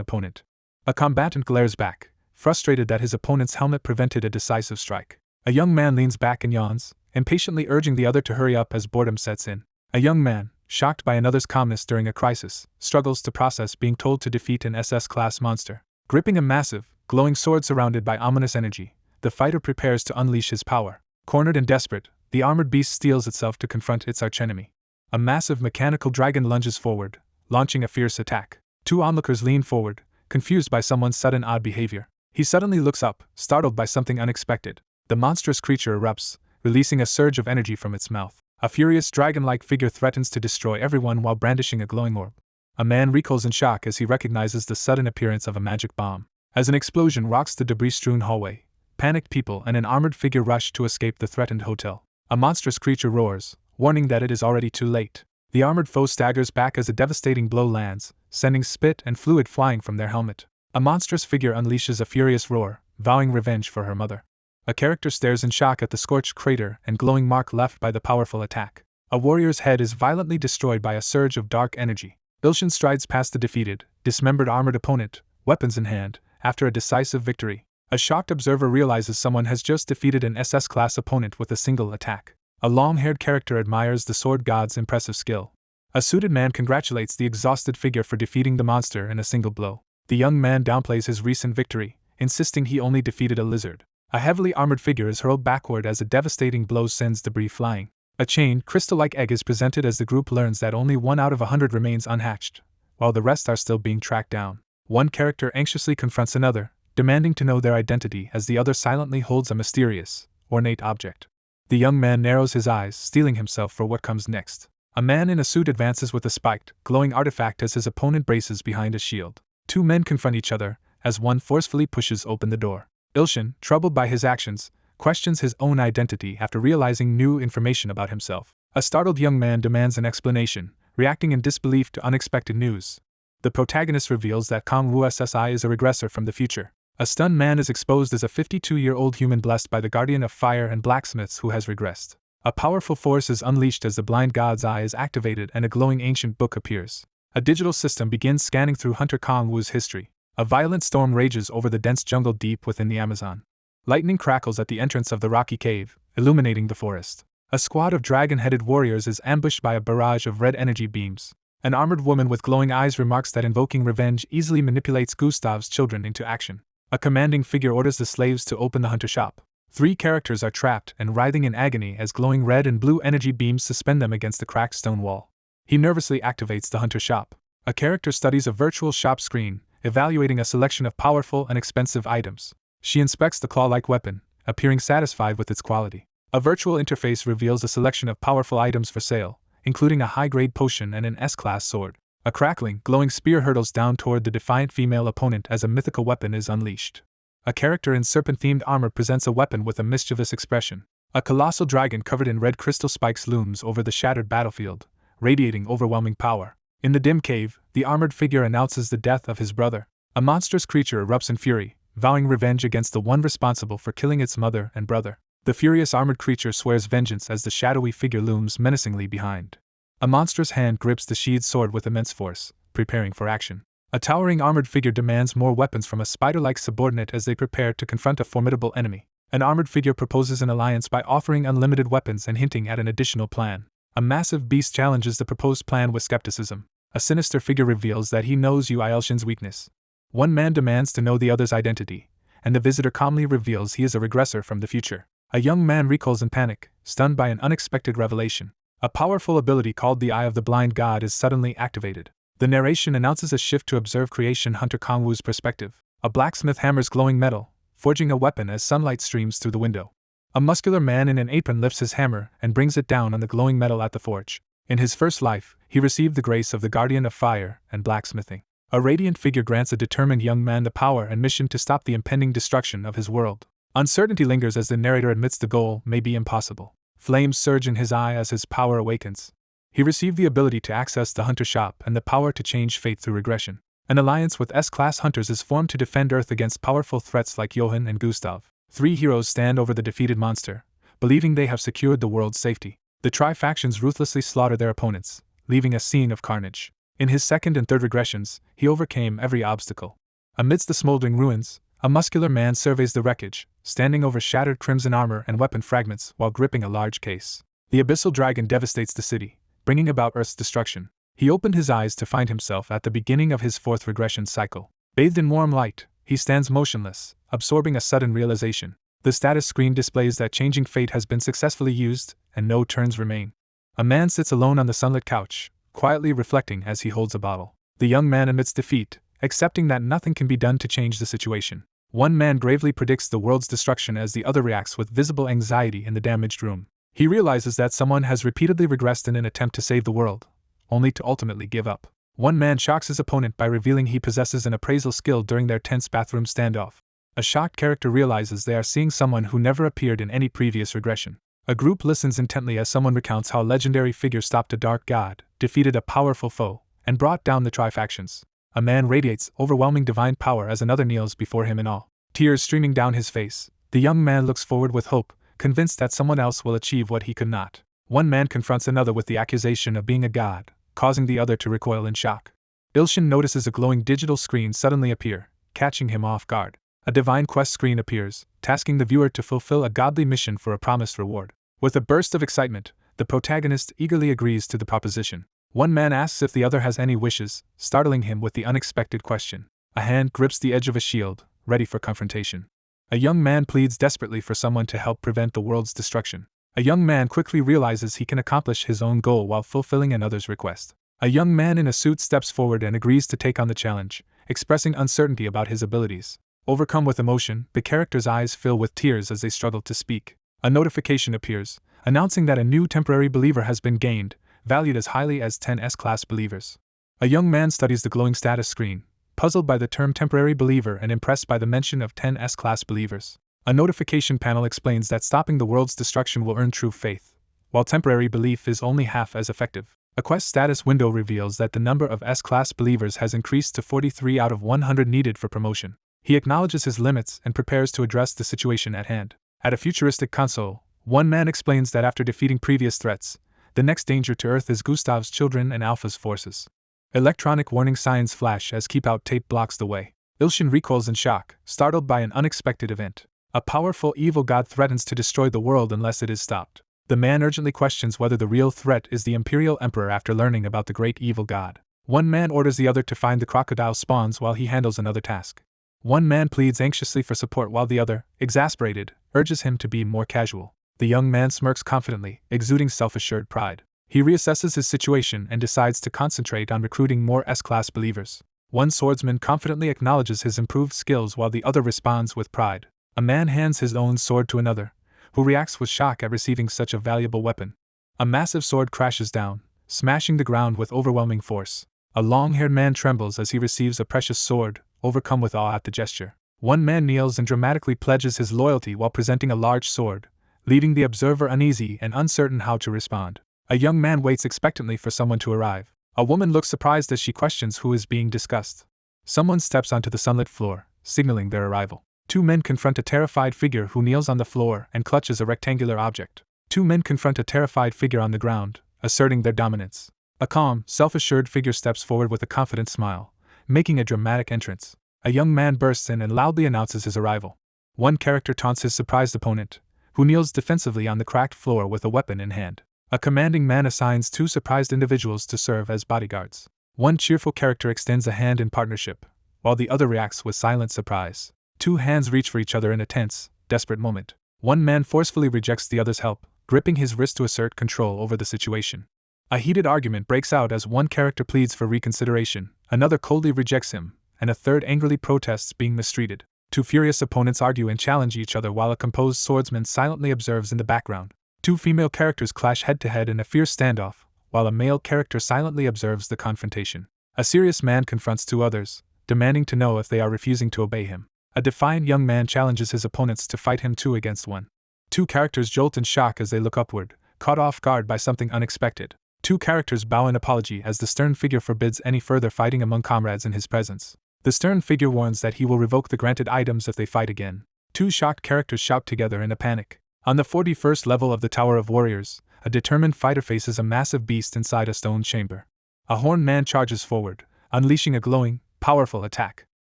S1: opponent. A combatant glares back, frustrated that his opponent's helmet prevented a decisive strike. A young man leans back and yawns, impatiently urging the other to hurry up as boredom sets in. A young man, shocked by another's calmness during a crisis, struggles to process being told to defeat an SS-class monster. Gripping a massive, glowing sword surrounded by ominous energy, the fighter prepares to unleash his power. Cornered and desperate, the armored beast steels itself to confront its archenemy. A massive mechanical dragon lunges forward, launching a fierce attack. Two onlookers lean forward, confused by someone's sudden odd behavior. He suddenly looks up, startled by something unexpected. The monstrous creature erupts, releasing a surge of energy from its mouth. A furious dragon-like figure threatens to destroy everyone while brandishing a glowing orb. A man recoils in shock as he recognizes the sudden appearance of a magic bomb. As an explosion rocks the debris-strewn hallway, panicked people and an armored figure rush to escape the threatened hotel. A monstrous creature roars, warning that it is already too late. The armored foe staggers back as a devastating blow lands, sending spit and fluid flying from their helmet. A monstrous figure unleashes a furious roar, vowing revenge for her mother. A character stares in shock at the scorched crater and glowing mark left by the powerful attack. A warrior's head is violently destroyed by a surge of dark energy. Ilshin strides past the defeated, dismembered armored opponent, weapons in hand, after a decisive victory. A shocked observer realizes someone has just defeated an SS-class opponent with a single attack. A long-haired character admires the sword god's impressive skill. A suited man congratulates the exhausted figure for defeating the monster in a single blow. The young man downplays his recent victory, insisting he only defeated a lizard. A heavily armored figure is hurled backward as a devastating blow sends debris flying. A chained, crystal-like egg is presented as the group learns that only 1 out of 100 remains unhatched, while the rest are still being tracked down. One character anxiously confronts another, demanding to know their identity as the other silently holds a mysterious, ornate object. The young man narrows his eyes, steeling himself for what comes next. A man in a suit advances with a spiked, glowing artifact as his opponent braces behind a shield. 2 men confront each other, as one forcefully pushes open the door. Ilshin, troubled by his actions, questions his own identity after realizing new information about himself. A startled young man demands an explanation, reacting in disbelief to unexpected news. The protagonist reveals that Kong Wu SSI is a regressor from the future. A stunned man is exposed as a 52-year-old human blessed by the guardian of fire and blacksmiths who has regressed. A powerful force is unleashed as the blind god's eye is activated and a glowing ancient book appears. A digital system begins scanning through Hunter Kong Wu's history. A violent storm rages over the dense jungle deep within the Amazon. Lightning crackles at the entrance of the rocky cave, illuminating the forest. A squad of dragon-headed warriors is ambushed by a barrage of red energy beams. An armored woman with glowing eyes remarks that invoking revenge easily manipulates Gustav's children into action. A commanding figure orders the slaves to open the hunter shop. 3 characters are trapped and writhing in agony as glowing red and blue energy beams suspend them against the cracked stone wall. He nervously activates the hunter shop. A character studies a virtual shop screen, evaluating a selection of powerful and expensive items. She inspects the claw-like weapon, appearing satisfied with its quality. A virtual interface reveals a selection of powerful items for sale, including a high-grade potion and an S-class sword. A crackling, glowing spear hurtles down toward the defiant female opponent as a mythical weapon is unleashed. A character in serpent-themed armor presents a weapon with a mischievous expression. A colossal dragon covered in red crystal spikes looms over the shattered battlefield, radiating overwhelming power. In the dim cave, the armored figure announces the death of his brother. A monstrous creature erupts in fury, vowing revenge against the one responsible for killing its mother and brother. The furious armored creature swears vengeance as the shadowy figure looms menacingly behind. A monstrous hand grips the sheathed sword with immense force, preparing for action. A towering armored figure demands more weapons from a spider-like subordinate as they prepare to confront a formidable enemy. An armored figure proposes an alliance by offering unlimited weapons and hinting at an additional plan. A massive beast challenges the proposed plan with skepticism. A sinister figure reveals that he knows Ilshin's weakness. One man demands to know the other's identity, and the visitor calmly reveals he is a regressor from the future. A young man recoils in panic, stunned by an unexpected revelation. A powerful ability called the Eye of the Blind God is suddenly activated. The narration announces a shift to observe creation Hunter Kong Wu's perspective. A blacksmith hammers glowing metal, forging a weapon as sunlight streams through the window. A muscular man in an apron lifts his hammer and brings it down on the glowing metal at the forge. In his first life, he received the grace of the guardian of fire and blacksmithing. A radiant figure grants a determined young man the power and mission to stop the impending destruction of his world. Uncertainty lingers as the narrator admits the goal may be impossible. Flames surge in his eye as his power awakens. He received the ability to access the hunter shop and the power to change fate through regression. An alliance with S-class hunters is formed to defend Earth against powerful threats like Johann and Gustav. 3 heroes stand over the defeated monster, believing they have secured the world's safety. The tri-factions ruthlessly slaughter their opponents, leaving a scene of carnage. In his second and third regressions, he overcame every obstacle. Amidst the smoldering ruins, a muscular man surveys the wreckage, standing over shattered crimson armor and weapon fragments while gripping a large case. The abyssal dragon devastates the city, bringing about Earth's destruction. He opened his eyes to find himself at the beginning of his 4th regression cycle. Bathed in warm light, he stands motionless, absorbing a sudden realization. The status screen displays that changing fate has been successfully used, and no turns remain. A man sits alone on the sunlit couch, quietly reflecting as he holds a bottle. The young man admits defeat, accepting that nothing can be done to change the situation. One man gravely predicts the world's destruction as the other reacts with visible anxiety in the damaged room. He realizes that someone has repeatedly regressed in an attempt to save the world, only to ultimately give up. One man shocks his opponent by revealing he possesses an appraisal skill during their tense bathroom standoff. A shocked character realizes they are seeing someone who never appeared in any previous regression. A group listens intently as someone recounts how a legendary figure stopped a dark god, defeated a powerful foe, and brought down the tri-factions. A man radiates overwhelming divine power as another kneels before him in awe. Tears streaming down his face, the young man looks forward with hope, convinced that someone else will achieve what he could not. One man confronts another with the accusation of being a god, causing the other to recoil in shock. Ilshin notices a glowing digital screen suddenly appear, catching him off guard. A divine quest screen appears, tasking the viewer to fulfill a godly mission for a promised reward. With a burst of excitement, the protagonist eagerly agrees to the proposition. One man asks if the other has any wishes, startling him with the unexpected question. A hand grips the edge of a shield, ready for confrontation. A young man pleads desperately for someone to help prevent the world's destruction. A young man quickly realizes he can accomplish his own goal while fulfilling another's request. A young man in a suit steps forward and agrees to take on the challenge, expressing uncertainty about his abilities. Overcome with emotion, the character's eyes fill with tears as they struggle to speak. A notification appears, announcing that a new temporary believer has been gained, valued as highly as 10 S-class believers. A young man studies the glowing status screen, puzzled by the term temporary believer and impressed by the mention of 10 S-class believers. A notification panel explains that stopping the world's destruction will earn true faith, while temporary belief is only half as effective. A quest status window reveals that the number of S-class believers has increased to 43 out of 100 needed for promotion. He acknowledges his limits and prepares to address the situation at hand. At a futuristic console, one man explains that after defeating previous threats, the next danger to Earth is Gustav's children and Alpha's forces. Electronic warning signs flash as keep-out tape blocks the way. Ilshin recoils in shock, startled by an unexpected event. A powerful evil god threatens to destroy the world unless it is stopped. The man urgently questions whether the real threat is the Imperial Emperor after learning about the great evil god. One man orders the other to find the crocodile spawns while he handles another task. One man pleads anxiously for support while the other, exasperated, urges him to be more casual. The young man smirks confidently, exuding self-assured pride. He reassesses his situation and decides to concentrate on recruiting more S-class believers. One swordsman confidently acknowledges his improved skills while the other responds with pride. A man hands his own sword to another, who reacts with shock at receiving such a valuable weapon. A massive sword crashes down, smashing the ground with overwhelming force. A long-haired man trembles as he receives a precious sword, overcome with awe at the gesture. One man kneels and dramatically pledges his loyalty while presenting a large sword, leaving the observer uneasy and uncertain how to respond. A young man waits expectantly for someone to arrive. A woman looks surprised as she questions who is being discussed. Someone steps onto the sunlit floor, signaling their arrival. Two men confront a terrified figure who kneels on the floor and clutches a rectangular object. Two men confront a terrified figure on the ground, asserting their dominance. A calm, self-assured figure steps forward with a confident smile, making a dramatic entrance. A young man bursts in and loudly announces his arrival. One character taunts his surprised opponent, who kneels defensively on the cracked floor with a weapon in hand. A commanding man assigns two surprised individuals to serve as bodyguards. One cheerful character extends a hand in partnership, while the other reacts with silent surprise. Two hands reach for each other in a tense, desperate moment. One man forcefully rejects the other's help, gripping his wrist to assert control over the situation. A heated argument breaks out as one character pleads for reconsideration, another coldly rejects him, and a third angrily protests being mistreated. Two furious opponents argue and challenge each other while a composed swordsman silently observes in the background. Two female characters clash head-to-head in a fierce standoff, while a male character silently observes the confrontation. A serious man confronts two others, demanding to know if they are refusing to obey him. A defiant young man challenges his opponents to fight him 2 against 1. Two characters jolt in shock as they look upward, caught off guard by something unexpected. Two characters bow in apology as the stern figure forbids any further fighting among comrades in his presence. The stern figure warns that he will revoke the granted items if they fight again. Two shocked characters shout together in a panic. On the 41st level of the Tower of Warriors, a determined fighter faces a massive beast inside a stone chamber. A horned man charges forward, unleashing a glowing, powerful attack.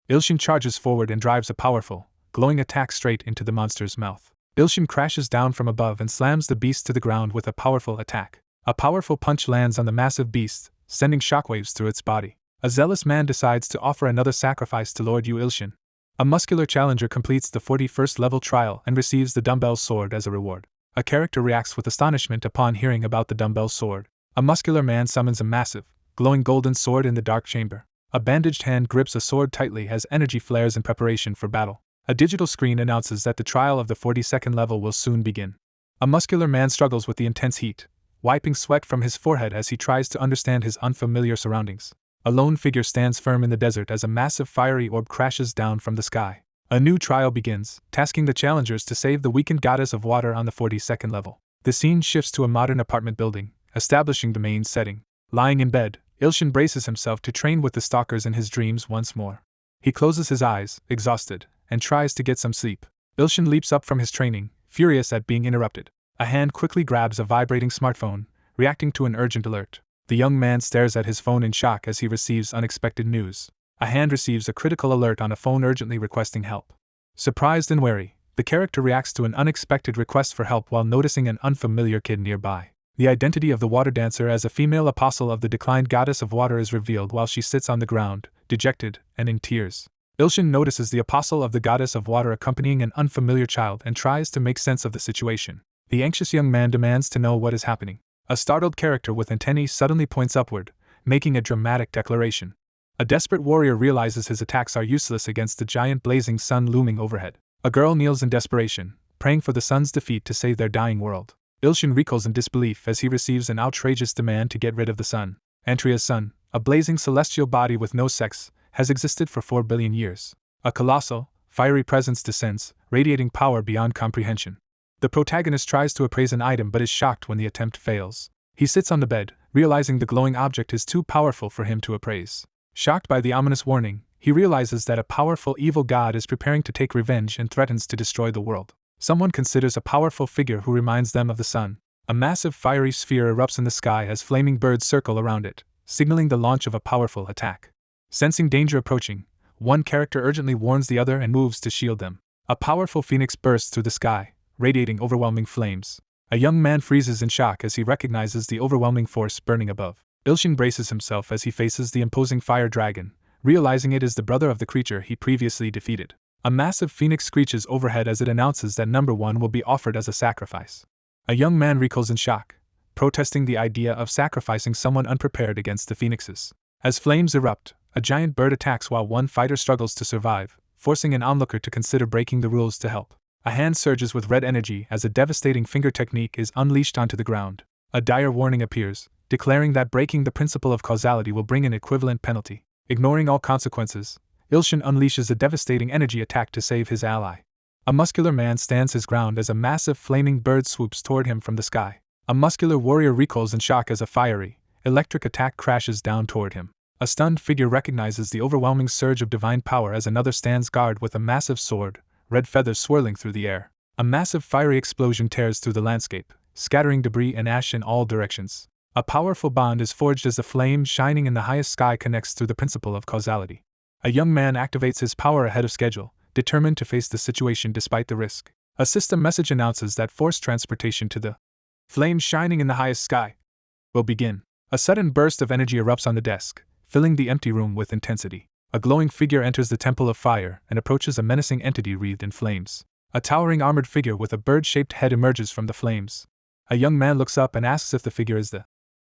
S1: Ilshin charges forward and drives a powerful, glowing attack straight into the monster's mouth. Ilshin crashes down from above and slams the beast to the ground with a powerful attack. A powerful punch lands on the massive beast, sending shockwaves through its body. A zealous man decides to offer another sacrifice to Lord Yu Ilshin. A muscular challenger completes the 41st level trial and receives the dumbbell sword as a reward. A character reacts with astonishment upon hearing about the dumbbell sword. A muscular man summons a massive, glowing golden sword in the dark chamber. A bandaged hand grips a sword tightly as energy flares in preparation for battle. A digital screen announces that the trial of the 42nd level will soon begin. A muscular man struggles with the intense heat, wiping sweat from his forehead as he tries to understand his unfamiliar surroundings. A lone figure stands firm in the desert as a massive fiery orb crashes down from the sky. A new trial begins, tasking the challengers to save the weakened goddess of water on the 42nd level. The scene shifts to a modern apartment building, establishing the main setting. Lying in bed, Ilshin braces himself to train with the stalkers in his dreams once more. He closes his eyes, exhausted, and tries to get some sleep. Ilshin leaps up from his training, furious at being interrupted. A hand quickly grabs a vibrating smartphone, reacting to an urgent alert. The young man stares at his phone in shock as he receives unexpected news. A hand receives a critical alert on a phone urgently requesting help. Surprised and wary, the character reacts to an unexpected request for help while noticing an unfamiliar kid nearby. The identity of the water dancer as a female apostle of the declined goddess of water is revealed while she sits on the ground, dejected and in tears. Ilshin notices the apostle of the goddess of water accompanying an unfamiliar child and tries to make sense of the situation. The anxious young man demands to know what is happening. A startled character with antennae suddenly points upward, making a dramatic declaration. A desperate warrior realizes his attacks are useless against the giant blazing sun looming overhead. A girl kneels in desperation, praying for the sun's defeat to save their dying world. Ilshin recoils in disbelief as he receives an outrageous demand to get rid of the sun. Antria's sun, a blazing celestial body with no sex, has existed for 4 billion years. A colossal, fiery presence descends, radiating power beyond comprehension. The protagonist tries to appraise an item but is shocked when the attempt fails. He sits on the bed, realizing the glowing object is too powerful for him to appraise. Shocked by the ominous warning, he realizes that a powerful evil god is preparing to take revenge and threatens to destroy the world. Someone considers a powerful figure who reminds them of the sun. A massive fiery sphere erupts in the sky as flaming birds circle around it, signaling the launch of a powerful attack. Sensing danger approaching, one character urgently warns the other and moves to shield them. A powerful phoenix bursts through the sky, radiating overwhelming flames. A young man freezes in shock as he recognizes the overwhelming force burning above. Ilshin braces himself as he faces the imposing fire dragon, realizing it is the brother of the creature he previously defeated. A massive phoenix screeches overhead as it announces that number 1 will be offered as a sacrifice. A young man recoils in shock, protesting the idea of sacrificing someone unprepared against the phoenixes. As flames erupt, a giant bird attacks while one fighter struggles to survive, forcing an onlooker to consider breaking the rules to help. A hand surges with red energy as a devastating finger technique is unleashed onto the ground. A dire warning appears, declaring that breaking the principle of causality will bring an equivalent penalty. Ignoring all consequences, Ilshin unleashes a devastating energy attack to save his ally. A muscular man stands his ground as a massive flaming bird swoops toward him from the sky. A muscular warrior recoils in shock as a fiery, electric attack crashes down toward him. A stunned figure recognizes the overwhelming surge of divine power as another stands guard with a massive sword, red feathers swirling through the air. A massive fiery explosion tears through the landscape, scattering debris and ash in all directions. A powerful bond is forged as the flame shining in the highest sky connects through the principle of causality. A young man activates his power ahead of schedule, determined to face the situation despite the risk. A system message announces that forced transportation to the flame shining in the highest sky will begin. A sudden burst of energy erupts on the desk, filling the empty room with intensity. A glowing figure enters the temple of fire and approaches a menacing entity wreathed in flames. A towering armored figure with a bird-shaped head emerges from the flames. A young man looks up and asks if the figure is the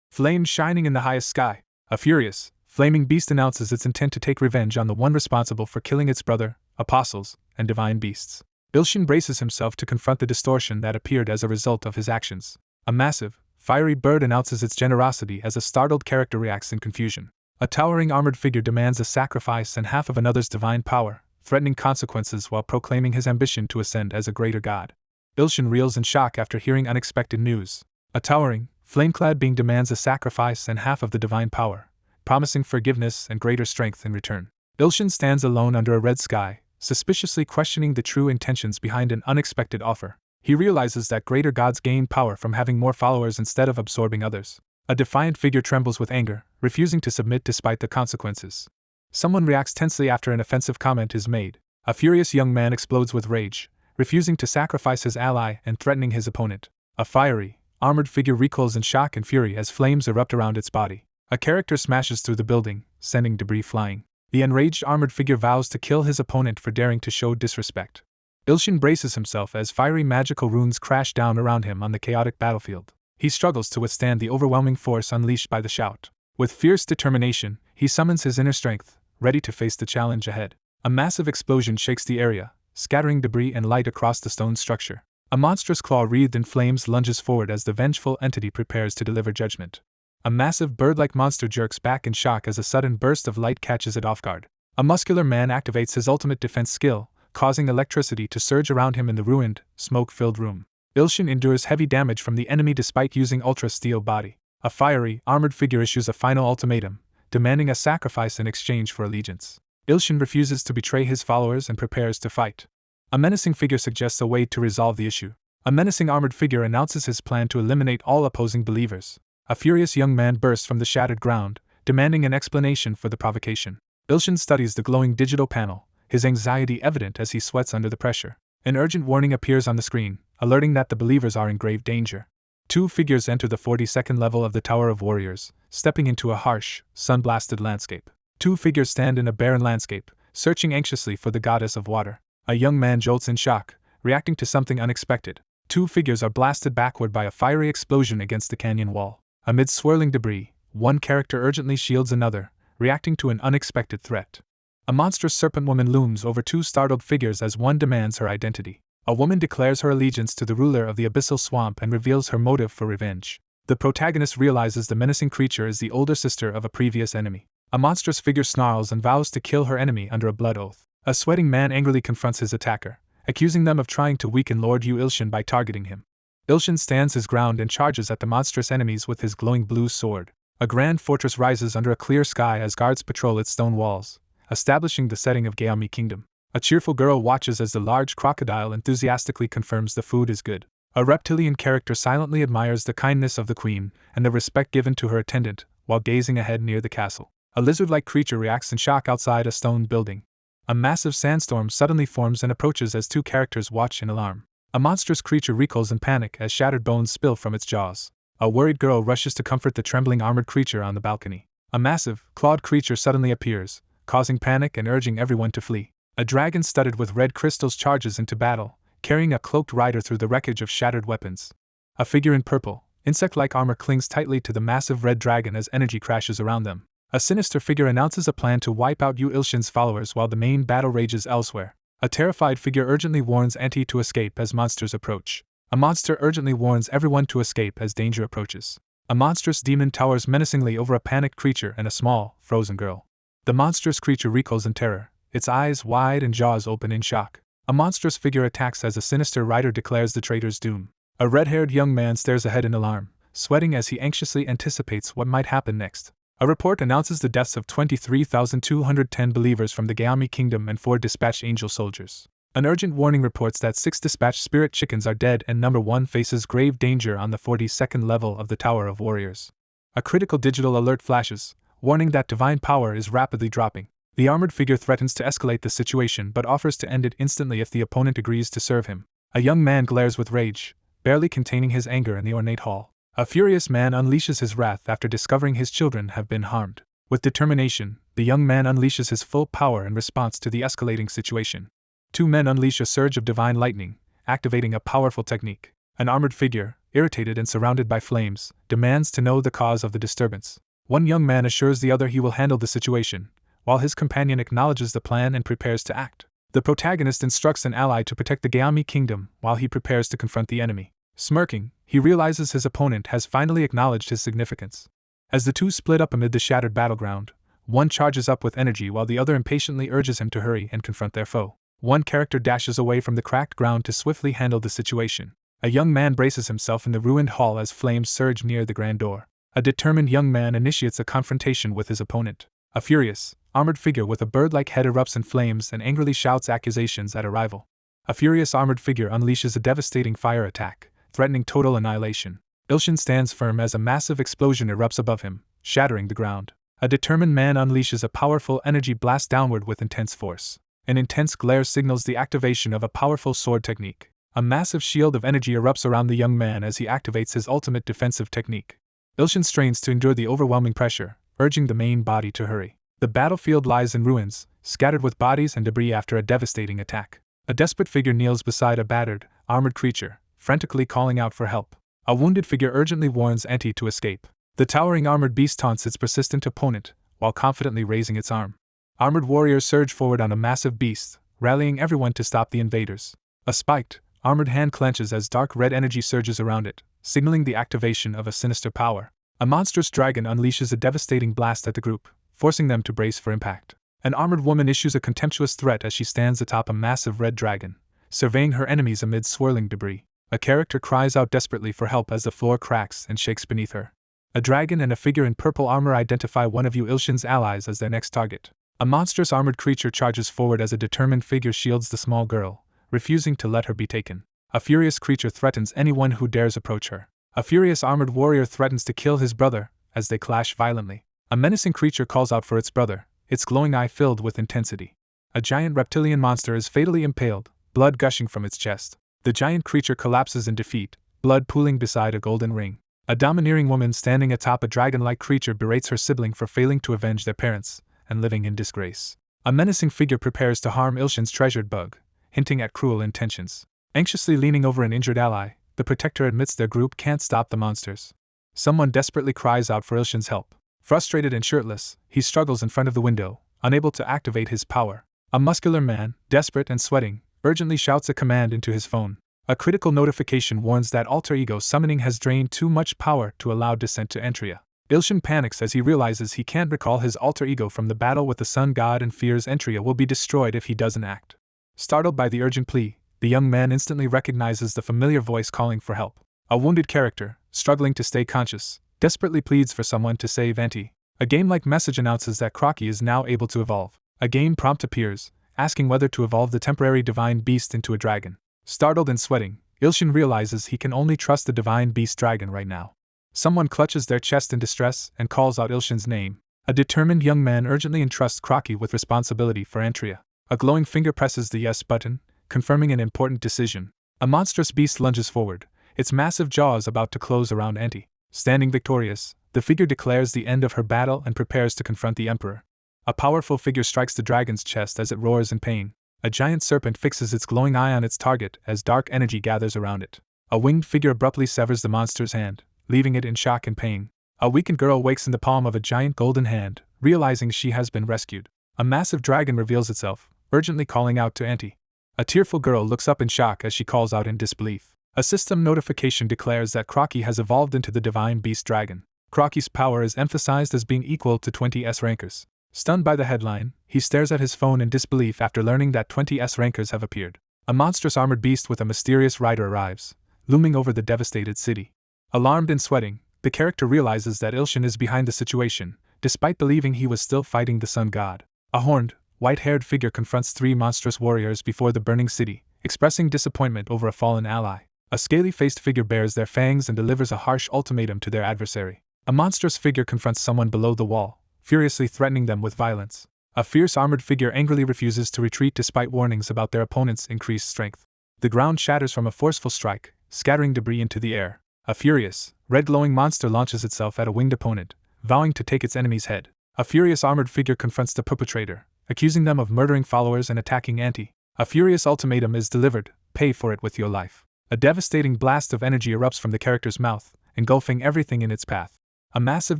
S1: flame shining in the highest sky. A furious, flaming beast announces its intent to take revenge on the one responsible for killing its brother, apostles, and divine beasts. Ilshin braces himself to confront the distortion that appeared as a result of his actions. A massive, fiery bird announces its generosity as a startled character reacts in confusion. A towering armored figure demands a sacrifice and half of another's divine power, threatening consequences while proclaiming his ambition to ascend as a greater god. Ilshin reels in shock after hearing unexpected news. A towering, flame-clad being demands a sacrifice and half of the divine power, promising forgiveness and greater strength in return. Ilshin stands alone under a red sky, suspiciously questioning the true intentions behind an unexpected offer. He realizes that greater gods gain power from having more followers instead of absorbing others. A defiant figure trembles with anger, refusing to submit despite the consequences. Someone reacts tensely after an offensive comment is made. A furious young man explodes with rage, refusing to sacrifice his ally and threatening his opponent. A fiery, armored figure recoils in shock and fury as flames erupt around its body. A character smashes through the building, sending debris flying. The enraged armored figure vows to kill his opponent for daring to show disrespect. Ilshin braces himself as fiery magical runes crash down around him on the chaotic battlefield. He struggles to withstand the overwhelming force unleashed by the shout. With fierce determination, he summons his inner strength, ready to face the challenge ahead. A massive explosion shakes the area, scattering debris and light across the stone structure. A monstrous claw wreathed in flames lunges forward as the vengeful entity prepares to deliver judgment. A massive bird-like monster jerks back in shock as a sudden burst of light catches it off guard. A muscular man activates his ultimate defense skill, causing electricity to surge around him in the ruined, smoke-filled room. Ilshin endures heavy damage from the enemy despite using ultra-steel body. A fiery, armored figure issues a final ultimatum, demanding a sacrifice in exchange for allegiance. Ilshin refuses to betray his followers and prepares to fight. A menacing figure suggests a way to resolve the issue. A menacing armored figure announces his plan to eliminate all opposing believers. A furious young man bursts from the shattered ground, demanding an explanation for the provocation. Ilshin studies the glowing digital panel, his anxiety evident as he sweats under the pressure. An urgent warning appears on the screen, alerting that the believers are in grave danger. Two figures enter the 42nd level of the Tower of Warriors, stepping into a harsh, sun-blasted landscape. Two figures stand in a barren landscape, searching anxiously for the goddess of water. A young man jolts in shock, reacting to something unexpected. Two figures are blasted backward by a fiery explosion against the canyon wall. Amid swirling debris, one character urgently shields another, reacting to an unexpected threat. A monstrous serpent woman looms over two startled figures as one demands her identity. A woman declares her allegiance to the ruler of the abyssal swamp and reveals her motive for revenge. The protagonist realizes the menacing creature is the older sister of a previous enemy. A monstrous figure snarls and vows to kill her enemy under a blood oath. A sweating man angrily confronts his attacker, accusing them of trying to weaken Lord Yu Ilshin by targeting him. Ilshin stands his ground and charges at the monstrous enemies with his glowing blue sword. A grand fortress rises under a clear sky as guards patrol its stone walls, establishing the setting of Gyeongmi Kingdom. A cheerful girl watches as the large crocodile enthusiastically confirms the food is good. A reptilian character silently admires the kindness of the queen and the respect given to her attendant while gazing ahead near the castle. A lizard-like creature reacts in shock outside a stone building. A massive sandstorm suddenly forms and approaches as two characters watch in alarm. A monstrous creature recoils in panic as shattered bones spill from its jaws. A worried girl rushes to comfort the trembling armored creature on the balcony. A massive, clawed creature suddenly appears, causing panic and urging everyone to flee. A dragon studded with red crystals charges into battle, carrying a cloaked rider through the wreckage of shattered weapons. A figure in purple, insect-like armor clings tightly to the massive red dragon as energy crashes around them. A sinister figure announces a plan to wipe out Yu Ilshin's followers while the main battle rages elsewhere. A terrified figure urgently warns Anti to escape as monsters approach. A monster urgently warns everyone to escape as danger approaches. A monstrous demon towers menacingly over a panicked creature and a small, frozen girl. The monstrous creature recoils in terror, its eyes wide and jaws open in shock. A monstrous figure attacks as a sinister rider declares the traitor's doom. A red-haired young man stares ahead in alarm, sweating as he anxiously anticipates what might happen next. A report announces the deaths of 23,210 believers from the Gyeongmi Kingdom and 4 dispatched angel soldiers. An urgent warning reports that 6 dispatched spirit chickens are dead and number 1 faces grave danger on the 42nd level of the Tower of Warriors. A critical digital alert flashes, warning that divine power is rapidly dropping. The armored figure threatens to escalate the situation but offers to end it instantly if the opponent agrees to serve him. A young man glares with rage, barely containing his anger in the ornate hall. A furious man unleashes his wrath after discovering his children have been harmed. With determination, the young man unleashes his full power in response to the escalating situation. 2 men unleash a surge of divine lightning, activating a powerful technique. An armored figure, irritated and surrounded by flames, demands to know the cause of the disturbance. One young man assures the other he will handle the situation, while his companion acknowledges the plan and prepares to act. The protagonist instructs an ally to protect the Gyeongmi Kingdom while he prepares to confront the enemy. Smirking, he realizes his opponent has finally acknowledged his significance. As the two split up amid the shattered battleground, one charges up with energy while the other impatiently urges him to hurry and confront their foe. One character dashes away from the cracked ground to swiftly handle the situation. A young man braces himself in the ruined hall as flames surge near the grand door. A determined young man initiates a confrontation with his opponent. A furious, armored figure with a bird-like head erupts in flames and angrily shouts accusations at a rival. A furious armored figure unleashes a devastating fire attack, threatening total annihilation. Ilshin stands firm as a massive explosion erupts above him, shattering the ground. A determined man unleashes a powerful energy blast downward with intense force. An intense glare signals the activation of a powerful sword technique. A massive shield of energy erupts around the young man as he activates his ultimate defensive technique. Ilshin strains to endure the overwhelming pressure, urging the main body to hurry. The battlefield lies in ruins, scattered with bodies and debris after a devastating attack. A desperate figure kneels beside a battered, armored creature, frantically calling out for help. A wounded figure urgently warns Anti to escape. The towering armored beast taunts its persistent opponent, while confidently raising its arm. Armored warriors surge forward on a massive beast, rallying everyone to stop the invaders. A spiked, armored hand clenches as dark red energy surges around it, signaling the activation of a sinister power. A monstrous dragon unleashes a devastating blast at the group, forcing them to brace for impact. An armored woman issues a contemptuous threat as she stands atop a massive red dragon, surveying her enemies amid swirling debris. A character cries out desperately for help as the floor cracks and shakes beneath her. A dragon and a figure in purple armor identify one of Yu Ilshin's allies as their next target. A monstrous armored creature charges forward as a determined figure shields the small girl, refusing to let her be taken. A furious creature threatens anyone who dares approach her. A furious armored warrior threatens to kill his brother, as they clash violently. A menacing creature calls out for its brother, its glowing eye filled with intensity. A giant reptilian monster is fatally impaled, blood gushing from its chest. The giant creature collapses in defeat, blood pooling beside a golden ring. A domineering woman standing atop a dragon-like creature berates her sibling for failing to avenge their parents, and living in disgrace. A menacing figure prepares to harm Ilshin's treasured bug, hinting at cruel intentions. Anxiously leaning over an injured ally, the protector admits their group can't stop the monsters. Someone desperately cries out for Ilshin's help. Frustrated and shirtless, he struggles in front of the window, unable to activate his power. A muscular man, desperate and sweating, urgently shouts a command into his phone. A critical notification warns that alter ego summoning has drained too much power to allow descent to Antria. Ilshin panics as he realizes he can't recall his alter ego from the battle with the sun god and fears Antria will be destroyed if he doesn't act. Startled by the urgent plea, the young man instantly recognizes the familiar voice calling for help. A wounded character, struggling to stay conscious, desperately pleads for someone to save Auntie. A game-like message announces that Crocky is now able to evolve. A game prompt appears, asking whether to evolve the temporary divine beast into a dragon. Startled and sweating, Ilshin realizes he can only trust the divine beast dragon right now. Someone clutches their chest in distress and calls out Ilshin's name. A determined young man urgently entrusts Crocky with responsibility for Antria. A glowing finger presses the yes button, confirming an important decision. A monstrous beast lunges forward, its massive jaws about to close around Auntie. Standing victorious, the figure declares the end of her battle and prepares to confront the Emperor. A powerful figure strikes the dragon's chest as it roars in pain. A giant serpent fixes its glowing eye on its target as dark energy gathers around it. A winged figure abruptly severs the monster's hand, leaving it in shock and pain. A weakened girl wakes in the palm of a giant golden hand, realizing she has been rescued. A massive dragon reveals itself, urgently calling out to Auntie. A tearful girl looks up in shock as she calls out in disbelief. A system notification declares that Crocky has evolved into the divine beast dragon. Crocky's power is emphasized as being equal to 20 S-rankers. Stunned by the headline, he stares at his phone in disbelief after learning that 20 S-rankers have appeared. A monstrous armored beast with a mysterious rider arrives, looming over the devastated city. Alarmed and sweating, the character realizes that Ilshin is behind the situation, despite believing he was still fighting the sun god. A horned, white-haired figure confronts 3 monstrous warriors before the burning city, expressing disappointment over a fallen ally. A scaly-faced figure bares their fangs and delivers a harsh ultimatum to their adversary. A monstrous figure confronts someone below the wall, furiously threatening them with violence. A fierce armored figure angrily refuses to retreat despite warnings about their opponent's increased strength. The ground shatters from a forceful strike, scattering debris into the air. A furious, red-glowing monster launches itself at a winged opponent, vowing to take its enemy's head. A furious armored figure confronts the perpetrator, accusing them of murdering followers and attacking Auntie. A furious ultimatum is delivered: pay for it with your life. A devastating blast of energy erupts from the character's mouth, engulfing everything in its path. A massive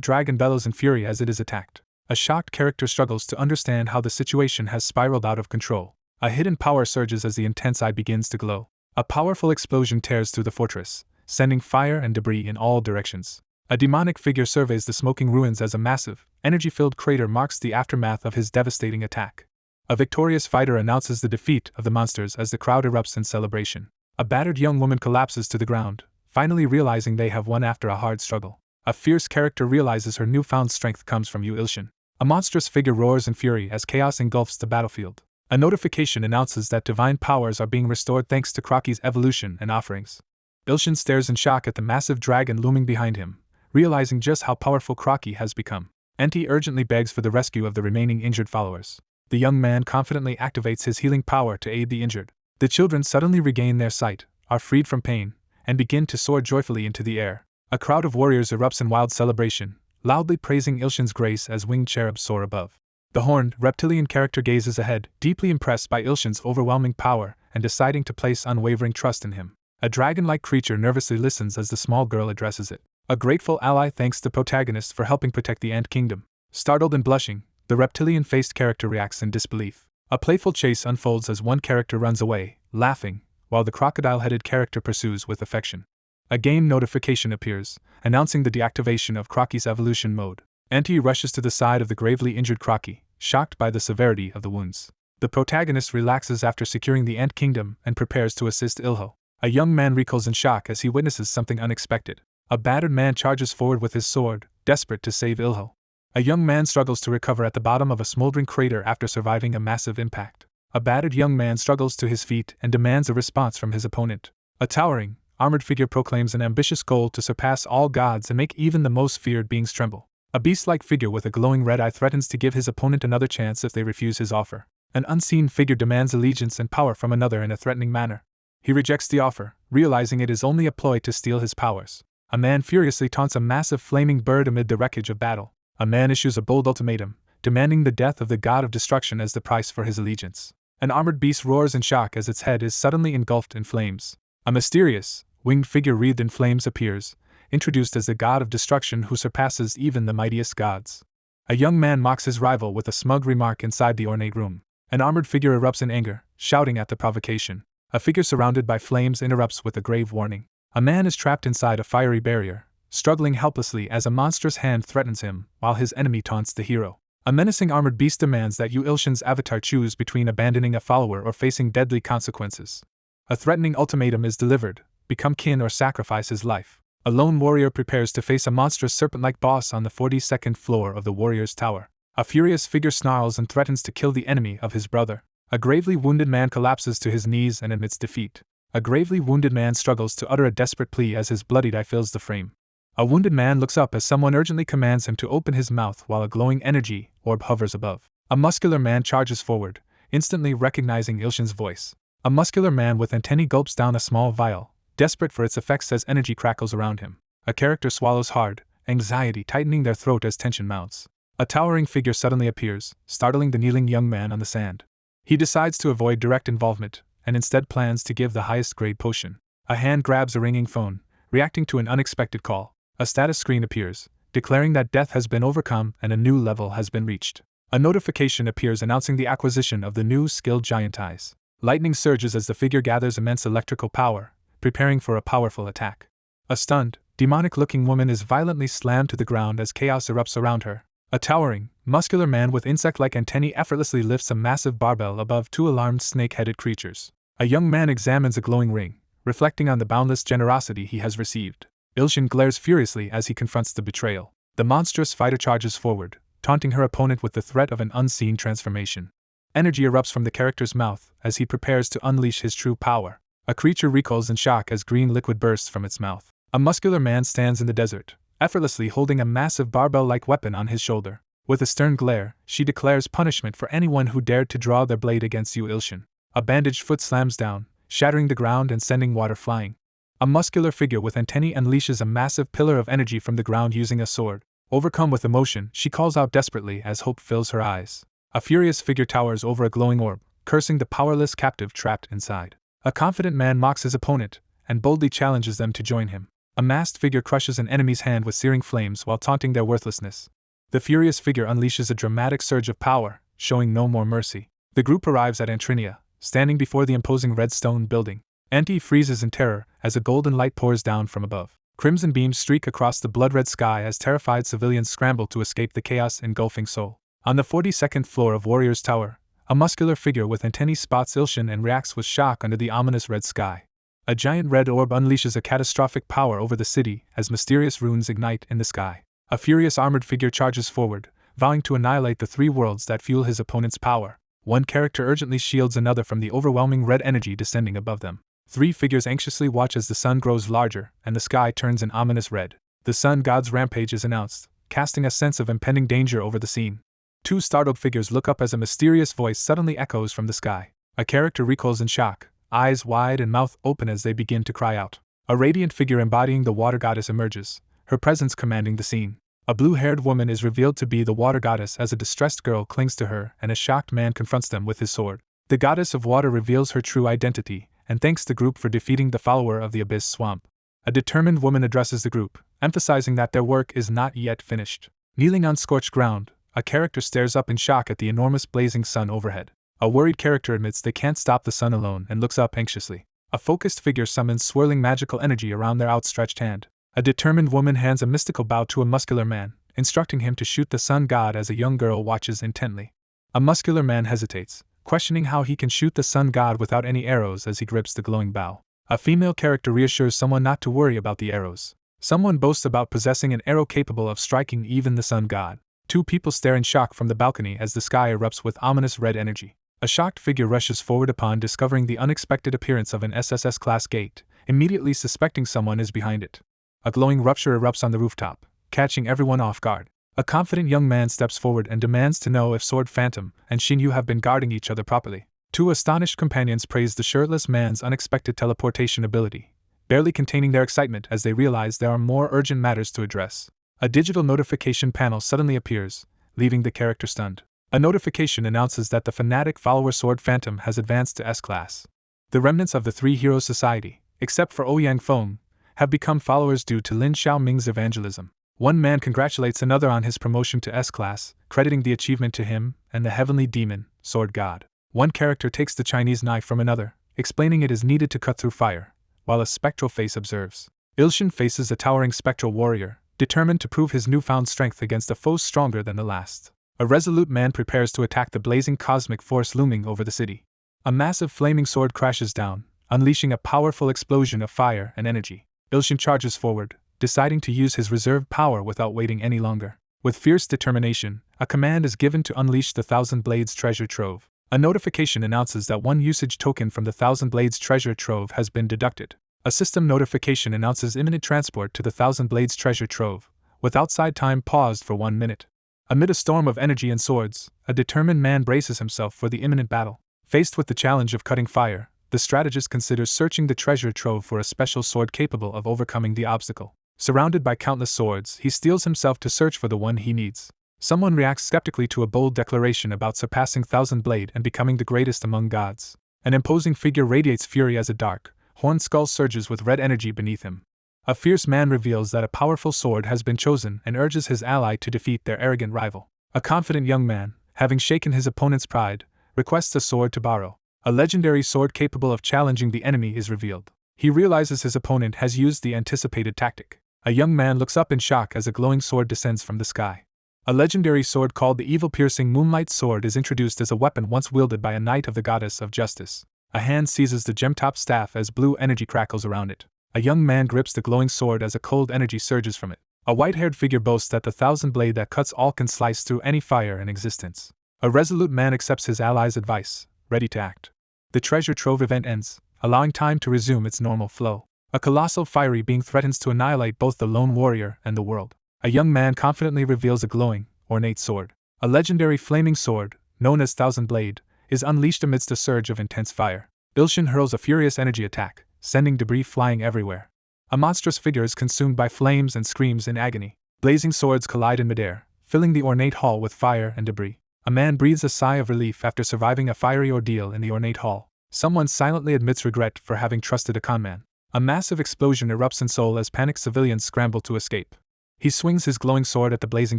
S1: dragon bellows in fury as it is attacked. A shocked character struggles to understand how the situation has spiraled out of control. A hidden power surges as the intense eye begins to glow. A powerful explosion tears through the fortress, sending fire and debris in all directions. A demonic figure surveys the smoking ruins as a massive, energy-filled crater marks the aftermath of his devastating attack. A victorious fighter announces the defeat of the monsters as the crowd erupts in celebration. A battered young woman collapses to the ground, finally realizing they have won after a hard struggle. A fierce character realizes her newfound strength comes from Yu Ilshin. A monstrous figure roars in fury as chaos engulfs the battlefield. A notification announces that divine powers are being restored thanks to Crocky's evolution and offerings. Ilshin stares in shock at the massive dragon looming behind him, realizing just how powerful Crocky has become. Auntie urgently begs for the rescue of the remaining injured followers. The young man confidently activates his healing power to aid the injured. The children suddenly regain their sight, are freed from pain, and begin to soar joyfully into the air. A crowd of warriors erupts in wild celebration, loudly praising Ilshin's grace as winged cherubs soar above. The horned, reptilian character gazes ahead, deeply impressed by Ilshin's overwhelming power and deciding to place unwavering trust in him. A dragon-like creature nervously listens as the small girl addresses it. A grateful ally thanks the protagonist for helping protect the Ant Kingdom. Startled and blushing, the reptilian-faced character reacts in disbelief. A playful chase unfolds as one character runs away, laughing, while the crocodile-headed character pursues with affection. A game notification appears, announcing the deactivation of Crocky's evolution mode. Auntie rushes to the side of the gravely injured Crocky, shocked by the severity of the wounds. The protagonist relaxes after securing the Ant Kingdom and prepares to assist Ilho. A young man recoils in shock as he witnesses something unexpected. A battered man charges forward with his sword, desperate to save Ilho. A young man struggles to recover at the bottom of a smoldering crater after surviving a massive impact. A battered young man struggles to his feet and demands a response from his opponent. A towering, armored figure proclaims an ambitious goal to surpass all gods and make even the most feared beings tremble. A beast-like figure with a glowing red eye threatens to give his opponent another chance if they refuse his offer. An unseen figure demands allegiance and power from another in a threatening manner. He rejects the offer, realizing it is only a ploy to steal his powers. A man furiously taunts a massive flaming bird amid the wreckage of battle. A man issues a bold ultimatum, demanding the death of the god of destruction as the price for his allegiance. An armored beast roars in shock as its head is suddenly engulfed in flames. A mysterious, winged figure wreathed in flames appears, introduced as the god of destruction who surpasses even the mightiest gods. A young man mocks his rival with a smug remark inside the ornate room. An armored figure erupts in anger, shouting at the provocation. A figure surrounded by flames interrupts with a grave warning. A man is trapped inside a fiery barrier, struggling helplessly as a monstrous hand threatens him, while his enemy taunts the hero. A menacing armored beast demands that Yu Ilshin's avatar choose between abandoning a follower or facing deadly consequences. A threatening ultimatum is delivered: become kin or sacrifice his life. A lone warrior prepares to face a monstrous serpent-like boss on the 42nd floor of the warrior's tower. A furious figure snarls and threatens to kill the enemy of his brother. A gravely wounded man collapses to his knees and admits defeat. A gravely wounded man struggles to utter a desperate plea as his bloodied eye fills the frame. A wounded man looks up as someone urgently commands him to open his mouth while a glowing energy orb hovers above. A muscular man charges forward, instantly recognizing Ilshin's voice. A muscular man with antennae gulps down a small vial, desperate for its effects as energy crackles around him. A character swallows hard, anxiety tightening their throat as tension mounts. A towering figure suddenly appears, startling the kneeling young man on the sand. He decides to avoid direct involvement, and instead plans to give the highest grade potion. A hand grabs a ringing phone, reacting to an unexpected call. A status screen appears, declaring that death has been overcome and a new level has been reached. A notification appears announcing the acquisition of the new skilled giant eyes. Lightning surges as the figure gathers immense electrical power, preparing for a powerful attack. A stunned, demonic-looking woman is violently slammed to the ground as chaos erupts around her. A towering, muscular man with insect-like antennae effortlessly lifts a massive barbell above two alarmed snake-headed creatures. A young man examines a glowing ring, reflecting on the boundless generosity he has received. Ilshin glares furiously as he confronts the betrayal. The monstrous fighter charges forward, taunting her opponent with the threat of an unseen transformation. Energy erupts from the character's mouth as he prepares to unleash his true power. A creature recoils in shock as green liquid bursts from its mouth. A muscular man stands in the desert, effortlessly holding a massive barbell-like weapon on his shoulder. With a stern glare, she declares punishment for anyone who dared to draw their blade against Yu Ilshin. A bandaged foot slams down, shattering the ground and sending water flying. A muscular figure with antennae unleashes a massive pillar of energy from the ground using a sword. Overcome with emotion, she calls out desperately as hope fills her eyes. A furious figure towers over a glowing orb, cursing the powerless captive trapped inside. A confident man mocks his opponent, and boldly challenges them to join him. A masked figure crushes an enemy's hand with searing flames while taunting their worthlessness. The furious figure unleashes a dramatic surge of power, showing no more mercy. The group arrives at Antrinia, standing before the imposing red stone building. Anti freezes in terror as a golden light pours down from above. Crimson beams streak across the blood-red sky as terrified civilians scramble to escape the chaos engulfing Seoul. On the 42nd floor of Warrior's Tower, a muscular figure with antennae spots Ilshin and reacts with shock under the ominous red sky. A giant red orb unleashes a catastrophic power over the city as mysterious runes ignite in the sky. A furious armored figure charges forward, vowing to annihilate the three worlds that fuel his opponent's power. One character urgently shields another from the overwhelming red energy descending above them. Three figures anxiously watch as the sun grows larger and the sky turns an ominous red. The sun god's rampage is announced, casting a sense of impending danger over the scene. Two startled figures look up as a mysterious voice suddenly echoes from the sky. A character recoils in shock, eyes wide and mouth open as they begin to cry out. A radiant figure embodying the water goddess emerges, her presence commanding the scene. A blue-haired woman is revealed to be the water goddess as a distressed girl clings to her and a shocked man confronts them with his sword. The goddess of water reveals her true identity and thanks the group for defeating the follower of the Abyss Swamp. A determined woman addresses the group, emphasizing that their work is not yet finished. Kneeling on scorched ground, a character stares up in shock at the enormous blazing sun overhead. A worried character admits they can't stop the sun alone and looks up anxiously. A focused figure summons swirling magical energy around their outstretched hand. A determined woman hands a mystical bow to a muscular man, instructing him to shoot the sun god as a young girl watches intently. A muscular man hesitates, questioning how he can shoot the sun god without any arrows as he grips the glowing bow. A female character reassures someone not to worry about the arrows. Someone boasts about possessing an arrow capable of striking even the sun god. Two people stare in shock from the balcony as the sky erupts with ominous red energy. A shocked figure rushes forward upon discovering the unexpected appearance of an SSS-class gate, immediately suspecting someone is behind it. A glowing rupture erupts on the rooftop, catching everyone off guard. A confident young man steps forward and demands to know if Sword Phantom and Shinyu have been guarding each other properly. Two astonished companions praise the shirtless man's unexpected teleportation ability, barely containing their excitement as they realize there are more urgent matters to address. A digital notification panel suddenly appears, leaving the character stunned. A notification announces that the fanatic follower Sword Phantom has advanced to S-class. The remnants of the Three Heroes Society, except for Ouyang Feng, have become followers due to Lin Xiaoming's evangelism. One man congratulates another on his promotion to S-class, crediting the achievement to him and the heavenly demon, Sword God. One character takes the Chinese knife from another, explaining it is needed to cut through fire, while a spectral face observes. Ilshin faces a towering spectral warrior, determined to prove his newfound strength against a foe stronger than the last. A resolute man prepares to attack the blazing cosmic force looming over the city. A massive flaming sword crashes down, unleashing a powerful explosion of fire and energy. Ilshin charges forward, deciding to use his reserve power without waiting any longer. With fierce determination, a command is given to unleash the Thousand Blades treasure trove. A notification announces that one usage token from the Thousand Blades treasure trove has been deducted. A system notification announces imminent transport to the Thousand Blades treasure trove, with outside time paused for 1 minute. Amid a storm of energy and swords, a determined man braces himself for the imminent battle. Faced with the challenge of cutting fire, the strategist considers searching the treasure trove for a special sword capable of overcoming the obstacle. Surrounded by countless swords, he steels himself to search for the one he needs. Someone reacts skeptically to a bold declaration about surpassing Thousand Blade and becoming the greatest among gods. An imposing figure radiates fury as a dark, horned skull surges with red energy beneath him. A fierce man reveals that a powerful sword has been chosen and urges his ally to defeat their arrogant rival. A confident young man, having shaken his opponent's pride, requests a sword to borrow. A legendary sword capable of challenging the enemy is revealed. He realizes his opponent has used the anticipated tactic. A young man looks up in shock as a glowing sword descends from the sky. A legendary sword called the evil-piercing Moonlight Sword is introduced as a weapon once wielded by a knight of the goddess of justice. A hand seizes the gem-top staff as blue energy crackles around it. A young man grips the glowing sword as a cold energy surges from it. A white-haired figure boasts that the thousand blade that cuts all can slice through any fire in existence. A resolute man accepts his ally's advice, ready to act. The treasure trove event ends, allowing time to resume its normal flow. A colossal fiery being threatens to annihilate both the lone warrior and the world. A young man confidently reveals a glowing, ornate sword. A legendary flaming sword, known as Thousand Blade, is unleashed amidst a surge of intense fire. Ilshin hurls a furious energy attack, sending debris flying everywhere. A monstrous figure is consumed by flames and screams in agony. Blazing swords collide in midair, filling the ornate hall with fire and debris. A man breathes a sigh of relief after surviving a fiery ordeal in the ornate hall. Someone silently admits regret for having trusted a conman. A massive explosion erupts in Seoul as panicked civilians scramble to escape. He swings his glowing sword at the blazing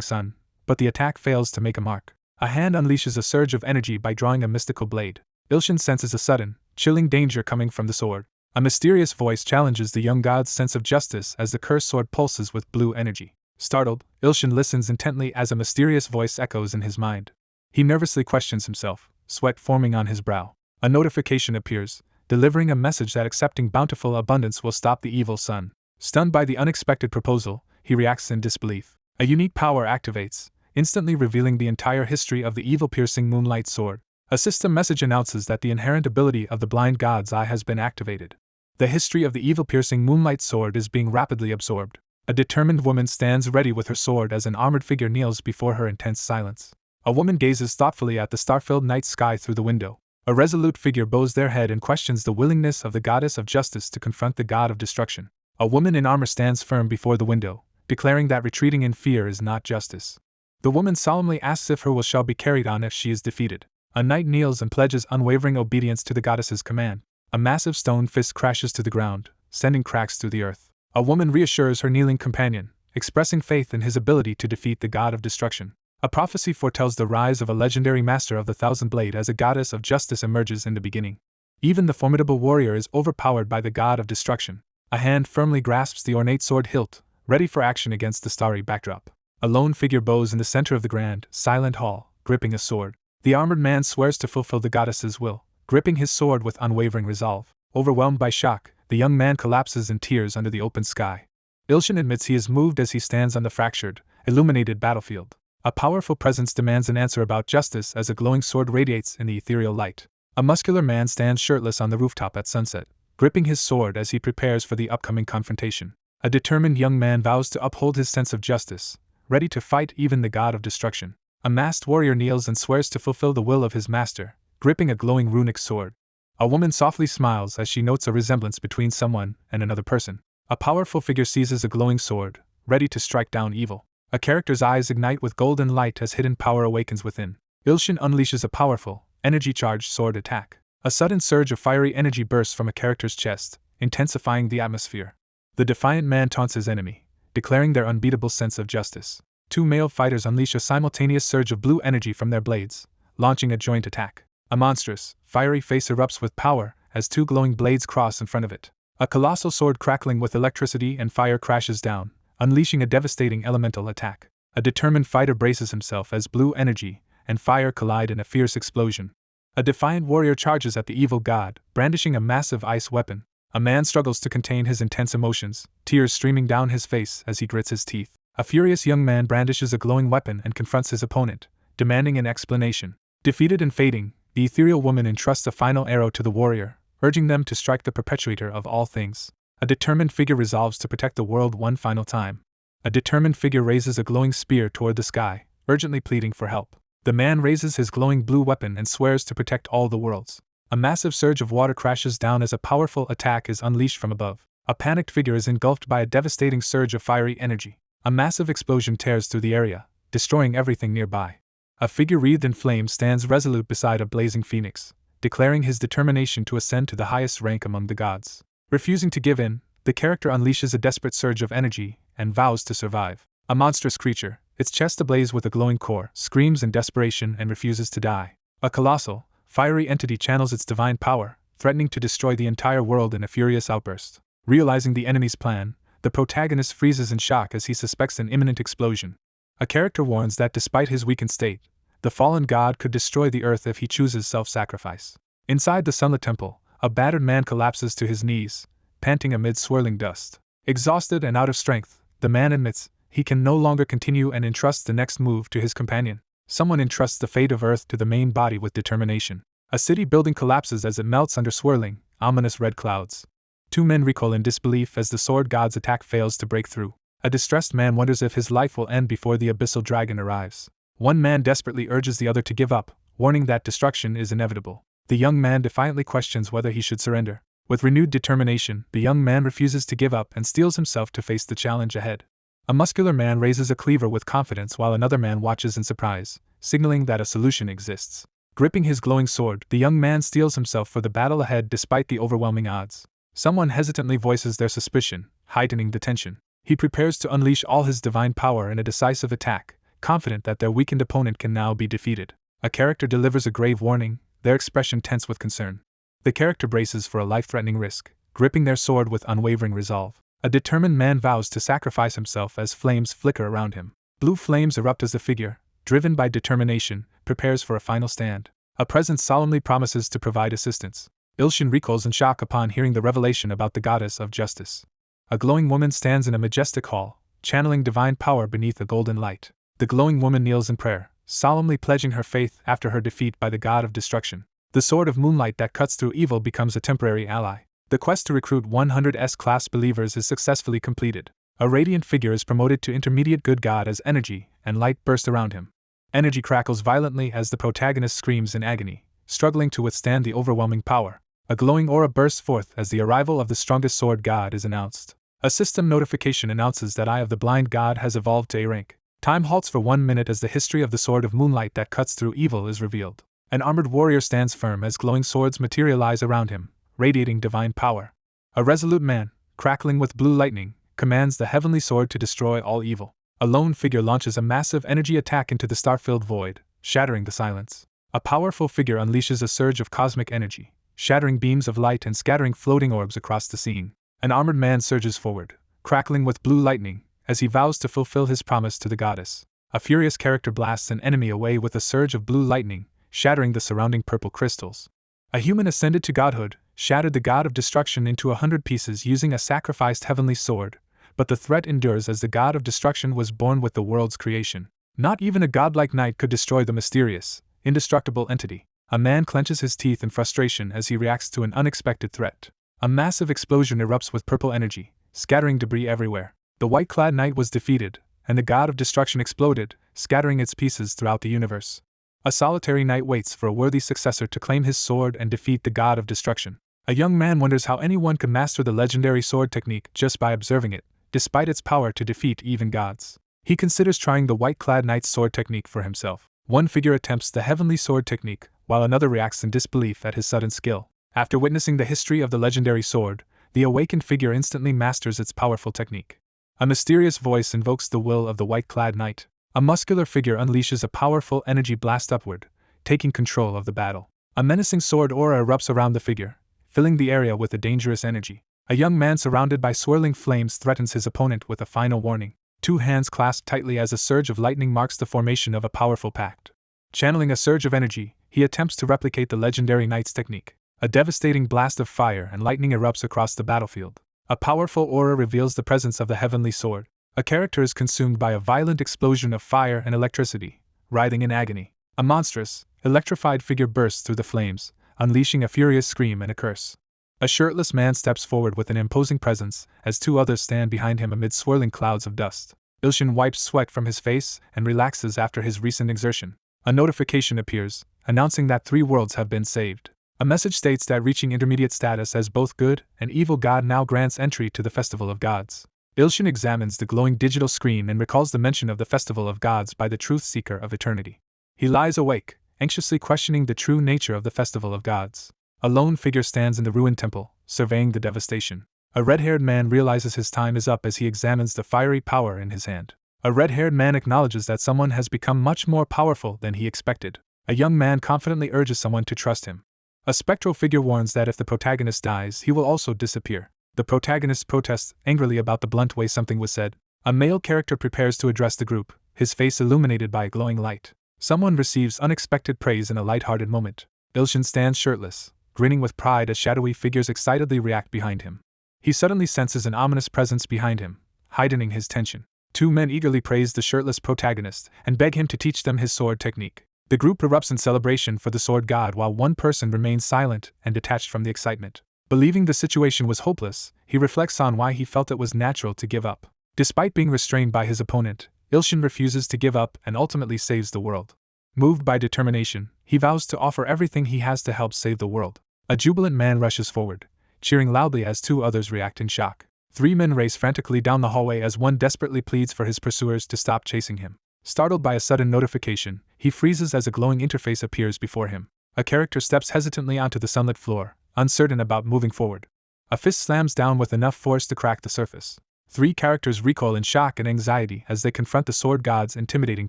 S1: sun, but the attack fails to make a mark. A hand unleashes a surge of energy by drawing a mystical blade. Ilshin senses a sudden, chilling danger coming from the sword. A mysterious voice challenges the young god's sense of justice as the cursed sword pulses with blue energy. Startled, Ilshin listens intently as a mysterious voice echoes in his mind. He nervously questions himself, sweat forming on his brow. A notification appears, delivering a message that accepting bountiful abundance will stop the evil sun. Stunned by the unexpected proposal, he reacts in disbelief. A unique power activates, instantly revealing the entire history of the evil-piercing Moonlight Sword. A system message announces that the inherent ability of the blind god's eye has been activated. The history of the evil-piercing Moonlight Sword is being rapidly absorbed. A determined woman stands ready with her sword as an armored figure kneels before her intense silence. A woman gazes thoughtfully at the star-filled night sky through the window. A resolute figure bows their head and questions the willingness of the goddess of justice to confront the god of destruction. A woman in armor stands firm before the window, declaring that retreating in fear is not justice. The woman solemnly asks if her will shall be carried on if she is defeated. A knight kneels and pledges unwavering obedience to the goddess's command. A massive stone fist crashes to the ground, sending cracks through the earth. A woman reassures her kneeling companion, expressing faith in his ability to defeat the god of destruction. A prophecy foretells the rise of a legendary master of the Thousand Blade as a goddess of justice emerges in the beginning. Even the formidable warrior is overpowered by the god of destruction. A hand firmly grasps the ornate sword hilt, ready for action against the starry backdrop. A lone figure bows in the center of the grand, silent hall, gripping a sword. The armored man swears to fulfill the goddess's will, gripping his sword with unwavering resolve. Overwhelmed by shock, the young man collapses in tears under the open sky. Ilshin admits he is moved as he stands on the fractured, illuminated battlefield. A powerful presence demands an answer about justice as a glowing sword radiates in the ethereal light. A muscular man stands shirtless on the rooftop at sunset, gripping his sword as he prepares for the upcoming confrontation. A determined young man vows to uphold his sense of justice, ready to fight even the god of destruction. A masked warrior kneels and swears to fulfill the will of his master, gripping a glowing runic sword. A woman softly smiles as she notes a resemblance between someone and another person. A powerful figure seizes a glowing sword, ready to strike down evil. A character's eyes ignite with golden light as hidden power awakens within. Ilshin unleashes a powerful, energy-charged sword attack. A sudden surge of fiery energy bursts from a character's chest, intensifying the atmosphere. The defiant man taunts his enemy, declaring their unbeatable sense of justice. Two male fighters unleash a simultaneous surge of blue energy from their blades, launching a joint attack. A monstrous, fiery face erupts with power as two glowing blades cross in front of it. A colossal sword crackling with electricity and fire crashes down, unleashing a devastating elemental attack. A determined fighter braces himself as blue energy and fire collide in a fierce explosion. A defiant warrior charges at the evil god, brandishing a massive ice weapon. A man struggles to contain his intense emotions, tears streaming down his face as he grits his teeth. A furious young man brandishes a glowing weapon and confronts his opponent, demanding an explanation. Defeated and fading, the ethereal woman entrusts a final arrow to the warrior, urging them to strike the perpetuator of all things. A determined figure resolves to protect the world one final time. A determined figure raises a glowing spear toward the sky, urgently pleading for help. The man raises his glowing blue weapon and swears to protect all the worlds. A massive surge of water crashes down as a powerful attack is unleashed from above. A panicked figure is engulfed by a devastating surge of fiery energy. A massive explosion tears through the area, destroying everything nearby. A figure wreathed in flames stands resolute beside a blazing phoenix, declaring his determination to ascend to the highest rank among the gods. Refusing to give in, the character unleashes a desperate surge of energy and vows to survive. A monstrous creature, its chest ablaze with a glowing core, screams in desperation and refuses to die. A colossal, fiery entity channels its divine power, threatening to destroy the entire world in a furious outburst. Realizing the enemy's plan, the protagonist freezes in shock as he suspects an imminent explosion. A character warns that despite his weakened state, the fallen god could destroy the earth if he chooses self-sacrifice. Inside the sunlit temple, a battered man collapses to his knees, panting amid swirling dust. Exhausted and out of strength, the man admits he can no longer continue and entrusts the next move to his companion. Someone entrusts the fate of Earth to the main body with determination. A city building collapses as it melts under swirling, ominous red clouds. Two men recoil in disbelief as the sword god's attack fails to break through. A distressed man wonders if his life will end before the abyssal dragon arrives. One man desperately urges the other to give up, warning that destruction is inevitable. The young man defiantly questions whether he should surrender. With renewed determination, the young man refuses to give up and steels himself to face the challenge ahead. A muscular man raises a cleaver with confidence while another man watches in surprise, signaling that a solution exists. Gripping his glowing sword, the young man steels himself for the battle ahead despite the overwhelming odds. Someone hesitantly voices their suspicion, heightening the tension. He prepares to unleash all his divine power in a decisive attack, confident that their weakened opponent can now be defeated. A character delivers a grave warning, their expression tense with concern. The character braces for a life-threatening risk, gripping their sword with unwavering resolve. A determined man vows to sacrifice himself as flames flicker around him. Blue flames erupt as the figure, driven by determination, prepares for a final stand. A presence solemnly promises to provide assistance. Ilshin recoils in shock upon hearing the revelation about the goddess of justice. A glowing woman stands in a majestic hall, channeling divine power beneath a golden light. The glowing woman kneels in prayer, solemnly pledging her faith after her defeat by the god of destruction. The sword of moonlight that cuts through evil becomes a temporary ally. The quest to recruit 100 S-class believers is successfully completed. A radiant figure is promoted to intermediate good god as energy and light burst around him. Energy crackles violently as the protagonist screams in agony, struggling to withstand the overwhelming power. A glowing aura bursts forth as the arrival of the strongest sword god is announced. A system notification announces that Eye of the Blind God has evolved to A rank. Time halts for 1 minute as the history of the sword of moonlight that cuts through evil is revealed. An armored warrior stands firm as glowing swords materialize around him, radiating divine power. A resolute man, crackling with blue lightning, commands the heavenly sword to destroy all evil. A lone figure launches a massive energy attack into the star-filled void, shattering the silence. A powerful figure unleashes a surge of cosmic energy, shattering beams of light and scattering floating orbs across the scene. An armored man surges forward, crackling with blue lightning, as he vows to fulfill his promise to the goddess. A furious character blasts an enemy away with a surge of blue lightning, shattering the surrounding purple crystals. A human ascended to godhood, shattered the god of destruction into 100 pieces using a sacrificed heavenly sword, but the threat endures as the god of destruction was born with the world's creation. Not even a godlike knight could destroy the mysterious, indestructible entity. A man clenches his teeth in frustration as he reacts to an unexpected threat. A massive explosion erupts with purple energy, scattering debris everywhere. The white-clad knight was defeated, and the god of destruction exploded, scattering its pieces throughout the universe. A solitary knight waits for a worthy successor to claim his sword and defeat the god of destruction. A young man wonders how anyone could master the legendary sword technique just by observing it, despite its power to defeat even gods. He considers trying the white-clad knight's sword technique for himself. One figure attempts the heavenly sword technique, while another reacts in disbelief at his sudden skill. After witnessing the history of the legendary sword, the awakened figure instantly masters its powerful technique. A mysterious voice invokes the will of the white-clad knight. A muscular figure unleashes a powerful energy blast upward, taking control of the battle. A menacing sword aura erupts around the figure, filling the area with a dangerous energy. A young man surrounded by swirling flames threatens his opponent with a final warning. Two hands clasp tightly as a surge of lightning marks the formation of a powerful pact. Channeling a surge of energy, he attempts to replicate the legendary knight's technique. A devastating blast of fire and lightning erupts across the battlefield. A powerful aura reveals the presence of the heavenly sword. A character is consumed by a violent explosion of fire and electricity, writhing in agony. A monstrous, electrified figure bursts through the flames, unleashing a furious scream and a curse. A shirtless man steps forward with an imposing presence, as two others stand behind him amid swirling clouds of dust. Ilshin wipes sweat from his face and relaxes after his recent exertion. A notification appears, announcing that 3 worlds have been saved. A message states that reaching intermediate status as both good and evil god now grants entry to the Festival of Gods. Ilshin examines the glowing digital screen and recalls the mention of the Festival of Gods by the Truth Seeker of Eternity. He lies awake, anxiously questioning the true nature of the Festival of Gods. A lone figure stands in the ruined temple, surveying the devastation. A red-haired man realizes his time is up as he examines the fiery power in his hand. A red-haired man acknowledges that someone has become much more powerful than he expected. A young man confidently urges someone to trust him. A spectral figure warns that if the protagonist dies, he will also disappear. The protagonist protests angrily about the blunt way something was said. A male character prepares to address the group, his face illuminated by a glowing light. Someone receives unexpected praise in a light-hearted moment. Ilshin stands shirtless, grinning with pride as shadowy figures excitedly react behind him. He suddenly senses an ominous presence behind him, heightening his tension. 2 men eagerly praise the shirtless protagonist and beg him to teach them his sword technique. The group erupts in celebration for the sword god while one person remains silent and detached from the excitement. Believing the situation was hopeless, he reflects on why he felt it was natural to give up. Despite being restrained by his opponent, Ilshin refuses to give up and ultimately saves the world. Moved by determination, he vows to offer everything he has to help save the world. A jubilant man rushes forward, cheering loudly as 2 others react in shock. 3 men race frantically down the hallway as one desperately pleads for his pursuers to stop chasing him. Startled by a sudden notification, he freezes as a glowing interface appears before him. A character steps hesitantly onto the sunlit floor, uncertain about moving forward. A fist slams down with enough force to crack the surface. 3 characters recoil in shock and anxiety as they confront the sword god's intimidating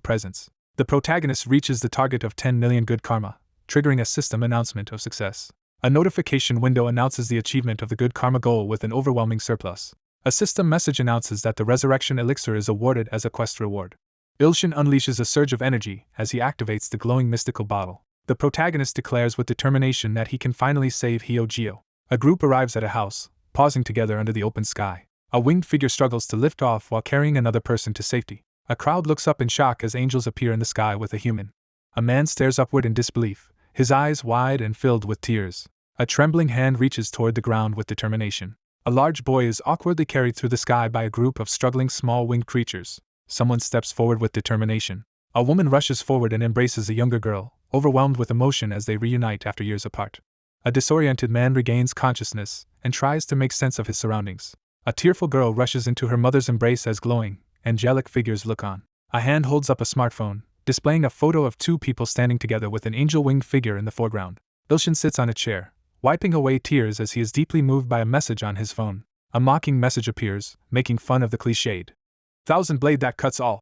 S1: presence. The protagonist reaches the target of 10 million good karma, triggering a system announcement of success. A notification window announces the achievement of the good karma goal with an overwhelming surplus. A system message announces that the resurrection elixir is awarded as a quest reward. Ilshin unleashes a surge of energy as he activates the glowing mystical bottle. The protagonist declares with determination that he can finally save Hyojio. A group arrives at a house, pausing together under the open sky. A winged figure struggles to lift off while carrying another person to safety. A crowd looks up in shock as angels appear in the sky with a human. A man stares upward in disbelief, his eyes wide and filled with tears. A trembling hand reaches toward the ground with determination. A large boy is awkwardly carried through the sky by a group of struggling small winged creatures. Someone steps forward with determination. A woman rushes forward and embraces a younger girl, overwhelmed with emotion as they reunite after years apart. A disoriented man regains consciousness and tries to make sense of his surroundings. A tearful girl rushes into her mother's embrace as glowing, angelic figures look on. A hand holds up a smartphone, displaying a photo of 2 people standing together with an angel-winged figure in the foreground. Ilshin sits on a chair, wiping away tears as he is deeply moved by a message on his phone. A mocking message appears, making fun of the cliched "thousand blade that cuts all"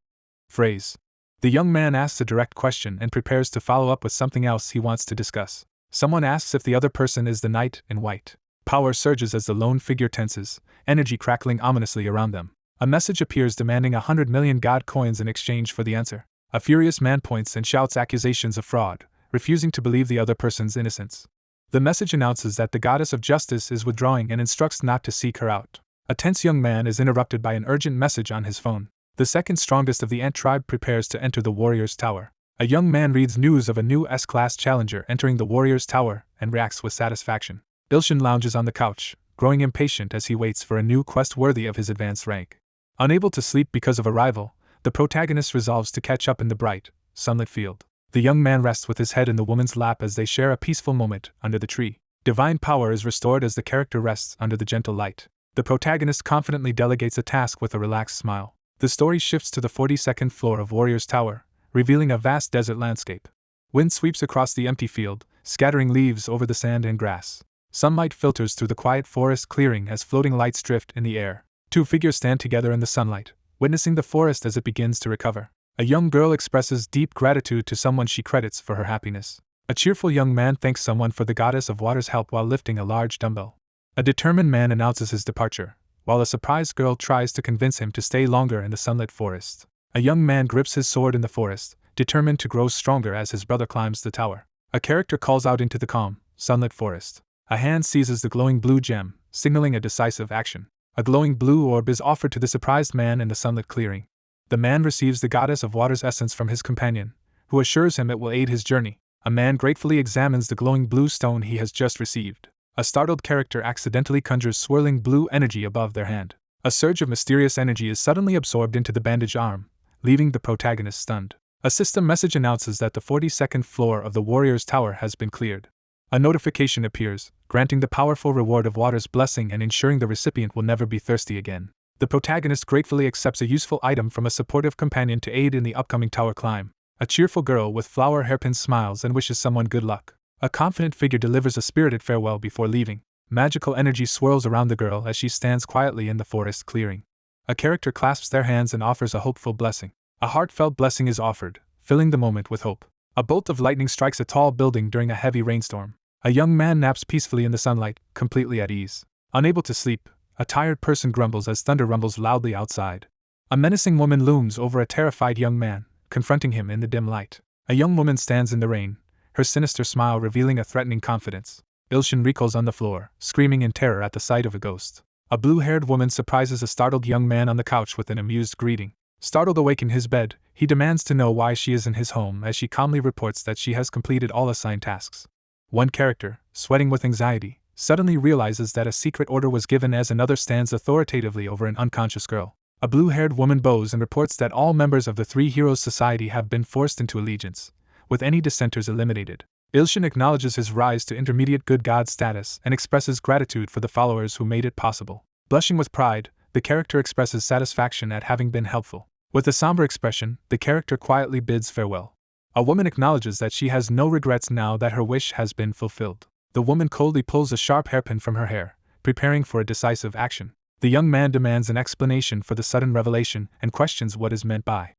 S1: phrase. The young man asks a direct question and prepares to follow up with something else he wants to discuss. Someone asks if the other person is the knight in white. Power surges as the lone figure tenses, energy crackling ominously around them. A message appears demanding 100 million god coins in exchange for the answer. A furious man points and shouts accusations of fraud, refusing to believe the other person's innocence. The message announces that the goddess of justice is withdrawing and instructs not to seek her out. A tense young man is interrupted by an urgent message on his phone. The second strongest of the ant tribe prepares to enter the warrior's tower. A young man reads news of a new S-class challenger entering the warrior's tower and reacts with satisfaction. Ilshin lounges on the couch, growing impatient as he waits for a new quest worthy of his advanced rank. Unable to sleep because of a rival, the protagonist resolves to catch up in the bright, sunlit field. The young man rests with his head in the woman's lap as they share a peaceful moment under the tree. Divine power is restored as the character rests under the gentle light. The protagonist confidently delegates a task with a relaxed smile. The story shifts to the 42nd floor of Warrior's Tower, revealing a vast desert landscape. Wind sweeps across the empty field, scattering leaves over the sand and grass. Sunlight filters through the quiet forest clearing as floating lights drift in the air. Two figures stand together in the sunlight, witnessing the forest as it begins to recover. A young girl expresses deep gratitude to someone she credits for her happiness. A cheerful young man thanks someone for the goddess of water's help while lifting a large dumbbell. A determined man announces his departure, while a surprised girl tries to convince him to stay longer in the sunlit forest. A young man grips his sword in the forest, determined to grow stronger as his brother climbs the tower. A character calls out into the calm, sunlit forest. A hand seizes the glowing blue gem, signaling a decisive action. A glowing blue orb is offered to the surprised man in the sunlit clearing. The man receives the goddess of water's essence from his companion, who assures him it will aid his journey. A man gratefully examines the glowing blue stone he has just received. A startled character accidentally conjures swirling blue energy above their hand. A surge of mysterious energy is suddenly absorbed into the bandaged arm, leaving the protagonist stunned. A system message announces that the 42nd floor of the warrior's tower has been cleared. A notification appears, granting the powerful reward of water's blessing and ensuring the recipient will never be thirsty again. The protagonist gratefully accepts a useful item from a supportive companion to aid in the upcoming tower climb. A cheerful girl with flower hairpins smiles and wishes someone good luck. A confident figure delivers a spirited farewell before leaving. Magical energy swirls around the girl as she stands quietly in the forest clearing. A character clasps their hands and offers a hopeful blessing. A heartfelt blessing is offered, filling the moment with hope. A bolt of lightning strikes a tall building during a heavy rainstorm. A young man naps peacefully in the sunlight, completely at ease. Unable to sleep, a tired person grumbles as thunder rumbles loudly outside. A menacing woman looms over a terrified young man, confronting him in the dim light. A young woman stands in the rain, her sinister smile revealing a threatening confidence. Ilshin recoils on the floor, screaming in terror at the sight of a ghost. A blue-haired woman surprises a startled young man on the couch with an amused greeting. Startled awake in his bed, he demands to know why she is in his home as she calmly reports that she has completed all assigned tasks. One character, sweating with anxiety, suddenly realizes that a secret order was given as another stands authoritatively over an unconscious girl. A blue-haired woman bows and reports that all members of the Three Heroes Society have been forced into allegiance, with any dissenters eliminated. Ilshin acknowledges his rise to intermediate good god status and expresses gratitude for the followers who made it possible. Blushing with pride, the character expresses satisfaction at having been helpful. With a somber expression, the character quietly bids farewell. A woman acknowledges that she has no regrets now that her wish has been fulfilled. The woman coldly pulls a sharp hairpin from her hair, preparing for a decisive action. The young man demands an explanation for the sudden revelation and questions what is meant by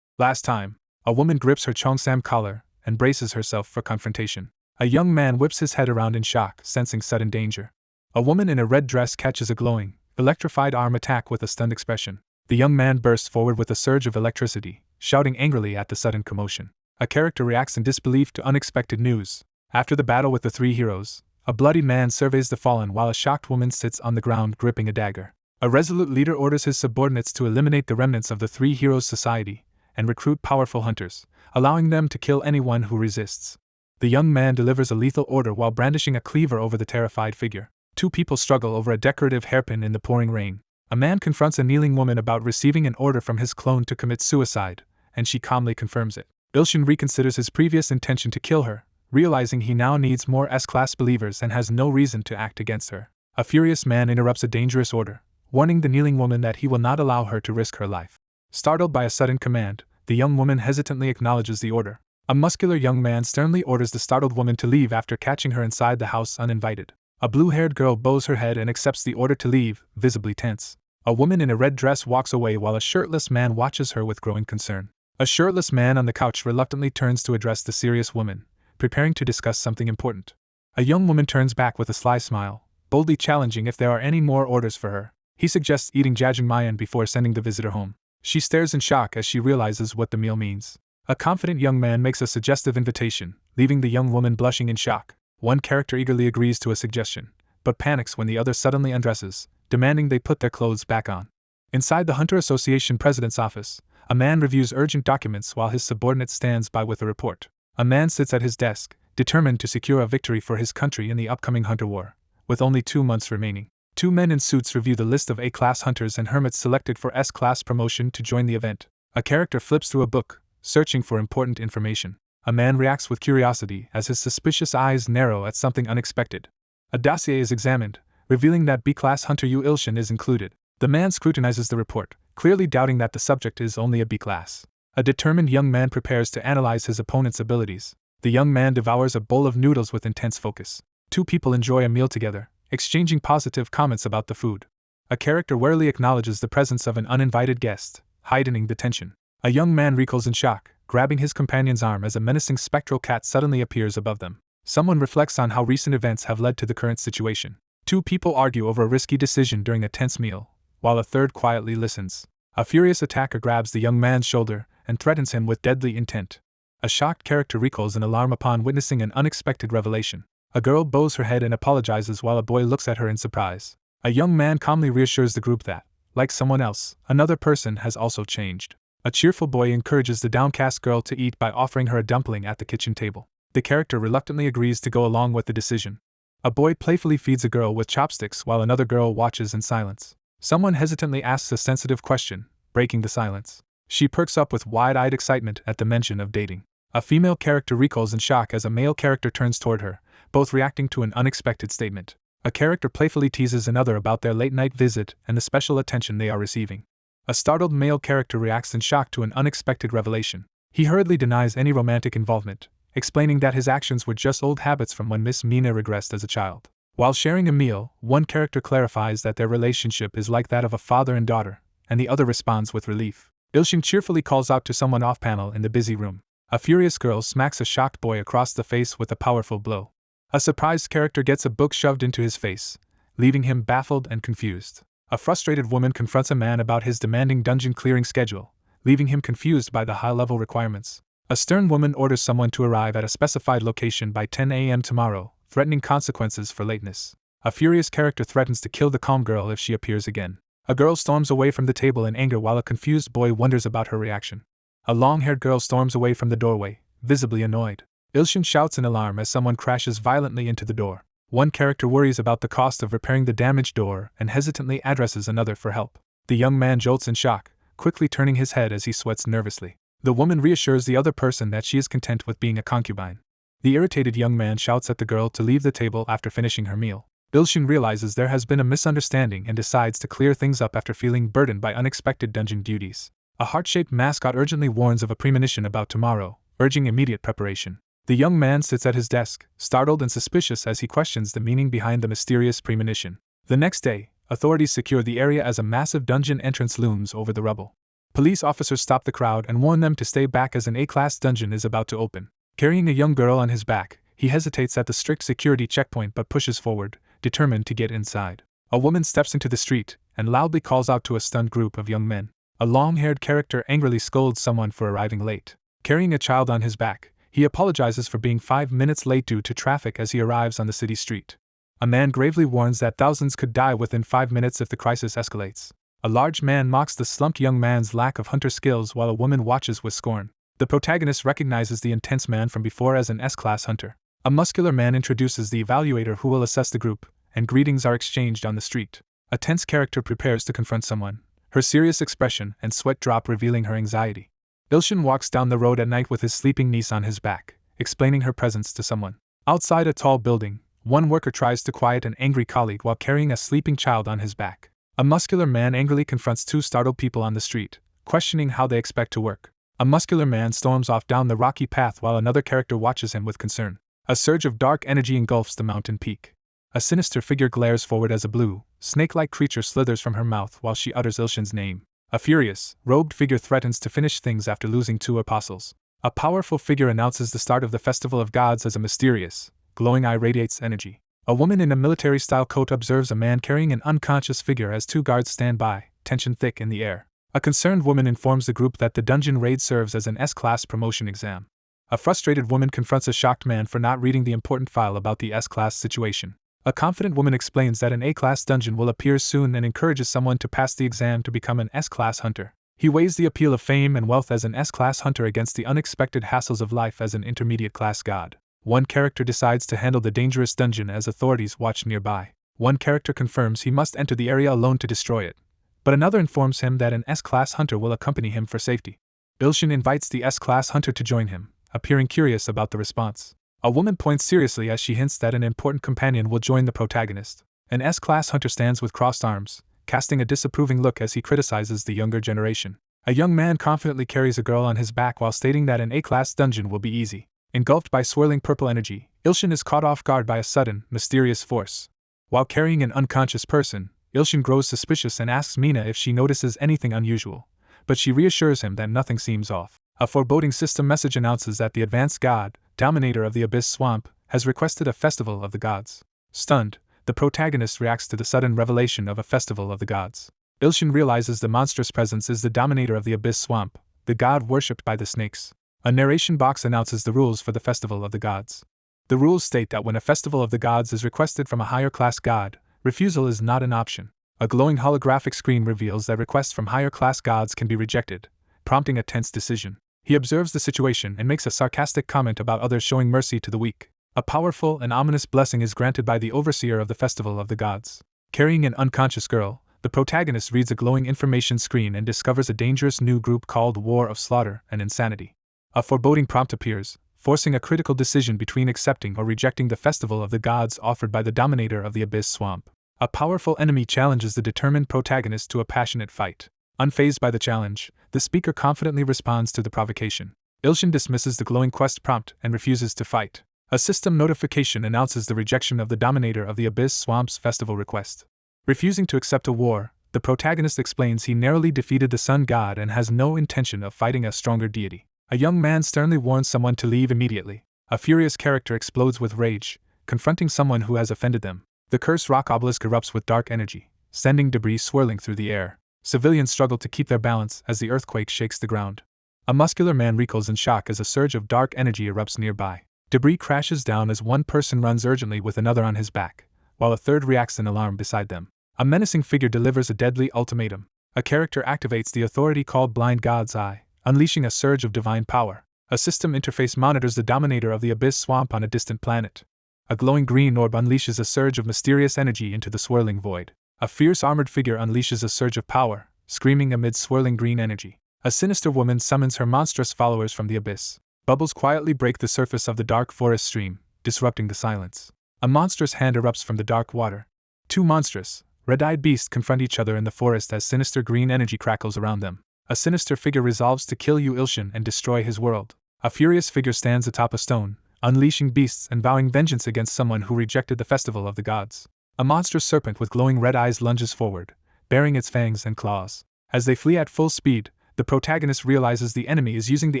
S1: last time. A woman grips her cheongsam collar and braces herself for confrontation. A young man whips his head around in shock, sensing sudden danger. A woman in a red dress catches a glowing, electrified arm attack with a stunned expression. The young man bursts forward with a surge of electricity, shouting angrily at the sudden commotion. A character reacts in disbelief to unexpected news. After the battle with the three heroes, a bloody man surveys the fallen while a shocked woman sits on the ground gripping a dagger. A resolute leader orders his subordinates to eliminate the remnants of the Three Heroes Society and recruit powerful hunters, allowing them to kill anyone who resists. The young man delivers a lethal order while brandishing a cleaver over the terrified figure. Two people struggle over a decorative hairpin in the pouring rain. A man confronts a kneeling woman about receiving an order from his clone to commit suicide, and she calmly confirms it. Ilshin reconsiders his previous intention to kill her, realizing he now needs more S-class believers and has no reason to act against her. A furious man interrupts a dangerous order, warning the kneeling woman that he will not allow her to risk her life. Startled by a sudden command, the young woman hesitantly acknowledges the order. A muscular young man sternly orders the startled woman to leave after catching her inside the house uninvited. A blue-haired girl bows her head and accepts the order to leave, visibly tense. A woman in a red dress walks away while a shirtless man watches her with growing concern. A shirtless man on the couch reluctantly turns to address the serious woman, preparing to discuss something important. A young woman turns back with a sly smile, boldly challenging if there are any more orders for her. He suggests eating jjajangmyeon before sending the visitor home. She stares in shock as she realizes what the meal means. A confident young man makes a suggestive invitation, leaving the young woman blushing in shock. One character eagerly agrees to a suggestion, but panics when the other suddenly undresses, demanding they put their clothes back on. Inside the Hunter Association president's office, a man reviews urgent documents while his subordinate stands by with a report. A man sits at his desk, determined to secure a victory for his country in the upcoming Hunter War, with only 2 months remaining. 2 men in suits review the list of A-class hunters and hermits selected for S-class promotion to join the event. A character flips through a book, searching for important information. A man reacts with curiosity as his suspicious eyes narrow at something unexpected. A dossier is examined, revealing that B-class hunter Yu Ilshin is included. The man scrutinizes the report, clearly doubting that the subject is only a B-class. A determined young man prepares to analyze his opponent's abilities. The young man devours a bowl of noodles with intense focus. 2 people enjoy a meal together, exchanging positive comments about the food. A character warily acknowledges the presence of an uninvited guest, heightening the tension. A young man recoils in shock, grabbing his companion's arm as a menacing spectral cat suddenly appears above them. Someone reflects on how recent events have led to the current situation. 2 people argue over a risky decision during a tense meal, while a third quietly listens. A furious attacker grabs the young man's shoulder and threatens him with deadly intent. A shocked character recoils in alarm upon witnessing an unexpected revelation. A girl bows her head and apologizes while a boy looks at her in surprise. A young man calmly reassures the group that, like someone else, another person has also changed. A cheerful boy encourages the downcast girl to eat by offering her a dumpling at the kitchen table. The character reluctantly agrees to go along with the decision. A boy playfully feeds a girl with chopsticks while another girl watches in silence. Someone hesitantly asks a sensitive question, breaking the silence. She perks up with wide-eyed excitement at the mention of dating. A female character recoils in shock as a male character turns toward her, both reacting to an unexpected statement. A character playfully teases another about their late-night visit and the special attention they are receiving. A startled male character reacts in shock to an unexpected revelation. He hurriedly denies any romantic involvement, explaining that his actions were just old habits from when Miss Mina regressed as a child. While sharing a meal, one character clarifies that their relationship is like that of a father and daughter, and the other responds with relief. Ilshin cheerfully calls out to someone off-panel in the busy room. A furious girl smacks a shocked boy across the face with a powerful blow. A surprised character gets a book shoved into his face, leaving him baffled and confused. A frustrated woman confronts a man about his demanding dungeon clearing schedule, leaving him confused by the high-level requirements. A stern woman orders someone to arrive at a specified location by 10 a.m. tomorrow, threatening consequences for lateness. A furious character threatens to kill the calm girl if she appears again. A girl storms away from the table in anger while a confused boy wonders about her reaction. A long-haired girl storms away from the doorway, visibly annoyed. Ilshin shouts in alarm as someone crashes violently into the door. One character worries about the cost of repairing the damaged door and hesitantly addresses another for help. The young man jolts in shock, quickly turning his head as he sweats nervously. The woman reassures the other person that she is content with being a concubine. The irritated young man shouts at the girl to leave the table after finishing her meal. Ilshin realizes there has been a misunderstanding and decides to clear things up after feeling burdened by unexpected dungeon duties. A heart-shaped mascot urgently warns of a premonition about tomorrow, urging immediate preparation. The young man sits at his desk, startled and suspicious as he questions the meaning behind the mysterious premonition. The next day, authorities secure the area as a massive dungeon entrance looms over the rubble. Police officers stop the crowd and warn them to stay back as an A-class dungeon is about to open. Carrying a young girl on his back, he hesitates at the strict security checkpoint but pushes forward, determined to get inside. A woman steps into the street and loudly calls out to a stunned group of young men. A long-haired character angrily scolds someone for arriving late. Carrying a child on his back, he apologizes for being 5 minutes late due to traffic as he arrives on the city street. A man gravely warns that thousands could die within 5 minutes if the crisis escalates. A large man mocks the slumped young man's lack of hunter skills while a woman watches with scorn. The protagonist recognizes the intense man from before as an S-class hunter. A muscular man introduces the evaluator who will assess the group, and greetings are exchanged on the street. A tense character prepares to confront someone, her serious expression and sweat drop revealing her anxiety. Ilshin walks down the road at night with his sleeping niece on his back, explaining her presence to someone. Outside a tall building, one worker tries to quiet an angry colleague while carrying a sleeping child on his back. A muscular man angrily confronts 2 startled people on the street, questioning how they expect to work. A muscular man storms off down the rocky path while another character watches him with concern. A surge of dark energy engulfs the mountain peak. A sinister figure glares forward as a blue, snake-like creature slithers from her mouth while she utters Ilshin's name. A furious, robed figure threatens to finish things after losing 2 apostles. A powerful figure announces the start of the Festival of Gods as a mysterious, glowing eye radiates energy. A woman in a military-style coat observes a man carrying an unconscious figure as 2 guards stand by, tension thick in the air. A concerned woman informs the group that the dungeon raid serves as an S-class promotion exam. A frustrated woman confronts a shocked man for not reading the important file about the S-class situation. A confident woman explains that an A-class dungeon will appear soon and encourages someone to pass the exam to become an S-class hunter. He weighs the appeal of fame and wealth as an S-class hunter against the unexpected hassles of life as an intermediate-class god. One character decides to handle the dangerous dungeon as authorities watch nearby. One character confirms he must enter the area alone to destroy it, but another informs him that an S-class hunter will accompany him for safety. Ilshin invites the S-class hunter to join him, appearing curious about the response. A woman points seriously as she hints that an important companion will join the protagonist. An S-class hunter stands with crossed arms, casting a disapproving look as he criticizes the younger generation. A young man confidently carries a girl on his back while stating that an A-class dungeon will be easy. Engulfed by swirling purple energy, Ilshin is caught off guard by a sudden, mysterious force. While carrying an unconscious person, Ilshin grows suspicious and asks Mina if she notices anything unusual, but she reassures him that nothing seems off. A foreboding system message announces that the advanced god, dominator of the Abyss Swamp, has requested a festival of the gods. Stunned, the protagonist reacts to the sudden revelation of a festival of the gods. Ilshin realizes the monstrous presence is the dominator of the Abyss Swamp, the god worshipped by the snakes. A narration box announces the rules for the festival of the gods. The rules state that when a festival of the gods is requested from a higher class god, refusal is not an option. A glowing holographic screen reveals that requests from higher class gods can be rejected, prompting a tense decision. He observes the situation and makes a sarcastic comment about others showing mercy to the weak. A powerful and ominous blessing is granted by the overseer of the festival of the gods. Carrying an unconscious girl, the protagonist reads a glowing information screen and discovers a dangerous new group called War of Slaughter and Insanity. A foreboding prompt appears, forcing a critical decision between accepting or rejecting the festival of the gods offered by the dominator of the Abyss Swamp. A powerful enemy challenges the determined protagonist to a passionate fight. Unfazed by the challenge, the speaker confidently responds to the provocation. Ilshin dismisses the glowing quest prompt and refuses to fight. A system notification announces the rejection of the dominator of the Abyss Swamp's festival request. Refusing to accept a war, the protagonist explains he narrowly defeated the sun god and has no intention of fighting a stronger deity. A young man sternly warns someone to leave immediately. A furious character explodes with rage, confronting someone who has offended them. The cursed rock obelisk erupts with dark energy, sending debris swirling through the air. Civilians struggle to keep their balance as the earthquake shakes the ground. A muscular man recoils in shock as a surge of dark energy erupts nearby. Debris crashes down as one person runs urgently with another on his back, while a third reacts in alarm beside them. A menacing figure delivers a deadly ultimatum. A character activates the authority called Blind God's Eye, unleashing a surge of divine power. A system interface monitors the dominator of the Abyss Swamp on a distant planet. A glowing green orb unleashes a surge of mysterious energy into the swirling void. A fierce armored figure unleashes a surge of power, screaming amid swirling green energy. A sinister woman summons her monstrous followers from the abyss. Bubbles quietly break the surface of the dark forest stream, disrupting the silence. A monstrous hand erupts from the dark water. Two monstrous, red-eyed beasts confront each other in the forest as sinister green energy crackles around them. A sinister figure resolves to kill Ilshin and destroy his world. A furious figure stands atop a stone, unleashing beasts and vowing vengeance against someone who rejected the festival of the gods. A monstrous serpent with glowing red eyes lunges forward, baring its fangs and claws. As they flee at full speed, the protagonist realizes the enemy is using the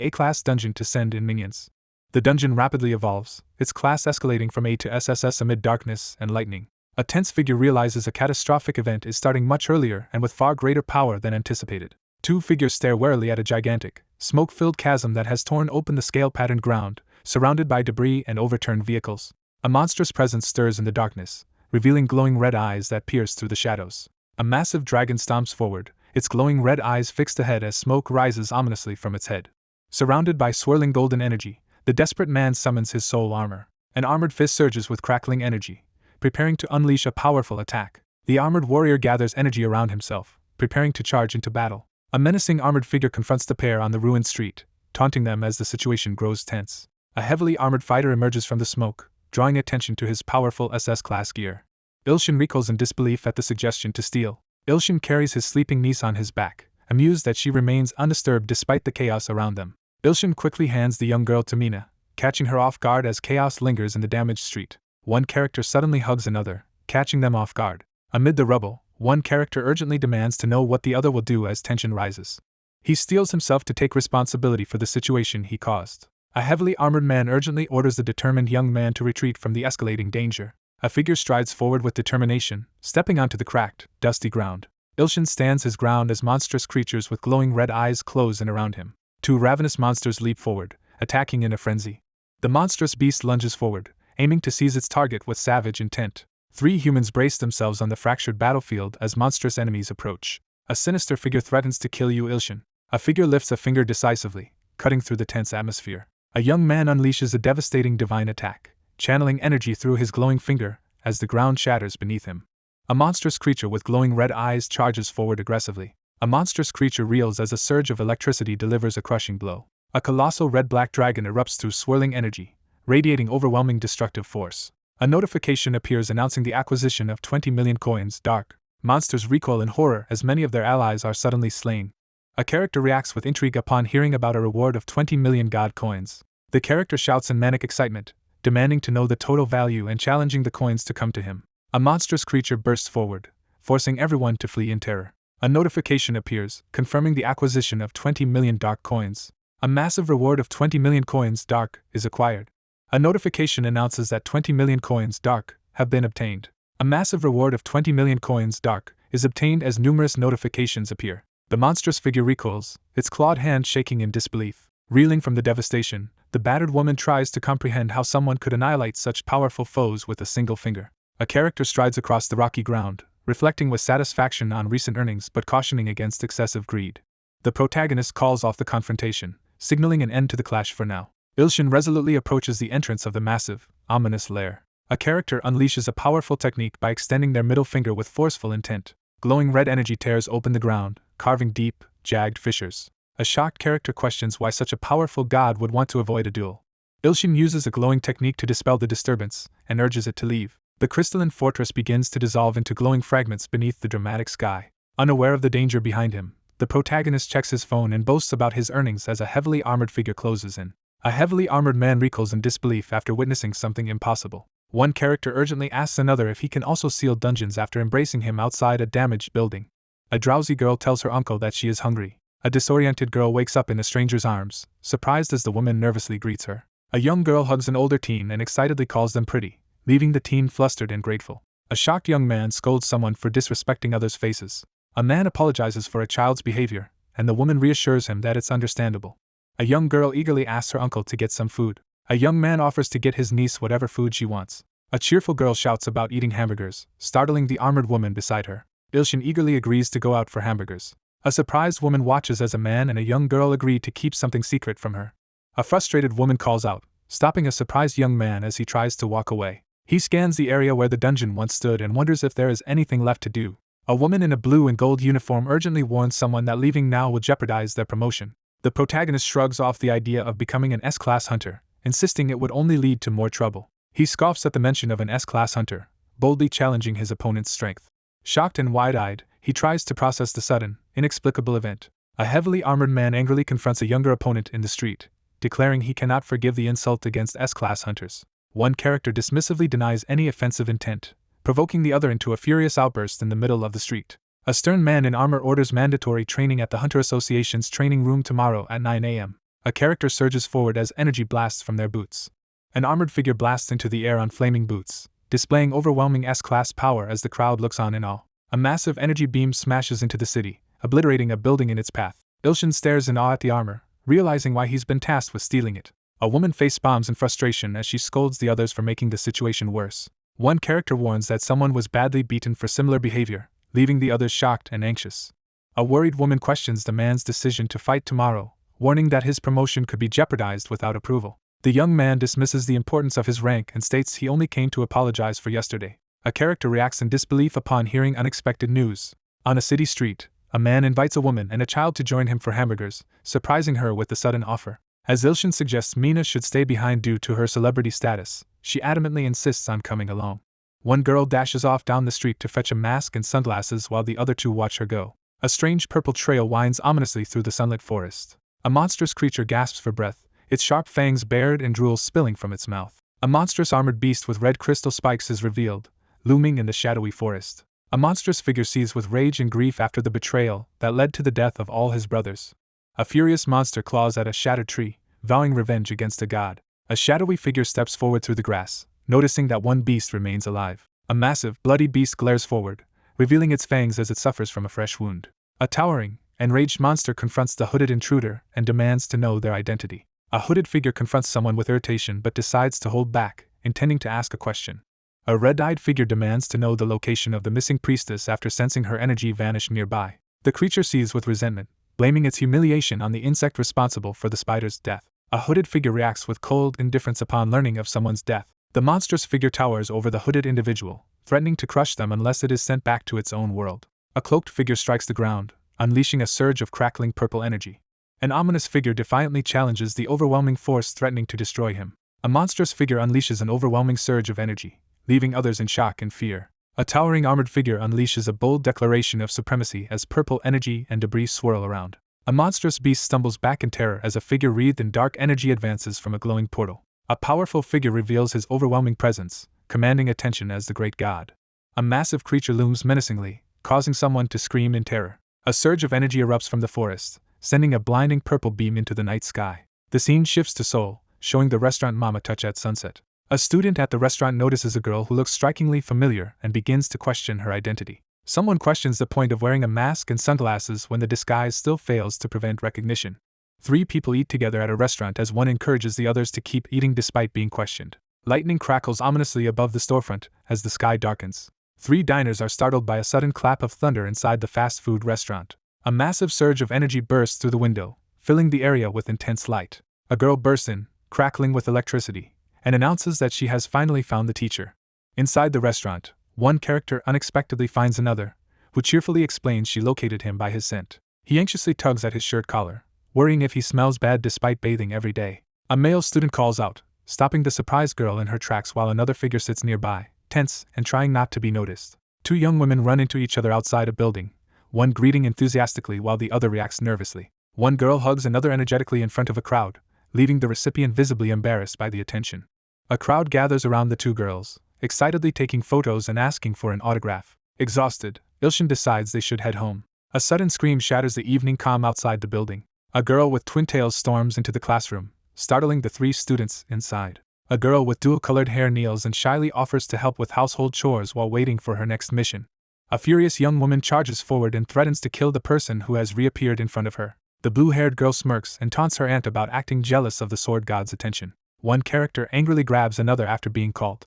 S1: A-class dungeon to send in minions. The dungeon rapidly evolves, its class escalating from A to SSS amid darkness and lightning. A tense figure realizes a catastrophic event is starting much earlier and with far greater power than anticipated. Two figures stare warily at a gigantic, smoke-filled chasm that has torn open the scale-patterned ground, surrounded by debris and overturned vehicles. A monstrous presence stirs in the darkness, revealing glowing red eyes that pierce through the shadows. A massive dragon stomps forward, its glowing red eyes fixed ahead as smoke rises ominously from its head. Surrounded by swirling golden energy, the desperate man summons his soul armor. An armored fist surges with crackling energy, preparing to unleash a powerful attack. The armored warrior gathers energy around himself, preparing to charge into battle. A menacing armored figure confronts the pair on the ruined street, taunting them as the situation grows tense. A heavily armored fighter emerges from the smoke, drawing attention to his powerful SS-class gear. Ilshin recoils in disbelief at the suggestion to steal. Ilshin carries his sleeping niece on his back, amused that she remains undisturbed despite the chaos around them. Ilshin quickly hands the young girl to Mina, catching her off guard as chaos lingers in the damaged street. One character suddenly hugs another, catching them off guard. Amid the rubble, one character urgently demands to know what the other will do as tension rises. He steels himself to take responsibility for the situation he caused. A heavily armored man urgently orders the determined young man to retreat from the escalating danger. A figure strides forward with determination, stepping onto the cracked, dusty ground. Ilshin stands his ground as monstrous creatures with glowing red eyes close in around him. Two ravenous monsters leap forward, attacking in a frenzy. The monstrous beast lunges forward, aiming to seize its target with savage intent. 3 humans brace themselves on the fractured battlefield as monstrous enemies approach. A sinister figure threatens to kill you, Ilshin. A figure lifts a finger decisively, cutting through the tense atmosphere. A young man unleashes a devastating divine attack, channeling energy through his glowing finger as the ground shatters beneath him. A monstrous creature with glowing red eyes charges forward aggressively. A monstrous creature reels as a surge of electricity delivers a crushing blow. A colossal red-black dragon erupts through swirling energy, radiating overwhelming destructive force. A notification appears announcing the acquisition of 20 million coins. Dark monsters recoil in horror as many of their allies are suddenly slain. A character reacts with intrigue upon hearing about a reward of 20 million god coins. The character shouts in manic excitement, demanding to know the total value and challenging the coins to come to him. A monstrous creature bursts forward, forcing everyone to flee in terror. A notification appears, confirming the acquisition of 20 million dark coins. A massive reward of 20 million coins dark is acquired. A notification announces that 20 million coins dark have been obtained. A massive reward of 20 million coins dark is obtained as numerous notifications appear. The monstrous figure recoils, its clawed hand shaking in disbelief. Reeling from the devastation, the battered woman tries to comprehend how someone could annihilate such powerful foes with a single finger. A character strides across the rocky ground, reflecting with satisfaction on recent earnings but cautioning against excessive greed. The protagonist calls off the confrontation, signaling an end to the clash for now. Ilshin resolutely approaches the entrance of the massive, ominous lair. A character unleashes a powerful technique by extending their middle finger with forceful intent. Glowing red energy tears open the ground, carving deep, jagged fissures. A shocked character questions why such a powerful god would want to avoid a duel. Ilshin uses a glowing technique to dispel the disturbance, and urges it to leave. The crystalline fortress begins to dissolve into glowing fragments beneath the dramatic sky. Unaware of the danger behind him, the protagonist checks his phone and boasts about his earnings as a heavily armored figure closes in. A heavily armored man recoils in disbelief after witnessing something impossible. One character urgently asks another if he can also seal dungeons after embracing him outside a damaged building. A drowsy girl tells her uncle that she is hungry. A disoriented girl wakes up in a stranger's arms, surprised as the woman nervously greets her. A young girl hugs an older teen and excitedly calls them pretty, leaving the teen flustered and grateful. A shocked young man scolds someone for disrespecting others' faces. A man apologizes for a child's behavior, and the woman reassures him that it's understandable. A young girl eagerly asks her uncle to get some food. A young man offers to get his niece whatever food she wants. A cheerful girl shouts about eating hamburgers, startling the armored woman beside her. Ilshin eagerly agrees to go out for hamburgers. A surprised woman watches as a man and a young girl agree to keep something secret from her. A frustrated woman calls out, stopping a surprised young man as he tries to walk away. He scans the area where the dungeon once stood and wonders if there is anything left to do. A woman in a blue and gold uniform urgently warns someone that leaving now would jeopardize their promotion. The protagonist shrugs off the idea of becoming an S-class hunter, insisting it would only lead to more trouble. He scoffs at the mention of an S-class hunter, boldly challenging his opponent's strength. Shocked and wide-eyed, he tries to process the sudden, inexplicable event. A heavily armored man angrily confronts a younger opponent in the street, declaring he cannot forgive the insult against S-class hunters. One character dismissively denies any offensive intent, provoking the other into a furious outburst in the middle of the street. A stern man in armor orders mandatory training at the Hunter Association's training room tomorrow at 9 a.m. A character surges forward as energy blasts from their boots. An armored figure blasts into the air on flaming boots, displaying overwhelming S-class power as the crowd looks on in awe. A massive energy beam smashes into the city, obliterating a building in its path. Ilshin stares in awe at the armor, realizing why he's been tasked with stealing it. A woman face bombs in frustration as she scolds the others for making the situation worse. One character warns that someone was badly beaten for similar behavior, leaving the others shocked and anxious. A worried woman questions the man's decision to fight tomorrow, warning that his promotion could be jeopardized without approval. The young man dismisses the importance of his rank and states he only came to apologize for yesterday. A character reacts in disbelief upon hearing unexpected news. On a city street, a man invites a woman and a child to join him for hamburgers, surprising her with the sudden offer. As Ilshin suggests Mina should stay behind due to her celebrity status, she adamantly insists on coming along. One girl dashes off down the street to fetch a mask and sunglasses while the other two watch her go. A strange purple trail winds ominously through the sunlit forest. A monstrous creature gasps for breath, its sharp fangs bared and drool spilling from its mouth. A monstrous armored beast with red crystal spikes is revealed, looming in the shadowy forest. A monstrous figure seethes with rage and grief after the betrayal that led to the death of all his brothers. A furious monster claws at a shattered tree, vowing revenge against a god. A shadowy figure steps forward through the grass, noticing that one beast remains alive. A massive, bloody beast glares forward, revealing its fangs as it suffers from a fresh wound. A towering, enraged monster confronts the hooded intruder and demands to know their identity. A hooded figure confronts someone with irritation but decides to hold back, intending to ask a question. A red-eyed figure demands to know the location of the missing priestess after sensing her energy vanish nearby. The creature seethes with resentment, blaming its humiliation on the insect responsible for the spider's death. A hooded figure reacts with cold indifference upon learning of someone's death. The monstrous figure towers over the hooded individual, threatening to crush them unless it is sent back to its own world. A cloaked figure strikes the ground, unleashing a surge of crackling purple energy. An ominous figure defiantly challenges the overwhelming force threatening to destroy him. A monstrous figure unleashes an overwhelming surge of energy, leaving others in shock and fear. A towering armored figure unleashes a bold declaration of supremacy as purple energy and debris swirl around. A monstrous beast stumbles back in terror as a figure wreathed in dark energy advances from a glowing portal. A powerful figure reveals his overwhelming presence, commanding attention as the great god. A massive creature looms menacingly, causing someone to scream in terror. A surge of energy erupts from the forest, sending a blinding purple beam into the night sky. The scene shifts to Seoul, showing the restaurant Mama Touch at sunset. A student at the restaurant notices a girl who looks strikingly familiar and begins to question her identity. Someone questions the point of wearing a mask and sunglasses when the disguise still fails to prevent recognition. 3 people eat together at a restaurant as one encourages the others to keep eating despite being questioned. Lightning crackles ominously above the storefront as the sky darkens. 3 diners are startled by a sudden clap of thunder inside the fast food restaurant. A massive surge of energy bursts through the window, filling the area with intense light. A girl bursts in, crackling with electricity, and announces that she has finally found the teacher. Inside the restaurant, one character unexpectedly finds another, who cheerfully explains she located him by his scent. He anxiously tugs at his shirt collar, worrying if he smells bad despite bathing every day. A male student calls out, stopping the surprised girl in her tracks while another figure sits nearby, tense and trying not to be noticed. 2 young women run into each other outside a building, one greeting enthusiastically while the other reacts nervously. One girl hugs another energetically in front of a crowd, leaving the recipient visibly embarrassed by the attention. A crowd gathers around the 2 girls, excitedly taking photos and asking for an autograph. Exhausted, Ilshin decides they should head home. A sudden scream shatters the evening calm outside the building. A girl with twin tails storms into the classroom, startling the 3 students inside. A girl with dual-colored hair kneels and shyly offers to help with household chores while waiting for her next mission. A furious young woman charges forward and threatens to kill the person who has reappeared in front of her. The blue-haired girl smirks and taunts her aunt about acting jealous of the sword god's attention. One character angrily grabs another after being called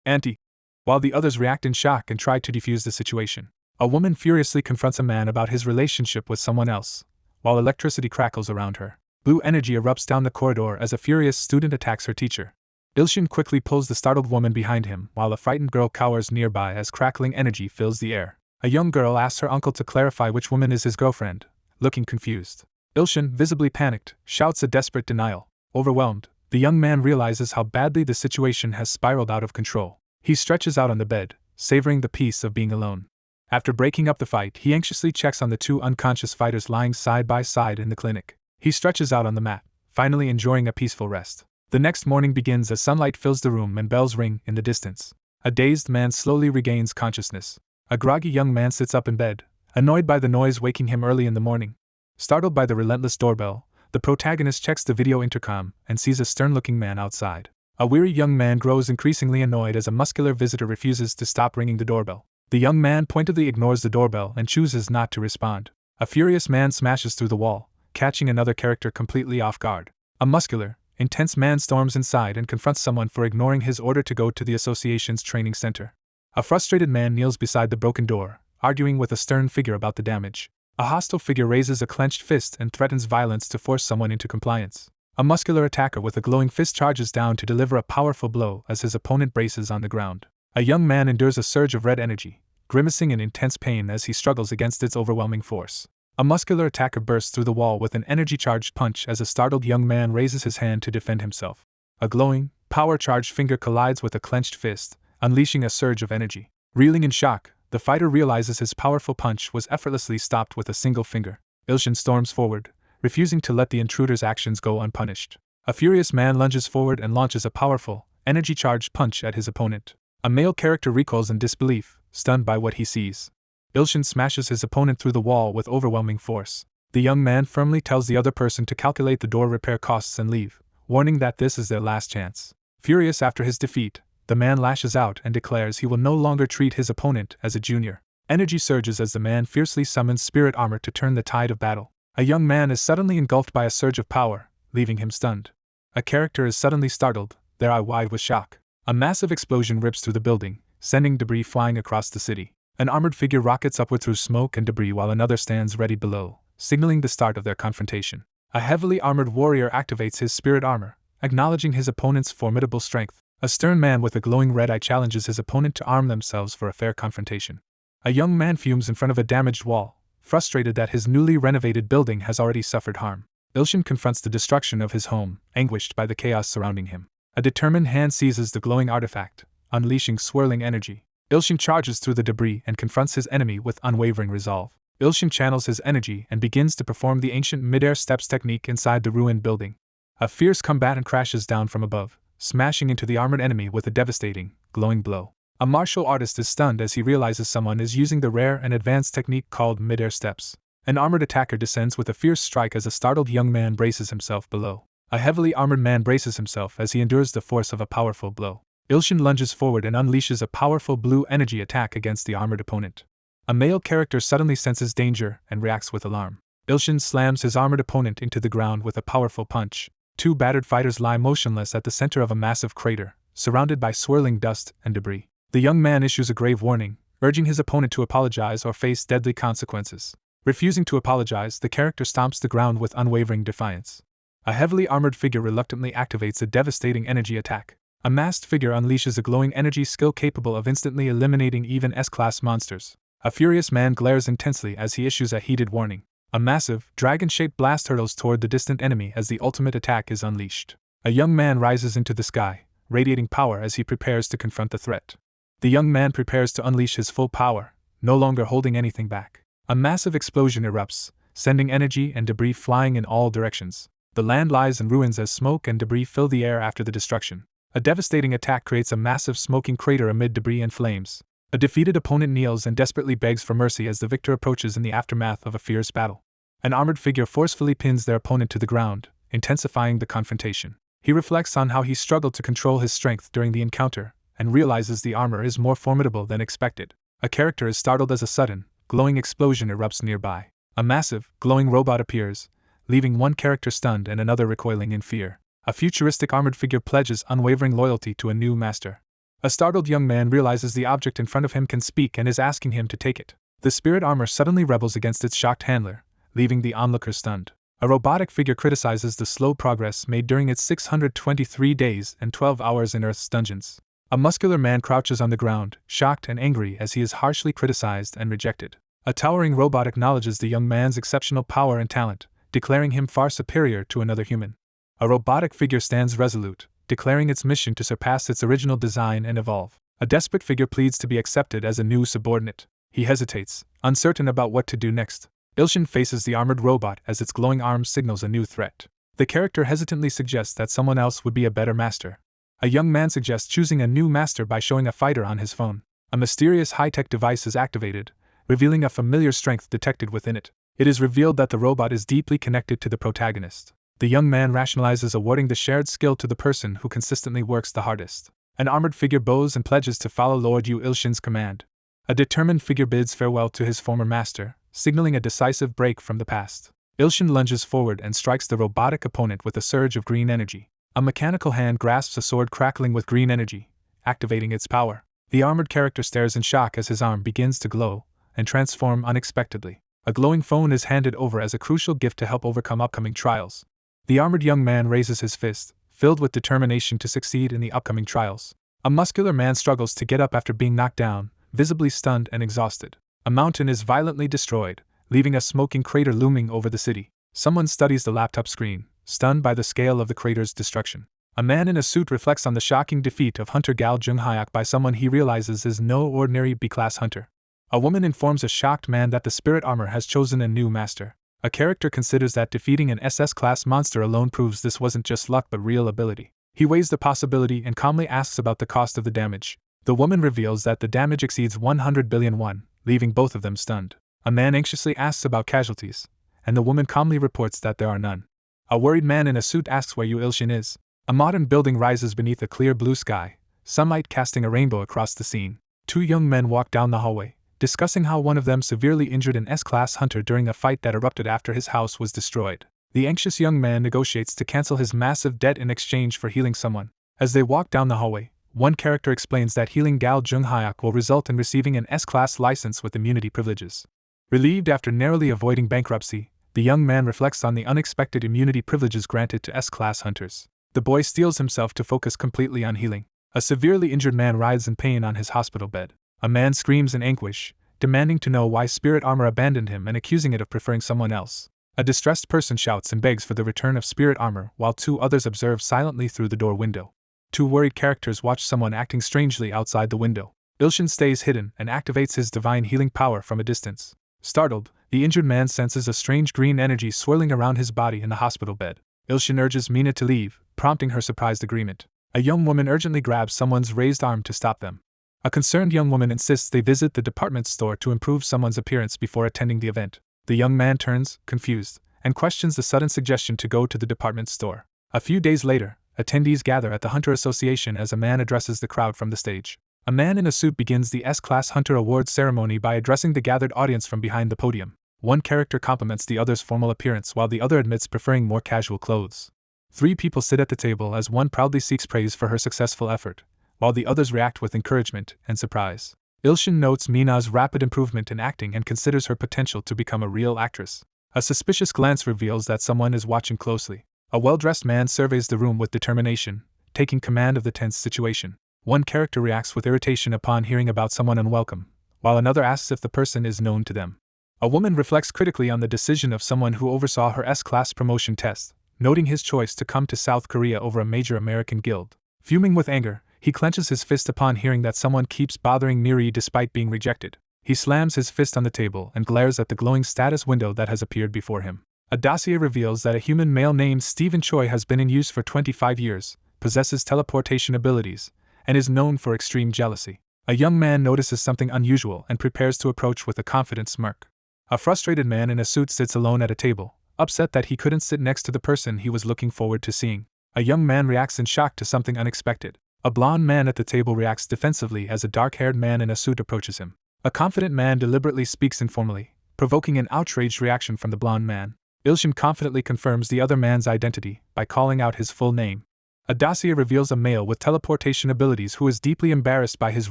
S1: Auntie, while the others react in shock and try to defuse the situation. A woman furiously confronts a man about his relationship with someone else, while electricity crackles around her. Blue energy erupts down the corridor as a furious student attacks her teacher. Ilshin quickly pulls the startled woman behind him while a frightened girl cowers nearby as crackling energy fills the air. A young girl asks her uncle to clarify which woman is his girlfriend, looking confused. Ilshin, visibly panicked, shouts a desperate denial. Overwhelmed, the young man realizes how badly the situation has spiraled out of control. He stretches out on the bed, savoring the peace of being alone. After breaking up the fight, he anxiously checks on the 2 unconscious fighters lying side by side in the clinic. He stretches out on the mat, finally enjoying a peaceful rest. The next morning begins as sunlight fills the room and bells ring in the distance. A dazed man slowly regains consciousness. A groggy young man sits up in bed, annoyed by the noise waking him early in the morning. Startled by the relentless doorbell, the protagonist checks the video intercom and sees a stern-looking man outside. A weary young man grows increasingly annoyed as a muscular visitor refuses to stop ringing the doorbell. The young man pointedly ignores the doorbell and chooses not to respond. A furious man smashes through the wall, catching another character completely off guard. A muscular, intense man storms inside and confronts someone for ignoring his order to go to the association's training center. A frustrated man kneels beside the broken door, arguing with a stern figure about the damage. A hostile figure raises a clenched fist and threatens violence to force someone into compliance. A muscular attacker with a glowing fist charges down to deliver a powerful blow as his opponent braces on the ground. A young man endures a surge of red energy, grimacing in intense pain as he struggles against its overwhelming force. A muscular attacker bursts through the wall with an energy-charged punch as a startled young man raises his hand to defend himself. A glowing, power-charged finger collides with a clenched fist, unleashing a surge of energy. Reeling in shock, the fighter realizes his powerful punch was effortlessly stopped with a single finger. Ilshin storms forward, refusing to let the intruder's actions go unpunished. A furious man lunges forward and launches a powerful, energy-charged punch at his opponent. A male character recoils in disbelief, stunned by what he sees. Ilshin smashes his opponent through the wall with overwhelming force. The young man firmly tells the other person to calculate the door repair costs and leave, warning that this is their last chance. Furious after his defeat, the man lashes out and declares he will no longer treat his opponent as a junior. Energy surges as the man fiercely summons spirit armor to turn the tide of battle. A young man is suddenly engulfed by a surge of power, leaving him stunned. A character is suddenly startled, their eye wide with shock. A massive explosion rips through the building, sending debris flying across the city. An armored figure rockets upward through smoke and debris while another stands ready below, signaling the start of their confrontation. A heavily armored warrior activates his spirit armor, acknowledging his opponent's formidable strength. A stern man with a glowing red eye challenges his opponent to arm themselves for a fair confrontation. A young man fumes in front of a damaged wall, frustrated that his newly renovated building has already suffered harm. Ilshin confronts the destruction of his home, anguished by the chaos surrounding him. A determined hand seizes the glowing artifact, unleashing swirling energy. Ilshin charges through the debris and confronts his enemy with unwavering resolve. Ilshin channels his energy and begins to perform the ancient mid-air steps technique inside the ruined building. A fierce combatant crashes down from above, smashing into the armored enemy with a devastating, glowing blow. A martial artist is stunned as he realizes someone is using the rare and advanced technique called mid-air steps. An armored attacker descends with a fierce strike as a startled young man braces himself below. A heavily armored man braces himself as he endures the force of a powerful blow. Ilshin lunges forward and unleashes a powerful blue energy attack against the armored opponent. A male character suddenly senses danger and reacts with alarm. Ilshin slams his armored opponent into the ground with a powerful punch. Two battered fighters lie motionless at the center of a massive crater, surrounded by swirling dust and debris. The young man issues a grave warning, urging his opponent to apologize or face deadly consequences. Refusing to apologize, the character stomps the ground with unwavering defiance. A heavily armored figure reluctantly activates a devastating energy attack. A masked figure unleashes a glowing energy skill capable of instantly eliminating even S-class monsters. A furious man glares intensely as he issues a heated warning. A massive, dragon-shaped blast hurtles toward the distant enemy as the ultimate attack is unleashed. A young man rises into the sky, radiating power as he prepares to confront the threat. The young man prepares to unleash his full power, no longer holding anything back. A massive explosion erupts, sending energy and debris flying in all directions. The land lies in ruins as smoke and debris fill the air after the destruction. A devastating attack creates a massive smoking crater amid debris and flames. A defeated opponent kneels and desperately begs for mercy as the victor approaches in the aftermath of a fierce battle. An armored figure forcefully pins their opponent to the ground, intensifying the confrontation. He reflects on how he struggled to control his strength during the encounter, and realizes the armor is more formidable than expected. A character is startled as a sudden, glowing explosion erupts nearby. A massive, glowing robot appears, leaving one character stunned and another recoiling in fear. A futuristic armored figure pledges unwavering loyalty to a new master. A startled young man realizes the object in front of him can speak and is asking him to take it. The spirit armor suddenly rebels against its shocked handler, leaving the onlookers stunned. A robotic figure criticizes the slow progress made during its 623 days and 12 hours in Earth's dungeons. A muscular man crouches on the ground, shocked and angry as he is harshly criticized and rejected. A towering robot acknowledges the young man's exceptional power and talent, declaring him far superior to another human. A robotic figure stands resolute, declaring its mission to surpass its original design and evolve. A desperate figure pleads to be accepted as a new subordinate. He hesitates, uncertain about what to do next. Ilshin faces the armored robot as its glowing arm signals a new threat. The character hesitantly suggests that someone else would be a better master. A young man suggests choosing a new master by showing a fighter on his phone. A mysterious high-tech device is activated, revealing a familiar strength detected within it. It is revealed that the robot is deeply connected to the protagonist. The young man rationalizes awarding the shared skill to the person who consistently works the hardest. An armored figure bows and pledges to follow Lord Yu Ilshin's command. A determined figure bids farewell to his former master, signaling a decisive break from the past. Ilshin lunges forward and strikes the robotic opponent with a surge of green energy. A mechanical hand grasps a sword crackling with green energy, activating its power. The armored character stares in shock as his arm begins to glow and transform unexpectedly. A glowing phone is handed over as a crucial gift to help overcome upcoming trials. The armored young man raises his fist, filled with determination to succeed in the upcoming trials. A muscular man struggles to get up after being knocked down, visibly stunned and exhausted. A mountain is violently destroyed, leaving a smoking crater looming over the city. Someone studies the laptop screen, stunned by the scale of the crater's destruction. A man in a suit reflects on the shocking defeat of Hunter Gal Jung-hyuk by someone he realizes is no ordinary B-class hunter. A woman informs a shocked man that the spirit armor has chosen a new master. A character considers that defeating an SS-class monster alone proves this wasn't just luck but real ability. He weighs the possibility and calmly asks about the cost of the damage. The woman reveals that the damage exceeds 100 billion won, leaving both of them stunned. A man anxiously asks about casualties, and the woman calmly reports that there are none. A worried man in a suit asks where Yu Ilshin is. A modern building rises beneath a clear blue sky, sunlight casting a rainbow across the scene. Two young men walk down the hallway, discussing how one of them severely injured an S-class hunter during a fight that erupted after his house was destroyed. The anxious young man negotiates to cancel his massive debt in exchange for healing someone. As they walk down the hallway, One character explains that healing Gal Jung Hyuk will result in receiving an S-class license with immunity privileges. Relieved after narrowly avoiding bankruptcy, the young man reflects on the unexpected immunity privileges granted to S-class hunters. The boy steels himself to focus completely on healing. A severely injured man writhes in pain on his hospital bed. A man screams in anguish, demanding to know why spirit armor abandoned him and accusing it of preferring someone else. A distressed person shouts and begs for the return of spirit armor while two others observe silently through the door window. Two worried characters watch someone acting strangely outside the window. Ilshin stays hidden and activates his divine healing power from a distance. Startled, the injured man senses a strange green energy swirling around his body in the hospital bed. Ilshin urges Mina to leave, prompting her surprised agreement. A young woman urgently grabs someone's raised arm to stop them. A concerned young woman insists they visit the department store to improve someone's appearance before attending the event. The young man turns, confused, and questions the sudden suggestion to go to the department store. A few days later, attendees gather at the Hunter Association as a man addresses the crowd from the stage. A man in a suit begins the S-Class Hunter Awards ceremony by addressing the gathered audience from behind the podium. One character compliments the other's formal appearance while the other admits preferring more casual clothes. Three people sit at the table as one proudly seeks praise for her successful effort, while the others react with encouragement and surprise. Ilshin notes Mina's rapid improvement in acting and considers her potential to become a real actress. A suspicious glance reveals that someone is watching closely. A well-dressed man surveys the room with determination, taking command of the tense situation. One character reacts with irritation upon hearing about someone unwelcome, while another asks if the person is known to them. A woman reflects critically on the decision of someone who oversaw her S-class promotion test, noting his choice to come to South Korea over a major American guild. Fuming with anger, he clenches his fist upon hearing that someone keeps bothering Miri despite being rejected. He slams his fist on the table and glares at the glowing status window that has appeared before him. A dossier reveals that a human male named Stephen Choi has been in use for 25 years, possesses teleportation abilities, and is known for extreme jealousy. A young man notices something unusual and prepares to approach with a confident smirk. A frustrated man in a suit sits alone at a table, upset that he couldn't sit next to the person he was looking forward to seeing. A young man reacts in shock to something unexpected. A blond man at the table reacts defensively as a dark-haired man in a suit approaches him. A confident man deliberately speaks informally, provoking an outraged reaction from the blond man. Ilshin confidently confirms the other man's identity by calling out his full name. A dossier reveals a male with teleportation abilities who is deeply embarrassed by his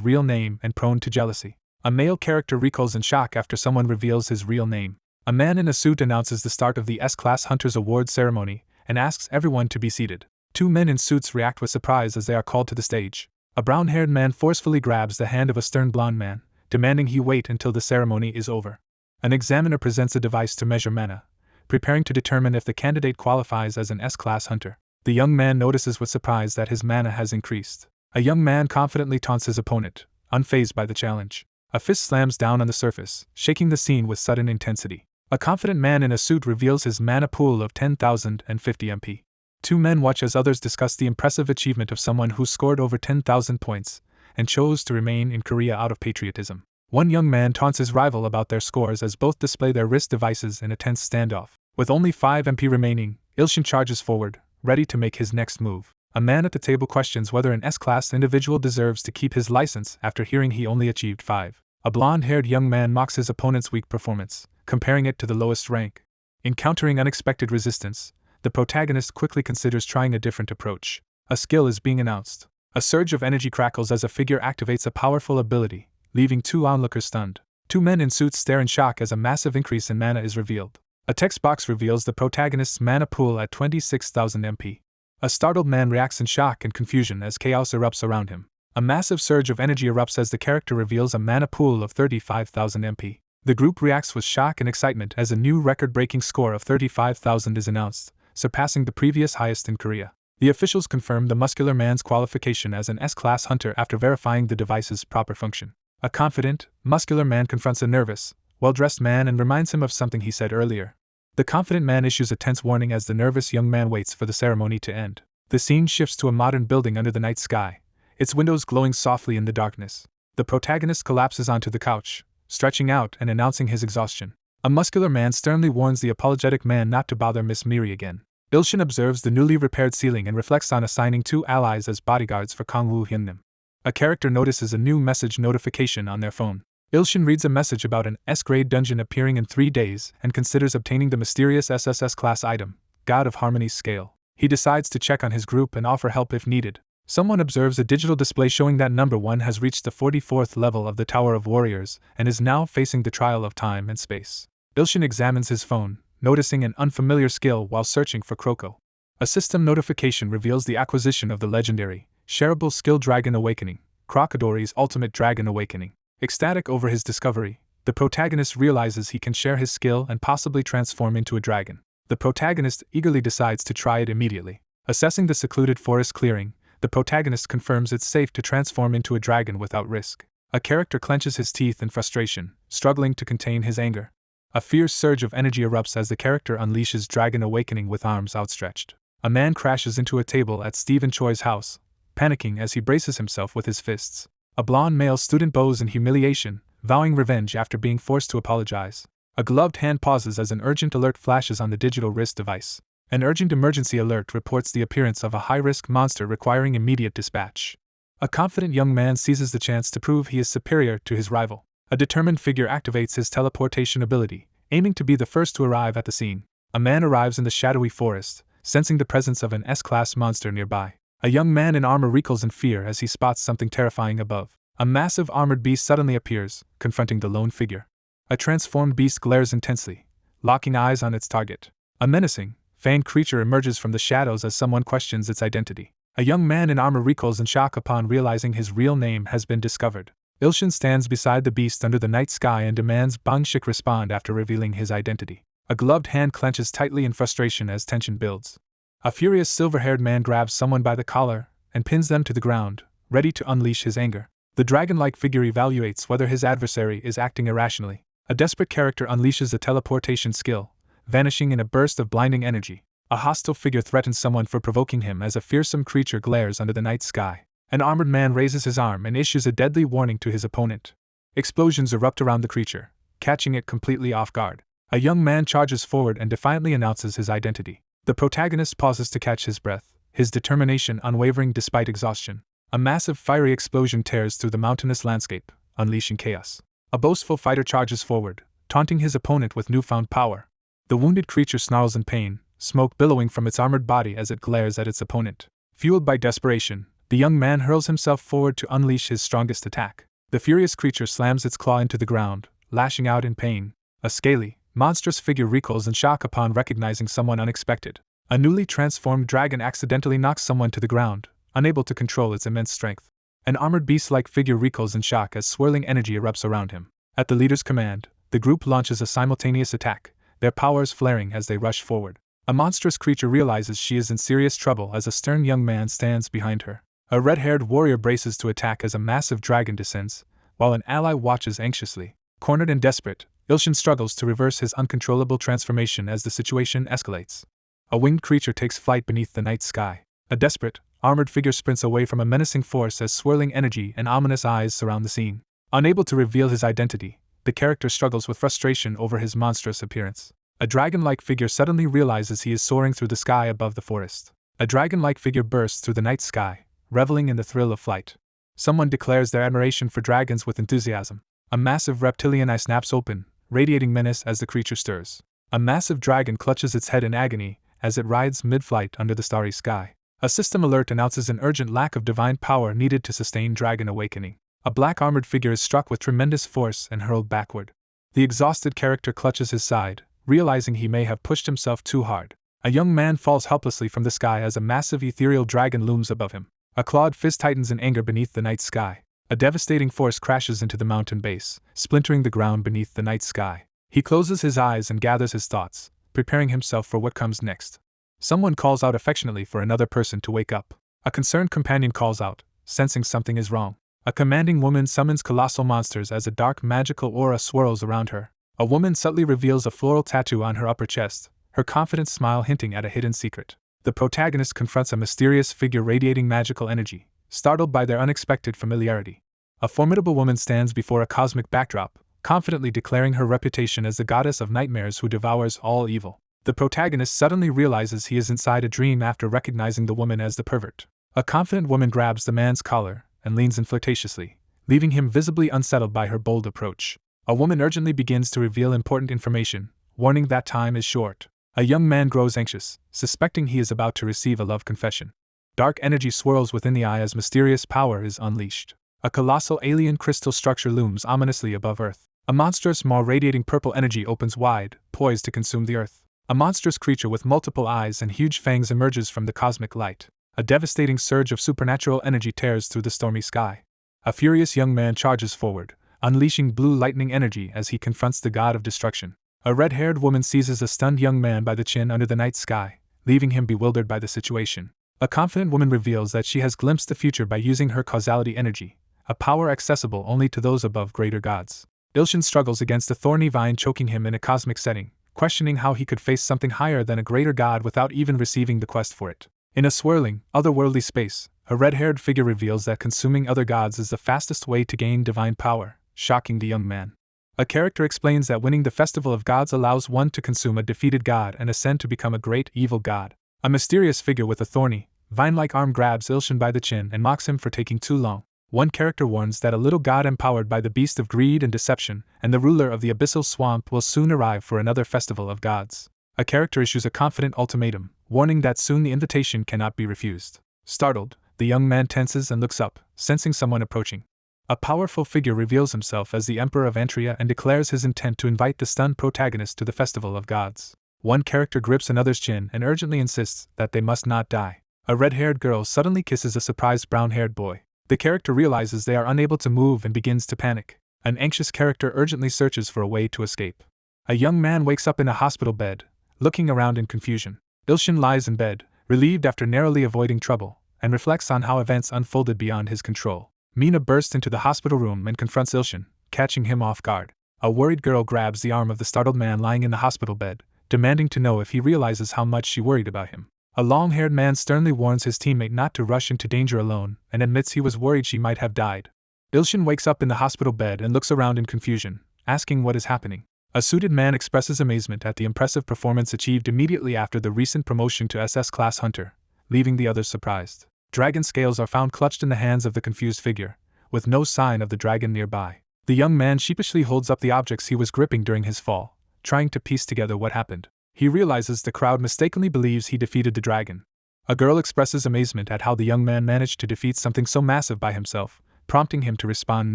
S1: real name and prone to jealousy. A male character recoils in shock after someone reveals his real name. A man in a suit announces the start of the S-Class Hunters Awards ceremony and asks everyone to be seated. Two men in suits react with surprise as they are called to the stage. A brown-haired man forcefully grabs the hand of a stern blond man, demanding he wait until the ceremony is over. An examiner presents a device to measure mana, preparing to determine if the candidate qualifies as an S-Class hunter. The young man notices with surprise that his mana has increased. A young man confidently taunts his opponent, unfazed by the challenge. A fist slams down on the surface, shaking the scene with sudden intensity. A confident man in a suit reveals his mana pool of 10,050 MP. Two men watch as others discuss the impressive achievement of someone who scored over 10,000 points and chose to remain in Korea out of patriotism. One young man taunts his rival about their scores as both display their wrist devices in a tense standoff. With only 5 MP remaining, Ilshin charges forward, ready to make his next move. A man at the table questions whether an S-class individual deserves to keep his license after hearing he only achieved 5. A blonde-haired young man mocks his opponent's weak performance, comparing it to the lowest rank. Encountering unexpected resistance, the protagonist quickly considers trying a different approach. A skill is being announced. A surge of energy crackles as a figure activates a powerful ability, leaving two onlookers stunned. Two men in suits stare in shock as a massive increase in mana is revealed. A text box reveals the protagonist's mana pool at 26,000 MP. A startled man reacts in shock and confusion as chaos erupts around him. A massive surge of energy erupts as the character reveals a mana pool of 35,000 MP. The group reacts with shock and excitement as a new record-breaking score of 35,000 is announced, surpassing the previous highest in Korea. The officials confirm the muscular man's qualification as an S-class hunter after verifying the device's proper function. A confident, muscular man confronts a nervous, well-dressed man and reminds him of something he said earlier. The confident man issues a tense warning as the nervous young man waits for the ceremony to end. The scene shifts to a modern building under the night sky, its windows glowing softly in the darkness. The protagonist collapses onto the couch, stretching out and announcing his exhaustion. A muscular man sternly warns the apologetic man not to bother Miss Miri again. Ilshin observes the newly repaired ceiling and reflects on assigning 2 allies as bodyguards for Kangwoo Hyunnim. A character notices a new message notification on their phone. Ilshin reads a message about an S-grade dungeon appearing in 3 days and considers obtaining the mysterious SSS class item, God of Harmony's Scale. He decides to check on his group and offer help if needed. Someone observes a digital display showing that number 1 has reached the 44th level of the Tower of Warriors and is now facing the trial of time and space. Ilshin examines his phone, noticing an unfamiliar skill while searching for Kroko. A system notification reveals the acquisition of the legendary, shareable skill Dragon Awakening, Crocodori's Ultimate Dragon Awakening. Ecstatic over his discovery, the protagonist realizes he can share his skill and possibly transform into a dragon. The protagonist eagerly decides to try it immediately. Assessing the secluded forest clearing, the protagonist confirms it's safe to transform into a dragon without risk. A character clenches his teeth in frustration, struggling to contain his anger. A fierce surge of energy erupts as the character unleashes Dragon Awakening with arms outstretched. A man crashes into a table at Stephen Choi's house, panicking as he braces himself with his fists. A blonde male student bows in humiliation, vowing revenge after being forced to apologize. A gloved hand pauses as an urgent alert flashes on the digital wrist device. An urgent emergency alert reports the appearance of a high-risk monster requiring immediate dispatch. A confident young man seizes the chance to prove he is superior to his rival. A determined figure activates his teleportation ability, aiming to be the first to arrive at the scene. A man arrives in the shadowy forest, sensing the presence of an S-class monster nearby. A young man in armor recoils in fear as he spots something terrifying above. A massive armored beast suddenly appears, confronting the lone figure. A transformed beast glares intensely, locking eyes on its target. A menacing, fanged creature emerges from the shadows as someone questions its identity. A young man in armor recoils in shock upon realizing his real name has been discovered. Ilshin stands beside the beast under the night sky and demands Bangshik respond after revealing his identity. A gloved hand clenches tightly in frustration as tension builds. A furious silver-haired man grabs someone by the collar and pins them to the ground, ready to unleash his anger. The dragon-like figure evaluates whether his adversary is acting irrationally. A desperate character unleashes a teleportation skill, vanishing in a burst of blinding energy. A hostile figure threatens someone for provoking him as a fearsome creature glares under the night sky. An armored man raises his arm and issues a deadly warning to his opponent. Explosions erupt around the creature, catching it completely off guard. A young man charges forward and defiantly announces his identity. The protagonist pauses to catch his breath, his determination unwavering despite exhaustion. A massive fiery explosion tears through the mountainous landscape, unleashing chaos. A boastful fighter charges forward, taunting his opponent with newfound power. The wounded creature snarls in pain, smoke billowing from its armored body as it glares at its opponent. Fueled by desperation, the young man hurls himself forward to unleash his strongest attack. The furious creature slams its claw into the ground, lashing out in pain. A scaly, monstrous figure recoils in shock upon recognizing someone unexpected. A newly transformed dragon accidentally knocks someone to the ground, unable to control its immense strength. An armored beast-like figure recoils in shock as swirling energy erupts around him. At the leader's command, the group launches a simultaneous attack, their powers flaring as they rush forward. A monstrous creature realizes she is in serious trouble as a stern young man stands behind her. A red-haired warrior braces to attack as a massive dragon descends, while an ally watches anxiously. Cornered and desperate, Ilshin struggles to reverse his uncontrollable transformation as the situation escalates. A winged creature takes flight beneath the night sky. A desperate, armored figure sprints away from a menacing force as swirling energy and ominous eyes surround the scene. Unable to reveal his identity, the character struggles with frustration over his monstrous appearance. A dragon-like figure suddenly realizes he is soaring through the sky above the forest. A dragon-like figure bursts through the night sky, reveling in the thrill of flight. Someone declares their admiration for dragons with enthusiasm. A massive reptilian eye snaps open, radiating menace as the creature stirs. A massive dragon clutches its head in agony as it rides mid-flight under the starry sky. A system alert announces an urgent lack of divine power needed to sustain Dragon Awakening. A black armored figure is struck with tremendous force and hurled backward. The exhausted character clutches his side, realizing he may have pushed himself too hard. A young man falls helplessly from the sky as a massive ethereal dragon looms above him. A clawed fist tightens in anger beneath the night sky. A devastating force crashes into the mountain base, splintering the ground beneath the night sky. He closes his eyes and gathers his thoughts, preparing himself for what comes next. Someone calls out affectionately for another person to wake up. A concerned companion calls out, sensing something is wrong. A commanding woman summons colossal monsters as a dark magical aura swirls around her. A woman subtly reveals a floral tattoo on her upper chest, her confident smile hinting at a hidden secret. The protagonist confronts a mysterious figure radiating magical energy, startled by their unexpected familiarity. A formidable woman stands before a cosmic backdrop, confidently declaring her reputation as the goddess of nightmares who devours all evil. The protagonist suddenly realizes he is inside a dream after recognizing the woman as the pervert. A confident woman grabs the man's collar and leans in flirtatiously, leaving him visibly unsettled by her bold approach. A woman urgently begins to reveal important information, warning that time is short. A young man grows anxious, suspecting he is about to receive a love confession. Dark energy swirls within the eye as mysterious power is unleashed. A colossal alien crystal structure looms ominously above Earth. A monstrous maw radiating purple energy opens wide, poised to consume the Earth. A monstrous creature with multiple eyes and huge fangs emerges from the cosmic light. A devastating surge of supernatural energy tears through the stormy sky. A furious young man charges forward, unleashing blue lightning energy as he confronts the god of destruction. A red-haired woman seizes a stunned young man by the chin under the night sky, leaving him bewildered by the situation. A confident woman reveals that she has glimpsed the future by using her causality energy, a power accessible only to those above greater gods. Ilshin struggles against a thorny vine choking him in a cosmic setting, questioning how he could face something higher than a greater god without even receiving the quest for it. In a swirling, otherworldly space, a red-haired figure reveals that consuming other gods is the fastest way to gain divine power, shocking the young man. A character explains that winning the Festival of Gods allows one to consume a defeated god and ascend to become a great evil god. A mysterious figure with a thorny, vine-like arm grabs Ilshin by the chin and mocks him for taking too long. One character warns that a little god empowered by the beast of greed and deception and the ruler of the abyssal swamp will soon arrive for another festival of gods. A character issues a confident ultimatum, warning that soon the invitation cannot be refused. Startled, the young man tenses and looks up, sensing someone approaching. A powerful figure reveals himself as the Emperor of Antria and declares his intent to invite the stunned protagonist to the Festival of Gods. One character grips another's chin and urgently insists that they must not die. A red-haired girl suddenly kisses a surprised brown-haired boy. The character realizes they are unable to move and begins to panic. An anxious character urgently searches for a way to escape. A young man wakes up in a hospital bed, looking around in confusion. Ilshin lies in bed, relieved after narrowly avoiding trouble, and reflects on how events unfolded beyond his control. Mina bursts into the hospital room and confronts Ilshin, catching him off guard. A worried girl grabs the arm of the startled man lying in the hospital bed, demanding to know if he realizes how much she worried about him. A long-haired man sternly warns his teammate not to rush into danger alone and admits he was worried she might have died. Ilshin wakes up in the hospital bed and looks around in confusion, asking what is happening. A suited man expresses amazement at the impressive performance achieved immediately after the recent promotion to SS-class hunter, leaving the others surprised. Dragon scales are found clutched in the hands of the confused figure, with no sign of the dragon nearby. The young man sheepishly holds up the objects he was gripping during his fall, trying to piece together what happened. He realizes the crowd mistakenly believes he defeated the dragon. A girl expresses amazement at how the young man managed to defeat something so massive by himself, prompting him to respond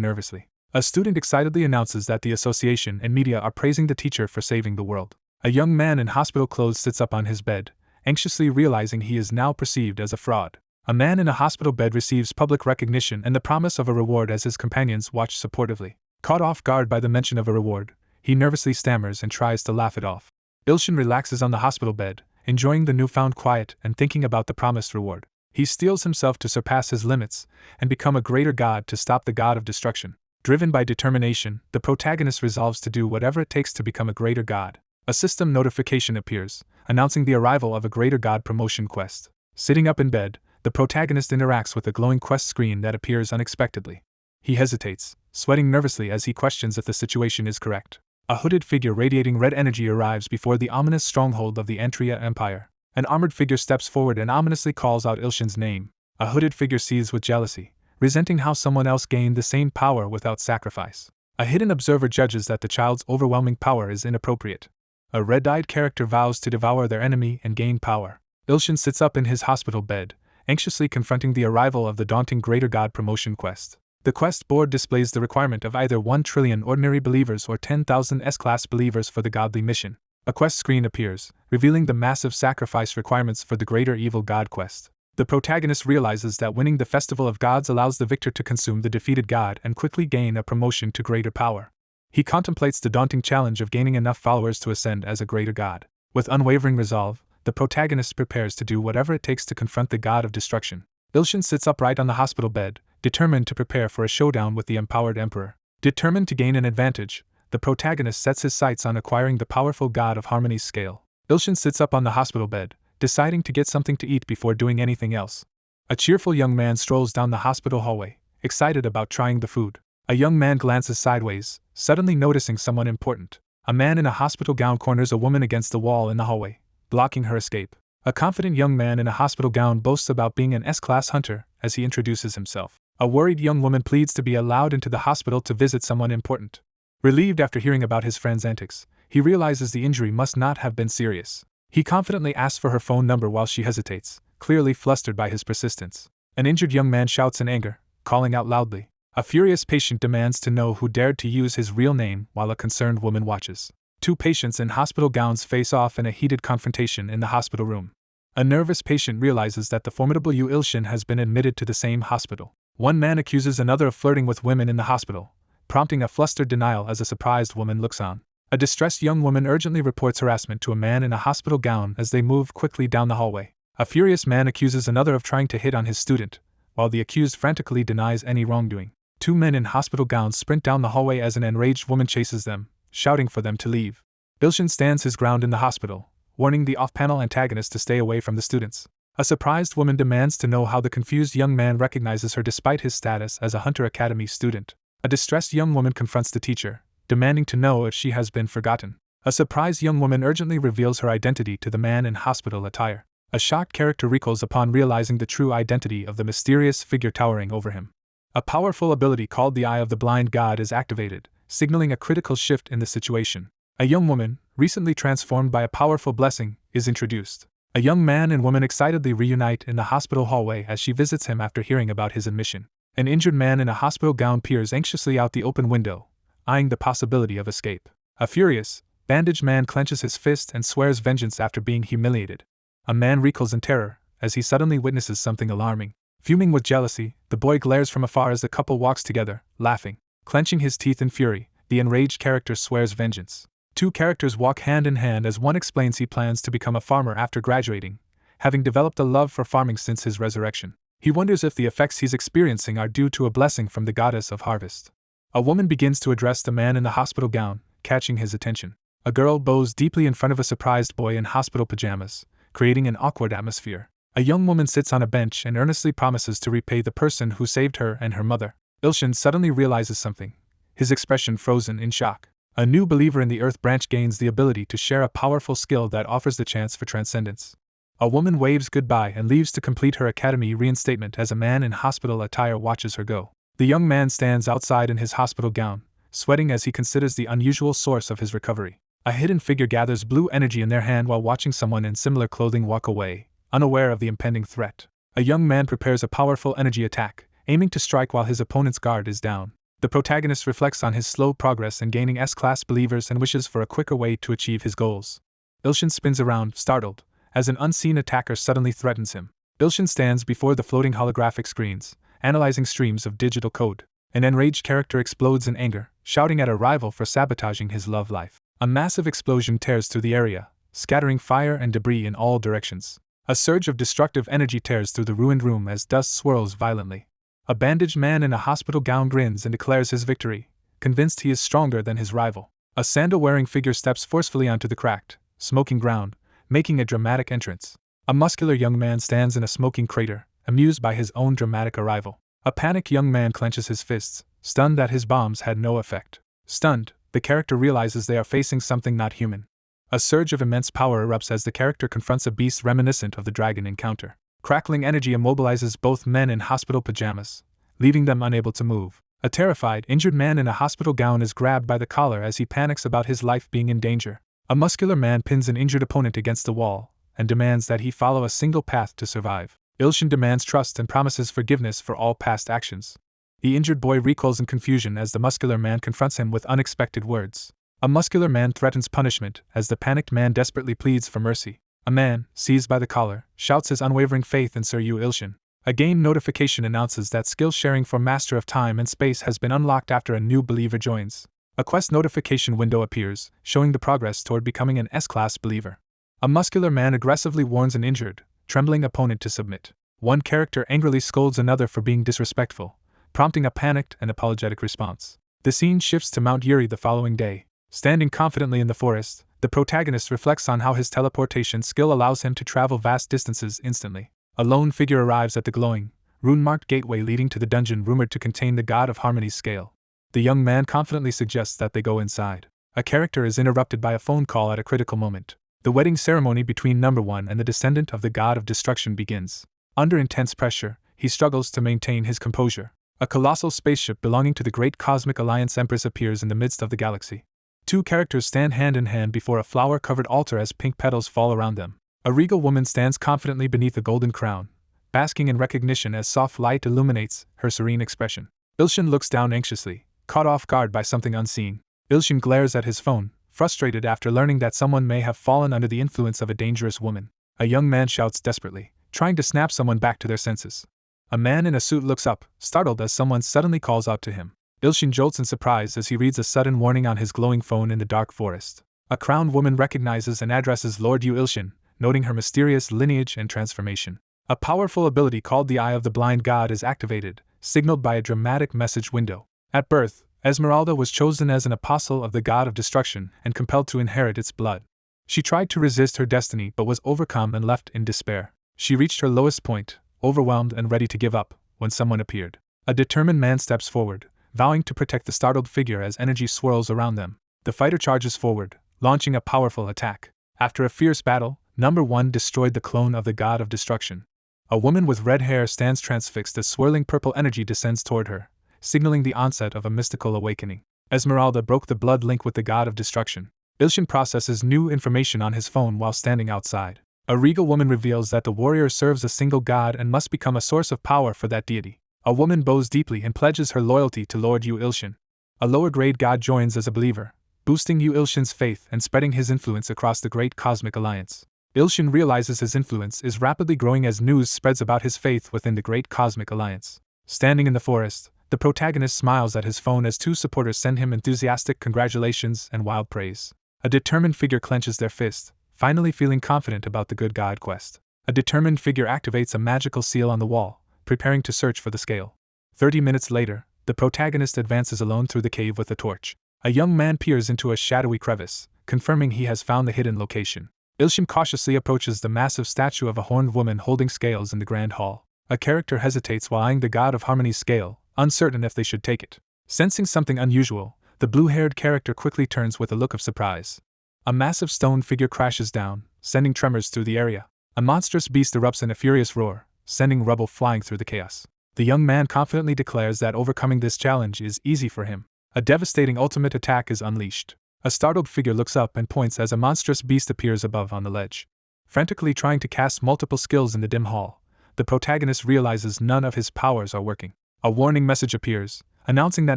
S1: nervously. A student excitedly announces that the association and media are praising the teacher for saving the world. A young man in hospital clothes sits up on his bed, anxiously realizing he is now perceived as a fraud. A man in a hospital bed receives public recognition and the promise of a reward as his companions watch supportively. Caught off guard by the mention of a reward, he nervously stammers and tries to laugh it off. Ilshin relaxes on the hospital bed, enjoying the newfound quiet and thinking about the promised reward. He steels himself to surpass his limits and become a greater god to stop the god of destruction. Driven by determination, the protagonist resolves to do whatever it takes to become a greater god. A system notification appears, announcing the arrival of a greater god promotion quest. Sitting up in bed, the protagonist interacts with a glowing quest screen that appears unexpectedly. He hesitates, sweating nervously as he questions if the situation is correct. A hooded figure radiating red energy arrives before the ominous stronghold of the Antria Empire. An armored figure steps forward and ominously calls out Ilshin's name. A hooded figure seethes with jealousy, resenting how someone else gained the same power without sacrifice. A hidden observer judges that the child's overwhelming power is inappropriate. A red-eyed character vows to devour their enemy and gain power. Ilshin sits up in his hospital bed, anxiously confronting the arrival of the daunting Greater God promotion quest. The quest board displays the requirement of either 1 trillion ordinary believers or 10,000 S-class believers for the godly mission. A quest screen appears, revealing the massive sacrifice requirements for the Greater Evil God quest. The protagonist realizes that winning the Festival of Gods allows the victor to consume the defeated god and quickly gain a promotion to greater power. He contemplates the daunting challenge of gaining enough followers to ascend as a greater god. With unwavering resolve, the protagonist prepares to do whatever it takes to confront the god of destruction. Ilshin sits upright on the hospital bed, determined to prepare for a showdown with the empowered emperor. Determined to gain an advantage, the protagonist sets his sights on acquiring the powerful god of harmony's scale. Ilshin sits up on the hospital bed, deciding to get something to eat before doing anything else. A cheerful young man strolls down the hospital hallway, excited about trying the food. A young man glances sideways, suddenly noticing someone important. A man in a hospital gown corners a woman against the wall in the hallway, blocking her escape. A confident young man in a hospital gown boasts about being an S-class hunter as he introduces himself. A worried young woman pleads to be allowed into the hospital to visit someone important. Relieved after hearing about his friend's antics, he realizes the injury must not have been serious. He confidently asks for her phone number while she hesitates, clearly flustered by his persistence. An injured young man shouts in anger, calling out loudly. A furious patient demands to know who dared to use his real name while a concerned woman watches. Two patients in hospital gowns face off in a heated confrontation in the hospital room. A nervous patient realizes that the formidable Yu Ilshin has been admitted to the same hospital. One man accuses another of flirting with women in the hospital, prompting a flustered denial as a surprised woman looks on. A distressed young woman urgently reports harassment to a man in a hospital gown as they move quickly down the hallway. A furious man accuses another of trying to hit on his student, while the accused frantically denies any wrongdoing. Two men in hospital gowns sprint down the hallway as an enraged woman chases them, shouting for them to leave. Ilshin stands his ground in the hospital, warning the off-panel antagonist to stay away from the students. A surprised woman demands to know how the confused young man recognizes her despite his status as a Hunter Academy student. A distressed young woman confronts the teacher, demanding to know if she has been forgotten. A surprised young woman urgently reveals her identity to the man in hospital attire. A shocked character recoils upon realizing the true identity of the mysterious figure towering over him. A powerful ability called the Eye of the Blind God is activated, signaling a critical shift in the situation. A young woman, recently transformed by a powerful blessing, is introduced. A young man and woman excitedly reunite in the hospital hallway as she visits him after hearing about his admission. An injured man in a hospital gown peers anxiously out the open window, eyeing the possibility of escape. A furious, bandaged man clenches his fist and swears vengeance after being humiliated. A man recoils in terror as he suddenly witnesses something alarming. Fuming with jealousy, the boy glares from afar as the couple walks together, laughing. Clenching his teeth in fury, the enraged character swears vengeance. Two characters walk hand in hand as one explains he plans to become a farmer after graduating, having developed a love for farming since his resurrection. He wonders if the effects he's experiencing are due to a blessing from the goddess of harvest. A woman begins to address the man in the hospital gown, catching his attention. A girl bows deeply in front of a surprised boy in hospital pajamas, creating an awkward atmosphere. A young woman sits on a bench and earnestly promises to repay the person who saved her and her mother. Ilshin suddenly realizes something, his expression frozen in shock. A new believer in the Earth Branch gains the ability to share a powerful skill that offers the chance for transcendence. A woman waves goodbye and leaves to complete her academy reinstatement as a man in hospital attire watches her go. The young man stands outside in his hospital gown, sweating as he considers the unusual source of his recovery. A hidden figure gathers blue energy in their hand while watching someone in similar clothing walk away, unaware of the impending threat. A young man prepares a powerful energy attack, aiming to strike while his opponent's guard is down. The protagonist reflects on his slow progress in gaining S-class believers and wishes for a quicker way to achieve his goals. Ilshin spins around, startled, as an unseen attacker suddenly threatens him. Ilshin stands before the floating holographic screens, analyzing streams of digital code. An enraged character explodes in anger, shouting at a rival for sabotaging his love life. A massive explosion tears through the area, scattering fire and debris in all directions. A surge of destructive energy tears through the ruined room as dust swirls violently. A bandaged man in a hospital gown grins and declares his victory, convinced he is stronger than his rival. A sandal-wearing figure steps forcefully onto the cracked, smoking ground, making a dramatic entrance. A muscular young man stands in a smoking crater, amused by his own dramatic arrival. A panicked young man clenches his fists, stunned that his bombs had no effect. Stunned, the character realizes they are facing something not human. A surge of immense power erupts as the character confronts a beast reminiscent of the dragon encounter. Crackling energy immobilizes both men in hospital pajamas, leaving them unable to move. A terrified, injured man in a hospital gown is grabbed by the collar as he panics about his life being in danger. A muscular man pins an injured opponent against the wall and demands that he follow a single path to survive. Ilshin demands trust and promises forgiveness for all past actions. The injured boy recoils in confusion as the muscular man confronts him with unexpected words. A muscular man threatens punishment as the panicked man desperately pleads for mercy. A man, seized by the collar, shouts his unwavering faith in Sir Yu Ilshin. A game notification announces that skill sharing for Master of Time and Space has been unlocked after a new believer joins. A quest notification window appears, showing the progress toward becoming an S-class believer. A muscular man aggressively warns an injured, trembling opponent to submit. One character angrily scolds another for being disrespectful, prompting a panicked and apologetic response. The scene shifts to Mount Yuri the following day. Standing confidently in the forest, the protagonist reflects on how his teleportation skill allows him to travel vast distances instantly. A lone figure arrives at the glowing, rune-marked gateway leading to the dungeon rumored to contain the God of Harmony's scale. The young man confidently suggests that they go inside. A character is interrupted by a phone call at a critical moment. The wedding ceremony between Number 1 and the descendant of the God of Destruction begins. Under intense pressure, he struggles to maintain his composure. A colossal spaceship belonging to the Great Cosmic Alliance Empress appears in the midst of the galaxy. Two characters stand hand in hand before a flower-covered altar as pink petals fall around them. A regal woman stands confidently beneath a golden crown, basking in recognition as soft light illuminates her serene expression. Ilshin looks down anxiously, caught off guard by something unseen. Ilshin glares at his phone, frustrated after learning that someone may have fallen under the influence of a dangerous woman. A young man shouts desperately, trying to snap someone back to their senses. A man in a suit looks up, startled as someone suddenly calls out to him. Ilshin jolts in surprise as he reads a sudden warning on his glowing phone in the dark forest. A crowned woman recognizes and addresses Lord Yu Ilshin, noting her mysterious lineage and transformation. A powerful ability called the Eye of the Blind God is activated, signaled by a dramatic message window. At birth, Esmeralda was chosen as an apostle of the God of Destruction and compelled to inherit its blood. She tried to resist her destiny but was overcome and left in despair. She reached her lowest point, overwhelmed and ready to give up, when someone appeared. A determined man steps forward, vowing to protect the startled figure as energy swirls around them. The fighter charges forward, launching a powerful attack. After a fierce battle, Number 1 destroyed the clone of the God of Destruction. A woman with red hair stands transfixed as swirling purple energy descends toward her, signaling the onset of a mystical awakening. Esmeralda broke the blood link with the God of Destruction. Ilshin processes new information on his phone while standing outside. A regal woman reveals that the warrior serves a single god and must become a source of power for that deity. A woman bows deeply and pledges her loyalty to Lord Yu Ilshin. A lower-grade god joins as a believer, boosting Yu Ilshin's faith and spreading his influence across the great cosmic alliance. Ilshin realizes his influence is rapidly growing as news spreads about his faith within the great cosmic alliance. Standing in the forest, the protagonist smiles at his phone as two supporters send him enthusiastic congratulations and wild praise. A determined figure clenches their fist, finally feeling confident about the good god quest. A determined figure activates a magical seal on the wall, preparing to search for the scale. 30 minutes later, the protagonist advances alone through the cave with a torch. A young man peers into a shadowy crevice, confirming he has found the hidden location. Ilshin cautiously approaches the massive statue of a horned woman holding scales in the grand hall. A character hesitates while eyeing the god of harmony's scale, uncertain if they should take it. Sensing something unusual, the blue-haired character quickly turns with a look of surprise. A massive stone figure crashes down, sending tremors through the area. A monstrous beast erupts in a furious roar, sending rubble flying through the chaos. The young man confidently declares that overcoming this challenge is easy for him. A devastating ultimate attack is unleashed. A startled figure looks up and points as a monstrous beast appears above on the ledge. Frantically trying to cast multiple skills in the dim hall, the protagonist realizes none of his powers are working. A warning message appears, announcing that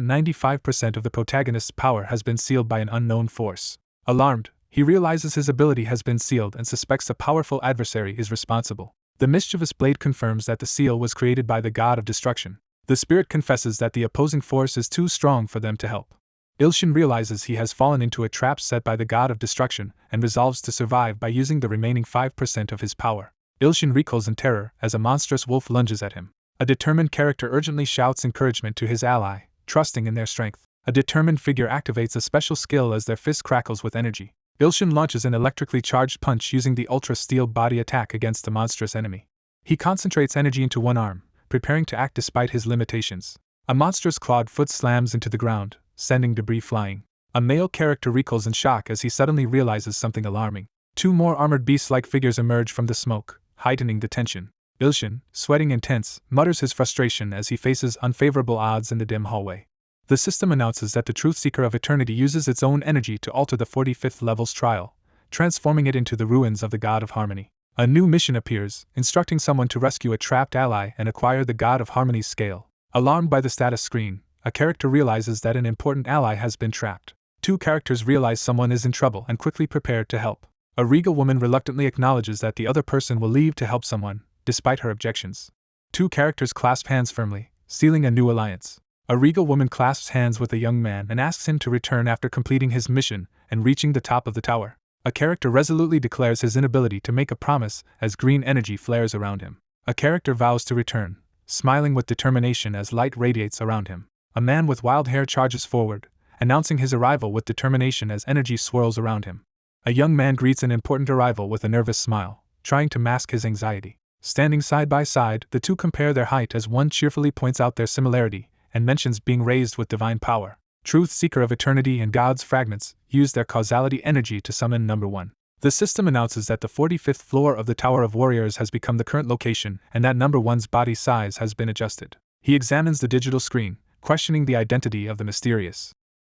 S1: 95% of the protagonist's power has been sealed by an unknown force. Alarmed, he realizes his ability has been sealed and suspects a powerful adversary is responsible. The mischievous blade confirms that the seal was created by the God of Destruction. The spirit confesses that the opposing force is too strong for them to help. Ilshin realizes he has fallen into a trap set by the God of Destruction and resolves to survive by using the remaining 5% of his power. Ilshin recoils in terror as a monstrous wolf lunges at him. A determined character urgently shouts encouragement to his ally, trusting in their strength. A determined figure activates a special skill as their fist crackles with energy. Ilshin launches an electrically charged punch using the Ultra Steel body attack against the monstrous enemy. He concentrates energy into one arm, preparing to act despite his limitations. A monstrous clawed foot slams into the ground, sending debris flying. A male character recoils in shock as he suddenly realizes something alarming. Two more armored beast-like figures emerge from the smoke, heightening the tension. Ilshin, sweating intense, mutters his frustration as he faces unfavorable odds in the dim hallway. The system announces that the Truth Seeker of Eternity uses its own energy to alter the 45th level's trial, transforming it into the ruins of the God of Harmony. A new mission appears, instructing someone to rescue a trapped ally and acquire the God of Harmony's scale. Alarmed by the status screen, a character realizes that an important ally has been trapped. Two characters realize someone is in trouble and quickly prepare to help. A regal woman reluctantly acknowledges that the other person will leave to help someone, despite her objections. Two characters clasp hands firmly, sealing a new alliance. A regal woman clasps hands with a young man and asks him to return after completing his mission and reaching the top of the tower. A character resolutely declares his inability to make a promise as green energy flares around him. A character vows to return, smiling with determination as light radiates around him. A man with wild hair charges forward, announcing his arrival with determination as energy swirls around him. A young man greets an important arrival with a nervous smile, trying to mask his anxiety. Standing side by side, the two compare their height as one cheerfully points out their similarity and mentions being raised with divine power. Truth Seeker of Eternity and God's Fragments use their causality energy to summon Number 1. The system announces that the 45th floor of the Tower of Warriors has become the current location and that Number 1's body size has been adjusted. He examines the digital screen, questioning the identity of the mysterious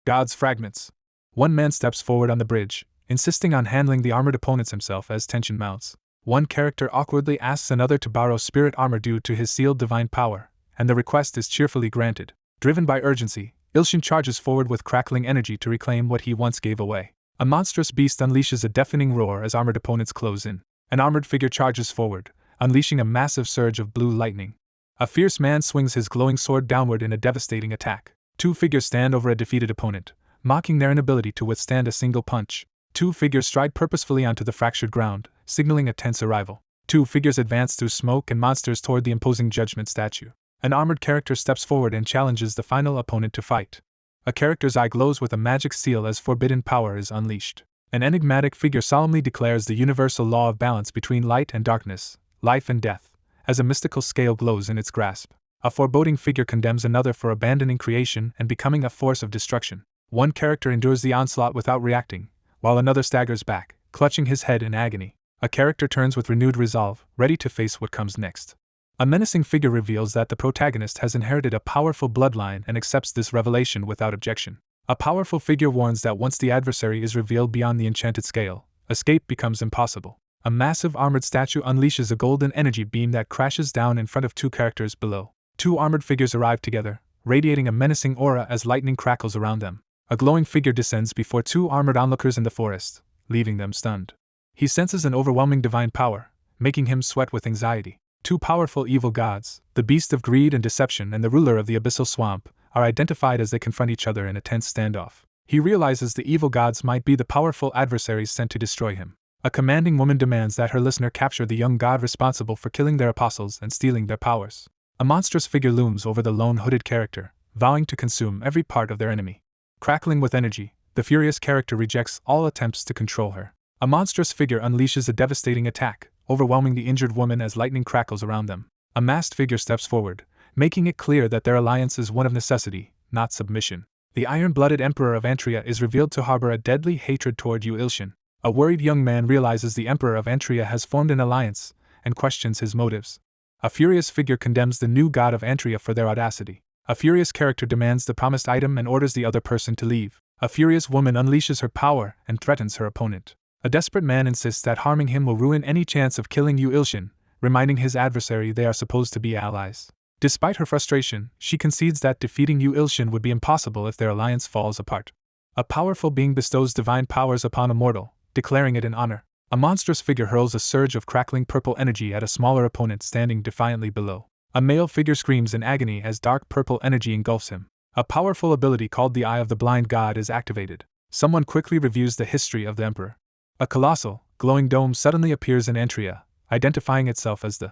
S1: God's Fragments. One man steps forward on the bridge, insisting on handling the armored opponents himself as tension mounts. One character awkwardly asks another to borrow spirit armor due to his sealed divine power, and the request is cheerfully granted. Driven by urgency, Ilshin charges forward with crackling energy to reclaim what he once gave away. A monstrous beast unleashes a deafening roar as armored opponents close in. An armored figure charges forward, unleashing a massive surge of blue lightning. A fierce man swings his glowing sword downward in a devastating attack. Two figures stand over a defeated opponent, mocking their inability to withstand a single punch. Two figures stride purposefully onto the fractured ground, signaling a tense arrival. Two figures advance through smoke and monsters toward the imposing judgment statue. An armored character steps forward and challenges the final opponent to fight. A character's eye glows with a magic seal as forbidden power is unleashed. An enigmatic figure solemnly declares the universal law of balance between light and darkness, life and death, as a mystical scale glows in its grasp. A foreboding figure condemns another for abandoning creation and becoming a force of destruction. One character endures the onslaught without reacting, while another staggers back, clutching his head in agony. A character turns with renewed resolve, ready to face what comes next. A menacing figure reveals that the protagonist has inherited a powerful bloodline and accepts this revelation without objection. A powerful figure warns that once the adversary is revealed beyond the enchanted scale, escape becomes impossible. A massive armored statue unleashes a golden energy beam that crashes down in front of two characters below. Two armored figures arrive together, radiating a menacing aura as lightning crackles around them. A glowing figure descends before two armored onlookers in the forest, leaving them stunned. He senses an overwhelming divine power, making him sweat with anxiety. Two powerful evil gods, the beast of greed and deception and the ruler of the abyssal swamp, are identified as they confront each other in a tense standoff. He realizes the evil gods might be the powerful adversaries sent to destroy him. A commanding woman demands that her listener capture the young god responsible for killing their apostles and stealing their powers. A monstrous figure looms over the lone hooded character, vowing to consume every part of their enemy. Crackling with energy, the furious character rejects all attempts to control her. A monstrous figure unleashes a devastating attack, overwhelming the injured woman as lightning crackles around them. A masked figure steps forward, making it clear that their alliance is one of necessity, not submission. The iron-blooded Emperor of Antria is revealed to harbor a deadly hatred toward Yu Ilshin. A worried young man realizes the Emperor of Antria has formed an alliance, and questions his motives. A furious figure condemns the new god of Antria for their audacity. A furious character demands the promised item and orders the other person to leave. A furious woman unleashes her power and threatens her opponent. A desperate man insists that harming him will ruin any chance of killing Yu Ilshin, reminding his adversary they are supposed to be allies. Despite her frustration, she concedes that defeating Yu Ilshin would be impossible if their alliance falls apart. A powerful being bestows divine powers upon a mortal, declaring it an honor. A monstrous figure hurls a surge of crackling purple energy at a smaller opponent standing defiantly below. A male figure screams in agony as dark purple energy engulfs him. A powerful ability called the Eye of the Blind God is activated. Someone quickly reviews the history of the Emperor. A colossal, glowing dome suddenly appears in Antria, identifying itself as the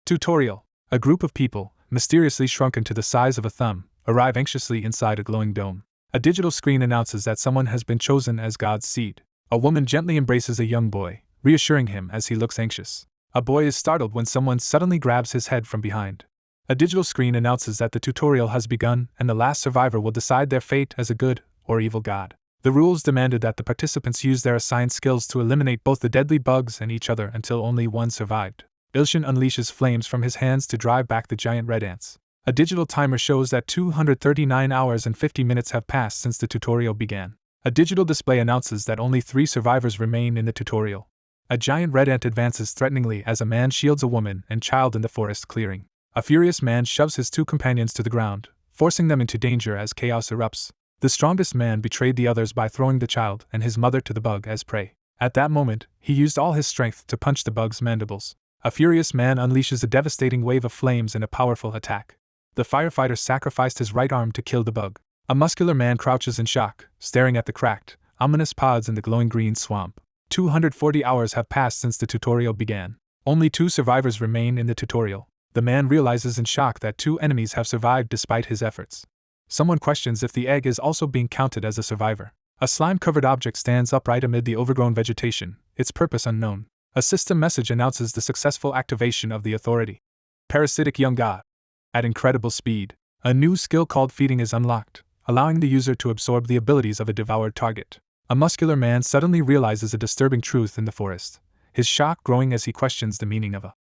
S1: tutorial. A group of people, mysteriously shrunken to the size of a thumb, arrive anxiously inside a glowing dome. A digital screen announces that someone has been chosen as God's seed. A woman gently embraces a young boy, reassuring him as he looks anxious. A boy is startled when someone suddenly grabs his head from behind. A digital screen announces that the tutorial has begun and the last survivor will decide their fate as a good or evil god. The rules demanded that the participants use their assigned skills to eliminate both the deadly bugs and each other until only one survived. Ilshin unleashes flames from his hands to drive back the giant red ants. A digital timer shows that 239 hours and 50 minutes have passed since the tutorial began. A digital display announces that only 3 survivors remain in the tutorial. A giant red ant advances threateningly as a man shields a woman and child in the forest clearing. A furious man shoves his 2 companions to the ground, forcing them into danger as chaos erupts. The strongest man betrayed the others by throwing the child and his mother to the bug as prey. At that moment, he used all his strength to punch the bug's mandibles. A furious man unleashes a devastating wave of flames in a powerful attack. The firefighter sacrificed his right arm to kill the bug. A muscular man crouches in shock, staring at the cracked, ominous pods in the glowing green swamp. 240 hours have passed since the tutorial began. Only 2 survivors remain in the tutorial. The man realizes in shock that 2 enemies have survived despite his efforts. Someone questions if the egg is also being counted as a survivor. A slime-covered object stands upright amid the overgrown vegetation, its purpose unknown. A system message announces the successful activation of the authority. Parasitic young god. At incredible speed, a new skill called feeding is unlocked, allowing the user to absorb the abilities of a devoured target. A muscular man suddenly realizes a disturbing truth in the forest, his shock growing as he questions the meaning of a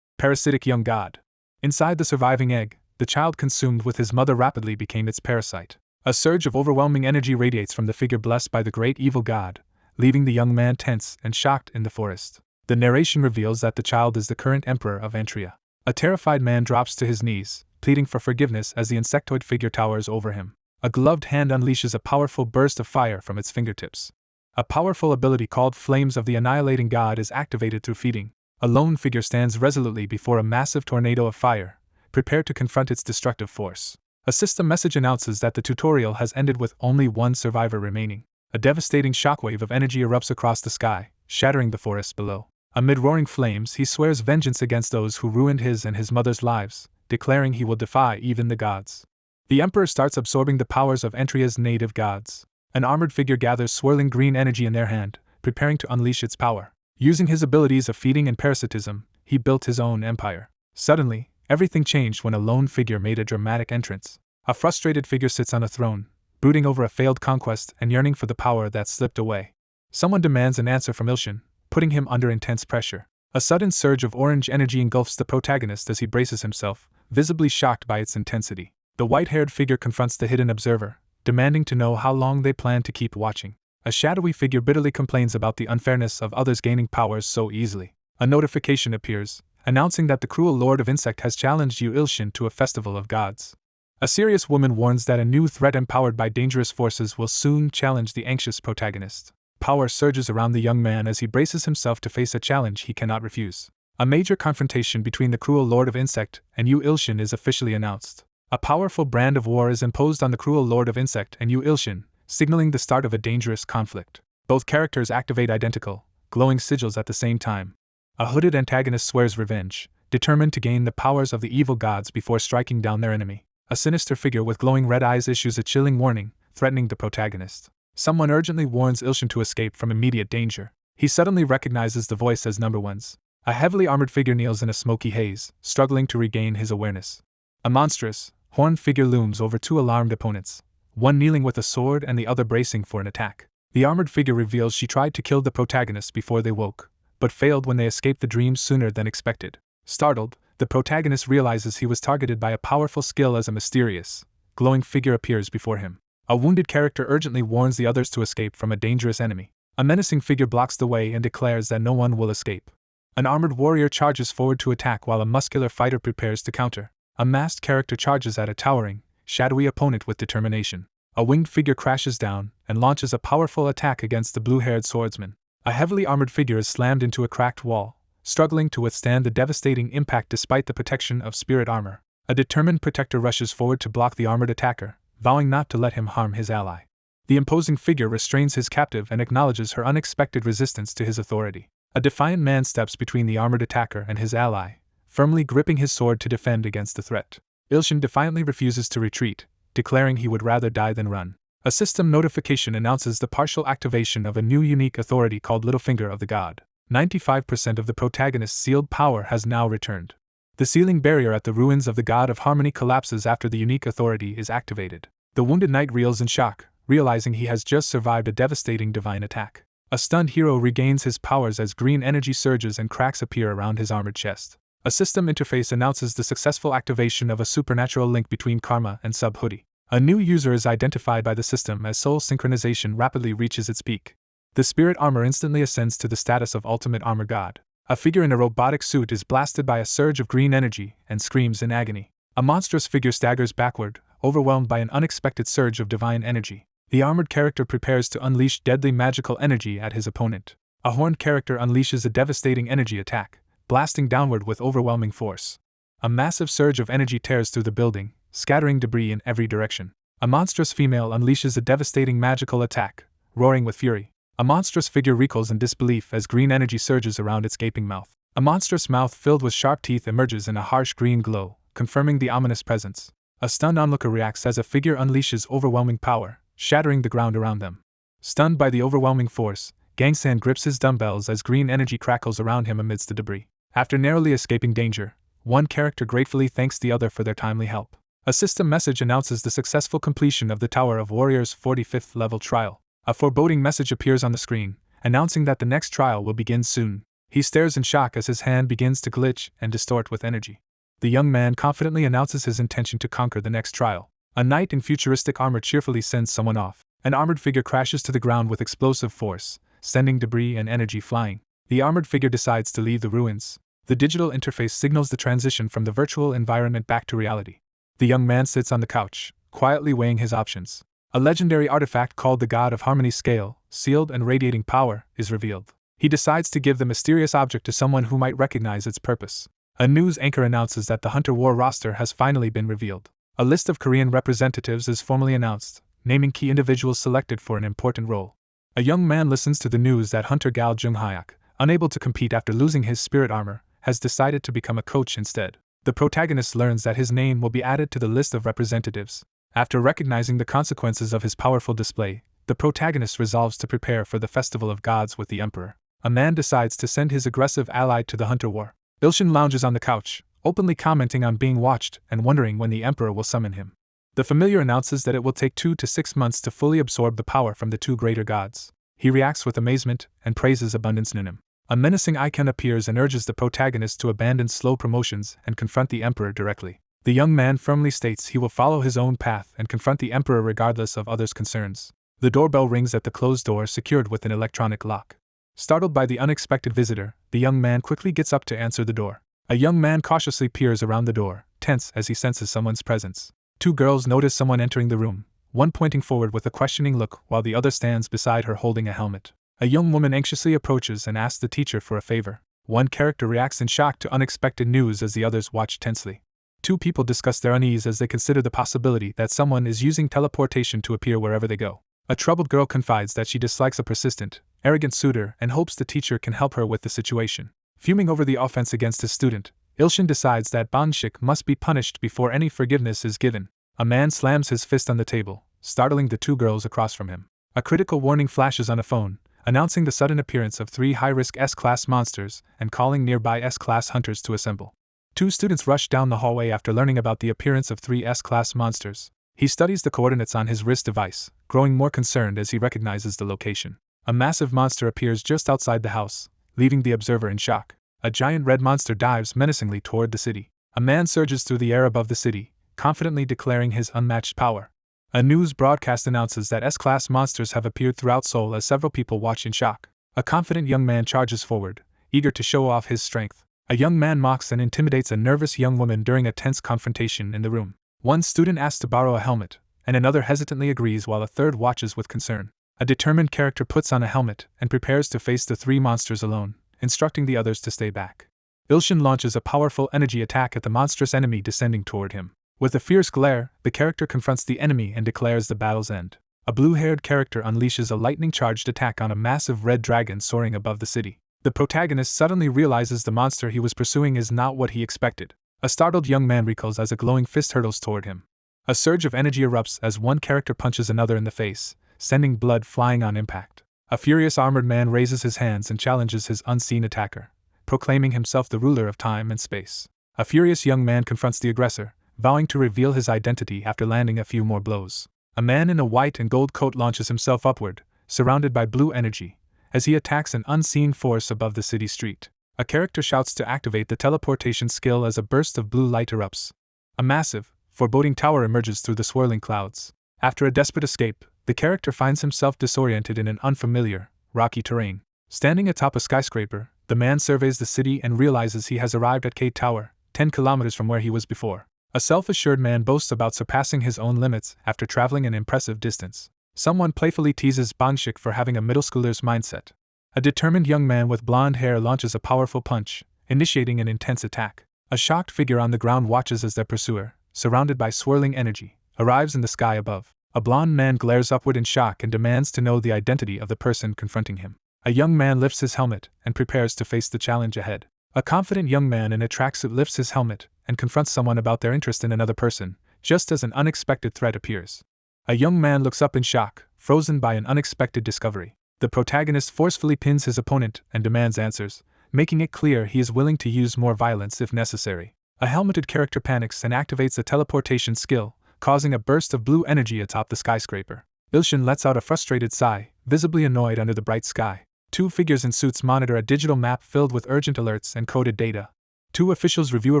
S1: parasitic young god. Inside the surviving egg, the child consumed with his mother rapidly became its parasite. A surge of overwhelming energy radiates from the figure blessed by the great evil god, leaving the young man tense and shocked in the forest. The narration reveals that the child is the current emperor of Antria. A terrified man drops to his knees, pleading for forgiveness as the insectoid figure towers over him. A gloved hand unleashes a powerful burst of fire from its fingertips. A powerful ability called Flames of the Annihilating God is activated through feeding. A lone figure stands resolutely before a massive tornado of fire, prepared to confront its destructive force. A system message announces that the tutorial has ended with only one survivor remaining. A devastating shockwave of energy erupts across the sky, shattering the forest below. Amid roaring flames, he swears vengeance against those who ruined his and his mother's lives, declaring he will defy even the gods. The Emperor starts absorbing the powers of Antria's native gods. An armored figure gathers swirling green energy in their hand, preparing to unleash its power. Using his abilities of feeding and parasitism, he built his own empire. Suddenly, everything changed when a lone figure made a dramatic entrance. A frustrated figure sits on a throne, brooding over a failed conquest and yearning for the power that slipped away. Someone demands an answer from Ilshin, putting him under intense pressure. A sudden surge of orange energy engulfs the protagonist as he braces himself, visibly shocked by its intensity. The white-haired figure confronts the hidden observer, demanding to know how long they plan to keep watching. A shadowy figure bitterly complains about the unfairness of others gaining powers so easily. A notification appears, announcing that the cruel Lord of Insect has challenged Yu Ilshin to a festival of gods. A serious woman warns that a new threat empowered by dangerous forces will soon challenge the anxious protagonist. Power surges around the young man as he braces himself to face a challenge he cannot refuse. A major confrontation between the cruel Lord of Insect and Yu Ilshin is officially announced. A powerful brand of war is imposed on the cruel Lord of Insect and Yu Ilshin, signaling the start of a dangerous conflict. Both characters activate identical, glowing sigils at the same time. A hooded antagonist swears revenge, determined to gain the powers of the evil gods before striking down their enemy. A sinister figure with glowing red eyes issues a chilling warning, threatening the protagonist. Someone urgently warns Ilshin to escape from immediate danger. He suddenly recognizes the voice as Number One's. A heavily armored figure kneels in a smoky haze, struggling to regain his awareness. A monstrous, horned figure looms over two alarmed opponents, one kneeling with a sword and the other bracing for an attack. The armored figure reveals she tried to kill the protagonist before they woke, but failed when they escaped the dream sooner than expected. Startled, the protagonist realizes he was targeted by a powerful skill as a mysterious, glowing figure appears before him. A wounded character urgently warns the others to escape from a dangerous enemy. A menacing figure blocks the way and declares that no one will escape. An armored warrior charges forward to attack while a muscular fighter prepares to counter. A masked character charges at a towering, shadowy opponent with determination. A winged figure crashes down and launches a powerful attack against the blue-haired swordsman. A heavily armored figure is slammed into a cracked wall, struggling to withstand the devastating impact despite the protection of spirit armor. A determined protector rushes forward to block the armored attacker, vowing not to let him harm his ally. The imposing figure restrains his captive and acknowledges her unexpected resistance to his authority. A defiant man steps between the armored attacker and his ally, firmly gripping his sword to defend against the threat. Ilshin defiantly refuses to retreat, declaring he would rather die than run. A system notification announces the partial activation of a new unique authority called Littlefinger of the God. 95% of the protagonist's sealed power has now returned. The sealing barrier at the ruins of the God of Harmony collapses after the unique authority is activated. The wounded knight reels in shock, realizing he has just survived a devastating divine attack. A stunned hero regains his powers as green energy surges and cracks appear around his armored chest. A system interface announces the successful activation of a supernatural link between Karma and Sub-Hoodie. A new user is identified by the system as soul synchronization rapidly reaches its peak. The spirit armor instantly ascends to the status of Ultimate Armor God. A figure in a robotic suit is blasted by a surge of green energy and screams in agony. A monstrous figure staggers backward, overwhelmed by an unexpected surge of divine energy. The armored character prepares to unleash deadly magical energy at his opponent. A horned character unleashes a devastating energy attack, blasting downward with overwhelming force. A massive surge of energy tears through the building, scattering debris in every direction. A monstrous female unleashes a devastating magical attack, roaring with fury. A monstrous figure recoils in disbelief as green energy surges around its gaping mouth. A monstrous mouth filled with sharp teeth emerges in a harsh green glow, confirming the ominous presence. A stunned onlooker reacts as a figure unleashes overwhelming power, shattering the ground around them. Stunned by the overwhelming force, Gangsan grips his dumbbells as green energy crackles around him amidst the debris. After narrowly escaping danger, one character gratefully thanks the other for their timely help. A system message announces the successful completion of the Tower of Warriors' 45th level trial. A foreboding message appears on the screen, announcing that the next trial will begin soon. He stares in shock as his hand begins to glitch and distort with energy. The young man confidently announces his intention to conquer the next trial. A knight in futuristic armor cheerfully sends someone off. An armored figure crashes to the ground with explosive force, sending debris and energy flying. The armored figure decides to leave the ruins. The digital interface signals the transition from the virtual environment back to reality. The young man sits on the couch, quietly weighing his options. A legendary artifact called the God of Harmony Scale, sealed and radiating power, is revealed. He decides to give the mysterious object to someone who might recognize its purpose. A news anchor announces that the Hunter War roster has finally been revealed. A list of Korean representatives is formally announced, naming key individuals selected for an important role. A young man listens to the news that Hunter Gal Jung-hyuk, unable to compete after losing his spirit armor, has decided to become a coach instead. The protagonist learns that his name will be added to the list of representatives. After recognizing the consequences of his powerful display, the protagonist resolves to prepare for the Festival of Gods with the Emperor. A man decides to send his aggressive ally to the Hunter War. Ilshin lounges on the couch, openly commenting on being watched and wondering when the Emperor will summon him. The familiar announces that it will take 2 to 6 months to fully absorb the power from the two greater gods. He reacts with amazement and praises Abundance Nunim. A menacing icon appears and urges the protagonist to abandon slow promotions and confront the Emperor directly. The young man firmly states he will follow his own path and confront the Emperor regardless of others' concerns. The doorbell rings at the closed door secured with an electronic lock. Startled by the unexpected visitor, the young man quickly gets up to answer the door. A young man cautiously peers around the door, tense as he senses someone's presence. 2 girls notice someone entering the room, one pointing forward with a questioning look while the other stands beside her holding a helmet. A young woman anxiously approaches and asks the teacher for a favor. One character reacts in shock to unexpected news as the others watch tensely. 2 people discuss their unease as they consider the possibility that someone is using teleportation to appear wherever they go. A troubled girl confides that she dislikes a persistent, arrogant suitor and hopes the teacher can help her with the situation. Fuming over the offense against his student, Ilshin decides that Banshik must be punished before any forgiveness is given. A man slams his fist on the table, startling the 2 girls across from him. A critical warning flashes on a phone, announcing the sudden appearance of 3 high-risk S-class monsters and calling nearby S-class hunters to assemble. 2 students rush down the hallway after learning about the appearance of 3 S-class monsters. He studies the coordinates on his wrist device, growing more concerned as he recognizes the location. A massive monster appears just outside the house, leaving the observer in shock. A giant red monster dives menacingly toward the city. A man surges through the air above the city, confidently declaring his unmatched power. A news broadcast announces that S-class monsters have appeared throughout Seoul as several people watch in shock. A confident young man charges forward, eager to show off his strength. A young man mocks and intimidates a nervous young woman during a tense confrontation in the room. One student asks to borrow a helmet, and another hesitantly agrees while a third watches with concern. A determined character puts on a helmet and prepares to face the 3 monsters alone, instructing the others to stay back. Ilshin launches a powerful energy attack at the monstrous enemy descending toward him. With a fierce glare, the character confronts the enemy and declares the battle's end. A blue-haired character unleashes a lightning-charged attack on a massive red dragon soaring above the city. The protagonist suddenly realizes the monster he was pursuing is not what he expected. A startled young man recoils as a glowing fist hurtles toward him. A surge of energy erupts as one character punches another in the face, sending blood flying on impact. A furious armored man raises his hands and challenges his unseen attacker, proclaiming himself the ruler of time and space. A furious young man confronts the aggressor, vowing to reveal his identity after landing a few more blows. A man in a white and gold coat launches himself upward, surrounded by blue energy, as he attacks an unseen force above the city street. A character shouts to activate the teleportation skill as a burst of blue light erupts. A massive, foreboding tower emerges through the swirling clouds. After a desperate escape, the character finds himself disoriented in an unfamiliar, rocky terrain. Standing atop a skyscraper, the man surveys the city and realizes he has arrived at K Tower, 10 kilometers from where he was before. A self-assured man boasts about surpassing his own limits after traveling an impressive distance. Someone playfully teases Banshik for having a middle schooler's mindset. A determined young man with blonde hair launches a powerful punch, initiating an intense attack. A shocked figure on the ground watches as their pursuer, surrounded by swirling energy, arrives in the sky above. A blonde man glares upward in shock and demands to know the identity of the person confronting him. A young man lifts his helmet and prepares to face the challenge ahead. A confident young man in a tracksuit lifts his helmet and confronts someone about their interest in another person, just as an unexpected threat appears. A young man looks up in shock, frozen by an unexpected discovery. The protagonist forcefully pins his opponent and demands answers, making it clear he is willing to use more violence if necessary. A helmeted character panics and activates a teleportation skill, causing a burst of blue energy atop the skyscraper. Ilshin lets out a frustrated sigh, visibly annoyed under the bright sky. 2 figures in suits monitor a digital map filled with urgent alerts and coded data. 2 officials review a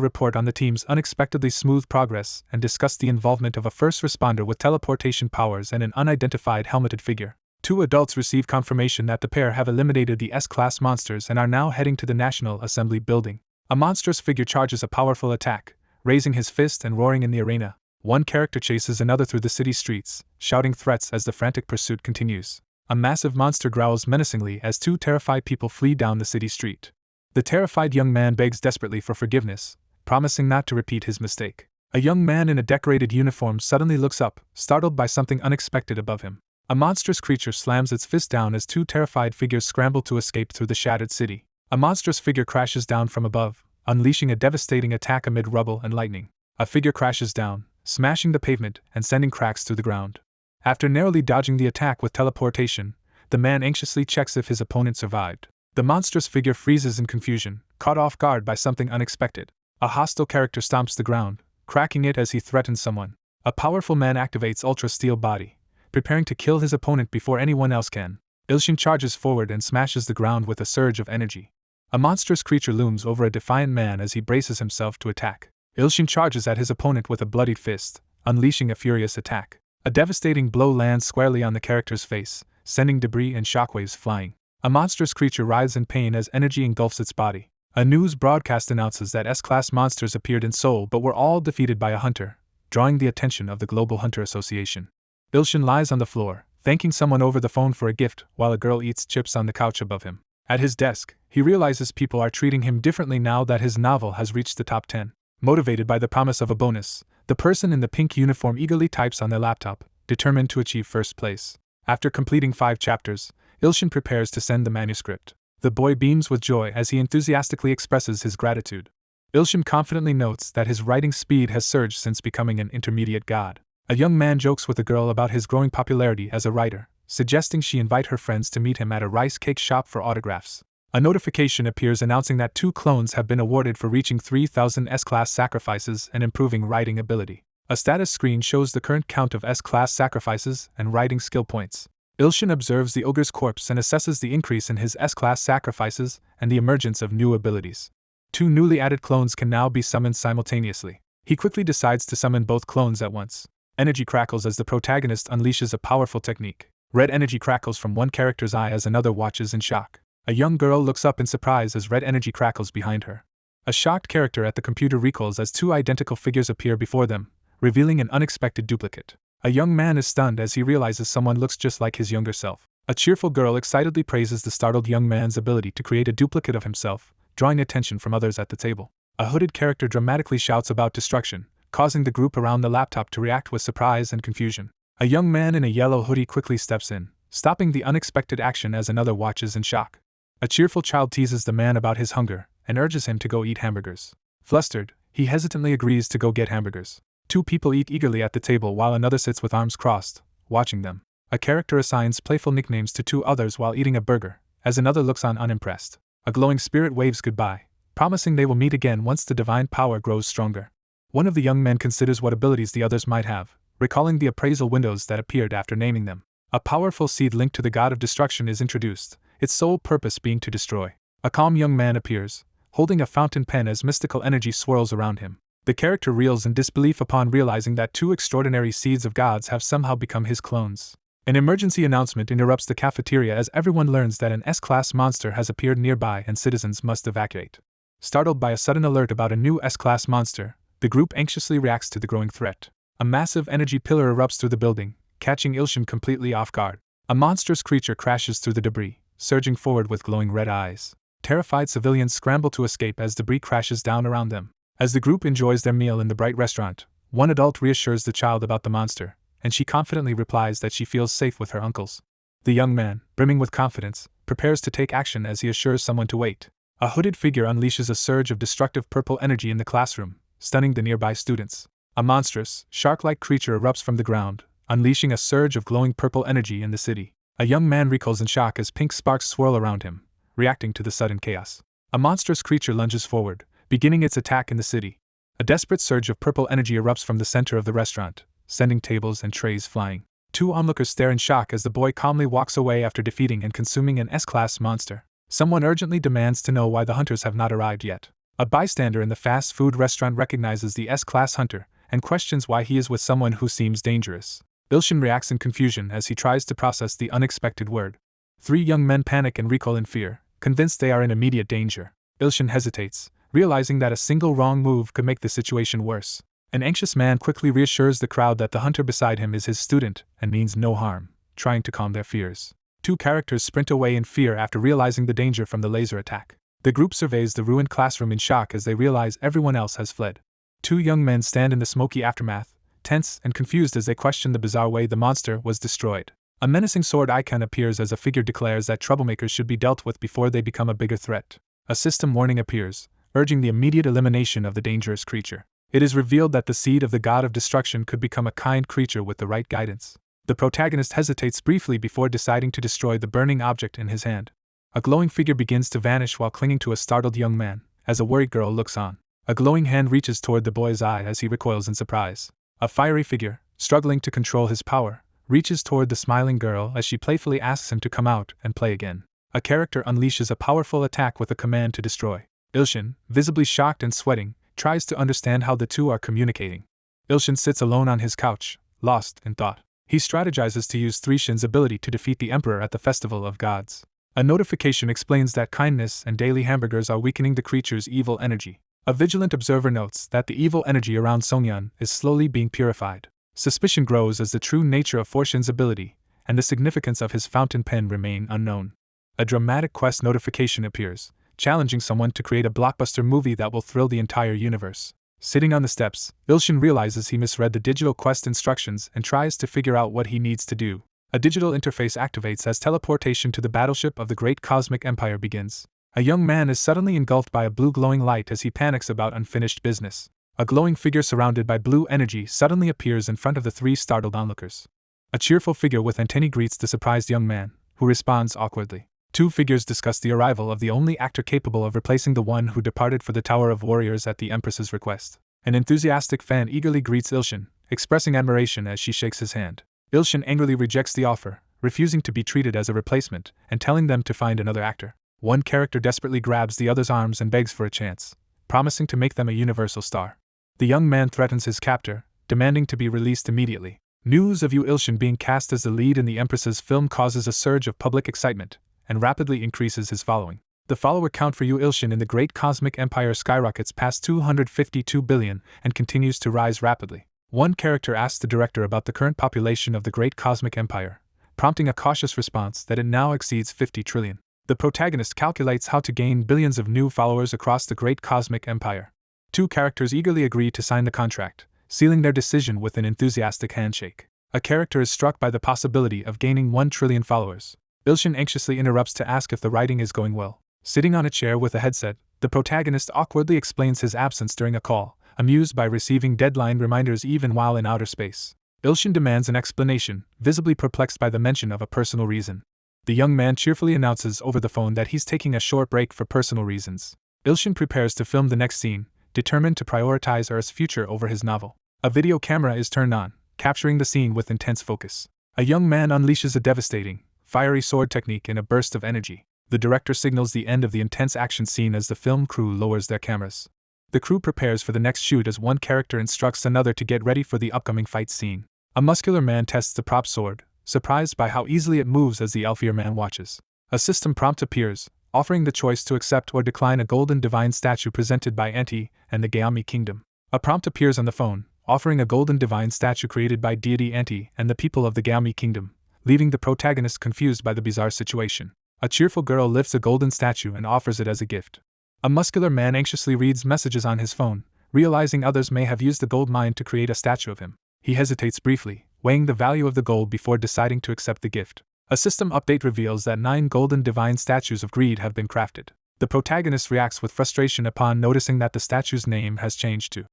S1: report on the team's unexpectedly smooth progress and discuss the involvement of a first responder with teleportation powers and an unidentified helmeted figure. Two adults receive confirmation that the pair have eliminated the S-class monsters and are now heading to the National Assembly building. A monstrous figure charges a powerful attack, raising his fist and roaring in the arena. One character chases another through the city streets, shouting threats as the frantic pursuit continues. A massive monster growls menacingly as two terrified people flee down the city street. The terrified young man begs desperately for forgiveness, promising not to repeat his mistake. A young man in a decorated uniform suddenly looks up, startled by something unexpected above him. A monstrous creature slams its fist down as two terrified figures scramble to escape through the shattered city. A monstrous figure crashes down from above, unleashing a devastating attack amid rubble and lightning. A figure crashes down, smashing the pavement and sending cracks through the ground. After narrowly dodging the attack with teleportation, the man anxiously checks if his opponent survived. The monstrous figure freezes in confusion, caught off guard by something unexpected. A hostile character stomps the ground, cracking it as he threatens someone. A powerful man activates Ultra Steel Body, preparing to kill his opponent before anyone else can. Ilshin charges forward and smashes the ground with a surge of energy. A monstrous creature looms over a defiant man as he braces himself to attack. Ilshin charges at his opponent with a bloodied fist, unleashing a furious attack. A devastating blow lands squarely on the character's face, sending debris and shockwaves flying. A monstrous creature writhes in pain as energy engulfs its body. A news broadcast announces that S-class monsters appeared in Seoul but were all defeated by a hunter, drawing the attention of the Global Hunter Association. Ilshin lies on the floor, thanking someone over the phone for a gift while a girl eats chips on the couch above him. At his desk, he realizes people are treating him differently now that his novel has reached the top 10. Motivated by the promise of a bonus, the person in the pink uniform eagerly types on their laptop, determined to achieve first place. After completing 5 chapters, Ilshin prepares to send the manuscript. The boy beams with joy as he enthusiastically expresses his gratitude. Ilshin confidently notes that his writing speed has surged since becoming an intermediate god. A young man jokes with a girl about his growing popularity as a writer, suggesting she invite her friends to meet him at a rice cake shop for autographs. A notification appears announcing that 2 clones have been awarded for reaching 3,000 S-class sacrifices and improving writing ability. A status screen shows the current count of S-class sacrifices and writing skill points. Ilshin observes the ogre's corpse and assesses the increase in his S-class sacrifices and the emergence of new abilities. 2 newly added clones can now be summoned simultaneously. He quickly decides to summon both clones at once. Energy crackles as the protagonist unleashes a powerful technique. Red energy crackles from one character's eye as another watches in shock. A young girl looks up in surprise as red energy crackles behind her. A shocked character at the computer recoils as 2 identical figures appear before them, revealing an unexpected duplicate. A young man is stunned as he realizes someone looks just like his younger self. A cheerful girl excitedly praises the startled young man's ability to create a duplicate of himself, drawing attention from others at the table. A hooded character dramatically shouts about destruction, causing the group around the laptop to react with surprise and confusion. A young man in a yellow hoodie quickly steps in, stopping the unexpected action as another watches in shock. A cheerful child teases the man about his hunger and urges him to go eat hamburgers. Flustered, he hesitantly agrees to go get hamburgers. 2 people eat eagerly at the table while another sits with arms crossed, watching them. A character assigns playful nicknames to 2 others while eating a burger, as another looks on unimpressed. A glowing spirit waves goodbye, promising they will meet again once the divine power grows stronger. One of the young men considers what abilities the others might have, recalling the appraisal windows that appeared after naming them. A powerful seed linked to the god of destruction is introduced, its sole purpose being to destroy. A calm young man appears, holding a fountain pen as mystical energy swirls around him. The character reels in disbelief upon realizing that 2 extraordinary seeds of gods have somehow become his clones. An emergency announcement interrupts the cafeteria as everyone learns that an S-class monster has appeared nearby and citizens must evacuate. Startled by a sudden alert about a new S-class monster, the group anxiously reacts to the growing threat. A massive energy pillar erupts through the building, catching Ilshin completely off guard. A monstrous creature crashes through the debris, surging forward with glowing red eyes. Terrified civilians scramble to escape as debris crashes down around them. As the group enjoys their meal in the bright restaurant, one adult reassures the child about the monster, and she confidently replies that she feels safe with her uncles. The young man, brimming with confidence, prepares to take action as he assures someone to wait. A hooded figure unleashes a surge of destructive purple energy in the classroom, stunning the nearby students. A monstrous, shark-like creature erupts from the ground, unleashing a surge of glowing purple energy in the city. A young man recoils in shock as pink sparks swirl around him, reacting to the sudden chaos. A monstrous creature lunges forward, beginning its attack in the city. A desperate surge of purple energy erupts from the center of the restaurant, sending tables and trays flying. 2 onlookers stare in shock as the boy calmly walks away after defeating and consuming an S-class monster. Someone urgently demands to know why the hunters have not arrived yet. A bystander in the fast food restaurant recognizes the S-class hunter and questions why he is with someone who seems dangerous. Ilshin reacts in confusion as he tries to process the unexpected word. Three young men panic and recoil in fear, convinced they are in immediate danger. Ilshin hesitates, realizing that a single wrong move could make the situation worse. An anxious man quickly reassures the crowd that the hunter beside him is his student and means no harm, trying to calm their fears. Two characters sprint away in fear after realizing the danger from the laser attack. The group surveys the ruined classroom in shock as they realize everyone else has fled. Two young men stand in the smoky aftermath, tense and confused as they question the bizarre way the monster was destroyed. A menacing sword icon appears as a figure declares that troublemakers should be dealt with before they become a bigger threat. A system warning appears, urging the immediate elimination of the dangerous creature. It is revealed that the seed of the god of destruction could become a kind creature with the right guidance. The protagonist hesitates briefly before deciding to destroy the burning object in his hand. A glowing figure begins to vanish while clinging to a startled young man, as a worried girl looks on. A glowing hand reaches toward the boy's eye as he recoils in surprise. A fiery figure, struggling to control his power, reaches toward the smiling girl as she playfully asks him to come out and play again. A character unleashes a powerful attack with a command to destroy. Ilshin, visibly shocked and sweating, tries to understand how the two are communicating. Ilshin sits alone on his couch, lost in thought. He strategizes to use Threshin's ability to defeat the Emperor at the Festival of Gods. A notification explains that kindness and daily hamburgers are weakening the creature's evil energy. A vigilant observer notes that the evil energy around Songyun is slowly being purified. Suspicion grows as the true nature of Forshin's ability and the significance of his fountain pen remain unknown. A dramatic quest notification appears, challenging someone to create a blockbuster movie that will thrill the entire universe. Sitting on the steps, Ilshin realizes he misread the digital quest instructions and tries to figure out what he needs to do. A digital interface activates as teleportation to the battleship of the Great Cosmic Empire begins. A young man is suddenly engulfed by a blue glowing light as he panics about unfinished business. A glowing figure surrounded by blue energy suddenly appears in front of the three startled onlookers. A cheerful figure with antennae greets the surprised young man, who responds awkwardly. Two figures discuss the arrival of the only actor capable of replacing the one who departed for the Tower of Warriors at the Empress's request. An enthusiastic fan eagerly greets Ilshin, expressing admiration as she shakes his hand. Ilshin angrily rejects the offer, refusing to be treated as a replacement and telling them to find another actor. One character desperately grabs the other's arms and begs for a chance, promising to make them a universal star. The young man threatens his captor, demanding to be released immediately. News of Yu Ilshin being cast as the lead in the Empress's film causes a surge of public excitement, and rapidly increases his following. The follower count for Yu Ilshin in the Great Cosmic Empire skyrockets past 252 billion and continues to rise rapidly. One character asks the director about the current population of the Great Cosmic Empire, prompting a cautious response that it now exceeds 50 trillion. The protagonist calculates how to gain billions of new followers across the Great Cosmic Empire. Two characters eagerly agree to sign the contract, sealing their decision with an enthusiastic handshake. A character is struck by the possibility of gaining 1 trillion followers. Ilshin anxiously interrupts to ask if the writing is going well. Sitting on a chair with a headset, the protagonist awkwardly explains his absence during a call, amused by receiving deadline reminders even while in outer space. Ilshin demands an explanation, visibly perplexed by the mention of a personal reason. The young man cheerfully announces over the phone that he's taking a short break for personal reasons. Ilshin prepares to film the next scene, determined to prioritize Earth's future over his novel. A video camera is turned on, capturing the scene with intense focus. A young man unleashes a devastating, fiery sword technique in a burst of energy. The director signals the end of the intense action scene as the film crew lowers their cameras. The crew prepares for the next shoot as one character instructs another to get ready for the upcoming fight scene. A muscular man tests the prop sword, surprised by how easily it moves as the elfier man watches. A system prompt appears, offering the choice to accept or decline a golden divine statue presented by ANTS and the Gyeami Kingdom. A prompt appears on the phone, offering a golden divine statue created by deity ANTS and the people of the Gyeami Kingdom, leaving the protagonist confused by the bizarre situation. A cheerful girl lifts a golden statue and offers it as a gift. A muscular man anxiously reads messages on his phone, realizing others may have used the gold mine to create a statue of him. He hesitates briefly, weighing the value of the gold before deciding to accept the gift. A system update reveals that 9 golden divine statues of greed have been crafted. The protagonist reacts with frustration upon noticing that the statue's name has changed to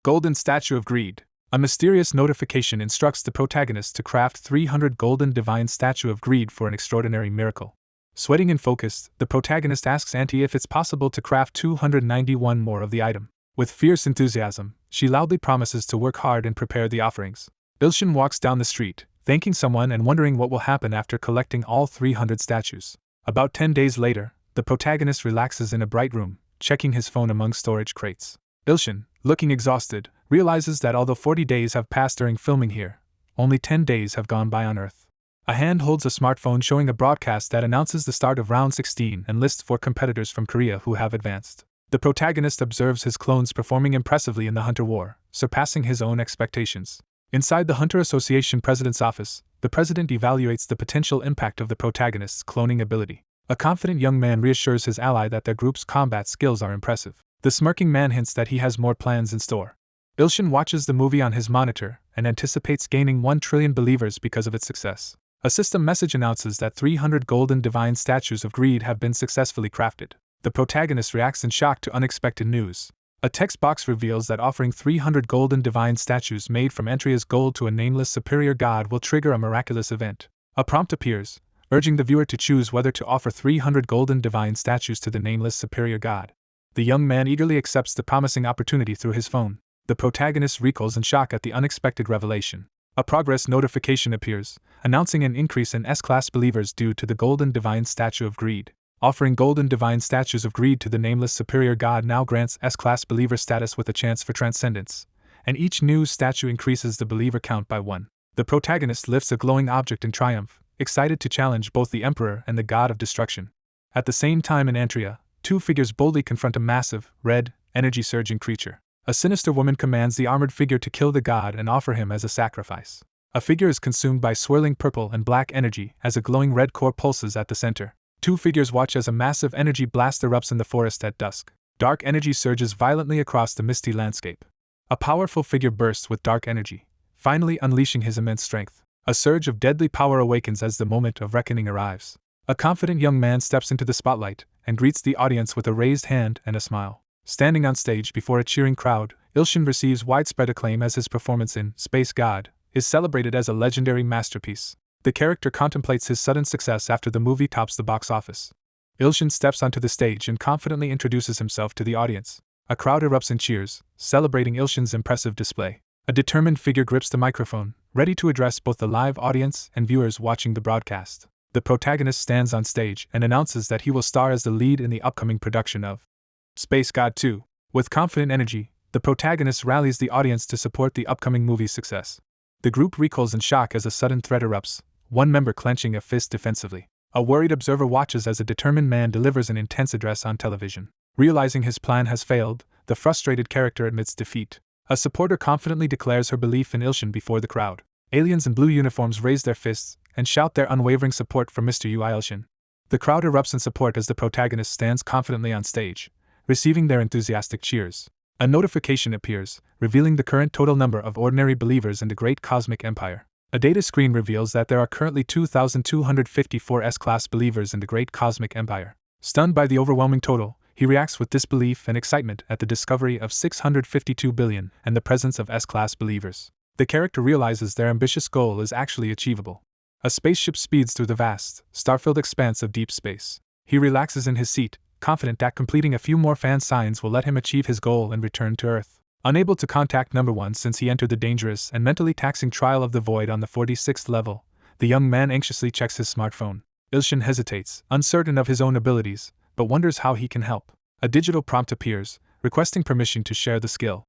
S1: Golden Statue of Greed. A mysterious notification instructs the protagonist to craft 300 golden divine statue of greed for an extraordinary miracle. Sweating and focused, the protagonist asks ANTS if it's possible to craft 291 more of the item. With fierce enthusiasm, she loudly promises to work hard and prepare the offerings. Ilshin walks down the street, thanking someone and wondering what will happen after collecting all 300 statues. About 10 days later, the protagonist relaxes in a bright room, checking his phone among storage crates. Ilshin, looking exhausted, realizes that although 40 days have passed during filming here, only 10 days have gone by on Earth. A hand holds a smartphone showing a broadcast that announces the start of round 16 and lists 4 competitors from Korea who have advanced. The protagonist observes his clones performing impressively in the Hunter War, surpassing his own expectations. Inside the Hunter Association president's office, the president evaluates the potential impact of the protagonist's cloning ability. A confident young man reassures his ally that their group's combat skills are impressive. The smirking man hints that he has more plans in store. Ilshin watches the movie on his monitor and anticipates gaining 1 trillion believers because of its success. A system message announces that 300 golden divine statues of greed have been successfully crafted. The protagonist reacts in shock to unexpected news. A text box reveals that offering 300 golden divine statues made from Antria's gold to a nameless superior god will trigger a miraculous event. A prompt appears, urging the viewer to choose whether to offer 300 golden divine statues to the nameless superior god. The young man eagerly accepts the promising opportunity through his phone. The protagonist recoils in shock at the unexpected revelation. A progress notification appears, announcing an increase in S-class believers due to the golden divine statue of greed. Offering golden divine statues of greed to the nameless superior god now grants S-class believer status with a chance for transcendence, and each new statue increases the believer count by 1. The protagonist lifts a glowing object in triumph, excited to challenge both the emperor and the god of destruction. At the same time in Antria, 2 figures boldly confront a massive, red, energy-surging creature. A sinister woman commands the armored figure to kill the god and offer him as a sacrifice. A figure is consumed by swirling purple and black energy as a glowing red core pulses at the center. 2 figures watch as a massive energy blast erupts in the forest at dusk. Dark energy surges violently across the misty landscape. A powerful figure bursts with dark energy, finally unleashing his immense strength. A surge of deadly power awakens as the moment of reckoning arrives. A confident young man steps into the spotlight and greets the audience with a raised hand and a smile. Standing on stage before a cheering crowd, Ilshin receives widespread acclaim as his performance in Space God is celebrated as a legendary masterpiece. The character contemplates his sudden success after the movie tops the box office. Ilshin steps onto the stage and confidently introduces himself to the audience. A crowd erupts in cheers, celebrating Ilshin's impressive display. A determined figure grips the microphone, ready to address both the live audience and viewers watching the broadcast. The protagonist stands on stage and announces that he will star as the lead in the upcoming production of Space God 2. With confident energy, the protagonist rallies the audience to support the upcoming movie's success. The group recoils in shock as a sudden threat erupts, one member clenching a fist defensively. A worried observer watches as a determined man delivers an intense address on television. Realizing his plan has failed, the frustrated character admits defeat. A supporter confidently declares her belief in Ilshin before the crowd. Aliens in blue uniforms raise their fists and shout their unwavering support for Mr. Yu Ilshin. The crowd erupts in support as the protagonist stands confidently on stage, receiving their enthusiastic cheers. A notification appears, revealing the current total number of ordinary believers in the Great Cosmic Empire. A data screen reveals that there are currently 2,254 S-class believers in the Great Cosmic Empire. Stunned by the overwhelming total, he reacts with disbelief and excitement at the discovery of 652 billion and the presence of S-class believers. The character realizes their ambitious goal is actually achievable. A spaceship speeds through the vast, star-filled expanse of deep space. He relaxes in his seat, confident that completing a few more fan signs will let him achieve his goal and return to Earth. Unable to contact Number 1 since he entered the dangerous and mentally taxing Trial of the Void on the 46th level, the young man anxiously checks his smartphone. Ilshin hesitates, uncertain of his own abilities, but wonders how he can help. A digital prompt appears, requesting permission to share the skill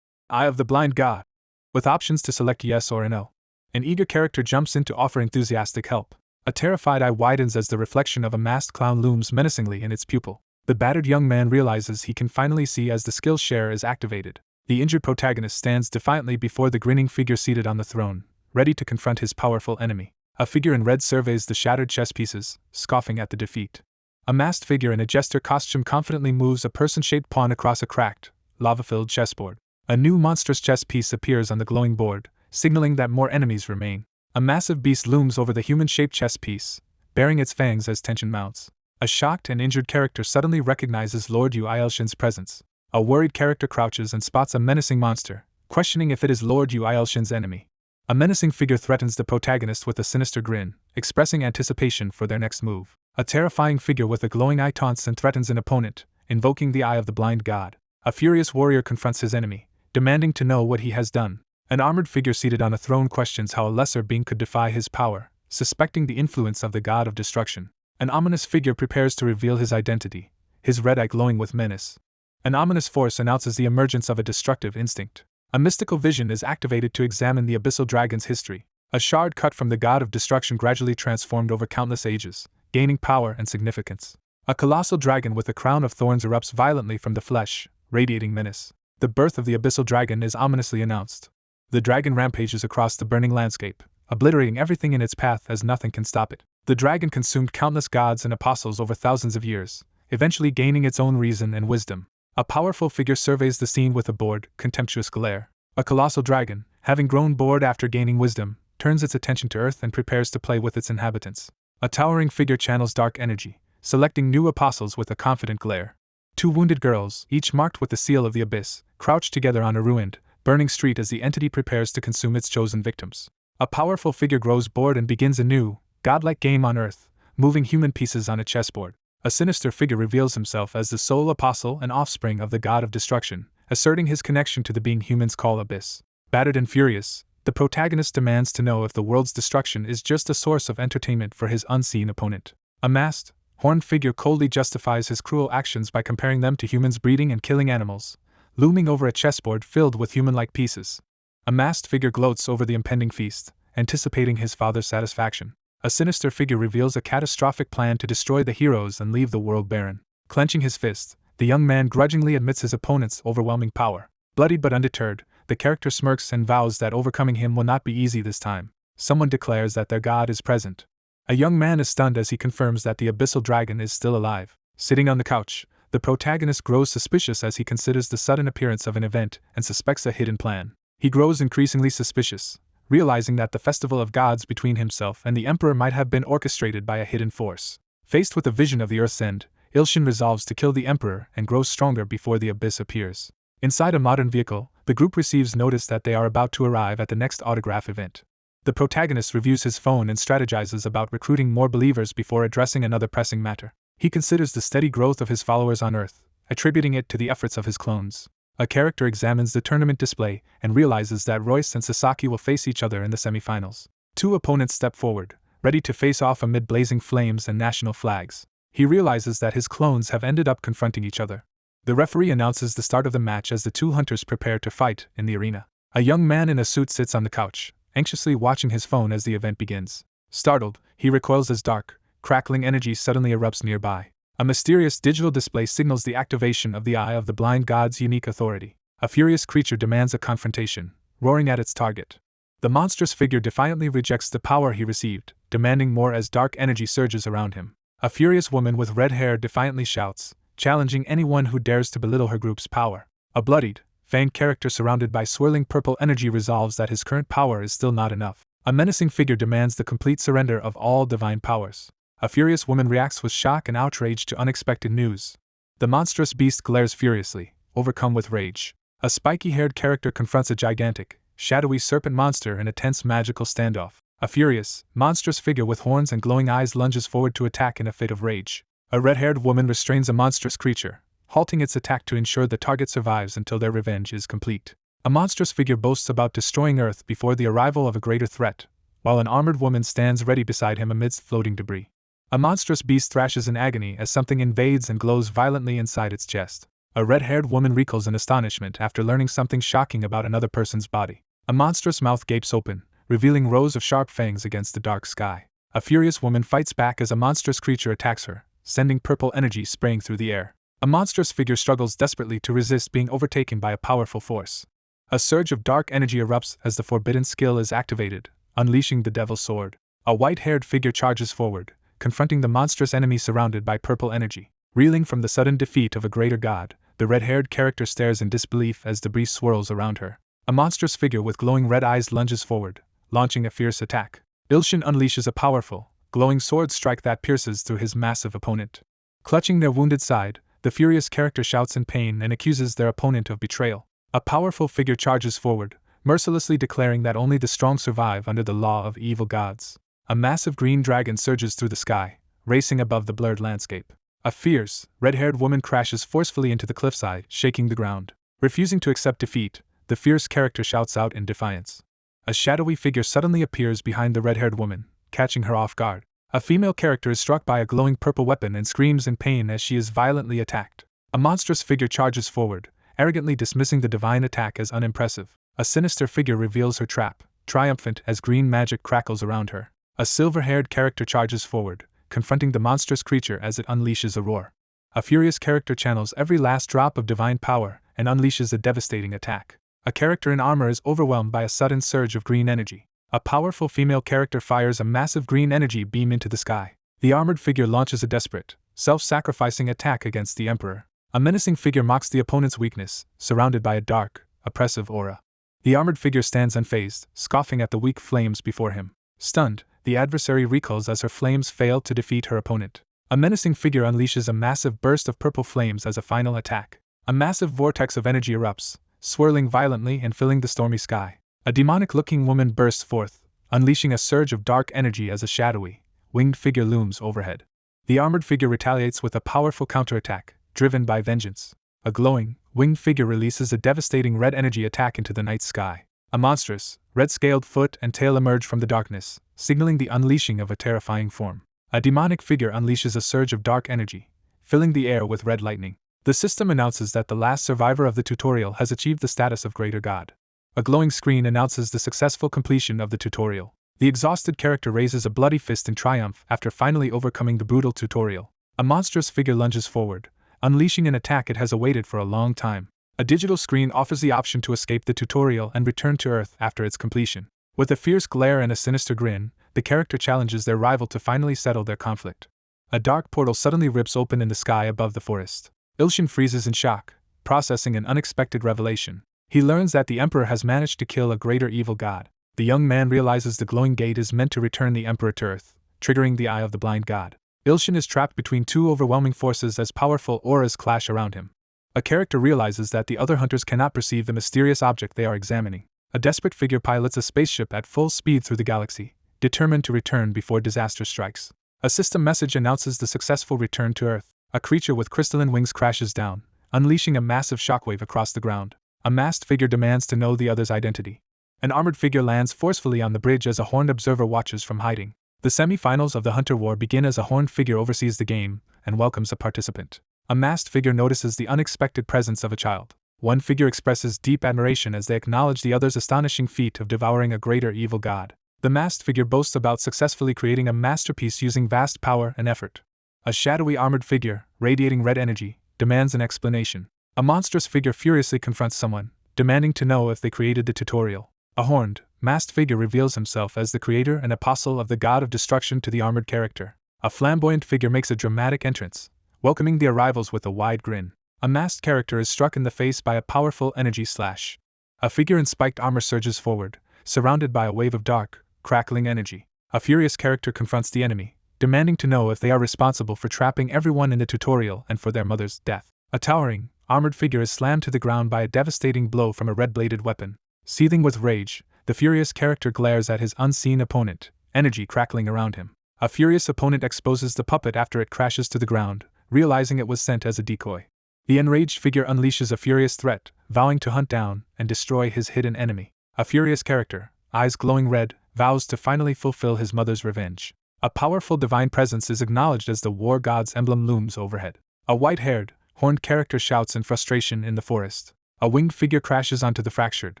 S1: Eye of the Blind God, with options to select yes or no. An eager character jumps in to offer enthusiastic help. A terrified eye widens as the reflection of a masked clown looms menacingly in its pupil. The battered young man realizes he can finally see as the skill share is activated. The injured protagonist stands defiantly before the grinning figure seated on the throne, ready to confront his powerful enemy. A figure in red surveys the shattered chess pieces, scoffing at the defeat. A masked figure in a jester costume confidently moves a person-shaped pawn across a cracked, lava-filled chessboard. A new monstrous chess piece appears on the glowing board, signaling that more enemies remain. A massive beast looms over the human-shaped chess piece, baring its fangs as tension mounts. A shocked and injured character suddenly recognizes Lord Yu Ilshin's presence. A worried character crouches and spots a menacing monster, questioning if it is Lord Yu Ilshin's enemy. A menacing figure threatens the protagonist with a sinister grin, expressing anticipation for their next move. A terrifying figure with a glowing eye taunts and threatens an opponent, invoking the Eye of the Blind God. A furious warrior confronts his enemy, demanding to know what he has done. An armored figure seated on a throne questions how a lesser being could defy his power, suspecting the influence of the god of destruction. An ominous figure prepares to reveal his identity, his red eye glowing with menace. An ominous force announces the emergence of a destructive instinct. A mystical vision is activated to examine the abyssal dragon's history. A shard cut from the god of destruction gradually transformed over countless ages, gaining power and significance. A colossal dragon with a crown of thorns erupts violently from the flesh, radiating menace. The birth of the abyssal dragon is ominously announced. The dragon rampages across the burning landscape, obliterating everything in its path as nothing can stop it. The dragon consumed countless gods and apostles over thousands of years, eventually gaining its own reason and wisdom. A powerful figure surveys the scene with a bored, contemptuous glare. A colossal dragon, having grown bored after gaining wisdom, turns its attention to Earth and prepares to play with its inhabitants. A towering figure channels dark energy, selecting new apostles with a confident glare. Two wounded girls, each marked with the seal of the abyss, crouch together on a ruined, burning street as the entity prepares to consume its chosen victims. A powerful figure grows bored and begins a new, godlike game on Earth, moving human pieces on a chessboard. A sinister figure reveals himself as the sole apostle and offspring of the god of destruction, asserting his connection to the being humans call Abyss. Battered and furious, the protagonist demands to know if the world's destruction is just a source of entertainment for his unseen opponent. A masked, horned figure coldly justifies his cruel actions by comparing them to humans breeding and killing animals, looming over a chessboard filled with human-like pieces. A masked figure gloats over the impending feast, anticipating his father's satisfaction. A sinister figure reveals a catastrophic plan to destroy the heroes and leave the world barren. Clenching his fist, the young man grudgingly admits his opponent's overwhelming power. Bloodied but undeterred, the character smirks and vows that overcoming him will not be easy this time. Someone declares that their god is present. A young man is stunned as he confirms that the abyssal dragon is still alive. Sitting on the couch, the protagonist grows suspicious as he considers the sudden appearance of an event and suspects a hidden plan. He grows increasingly suspicious, realizing that the festival of gods between himself and the emperor might have been orchestrated by a hidden force. Faced with a vision of the Earth's end, Ilshin resolves to kill the emperor and grows stronger before the abyss appears. Inside a modern vehicle, the group receives notice that they are about to arrive at the next autograph event. The protagonist reviews his phone and strategizes about recruiting more believers before addressing another pressing matter. He considers the steady growth of his followers on Earth, attributing it to the efforts of his clones. A character examines the tournament display and realizes that Royce and Sasaki will face each other in the semifinals. Two opponents step forward, ready to face off amid blazing flames and national flags. He realizes that his clones have ended up confronting each other. The referee announces the start of the match as the two hunters prepare to fight in the arena. A young man in a suit sits on the couch, anxiously watching his phone as the event begins. Startled, he recoils as dark, crackling energy suddenly erupts nearby. A mysterious digital display signals the activation of the Eye of the Blind God's unique authority. A furious creature demands a confrontation, roaring at its target. The monstrous figure defiantly rejects the power he received, demanding more as dark energy surges around him. A furious woman with red hair defiantly shouts, challenging anyone who dares to belittle her group's power. A bloodied, fanged character surrounded by swirling purple energy resolves that his current power is still not enough. A menacing figure demands the complete surrender of all divine powers. A furious woman reacts with shock and outrage to unexpected news. The monstrous beast glares furiously, overcome with rage. A spiky-haired character confronts a gigantic, shadowy serpent monster in a tense magical standoff. A furious, monstrous figure with horns and glowing eyes lunges forward to attack in a fit of rage. A red-haired woman restrains a monstrous creature, halting its attack to ensure the target survives until their revenge is complete. A monstrous figure boasts about destroying Earth before the arrival of a greater threat, while an armored woman stands ready beside him amidst floating debris. A monstrous beast thrashes in agony as something invades and glows violently inside its chest. A red-haired woman recoils in astonishment after learning something shocking about another person's body. A monstrous mouth gapes open, revealing rows of sharp fangs against the dark sky. A furious woman fights back as a monstrous creature attacks her, sending purple energy spraying through the air. A monstrous figure struggles desperately to resist being overtaken by a powerful force. A surge of dark energy erupts as the forbidden skill is activated, unleashing the Devil's Sword. A white-haired figure charges forward, confronting the monstrous enemy surrounded by purple energy. Reeling from the sudden defeat of a greater god, the red-haired character stares in disbelief as debris swirls around her. A monstrous figure with glowing red eyes lunges forward, launching a fierce attack. Ilshin unleashes a powerful, glowing sword strike that pierces through his massive opponent. Clutching their wounded side, the furious character shouts in pain and accuses their opponent of betrayal. A powerful figure charges forward, mercilessly declaring that only the strong survive under the law of evil gods. A massive green dragon surges through the sky, racing above the blurred landscape. A fierce, red-haired woman crashes forcefully into the cliffside, shaking the ground. Refusing to accept defeat, the fierce character shouts out in defiance. A shadowy figure suddenly appears behind the red-haired woman, catching her off guard. A female character is struck by a glowing purple weapon and screams in pain as she is violently attacked. A monstrous figure charges forward, arrogantly dismissing the divine attack as unimpressive. A sinister figure reveals her trap, triumphant as green magic crackles around her. A silver-haired character charges forward, confronting the monstrous creature as it unleashes a roar. A furious character channels every last drop of divine power and unleashes a devastating attack. A character in armor is overwhelmed by a sudden surge of green energy. A powerful female character fires a massive green energy beam into the sky. The armored figure launches a desperate, self-sacrificing attack against the Emperor. A menacing figure mocks the opponent's weakness, surrounded by a dark, oppressive aura. The armored figure stands unfazed, scoffing at the weak flames before him. Stunned, the adversary recoils as her flames fail to defeat her opponent. A menacing figure unleashes a massive burst of purple flames as a final attack. A massive vortex of energy erupts, swirling violently and filling the stormy sky. A demonic-looking woman bursts forth, unleashing a surge of dark energy as a shadowy, winged figure looms overhead. The armored figure retaliates with a powerful counterattack, driven by vengeance. A glowing, winged figure releases a devastating red energy attack into the night sky. A monstrous, red-scaled foot and tail emerge from the darkness, signaling the unleashing of a terrifying form. A demonic figure unleashes a surge of dark energy, filling the air with red lightning. The system announces that the last survivor of the tutorial has achieved the status of Greater God. A glowing screen announces the successful completion of the tutorial. The exhausted character raises a bloody fist in triumph after finally overcoming the brutal tutorial. A monstrous figure lunges forward, unleashing an attack it has awaited for a long time. A digital screen offers the option to escape the tutorial and return to Earth after its completion. With a fierce glare and a sinister grin, the character challenges their rival to finally settle their conflict. A dark portal suddenly rips open in the sky above the forest. Ilshin freezes in shock, processing an unexpected revelation. He learns that the Emperor has managed to kill a greater evil god. The young man realizes the glowing gate is meant to return the Emperor to Earth, triggering the Eye of the Blind God. Ilshin is trapped between two overwhelming forces as powerful auras clash around him. A character realizes that the other hunters cannot perceive the mysterious object they are examining. A desperate figure pilots a spaceship at full speed through the galaxy, determined to return before disaster strikes. A system message announces the successful return to Earth. A creature with crystalline wings crashes down, unleashing a massive shockwave across the ground. A masked figure demands to know the other's identity. An armored figure lands forcefully on the bridge as a horned observer watches from hiding. The semi-finals of the Hunter War begin as a horned figure oversees the game and welcomes a participant. A masked figure notices the unexpected presence of a child. One figure expresses deep admiration as they acknowledge the other's astonishing feat of devouring a greater evil god. The masked figure boasts about successfully creating a masterpiece using vast power and effort. A shadowy armored figure, radiating red energy, demands an explanation. A monstrous figure furiously confronts someone, demanding to know if they created the tutorial. A horned, masked figure reveals himself as the creator and apostle of the god of destruction to the armored character. A flamboyant figure makes a dramatic entrance, welcoming the arrivals with a wide grin. A masked character is struck in the face by a powerful energy slash. A figure in spiked armor surges forward, surrounded by a wave of dark, crackling energy. A furious character confronts the enemy, demanding to know if they are responsible for trapping everyone in the tutorial and for their mother's death. A towering, armored figure is slammed to the ground by a devastating blow from a red-bladed weapon. Seething with rage, the furious character glares at his unseen opponent, energy crackling around him. A furious opponent exposes the puppet after it crashes to the ground, realizing it was sent as a decoy. The enraged figure unleashes a furious threat, vowing to hunt down and destroy his hidden enemy. A furious character, eyes glowing red, vows to finally fulfill his mother's revenge. A powerful divine presence is acknowledged as the war god's emblem looms overhead. A white-haired, horned character shouts in frustration in the forest. A winged figure crashes onto the fractured,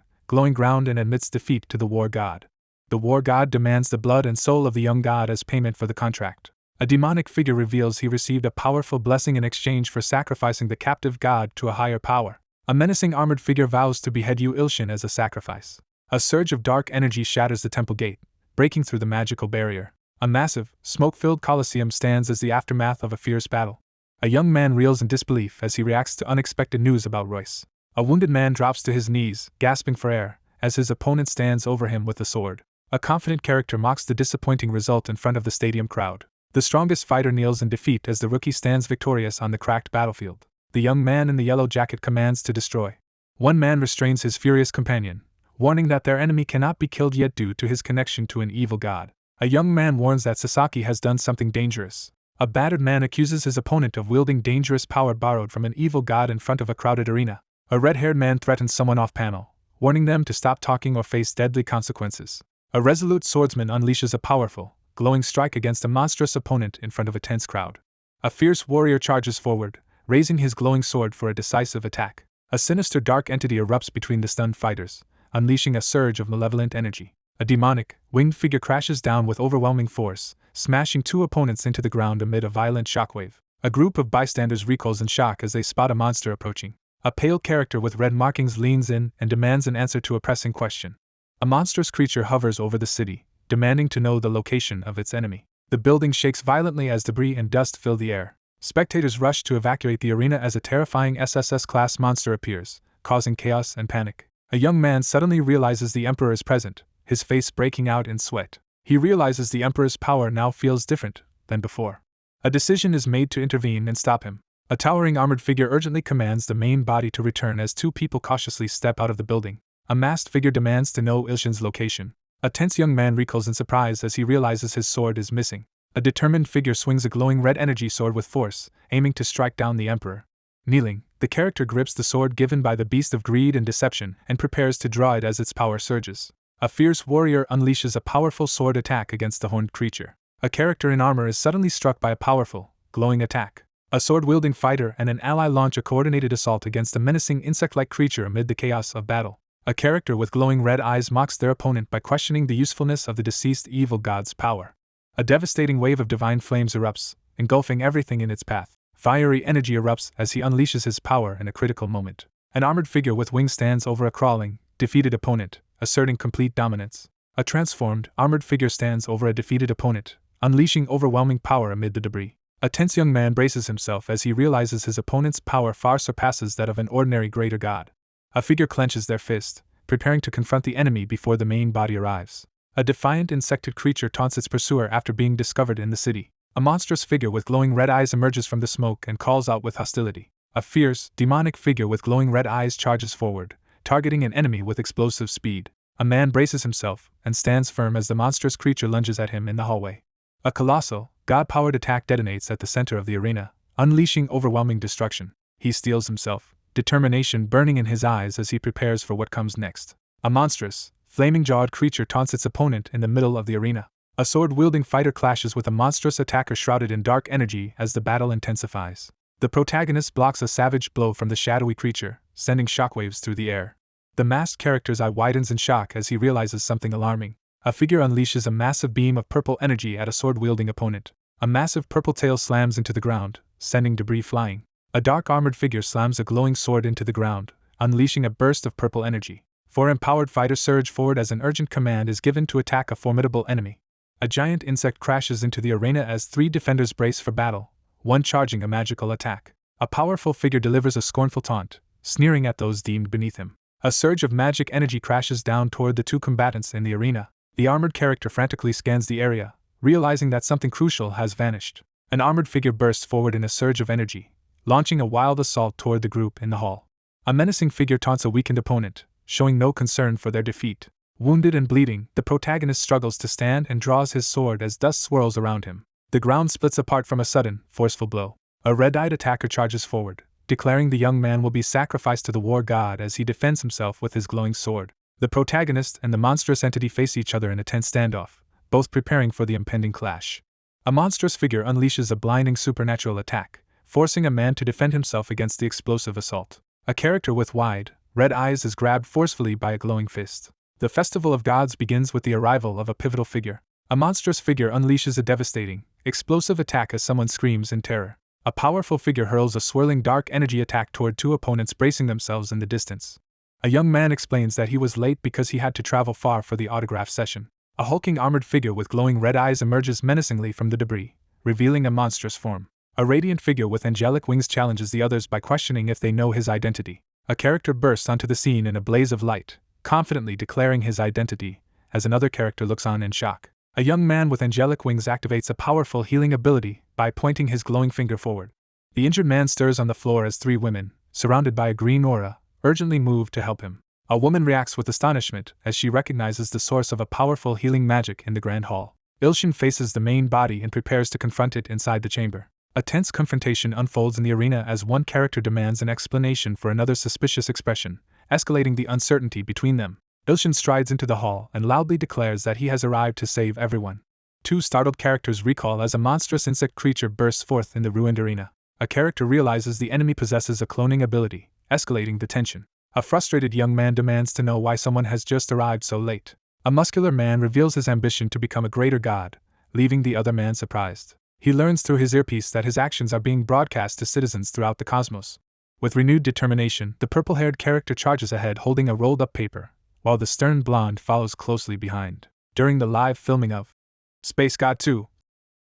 S1: glowing ground and admits defeat to the war god. The war god demands the blood and soul of the young god as payment for the contract. A demonic figure reveals he received a powerful blessing in exchange for sacrificing the captive god to a higher power. A menacing armored figure vows to behead Yu Ilshin as a sacrifice. A surge of dark energy shatters the temple gate, breaking through the magical barrier. A massive, smoke-filled coliseum stands as the aftermath of a fierce battle. A young man reels in disbelief as he reacts to unexpected news about Royce. A wounded man drops to his knees, gasping for air, as his opponent stands over him with a sword. A confident character mocks the disappointing result in front of the stadium crowd. The strongest fighter kneels in defeat as the rookie stands victorious on the cracked battlefield. The young man in the yellow jacket commands to destroy. One man restrains his furious companion, warning that their enemy cannot be killed yet due to his connection to an evil god. A young man warns that Sasaki has done something dangerous. A battered man accuses his opponent of wielding dangerous power borrowed from an evil god in front of a crowded arena. A red-haired man threatens someone off-panel, warning them to stop talking or face deadly consequences. A resolute swordsman unleashes a powerful, glowing strike against a monstrous opponent in front of a tense crowd. A fierce warrior charges forward, raising his glowing sword for a decisive attack. A sinister dark entity erupts between the stunned fighters, unleashing a surge of malevolent energy. A demonic, winged figure crashes down with overwhelming force, smashing two opponents into the ground amid a violent shockwave. A group of bystanders recoils in shock as they spot a monster approaching. A pale character with red markings leans in and demands an answer to a pressing question. A monstrous creature hovers over the city, demanding to know the location of its enemy. The building shakes violently as debris and dust fill the air. Spectators rush to evacuate the arena as a terrifying SSS-class monster appears, causing chaos and panic. A young man suddenly realizes the Emperor is present, his face breaking out in sweat. He realizes the Emperor's power now feels different than before. A decision is made to intervene and stop him. A towering armored figure urgently commands the main body to return as two people cautiously step out of the building. A masked figure demands to know Ilshin's location. A tense young man recoils in surprise as he realizes his sword is missing. A determined figure swings a glowing red energy sword with force, aiming to strike down the Emperor. Kneeling, the character grips the sword given by the beast of greed and deception and prepares to draw it as its power surges. A fierce warrior unleashes a powerful sword attack against the horned creature. A character in armor is suddenly struck by a powerful, glowing attack. A sword-wielding fighter and an ally launch a coordinated assault against a menacing insect-like creature amid the chaos of battle. A character with glowing red eyes mocks their opponent by questioning the usefulness of the deceased evil god's power. A devastating wave of divine flames erupts, engulfing everything in its path. Fiery energy erupts as he unleashes his power in a critical moment. An armored figure with wings stands over a crawling, defeated opponent, asserting complete dominance. A transformed, armored figure stands over a defeated opponent, unleashing overwhelming power amid the debris. A tense young man braces himself as he realizes his opponent's power far surpasses that of an ordinary greater god. A figure clenches their fist, preparing to confront the enemy before the main body arrives. A defiant insected creature taunts its pursuer after being discovered in the city. A monstrous figure with glowing red eyes emerges from the smoke and calls out with hostility. A fierce, demonic figure with glowing red eyes charges forward, targeting an enemy with explosive speed. A man braces himself and stands firm as the monstrous creature lunges at him in the hallway. A colossal, god-powered attack detonates at the center of the arena, unleashing overwhelming destruction. He steels himself, determination burning in his eyes as he prepares for what comes next. A monstrous, flaming-jawed creature taunts its opponent in the middle of the arena. A sword-wielding fighter clashes with a monstrous attacker shrouded in dark energy as the battle intensifies. The protagonist blocks a savage blow from the shadowy creature, sending shockwaves through the air. The masked character's eye widens in shock as he realizes something alarming. A figure unleashes a massive beam of purple energy at a sword-wielding opponent. A massive purple tail slams into the ground, sending debris flying. A dark armored figure slams a glowing sword into the ground, unleashing a burst of purple energy. Four empowered fighters surge forward as an urgent command is given to attack a formidable enemy. A giant insect crashes into the arena as three defenders brace for battle, one charging a magical attack. A powerful figure delivers a scornful taunt, sneering at those deemed beneath him. A surge of magic energy crashes down toward the two combatants in the arena. The armored character frantically scans the area, realizing that something crucial has vanished. An armored figure bursts forward in a surge of energy, launching a wild assault toward the group in the hall. A menacing figure taunts a weakened opponent, showing no concern for their defeat. Wounded and bleeding, the protagonist struggles to stand and draws his sword as dust swirls around him. The ground splits apart from a sudden, forceful blow. A red-eyed attacker charges forward, declaring the young man will be sacrificed to the war god as he defends himself with his glowing sword. The protagonist and the monstrous entity face each other in a tense standoff, both preparing for the impending clash. A monstrous figure unleashes a blinding supernatural attack, forcing a man to defend himself against the explosive assault. A character with wide, red eyes is grabbed forcefully by a glowing fist. The Festival of Gods begins with the arrival of a pivotal figure. A monstrous figure unleashes a devastating, explosive attack as someone screams in terror. A powerful figure hurls a swirling dark energy attack toward two opponents bracing themselves in the distance. A young man explains that he was late because he had to travel far for the autograph session. A hulking armored figure with glowing red eyes emerges menacingly from the debris, revealing a monstrous form. A radiant figure with angelic wings challenges the others by questioning if they know his identity. A character bursts onto the scene in a blaze of light, confidently declaring his identity, as another character looks on in shock. A young man with angelic wings activates a powerful healing ability by pointing his glowing finger forward. The injured man stirs on the floor as three women, surrounded by a green aura, urgently move to help him. A woman reacts with astonishment as she recognizes the source of a powerful healing magic in the grand hall. Ilshin faces the main body and prepares to confront it inside the chamber. A tense confrontation unfolds in the arena as one character demands an explanation for another's suspicious expression, escalating the uncertainty between them. Ilshin strides into the hall and loudly declares that he has arrived to save everyone. Two startled characters recall as a monstrous insect creature bursts forth in the ruined arena. A character realizes the enemy possesses a cloning ability, escalating the tension. A frustrated young man demands to know why someone has just arrived so late. A muscular man reveals his ambition to become a greater god, leaving the other man surprised. He learns through his earpiece that his actions are being broadcast to citizens throughout the cosmos. With renewed determination, the purple-haired character charges ahead holding a rolled-up paper, while the stern blonde follows closely behind. During the live filming of Space God 2,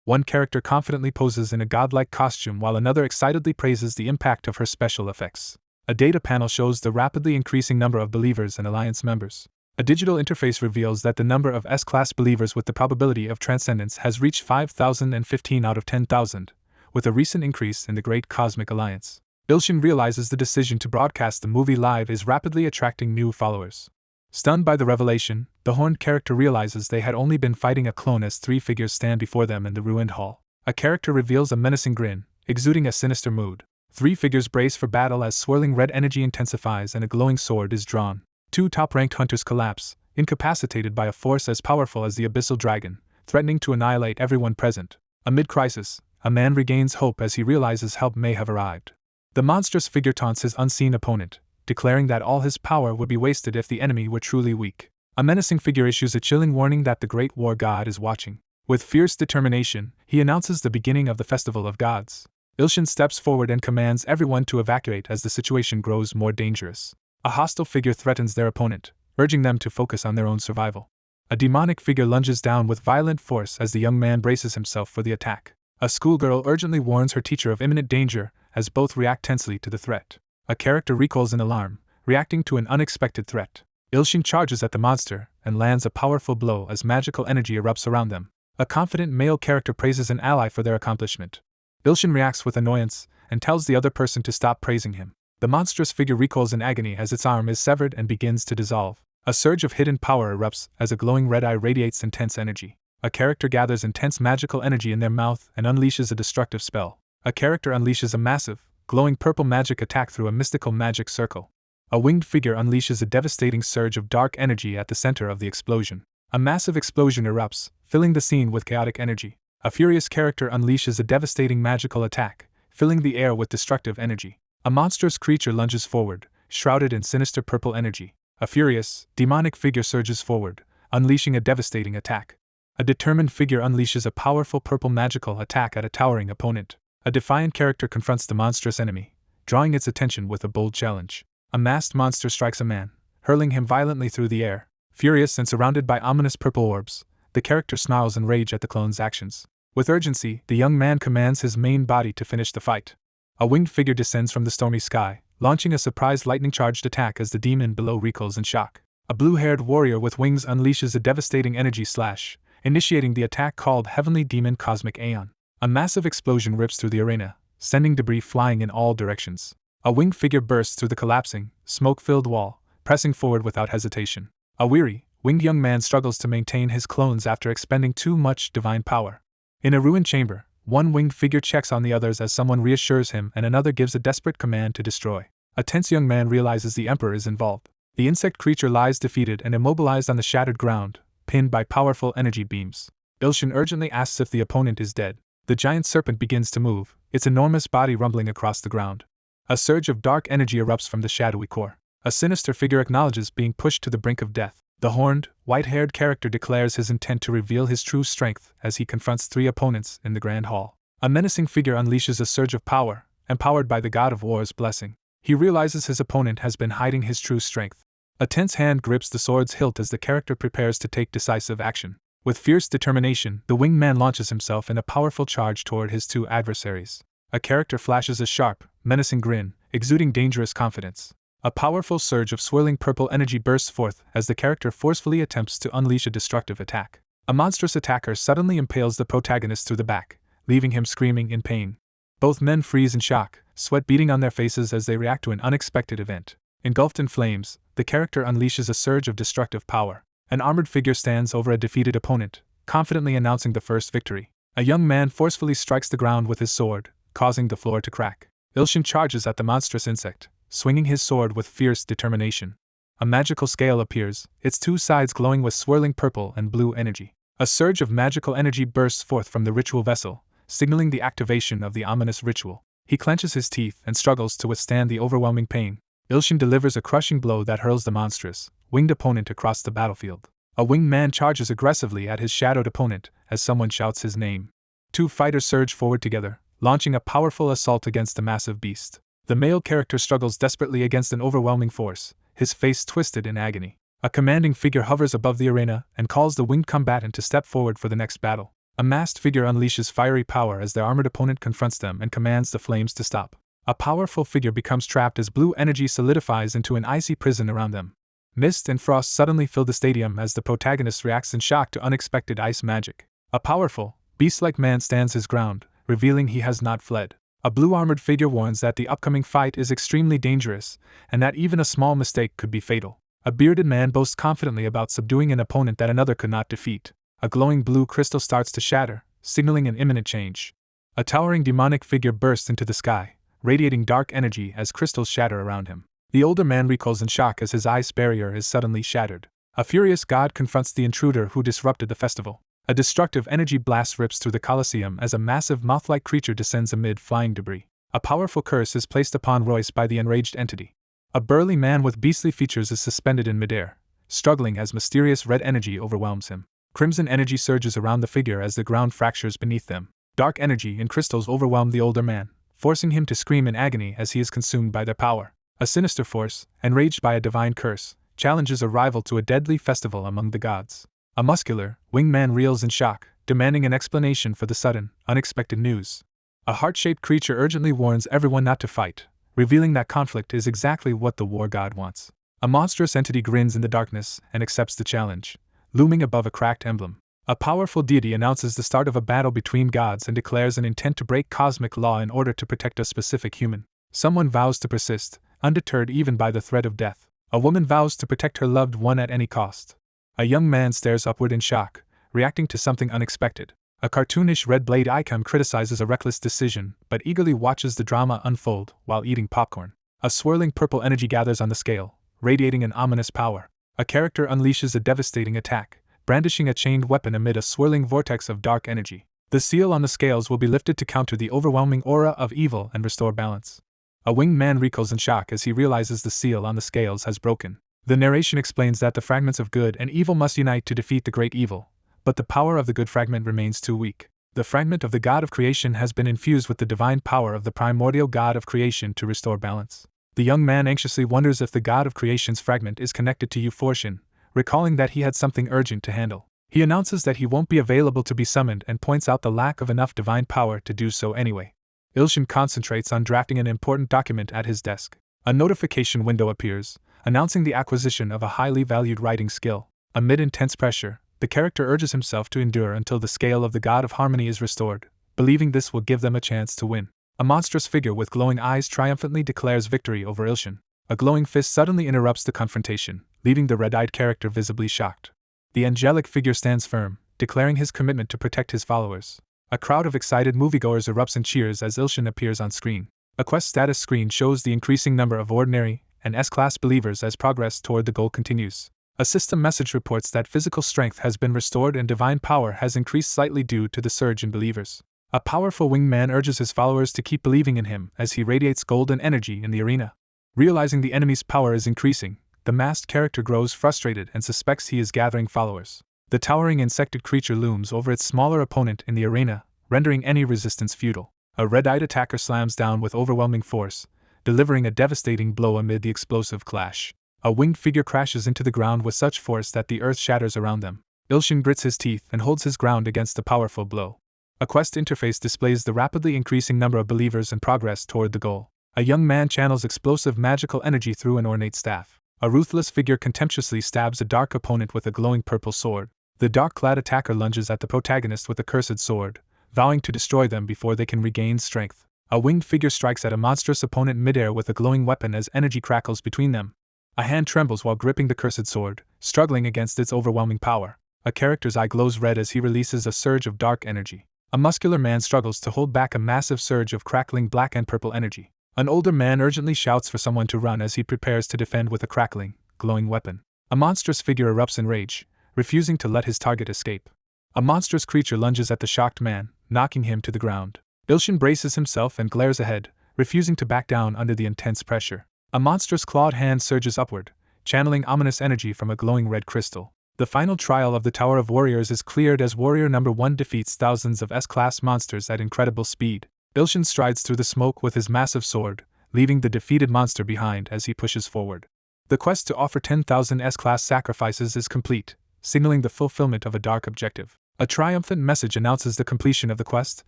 S1: one character confidently poses in a godlike costume while another excitedly praises the impact of her special effects. A data panel shows the rapidly increasing number of believers and alliance members. A digital interface reveals that the number of S-class believers with the probability of transcendence has reached 5,015 out of 10,000, with a recent increase in the Great Cosmic Alliance. Ilshin realizes the decision to broadcast the movie live is rapidly attracting new followers. Stunned by the revelation, the horned character realizes they had only been fighting a clone as three figures stand before them in the ruined hall. A character reveals a menacing grin, exuding a sinister mood. Three figures brace for battle as swirling red energy intensifies and a glowing sword is drawn. Two top-ranked hunters collapse, incapacitated by a force as powerful as the Abyssal Dragon, threatening to annihilate everyone present. Amid crisis, a man regains hope as he realizes help may have arrived. The monstrous figure taunts his unseen opponent, declaring that all his power would be wasted if the enemy were truly weak. A menacing figure issues a chilling warning that the Great War God is watching. With fierce determination, he announces the beginning of the Festival of Gods. Ilshin steps forward and commands everyone to evacuate as the situation grows more dangerous. A hostile figure threatens their opponent, urging them to focus on their own survival. A demonic figure lunges down with violent force as the young man braces himself for the attack. A schoolgirl urgently warns her teacher of imminent danger as both react tensely to the threat. A character recoils in alarm, reacting to an unexpected threat. Ilshin charges at the monster and lands a powerful blow as magical energy erupts around them. A confident male character praises an ally for their accomplishment. Ilshin reacts with annoyance and tells the other person to stop praising him. The monstrous figure recoils in agony as its arm is severed and begins to dissolve. A surge of hidden power erupts as a glowing red eye radiates intense energy. A character gathers intense magical energy in their mouth and unleashes a destructive spell. A character unleashes a massive, glowing purple magic attack through a mystical magic circle. A winged figure unleashes a devastating surge of dark energy at the center of the explosion. A massive explosion erupts, filling the scene with chaotic energy. A furious character unleashes a devastating magical attack, filling the air with destructive energy. A monstrous creature lunges forward, shrouded in sinister purple energy. A furious, demonic figure surges forward, unleashing a devastating attack. A determined figure unleashes a powerful purple magical attack at a towering opponent. A defiant character confronts the monstrous enemy, drawing its attention with a bold challenge. A masked monster strikes a man, hurling him violently through the air. Furious and surrounded by ominous purple orbs, the character snarls in rage at the clone's actions. With urgency, the young man commands his main body to finish the fight. A winged figure descends from the stormy sky, launching a surprise lightning-charged attack as the demon below recoils in shock. A blue-haired warrior with wings unleashes a devastating energy slash, initiating the attack called Heavenly Demon Cosmic Aeon. A massive explosion rips through the arena, sending debris flying in all directions. A winged figure bursts through the collapsing, smoke-filled wall, pressing forward without hesitation. A weary, winged young man struggles to maintain his clones after expending too much divine power. In a ruined chamber, one winged figure checks on the others as someone reassures him and another gives a desperate command to destroy. A tense young man realizes the Emperor is involved. The insect creature lies defeated and immobilized on the shattered ground, pinned by powerful energy beams. Ilshin urgently asks if the opponent is dead. The giant serpent begins to move, its enormous body rumbling across the ground. A surge of dark energy erupts from the shadowy core. A sinister figure acknowledges being pushed to the brink of death. The horned, white-haired character declares his intent to reveal his true strength as he confronts three opponents in the Grand Hall. A menacing figure unleashes a surge of power, empowered by the God of War's blessing. He realizes his opponent has been hiding his true strength. A tense hand grips the sword's hilt as the character prepares to take decisive action. With fierce determination, the winged man launches himself in a powerful charge toward his two adversaries. A character flashes a sharp, menacing grin, exuding dangerous confidence. A powerful surge of swirling purple energy bursts forth as the character forcefully attempts to unleash a destructive attack. A monstrous attacker suddenly impales the protagonist through the back, leaving him screaming in pain. Both men freeze in shock, sweat beading on their faces as they react to an unexpected event. Engulfed in flames, the character unleashes a surge of destructive power. An armored figure stands over a defeated opponent, confidently announcing the first victory. A young man forcefully strikes the ground with his sword, causing the floor to crack. Ilshin charges at the monstrous insect, swinging his sword with fierce determination. A magical scale appears, its two sides glowing with swirling purple and blue energy. A surge of magical energy bursts forth from the ritual vessel, signaling the activation of the ominous ritual. He clenches his teeth and struggles to withstand the overwhelming pain. Ilshin delivers a crushing blow that hurls the monstrous, winged opponent across the battlefield. A winged man charges aggressively at his shadowed opponent as someone shouts his name. Two fighters surge forward together, launching a powerful assault against the massive beast. The male character struggles desperately against an overwhelming force, his face twisted in agony. A commanding figure hovers above the arena and calls the winged combatant to step forward for the next battle. A masked figure unleashes fiery power as their armored opponent confronts them and commands the flames to stop. A powerful figure becomes trapped as blue energy solidifies into an icy prison around them. Mist and frost suddenly fill the stadium as the protagonist reacts in shock to unexpected ice magic. A powerful, beast-like man stands his ground, revealing he has not fled. A blue-armored figure warns that the upcoming fight is extremely dangerous, and that even a small mistake could be fatal. A bearded man boasts confidently about subduing an opponent that another could not defeat. A glowing blue crystal starts to shatter, signaling an imminent change. A towering demonic figure bursts into the sky, radiating dark energy as crystals shatter around him. The older man recoils in shock as his ice barrier is suddenly shattered. A furious god confronts the intruder who disrupted the festival. A destructive energy blast rips through the Colosseum as a massive moth-like creature descends amid flying debris. A powerful curse is placed upon Royce by the enraged entity. A burly man with beastly features is suspended in midair, struggling as mysterious red energy overwhelms him. Crimson energy surges around the figure as the ground fractures beneath them. Dark energy and crystals overwhelm the older man, forcing him to scream in agony as he is consumed by their power. A sinister force, enraged by a divine curse, challenges a rival to a deadly festival among the gods. A muscular, winged man reels in shock, demanding an explanation for the sudden, unexpected news. A heart-shaped creature urgently warns everyone not to fight, revealing that conflict is exactly what the war god wants. A monstrous entity grins in the darkness and accepts the challenge, looming above a cracked emblem. A powerful deity announces the start of a battle between gods and declares an intent to break cosmic law in order to protect a specific human. Someone vows to persist, undeterred even by the threat of death. A woman vows to protect her loved one at any cost. A young man stares upward in shock, reacting to something unexpected. A cartoonish red blade icon criticizes a reckless decision, but eagerly watches the drama unfold while eating popcorn. A swirling purple energy gathers on the scale, radiating an ominous power. A character unleashes a devastating attack, brandishing a chained weapon amid a swirling vortex of dark energy. The seal on the scales will be lifted to counter the overwhelming aura of evil and restore balance. A winged man recoils in shock as he realizes the seal on the scales has broken. The narration explains that the fragments of good and evil must unite to defeat the great evil, but the power of the good fragment remains too weak. The fragment of the god of creation has been infused with the divine power of the primordial god of creation to restore balance. The young man anxiously wonders if the god of creation's fragment is connected to Euphortian, recalling that he had something urgent to handle. He announces that he won't be available to be summoned and points out the lack of enough divine power to do so anyway. Ilshin concentrates on drafting an important document at his desk. A notification window appears, announcing the acquisition of a highly valued writing skill. Amid intense pressure, the character urges himself to endure until the scale of the god of harmony is restored, believing this will give them a chance to win. A monstrous figure with glowing eyes triumphantly declares victory over Ilshin. A glowing fist suddenly interrupts the confrontation, leaving the red-eyed character visibly shocked. The angelic figure stands firm, declaring his commitment to protect his followers. A crowd of excited moviegoers erupts in cheers as Ilshin appears on screen. A quest status screen shows the increasing number of ordinary and S-class believers as progress toward the goal continues. A system message reports that physical strength has been restored and divine power has increased slightly due to the surge in believers. A powerful winged man urges his followers to keep believing in him as he radiates golden energy in the arena. Realizing the enemy's power is increasing, the masked character grows frustrated and suspects he is gathering followers. The towering insected creature looms over its smaller opponent in the arena, rendering any resistance futile. A red-eyed attacker slams down with overwhelming force, delivering a devastating blow amid the explosive clash. A winged figure crashes into the ground with such force that the earth shatters around them. Ilshin grits his teeth and holds his ground against the powerful blow. A quest interface displays the rapidly increasing number of believers and progress toward the goal. A young man channels explosive magical energy through an ornate staff. A ruthless figure contemptuously stabs a dark opponent with a glowing purple sword. The dark-clad attacker lunges at the protagonist with a cursed sword, vowing to destroy them before they can regain strength. A winged figure strikes at a monstrous opponent midair with a glowing weapon as energy crackles between them. A hand trembles while gripping the cursed sword, struggling against its overwhelming power. A character's eye glows red as he releases a surge of dark energy. A muscular man struggles to hold back a massive surge of crackling black and purple energy. An older man urgently shouts for someone to run as he prepares to defend with a crackling, glowing weapon. A monstrous figure erupts in rage, refusing to let his target escape. A monstrous creature lunges at the shocked man, knocking him to the ground. Ilshin braces himself and glares ahead, refusing to back down under the intense pressure. A monstrous clawed hand surges upward, channeling ominous energy from a glowing red crystal. The final trial of the Tower of Warriors is cleared as Warrior Number 1 defeats thousands of S-class monsters at incredible speed. Ilshin strides through the smoke with his massive sword, leaving the defeated monster behind as he pushes forward. The quest to offer 10,000 S-class sacrifices is complete, signaling the fulfillment of a dark objective. A triumphant message announces the completion of the quest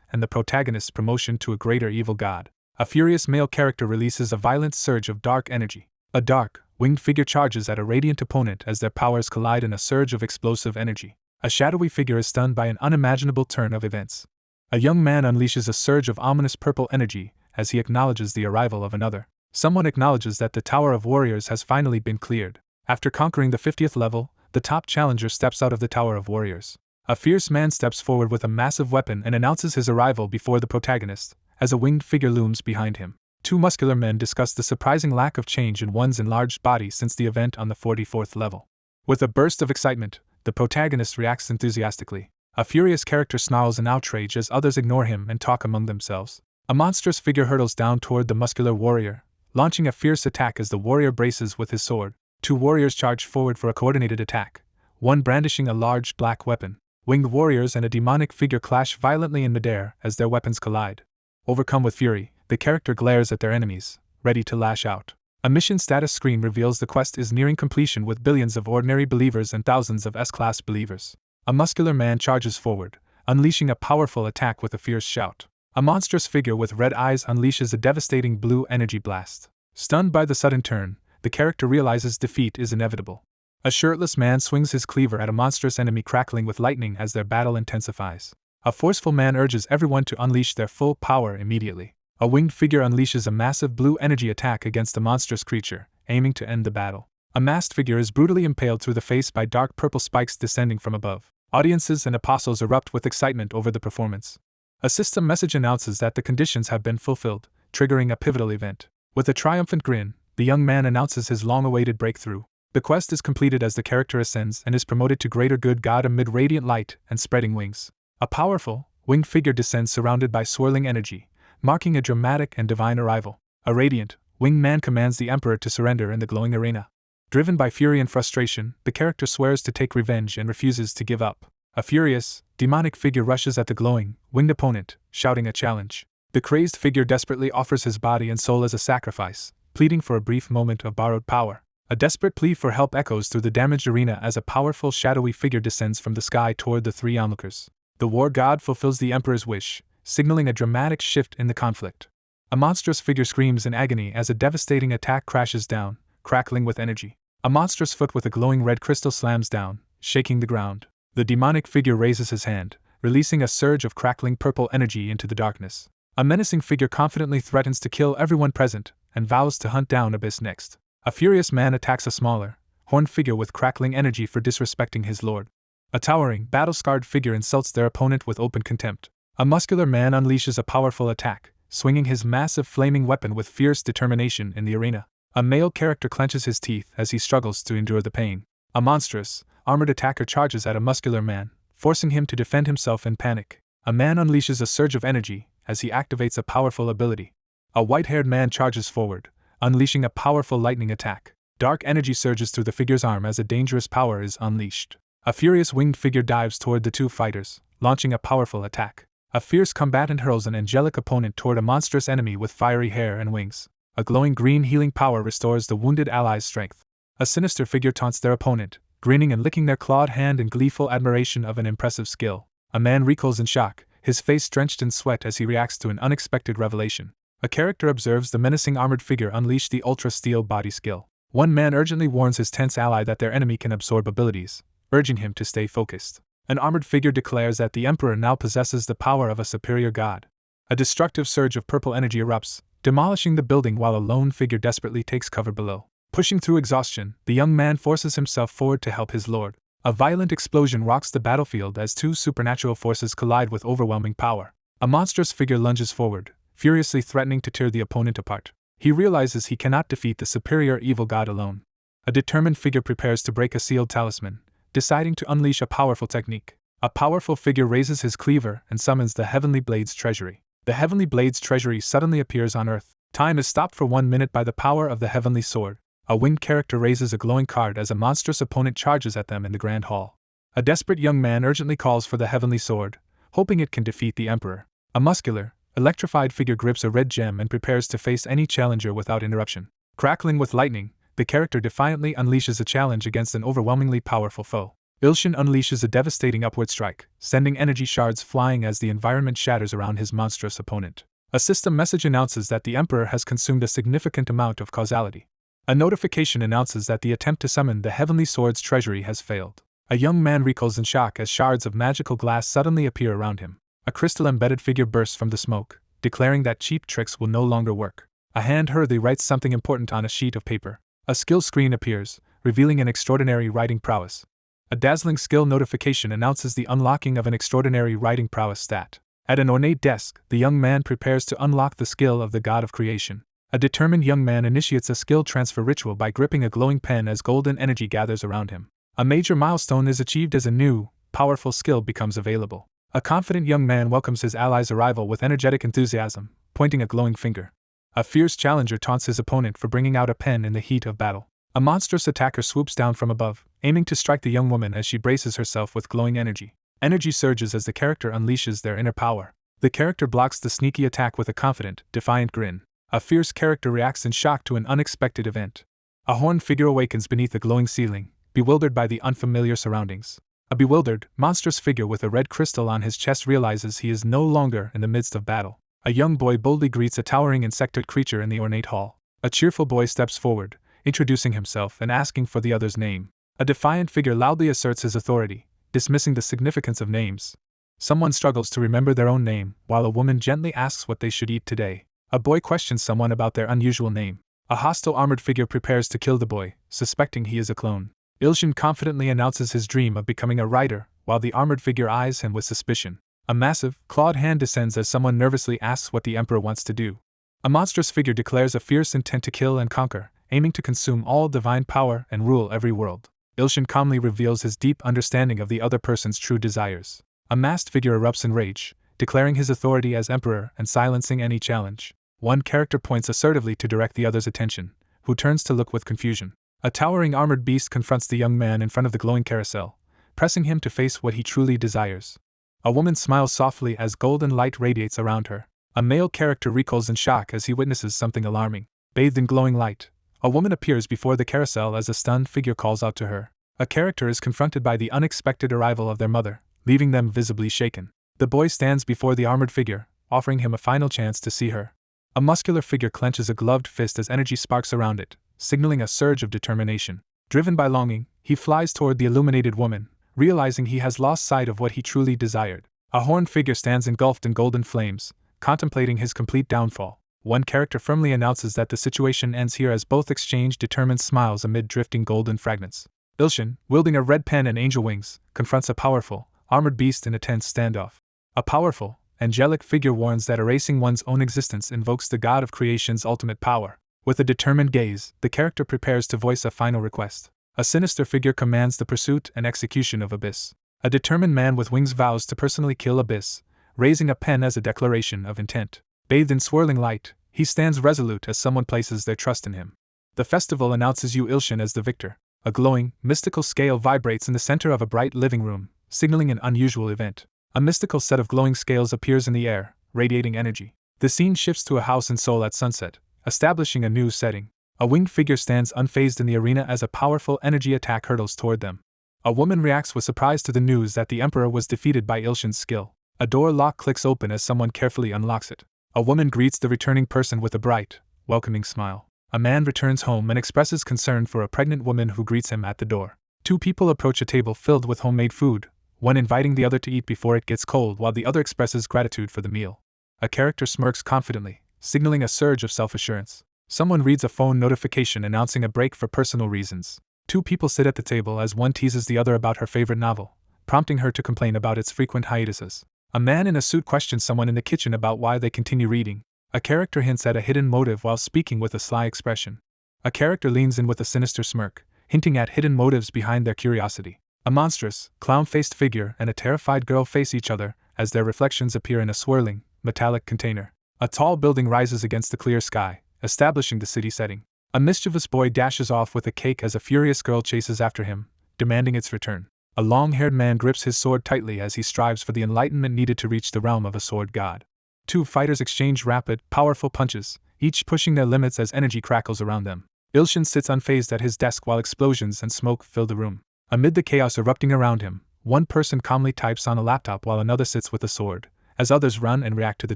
S1: and the protagonist's promotion to a greater evil god. A furious male character releases a violent surge of dark energy. A dark, winged figure charges at a radiant opponent as their powers collide in a surge of explosive energy. A shadowy figure is stunned by an unimaginable turn of events. A young man unleashes a surge of ominous purple energy as he acknowledges the arrival of another. Someone acknowledges that the Tower of Warriors has finally been cleared. After conquering the 50th level, the top challenger steps out of the Tower of Warriors. A fierce man steps forward with a massive weapon and announces his arrival before the protagonist, as a winged figure looms behind him. Two muscular men discuss the surprising lack of change in one's enlarged body since the event on the 44th level. With a burst of excitement, the protagonist reacts enthusiastically. A furious character snarls in outrage as others ignore him and talk among themselves. A monstrous figure hurtles down toward the muscular warrior, launching a fierce attack as the warrior braces with his sword. Two warriors charge forward for a coordinated attack, one brandishing a large black weapon. Winged warriors and a demonic figure clash violently in midair as their weapons collide. Overcome with fury, the character glares at their enemies, ready to lash out. A mission status screen reveals the quest is nearing completion with billions of ordinary believers and thousands of S-class believers. A muscular man charges forward, unleashing a powerful attack with a fierce shout. A monstrous figure with red eyes unleashes a devastating blue energy blast. Stunned by the sudden turn, the character realizes defeat is inevitable. A shirtless man swings his cleaver at a monstrous enemy, crackling with lightning as their battle intensifies. A forceful man urges everyone to unleash their full power immediately. A winged figure unleashes a massive blue energy attack against the monstrous creature, aiming to end the battle. A masked figure is brutally impaled through the face by dark purple spikes descending from above. Audiences and apostles erupt with excitement over the performance. A system message announces that the conditions have been fulfilled, triggering a pivotal event. With a triumphant grin, the young man announces his long-awaited breakthrough. The quest is completed as the character ascends and is promoted to greater good god amid radiant light and spreading wings. A powerful, winged figure descends surrounded by swirling energy, marking a dramatic and divine arrival. A radiant, winged man commands the emperor to surrender in the glowing arena. Driven by fury and frustration, the character swears to take revenge and refuses to give up. A furious, demonic figure rushes at the glowing, winged opponent, shouting a challenge. The crazed figure desperately offers his body and soul as a sacrifice, pleading for a brief moment of borrowed power. A desperate plea for help echoes through the damaged arena as a powerful shadowy figure descends from the sky toward the three onlookers. The war god fulfills the emperor's wish, signaling a dramatic shift in the conflict. A monstrous figure screams in agony as a devastating attack crashes down, crackling with energy. A monstrous foot with a glowing red crystal slams down, shaking the ground. The demonic figure raises his hand, releasing a surge of crackling purple energy into the darkness. A menacing figure confidently threatens to kill everyone present, and vows to hunt down Abyss next. A furious man attacks a smaller, horned figure with crackling energy for disrespecting his lord. A towering, battle-scarred figure insults their opponent with open contempt. A muscular man unleashes a powerful attack, swinging his massive flaming weapon with fierce determination in the arena. A male character clenches his teeth as he struggles to endure the pain. A monstrous, armored attacker charges at a muscular man, forcing him to defend himself in panic. A man unleashes a surge of energy as he activates a powerful ability. A white-haired man charges forward, unleashing a powerful lightning attack. Dark energy surges through the figure's arm as a dangerous power is unleashed. A furious winged figure dives toward the two fighters, launching a powerful attack. A fierce combatant hurls an angelic opponent toward a monstrous enemy with fiery hair and wings. A glowing green healing power restores the wounded ally's strength. A sinister figure taunts their opponent, grinning and licking their clawed hand in gleeful admiration of an impressive skill. A man recoils in shock, his face drenched in sweat as he reacts to an unexpected revelation. A character observes the menacing armored figure unleash the Ultra Steel body skill. One man urgently warns his tense ally that their enemy can absorb abilities, urging him to stay focused. An armored figure declares that the Emperor now possesses the power of a superior god. A destructive surge of purple energy erupts, demolishing the building while a lone figure desperately takes cover below. Pushing through exhaustion, the young man forces himself forward to help his lord. A violent explosion rocks the battlefield as two supernatural forces collide with overwhelming power. A monstrous figure lunges forward, furiously threatening to tear the opponent apart. He realizes he cannot defeat the superior evil god alone. A determined figure prepares to break a sealed talisman, deciding to unleash a powerful technique. A powerful figure raises his cleaver and summons the Heavenly Blade's treasury. The Heavenly Blade's treasury suddenly appears on Earth. Time is stopped for 1 minute by the power of the Heavenly Sword. A winged character raises a glowing card as a monstrous opponent charges at them in the Grand Hall. A desperate young man urgently calls for the heavenly sword, hoping it can defeat the Emperor. A muscular, electrified figure grips a red gem and prepares to face any challenger without interruption. Crackling with lightning, the character defiantly unleashes a challenge against an overwhelmingly powerful foe. Ilshin unleashes a devastating upward strike, sending energy shards flying as the environment shatters around his monstrous opponent. A system message announces that the Emperor has consumed a significant amount of causality. A notification announces that the attempt to summon the Heavenly Sword's treasury has failed. A young man recoils in shock as shards of magical glass suddenly appear around him. A crystal-embedded figure bursts from the smoke, declaring that cheap tricks will no longer work. A hand hurriedly writes something important on a sheet of paper. A skill screen appears, revealing an extraordinary writing prowess. A dazzling skill notification announces the unlocking of an extraordinary writing prowess stat. At an ornate desk, the young man prepares to unlock the skill of the god of creation. A determined young man initiates a skill transfer ritual by gripping a glowing pen as golden energy gathers around him. A major milestone is achieved as a new, powerful skill becomes available. A confident young man welcomes his ally's arrival with energetic enthusiasm, pointing a glowing finger. A fierce challenger taunts his opponent for bringing out a pen in the heat of battle. A monstrous attacker swoops down from above, aiming to strike the young woman as she braces herself with glowing energy. Energy surges as the character unleashes their inner power. The character blocks the sneaky attack with a confident, defiant grin. A fierce character reacts in shock to an unexpected event. A horned figure awakens beneath the glowing ceiling, bewildered by the unfamiliar surroundings. A bewildered, monstrous figure with a red crystal on his chest realizes he is no longer in the midst of battle. A young boy boldly greets a towering insectoid creature in the ornate hall. A cheerful boy steps forward, introducing himself and asking for the other's name. A defiant figure loudly asserts his authority, dismissing the significance of names. Someone struggles to remember their own name, while a woman gently asks what they should eat today. A boy questions someone about their unusual name. A hostile armored figure prepares to kill the boy, suspecting he is a clone. Ilshin confidently announces his dream of becoming a writer, while the armored figure eyes him with suspicion. A massive, clawed hand descends as someone nervously asks what the Emperor wants to do. A monstrous figure declares a fierce intent to kill and conquer, aiming to consume all divine power and rule every world. Ilshin calmly reveals his deep understanding of the other person's true desires. A masked figure erupts in rage, declaring his authority as Emperor and silencing any challenge. One character points assertively to direct the other's attention, who turns to look with confusion. A towering armored beast confronts the young man in front of the glowing carousel, pressing him to face what he truly desires. A woman smiles softly as golden light radiates around her. A male character recoils in shock as he witnesses something alarming. Bathed in glowing light, a woman appears before the carousel as a stunned figure calls out to her. A character is confronted by the unexpected arrival of their mother, leaving them visibly shaken. The boy stands before the armored figure, offering him a final chance to see her. A muscular figure clenches a gloved fist as energy sparks around it, signaling a surge of determination. Driven by longing, he flies toward the illuminated woman, realizing he has lost sight of what he truly desired. A horned figure stands engulfed in golden flames, contemplating his complete downfall. One character firmly announces that the situation ends here as both exchange determined smiles amid drifting golden fragments. Ilshin, wielding a red pen and angel wings, confronts a powerful, armored beast in a tense standoff. A powerful, angelic figure warns that erasing one's own existence invokes the god of creation's ultimate power. With a determined gaze, the character prepares to voice a final request. A sinister figure commands the pursuit and execution of Abyss. A determined man with wings vows to personally kill Abyss, raising a pen as a declaration of intent. Bathed in swirling light, he stands resolute as someone places their trust in him. The festival announces you Ilshin as the victor. A glowing, mystical scale vibrates in the center of a bright living room, signaling an unusual event. A mystical set of glowing scales appears in the air, radiating energy. The scene shifts to a house in Seoul at sunset, establishing a new setting. A winged figure stands unfazed in the arena as a powerful energy attack hurtles toward them. A woman reacts with surprise to the news that the Emperor was defeated by Ilshin's skill. A door lock clicks open as someone carefully unlocks it. A woman greets the returning person with a bright, welcoming smile. A man returns home and expresses concern for a pregnant woman who greets him at the door. Two people approach a table filled with homemade food, one inviting the other to eat before it gets cold while the other expresses gratitude for the meal. A character smirks confidently, signaling a surge of self-assurance. Someone reads a phone notification announcing a break for personal reasons. Two people sit at the table as one teases the other about her favorite novel, prompting her to complain about its frequent hiatuses. A man in a suit questions someone in the kitchen about why they continue reading. A character hints at a hidden motive while speaking with a sly expression. A character leans in with a sinister smirk, hinting at hidden motives behind their curiosity. A monstrous, clown-faced figure and a terrified girl face each other as their reflections appear in a swirling, metallic container. A tall building rises against the clear sky, establishing the city setting. A mischievous boy dashes off with a cake as a furious girl chases after him, demanding its return. A long-haired man grips his sword tightly as he strives for the enlightenment needed to reach the realm of a sword god. Two fighters exchange rapid, powerful punches, each pushing their limits as energy crackles around them. Ilshin sits unfazed at his desk while explosions and smoke fill the room. Amid the chaos erupting around him, one person calmly types on a laptop while another sits with a sword, as others run and react to the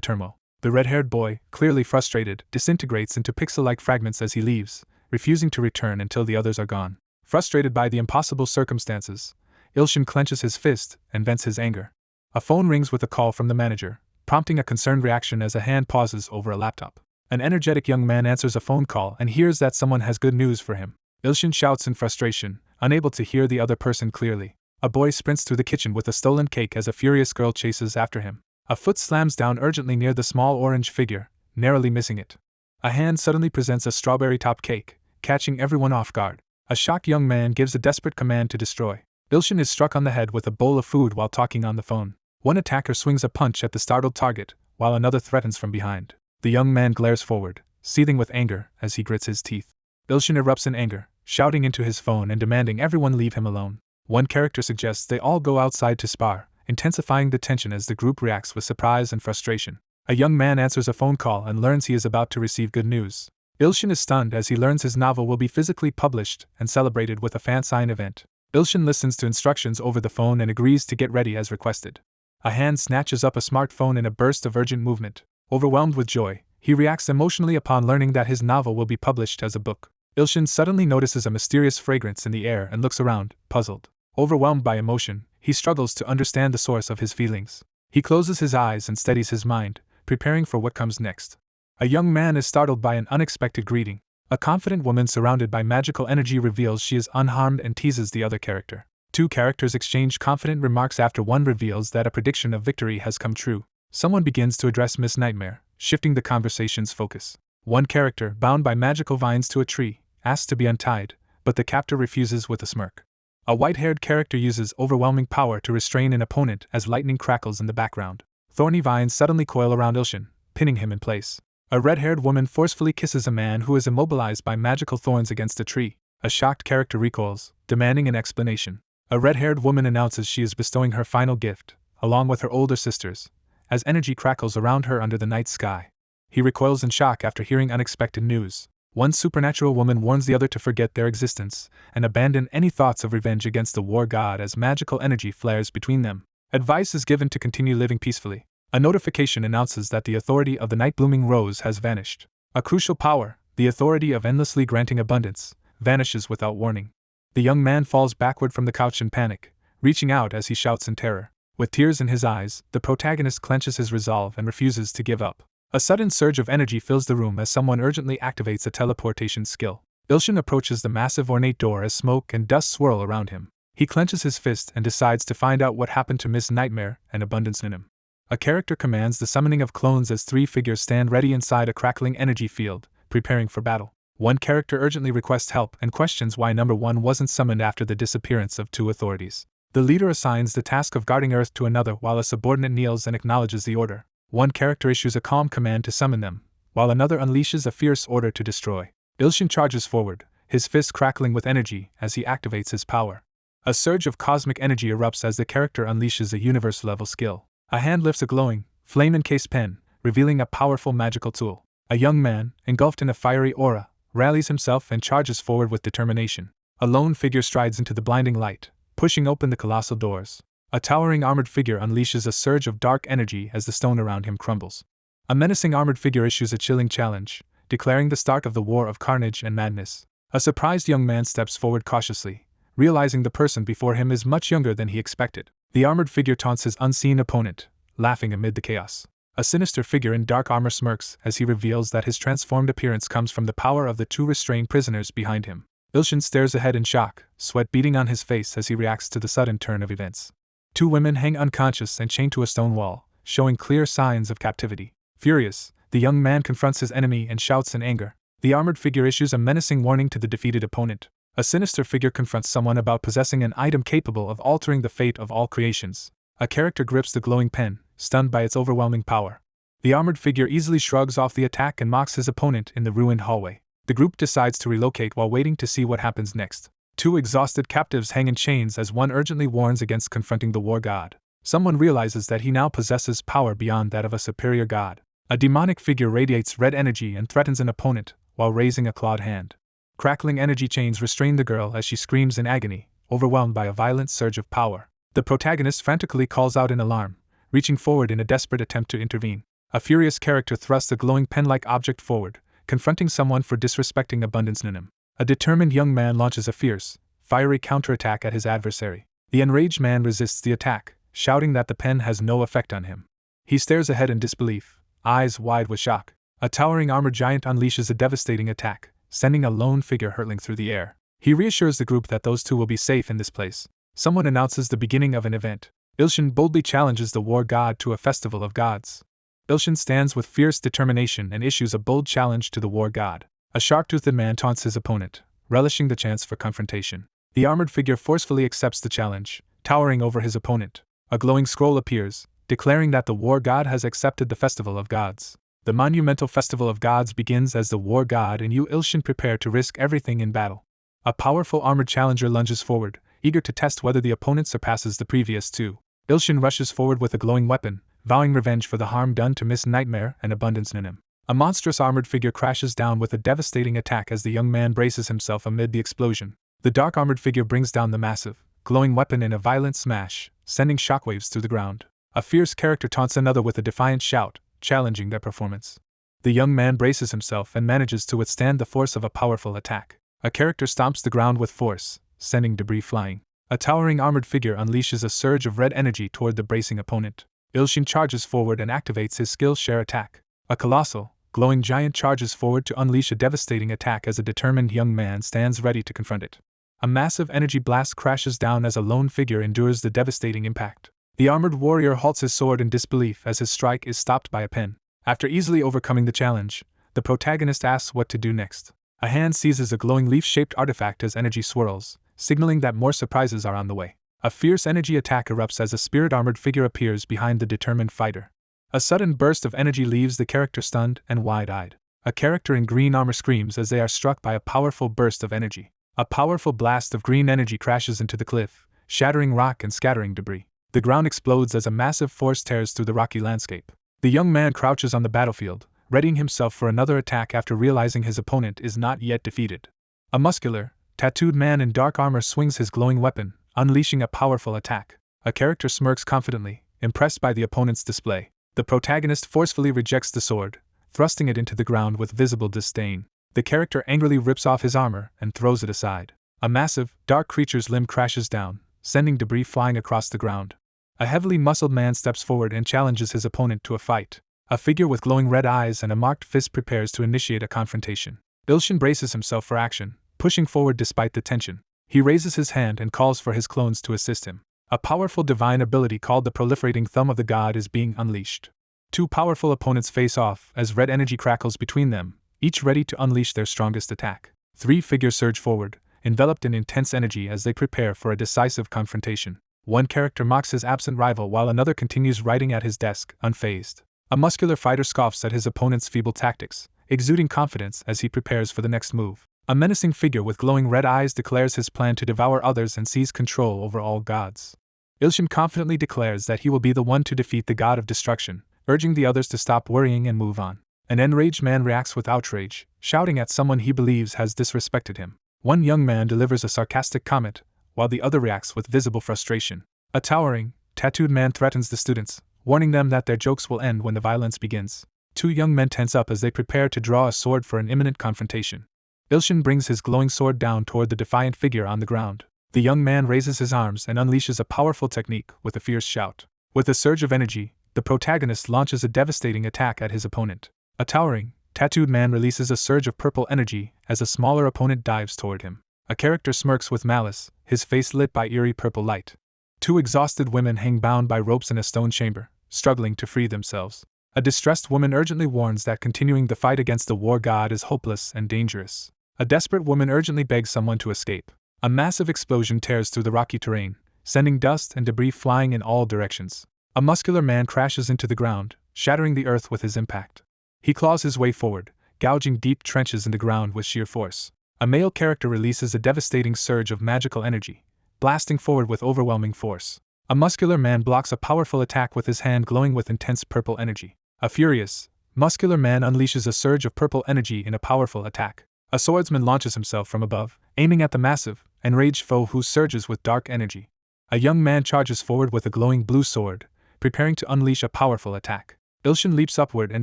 S1: turmoil. The red-haired boy, clearly frustrated, disintegrates into pixel-like fragments as he leaves, refusing to return until the others are gone. Frustrated by the impossible circumstances, Ilshin clenches his fist and vents his anger. A phone rings with a call from the manager, prompting a concerned reaction as a hand pauses over a laptop. An energetic young man answers a phone call and hears that someone has good news for him. Ilshin shouts in frustration, unable to hear the other person clearly. A boy sprints through the kitchen with a stolen cake as a furious girl chases after him. A foot slams down urgently near the small orange figure, narrowly missing it. A hand suddenly presents a strawberry-topped cake, catching everyone off guard. A shocked young man gives a desperate command to destroy. Ilshin is struck on the head with a bowl of food while talking on the phone. One attacker swings a punch at the startled target, while another threatens from behind. The young man glares forward, seething with anger as he grits his teeth. Ilshin erupts in anger, shouting into his phone and demanding everyone leave him alone. One character suggests they all go outside to spar, intensifying the tension as the group reacts with surprise and frustration. A young man answers a phone call and learns he is about to receive good news. Ilshin is stunned as he learns his novel will be physically published and celebrated with a fan-sign event. Ilshin listens to instructions over the phone and agrees to get ready as requested. A hand snatches up a smartphone in a burst of urgent movement. Overwhelmed with joy, he reacts emotionally upon learning that his novel will be published as a book. Ilshin suddenly notices a mysterious fragrance in the air and looks around, puzzled. Overwhelmed by emotion, he struggles to understand the source of his feelings. He closes his eyes and steadies his mind, preparing for what comes next. A young man is startled by an unexpected greeting. A confident woman surrounded by magical energy reveals she is unharmed and teases the other character. Two characters exchange confident remarks after one reveals that a prediction of victory has come true. Someone begins to address Miss Nightmare, shifting the conversation's focus. One character, bound by magical vines to a tree, asks to be untied, but the captor refuses with a smirk. A white-haired character uses overwhelming power to restrain an opponent as lightning crackles in the background. Thorny vines suddenly coil around Ilshin, pinning him in place. A red-haired woman forcefully kisses a man who is immobilized by magical thorns against a tree. A shocked character recoils, demanding an explanation. A red-haired woman announces she is bestowing her final gift, along with her older sisters, as energy crackles around her under the night sky. He recoils in shock after hearing unexpected news. One supernatural woman warns the other to forget their existence and abandon any thoughts of revenge against the war god as magical energy flares between them. Advice is given to continue living peacefully. A notification announces that the authority of the night-blooming rose has vanished. A crucial power, the authority of endlessly granting abundance, vanishes without warning. The young man falls backward from the couch in panic, reaching out as he shouts in terror. With tears in his eyes, the protagonist clenches his resolve and refuses to give up. A sudden surge of energy fills the room as someone urgently activates a teleportation skill. Ilshin approaches the massive ornate door as smoke and dust swirl around him. He clenches his fist and decides to find out what happened to Miss Nightmare and Abundance in him. A character commands the summoning of clones as three figures stand ready inside a crackling energy field, preparing for battle. One character urgently requests help and questions why number 1 wasn't summoned after the disappearance of 2 authorities. The leader assigns the task of guarding Earth to another while a subordinate kneels and acknowledges the order. One character issues a calm command to summon them, while another unleashes a fierce order to destroy. Ilshin charges forward, his fists crackling with energy as he activates his power. A surge of cosmic energy erupts as the character unleashes a universe-level skill. A hand lifts a glowing, flame-encased pen, revealing a powerful magical tool. A young man, engulfed in a fiery aura, rallies himself and charges forward with determination. A lone figure strides into the blinding light, pushing open the colossal doors. A towering armored figure unleashes a surge of dark energy as the stone around him crumbles. A menacing armored figure issues a chilling challenge, declaring the start of the war of carnage and madness. A surprised young man steps forward cautiously, realizing the person before him is much younger than he expected. The armored figure taunts his unseen opponent, laughing amid the chaos. A sinister figure in dark armor smirks as he reveals that his transformed appearance comes from the power of the 2 restrained prisoners behind him. Ilshin stares ahead in shock, sweat beading on his face as he reacts to the sudden turn of events. 2 women hang unconscious and chained to a stone wall, showing clear signs of captivity. Furious, the young man confronts his enemy and shouts in anger. The armored figure issues a menacing warning to the defeated opponent. A sinister figure confronts someone about possessing an item capable of altering the fate of all creations. A character grips the glowing pen, stunned by its overwhelming power. The armored figure easily shrugs off the attack and mocks his opponent in the ruined hallway. The group decides to relocate while waiting to see what happens next. Two exhausted captives hang in chains as one urgently warns against confronting the war god. Someone realizes that he now possesses power beyond that of a superior god. A demonic figure radiates red energy and threatens an opponent, while raising a clawed hand. Crackling energy chains restrain the girl as she screams in agony, overwhelmed by a violent surge of power. The protagonist frantically calls out in alarm, reaching forward in a desperate attempt to intervene. A furious character thrusts a glowing pen-like object forward, confronting someone for disrespecting abundance nim. A determined young man launches a fierce, fiery counterattack at his adversary. The enraged man resists the attack, shouting that the pen has no effect on him. He stares ahead in disbelief, eyes wide with shock. A towering armored giant unleashes a devastating attack, sending a lone figure hurtling through the air. He reassures the group that those two will be safe in this place. Someone announces the beginning of an event. Ilshin boldly challenges the war god to a festival of gods. Ilshin stands with fierce determination and issues a bold challenge to the war god. A sharp-toothed man taunts his opponent, relishing the chance for confrontation. The armored figure forcefully accepts the challenge, towering over his opponent. A glowing scroll appears, declaring that the war god has accepted the festival of gods. The monumental festival of gods begins as the war god and Yu Ilshin prepare to risk everything in battle. A powerful armored challenger lunges forward, eager to test whether the opponent surpasses the previous two. Ilshin rushes forward with a glowing weapon, vowing revenge for the harm done to Miss Nightmare and Abundance Ninim. A monstrous armored figure crashes down with a devastating attack as the young man braces himself amid the explosion. The dark armored figure brings down the massive, glowing weapon in a violent smash, sending shockwaves through the ground. A fierce character taunts another with a defiant shout, challenging their performance. The young man braces himself and manages to withstand the force of a powerful attack. A character stomps the ground with force, sending debris flying. A towering armored figure unleashes a surge of red energy toward the bracing opponent. Ilshin charges forward and activates his skill share attack. A colossal, glowing giant charges forward to unleash a devastating attack as a determined young man stands ready to confront it. A massive energy blast crashes down as a lone figure endures the devastating impact. The armored warrior halts his sword in disbelief as his strike is stopped by a pen. After easily overcoming the challenge, the protagonist asks what to do next. A hand seizes a glowing leaf-shaped artifact as energy swirls, signaling that more surprises are on the way. A fierce energy attack erupts as a spirit-armored figure appears behind the determined fighter. A sudden burst of energy leaves the character stunned and wide-eyed. A character in green armor screams as they are struck by a powerful burst of energy. A powerful blast of green energy crashes into the cliff, shattering rock and scattering debris. The ground explodes as a massive force tears through the rocky landscape. The young man crouches on the battlefield, readying himself for another attack after realizing his opponent is not yet defeated. A muscular, tattooed man in dark armor swings his glowing weapon, unleashing a powerful attack. A character smirks confidently, impressed by the opponent's display. The protagonist forcefully rejects the sword, thrusting it into the ground with visible disdain. The character angrily rips off his armor and throws it aside. A massive, dark creature's limb crashes down, sending debris flying across the ground. A heavily muscled man steps forward and challenges his opponent to a fight. A figure with glowing red eyes and a marked fist prepares to initiate a confrontation. Ilshin braces himself for action, pushing forward despite the tension. He raises his hand and calls for his clones to assist him. A powerful divine ability called the Proliferating Thumb of the God is being unleashed. Two powerful opponents face off as red energy crackles between them, each ready to unleash their strongest attack. Three figures surge forward, enveloped in intense energy as they prepare for a decisive confrontation. One character mocks his absent rival while another continues writing at his desk, unfazed. A muscular fighter scoffs at his opponent's feeble tactics, exuding confidence as he prepares for the next move. A menacing figure with glowing red eyes declares his plan to devour others and seize control over all gods. Ilshin confidently declares that he will be the one to defeat the god of destruction, urging the others to stop worrying and move on. An enraged man reacts with outrage, shouting at someone he believes has disrespected him. One young man delivers a sarcastic comment, while the other reacts with visible frustration. A towering, tattooed man threatens the students, warning them that their jokes will end when the violence begins. Two young men tense up as they prepare to draw a sword for an imminent confrontation. Ilshin brings his glowing sword down toward the defiant figure on the ground. The young man raises his arms and unleashes a powerful technique with a fierce shout. With a surge of energy, the protagonist launches a devastating attack at his opponent. A towering, tattooed man releases a surge of purple energy as a smaller opponent dives toward him. A character smirks with malice, his face lit by eerie purple light. Two exhausted women hang bound by ropes in a stone chamber, struggling to free themselves. A distressed woman urgently warns that continuing the fight against the war god is hopeless and dangerous. A desperate woman urgently begs someone to escape. A massive explosion tears through the rocky terrain, sending dust and debris flying in all directions. A muscular man crashes into the ground, shattering the earth with his impact. He claws his way forward, gouging deep trenches in the ground with sheer force. A male character releases a devastating surge of magical energy, blasting forward with overwhelming force. A muscular man blocks a powerful attack with his hand glowing with intense purple energy. A furious, muscular man unleashes a surge of purple energy in a powerful attack. A swordsman launches himself from above, aiming at the massive, enraged foe who surges with dark energy. A young man charges forward with a glowing blue sword, preparing to unleash a powerful attack. Ilshin leaps upward and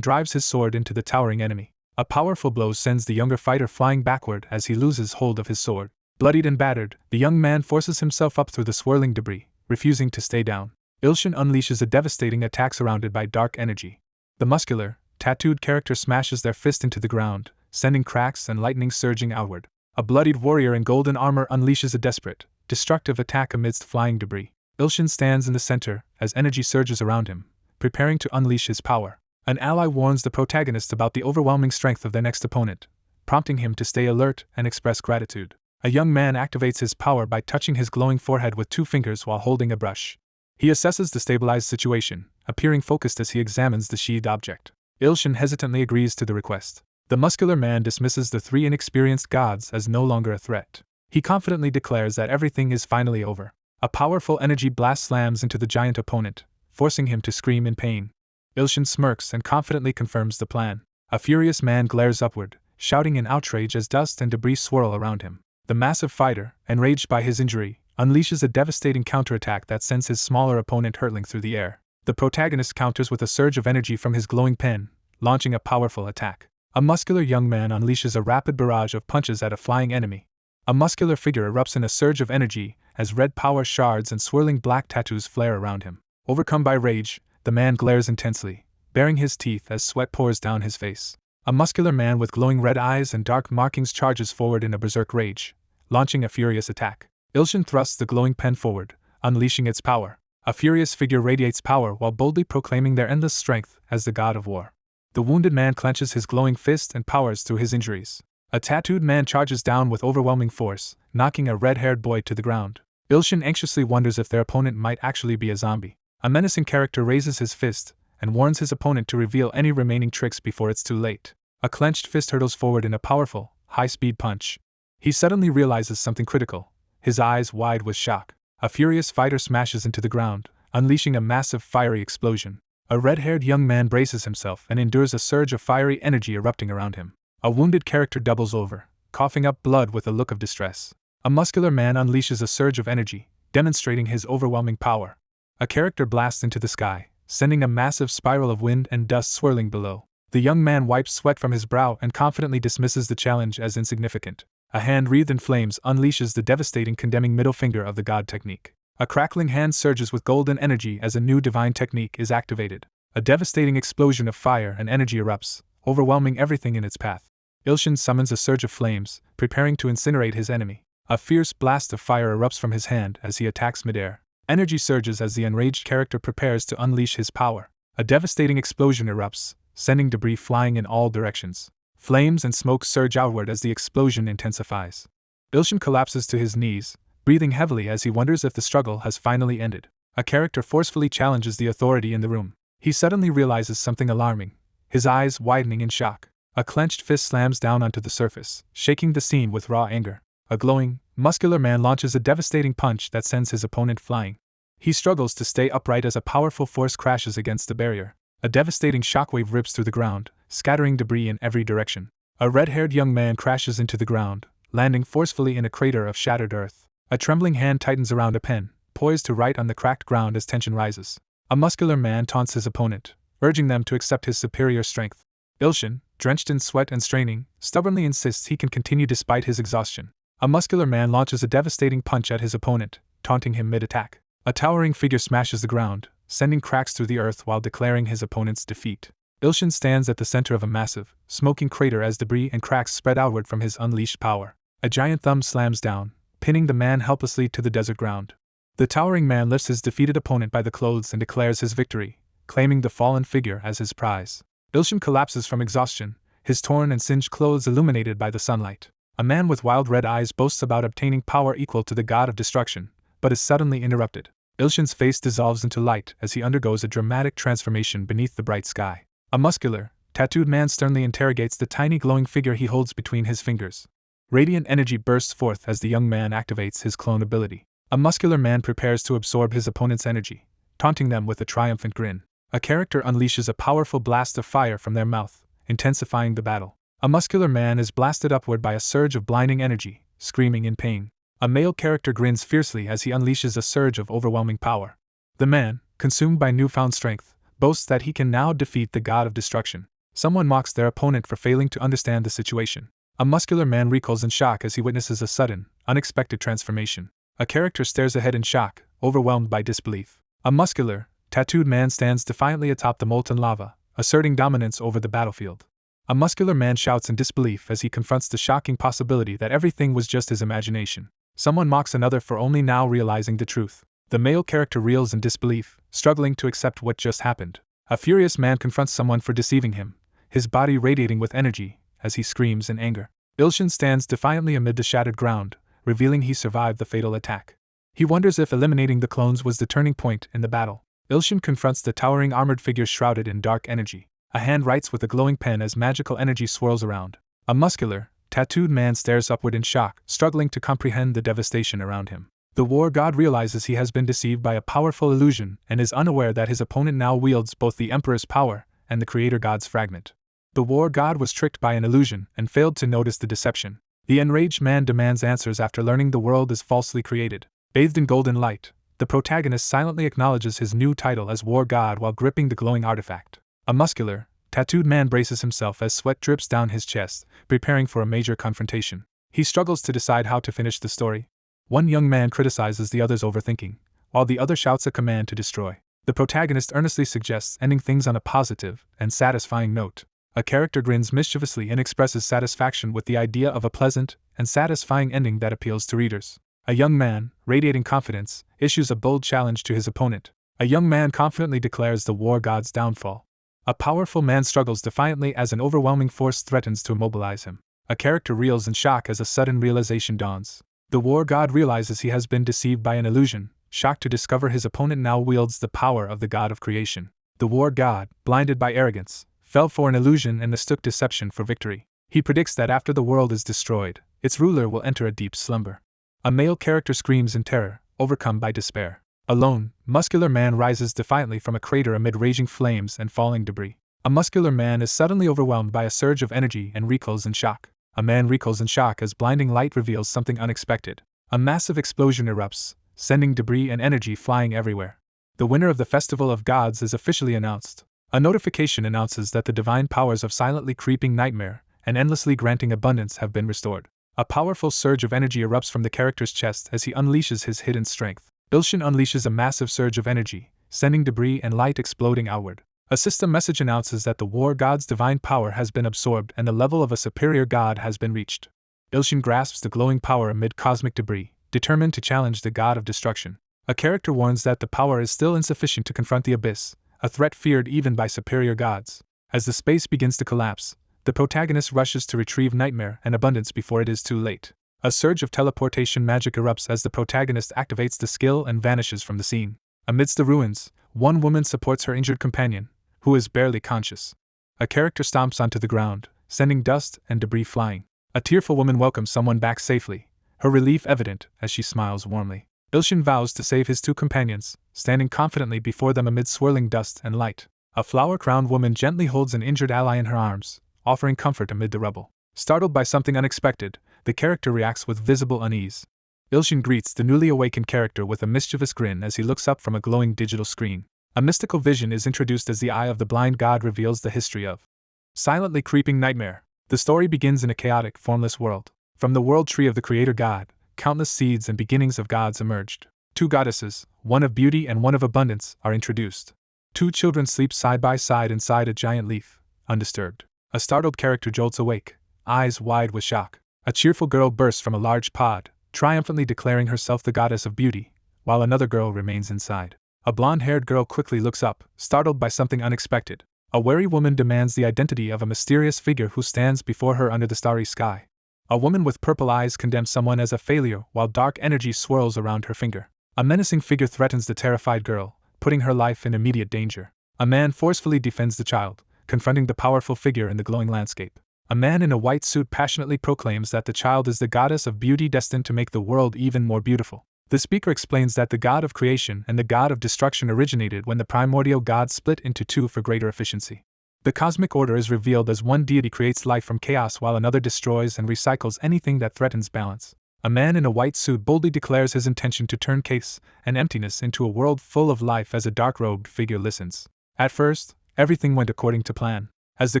S1: drives his sword into the towering enemy. A powerful blow sends the younger fighter flying backward as he loses hold of his sword. Bloodied and battered, the young man forces himself up through the swirling debris, refusing to stay down. Ilshin unleashes a devastating attack surrounded by dark energy. The muscular, tattooed character smashes their fist into the ground, sending cracks and lightning surging outward. A bloodied warrior in golden armor unleashes a desperate, destructive attack amidst flying debris. Ilshin stands in the center as energy surges around him, preparing to unleash his power. An ally warns the protagonist about the overwhelming strength of their next opponent, prompting him to stay alert and express gratitude. A young man activates his power by touching his glowing forehead with 2 fingers while holding a brush. He assesses the stabilized situation, appearing focused as he examines the sheathed object. Ilshin hesitantly agrees to the request. The muscular man dismisses the 3 inexperienced gods as no longer a threat. He confidently declares that everything is finally over. A powerful energy blast slams into the giant opponent, forcing him to scream in pain. Ilshin smirks and confidently confirms the plan. A furious man glares upward, shouting in outrage as dust and debris swirl around him. The massive fighter, enraged by his injury, unleashes a devastating counterattack that sends his smaller opponent hurtling through the air. The protagonist counters with a surge of energy from his glowing pen, launching a powerful attack. A muscular young man unleashes a rapid barrage of punches at a flying enemy. A muscular figure erupts in a surge of energy as red power shards and swirling black tattoos flare around him. Overcome by rage, the man glares intensely, baring his teeth as sweat pours down his face. A muscular man with glowing red eyes and dark markings charges forward in a berserk rage, launching a furious attack. Ilshin thrusts the glowing pen forward, unleashing its power. A furious figure radiates power while boldly proclaiming their endless strength as the god of war. The wounded man clenches his glowing fist and powers through his injuries. A tattooed man charges down with overwhelming force, knocking a red-haired boy to the ground. Ilshin anxiously wonders if their opponent might actually be a zombie. A menacing character raises his fist and warns his opponent to reveal any remaining tricks before it's too late. A clenched fist hurtles forward in a powerful, high-speed punch. He suddenly realizes something critical, his eyes wide with shock. A furious fighter smashes into the ground, unleashing a massive fiery explosion. A red-haired young man braces himself and endures a surge of fiery energy erupting around him. A wounded character doubles over, coughing up blood with a look of distress. A muscular man unleashes a surge of energy, demonstrating his overwhelming power. A character blasts into the sky, sending a massive spiral of wind and dust swirling below. The young man wipes sweat from his brow and confidently dismisses the challenge as insignificant. A hand wreathed in flames unleashes the devastating condemning middle finger of the god technique. A crackling hand surges with golden energy as a new divine technique is activated. A devastating explosion of fire and energy erupts, overwhelming everything in its path. Ilshin summons a surge of flames, preparing to incinerate his enemy. A fierce blast of fire erupts from his hand as he attacks midair. Energy surges as the enraged character prepares to unleash his power. A devastating explosion erupts, sending debris flying in all directions. Flames and smoke surge outward as the explosion intensifies. Ilshin collapses to his knees, breathing heavily as he wonders if the struggle has finally ended. A character forcefully challenges the authority in the room. He suddenly realizes something alarming, his eyes widening in shock. A clenched fist slams down onto the surface, shaking the scene with raw anger. A glowing, muscular man launches a devastating punch that sends his opponent flying. He struggles to stay upright as a powerful force crashes against the barrier. A devastating shockwave rips through the ground, scattering debris in every direction. A red-haired young man crashes into the ground, landing forcefully in a crater of shattered earth. A trembling hand tightens around a pen, poised to write on the cracked ground as tension rises. A muscular man taunts his opponent, urging them to accept his superior strength. Ilshin, drenched in sweat and straining, stubbornly insists he can continue despite his exhaustion. A muscular man launches a devastating punch at his opponent, taunting him mid-attack. A towering figure smashes the ground, sending cracks through the earth while declaring his opponent's defeat. Ilshin stands at the center of a massive, smoking crater as debris and cracks spread outward from his unleashed power. A giant thumb slams down, pinning the man helplessly to the desert ground. The towering man lifts his defeated opponent by the clothes and declares his victory, claiming the fallen figure as his prize. Ilshin collapses from exhaustion, his torn and singed clothes illuminated by the sunlight. A man with wild red eyes boasts about obtaining power equal to the god of destruction, but is suddenly interrupted. Ilshin's face dissolves into light as he undergoes a dramatic transformation beneath the bright sky. A muscular, tattooed man sternly interrogates the tiny glowing figure he holds between his fingers. Radiant energy bursts forth as the young man activates his clone ability. A muscular man prepares to absorb his opponent's energy, taunting them with a triumphant grin. A character unleashes a powerful blast of fire from their mouth, intensifying the battle. A muscular man is blasted upward by a surge of blinding energy, screaming in pain. A male character grins fiercely as he unleashes a surge of overwhelming power. The man, consumed by newfound strength, boasts that he can now defeat the god of destruction. Someone mocks their opponent for failing to understand the situation. A muscular man recoils in shock as he witnesses a sudden, unexpected transformation. A character stares ahead in shock, overwhelmed by disbelief. A muscular, tattooed man stands defiantly atop the molten lava, asserting dominance over the battlefield. A muscular man shouts in disbelief as he confronts the shocking possibility that everything was just his imagination. Someone mocks another for only now realizing the truth. The male character reels in disbelief, struggling to accept what just happened. A furious man confronts someone for deceiving him, his body radiating with energy, as he screams in anger. Ilshin stands defiantly amid the shattered ground, revealing he survived the fatal attack. He wonders if eliminating the clones was the turning point in the battle. Ilshin confronts the towering armored figure shrouded in dark energy. A hand writes with a glowing pen as magical energy swirls around. A muscular, tattooed man stares upward in shock, struggling to comprehend the devastation around him. The war god realizes he has been deceived by a powerful illusion and is unaware that his opponent now wields both the Emperor's power and the Creator God's fragment. The war god was tricked by an illusion and failed to notice the deception. The enraged man demands answers after learning the world is falsely created. Bathed in golden light, the protagonist silently acknowledges his new title as war god while gripping the glowing artifact. A muscular, tattooed man braces himself as sweat drips down his chest, preparing for a major confrontation. He struggles to decide how to finish the story. One young man criticizes the other's overthinking, while the other shouts a command to destroy. The protagonist earnestly suggests ending things on a positive and satisfying note. A character grins mischievously and expresses satisfaction with the idea of a pleasant and satisfying ending that appeals to readers. A young man, radiating confidence, issues a bold challenge to his opponent. A young man confidently declares the war god's downfall. A powerful man struggles defiantly as an overwhelming force threatens to immobilize him. A character reels in shock as a sudden realization dawns. The war god realizes he has been deceived by an illusion, shocked to discover his opponent now wields the power of the god of creation. The war god, blinded by arrogance, fell for an illusion and mistook deception for victory. He predicts that after the world is destroyed, its ruler will enter a deep slumber. A male character screams in terror, overcome by despair. A lone, muscular man rises defiantly from a crater amid raging flames and falling debris. A muscular man is suddenly overwhelmed by a surge of energy and recoils in shock. A man recoils in shock as blinding light reveals something unexpected. A massive explosion erupts, sending debris and energy flying everywhere. The winner of the Festival of Gods is officially announced. A notification announces that the divine powers of silently creeping nightmare and endlessly granting abundance have been restored. A powerful surge of energy erupts from the character's chest as he unleashes his hidden strength. Ilshin unleashes a massive surge of energy, sending debris and light exploding outward. A system message announces that the war god's divine power has been absorbed and the level of a superior god has been reached. Ilshin grasps the glowing power amid cosmic debris, determined to challenge the god of destruction. A character warns that the power is still insufficient to confront the abyss, a threat feared even by superior gods. As the space begins to collapse, the protagonist rushes to retrieve nightmare and abundance before it is too late. A surge of teleportation magic erupts as the protagonist activates the skill and vanishes from the scene. Amidst the ruins, one woman supports her injured companion, who is barely conscious. A character stomps onto the ground, sending dust and debris flying. A tearful woman welcomes someone back safely, her relief evident as she smiles warmly. Ilshin vows to save his two companions, standing confidently before them amid swirling dust and light. A flower-crowned woman gently holds an injured ally in her arms, offering comfort amid the rubble. Startled by something unexpected, the character reacts with visible unease. Ilshin greets the newly awakened character with a mischievous grin as he looks up from a glowing digital screen. A mystical vision is introduced as the eye of the blind god reveals the history of silently creeping nightmare. The story begins in a chaotic, formless world. From the world tree of the creator god, countless seeds and beginnings of gods emerged. Two goddesses, one of beauty and one of abundance, are introduced. Two children sleep side by side inside a giant leaf, undisturbed. A startled character jolts awake, eyes wide with shock. A cheerful girl bursts from a large pod, triumphantly declaring herself the goddess of beauty, while another girl remains inside. A blonde-haired girl quickly looks up, startled by something unexpected. A wary woman demands the identity of a mysterious figure who stands before her under the starry sky. A woman with purple eyes condemns someone as a failure while dark energy swirls around her finger. A menacing figure threatens the terrified girl, putting her life in immediate danger. A man forcefully defends the child, confronting the powerful figure in the glowing landscape. A man in a white suit passionately proclaims that the child is the goddess of beauty destined to make the world even more beautiful. The speaker explains that the god of creation and the god of destruction originated when the primordial gods split into two for greater efficiency. The cosmic order is revealed as one deity creates life from chaos while another destroys and recycles anything that threatens balance. A man in a white suit boldly declares his intention to turn chaos and emptiness into a world full of life as a dark-robed figure listens. At first, everything went according to plan. As the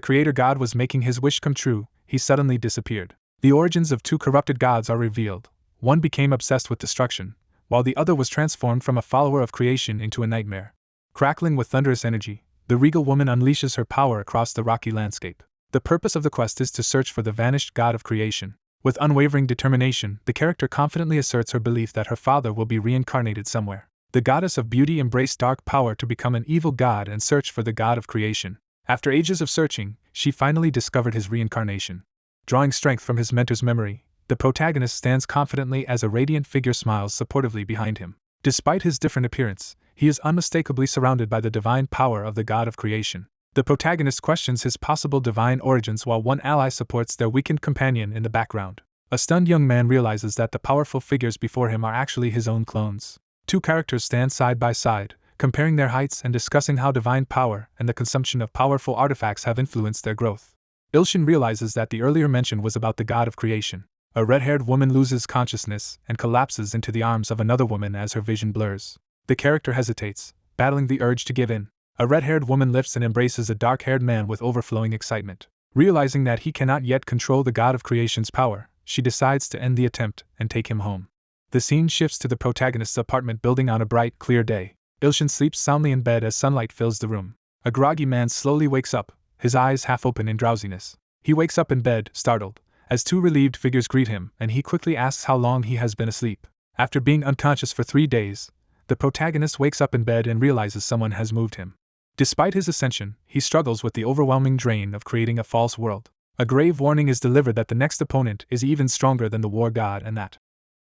S1: creator god was making his wish come true, he suddenly disappeared. The origins of two corrupted gods are revealed. One became obsessed with destruction, while the other was transformed from a follower of creation into a nightmare. Crackling with thunderous energy, the regal woman unleashes her power across the rocky landscape. The purpose of the quest is to search for the vanished god of creation. With unwavering determination, the character confidently asserts her belief that her father will be reincarnated somewhere. The goddess of beauty embraced dark power to become an evil god and search for the god of creation. After ages of searching, she finally discovered his reincarnation. Drawing strength from his mentor's memory, the protagonist stands confidently as a radiant figure smiles supportively behind him. Despite his different appearance, he is unmistakably surrounded by the divine power of the god of creation. The protagonist questions his possible divine origins while one ally supports their weakened companion in the background. A stunned young man realizes that the powerful figures before him are actually his own clones. Two characters stand side by side, comparing their heights and discussing how divine power and the consumption of powerful artifacts have influenced their growth. Ilshin realizes that the earlier mention was about the god of creation. A red-haired woman loses consciousness and collapses into the arms of another woman as her vision blurs. The character hesitates, battling the urge to give in. A red-haired woman lifts and embraces a dark-haired man with overflowing excitement. Realizing that he cannot yet control the god of creation's power, she decides to end the attempt and take him home. The scene shifts to the protagonist's apartment building on a bright, clear day. Ilshin sleeps soundly in bed as sunlight fills the room. A groggy man slowly wakes up, his eyes half open in drowsiness. He wakes up in bed, startled, as two relieved figures greet him, and he quickly asks how long he has been asleep. After being unconscious for 3 days, the protagonist wakes up in bed and realizes someone has moved him. Despite his ascension, he struggles with the overwhelming drain of creating a false world. A grave warning is delivered that the next opponent is even stronger than the war god and that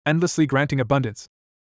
S1: endlessly granting abundance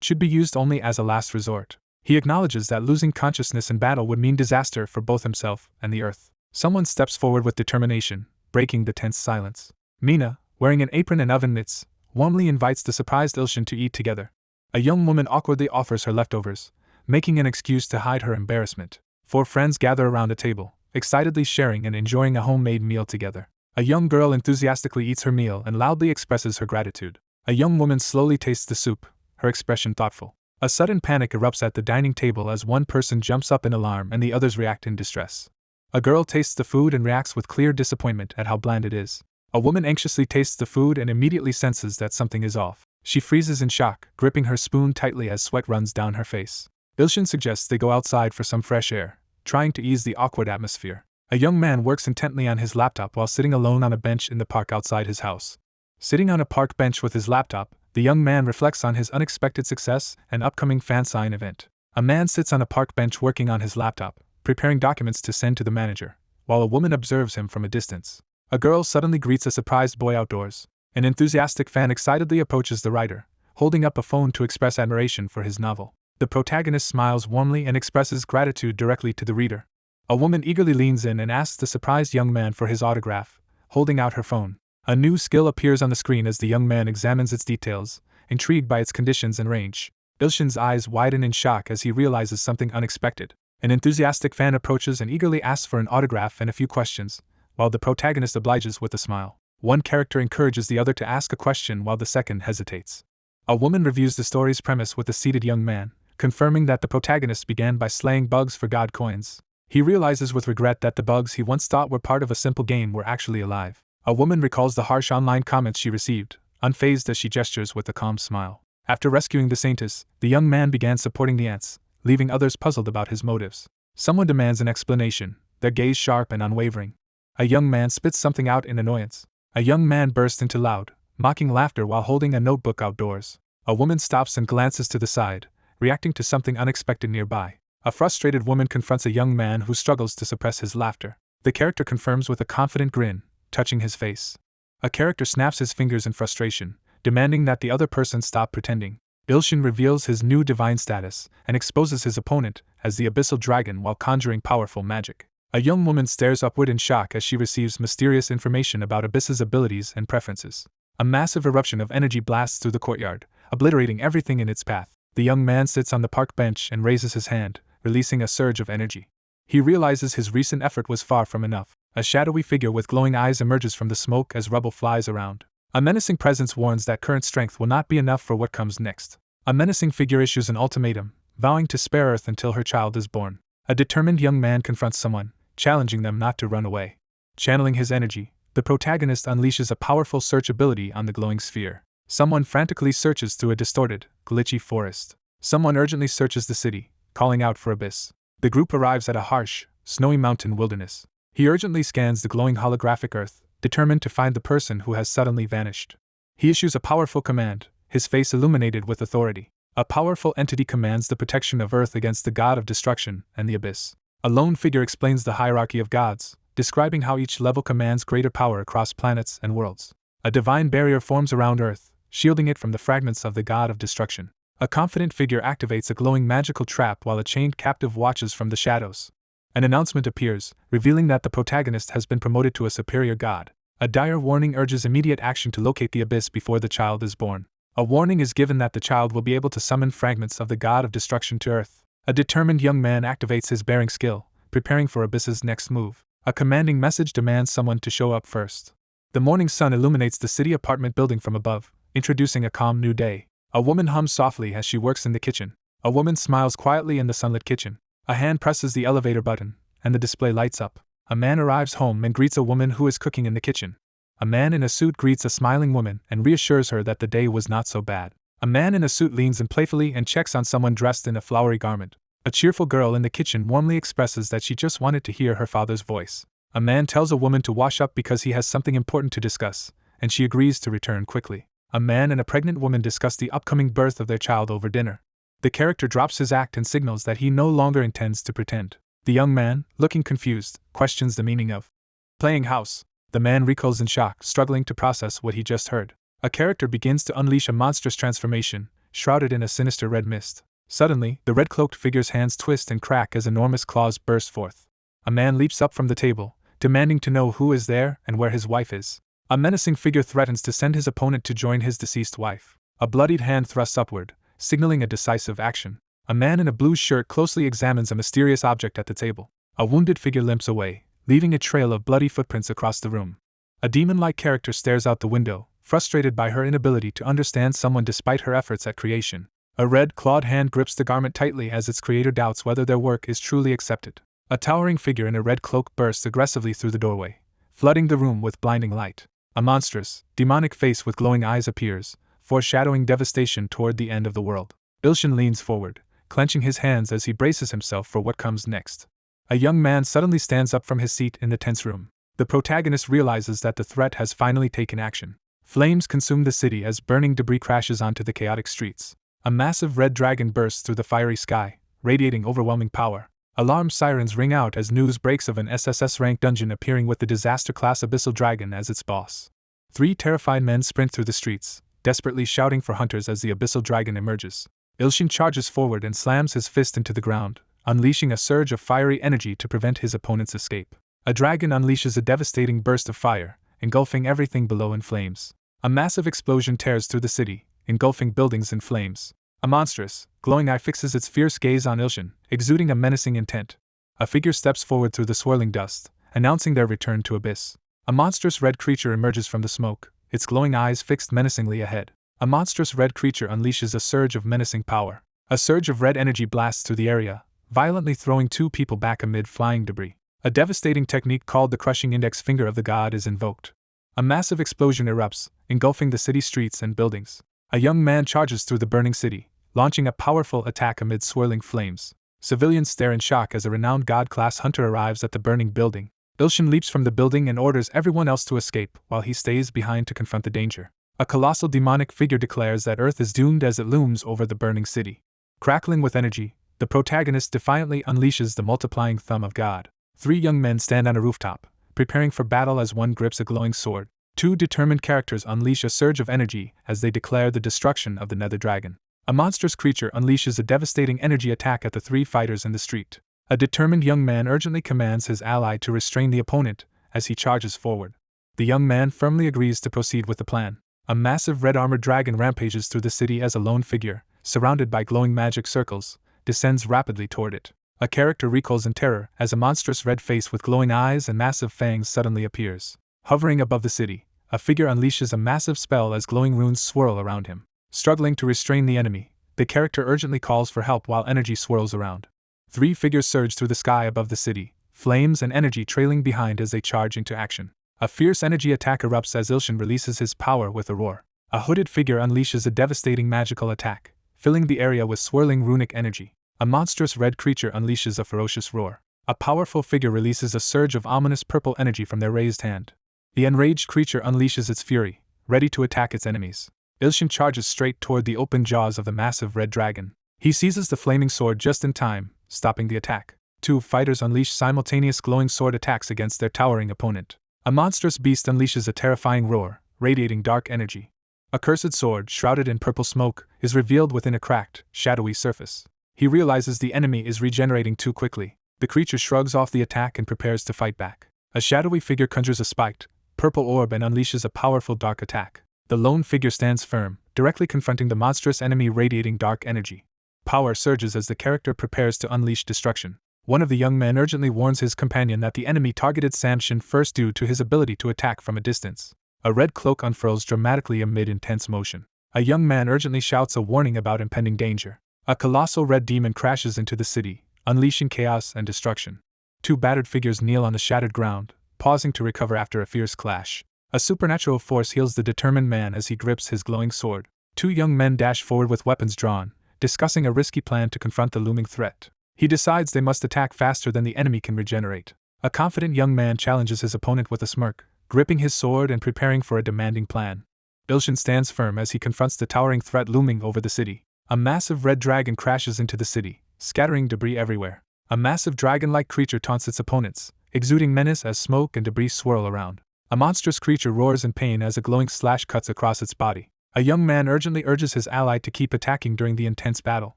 S1: should be used only as a last resort. He acknowledges that losing consciousness in battle would mean disaster for both himself and the earth. Someone steps forward with determination, breaking the tense silence. Mina, wearing an apron and oven mitts, warmly invites the surprised Ilshin to eat together. A young woman awkwardly offers her leftovers, making an excuse to hide her embarrassment. 4 friends gather around a table, excitedly sharing and enjoying a homemade meal together. A young girl enthusiastically eats her meal and loudly expresses her gratitude. A young woman slowly tastes the soup, her expression thoughtful. A sudden panic erupts at the dining table as one person jumps up in alarm and the others react in distress. A girl tastes the food and reacts with clear disappointment at how bland it is. A woman anxiously tastes the food and immediately senses that something is off. She freezes in shock, gripping her spoon tightly as sweat runs down her face. Ilshin suggests they go outside for some fresh air, trying to ease the awkward atmosphere. A young man works intently on his laptop while sitting alone on a bench in the park outside his house. Sitting on a park bench with his laptop, the young man reflects on his unexpected success and upcoming fan-sign event. A man sits on a park bench working on his laptop, preparing documents to send to the manager, while a woman observes him from a distance. A girl suddenly greets a surprised boy outdoors. An enthusiastic fan excitedly approaches the writer, holding up a phone to express admiration for his novel. The protagonist smiles warmly and expresses gratitude directly to the reader. A woman eagerly leans in and asks the surprised young man for his autograph, holding out her phone. A new skill appears on the screen as the young man examines its details, intrigued by its conditions and range. Ilshin's eyes widen in shock as he realizes something unexpected. An enthusiastic fan approaches and eagerly asks for an autograph and a few questions, while the protagonist obliges with a smile. One character encourages the other to ask a question while the second hesitates. A woman reviews the story's premise with a seated young man, confirming that the protagonist began by slaying bugs for god coins. He realizes with regret that the bugs he once thought were part of a simple game were actually alive. A woman recalls the harsh online comments she received, unfazed as she gestures with a calm smile. After rescuing the Saintess, the young man began supporting the ants, leaving others puzzled about his motives. Someone demands an explanation, their gaze sharp and unwavering. A young man spits something out in annoyance. A young man bursts into loud, mocking laughter while holding a notebook outdoors. A woman stops and glances to the side, reacting to something unexpected nearby. A frustrated woman confronts a young man who struggles to suppress his laughter. The character confirms with a confident grin, touching his face. A character snaps his fingers in frustration, demanding that the other person stop pretending. Ilshin reveals his new divine status and exposes his opponent as the abyssal dragon while conjuring powerful magic. A young woman stares upward in shock as she receives mysterious information about Abyss's abilities and preferences. A massive eruption of energy blasts through the courtyard, obliterating everything in its path. The young man sits on the park bench and raises his hand, releasing a surge of energy. He realizes his recent effort was far from enough. A shadowy figure with glowing eyes emerges from the smoke as rubble flies around. A menacing presence warns that current strength will not be enough for what comes next. A menacing figure issues an ultimatum, vowing to spare Earth until her child is born. A determined young man confronts someone, challenging them not to run away. Channeling his energy, the protagonist unleashes a powerful search ability on the glowing sphere. Someone frantically searches through a distorted, glitchy forest. Someone urgently searches the city, calling out for Abyss. The group arrives at a harsh, snowy mountain wilderness. He urgently scans the glowing holographic Earth, determined to find the person who has suddenly vanished. He issues a powerful command, his face illuminated with authority. A powerful entity commands the protection of Earth against the god of destruction and the Abyss. A lone figure explains the hierarchy of gods, describing how each level commands greater power across planets and worlds. A divine barrier forms around Earth, shielding it from the fragments of the god of destruction. A confident figure activates a glowing magical trap while a chained captive watches from the shadows. An announcement appears, revealing that the protagonist has been promoted to a superior god. A dire warning urges immediate action to locate the Abyss before the child is born. A warning is given that the child will be able to summon fragments of the god of destruction to Earth. A determined young man activates his bearing skill, preparing for Abyss's next move. A commanding message demands someone to show up first. The morning sun illuminates the city apartment building from above, introducing a calm new day. A woman hums softly as she works in the kitchen. A woman smiles quietly in the sunlit kitchen. A hand presses the elevator button, and the display lights up. A man arrives home and greets a woman who is cooking in the kitchen. A man in a suit greets a smiling woman and reassures her that the day was not so bad. A man in a suit leans in playfully and checks on someone dressed in a flowery garment. A cheerful girl in the kitchen warmly expresses that she just wanted to hear her father's voice. A man tells a woman to wash up because he has something important to discuss, and she agrees to return quickly. A man and a pregnant woman discuss the upcoming birth of their child over dinner. The character drops his act and signals that he no longer intends to pretend. The young man, looking confused, questions the meaning of playing house. The man recoils in shock, struggling to process what he just heard. A character begins to unleash a monstrous transformation, shrouded in a sinister red mist. Suddenly, the red-cloaked figure's hands twist and crack as enormous claws burst forth. A man leaps up from the table, demanding to know who is there and where his wife is. A menacing figure threatens to send his opponent to join his deceased wife. A bloodied hand thrusts upward, signaling a decisive action. A man in a blue shirt closely examines a mysterious object at the table. A wounded figure limps away, leaving a trail of bloody footprints across the room. A demon-like character stares out the window, frustrated by her inability to understand someone despite her efforts at creation. A red-clawed hand grips the garment tightly as its creator doubts whether their work is truly accepted. A towering figure in a red cloak bursts aggressively through the doorway, flooding the room with blinding light. A monstrous, demonic face with glowing eyes appears, foreshadowing devastation toward the end of the world. Ilshin leans forward, clenching his hands as he braces himself for what comes next. A young man suddenly stands up from his seat in the tense room. The protagonist realizes that the threat has finally taken action. Flames consume the city as burning debris crashes onto the chaotic streets. A massive red dragon bursts through the fiery sky, radiating overwhelming power. Alarm sirens ring out as news breaks of an SSS-ranked dungeon appearing with the disaster-class Abyssal Dragon as its boss. 3 terrified men sprint through the streets, desperately shouting for hunters as the Abyssal Dragon emerges. Ilshin charges forward and slams his fist into the ground, unleashing a surge of fiery energy to prevent his opponent's escape. A dragon unleashes a devastating burst of fire, engulfing everything below in flames. A massive explosion tears through the city, engulfing buildings in flames. A monstrous, glowing eye fixes its fierce gaze on Ilshin, exuding a menacing intent. A figure steps forward through the swirling dust, announcing their return to Abyss. A monstrous red creature emerges from the smoke, its glowing eyes fixed menacingly ahead. A monstrous red creature unleashes a surge of menacing power. A surge of red energy blasts through the area, violently throwing 2 people back amid flying debris. A devastating technique called the crushing index finger of the god is invoked. A massive explosion erupts, engulfing the city streets and buildings. A young man charges through the burning city, launching a powerful attack amid swirling flames. Civilians stare in shock as a renowned god-class hunter arrives at the burning building. Ilshin leaps from the building and orders everyone else to escape, while he stays behind to confront the danger. A colossal demonic figure declares that Earth is doomed as it looms over the burning city. Crackling with energy, the protagonist defiantly unleashes the multiplying thumb of God. 3 young men stand on a rooftop, preparing for battle as one grips a glowing sword. 2 determined characters unleash a surge of energy as they declare the destruction of the Nether Dragon. A monstrous creature unleashes a devastating energy attack at the 3 fighters in the street. A determined young man urgently commands his ally to restrain the opponent as he charges forward. The young man firmly agrees to proceed with the plan. A massive red armored dragon rampages through the city as a lone figure, surrounded by glowing magic circles, descends rapidly toward it. A character recoils in terror as a monstrous red face with glowing eyes and massive fangs suddenly appears. Hovering above the city, a figure unleashes a massive spell as glowing runes swirl around him. Struggling to restrain the enemy, the character urgently calls for help while energy swirls around. 3 figures surge through the sky above the city, flames and energy trailing behind as they charge into action. A fierce energy attack erupts as Ilshin releases his power with a roar. A hooded figure unleashes a devastating magical attack, filling the area with swirling runic energy. A monstrous red creature unleashes a ferocious roar. A powerful figure releases a surge of ominous purple energy from their raised hand. The enraged creature unleashes its fury, ready to attack its enemies. Ilshin charges straight toward the open jaws of the massive red dragon. He seizes the flaming sword just in time, stopping the attack. 2 fighters unleash simultaneous glowing sword attacks against their towering opponent. A monstrous beast unleashes a terrifying roar, radiating dark energy. A cursed sword, shrouded in purple smoke, is revealed within a cracked, shadowy surface. He realizes the enemy is regenerating too quickly. The creature shrugs off the attack and prepares to fight back. A shadowy figure conjures a spiked, purple orb and unleashes a powerful dark attack. The lone figure stands firm, directly confronting the monstrous enemy radiating dark energy. Power surges as the character prepares to unleash destruction. One of the young men urgently warns his companion that the enemy targeted Samshin first due to his ability to attack from a distance. A red cloak unfurls dramatically amid intense motion. A young man urgently shouts a warning about impending danger. A colossal red demon crashes into the city, unleashing chaos and destruction. 2 battered figures kneel on the shattered ground, pausing to recover after a fierce clash. A supernatural force heals the determined man as he grips his glowing sword. 2 young men dash forward with weapons drawn, discussing a risky plan to confront the looming threat. He decides they must attack faster than the enemy can regenerate. A confident young man challenges his opponent with a smirk, gripping his sword and preparing for a demanding plan. Ilshin stands firm as he confronts the towering threat looming over the city. A massive red dragon crashes into the city, scattering debris everywhere. A massive dragon-like creature taunts its opponents, exuding menace as smoke and debris swirl around. A monstrous creature roars in pain as a glowing slash cuts across its body. A young man urgently urges his ally to keep attacking during the intense battle.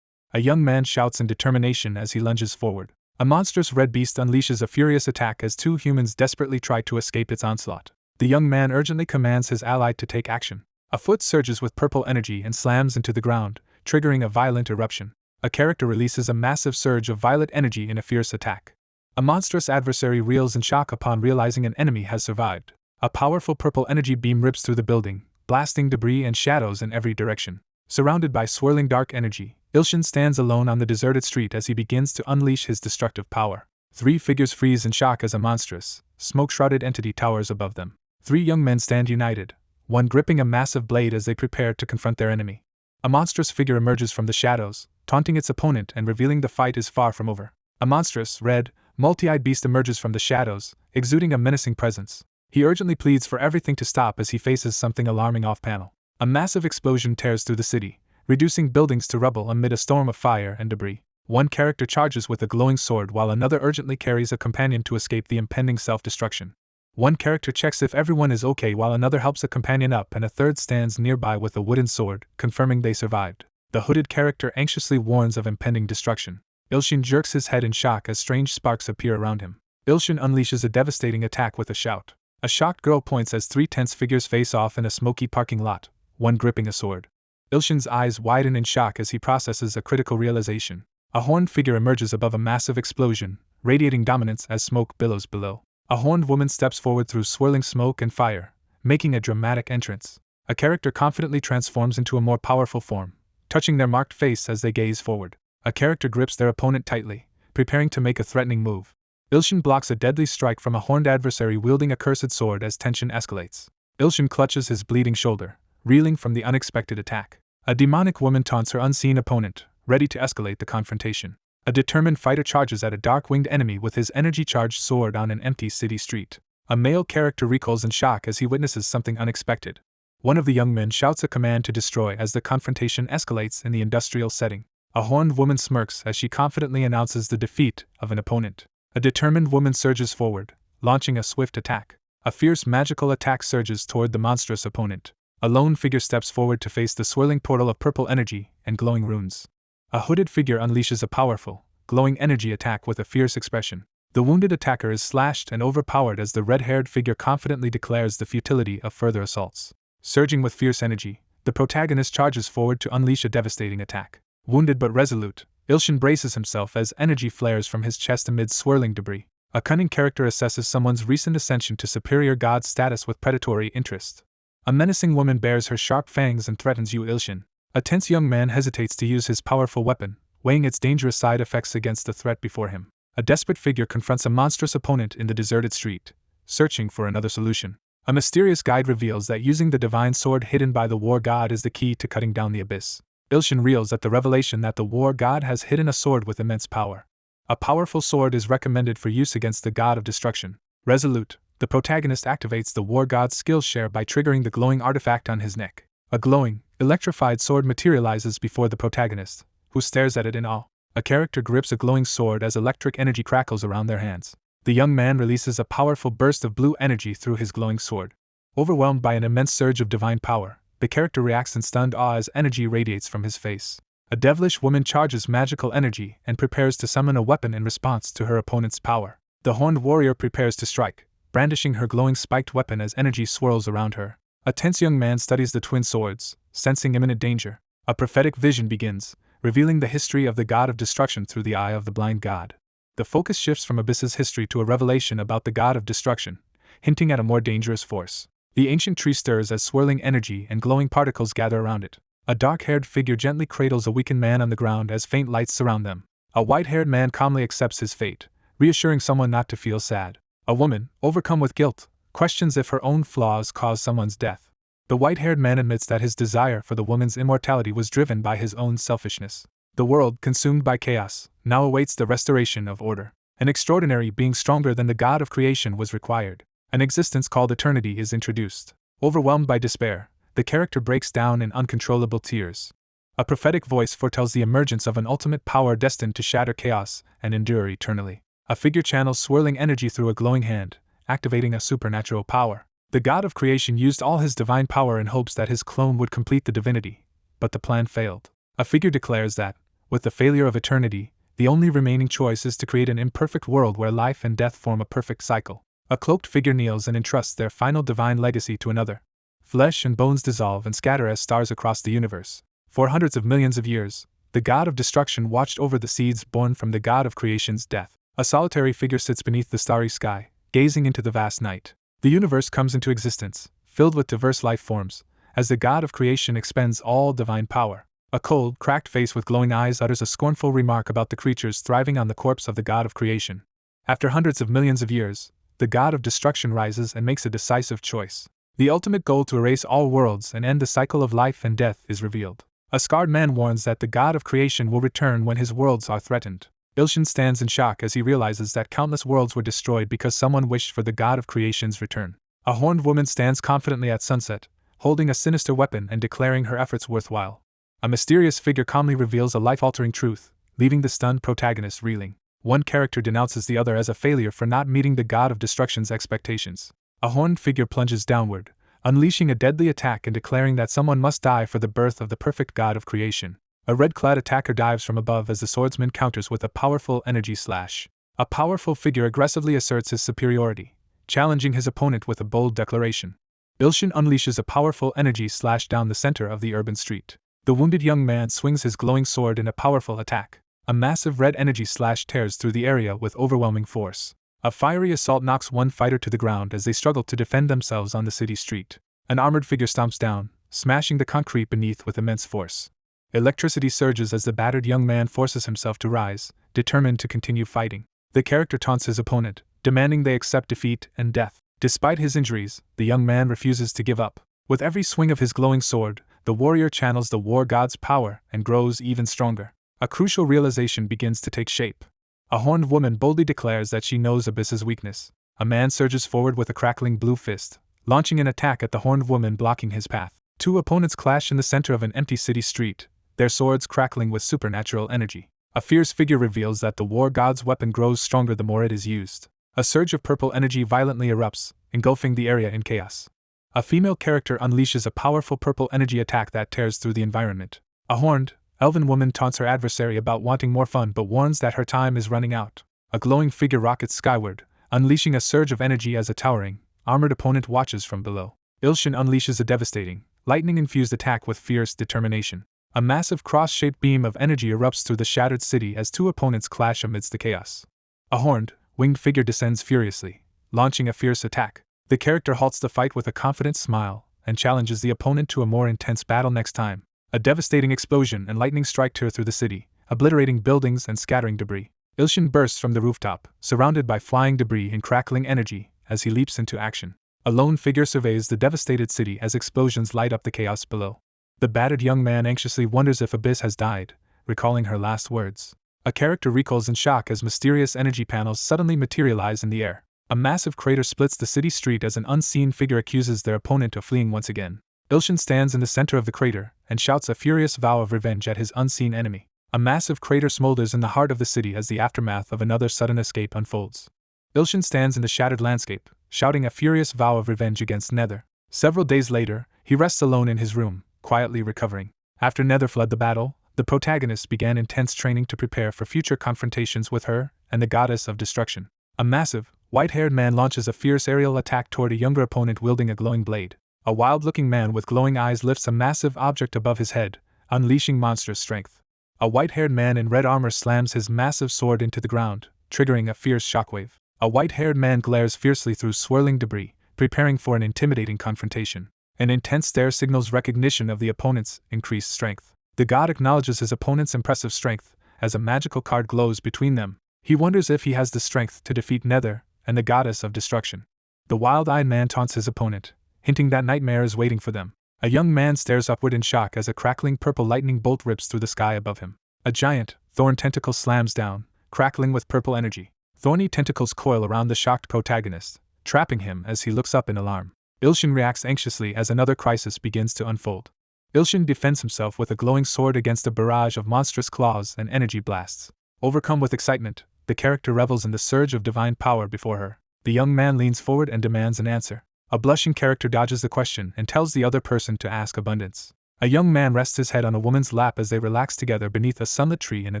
S1: A young man shouts in determination as he lunges forward. A monstrous red beast unleashes a furious attack as 2 humans desperately try to escape its onslaught. The young man urgently commands his ally to take action. A foot surges with purple energy and slams into the ground, triggering a violent eruption. A character releases a massive surge of violet energy in a fierce attack. A monstrous adversary reels in shock upon realizing an enemy has survived. A powerful purple energy beam rips through the building, blasting debris and shadows in every direction. Surrounded by swirling dark energy, Ilshin stands alone on the deserted street as he begins to unleash his destructive power. 3 figures freeze in shock as a monstrous, smoke-shrouded entity towers above them. 3 young men stand united, one gripping a massive blade as they prepare to confront their enemy. A monstrous figure emerges from the shadows, taunting its opponent and revealing the fight is far from over. A monstrous, red, multi-eyed beast emerges from the shadows, exuding a menacing presence. He urgently pleads for everything to stop as he faces something alarming off-panel. A massive explosion tears through the city, reducing buildings to rubble amid a storm of fire and debris. One character charges with a glowing sword while another urgently carries a companion to escape the impending self-destruction. One character checks if everyone is okay while another helps a companion up and a third stands nearby with a wooden sword, confirming they survived. The hooded character anxiously warns of impending destruction. Ilshin jerks his head in shock as strange sparks appear around him. Ilshin unleashes a devastating attack with a shout. A shocked girl points as 3 tense figures face off in a smoky parking lot, one gripping a sword. Ilshin's eyes widen in shock as he processes a critical realization. A horned figure emerges above a massive explosion, radiating dominance as smoke billows below. A horned woman steps forward through swirling smoke and fire, making a dramatic entrance. A character confidently transforms into a more powerful form, touching their marked face as they gaze forward. A character grips their opponent tightly, preparing to make a threatening move. Ilshin blocks a deadly strike from a horned adversary wielding a cursed sword as tension escalates. Ilshin clutches his bleeding shoulder, reeling from the unexpected attack. A demonic woman taunts her unseen opponent, ready to escalate the confrontation. A determined fighter charges at a dark-winged enemy with his energy-charged sword on an empty city street. A male character recoils in shock as he witnesses something unexpected. One of the young men shouts a command to destroy as the confrontation escalates in the industrial setting. A horned woman smirks as she confidently announces the defeat of an opponent. A determined woman surges forward, launching a swift attack. A fierce magical attack surges toward the monstrous opponent. A lone figure steps forward to face the swirling portal of purple energy and glowing runes. A hooded figure unleashes a powerful, glowing energy attack with a fierce expression. The wounded attacker is slashed and overpowered as the red-haired figure confidently declares the futility of further assaults. Surging with fierce energy, the protagonist charges forward to unleash a devastating attack. Wounded but resolute, Ilshin braces himself as energy flares from his chest amid swirling debris. A cunning character assesses someone's recent ascension to superior god status with predatory interest. A menacing woman bares her sharp fangs and threatens you, Ilshin. A tense young man hesitates to use his powerful weapon, weighing its dangerous side effects against the threat before him. A desperate figure confronts a monstrous opponent in the deserted street, searching for another solution. A mysterious guide reveals that using the divine sword hidden by the war god is the key to cutting down the abyss. Ilshin reels at the revelation that the war god has hidden a sword with immense power. A powerful sword is recommended for use against the god of destruction. Resolute, the protagonist activates the war god's skill share by triggering the glowing artifact on his neck. A glowing, electrified sword materializes before the protagonist, who stares at it in awe. A character grips a glowing sword as electric energy crackles around their hands. The young man releases a powerful burst of blue energy through his glowing sword. Overwhelmed by an immense surge of divine power, the character reacts in stunned awe as energy radiates from his face. A devilish woman charges magical energy and prepares to summon a weapon in response to her opponent's power. The horned warrior prepares to strike, brandishing her glowing spiked weapon as energy swirls around her. A tense young man studies the twin swords, sensing imminent danger. A prophetic vision begins, revealing the history of the god of destruction through the eye of the blind god. The focus shifts from Abyss's history to a revelation about the god of destruction, hinting at a more dangerous force. The ancient tree stirs as swirling energy and glowing particles gather around it. A dark-haired figure gently cradles a weakened man on the ground as faint lights surround them. A white-haired man calmly accepts his fate, reassuring someone not to feel sad. A woman, overcome with guilt, questions if her own flaws caused someone's death. The white-haired man admits that his desire for the woman's immortality was driven by his own selfishness. The world, consumed by chaos, now awaits the restoration of order. An extraordinary being stronger than the god of creation was required. An existence called eternity is introduced. Overwhelmed by despair, the character breaks down in uncontrollable tears. A prophetic voice foretells the emergence of an ultimate power destined to shatter chaos and endure eternally. A figure channels swirling energy through a glowing hand, activating a supernatural power. The god of creation used all his divine power in hopes that his clone would complete the divinity, but the plan failed. A figure declares that, with the failure of eternity, the only remaining choice is to create an imperfect world where life and death form a perfect cycle. A cloaked figure kneels and entrusts their final divine legacy to another. Flesh and bones dissolve and scatter as stars across the universe. For hundreds of millions of years, the god of destruction watched over the seeds born from the god of creation's death. A solitary figure sits beneath the starry sky, gazing into the vast night. The universe comes into existence, filled with diverse life forms, as the god of creation expends all divine power. A cold, cracked face with glowing eyes utters a scornful remark about the creatures thriving on the corpse of the god of creation. After hundreds of millions of years, the god of destruction rises and makes a decisive choice. The ultimate goal to erase all worlds and end the cycle of life and death is revealed. A scarred man warns that the god of creation will return when his worlds are threatened. Ilshin stands in shock as he realizes that countless worlds were destroyed because someone wished for the god of creation's return. A horned woman stands confidently at sunset, holding a sinister weapon and declaring her efforts worthwhile. A mysterious figure calmly reveals a life-altering truth, leaving the stunned protagonist reeling. One character denounces the other as a failure for not meeting the god of destruction's expectations. A horned figure plunges downward, unleashing a deadly attack and declaring that someone must die for the birth of the perfect god of creation. A red-clad attacker dives from above as the swordsman counters with a powerful energy slash. A powerful figure aggressively asserts his superiority, challenging his opponent with a bold declaration. Ilshin unleashes a powerful energy slash down the center of the urban street. The wounded young man swings his glowing sword in a powerful attack. A massive red energy slash tears through the area with overwhelming force. A fiery assault knocks one fighter to the ground as they struggle to defend themselves on the city street. An armored figure stomps down, smashing the concrete beneath with immense force. Electricity surges as the battered young man forces himself to rise, determined to continue fighting. The character taunts his opponent, demanding they accept defeat and death. Despite his injuries, the young man refuses to give up. With every swing of his glowing sword, the warrior channels the war god's power and grows even stronger. A crucial realization begins to take shape. A horned woman boldly declares that she knows Abyss's weakness. A man surges forward with a crackling blue fist, launching an attack at the horned woman blocking his path. Two opponents clash in the center of an empty city street, their swords crackling with supernatural energy. A fierce figure reveals that the war god's weapon grows stronger the more it is used. A surge of purple energy violently erupts, engulfing the area in chaos. A female character unleashes a powerful purple energy attack that tears through the environment. A horned, Elven woman taunts her adversary about wanting more fun but warns that her time is running out. A glowing figure rockets skyward, unleashing a surge of energy as a towering, armored opponent watches from below. Ilshin unleashes a devastating, lightning-infused attack with fierce determination. A massive cross-shaped beam of energy erupts through the shattered city as two opponents clash amidst the chaos. A horned, winged figure descends furiously, launching a fierce attack. The character halts the fight with a confident smile and challenges the opponent to a more intense battle next time. A devastating explosion and lightning strike tear through the city, obliterating buildings and scattering debris. Ilshin bursts from the rooftop, surrounded by flying debris and crackling energy, as he leaps into action. A lone figure surveys the devastated city as explosions light up the chaos below. The battered young man anxiously wonders if Abyss has died, recalling her last words. A character recoils in shock as mysterious energy panels suddenly materialize in the air. A massive crater splits the city street as an unseen figure accuses their opponent of fleeing once again. Ilshin stands in the center of the crater and shouts a furious vow of revenge at his unseen enemy. A massive crater smolders in the heart of the city as the aftermath of another sudden escape unfolds. Ilshin stands in the shattered landscape, shouting a furious vow of revenge against Nether. Several days later, he rests alone in his room, quietly recovering. After Nether fled the battle, the protagonist began intense training to prepare for future confrontations with her and the goddess of destruction. A massive, white-haired man launches a fierce aerial attack toward a younger opponent wielding a glowing blade. A wild-looking man with glowing eyes lifts a massive object above his head, unleashing monstrous strength. A white-haired man in red armor slams his massive sword into the ground, triggering a fierce shockwave. A white-haired man glares fiercely through swirling debris, preparing for an intimidating confrontation. An intense stare signals recognition of the opponent's increased strength. The god acknowledges his opponent's impressive strength, as a magical card glows between them. He wonders if he has the strength to defeat Nether and the goddess of destruction. The wild-eyed man taunts his opponent, hinting that nightmare is waiting for them. A young man stares upward in shock as a crackling purple lightning bolt rips through the sky above him. A giant, thorn tentacle slams down, crackling with purple energy. Thorny tentacles coil around the shocked protagonist, trapping him as he looks up in alarm. Ilshin reacts anxiously as another crisis begins to unfold. Ilshin defends himself with a glowing sword against a barrage of monstrous claws and energy blasts. Overcome with excitement, the character revels in the surge of divine power before her. The young man leans forward and demands an answer. A blushing character dodges the question and tells the other person to ask abundance. A young man rests his head on a woman's lap as they relax together beneath a sunlit tree in a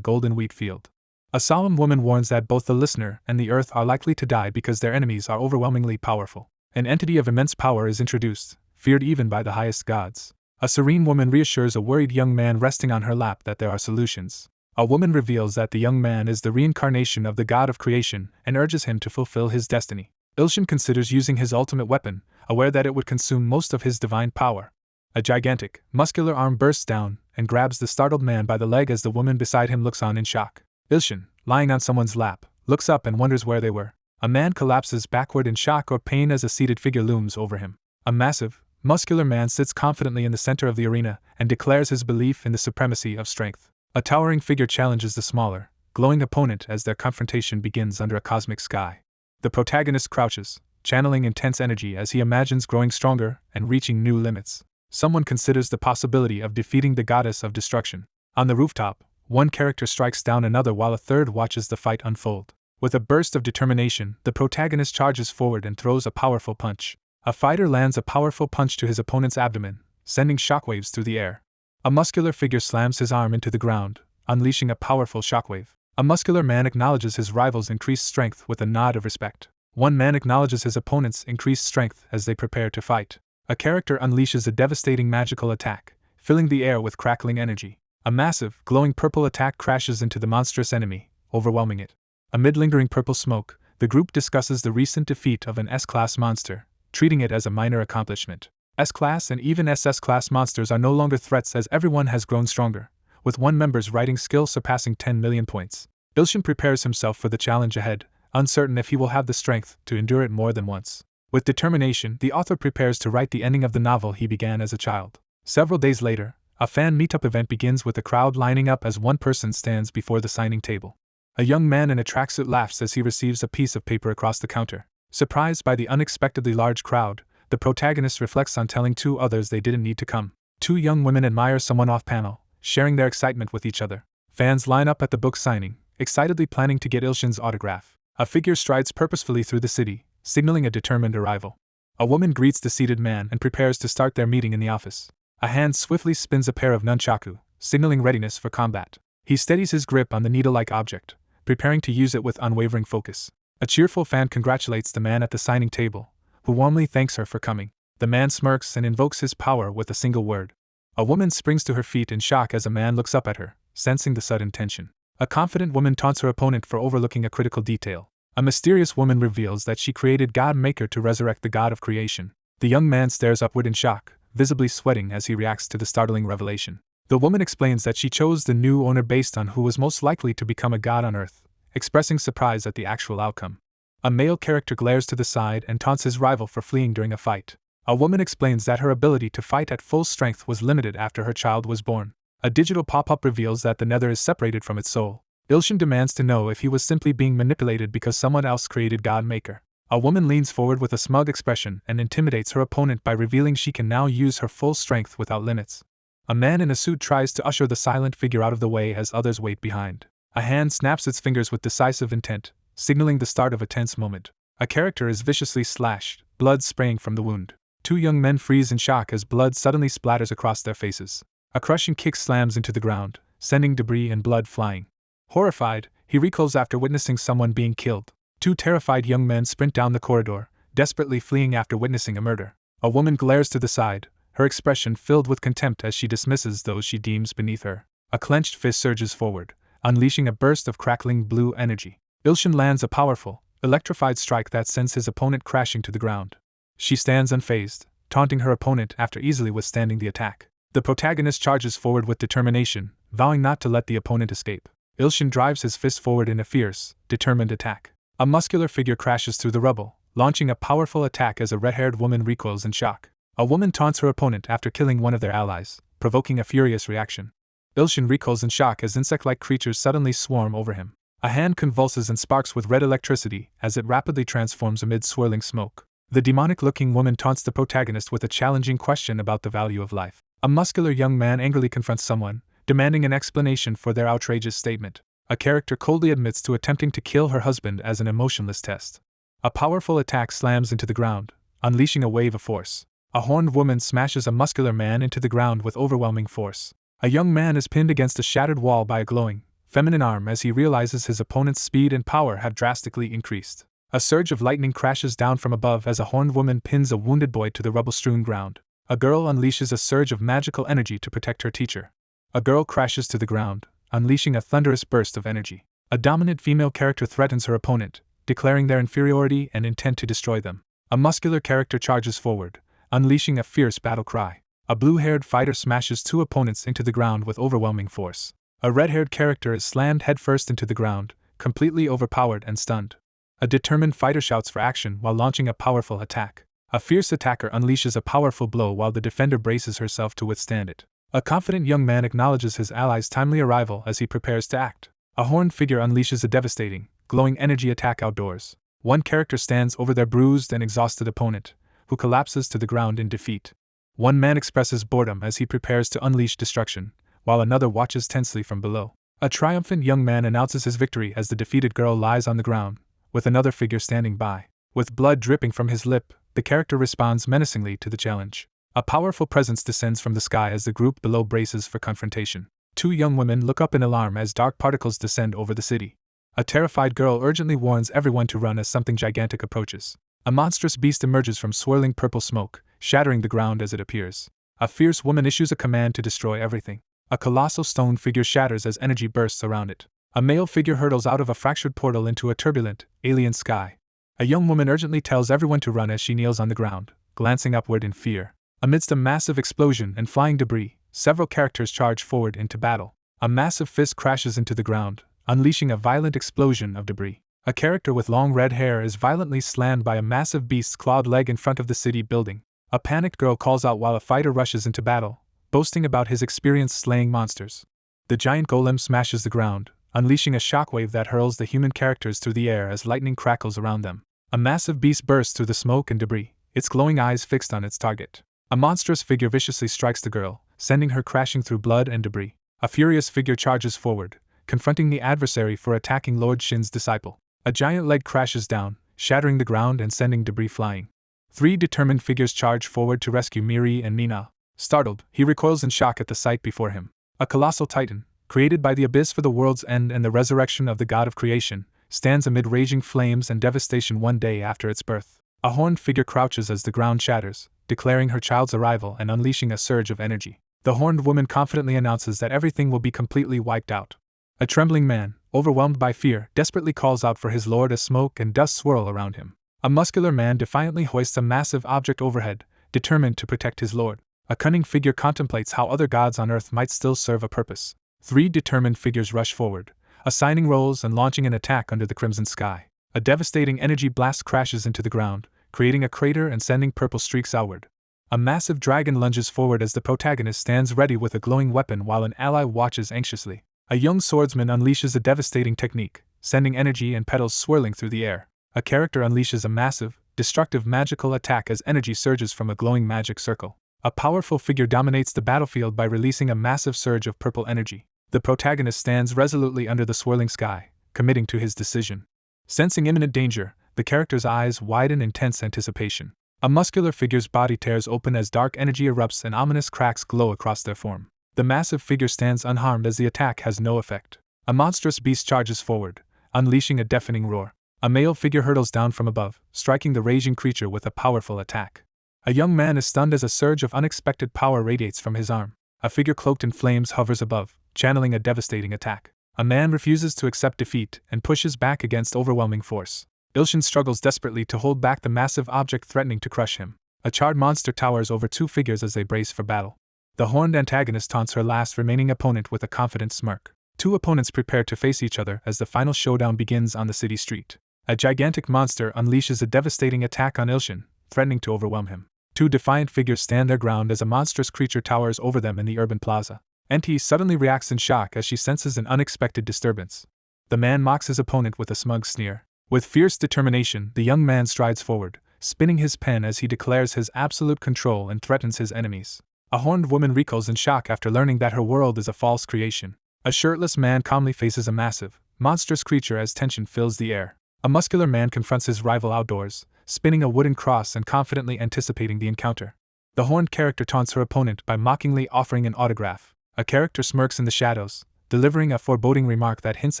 S1: golden wheat field. A solemn woman warns that both the listener and the earth are likely to die because their enemies are overwhelmingly powerful. An entity of immense power is introduced, feared even by the highest gods. A serene woman reassures a worried young man resting on her lap that there are solutions. A woman reveals that the young man is the reincarnation of the god of creation and urges him to fulfill his destiny. Ilshin considers using his ultimate weapon, aware that it would consume most of his divine power. A gigantic, muscular arm bursts down and grabs the startled man by the leg as the woman beside him looks on in shock. Ilshin, lying on someone's lap, looks up and wonders where they were. A man collapses backward in shock or pain as a seated figure looms over him. A massive, muscular man sits confidently in the center of the arena and declares his belief in the supremacy of strength. A towering figure challenges the smaller, glowing opponent as their confrontation begins under a cosmic sky. The protagonist crouches, channeling intense energy as he imagines growing stronger and reaching new limits. Someone considers the possibility of defeating the goddess of destruction. On the rooftop, one character strikes down another while a third watches the fight unfold. With a burst of determination, the protagonist charges forward and throws a powerful punch. A fighter lands a powerful punch to his opponent's abdomen, sending shockwaves through the air. A muscular figure slams his arm into the ground, unleashing a powerful shockwave. A muscular man acknowledges his rival's increased strength with a nod of respect. One man acknowledges his opponent's increased strength as they prepare to fight. A character unleashes a devastating magical attack, filling the air with crackling energy. A massive, glowing purple attack crashes into the monstrous enemy, overwhelming it. Amid lingering purple smoke, the group discusses the recent defeat of an S-class monster, treating it as a minor accomplishment. S-class and even SS-class monsters are no longer threats as everyone has grown stronger, with one member's writing skill surpassing 10 million points. Ilshin prepares himself for the challenge ahead, uncertain if he will have the strength to endure it more than once. With determination, the author prepares to write the ending of the novel he began as a child. Several days later, a fan meetup event begins with the crowd lining up as one person stands before the signing table. A young man in a tracksuit laughs as he receives a piece of paper across the counter. Surprised by the unexpectedly large crowd, the protagonist reflects on telling two others they didn't need to come. Two young women admire someone off-panel, sharing their excitement with each other. Fans line up at the book signing, excitedly planning to get Ilshin's autograph. A figure strides purposefully through the city, signaling a determined arrival. A woman greets the seated man and prepares to start their meeting in the office. A hand swiftly spins a pair of nunchaku, signaling readiness for combat. He steadies his grip on the needle-like object, preparing to use it with unwavering focus. A cheerful fan congratulates the man at the signing table, who warmly thanks her for coming. The man smirks and invokes his power with a single word. A woman springs to her feet in shock as a man looks up at her, sensing the sudden tension. A confident woman taunts her opponent for overlooking a critical detail. A mysterious woman reveals that she created God Maker to resurrect the god of creation. The young man stares upward in shock, visibly sweating as he reacts to the startling revelation. The woman explains that she chose the new owner based on who was most likely to become a god on Earth, expressing surprise at the actual outcome. A male character glares to the side and taunts his rival for fleeing during a fight. A woman explains that her ability to fight at full strength was limited after her child was born. A digital pop-up reveals that the nether is separated from its soul. Ilshin demands to know if he was simply being manipulated because someone else created God Maker. A woman leans forward with a smug expression and intimidates her opponent by revealing she can now use her full strength without limits. A man in a suit tries to usher the silent figure out of the way as others wait behind. A hand snaps its fingers with decisive intent, signaling the start of a tense moment. A character is viciously slashed, blood spraying from the wound. Two young men freeze in shock as blood suddenly splatters across their faces. A crushing kick slams into the ground, sending debris and blood flying. Horrified, he recoils after witnessing someone being killed. Two terrified young men sprint down the corridor, desperately fleeing after witnessing a murder. A woman glares to the side, her expression filled with contempt as she dismisses those she deems beneath her. A clenched fist surges forward, unleashing a burst of crackling blue energy. Ilshin lands a powerful, electrified strike that sends his opponent crashing to the ground. She stands unfazed, taunting her opponent after easily withstanding the attack. The protagonist charges forward with determination, vowing not to let the opponent escape. Ilshin drives his fist forward in a fierce, determined attack. A muscular figure crashes through the rubble, launching a powerful attack as a red-haired woman recoils in shock. A woman taunts her opponent after killing one of their allies, provoking a furious reaction. Ilshin recoils in shock as insect-like creatures suddenly swarm over him. A hand convulses and sparks with red electricity as it rapidly transforms amid swirling smoke. The demonic-looking woman taunts the protagonist with a challenging question about the value of life. A muscular young man angrily confronts someone, demanding an explanation for their outrageous statement. A character coldly admits to attempting to kill her husband as an emotionless test. A powerful attack slams into the ground, unleashing a wave of force. A horned woman smashes a muscular man into the ground with overwhelming force. A young man is pinned against a shattered wall by a glowing, feminine arm as he realizes his opponent's speed and power have drastically increased. A surge of lightning crashes down from above as a horned woman pins a wounded boy to the rubble-strewn ground. A girl unleashes a surge of magical energy to protect her teacher. A girl crashes to the ground, unleashing a thunderous burst of energy. A dominant female character threatens her opponent, declaring their inferiority and intent to destroy them. A muscular character charges forward, unleashing a fierce battle cry. A blue-haired fighter smashes two opponents into the ground with overwhelming force. A red-haired character is slammed headfirst into the ground, completely overpowered and stunned. A determined fighter shouts for action while launching a powerful attack. A fierce attacker unleashes a powerful blow while the defender braces herself to withstand it. A confident young man acknowledges his ally's timely arrival as he prepares to act. A horned figure unleashes a devastating, glowing energy attack outdoors. One character stands over their bruised and exhausted opponent, who collapses to the ground in defeat. One man expresses boredom as he prepares to unleash destruction, while another watches tensely from below. A triumphant young man announces his victory as the defeated girl lies on the ground, with another figure standing by. With blood dripping from his lip, the character responds menacingly to the challenge. A powerful presence descends from the sky as the group below braces for confrontation. Two young women look up in alarm as dark particles descend over the city. A terrified girl urgently warns everyone to run as something gigantic approaches. A monstrous beast emerges from swirling purple smoke, shattering the ground as it appears. A fierce woman issues a command to destroy everything. A colossal stone figure shatters as energy bursts around it. A male figure hurtles out of a fractured portal into a turbulent, alien sky. A young woman urgently tells everyone to run as she kneels on the ground, glancing upward in fear. Amidst a massive explosion and flying debris, several characters charge forward into battle. A massive fist crashes into the ground, unleashing a violent explosion of debris. A character with long red hair is violently slammed by a massive beast's clawed leg in front of the city building. A panicked girl calls out while a fighter rushes into battle, boasting about his experience slaying monsters. The giant golem smashes the ground, unleashing a shockwave that hurls the human characters through the air as lightning crackles around them. A massive beast bursts through the smoke and debris, its glowing eyes fixed on its target. A monstrous figure viciously strikes the girl, sending her crashing through blood and debris. A furious figure charges forward, confronting the adversary for attacking Lord Shin's disciple. A giant leg crashes down, shattering the ground and sending debris flying. Three determined figures charge forward to rescue Miri and Nina. Startled, he recoils in shock at the sight before him. A colossal titan, created by the abyss for the world's end and the resurrection of the god of creation, stands amid raging flames and devastation one day after its birth. A horned figure crouches as the ground shatters, declaring her child's arrival and unleashing a surge of energy. The horned woman confidently announces that everything will be completely wiped out. A trembling man, overwhelmed by fear, desperately calls out for his lord as smoke and dust swirl around him. A muscular man defiantly hoists a massive object overhead, determined to protect his lord. A cunning figure contemplates how other gods on earth might still serve a purpose. 3 determined figures rush forward, assigning roles and launching an attack under the crimson sky. A devastating energy blast crashes into the ground, creating a crater and sending purple streaks outward. A massive dragon lunges forward as the protagonist stands ready with a glowing weapon while an ally watches anxiously. A young swordsman unleashes a devastating technique, sending energy and petals swirling through the air. A character unleashes a massive, destructive magical attack as energy surges from a glowing magic circle. A powerful figure dominates the battlefield by releasing a massive surge of purple energy. The protagonist stands resolutely under the swirling sky, committing to his decision. Sensing imminent danger, the character's eyes widen in tense anticipation. A muscular figure's body tears open as dark energy erupts and ominous cracks glow across their form. The massive figure stands unharmed as the attack has no effect. A monstrous beast charges forward, unleashing a deafening roar. A male figure hurtles down from above, striking the raging creature with a powerful attack. A young man is stunned as a surge of unexpected power radiates from his arm. A figure cloaked in flames hovers above, channeling a devastating attack. A man refuses to accept defeat and pushes back against overwhelming force. Ilshin struggles desperately to hold back the massive object threatening to crush him. A charred monster towers over 2 figures as they brace for battle. The horned antagonist taunts her last remaining opponent with a confident smirk. 2 opponents prepare to face each other as the final showdown begins on the city street. A gigantic monster unleashes a devastating attack on Ilshin, threatening to overwhelm him. 2 defiant figures stand their ground as a monstrous creature towers over them in the urban plaza. ANTS suddenly reacts in shock as she senses an unexpected disturbance. The man mocks his opponent with a smug sneer. With fierce determination, the young man strides forward, spinning his pen as he declares his absolute control and threatens his enemies. A horned woman recoils in shock after learning that her world is a false creation. A shirtless man calmly faces a massive, monstrous creature as tension fills the air. A muscular man confronts his rival outdoors, spinning a wooden cross and confidently anticipating the encounter. The horned character taunts her opponent by mockingly offering an autograph. A character smirks in the shadows, delivering a foreboding remark that hints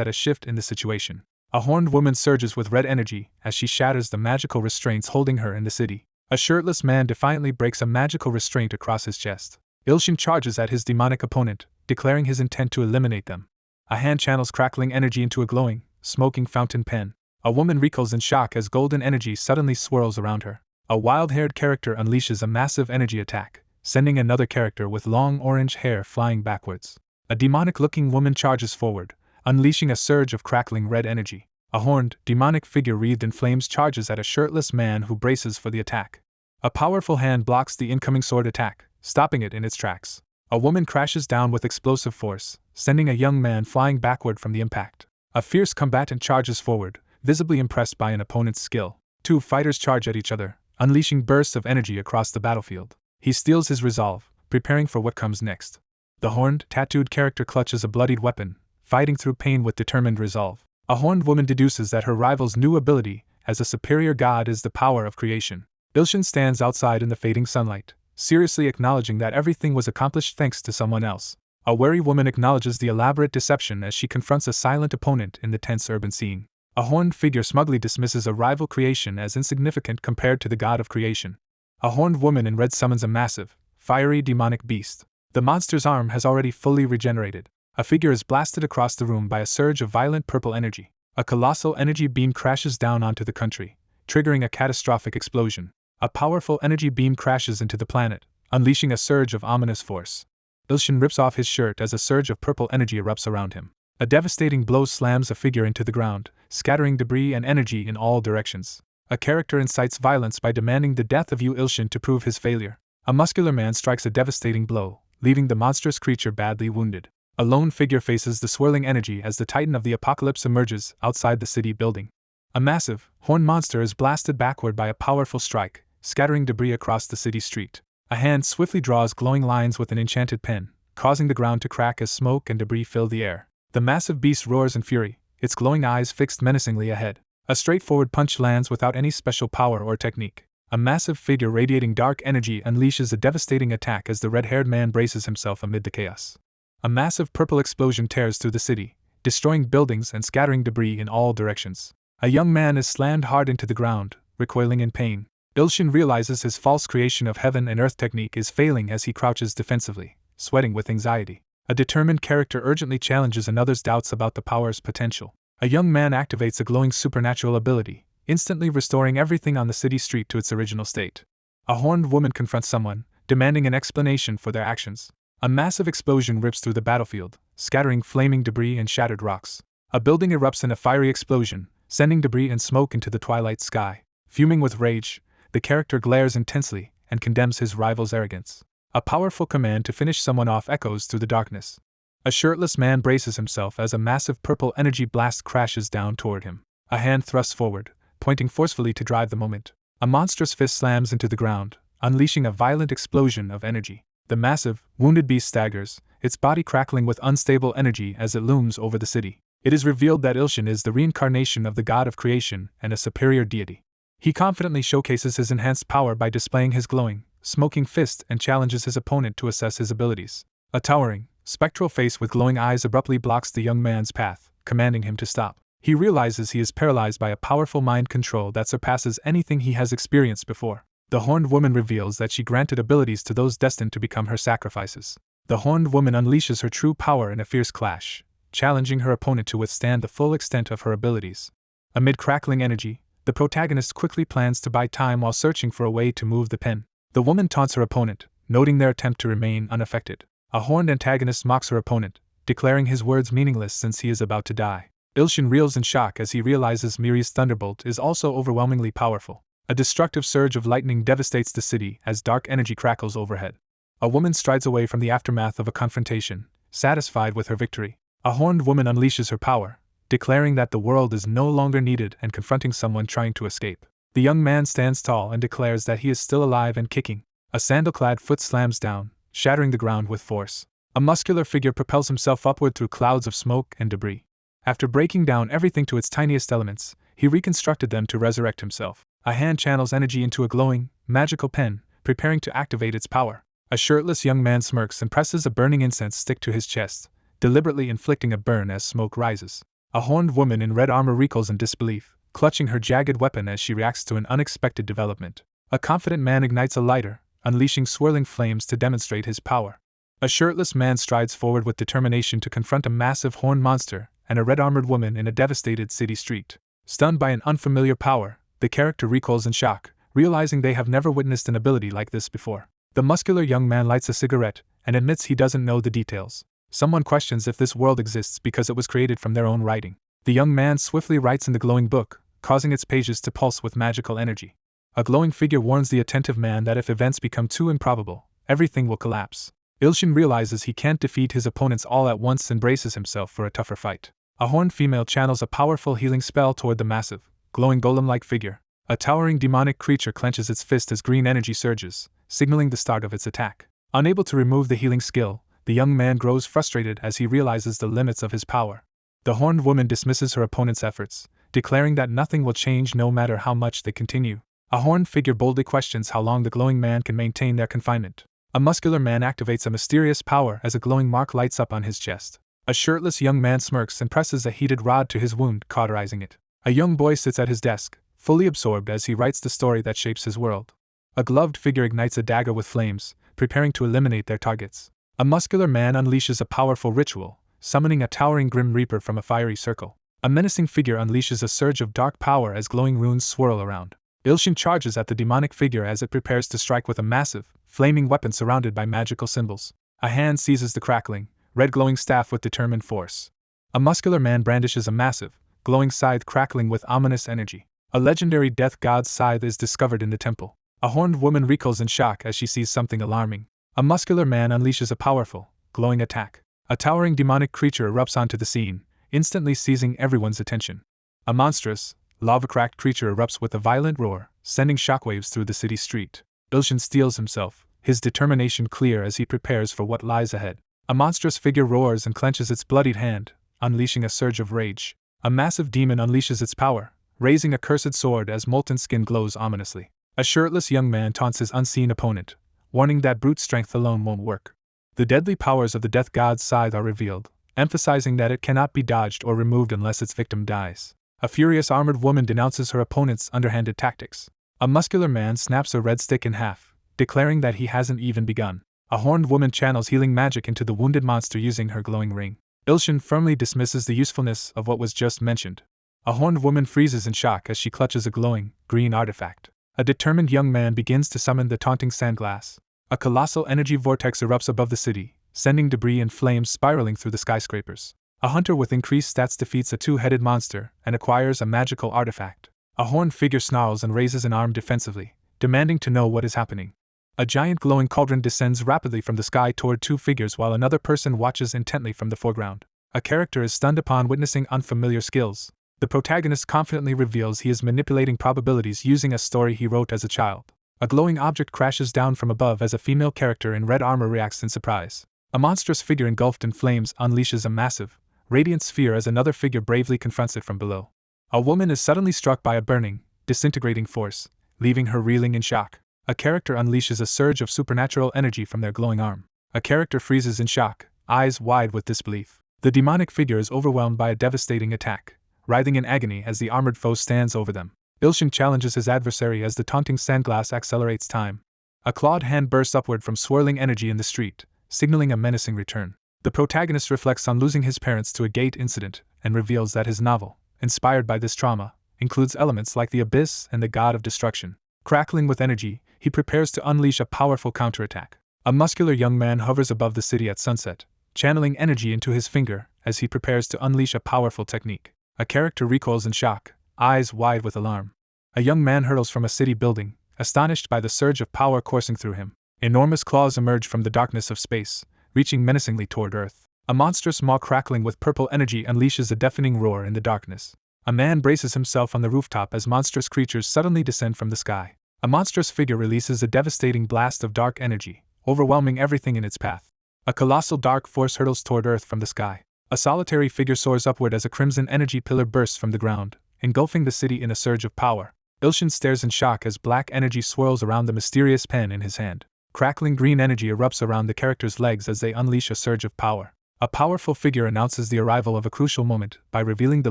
S1: at a shift in the situation. A horned woman surges with red energy as she shatters the magical restraints holding her in the city. A shirtless man defiantly breaks a magical restraint across his chest. Ilshin charges at his demonic opponent, declaring his intent to eliminate them. A hand channels crackling energy into a glowing, smoking fountain pen. A woman recoils in shock as golden energy suddenly swirls around her. A wild-haired character unleashes a massive energy attack, sending another character with long orange hair flying backwards. A demonic-looking woman charges forward, unleashing a surge of crackling red energy. A horned, demonic figure wreathed in flames charges at a shirtless man who braces for the attack. A powerful hand blocks the incoming sword attack, stopping it in its tracks. A woman crashes down with explosive force, sending a young man flying backward from the impact. A fierce combatant charges forward, visibly impressed by an opponent's skill. 2 fighters charge at each other, unleashing bursts of energy across the battlefield. He steels his resolve, preparing for what comes next. The horned, tattooed character clutches a bloodied weapon, fighting through pain with determined resolve. A horned woman deduces that her rival's new ability, as a superior god, is the power of creation. Ilshin stands outside in the fading sunlight, seriously acknowledging that everything was accomplished thanks to someone else. A wary woman acknowledges the elaborate deception as she confronts a silent opponent in the tense urban scene. A horned figure smugly dismisses a rival creation as insignificant compared to the god of creation. A horned woman in red summons a massive, fiery demonic beast. The monster's arm has already fully regenerated. A figure is blasted across the room by a surge of violent purple energy. A colossal energy beam crashes down onto the country, triggering a catastrophic explosion. A powerful energy beam crashes into the planet, unleashing a surge of ominous force. Ilshin rips off his shirt as a surge of purple energy erupts around him. A devastating blow slams a figure into the ground, scattering debris and energy in all directions. A character incites violence by demanding the death of Ilshin to prove his failure. A muscular man strikes a devastating blow, leaving the monstrous creature badly wounded. A lone figure faces the swirling energy as the Titan of the Apocalypse emerges outside the city building. A massive, horned monster is blasted backward by a powerful strike, scattering debris across the city street. A hand swiftly draws glowing lines with an enchanted pen, causing the ground to crack as smoke and debris fill the air. The massive beast roars in fury, its glowing eyes fixed menacingly ahead. A straightforward punch lands without any special power or technique. A massive figure radiating dark energy unleashes a devastating attack as the red-haired man braces himself amid the chaos. A massive purple explosion tears through the city, destroying buildings and scattering debris in all directions. A young man is slammed hard into the ground, recoiling in pain. Ilshin realizes his false creation of heaven and earth technique is failing as he crouches defensively, sweating with anxiety. A determined character urgently challenges another's doubts about the power's potential. A young man activates a glowing supernatural ability, instantly restoring everything on the city street to its original state. A horned woman confronts someone, demanding an explanation for their actions. A massive explosion rips through the battlefield, scattering flaming debris and shattered rocks. A building erupts in a fiery explosion, sending debris and smoke into the twilight sky. Fuming with rage, the character glares intensely and condemns his rival's arrogance. A powerful command to finish someone off echoes through the darkness. A shirtless man braces himself as a massive purple energy blast crashes down toward him. A hand thrusts forward, pointing forcefully to drive the moment. A monstrous fist slams into the ground, unleashing a violent explosion of energy. The massive, wounded beast staggers, its body crackling with unstable energy as it looms over the city. It is revealed that Ilshin is the reincarnation of the god of creation and a superior deity. He confidently showcases his enhanced power by displaying his glowing, smoking fist and challenges his opponent to assess his abilities. A towering, spectral face with glowing eyes abruptly blocks the young man's path, commanding him to stop. He realizes he is paralyzed by a powerful mind control that surpasses anything he has experienced before. The horned woman reveals that she granted abilities to those destined to become her sacrifices. The horned woman unleashes her true power in a fierce clash, challenging her opponent to withstand the full extent of her abilities. Amid crackling energy, the protagonist quickly plans to buy time while searching for a way to move the pen. The woman taunts her opponent, noting their attempt to remain unaffected. A horned antagonist mocks her opponent, declaring his words meaningless since he is about to die. Ilshin reels in shock as he realizes Miri's thunderbolt is also overwhelmingly powerful. A destructive surge of lightning devastates the city as dark energy crackles overhead. A woman strides away from the aftermath of a confrontation, satisfied with her victory. A horned woman unleashes her power, declaring that the world is no longer needed and confronting someone trying to escape. The young man stands tall and declares that he is still alive and kicking. A sandal-clad foot slams down, shattering the ground with force. A muscular figure propels himself upward through clouds of smoke and debris. After breaking down everything to its tiniest elements, he reconstructed them to resurrect himself. A hand channels energy into a glowing, magical pen, preparing to activate its power. A shirtless young man smirks and presses a burning incense stick to his chest, deliberately inflicting a burn as smoke rises. A horned woman in red armor recoils in disbelief, clutching her jagged weapon as she reacts to an unexpected development. A confident man ignites a lighter, unleashing swirling flames to demonstrate his power. A shirtless man strides forward with determination to confront a massive horned monster and a red-armored woman in a devastated city street. Stunned by an unfamiliar power, the character recoils in shock, realizing they have never witnessed an ability like this before. The muscular young man lights a cigarette and admits he doesn't know the details. Someone questions if this world exists because it was created from their own writing. The young man swiftly writes in the glowing book, causing its pages to pulse with magical energy. A glowing figure warns the attentive man that if events become too improbable, everything will collapse. Ilshin realizes he can't defeat his opponents all at once and braces himself for a tougher fight. A horned female channels a powerful healing spell toward the massive, glowing golem-like figure. A towering demonic creature clenches its fist as green energy surges, signaling the start of its attack. Unable to remove the healing skill, the young man grows frustrated as he realizes the limits of his power. The horned woman dismisses her opponent's efforts, declaring that nothing will change no matter how much they continue. A horned figure boldly questions how long the glowing man can maintain their confinement. A muscular man activates a mysterious power as a glowing mark lights up on his chest. A shirtless young man smirks and presses a heated rod to his wound, cauterizing it. A young boy sits at his desk, fully absorbed as he writes the story that shapes his world. A gloved figure ignites a dagger with flames, preparing to eliminate their targets. A muscular man unleashes a powerful ritual, summoning a towering Grim Reaper from a fiery circle. A menacing figure unleashes a surge of dark power as glowing runes swirl around. Ilshin charges at the demonic figure as it prepares to strike with a massive, flaming weapon surrounded by magical symbols. A hand seizes the crackling, red glowing staff with determined force. A muscular man brandishes a massive, glowing scythe crackling with ominous energy. A legendary death god's scythe is discovered in the temple. A horned woman recoils in shock as she sees something alarming. A muscular man unleashes a powerful, glowing attack. A towering demonic creature erupts onto the scene, instantly seizing everyone's attention. A monstrous, lava-cracked creature erupts with a violent roar, sending shockwaves through the city street. Ilshin steels himself, his determination clear as he prepares for what lies ahead. A monstrous figure roars and clenches its bloodied hand, unleashing a surge of rage. A massive demon unleashes its power, raising a cursed sword as molten skin glows ominously. A shirtless young man taunts his unseen opponent, warning that brute strength alone won't work. The deadly powers of the Death God's scythe are revealed, emphasizing that it cannot be dodged or removed unless its victim dies. A furious armored woman denounces her opponent's underhanded tactics. A muscular man snaps a red stick in half, declaring that he hasn't even begun. A horned woman channels healing magic into the wounded monster using her glowing ring. Ilshin firmly dismisses the usefulness of what was just mentioned. A horned woman freezes in shock as she clutches a glowing, green artifact. A determined young man begins to summon the taunting sandglass. A colossal energy vortex erupts above the city, sending debris and flames spiraling through the skyscrapers. A hunter with increased stats defeats a two-headed monster and acquires a magical artifact. A horned figure snarls and raises an arm defensively, demanding to know what is happening. A giant glowing cauldron descends rapidly from the sky toward two figures while another person watches intently from the foreground. A character is stunned upon witnessing unfamiliar skills. The protagonist confidently reveals he is manipulating probabilities using a story he wrote as a child. A glowing object crashes down from above as a female character in red armor reacts in surprise. A monstrous figure engulfed in flames unleashes a massive, radiant sphere as another figure bravely confronts it from below. A woman is suddenly struck by a burning, disintegrating force, leaving her reeling in shock. A character unleashes a surge of supernatural energy from their glowing arm. A character freezes in shock, eyes wide with disbelief. The demonic figure is overwhelmed by a devastating attack, writhing in agony as the armored foe stands over them. Ilshin challenges his adversary as the taunting sandglass accelerates time. A clawed hand bursts upward from swirling energy in the street, signaling a menacing return. The protagonist reflects on losing his parents to a gate incident and reveals that his novel, inspired by this trauma, includes elements like the abyss and the god of destruction. Crackling with energy, he prepares to unleash a powerful counterattack. A muscular young man hovers above the city at sunset, channeling energy into his finger as he prepares to unleash a powerful technique. A character recoils in shock, eyes wide with alarm. A young man hurtles from a city building, astonished by the surge of power coursing through him. Enormous claws emerge from the darkness of space, reaching menacingly toward Earth. A monstrous maw crackling with purple energy unleashes a deafening roar in the darkness. A man braces himself on the rooftop as monstrous creatures suddenly descend from the sky. A monstrous figure releases a devastating blast of dark energy, overwhelming everything in its path. A colossal dark force hurtles toward Earth from the sky. A solitary figure soars upward as a crimson energy pillar bursts from the ground, engulfing the city in a surge of power. Ilshin stares in shock as black energy swirls around the mysterious pen in his hand. Crackling green energy erupts around the character's legs as they unleash a surge of power. A powerful figure announces the arrival of a crucial moment by revealing the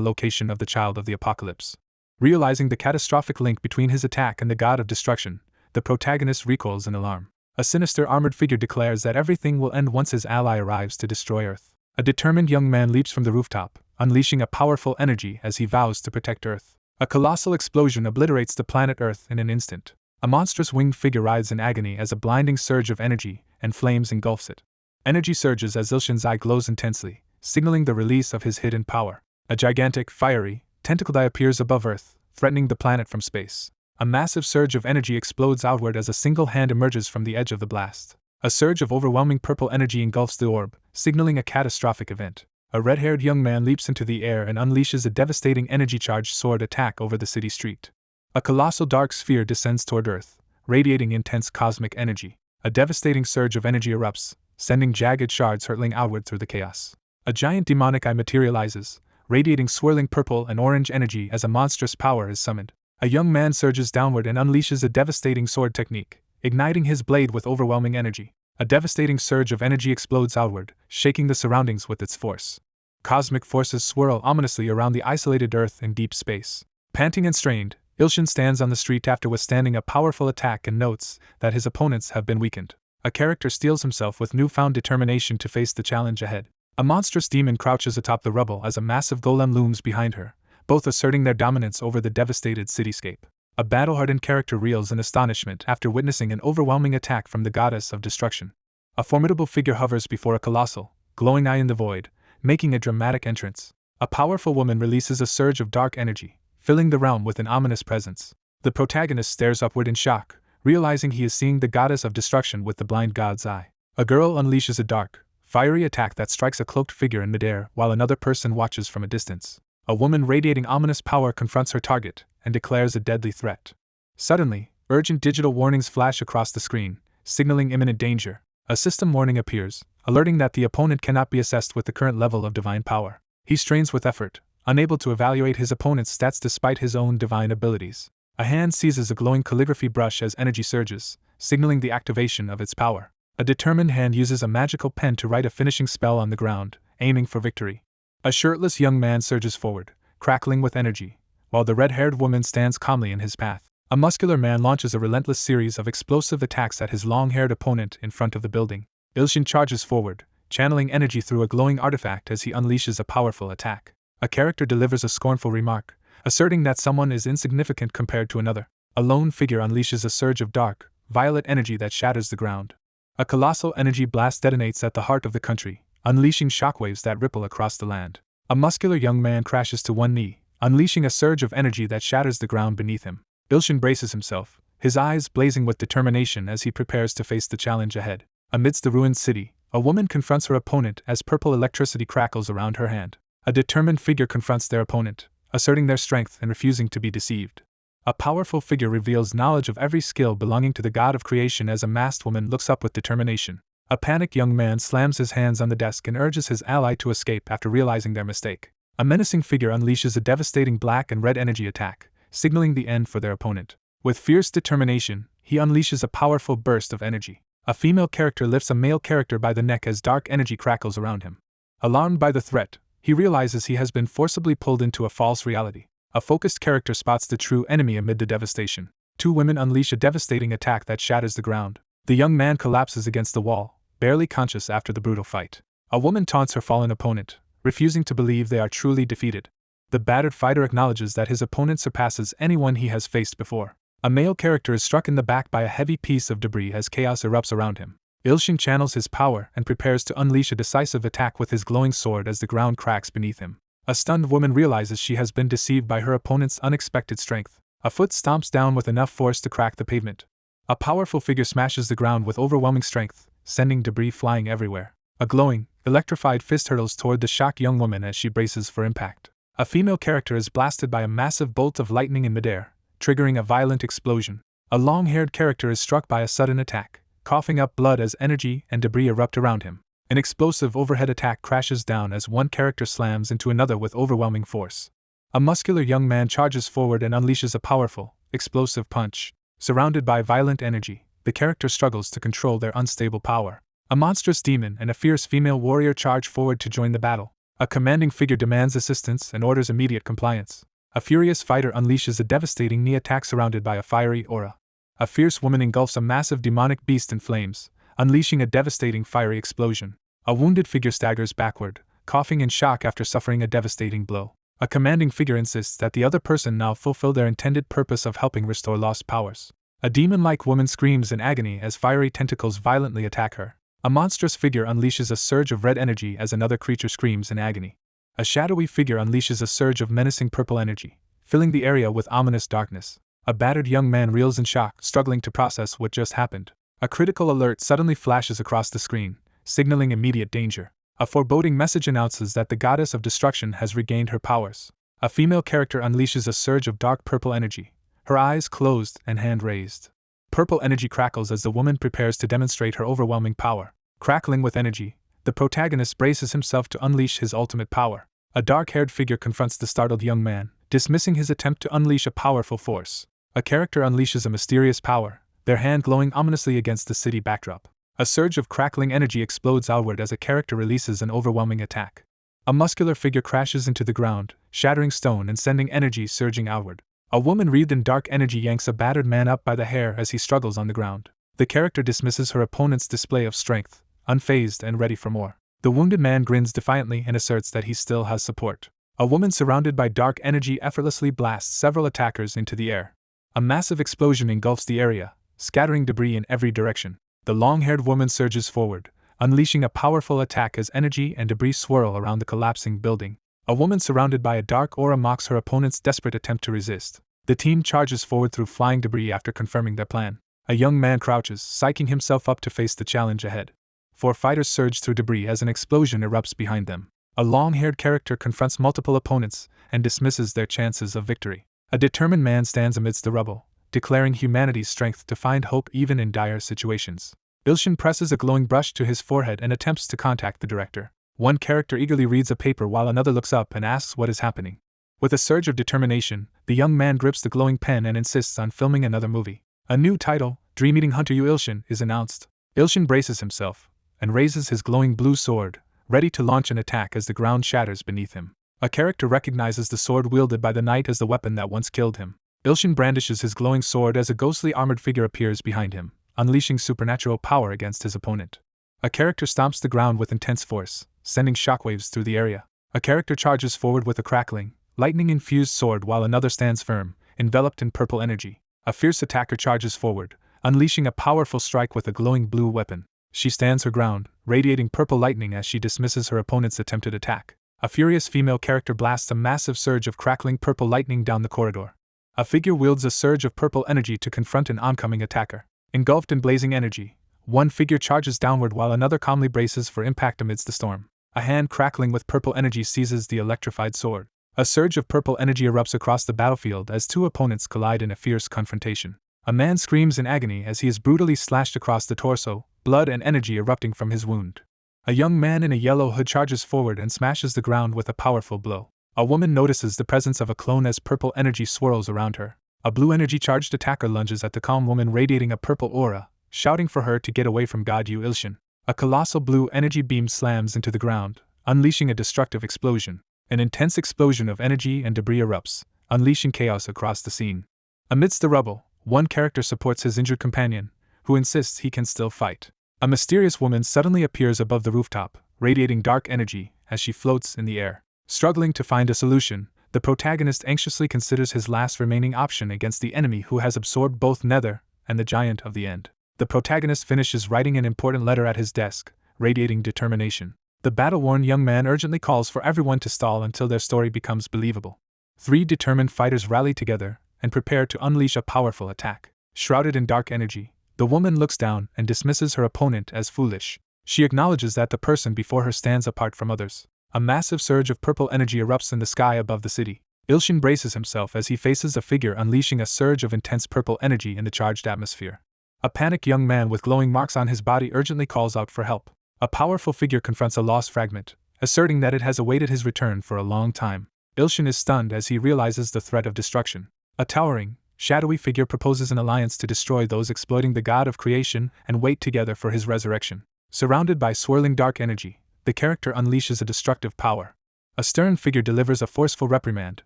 S1: location of the child of the apocalypse. Realizing the catastrophic link between his attack and the god of destruction, the protagonist recoils in alarm. A sinister armored figure declares that everything will end once his ally arrives to destroy Earth. A determined young man leaps from the rooftop, unleashing a powerful energy as he vows to protect Earth. A colossal explosion obliterates the planet Earth in an instant. A monstrous winged figure writhes in agony as a blinding surge of energy and flames engulfs it. Energy surges as Ilshin's eye glows intensely, signaling the release of his hidden power. A gigantic, fiery, tentacled eye appears above Earth, threatening the planet from space. A massive surge of energy explodes outward as a single hand emerges from the edge of the blast. A surge of overwhelming purple energy engulfs the orb, signaling a catastrophic event. A red-haired young man leaps into the air and unleashes a devastating energy-charged sword attack over the city street. A colossal dark sphere descends toward Earth, radiating intense cosmic energy. A devastating surge of energy erupts, sending jagged shards hurtling outward through the chaos. A giant demonic eye materializes, radiating swirling purple and orange energy as a monstrous power is summoned. A young man surges downward and unleashes a devastating sword technique, igniting his blade with overwhelming energy. A devastating surge of energy explodes outward, shaking the surroundings with its force. Cosmic forces swirl ominously around the isolated Earth in deep space. Panting and strained, Ilshin stands on the street after withstanding a powerful attack and notes that his opponents have been weakened. A character steels himself with newfound determination to face the challenge ahead. A monstrous demon crouches atop the rubble as a massive golem looms behind her, both asserting their dominance over the devastated cityscape. A battle-hardened character reels in astonishment after witnessing an overwhelming attack from the goddess of destruction. A formidable figure hovers before a colossal, glowing eye in the void, making a dramatic entrance. A powerful woman releases a surge of dark energy, filling the realm with an ominous presence. The protagonist stares upward in shock, realizing he is seeing the goddess of destruction with the blind god's eye. A girl unleashes a dark, fiery attack that strikes a cloaked figure in midair while another person watches from a distance. A woman radiating ominous power confronts her target and declares a deadly threat. Suddenly, urgent digital warnings flash across the screen, signaling imminent danger. A system warning appears, alerting that the opponent cannot be assessed with the current level of divine power. He strains with effort, unable to evaluate his opponent's stats despite his own divine abilities. A hand seizes a glowing calligraphy brush as energy surges, signaling the activation of its power. A determined hand uses a magical pen to write a finishing spell on the ground, aiming for victory. A shirtless young man surges forward, crackling with energy, while the red-haired woman stands calmly in his path. A muscular man launches a relentless series of explosive attacks at his long-haired opponent in front of the building. Ilshin charges forward, channeling energy through a glowing artifact as he unleashes a powerful attack. A character delivers a scornful remark, asserting that someone is insignificant compared to another. A lone figure unleashes a surge of dark, violet energy that shatters the ground. A colossal energy blast detonates at the heart of the country, unleashing shockwaves that ripple across the land. A muscular young man crashes to one knee, unleashing a surge of energy that shatters the ground beneath him. Ilshin braces himself, his eyes blazing with determination as he prepares to face the challenge ahead. Amidst the ruined city, a woman confronts her opponent as purple electricity crackles around her hand. A determined figure confronts their opponent, asserting their strength and refusing to be deceived. A powerful figure reveals knowledge of every skill belonging to the god of creation as a masked woman looks up with determination. A panicked young man slams his hands on the desk and urges his ally to escape after realizing their mistake. A menacing figure unleashes a devastating black and red energy attack, signaling the end for their opponent. With fierce determination, he unleashes a powerful burst of energy. A female character lifts a male character by the neck as dark energy crackles around him. Alarmed by the threat, he realizes he has been forcibly pulled into a false reality. A focused character spots the true enemy amid the devastation. Two women unleash a devastating attack that shatters the ground. The young man collapses against the wall, barely conscious after the brutal fight. A woman taunts her fallen opponent, refusing to believe they are truly defeated. The battered fighter acknowledges that his opponent surpasses anyone he has faced before. A male character is struck in the back by a heavy piece of debris as chaos erupts around him. Ilshin channels his power and prepares to unleash a decisive attack with his glowing sword as the ground cracks beneath him. A stunned woman realizes she has been deceived by her opponent's unexpected strength. A foot stomps down with enough force to crack the pavement. A powerful figure smashes the ground with overwhelming strength, sending debris flying everywhere. A glowing, electrified fist hurtles toward the shocked young woman as she braces for impact. A female character is blasted by a massive bolt of lightning in midair, triggering a violent explosion. A long-haired character is struck by a sudden attack, coughing up blood as energy and debris erupt around him. An explosive overhead attack crashes down as one character slams into another with overwhelming force. A muscular young man charges forward and unleashes a powerful, explosive punch. Surrounded by violent energy, the character struggles to control their unstable power. A monstrous demon and a fierce female warrior charge forward to join the battle. A commanding figure demands assistance and orders immediate compliance. A furious fighter unleashes a devastating knee attack surrounded by a fiery aura. A fierce woman engulfs a massive demonic beast in flames, unleashing a devastating fiery explosion. A wounded figure staggers backward, coughing in shock after suffering a devastating blow. A commanding figure insists that the other person now fulfill their intended purpose of helping restore lost powers. A demon-like woman screams in agony as fiery tentacles violently attack her. A monstrous figure unleashes a surge of red energy as another creature screams in agony. A shadowy figure unleashes a surge of menacing purple energy, filling the area with ominous darkness. A battered young man reels in shock, struggling to process what just happened. A critical alert suddenly flashes across the screen, signaling immediate danger. A foreboding message announces that the goddess of destruction has regained her powers. A female character unleashes a surge of dark purple energy, her eyes closed and hand raised. Purple energy crackles as the woman prepares to demonstrate her overwhelming power. Crackling with energy, the protagonist braces himself to unleash his ultimate power. A dark-haired figure confronts the startled young man, dismissing his attempt to unleash a powerful force. A character unleashes a mysterious power, their hand glowing ominously against the city backdrop. A surge of crackling energy explodes outward as a character releases an overwhelming attack. A muscular figure crashes into the ground, shattering stone and sending energy surging outward. A woman wreathed in dark energy yanks a battered man up by the hair as he struggles on the ground. The character dismisses her opponent's display of strength, unfazed and ready for more. The wounded man grins defiantly and asserts that he still has support. A woman surrounded by dark energy effortlessly blasts several attackers into the air. A massive explosion engulfs the area, scattering debris in every direction. The long-haired woman surges forward, unleashing a powerful attack as energy and debris swirl around the collapsing building. A woman surrounded by a dark aura mocks her opponent's desperate attempt to resist. The team charges forward through flying debris after confirming their plan. A young man crouches, psyching himself up to face the challenge ahead. 4 fighters surge through debris as an explosion erupts behind them. A long-haired character confronts multiple opponents and dismisses their chances of victory. A determined man stands amidst the rubble, declaring humanity's strength to find hope even in dire situations. Ilshin presses a glowing brush to his forehead and attempts to contact the director. One character eagerly reads a paper while another looks up and asks what is happening. With a surge of determination, the young man grips the glowing pen and insists on filming another movie. A new title, Dream Eating Hunter Yu Ilshin, is announced. Ilshin braces himself and raises his glowing blue sword, ready to launch an attack as the ground shatters beneath him. A character recognizes the sword wielded by the knight as the weapon that once killed him. Ilshin brandishes his glowing sword as a ghostly armored figure appears behind him, unleashing supernatural power against his opponent. A character stomps the ground with intense force, sending shockwaves through the area. A character charges forward with a crackling, lightning-infused sword while another stands firm, enveloped in purple energy. A fierce attacker charges forward, unleashing a powerful strike with a glowing blue weapon. She stands her ground, radiating purple lightning as she dismisses her opponent's attempted attack. A furious female character blasts a massive surge of crackling purple lightning down the corridor. A figure wields a surge of purple energy to confront an oncoming attacker. Engulfed in blazing energy, one figure charges downward while another calmly braces for impact amidst the storm. A hand crackling with purple energy seizes the electrified sword. A surge of purple energy erupts across the battlefield as two opponents collide in a fierce confrontation. A man screams in agony as he is brutally slashed across the torso, blood and energy erupting from his wound. A young man in a yellow hood charges forward and smashes the ground with a powerful blow. A woman notices the presence of a clone as purple energy swirls around her. A blue energy-charged attacker lunges at the calm woman radiating a purple aura, shouting for her to get away from God Yu Ilshin. A colossal blue energy beam slams into the ground, unleashing a destructive explosion. An intense explosion of energy and debris erupts, unleashing chaos across the scene. Amidst the rubble, one character supports his injured companion, who insists he can still fight. A mysterious woman suddenly appears above the rooftop, radiating dark energy as she floats in the air. Struggling to find a solution, the protagonist anxiously considers his last remaining option against the enemy who has absorbed both Nether and the Giant of the End. The protagonist finishes writing an important letter at his desk, radiating determination. The battle-worn young man urgently calls for everyone to stall until their story becomes believable. Three determined fighters rally together and prepare to unleash a powerful attack. Shrouded in dark energy, the woman looks down and dismisses her opponent as foolish. She acknowledges that the person before her stands apart from others. A massive surge of purple energy erupts in the sky above the city. Ilshin braces himself as he faces a figure unleashing a surge of intense purple energy in the charged atmosphere. A panicked young man with glowing marks on his body urgently calls out for help. A powerful figure confronts a lost fragment, asserting that it has awaited his return for a long time. Ilshin is stunned as he realizes the threat of destruction. A towering, shadowy figure proposes an alliance to destroy those exploiting the god of creation and wait together for his resurrection. Surrounded by swirling dark energy, the character unleashes a destructive power. A stern figure delivers a forceful reprimand,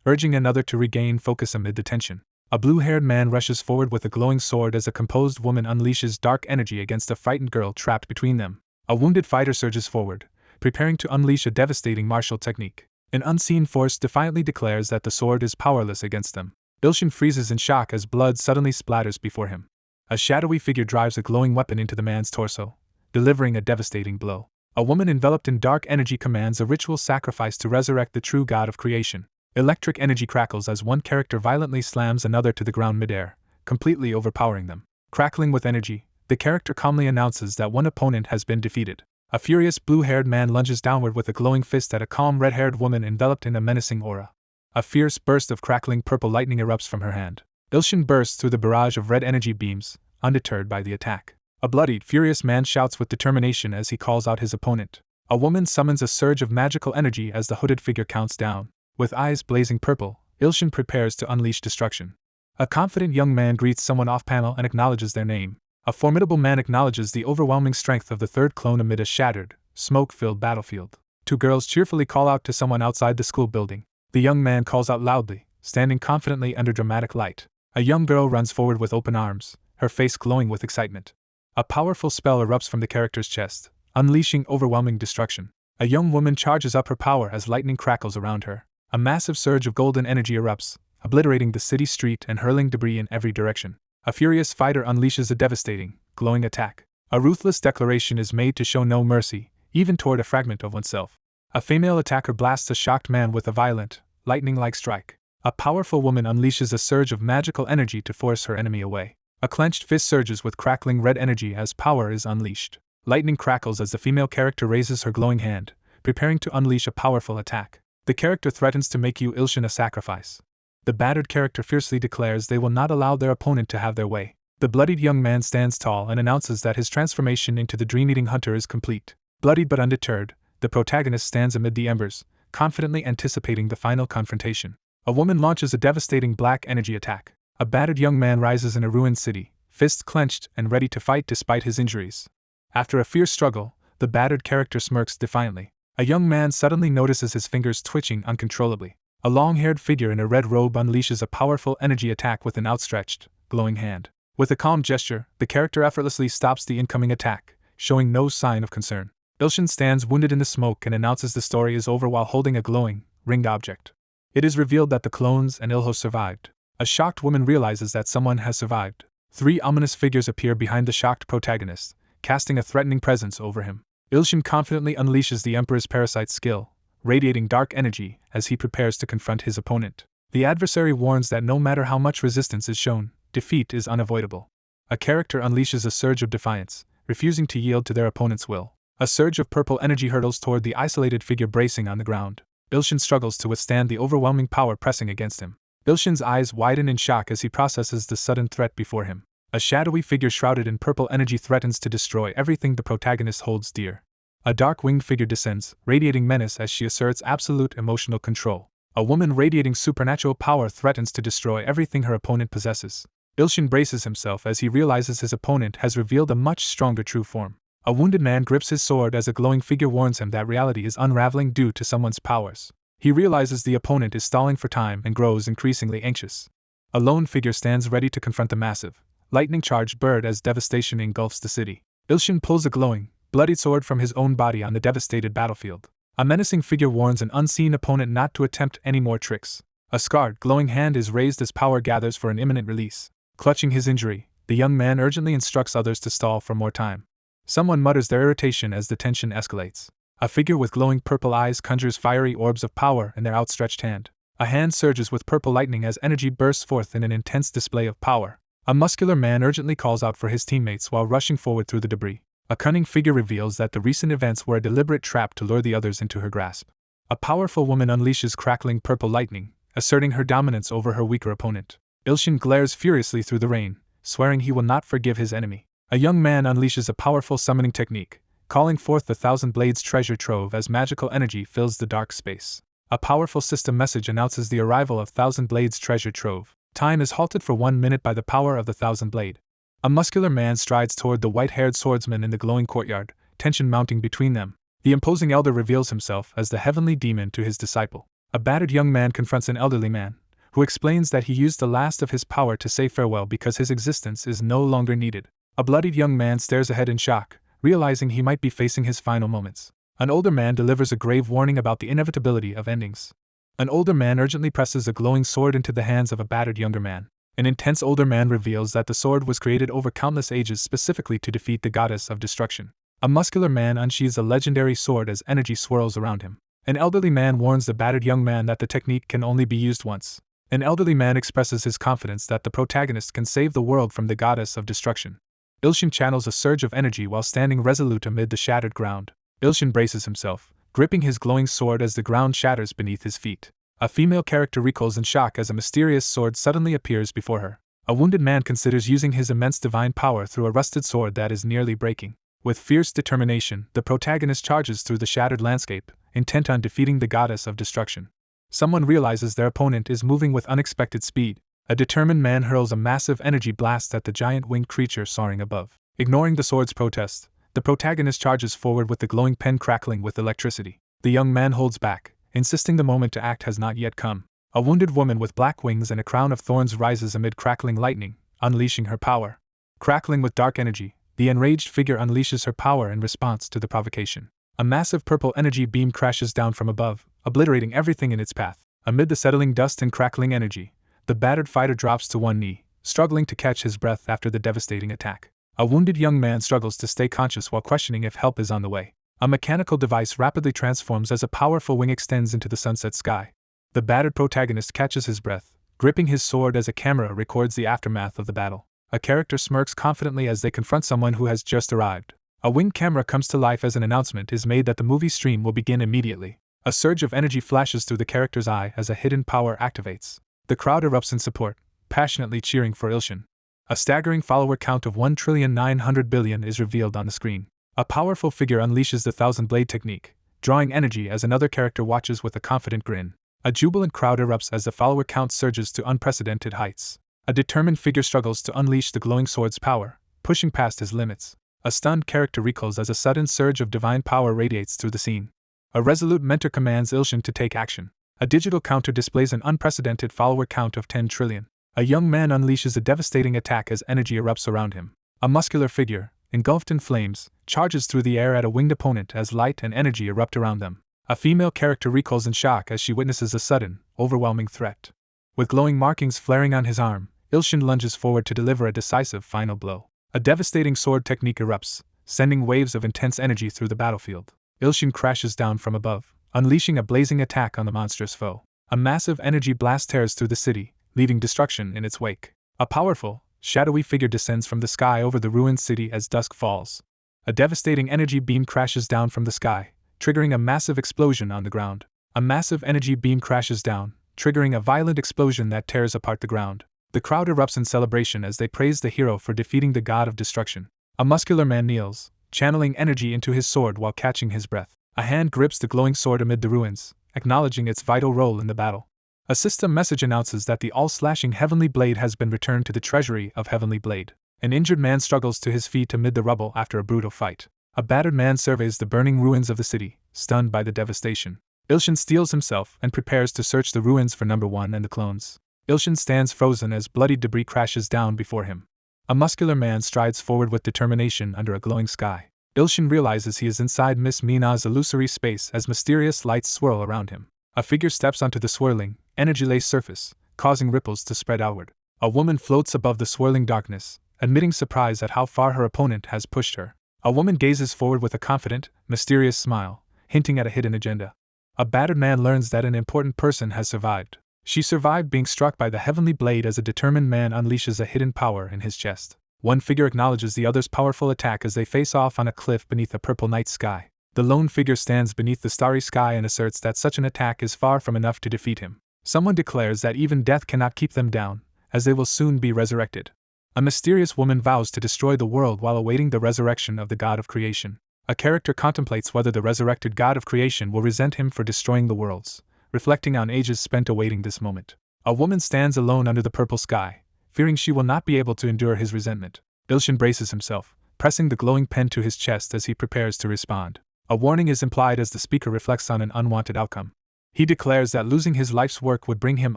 S1: urging another to regain focus amid the tension. A blue-haired man rushes forward with a glowing sword as a composed woman unleashes dark energy against a frightened girl trapped between them. A wounded fighter surges forward, preparing to unleash a devastating martial technique. An unseen force defiantly declares that the sword is powerless against them. Ilshin freezes in shock as blood suddenly splatters before him. A shadowy figure drives a glowing weapon into the man's torso, delivering a devastating blow. A woman enveloped in dark energy commands a ritual sacrifice to resurrect the true god of creation. Electric energy crackles as one character violently slams another to the ground midair, completely overpowering them. Crackling with energy, the character calmly announces that one opponent has been defeated. A furious blue-haired man lunges downward with a glowing fist at a calm red-haired woman enveloped in a menacing aura. A fierce burst of crackling purple lightning erupts from her hand. Ilshin bursts through the barrage of red energy beams, undeterred by the attack. A bloodied, furious man shouts with determination as he calls out his opponent. A woman summons a surge of magical energy as the hooded figure counts down. With eyes blazing purple, Ilshin prepares to unleash destruction. A confident young man greets someone off-panel and acknowledges their name. A formidable man acknowledges the overwhelming strength of the third clone amid a shattered, smoke-filled battlefield. Two girls cheerfully call out to someone outside the school building. The young man calls out loudly, standing confidently under dramatic light. A young girl runs forward with open arms, her face glowing with excitement. A powerful spell erupts from the character's chest, unleashing overwhelming destruction. A young woman charges up her power as lightning crackles around her. A massive surge of golden energy erupts, obliterating the city street and hurling debris in every direction. A furious fighter unleashes a devastating, glowing attack. A ruthless declaration is made to show no mercy, even toward a fragment of oneself. A female attacker blasts a shocked man with a violent, lightning-like strike. A powerful woman unleashes a surge of magical energy to force her enemy away. A clenched fist surges with crackling red energy as power is unleashed. Lightning crackles as the female character raises her glowing hand, preparing to unleash a powerful attack. The character threatens to make Yu Ilshin a sacrifice. The battered character fiercely declares they will not allow their opponent to have their way. The bloodied young man stands tall and announces that his transformation into the dream-eating hunter is complete. Bloodied but undeterred, the protagonist stands amid the embers, confidently anticipating the final confrontation. A woman launches a devastating black energy attack. A battered young man rises in a ruined city, fists clenched and ready to fight despite his injuries. After a fierce struggle, the battered character smirks defiantly. A young man suddenly notices his fingers twitching uncontrollably. A long-haired figure in a red robe unleashes a powerful energy attack with an outstretched, glowing hand. With a calm gesture, the character effortlessly stops the incoming attack, showing no sign of concern. Ilshin stands wounded in the smoke and announces the story is over while holding a glowing, ringed object. It is revealed that the clones and Ilho survived. A shocked woman realizes that someone has survived. 3 ominous figures appear behind the shocked protagonist, casting a threatening presence over him. Ilshin confidently unleashes the Emperor's parasite skill, radiating dark energy as he prepares to confront his opponent. The adversary warns that no matter how much resistance is shown, defeat is unavoidable. A character unleashes a surge of defiance, refusing to yield to their opponent's will. A surge of purple energy hurtles toward the isolated figure bracing on the ground. Ilshin struggles to withstand the overwhelming power pressing against him. Ilshin's eyes widen in shock as he processes the sudden threat before him. A shadowy figure shrouded in purple energy threatens to destroy everything the protagonist holds dear. A dark winged figure descends, radiating menace as she asserts absolute emotional control. A woman radiating supernatural power threatens to destroy everything her opponent possesses. Ilshin braces himself as he realizes his opponent has revealed a much stronger true form. A wounded man grips his sword as a glowing figure warns him that reality is unraveling due to someone's powers. He realizes the opponent is stalling for time and grows increasingly anxious. A lone figure stands ready to confront the massive, lightning-charged bird as devastation engulfs the city. Ilshin pulls a glowing, bloodied sword from his own body on the devastated battlefield. A menacing figure warns an unseen opponent not to attempt any more tricks. A scarred, glowing hand is raised as power gathers for an imminent release. Clutching his injury, the young man urgently instructs others to stall for more time. Someone mutters their irritation as the tension escalates. A figure with glowing purple eyes conjures fiery orbs of power in their outstretched hand. A hand surges with purple lightning as energy bursts forth in an intense display of power. A muscular man urgently calls out for his teammates while rushing forward through the debris. A cunning figure reveals that the recent events were a deliberate trap to lure the others into her grasp. A powerful woman unleashes crackling purple lightning, asserting her dominance over her weaker opponent. Ilshin glares furiously through the rain, swearing he will not forgive his enemy. A young man unleashes a powerful summoning technique, calling forth the Thousand Blades treasure trove as magical energy fills the dark space. A powerful system message announces the arrival of Thousand Blades treasure trove. Time is halted for 1 minute by the power of the Thousand Blade. A muscular man strides toward the white-haired swordsman in the glowing courtyard, tension mounting between them. The imposing elder reveals himself as the heavenly demon to his disciple. A battered young man confronts an elderly man, who explains that he used the last of his power to say farewell because his existence is no longer needed. A bloodied young man stares ahead in shock, realizing he might be facing his final moments. An older man delivers a grave warning about the inevitability of endings. An older man urgently presses a glowing sword into the hands of a battered younger man. An intense older man reveals that the sword was created over countless ages specifically to defeat the goddess of destruction. A muscular man unsheathes a legendary sword as energy swirls around him. An elderly man warns the battered young man that the technique can only be used once. An elderly man expresses his confidence that the protagonist can save the world from the goddess of destruction. Ilshin channels a surge of energy while standing resolute amid the shattered ground. Ilshin braces himself, gripping his glowing sword as the ground shatters beneath his feet. A female character recoils in shock as a mysterious sword suddenly appears before her. A wounded man considers using his immense divine power through a rusted sword that is nearly breaking. With fierce determination, the protagonist charges through the shattered landscape, intent on defeating the goddess of destruction. Someone realizes their opponent is moving with unexpected speed. A determined man hurls a massive energy blast at the giant winged creature soaring above. Ignoring the sword's protest, the protagonist charges forward with the glowing pen crackling with electricity. The young man holds back, insisting the moment to act has not yet come. A wounded woman with black wings and a crown of thorns rises amid crackling lightning, unleashing her power. Crackling with dark energy, the enraged figure unleashes her power in response to the provocation. A massive purple energy beam crashes down from above, obliterating everything in its path. Amid the settling dust and crackling energy, the battered fighter drops to one knee, struggling to catch his breath after the devastating attack. A wounded young man struggles to stay conscious while questioning if help is on the way. A mechanical device rapidly transforms as a powerful wing extends into the sunset sky. The battered protagonist catches his breath, gripping his sword as a camera records the aftermath of the battle. A character smirks confidently as they confront someone who has just arrived. A winged camera comes to life as an announcement is made that the movie stream will begin immediately. A surge of energy flashes through the character's eye as a hidden power activates. The crowd erupts in support, passionately cheering for Ilshin. A staggering follower count of 1,900,000,000,000 is revealed on the screen. A powerful figure unleashes the Thousand Blade technique, drawing energy as another character watches with a confident grin. A jubilant crowd erupts as the follower count surges to unprecedented heights. A determined figure struggles to unleash the glowing sword's power, pushing past his limits. A stunned character recoils as a sudden surge of divine power radiates through the scene. A resolute mentor commands Ilshin to take action. A digital counter displays an unprecedented follower count of 10 trillion. A young man unleashes a devastating attack as energy erupts around him. A muscular figure, engulfed in flames, charges through the air at a winged opponent as light and energy erupt around them. A female character recoils in shock as she witnesses a sudden, overwhelming threat. With glowing markings flaring on his arm, Ilshin lunges forward to deliver a decisive final blow. A devastating sword technique erupts, sending waves of intense energy through the battlefield. Ilshin crashes down from above, unleashing a blazing attack on the monstrous foe. A massive energy blast tears through the city, leaving destruction in its wake. A powerful, shadowy figure descends from the sky over the ruined city as dusk falls. A devastating energy beam crashes down from the sky, triggering a massive explosion on the ground. A massive energy beam crashes down, triggering a violent explosion that tears apart the ground. The crowd erupts in celebration as they praise the hero for defeating the god of destruction. A muscular man kneels, channeling energy into his sword while catching his breath. A hand grips the glowing sword amid the ruins, acknowledging its vital role in the battle. A system message announces that the all-slashing Heavenly Blade has been returned to the treasury of Heavenly Blade. An injured man struggles to his feet amid the rubble after a brutal fight. A battered man surveys the burning ruins of the city, stunned by the devastation. Ilshin steels himself and prepares to search the ruins for number 1 and the clones. Ilshin stands frozen as bloody debris crashes down before him. A muscular man strides forward with determination under a glowing sky. Ilshin realizes he is inside Miss Mina's illusory space as mysterious lights swirl around him. A figure steps onto the swirling, energy-laced surface, causing ripples to spread outward. A woman floats above the swirling darkness, admitting surprise at how far her opponent has pushed her. A woman gazes forward with a confident, mysterious smile, hinting at a hidden agenda. A battered man learns that an important person has survived. She survived being struck by the Heavenly Blade as a determined man unleashes a hidden power in his chest. One figure acknowledges the other's powerful attack as they face off on a cliff beneath a purple night sky. The lone figure stands beneath the starry sky and asserts that such an attack is far from enough to defeat him. Someone declares that even death cannot keep them down, as they will soon be resurrected. A mysterious woman vows to destroy the world while awaiting the resurrection of the god of creation. A character contemplates whether the resurrected god of creation will resent him for destroying the worlds, reflecting on ages spent awaiting this moment. A woman stands alone under the purple sky, fearing she will not be able to endure his resentment. Ilshin braces himself, pressing the glowing pen to his chest as he prepares to respond. A warning is implied as the speaker reflects on an unwanted outcome. He declares that losing his life's work would bring him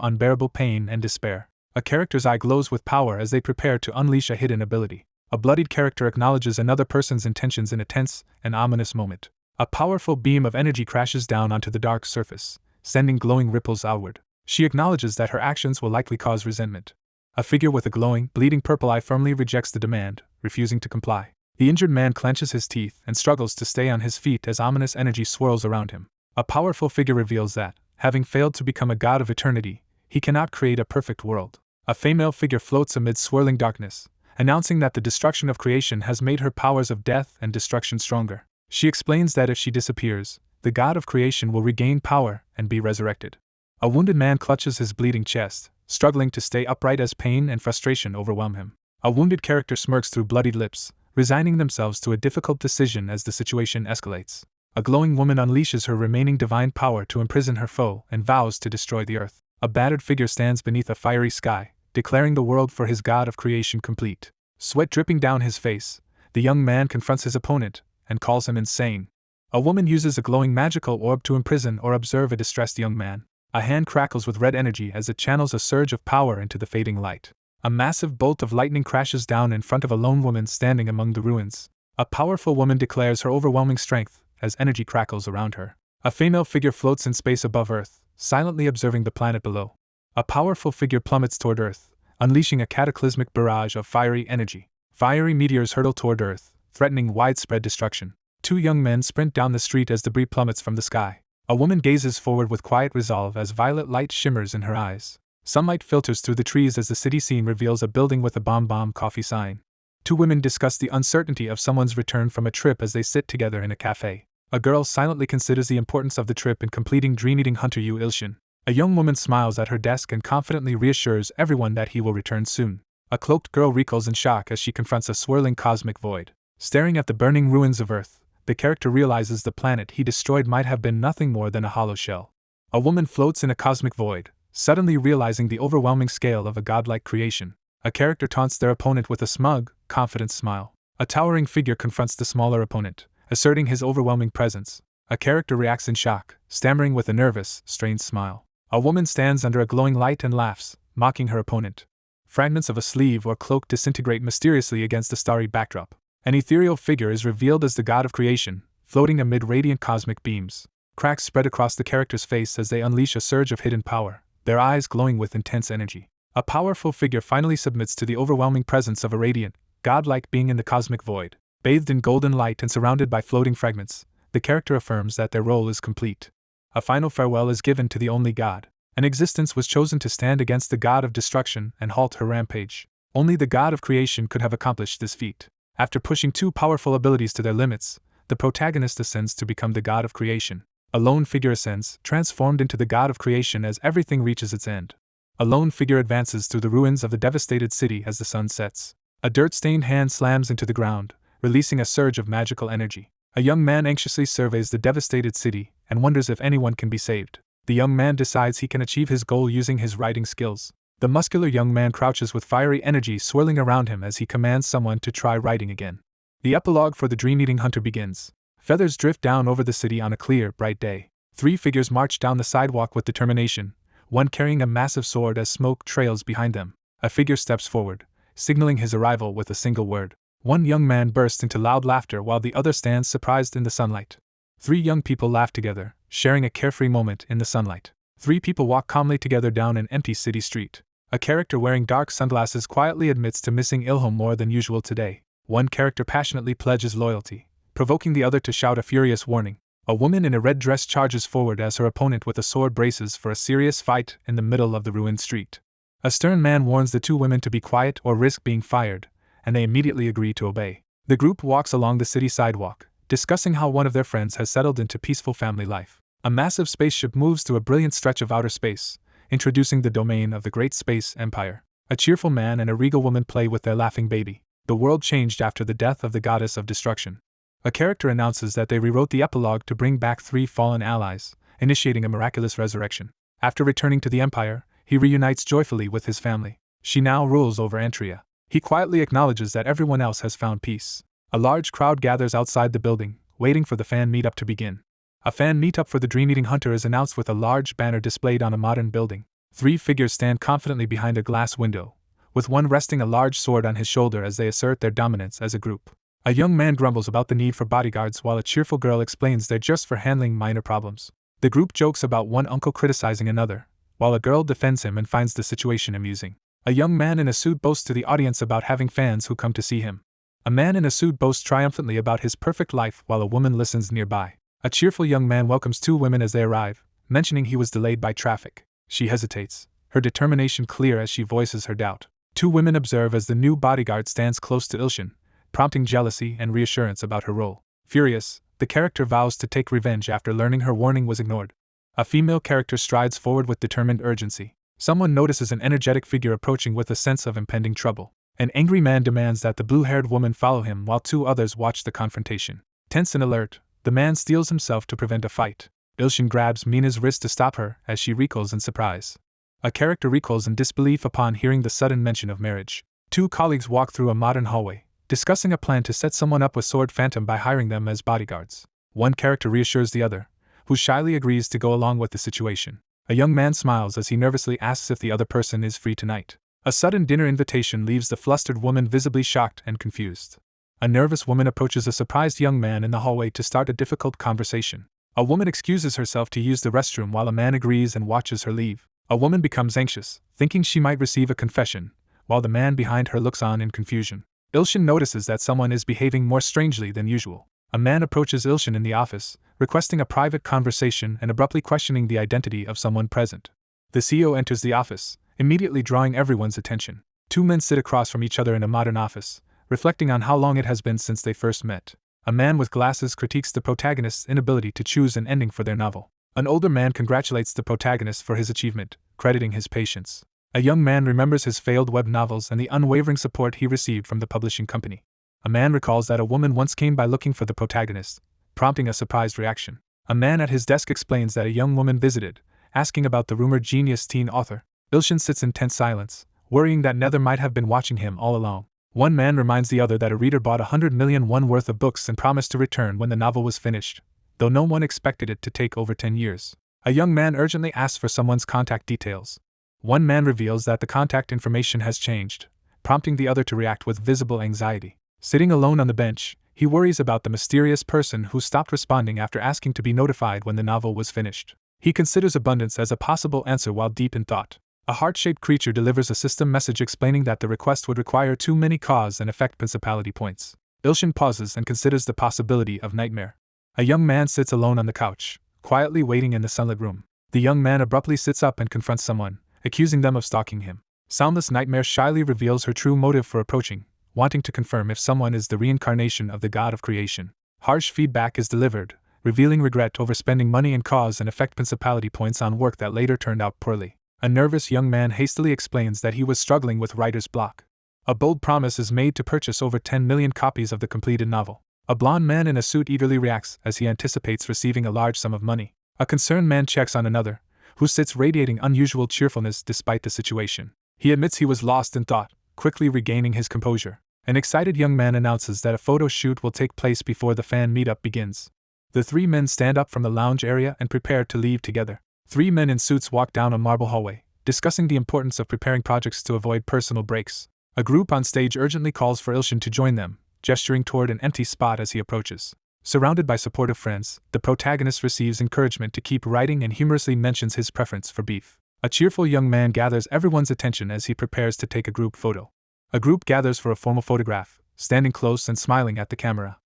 S1: unbearable pain and despair. A character's eye glows with power as they prepare to unleash a hidden ability. A bloodied character acknowledges another person's intentions in a tense and ominous moment. A powerful beam of energy crashes down onto the dark surface, sending glowing ripples outward. She acknowledges that her actions will likely cause resentment. A figure with a glowing, bleeding purple eye firmly rejects the demand, refusing to comply. The injured man clenches his teeth and struggles to stay on his feet as ominous energy swirls around him. A powerful figure reveals that, having failed to become a god of eternity, he cannot create a perfect world. A female figure floats amid swirling darkness, announcing that the destruction of creation has made her powers of death and destruction stronger. She explains that if she disappears, the god of creation will regain power and be resurrected. A wounded man clutches his bleeding chest, struggling to stay upright as pain and frustration overwhelm him. A wounded character smirks through bloodied lips, resigning themselves to a difficult decision as the situation escalates. A glowing woman unleashes her remaining divine power to imprison her foe and vows to destroy the earth. A battered figure stands beneath a fiery sky, declaring the world for his god of creation complete. Sweat dripping down his face, the young man confronts his opponent and calls him insane. A woman uses a glowing magical orb to imprison or observe a distressed young man. A hand crackles with red energy as it channels a surge of power into the fading light. A massive bolt of lightning crashes down in front of a lone woman standing among the ruins. A powerful woman declares her overwhelming strength as energy crackles around her. A female figure floats in space above Earth, silently observing the planet below. A powerful figure plummets toward Earth, unleashing a cataclysmic barrage of fiery energy. Fiery meteors hurtle toward Earth, threatening widespread destruction. Two young men sprint down the street as debris plummets from the sky. A woman gazes forward with quiet resolve as violet light shimmers in her eyes. Sunlight filters through the trees as the city scene reveals a building with a bomb coffee sign. Two women discuss the uncertainty of someone's return from a trip as they sit together in a cafe. A girl silently considers the importance of the trip in completing dream-eating Hunter Yu Ilshin. A young woman smiles at her desk and confidently reassures everyone that he will return soon. A cloaked girl recoils in shock as she confronts a swirling cosmic void. Staring at the burning ruins of Earth, the character realizes the planet he destroyed might have been nothing more than a hollow shell. A woman floats in a cosmic void, suddenly realizing the overwhelming scale of a godlike creation. A character taunts their opponent with a smug, confident smile. A towering figure confronts the smaller opponent, asserting his overwhelming presence. A character reacts in shock, stammering with a nervous, strained smile. A woman stands under a glowing light and laughs, mocking her opponent. Fragments of a sleeve or cloak disintegrate mysteriously against the starry backdrop. An ethereal figure is revealed as the god of creation, floating amid radiant cosmic beams. Cracks spread across the character's face as they unleash a surge of hidden power, their eyes glowing with intense energy. A powerful figure finally submits to the overwhelming presence of a radiant, godlike being in the cosmic void. Bathed in golden light and surrounded by floating fragments, the character affirms that their role is complete. A final farewell is given to the only god. An existence was chosen to stand against the god of destruction and halt her rampage. Only the god of creation could have accomplished this feat. After pushing two powerful abilities to their limits, the protagonist ascends to become the god of creation. A lone figure ascends, transformed into the god of creation as everything reaches its end. A lone figure advances through the ruins of the devastated city as the sun sets. A dirt-stained hand slams into the ground, releasing a surge of magical energy. A young man anxiously surveys the devastated city and wonders if anyone can be saved. The young man decides he can achieve his goal using his writing skills. The muscular young man crouches with fiery energy swirling around him as he commands someone to try writing again. The epilogue for the dream-eating hunter begins. Feathers drift down over the city on a clear, bright day. Three figures march down the sidewalk with determination, one carrying a massive sword as smoke trails behind them. A figure steps forward, signaling his arrival with a single word. One young man bursts into loud laughter while the other stands surprised in the sunlight. Three young people laugh together, sharing a carefree moment in the sunlight. Three people walk calmly together down an empty city street. A character wearing dark sunglasses quietly admits to missing Ilham more than usual today. One character passionately pledges loyalty, provoking the other to shout a furious warning. A woman in a red dress charges forward as her opponent with a sword braces for a serious fight in the middle of the ruined street. A stern man warns the two women to be quiet or risk being fired, and they immediately agree to obey. The group walks along the city sidewalk, discussing how one of their friends has settled into peaceful family life. A massive spaceship moves through a brilliant stretch of outer space, introducing the domain of the Great Space Empire. A cheerful man and a regal woman play with their laughing baby. The world changed after the death of the goddess of destruction. A character announces that they rewrote the epilogue to bring back three fallen allies, initiating a miraculous resurrection. After returning to the Empire, he reunites joyfully with his family. She now rules over Antria. He quietly acknowledges that everyone else has found peace. A large crowd gathers outside the building, waiting for the fan meetup to begin. A fan meetup for the Dream-Eating Hunter is announced with a large banner displayed on a modern building. Three figures stand confidently behind a glass window, with one resting a large sword on his shoulder as they assert their dominance as a group. A young man grumbles about the need for bodyguards while a cheerful girl explains they're just for handling minor problems. The group jokes about one uncle criticizing another, while a girl defends him and finds the situation amusing. A young man in a suit boasts to the audience about having fans who come to see him. A man in a suit boasts triumphantly about his perfect life while a woman listens nearby. A cheerful young man welcomes two women as they arrive, mentioning he was delayed by traffic. She hesitates, her determination clear as she voices her doubt. Two women observe as the new bodyguard stands close to Ilshin, prompting jealousy and reassurance about her role. Furious, the character vows to take revenge after learning her warning was ignored. A female character strides forward with determined urgency. Someone notices an energetic figure approaching with a sense of impending trouble. An angry man demands that the blue-haired woman follow him while two others watch the confrontation. Tense and alert, the man steels himself to prevent a fight. Ilshin grabs Mina's wrist to stop her as she recoils in surprise. A character recoils in disbelief upon hearing the sudden mention of marriage. Two colleagues walk through a modern hallway, discussing a plan to set someone up with Sword Phantom by hiring them as bodyguards. One character reassures the other, who shyly agrees to go along with the situation. A young man smiles as he nervously asks if the other person is free tonight. A sudden dinner invitation leaves the flustered woman visibly shocked and confused. A nervous woman approaches a surprised young man in the hallway to start a difficult conversation. A woman excuses herself to use the restroom while a man agrees and watches her leave. A woman becomes anxious, thinking she might receive a confession, while the man behind her looks on in confusion. Ilshin notices that someone is behaving more strangely than usual. A man approaches Ilshin in the office, requesting a private conversation and abruptly questioning the identity of someone present. The CEO enters the office, immediately drawing everyone's attention. Two men sit across from each other in a modern office, reflecting on how long it has been since they first met. A man with glasses critiques the protagonist's inability to choose an ending for their novel. An older man congratulates the protagonist for his achievement, crediting his patience. A young man remembers his failed web novels and the unwavering support he received from the publishing company. A man recalls that a woman once came by looking for the protagonist, prompting a surprised reaction. A man at his desk explains that a young woman visited, asking about the rumored genius teen author. Ilshin sits in tense silence, worrying that Nether might have been watching him all along. One man reminds the other that a reader bought 100 million won worth of books and promised to return when the novel was finished, though no one expected it to take over 10 years. A young man urgently asks for someone's contact details. One man reveals that the contact information has changed, prompting the other to react with visible anxiety. Sitting alone on the bench, he worries about the mysterious person who stopped responding after asking to be notified when the novel was finished. He considers abundance as a possible answer while deep in thought. A heart-shaped creature delivers a system message explaining that the request would require too many cause and effect principality points. Ilshin pauses and considers the possibility of nightmare. A young man sits alone on the couch, quietly waiting in the sunlit room. The young man abruptly sits up and confronts someone, accusing them of stalking him. Soundless Nightmare shyly reveals her true motive for approaching, wanting to confirm if someone is the reincarnation of the god of creation. Harsh feedback is delivered, revealing regret over spending money and cause and effect principality points on work that later turned out poorly. A nervous young man hastily explains that he was struggling with writer's block. A bold promise is made to purchase over 10 million copies of the completed novel. A blond man in a suit eagerly reacts as he anticipates receiving a large sum of money. A concerned man checks on another, who sits radiating unusual cheerfulness despite the situation. He admits he was lost in thought, quickly regaining his composure. An excited young man announces that a photo shoot will take place before the fan meetup begins. The three men stand up from the lounge area and prepare to leave together. Three men in suits walk down a marble hallway, discussing the importance of preparing projects to avoid personal breaks. A group on stage urgently calls for Ilshin to join them, gesturing toward an empty spot as he approaches. Surrounded by supportive friends, the protagonist receives encouragement to keep writing and humorously mentions his preference for beef. A cheerful young man gathers everyone's attention as he prepares to take a group photo. A group gathers for a formal photograph, standing close and smiling at the camera.